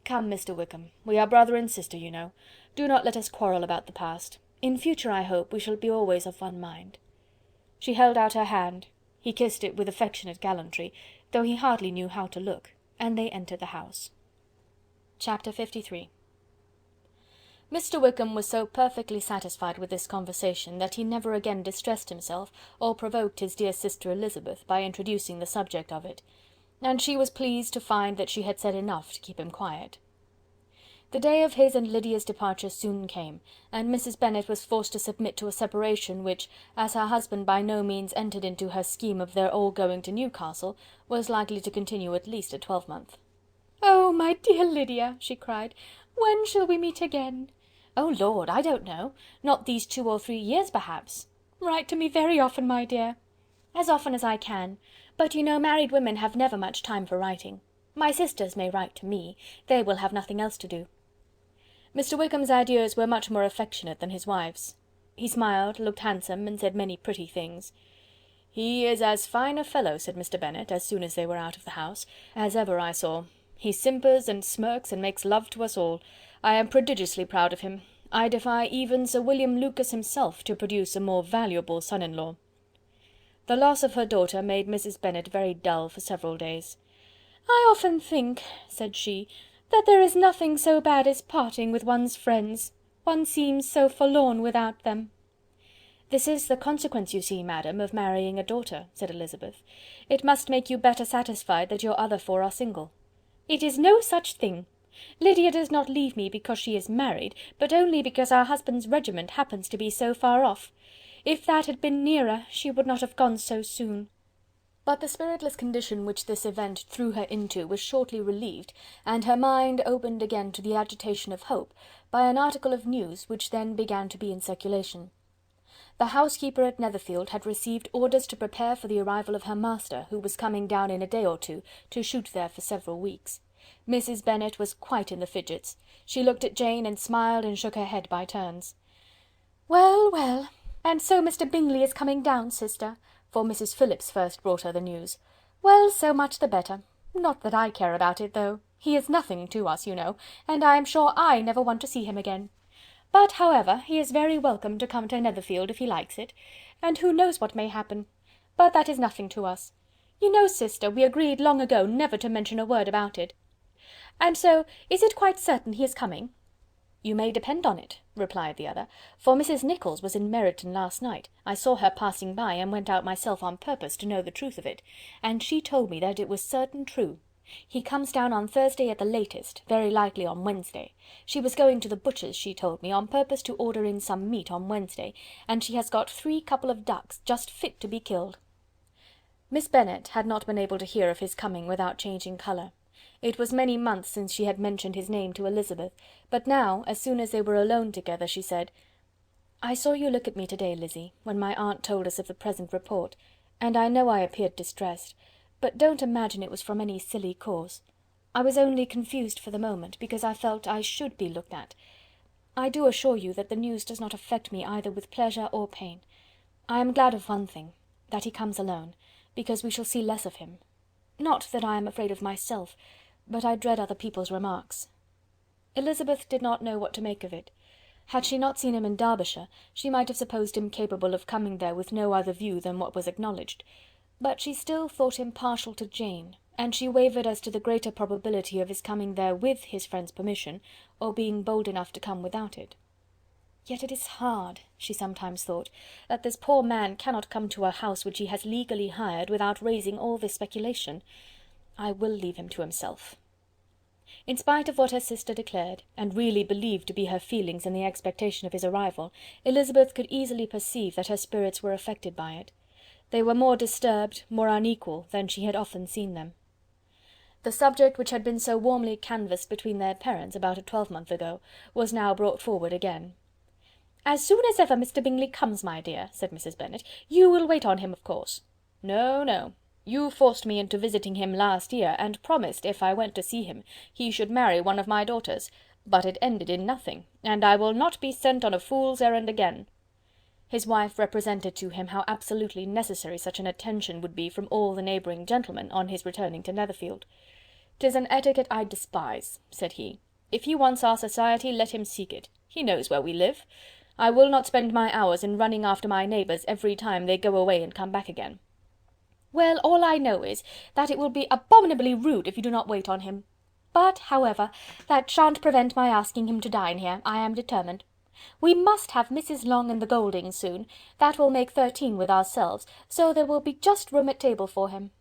"Come, Mr. Wickham, we are brother and sister, you know. Do not let us quarrel about the past. In future, I hope, we shall be always of one mind." She held out her hand. He kissed it with affectionate gallantry, though he hardly knew how to look, and they entered the house. Chapter 53. Mr. Wickham was so perfectly satisfied with this conversation that he never again distressed himself or provoked his dear sister Elizabeth by introducing the subject of it, and she was pleased to find that she had said enough to keep him quiet. The day of his and Lydia's departure soon came, and Mrs. Bennet was forced to submit to a separation which, as her husband by no means entered into her scheme of their all going to Newcastle, was likely to continue at least a twelvemonth. "Oh, my dear Lydia!" she cried, When shall we meet again?" "Oh Lord, I don't know. Not these 2 or 3 years, perhaps." "Write to me very often, my dear." "As often as I can. But you know married women have never much time for writing. My sisters may write to me. They will have nothing else to do." Mr. Wickham's adieus were much more affectionate than his wife's. He smiled, looked handsome, and said many pretty things. "He is as fine a fellow," said Mr. Bennet, as soon as they were out of the house, "as ever I saw. He simpers and smirks and makes love to us all. I am prodigiously proud of him. I defy even Sir William Lucas himself to produce a more valuable son-in-law." The loss of her daughter made Mrs. Bennet very dull for several days. "I often think," said she, "that there is nothing so bad as parting with one's friends. One seems so forlorn without them." "This is the consequence, you see, madam, of marrying a daughter," said Elizabeth. "It must make you better satisfied that your other 4 are single." "It is no such thing. Lydia does not leave me because she is married, but only because our husband's regiment happens to be so far off. If that had been nearer, she would not have gone so soon." But the spiritless condition which this event threw her into was shortly relieved, and her mind opened again to the agitation of hope, by an article of news which then began to be in circulation. The housekeeper at Netherfield had received orders to prepare for the arrival of her master, who was coming down in a day or two, to shoot there for several weeks. Mrs. Bennet was quite in the fidgets. She looked at Jane and smiled and shook her head by turns. "Well, well, and so Mr. Bingley is coming down, sister," for Mrs. Phillips first brought her the news. "Well, so much the better. Not that I care about it, though. He is nothing to us, you know, and I am sure I never want to see him again. But, however, he is very welcome to come to Netherfield if he likes it, and who knows what may happen? But that is nothing to us. You know, sister, we agreed long ago never to mention a word about it. And so, is it quite certain he is coming?" "You may depend on it," replied the other, "for Mrs. Nicholls was in Meryton last night. I saw her passing by, and went out myself on purpose to know the truth of it, and she told me that it was certain true. He comes down on Thursday at the latest, very likely on Wednesday. She was going to the butcher's, she told me, on purpose to order in some meat on Wednesday, and she has got 3 couple of ducks, just fit to be killed." Miss Bennet had not been able to hear of his coming without changing colour. It was many months since she had mentioned his name to Elizabeth, but now, as soon as they were alone together, she said, "I saw you look at me to-day, Lizzy, when my aunt told us of the present report, and I know I appeared distressed, but don't imagine it was from any silly cause. I was only confused for the moment, because I felt I should be looked at. I do assure you that the news does not affect me either with pleasure or pain. I am glad of one thing, that he comes alone, because we shall see less of him. Not that I am afraid of myself, but I dread other people's remarks." Elizabeth did not know what to make of it. Had she not seen him in Derbyshire, she might have supposed him capable of coming there with no other view than what was acknowledged, but she still thought him partial to Jane, and she wavered as to the greater probability of his coming there with his friend's permission, or being bold enough to come without it. Yet it is hard, she sometimes thought, that this poor man cannot come to a house which he has legally hired without raising all this speculation. I will leave him to himself. In spite of what her sister declared, and really believed to be her feelings in the expectation of his arrival, Elizabeth could easily perceive that her spirits were affected by it. They were more disturbed, more unequal, than she had often seen them. The subject which had been so warmly canvassed between their parents about a 12-month ago, was now brought forward again. "As soon as ever Mr. Bingley comes, my dear," said Mrs. Bennet, "you will wait on him, of course." "No, no. You forced me into visiting him last year, and promised, if I went to see him, he should marry one of my daughters, but it ended in nothing, and I will not be sent on a fool's errand again." His wife represented to him how absolutely necessary such an attention would be from all the neighbouring gentlemen, on his returning to Netherfield. "'Tis an etiquette I despise," said he. "If he wants our society, let him seek it. He knows where we live. I will not spend my hours in running after my neighbours every time they go away and come back again." "Well, all I know is, that it will be abominably rude if you do not wait on him. But, however, that shan't prevent my asking him to dine here, I am determined. We must have Mrs. Long and the Gouldings soon. That will make 13 with ourselves, so there will be just room at table for him."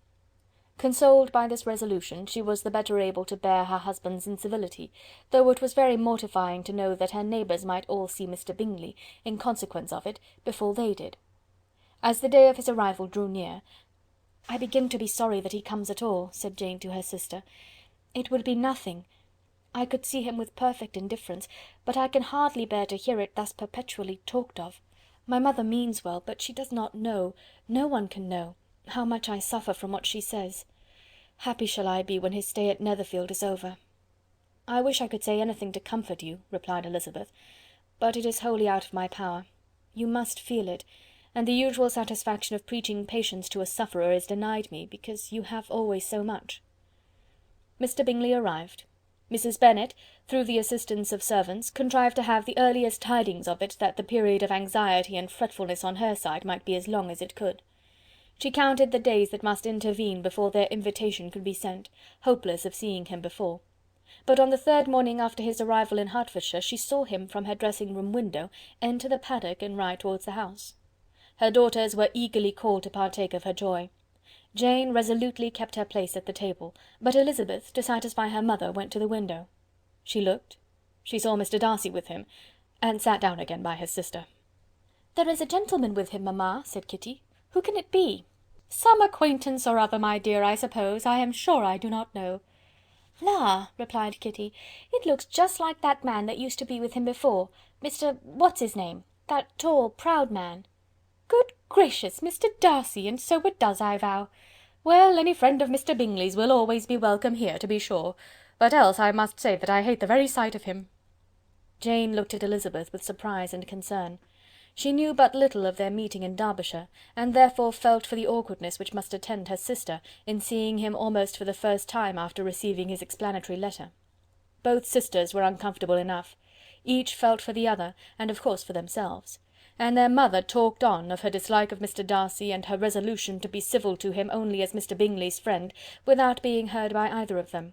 Consoled by this resolution, she was the better able to bear her husband's incivility, though it was very mortifying to know that her neighbours might all see Mr. Bingley, in consequence of it, before they did. As the day of his arrival drew near, "I begin to be sorry that he comes at all," said Jane to her sister. "It would be nothing, I could see him with perfect indifference, but I can hardly bear to hear it thus perpetually talked of. My mother means well, but she does not know, no one can know, how much I suffer from what she says. Happy shall I be when his stay at Netherfield is over." "I wish I could say anything to comfort you," replied Elizabeth, "but it is wholly out of my power. You must feel it, and the usual satisfaction of preaching patience to a sufferer is denied me, because you have always so much." Mr. Bingley arrived. Mrs. Bennet, through the assistance of servants, contrived to have the earliest tidings of it, that the period of anxiety and fretfulness on her side might be as long as it could. She counted the days that must intervene before their invitation could be sent, hopeless of seeing him before. But on the third morning after his arrival in Hertfordshire, she saw him from her dressing-room window enter the paddock and ride towards the house. Her daughters were eagerly called to partake of her joy. Jane resolutely kept her place at the table, but Elizabeth, to satisfy her mother, went to the window. She looked, she saw Mr. Darcy with him, and sat down again by his sister. "There is a gentleman with him, mamma," said Kitty. "Who can it be?" "Some acquaintance or other, my dear, I suppose. I am sure I do not know." "La!" replied Kitty, "it looks just like that man that used to be with him before, Mr. what's his name, that tall, proud man." "Good gracious! Mr. Darcy, and so it does, I vow. Well, any friend of Mr. Bingley's will always be welcome here, to be sure, but else I must say that I hate the very sight of him." Jane looked at Elizabeth with surprise and concern. She knew but little of their meeting in Derbyshire, and therefore felt for the awkwardness which must attend her sister in seeing him almost for the first time after receiving his explanatory letter. Both sisters were uncomfortable enough. Each felt for the other, and of course for themselves. And their mother talked on of her dislike of Mr. Darcy, and her resolution to be civil to him only as Mr. Bingley's friend, without being heard by either of them.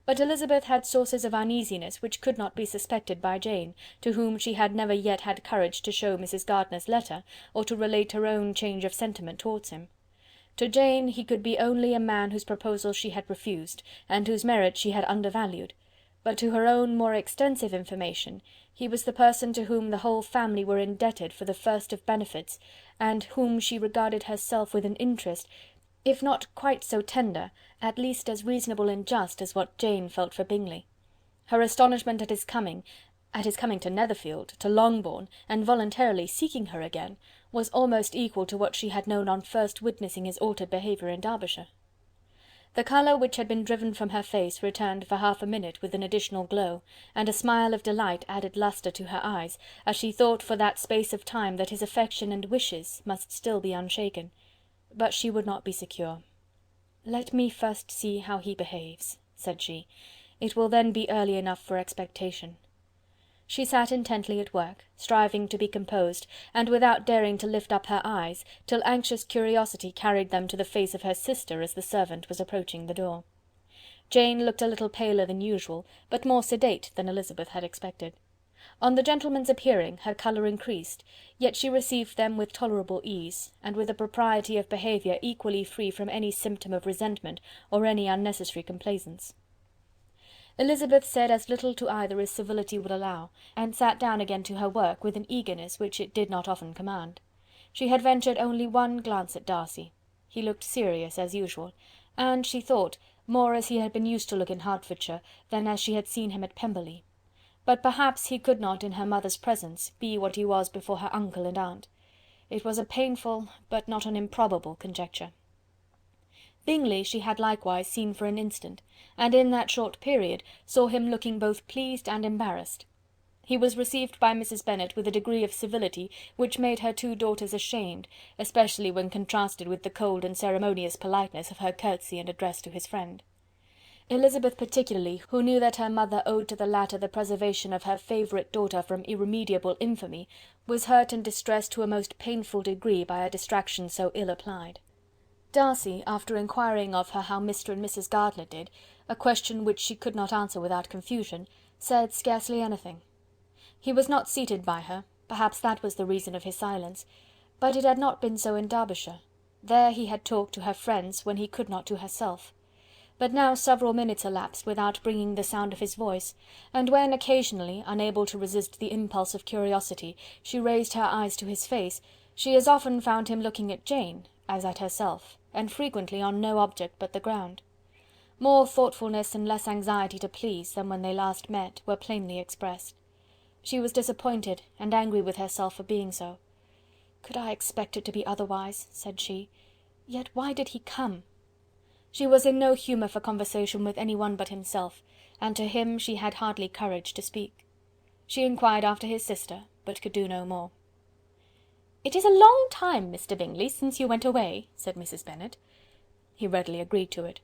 But Elizabeth had sources of uneasiness which could not be suspected by Jane, to whom she had never yet had courage to show Mrs. Gardiner's letter, or to relate her own change of sentiment towards him. To Jane he could be only a man whose proposals she had refused, and whose merit she had undervalued; but to her own more extensive information, he was the person to whom the whole family were indebted for the first of benefits, and whom she regarded herself with an interest, if not quite so tender, at least as reasonable and just as what Jane felt for Bingley. Her astonishment at his coming to Netherfield, to Longbourn, and voluntarily seeking her again, was almost equal to what she had known on first witnessing his altered behaviour in Derbyshire. The colour which had been driven from her face returned for half a minute with an additional glow, and a smile of delight added lustre to her eyes, as she thought for that space of time that his affection and wishes must still be unshaken. But she would not be secure. "Let me first see how he behaves," said she. "It will then be early enough for expectation." She sat intently at work, striving to be composed, and without daring to lift up her eyes, till anxious curiosity carried them to the face of her sister as the servant was approaching the door. Jane looked a little paler than usual, but more sedate than Elizabeth had expected. On the gentlemen's appearing, her colour increased, yet she received them with tolerable ease, and with a propriety of behaviour equally free from any symptom of resentment or any unnecessary complaisance. Elizabeth said as little to either as civility would allow, and sat down again to her work with an eagerness which it did not often command. She had ventured only one glance at Darcy. He looked serious as usual, and, she thought, more as he had been used to look in Hertfordshire than as she had seen him at Pemberley. But perhaps he could not in her mother's presence be what he was before her uncle and aunt. It was a painful, but not an improbable conjecture. Bingley she had likewise seen for an instant, and in that short period saw him looking both pleased and embarrassed. He was received by Mrs. Bennet with a degree of civility which made her two daughters ashamed, especially when contrasted with the cold and ceremonious politeness of her curtsy and address to his friend. Elizabeth particularly, who knew that her mother owed to the latter the preservation of her favourite daughter from irremediable infamy, was hurt and distressed to a most painful degree by a distraction so ill applied. Darcy, after inquiring of her how Mr. and Mrs. Gardiner did, a question which she could not answer without confusion, said scarcely anything. He was not seated by her, perhaps that was the reason of his silence, but it had not been so in Derbyshire. There he had talked to her friends when he could not to herself. But now several minutes elapsed without bringing the sound of his voice, and when occasionally, unable to resist the impulse of curiosity, she raised her eyes to his face, she as often found him looking at Jane as at herself, and frequently on no object but the ground. More thoughtfulness and less anxiety to please than when they last met were plainly expressed. She was disappointed and angry with herself for being so. "Could I expect it to be otherwise?" said she. "Yet why did he come?" She was in no humour for conversation with any one but himself, and to him she had hardly courage to speak. She inquired after his sister, but could do no more. "It is a long time, Mr. Bingley, since you went away," said Mrs. Bennet. He readily agreed to it.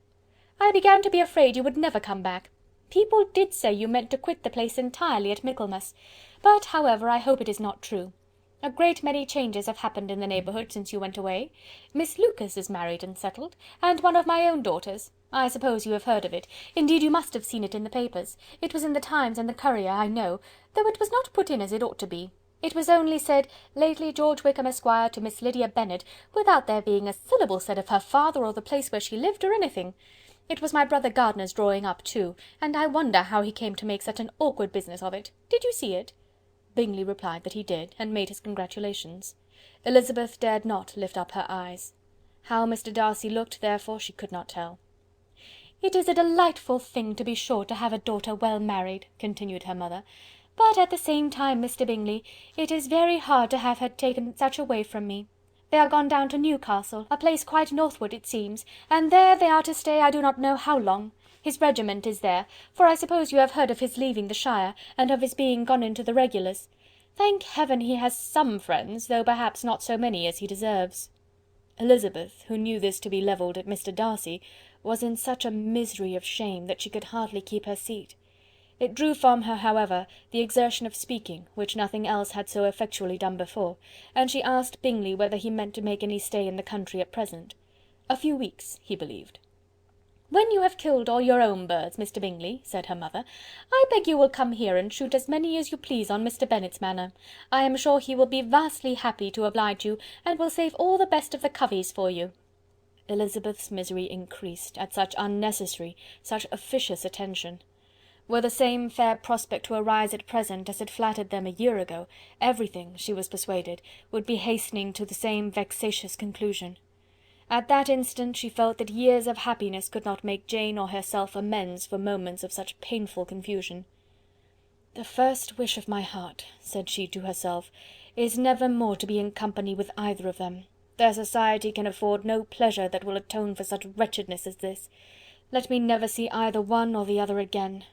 "I began to be afraid you would never come back. People did say you meant to quit the place entirely at Michaelmas, but, however, I hope it is not true. A great many changes have happened in the neighbourhood since you went away. Miss Lucas is married and settled, and one of my own daughters. I suppose you have heard of it. Indeed, you must have seen it in the papers. It was in the Times and the Courier, I know, though it was not put in as it ought to be. It was only said, 'Lately George Wickham, Esquire, to Miss Lydia Bennet,' without there being a syllable said of her father or the place where she lived, or anything. It was my brother Gardiner's drawing up too, and I wonder how he came to make such an awkward business of it. Did you see it?" Bingley replied that he did, and made his congratulations. Elizabeth dared not lift up her eyes. How Mr. Darcy looked, therefore, she could not tell. "It is a delightful thing, to be sure, to have a daughter well married," continued her mother, "but at the same time, Mr. Bingley, it is very hard to have her taken such away from me. They are gone down to Newcastle, a place quite northward it seems, and there they are to stay I do not know how long. His regiment is there, for I suppose you have heard of his leaving the shire, and of his being gone into the regulars. Thank heaven he has some friends, though perhaps not so many as he deserves." Elizabeth, who knew this to be levelled at Mr. Darcy, was in such a misery of shame that she could hardly keep her seat. It drew from her, however, the exertion of speaking, which nothing else had so effectually done before, and she asked Bingley whether he meant to make any stay in the country at present. A few weeks, he believed. "When you have killed all your own birds, Mr. Bingley," said her mother, "I beg you will come here and shoot as many as you please on Mr. Bennet's manor. I am sure he will be vastly happy to oblige you, and will save all the best of the coveys for you." Elizabeth's misery increased at such unnecessary, such officious attention. Were the same fair prospect to arise at present as had flattered them a year ago, everything, she was persuaded, would be hastening to the same vexatious conclusion. At that instant she felt that years of happiness could not make Jane or herself amends for moments of such painful confusion. "The first wish of my heart," said she to herself, "is never more to be in company with either of them. Their society can afford no pleasure that will atone for such wretchedness as this. Let me never see either one or the other again."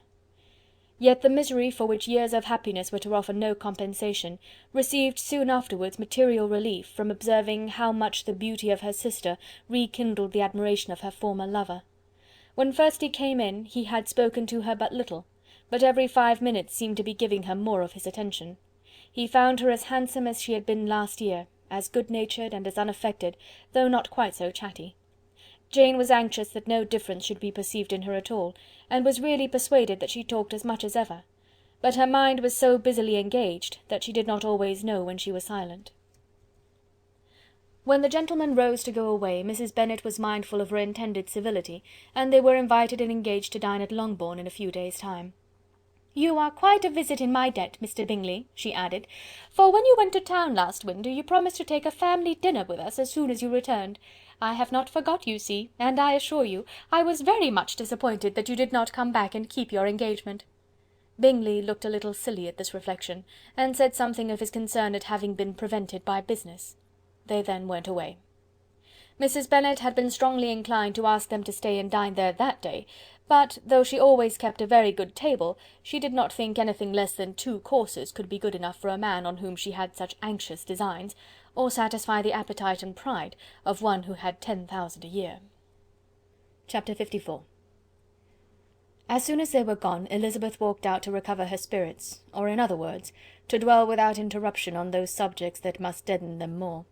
Yet the misery for which years of happiness were to offer no compensation, received soon afterwards material relief from observing how much the beauty of her sister rekindled the admiration of her former lover. When first he came in, he had spoken to her but little, but every 5 minutes seemed to be giving her more of his attention. He found her as handsome as she had been last year, as good-natured and as unaffected, though not quite so chatty. Jane was anxious that no difference should be perceived in her at all, and was really persuaded that she talked as much as ever, but her mind was so busily engaged that she did not always know when she was silent. When the gentlemen rose to go away, Mrs. Bennet was mindful of her intended civility, and they were invited and engaged to dine at Longbourn in a few days' time. "You are quite a visit in my debt, Mr. Bingley," she added, "for when you went to town last winter, you promised to take a family dinner with us as soon as you returned. I have not forgot, you see, and I assure you, I was very much disappointed that you did not come back and keep your engagement." Bingley looked a little silly at this reflection, and said something of his concern at having been prevented by business. They then went away. Mrs. Bennet had been strongly inclined to ask them to stay and dine there that day, but, though she always kept a very good table, she did not think anything less than 2 courses could be good enough for a man on whom she had such anxious designs, or satisfy the appetite and pride of one who had 10,000 a year. Chapter 54. As soon as they were gone, Elizabeth walked out to recover her spirits, or in other words, to dwell without interruption on those subjects that must deaden them more.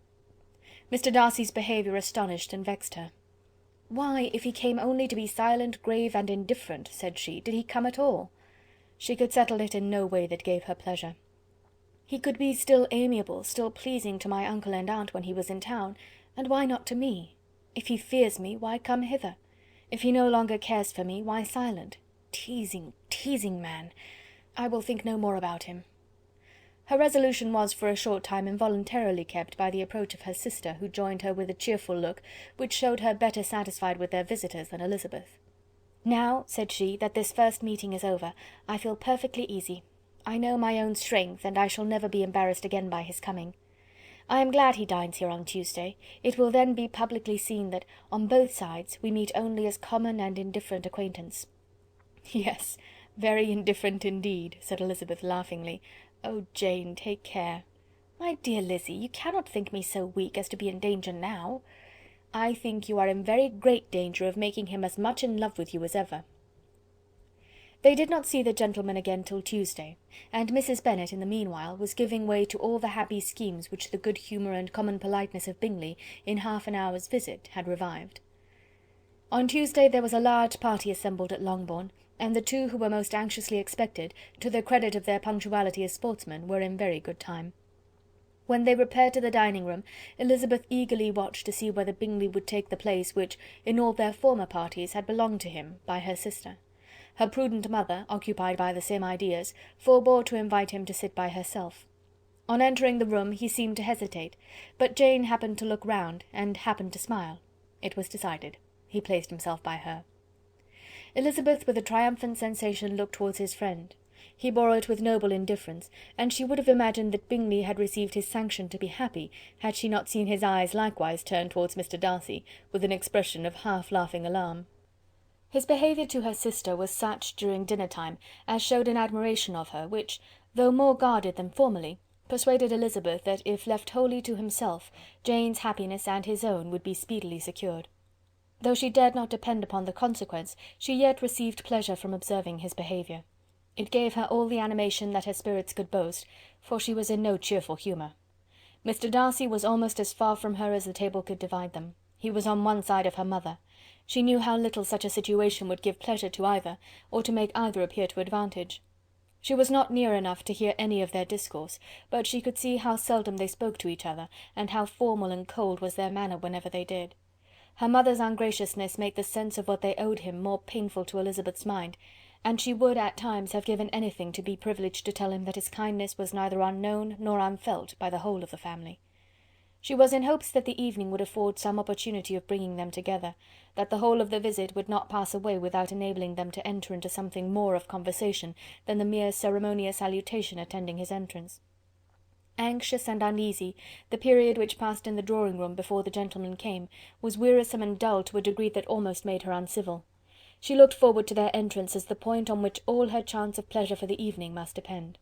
Mr. Darcy's behaviour astonished and vexed her. "Why, if he came only to be silent, grave, and indifferent," said she, "did he come at all?" She could settle it in no way that gave her pleasure. "He could be still amiable, still pleasing to my uncle and aunt when he was in town, and why not to me? If he fears me, why come hither? If he no longer cares for me, why silent? Teasing, teasing man! I will think no more about him." Her resolution was for a short time involuntarily kept by the approach of her sister, who joined her with a cheerful look, which showed her better satisfied with their visitors than Elizabeth. "Now," said she, "that this first meeting is over, I feel perfectly easy. I know my own strength, and I shall never be embarrassed again by his coming. I am glad he dines here on Tuesday. It will then be publicly seen that, on both sides, we meet only as common and indifferent acquaintance." "Yes, very indifferent indeed," said Elizabeth laughingly. "Oh, Jane, take care." "My dear Lizzy, you cannot think me so weak as to be in danger now." "I think you are in very great danger of making him as much in love with you as ever." They did not see the gentleman again till Tuesday, and Mrs. Bennet, in the meanwhile, was giving way to all the happy schemes which the good humour and common politeness of Bingley, in half an hour's visit, had revived. On Tuesday there was a large party assembled at Longbourn, and the two who were most anxiously expected, to the credit of their punctuality as sportsmen, were in very good time. When they repaired to the dining-room, Elizabeth eagerly watched to see whether Bingley would take the place which, in all their former parties, had belonged to him, by her sister. Her prudent mother, occupied by the same ideas, forbore to invite him to sit by herself. On entering the room he seemed to hesitate, but Jane happened to look round, and happened to smile. It was decided. He placed himself by her. Elizabeth, with a triumphant sensation, looked towards his friend. He bore it with noble indifference, and she would have imagined that Bingley had received his sanction to be happy, had she not seen his eyes likewise turn towards Mr. Darcy, with an expression of half-laughing alarm. His behaviour to her sister was such, during dinner-time, as showed an admiration of her, which, though more guarded than formerly, persuaded Elizabeth that if left wholly to himself, Jane's happiness and his own would be speedily secured. Though she dared not depend upon the consequence, she yet received pleasure from observing his behaviour. It gave her all the animation that her spirits could boast, for she was in no cheerful humour. Mr. Darcy was almost as far from her as the table could divide them. He was on one side of her mother. She knew how little such a situation would give pleasure to either, or to make either appear to advantage. She was not near enough to hear any of their discourse, but she could see how seldom they spoke to each other, and how formal and cold was their manner whenever they did. Her mother's ungraciousness made the sense of what they owed him more painful to Elizabeth's mind, and she would at times have given anything to be privileged to tell him that his kindness was neither unknown nor unfelt by the whole of the family. She was in hopes that the evening would afford some opportunity of bringing them together, that the whole of the visit would not pass away without enabling them to enter into something more of conversation than the mere ceremonious salutation attending his entrance. Anxious and uneasy, the period which passed in the drawing-room before the gentlemen came was wearisome and dull to a degree that almost made her uncivil. She looked forward to their entrance as the point on which all her chance of pleasure for the evening must depend.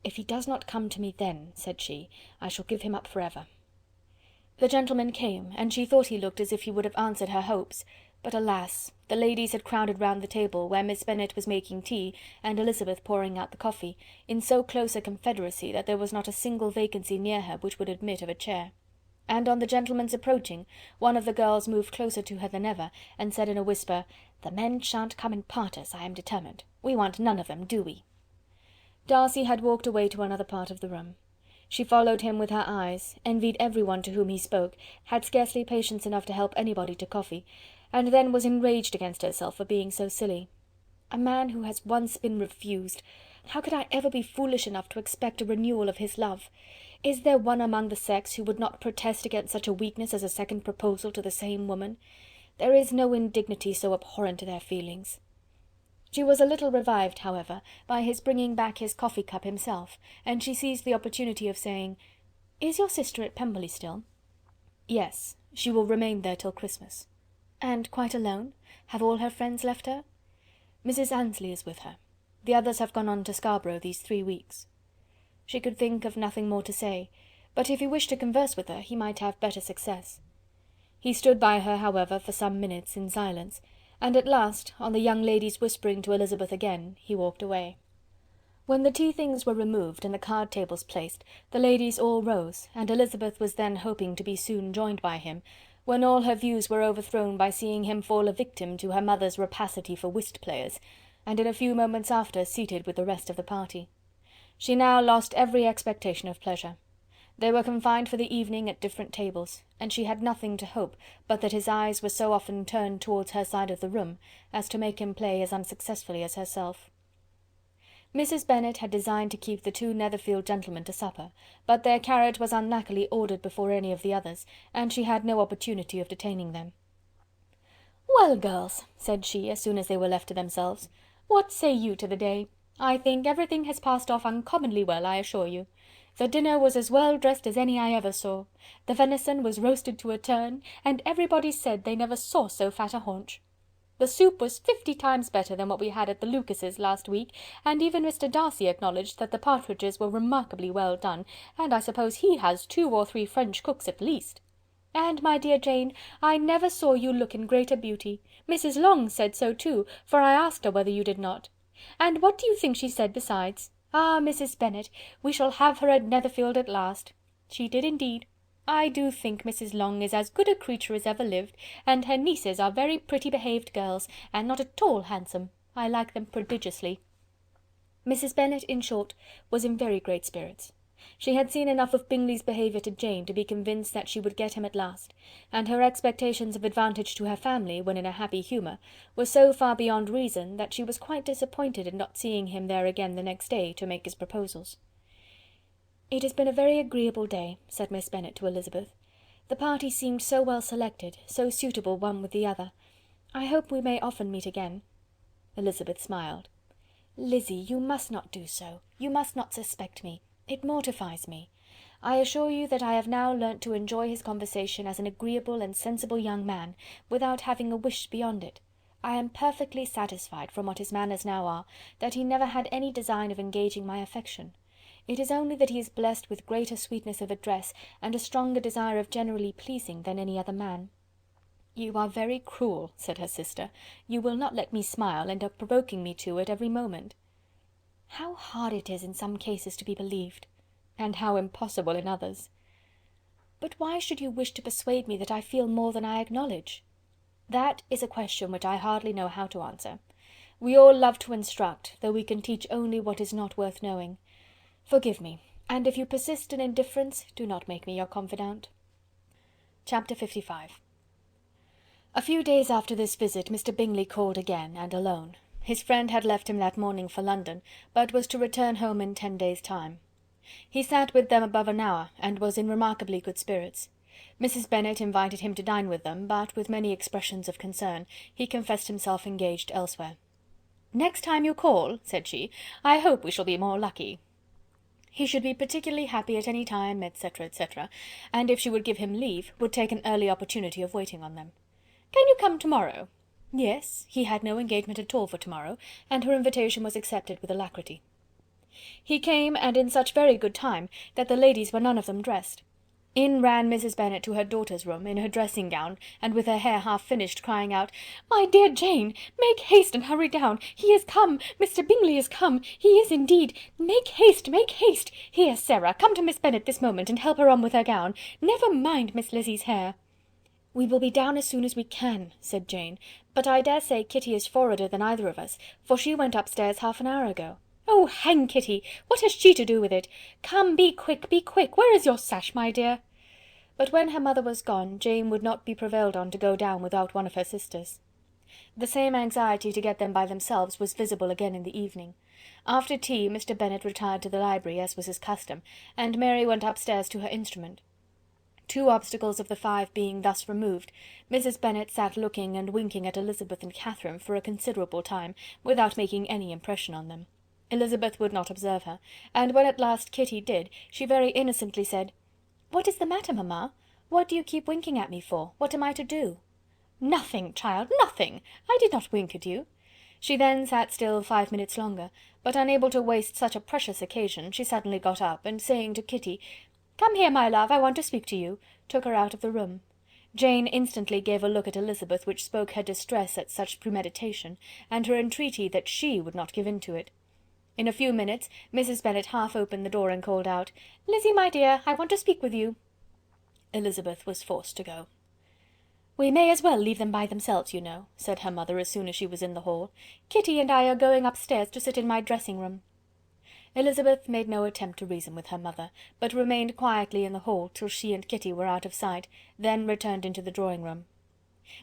"If he does not come to me then," said she, "I shall give him up for ever." The gentleman came, and she thought he looked as if he would have answered her hopes, but alas! the ladies had crowded round the table, where Miss Bennet was making tea, and Elizabeth pouring out the coffee, in so close a confederacy that there was not a single vacancy near her which would admit of a chair. And on the gentleman's approaching, one of the girls moved closer to her than ever, and said in a whisper, "The men shan't come and part us, I am determined. We want none of them, do we?" Darcy had walked away to another part of the room. She followed him with her eyes, envied every one to whom he spoke, had scarcely patience enough to help anybody to coffee, and then was enraged against herself for being so silly. A man who has once been refused! How could I ever be foolish enough to expect a renewal of his love? Is there one among the sex who would not protest against such a weakness as a second proposal to the same woman? There is no indignity so abhorrent to their feelings. She was a little revived, however, by his bringing back his coffee-cup himself, and she seized the opportunity of saying, "Is your sister at Pemberley still?" "Yes, she will remain there till Christmas." "And quite alone? Have all her friends left her?" "Mrs. Annesley is with her. The others have gone on to Scarborough these 3 weeks." She could think of nothing more to say, but if he wished to converse with her, he might have better success. He stood by her, however, for some minutes in silence, and at last, on the young lady's whispering to Elizabeth again, he walked away. When the tea-things were removed and the card-tables placed, the ladies all rose, and Elizabeth was then hoping to be soon joined by him, when all her views were overthrown by seeing him fall a victim to her mother's rapacity for whist-players, and in a few moments after seated with the rest of the party. She now lost every expectation of pleasure. They were confined for the evening at different tables, and she had nothing to hope but that his eyes were so often turned towards her side of the room as to make him play as unsuccessfully as herself. Mrs. Bennet had designed to keep the 2 Netherfield gentlemen to supper, but their carriage was unluckily ordered before any of the others, and she had no opportunity of detaining them. "Well, girls," said she, as soon as they were left to themselves, "what say you to the day? I think everything has passed off uncommonly well, I assure you. The dinner was as well dressed as any I ever saw. The venison was roasted to a turn, and everybody said they never saw so fat a haunch. The soup was 50 times better than what we had at the Lucases last week, and even Mr. Darcy acknowledged that the partridges were remarkably well done, and I suppose he has 2 or 3 French cooks at least. And, my dear Jane, I never saw you look in greater beauty. Mrs. Long said so too, for I asked her whether you did not. And what do you think she said besides? Ah, Mrs. Bennet, we shall have her at Netherfield at last. She did indeed. I do think Mrs. Long is as good a creature as ever lived, and her nieces are very pretty behaved girls, and not at all handsome. I like them prodigiously." Mrs. Bennet, in short, was in very great spirits. She had seen enough of Bingley's behaviour to Jane to be convinced that she would get him at last, and her expectations of advantage to her family, when in a happy humour, were so far beyond reason, that she was quite disappointed in not seeing him there again the next day to make his proposals. "It has been a very agreeable day," said Miss Bennet to Elizabeth. "The party seemed so well selected, so suitable one with the other. I hope we may often meet again." Elizabeth smiled. "Lizzy, you must not do so. You must not suspect me. It mortifies me. I assure you that I have now learnt to enjoy his conversation as an agreeable and sensible young man, without having a wish beyond it. I am perfectly satisfied, from what his manners now are, that he never had any design of engaging my affection. It is only that he is blessed with greater sweetness of address, and a stronger desire of generally pleasing, than any other man." "You are very cruel," said her sister. "You will not let me smile, and are provoking me to it every moment." "How hard it is in some cases to be believed, and how impossible in others. But why should you wish to persuade me that I feel more than I acknowledge?" "That is a question which I hardly know how to answer. We all love to instruct, though we can teach only what is not worth knowing. Forgive me, and if you persist in indifference, do not make me your confidante." Chapter 55. A few days after this visit Mr. Bingley called again, and alone. His friend had left him that morning for London, but was to return home in 10 days' time. He sat with them above an hour, and was in remarkably good spirits. Mrs. Bennet invited him to dine with them, but, with many expressions of concern, he confessed himself engaged elsewhere. "Next time you call," said she, "I hope we shall be more lucky." He should be particularly happy at any time, etc., etc., and if she would give him leave, would take an early opportunity of waiting on them. "Can you come to-morrow?" Yes, he had no engagement at all for to-morrow, and her invitation was accepted with alacrity. He came, and in such very good time, that the ladies were none of them dressed. In ran Mrs. Bennet to her daughter's room, in her dressing gown, and with her hair half finished, crying out, "My dear Jane, make haste and hurry down. He is come, Mr. Bingley is come, he is indeed. Make haste, make haste. Here, Sarah, come to Miss Bennet this moment, and help her on with her gown. Never mind Miss Lizzie's hair." "We will be down as soon as we can," said Jane, "but I dare say Kitty is forwarder than either of us, for she went upstairs half an hour ago." "Oh, hang Kitty! What has she to do with it? Come, be quick, be quick. Where is your sash, my dear?" But when her mother was gone, Jane would not be prevailed on to go down without one of her sisters. The same anxiety to get them by themselves was visible again in the evening. After tea Mr. Bennet retired to the library, as was his custom, and Mary went upstairs to her instrument. 2 obstacles of the 5 being thus removed, Mrs. Bennet sat looking and winking at Elizabeth and Catherine for a considerable time, without making any impression on them. Elizabeth would not observe her, and when at last Kitty did, she very innocently said, "What is the matter, mamma? What do you keep winking at me for? What am I to do?" "Nothing, child, nothing. I did not wink at you." She then sat still 5 minutes longer, but unable to waste such a precious occasion, she suddenly got up, and saying to Kitty, "Come here, my love, I want to speak to you," took her out of the room. Jane instantly gave a look at Elizabeth which spoke her distress at such premeditation, and her entreaty that she would not give in to it. In a few minutes Mrs. Bennet half opened the door and called out, "Lizzie, my dear, I want to speak with you." Elizabeth was forced to go. "We may as well leave them by themselves, you know," said her mother as soon as she was in the hall. "Kitty and I are going upstairs to sit in my dressing-room." Elizabeth made no attempt to reason with her mother, but remained quietly in the hall till she and Kitty were out of sight, then returned into the drawing-room.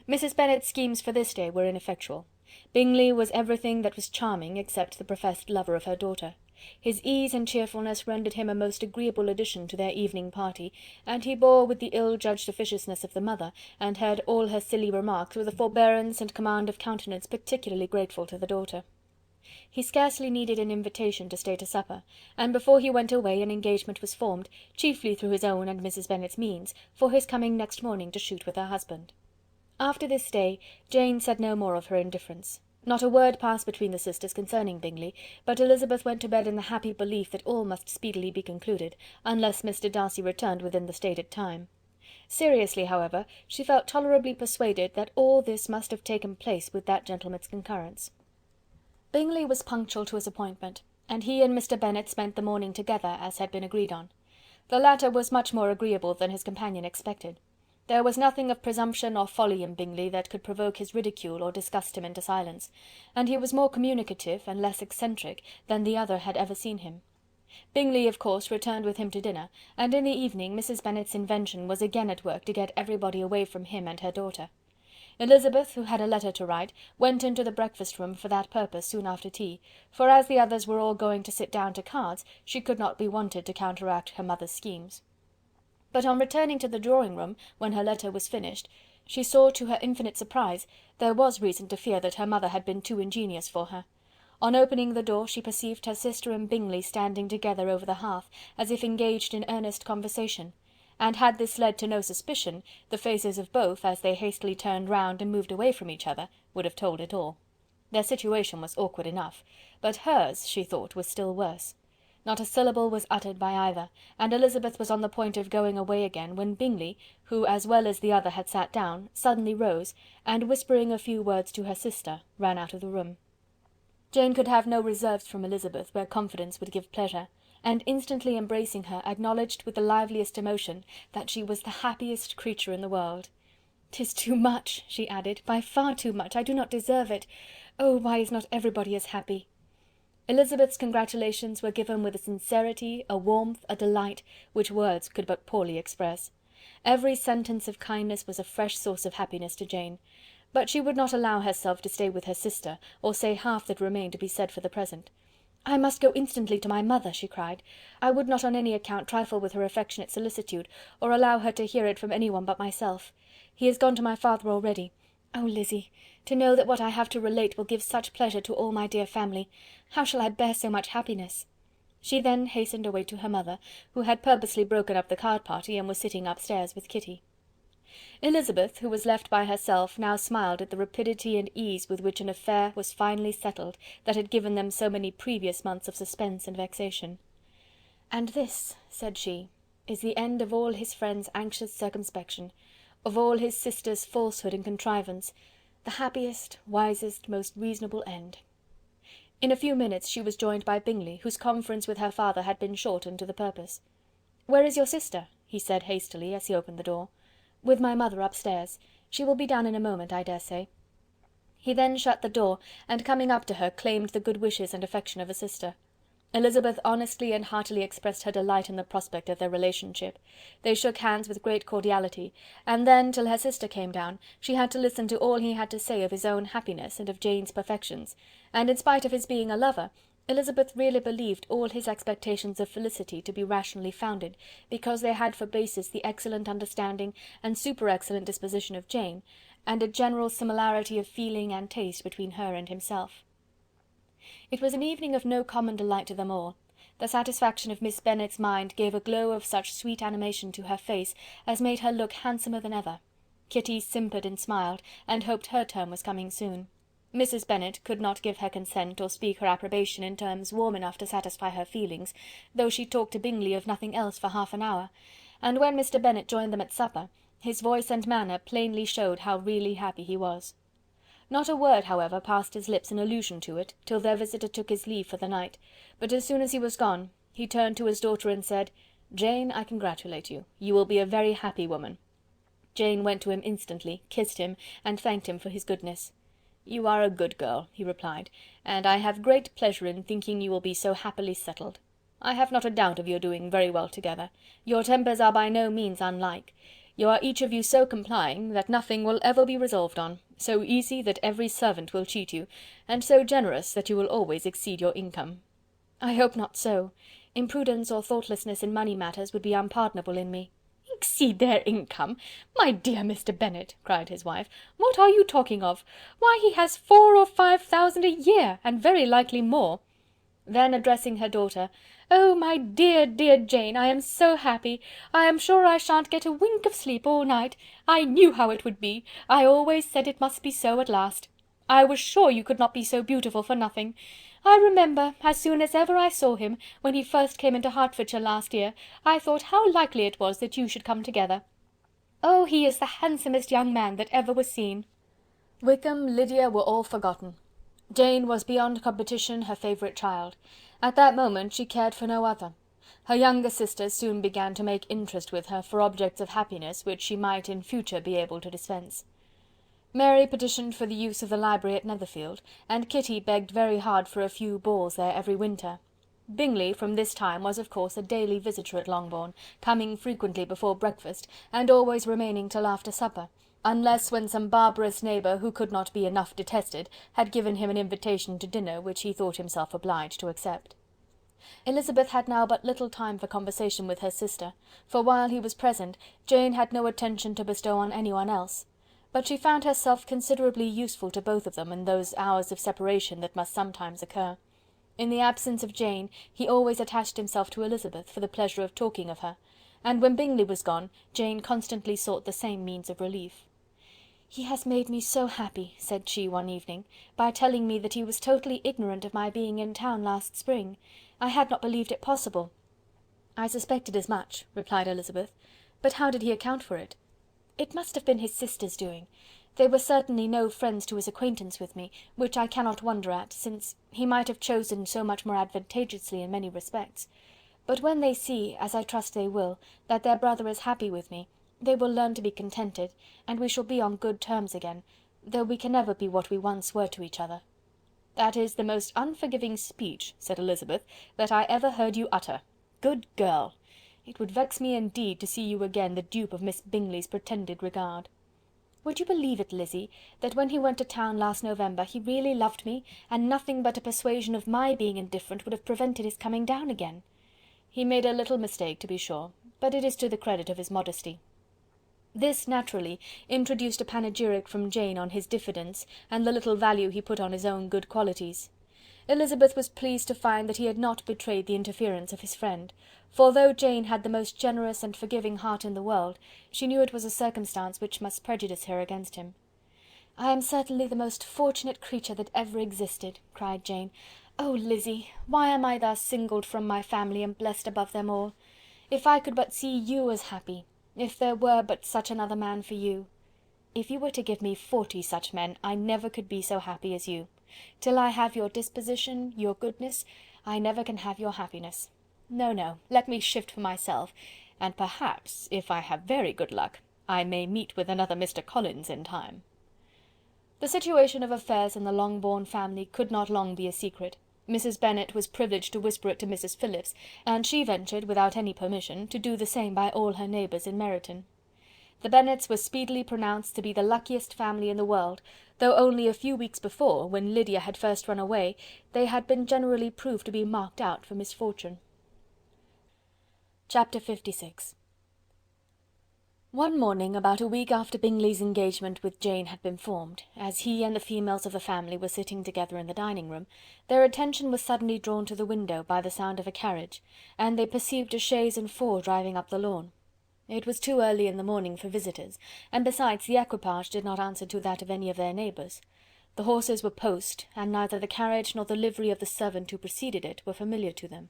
Mrs. Bennet's schemes for this day were ineffectual. Bingley was everything that was charming except the professed lover of her daughter. His ease and cheerfulness rendered him a most agreeable addition to their evening party, and he bore with the ill-judged officiousness of the mother, and heard all her silly remarks with a forbearance and command of countenance particularly grateful to the daughter. He scarcely needed an invitation to stay to supper, and before he went away an engagement was formed, chiefly through his own and Mrs. Bennet's means, for his coming next morning to shoot with her husband. After this day, Jane said no more of her indifference. Not a word passed between the sisters concerning Bingley, but Elizabeth went to bed in the happy belief that all must speedily be concluded, unless Mr. Darcy returned within the stated time. Seriously, however, she felt tolerably persuaded that all this must have taken place with that gentleman's concurrence. Bingley was punctual to his appointment, and he and Mr. Bennet spent the morning together, as had been agreed on. The latter was much more agreeable than his companion expected. There was nothing of presumption or folly in Bingley that could provoke his ridicule or disgust him into silence, and he was more communicative and less eccentric than the other had ever seen him. Bingley, of course, returned with him to dinner, and in the evening Mrs. Bennet's invention was again at work to get everybody away from him and her daughter. Elizabeth, who had a letter to write, went into the breakfast-room for that purpose soon after tea, for as the others were all going to sit down to cards, she could not be wanted to counteract her mother's schemes. But on returning to the drawing-room, when her letter was finished, she saw, to her infinite surprise, there was reason to fear that her mother had been too ingenious for her. On opening the door she perceived her sister and Bingley standing together over the hearth, as if engaged in earnest conversation, and had this led to no suspicion, the faces of both, as they hastily turned round and moved away from each other, would have told it all. Their situation was awkward enough, but hers, she thought, was still worse. Not a syllable was uttered by either, and Elizabeth was on the point of going away again, when Bingley, who as well as the other had sat down, suddenly rose, and whispering a few words to her sister, ran out of the room. Jane could have no reserves from Elizabeth where confidence would give pleasure, and instantly embracing her, acknowledged with the liveliest emotion that she was the happiest creature in the world. "'Tis too much," she added, "by far too much. I do not deserve it. Oh, why is not everybody as happy?" Elizabeth's congratulations were given with a sincerity, a warmth, a delight, which words could but poorly express. Every sentence of kindness was a fresh source of happiness to Jane, but she would not allow herself to stay with her sister, or say half that remained to be said for the present. "I must go instantly to my mother," she cried. "I would not on any account trifle with her affectionate solicitude, or allow her to hear it from any one but myself. He has gone to my father already. Oh, Lizzy, to know that what I have to relate will give such pleasure to all my dear family! How shall I bear so much happiness?" She then hastened away to her mother, who had purposely broken up the card party, and was sitting upstairs with Kitty. Elizabeth, who was left by herself, now smiled at the rapidity and ease with which an affair was finally settled that had given them so many previous months of suspense and vexation. "And this," said she, "is the end of all his friends' anxious circumspection, of all his sister's falsehood and contrivance, the happiest, wisest, most reasonable end." In a few minutes she was joined by Bingley, whose conference with her father had been short and to the purpose. "Where is your sister?" he said hastily, as he opened the door. "With my mother upstairs. She will be down in a moment, I dare say." He then shut the door, and coming up to her, claimed the good wishes and affection of a sister. Elizabeth honestly and heartily expressed her delight in the prospect of their relationship. They shook hands with great cordiality, and then, till her sister came down, she had to listen to all he had to say of his own happiness and of Jane's perfections, and in spite of his being a lover, Elizabeth really believed all his expectations of felicity to be rationally founded, because they had for basis the excellent understanding and super-excellent disposition of Jane, and a general similarity of feeling and taste between her and himself. It was an evening of no common delight to them all. The satisfaction of Miss Bennet's mind gave a glow of such sweet animation to her face as made her look handsomer than ever. Kitty simpered and smiled, and hoped her turn was coming soon. Mrs. Bennet could not give her consent or speak her approbation in terms warm enough to satisfy her feelings, though she talked to Bingley of nothing else for half an hour, and when Mr. Bennet joined them at supper, his voice and manner plainly showed how really happy he was. Not a word, however, passed his lips in allusion to it, till their visitor took his leave for the night, but as soon as he was gone, he turned to his daughter and said, "Jane, I congratulate you. You will be a very happy woman." Jane went to him instantly, kissed him, and thanked him for his goodness. "You are a good girl," he replied, "and I have great pleasure in thinking you will be so happily settled. I have not a doubt of your doing very well together. Your tempers are by no means unlike. You are each of you so complying, that nothing will ever be resolved on, so easy that every servant will cheat you, and so generous that you will always exceed your income." "I hope not so. Imprudence or thoughtlessness in money matters would be unpardonable in me." "Exceed their income! My dear Mr. Bennet," cried his wife, "what are you talking of? Why, he has 4 or 5,000 a year, and very likely more." Then addressing her daughter, "Oh, my dear, dear Jane, I am so happy! I am sure I shan't get a wink of sleep all night. I knew how it would be. I always said it must be so at last. I was sure you could not be so beautiful for nothing. I remember, as soon as ever I saw him, when he first came into Hertfordshire last year, I thought how likely it was that you should come together. Oh, he is the handsomest young man that ever was seen." Wickham, Lydia were all forgotten. Jane was beyond competition her favourite child. At that moment she cared for no other. Her younger sisters soon began to make interest with her for objects of happiness which she might in future be able to dispense. Mary petitioned for the use of the library at Netherfield, and Kitty begged very hard for a few balls there every winter. Bingley from this time was of course a daily visitor at Longbourn, coming frequently before breakfast, and always remaining till after supper, unless when some barbarous neighbour, who could not be enough detested, had given him an invitation to dinner which he thought himself obliged to accept. Elizabeth had now but little time for conversation with her sister, for while he was present, Jane had no attention to bestow on anyone else. But she found herself considerably useful to both of them in those hours of separation that must sometimes occur. In the absence of Jane, he always attached himself to Elizabeth for the pleasure of talking of her, and when Bingley was gone, Jane constantly sought the same means of relief. "He has made me so happy," said she one evening, "by telling me that he was totally ignorant of my being in town last spring. I had not believed it possible." "I suspected as much," replied Elizabeth, "but how did he account for it?" "It must have been his sister's doing. They were certainly no friends to his acquaintance with me, which I cannot wonder at, since he might have chosen so much more advantageously in many respects. But when they see, as I trust they will, that their brother is happy with me, they will learn to be contented, and we shall be on good terms again, though we can never be what we once were to each other." "That is the most unforgiving speech," said Elizabeth, "that I ever heard you utter. Good girl! It would vex me indeed to see you again the dupe of Miss Bingley's pretended regard." "Would you believe it, Lizzy, that when he went to town last November he really loved me, and nothing but a persuasion of my being indifferent would have prevented his coming down again?" "He made a little mistake, to be sure, but it is to the credit of his modesty." This naturally introduced a panegyric from Jane on his diffidence, and the little value he put on his own good qualities. Elizabeth was pleased to find that he had not betrayed the interference of his friend, for though Jane had the most generous and forgiving heart in the world, she knew it was a circumstance which must prejudice her against him. "I am certainly the most fortunate creature that ever existed," cried Jane. "Oh, Lizzy, why am I thus singled from my family and blessed above them all? If I could but see you as happy! If there were but such another man for you! If you were to give me 40 such men, I never could be so happy as you. Till I have your disposition, your goodness, I never can have your happiness. No, no, let me shift for myself, and perhaps, if I have very good luck, I may meet with another Mr. Collins in time." The situation of affairs in the Longbourn family could not long be a secret. Mrs. Bennet was privileged to whisper it to Mrs. Phillips, and she ventured, without any permission, to do the same by all her neighbours in Meryton. The Bennets were speedily pronounced to be the luckiest family in the world, though only a few weeks before, when Lydia had first run away, they had been generally proved to be marked out for misfortune. Chapter 56. One morning, about a week after Bingley's engagement with Jane had been formed, as he and the females of the family were sitting together in the dining-room, their attention was suddenly drawn to the window by the sound of a carriage, and they perceived a chaise and four driving up the lawn. It was too early in the morning for visitors, and besides the equipage did not answer to that of any of their neighbours. The horses were post, and neither the carriage nor the livery of the servant who preceded it were familiar to them.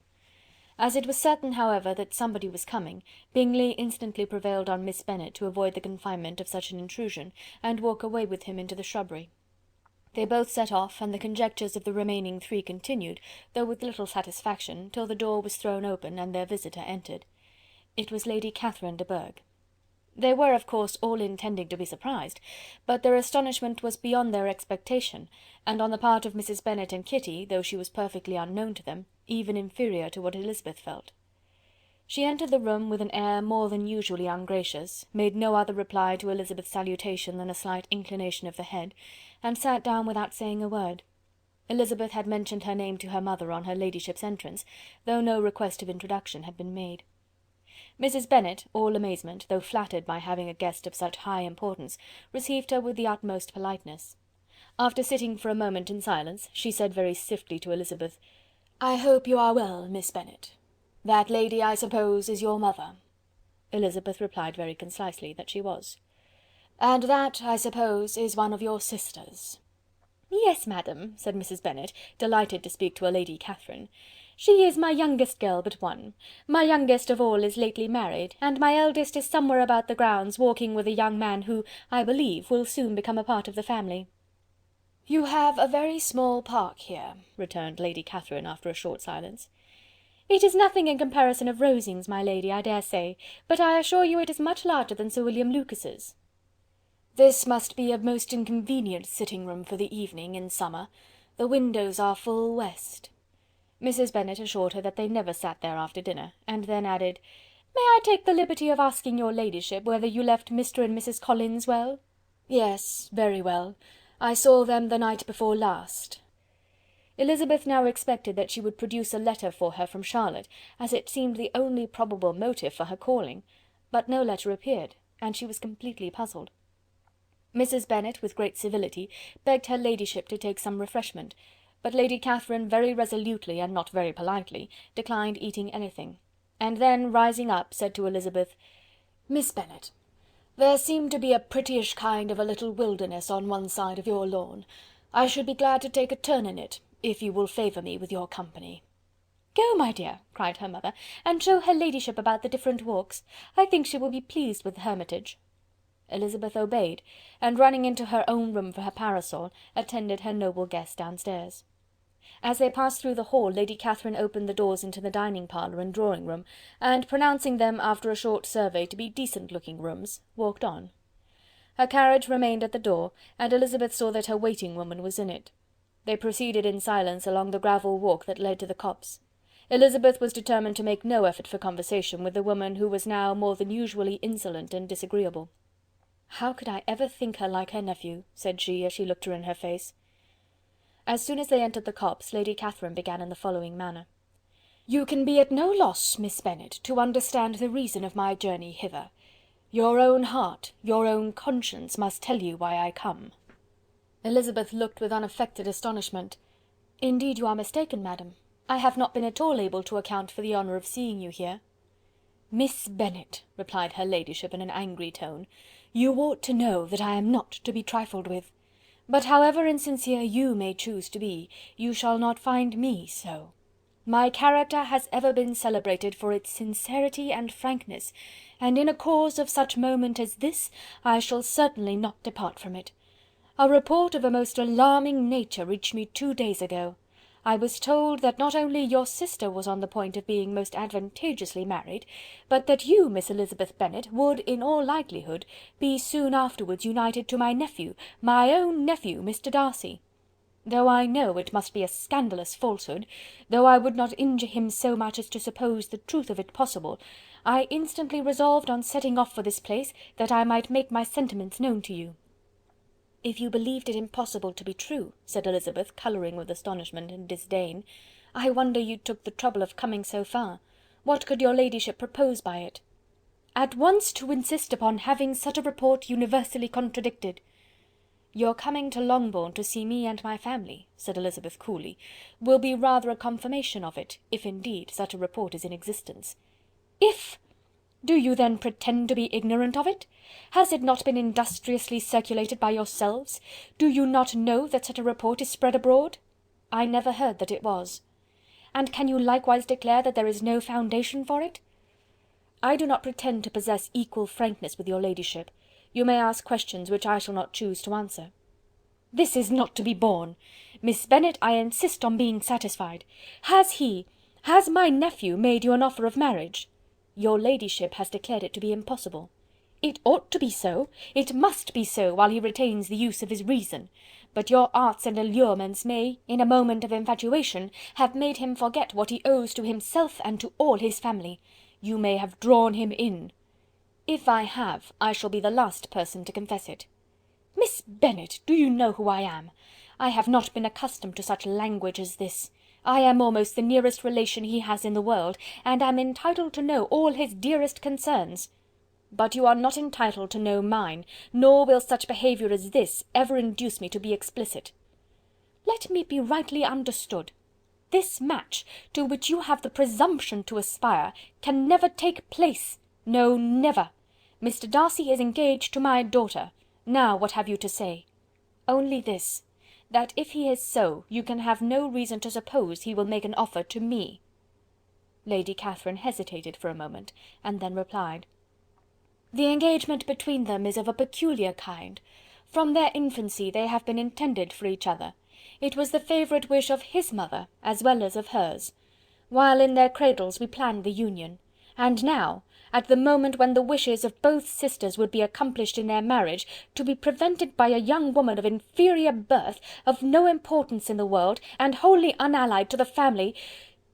As it was certain, however, that somebody was coming, Bingley instantly prevailed on Miss Bennet to avoid the confinement of such an intrusion, and walk away with him into the shrubbery. They both set off, and the conjectures of the remaining three continued, though with little satisfaction, till the door was thrown open, and their visitor entered. It was Lady Catherine de Bourgh. They were, of course, all intending to be surprised, but their astonishment was beyond their expectation, and on the part of Mrs. Bennet and Kitty, though she was perfectly unknown to them, even inferior to what Elizabeth felt. She entered the room with an air more than usually ungracious, made no other reply to Elizabeth's salutation than a slight inclination of the head, and sat down without saying a word. Elizabeth had mentioned her name to her mother on her ladyship's entrance, though no request of introduction had been made. Mrs. Bennet, all amazement, though flattered by having a guest of such high importance, received her with the utmost politeness. After sitting for a moment in silence, she said very stiffly to Elizabeth, "I hope you are well, Miss Bennet. That lady, I suppose, is your mother?" Elizabeth replied very concisely that she was. "And that, I suppose, is one of your sisters?" "Yes, madam," said Mrs. Bennet, delighted to speak to a Lady Catherine. "She is my youngest girl but one. My youngest of all is lately married, and my eldest is somewhere about the grounds walking with a young man who, I believe, will soon become a part of the family." "You have a very small park here," returned Lady Catherine after a short silence. "It is nothing in comparison of Rosings, my lady, I dare say, but I assure you it is much larger than Sir William Lucas's." "This must be a most inconvenient sitting-room for the evening, in summer. The windows are full west." Mrs. Bennet assured her that they never sat there after dinner, and then added, "May I take the liberty of asking your ladyship whether you left Mr. and Mrs. Collins well?" "Yes, very well. I saw them the night before last." Elizabeth now expected that she would produce a letter for her from Charlotte, as it seemed the only probable motive for her calling, but no letter appeared, and she was completely puzzled. Mrs. Bennet, with great civility, begged her ladyship to take some refreshment, but Lady Catherine very resolutely, and not very politely, declined eating anything, and then, rising up, said to Elizabeth, "Miss Bennet, there seemed to be a prettyish kind of a little wilderness on one side of your lawn. I should be glad to take a turn in it, if you will favour me with your company." "Go, my dear," cried her mother, "and show her ladyship about the different walks. I think she will be pleased with the Hermitage." Elizabeth obeyed, and running into her own room for her parasol, attended her noble guest downstairs. As they passed through the hall, Lady Catherine opened the doors into the dining parlour and drawing room, and pronouncing them, after a short survey, to be decent-looking rooms, walked on. Her carriage remained at the door, and Elizabeth saw that her waiting-woman was in it. They proceeded in silence along the gravel walk that led to the copse. Elizabeth was determined to make no effort for conversation with the woman who was now more than usually insolent and disagreeable. "How could I ever think her like her nephew?" said she, as she looked her in her face. As soon as they entered the copse, Lady Catherine began in the following manner. "You can be at no loss, Miss Bennet, to understand the reason of my journey hither. Your own heart, your own conscience must tell you why I come." Elizabeth looked with unaffected astonishment. "Indeed you are mistaken, madam. I have not been at all able to account for the honour of seeing you here." "Miss Bennet," replied her ladyship in an angry tone, "you ought to know that I am not to be trifled with. But however insincere you may choose to be, you shall not find me so. My character has ever been celebrated for its sincerity and frankness, and in a cause of such moment as this, I shall certainly not depart from it. A report of a most alarming nature reached me 2 days ago. I was told that not only your sister was on the point of being most advantageously married, but that you, Miss Elizabeth Bennet, would, in all likelihood, be soon afterwards united to my nephew, my own nephew, Mr. Darcy. Though I know it must be a scandalous falsehood, though I would not injure him so much as to suppose the truth of it possible, I instantly resolved on setting off for this place, that I might make my sentiments known to you." "If you believed it impossible to be true," said Elizabeth, colouring with astonishment and disdain, "I wonder you took the trouble of coming so far. What could your ladyship propose by it?" "At once to insist upon having such a report universally contradicted." "Your coming to Longbourn to see me and my family," said Elizabeth coolly, "will be rather a confirmation of it, if indeed such a report is in existence." "If! Do you then pretend to be ignorant of it? Has it not been industriously circulated by yourselves? Do you not know that such a report is spread abroad?" "I never heard that it was." "And can you likewise declare that there is no foundation for it?" "I do not pretend to possess equal frankness with your ladyship. You may ask questions which I shall not choose to answer." "This is not to be borne. Miss Bennet, I insist on being satisfied. Has my nephew made you an offer of marriage?" "Your ladyship has declared it to be impossible." "It ought to be so, it must be so, while he retains the use of his reason. But your arts and allurements may, in a moment of infatuation, have made him forget what he owes to himself and to all his family. You may have drawn him in." "If I have, I shall be the last person to confess it." "Miss Bennet, do you know who I am? I have not been accustomed to such language as this. I am almost the nearest relation he has in the world, and am entitled to know all his dearest concerns. But you are not entitled to know mine, nor will such behaviour as this ever induce me to be explicit. Let me be rightly understood. This match, to which you have the presumption to aspire, can never take place. No, never. Mr. Darcy is engaged to my daughter. Now what have you to say? Only this, that if he is so, you can have no reason to suppose he will make an offer to me." Lady Catherine hesitated for a moment, and then replied: "The engagement between them is of a peculiar kind. From their infancy they have been intended for each other. It was the favourite wish of his mother as well as of hers. While in their cradles we planned the union, and now, at the moment when the wishes of both sisters would be accomplished in their marriage, to be prevented by a young woman of inferior birth, of no importance in the world, and wholly unallied to the family.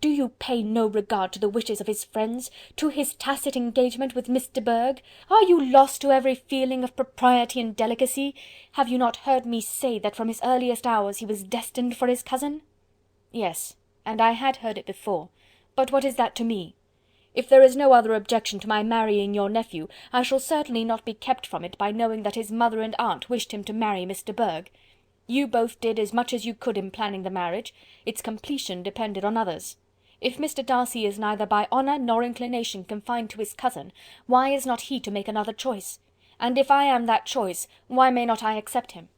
Do you pay no regard to the wishes of his friends, to his tacit engagement with Miss de Bourgh? Are you lost to every feeling of propriety and delicacy? Have you not heard me say that from his earliest hours he was destined for his cousin?" "Yes, and I had heard it before, but what is that to me? If there is no other objection to my marrying your nephew, I shall certainly not be kept from it by knowing that his mother and aunt wished him to marry Miss de Bourgh. You both did as much as you could in planning the marriage. Its completion depended on others. If Mr. Darcy is neither by honour nor inclination confined to his cousin, why is not he to make another choice? And if I am that choice, why may not I accept him?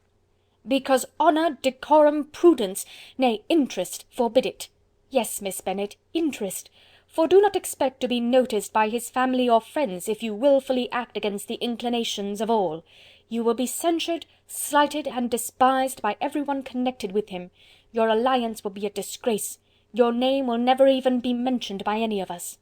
Because honour, decorum, prudence, nay, interest, forbid it. Yes, Miss Bennet, interest. For do not expect to be noticed by his family or friends if you wilfully act against the inclinations of all. You will be censured, slighted, and despised by every one connected with him. Your alliance will be a disgrace. Your name will never even be mentioned by any of us."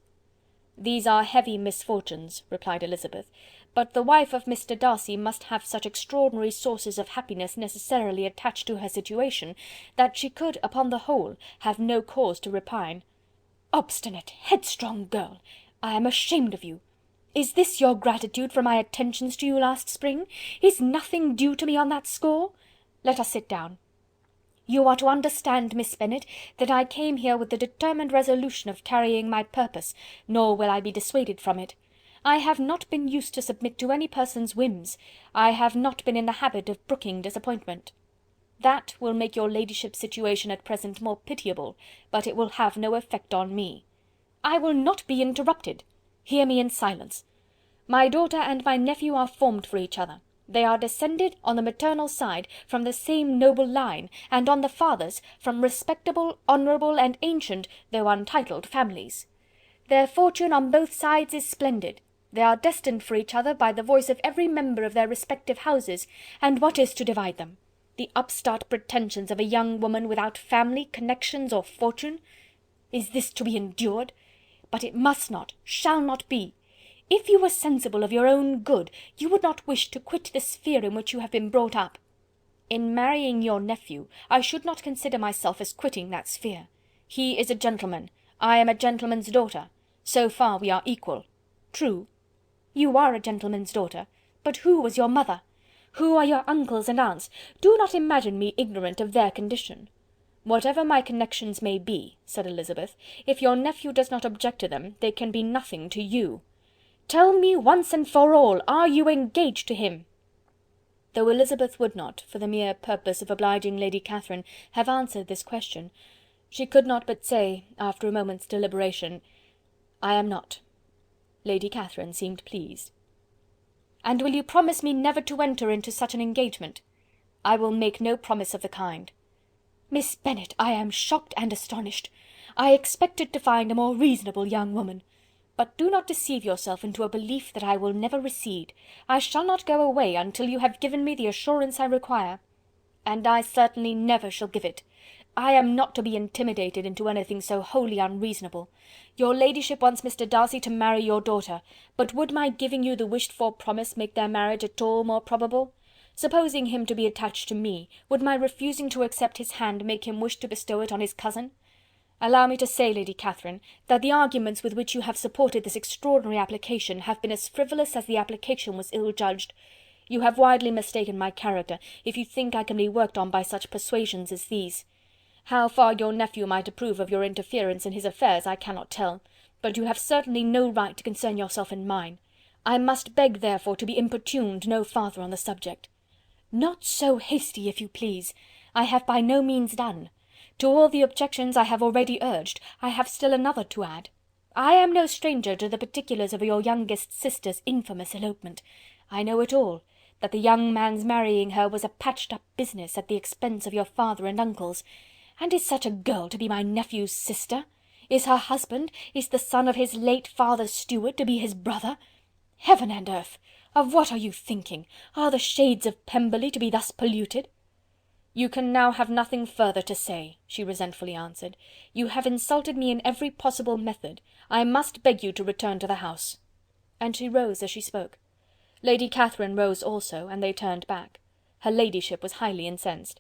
"These are heavy misfortunes," replied Elizabeth, "but the wife of Mr. Darcy must have such extraordinary sources of happiness necessarily attached to her situation, that she could, upon the whole, have no cause to repine." "Obstinate, headstrong girl! I am ashamed of you. Is this your gratitude for my attentions to you last spring? Is nothing due to me on that score? Let us sit down. You are to understand, Miss Bennet, that I came here with the determined resolution of carrying my purpose, nor will I be dissuaded from it. I have not been used to submit to any person's whims. I have not been in the habit of brooking disappointment. That will make your ladyship's situation at present more pitiable, but it will have no effect on me. I will not be interrupted. Hear me in silence. My daughter and my nephew are formed for each other. They are descended, on the maternal side, from the same noble line, and on the father's, from respectable, honourable, and ancient, though untitled families. Their fortune on both sides is splendid. They are destined for each other by the voice of every member of their respective houses, and what is to divide them? The upstart pretensions of a young woman without family, connections, or fortune? Is this to be endured? But it must not, shall not be. If you were sensible of your own good, you would not wish to quit the sphere in which you have been brought up. In marrying your nephew, I should not consider myself as quitting that sphere. He is a gentleman, I am a gentleman's daughter. So far we are equal. True. You are a gentleman's daughter, but who was your mother? Who are your uncles and aunts? Do not imagine me ignorant of their condition." "Whatever my connections may be," said Elizabeth, "if your nephew does not object to them, they can be nothing to you. Tell me once and for all, are you engaged to him?" Though Elizabeth would not, for the mere purpose of obliging Lady Catherine, have answered this question, she could not but say, after a moment's deliberation, "I am not." Lady Catherine seemed pleased. "And will you promise me never to enter into such an engagement?" "I will make no promise of the kind." "Miss Bennet, I am shocked and astonished. I expected to find a more reasonable young woman. But do not deceive yourself into a belief that I will never recede. I shall not go away until you have given me the assurance I require. And I certainly never shall give it. I am not to be intimidated into anything so wholly unreasonable. Your ladyship wants Mr. Darcy to marry your daughter, but would my giving you the wished-for promise make their marriage at all more probable? Supposing him to be attached to me, would my refusing to accept his hand make him wish to bestow it on his cousin? Allow me to say, Lady Catherine, that the arguments with which you have supported this extraordinary application have been as frivolous as the application was ill-judged. You have widely mistaken my character, if you think I can be worked on by such persuasions as these. How far your nephew might approve of your interference in his affairs I cannot tell, but you have certainly no right to concern yourself in mine. I must beg, therefore, to be importuned no farther on the subject." "Not so hasty, if you please. I have by no means done. To all the objections I have already urged, I have still another to add. I am no stranger to the particulars of your youngest sister's infamous elopement. I know it all, that the young man's marrying her was a patched-up business at the expense of your father and uncles. And is such a girl to be my nephew's sister? Is her husband, is the son of his late father's steward, to be his brother? Heaven and earth! Of what are you thinking? Are the shades of Pemberley to be thus polluted?" "You can now have nothing further to say," she resentfully answered. "You have insulted me in every possible method. I must beg you to return to the house." And she rose as she spoke. Lady Catherine rose also, and they turned back. Her ladyship was highly incensed.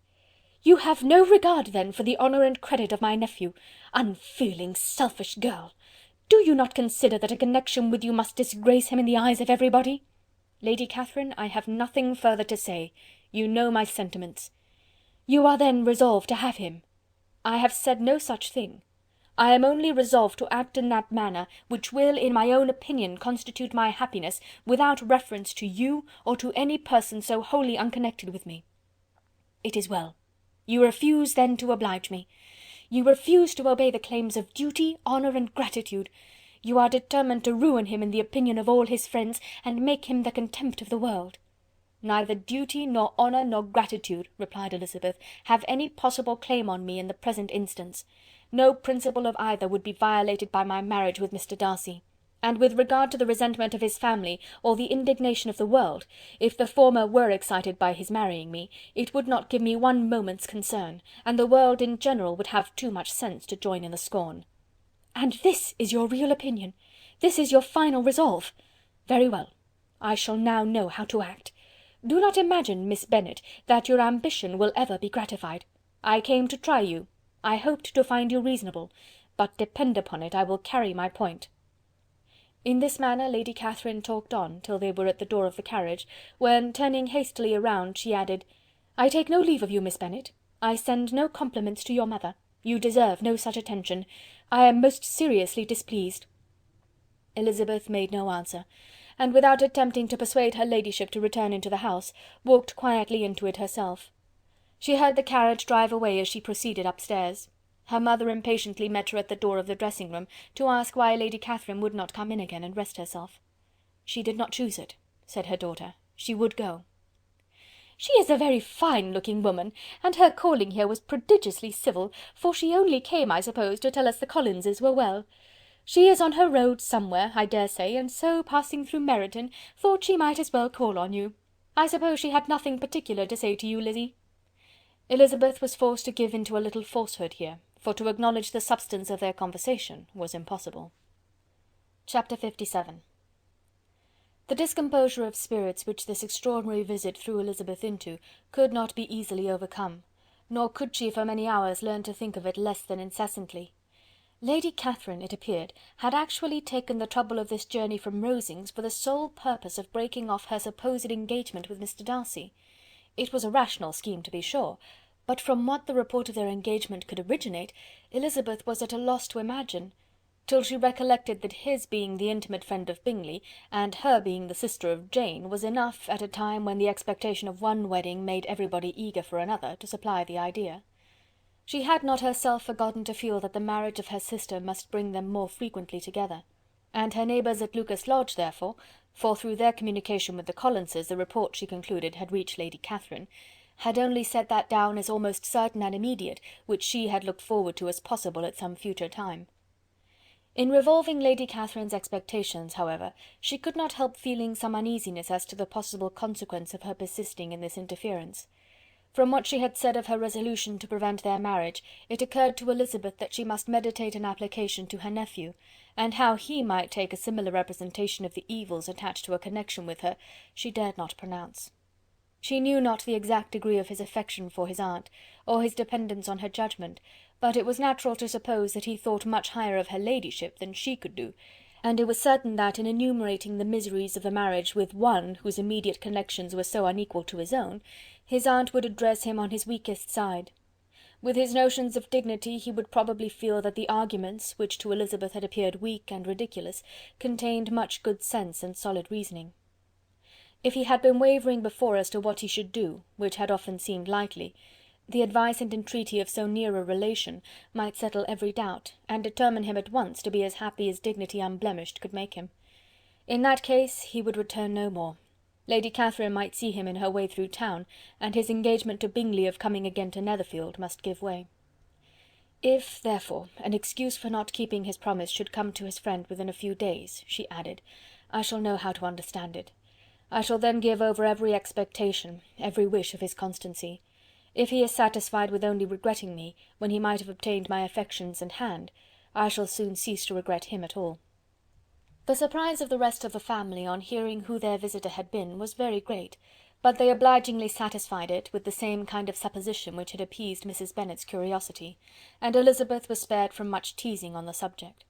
"You have no regard, then, for the honour and credit of my nephew. Unfeeling, selfish girl! Do you not consider that a connection with you must disgrace him in the eyes of everybody?" "Lady Catherine, I have nothing further to say. You know my sentiments." "You are then resolved to have him?" "I have said no such thing. I am only resolved to act in that manner which will, in my own opinion, constitute my happiness, without reference to you, or to any person so wholly unconnected with me." "It is well. You refuse, then, to oblige me. You refuse to obey the claims of duty, honour, and gratitude. You are determined to ruin him in the opinion of all his friends, and make him the contempt of the world." "Neither duty, nor honour, nor gratitude," replied Elizabeth, "have any possible claim on me in the present instance. No principle of either would be violated by my marriage with Mr. Darcy. And with regard to the resentment of his family, or the indignation of the world, if the former were excited by his marrying me, it would not give me one moment's concern, and the world in general would have too much sense to join in the scorn." "And this is your real opinion? This is your final resolve? Very well. I shall now know how to act. Do not imagine, Miss Bennet, that your ambition will ever be gratified. I came to try you. I hoped to find you reasonable, but depend upon it I will carry my point." In this manner Lady Catherine talked on, till they were at the door of the carriage, when, turning hastily around, she added, "I take no leave of you, Miss Bennet. I send no compliments to your mother. You deserve no such attention. I am most seriously displeased." Elizabeth made no answer, and without attempting to persuade her ladyship to return into the house, walked quietly into it herself. She heard the carriage drive away as she proceeded upstairs. Her mother impatiently met her at the door of the dressing-room, to ask why Lady Catherine would not come in again and rest herself. "She did not choose it," said her daughter. "She would go." "She is a very fine-looking woman, and her calling here was prodigiously civil, for she only came, I suppose, to tell us the Collinses were well. She is on her road somewhere, I dare say, and so, passing through Meryton, thought she might as well call on you. I suppose she had nothing particular to say to you, Lizzy?" Elizabeth was forced to give into a little falsehood here, for to acknowledge the substance of their conversation was impossible. Chapter 57. The discomposure of spirits which this extraordinary visit threw Elizabeth into could not be easily overcome, nor could she for many hours learn to think of it less than incessantly. Lady Catherine, it appeared, had actually taken the trouble of this journey from Rosings for the sole purpose of breaking off her supposed engagement with Mr. Darcy. It was a rational scheme, to be sure, but from what the report of their engagement could originate, Elizabeth was at a loss to imagine, till she recollected that his being the intimate friend of Bingley, and her being the sister of Jane, was enough, at a time when the expectation of one wedding made everybody eager for another, to supply the idea. She had not herself forgotten to feel that the marriage of her sister must bring them more frequently together, and her neighbours at Lucas Lodge, therefore, for through their communication with the Collinses the report, she concluded, had reached Lady Catherine, had only set that down as almost certain and immediate, which she had looked forward to as possible at some future time. In revolving Lady Catherine's expectations, however, she could not help feeling some uneasiness as to the possible consequence of her persisting in this interference. From what she had said of her resolution to prevent their marriage, it occurred to Elizabeth that she must meditate an application to her nephew, and how he might take a similar representation of the evils attached to a connection with her, she dared not pronounce. She knew not the exact degree of his affection for his aunt, or his dependence on her judgment, but it was natural to suppose that he thought much higher of her ladyship than she could do, and it was certain that, in enumerating the miseries of a marriage with one whose immediate connections were so unequal to his own, his aunt would address him on his weakest side. With his notions of dignity he would probably feel that the arguments, which to Elizabeth had appeared weak and ridiculous, contained much good sense and solid reasoning. If he had been wavering before as to what he should do, which had often seemed likely, the advice and entreaty of so near a relation might settle every doubt, and determine him at once to be as happy as dignity unblemished could make him. In that case he would return no more. Lady Catherine might see him in her way through town, and his engagement to Bingley of coming again to Netherfield must give way. If, therefore, an excuse for not keeping his promise should come to his friend within a few days, she added, I shall know how to understand it. I shall then give over every expectation, every wish of his constancy. If he is satisfied with only regretting me, when he might have obtained my affections and hand, I shall soon cease to regret him at all. The surprise of the rest of the family on hearing who their visitor had been was very great, but they obligingly satisfied it with the same kind of supposition which had appeased Mrs. Bennet's curiosity, and Elizabeth was spared from much teasing on the subject.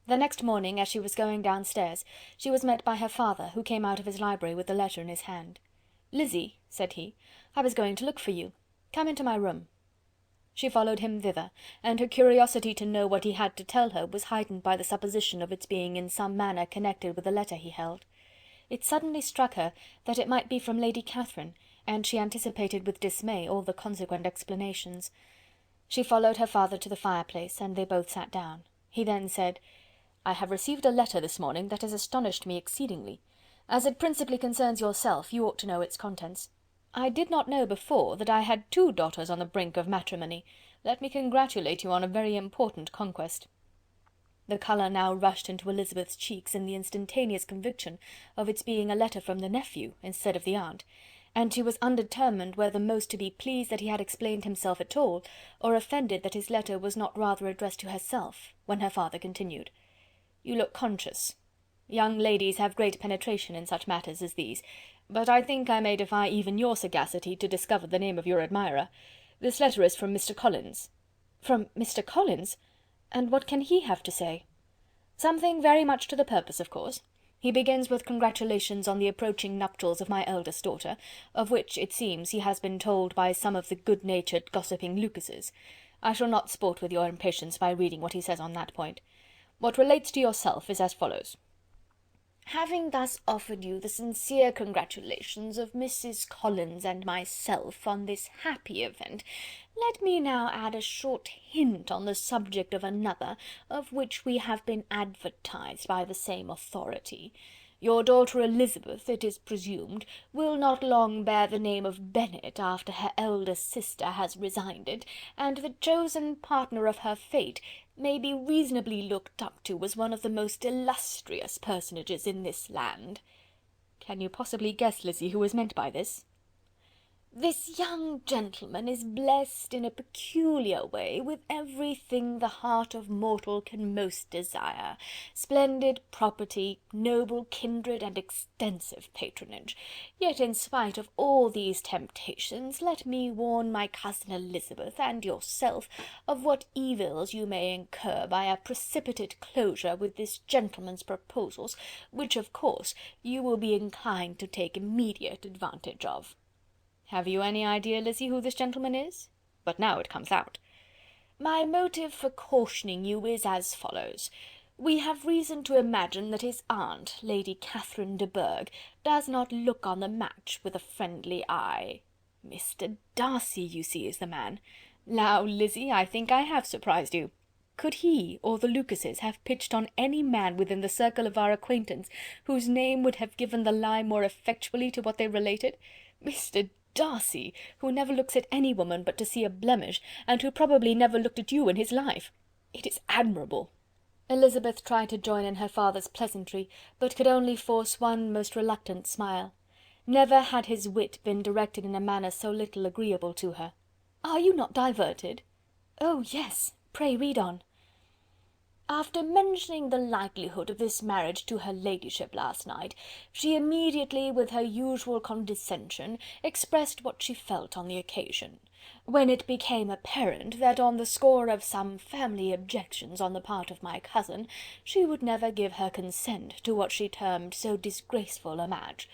The next morning, as she was going downstairs, she was met by her father, who came out of his library with the letter in his hand. "Lizzy," said he, "I was going to look for you. Come into my room." She followed him thither, and her curiosity to know what he had to tell her was heightened by the supposition of its being in some manner connected with the letter he held. It suddenly struck her that it might be from Lady Catherine, and she anticipated with dismay all the consequent explanations. She followed her father to the fireplace, and they both sat down. He then said, "I have received a letter this morning that has astonished me exceedingly. As it principally concerns yourself, you ought to know its contents. I did not know before that I had 2 daughters on the brink of matrimony. Let me congratulate you on a very important conquest." The colour now rushed into Elizabeth's cheeks in the instantaneous conviction of its being a letter from the nephew instead of the aunt, and she was undetermined whether most to be pleased that he had explained himself at all, or offended that his letter was not rather addressed to herself, when her father continued, "You look conscious. Young ladies have great penetration in such matters as these, but I think I may defy even your sagacity to discover the name of your admirer. This letter is from Mr. Collins." "From Mr. Collins? And what can he have to say?" "Something very much to the purpose, of course. He begins with congratulations on the approaching nuptials of my eldest daughter, of which, it seems, he has been told by some of the good-natured gossiping Lucases. I shall not sport with your impatience by reading what he says on that point. What relates to yourself is as follows: "Having thus offered you the sincere congratulations of Mrs. Collins and myself on this happy event, let me now add a short hint on the subject of another, of which we have been advertised by the same authority. Your daughter Elizabeth, it is presumed, will not long bear the name of Bennet after her elder sister has resigned it, and the chosen partner of her fate may be reasonably looked up to as one of the most illustrious personages in this land." "Can you possibly guess, Lizzy, who is meant by this?" "This young gentleman is blessed in a peculiar way with everything the heart of mortal can most desire: splendid property, noble kindred, and extensive patronage. Yet in spite of all these temptations, let me warn my cousin Elizabeth and yourself of what evils you may incur by a precipitate closure with this gentleman's proposals, which, of course, you will be inclined to take immediate advantage of." "Have you any idea, Lizzy, who this gentleman is? But now it comes out." "My motive for cautioning you is as follows. We have reason to imagine that his aunt, Lady Catherine de Bourgh, does not look on the match with a friendly eye. Mr. Darcy, you see, is the man. Now, Lizzy, I think I have surprised you. Could he or the Lucases have pitched on any man within the circle of our acquaintance, whose name would have given the lie more effectually to what they related? Mr. Darcy, who never looks at any woman but to see a blemish, and who probably never looked at you in his life. It is admirable." Elizabeth tried to join in her father's pleasantry, but could only force one most reluctant smile. Never had his wit been directed in a manner so little agreeable to her. "Are you not diverted?" "Oh, yes, pray read on." "After mentioning the likelihood of this marriage to her ladyship last night, she immediately, with her usual condescension, expressed what she felt on the occasion. when it became apparent that on the score of some family objections on the part of my cousin, she would never give her consent to what she termed so disgraceful a match.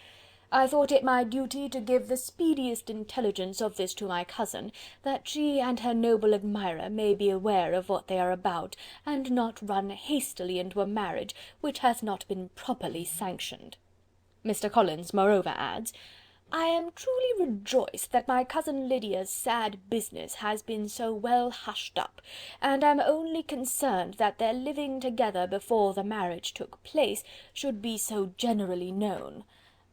I thought it my duty to give the speediest intelligence of this to my cousin, that she and her noble admirer may be aware of what they are about, and not run hastily into a marriage which has not been properly sanctioned. Mr. Collins moreover adds, I am truly rejoiced that my cousin Lydia's sad business has been so well hushed up, and am only concerned that their living together before the marriage took place should be so generally known.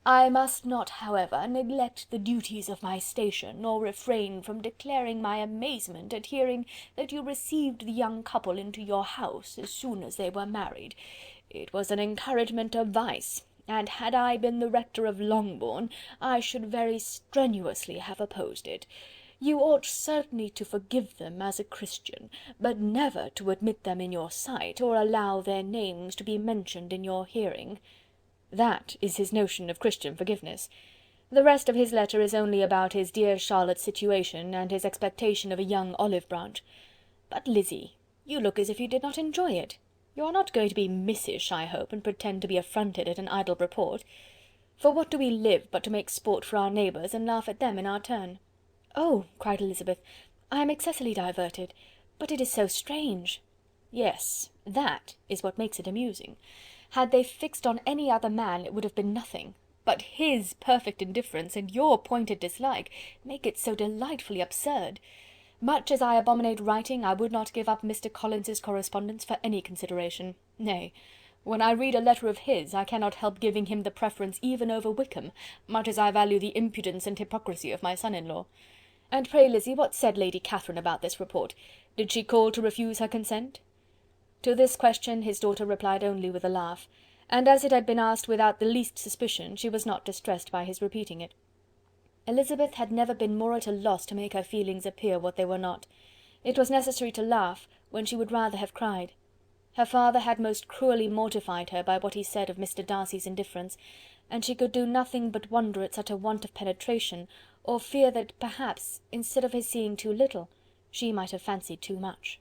I must not, however, neglect the duties of my station, nor refrain from declaring my amazement at hearing that you received the young couple into your house as soon as they were married. It was an encouragement of vice, and had I been the rector of Longbourn, I should very strenuously have opposed it. You ought certainly to forgive them as a Christian, but never to admit them in your sight, or allow their names to be mentioned in your hearing. That is his notion of Christian forgiveness. The rest of his letter is only about his dear Charlotte's situation, and his expectation of a young olive branch. But, Lizzy, you look as if you did not enjoy it. You are not going to be missish, I hope, and pretend to be affronted at an idle report. For what do we live but to make sport for our neighbours, and laugh at them in our turn? Oh, cried Elizabeth, I am excessively diverted, but it is so strange. Yes, that is what makes it amusing. Had they fixed on any other man it would have been nothing, but his perfect indifference and your pointed dislike make it so delightfully absurd. Much as I abominate writing, I would not give up Mr. Collins's correspondence for any consideration. Nay, when I read a letter of his, I cannot help giving him the preference even over Wickham, much as I value the impudence and hypocrisy of my son-in-law. And pray, Lizzy, what said Lady Catherine about this report? Did she call to refuse her consent? To this question his daughter replied only with a laugh, and as it had been asked without the least suspicion, she was not distressed by his repeating it. Elizabeth had never been more at a loss to make her feelings appear what they were not. It was necessary to laugh, when she would rather have cried. Her father had most cruelly mortified her by what he said of Mr. Darcy's indifference, and she could do nothing but wonder at such a want of penetration, or fear that, perhaps, instead of his seeing too little, she might have fancied too much.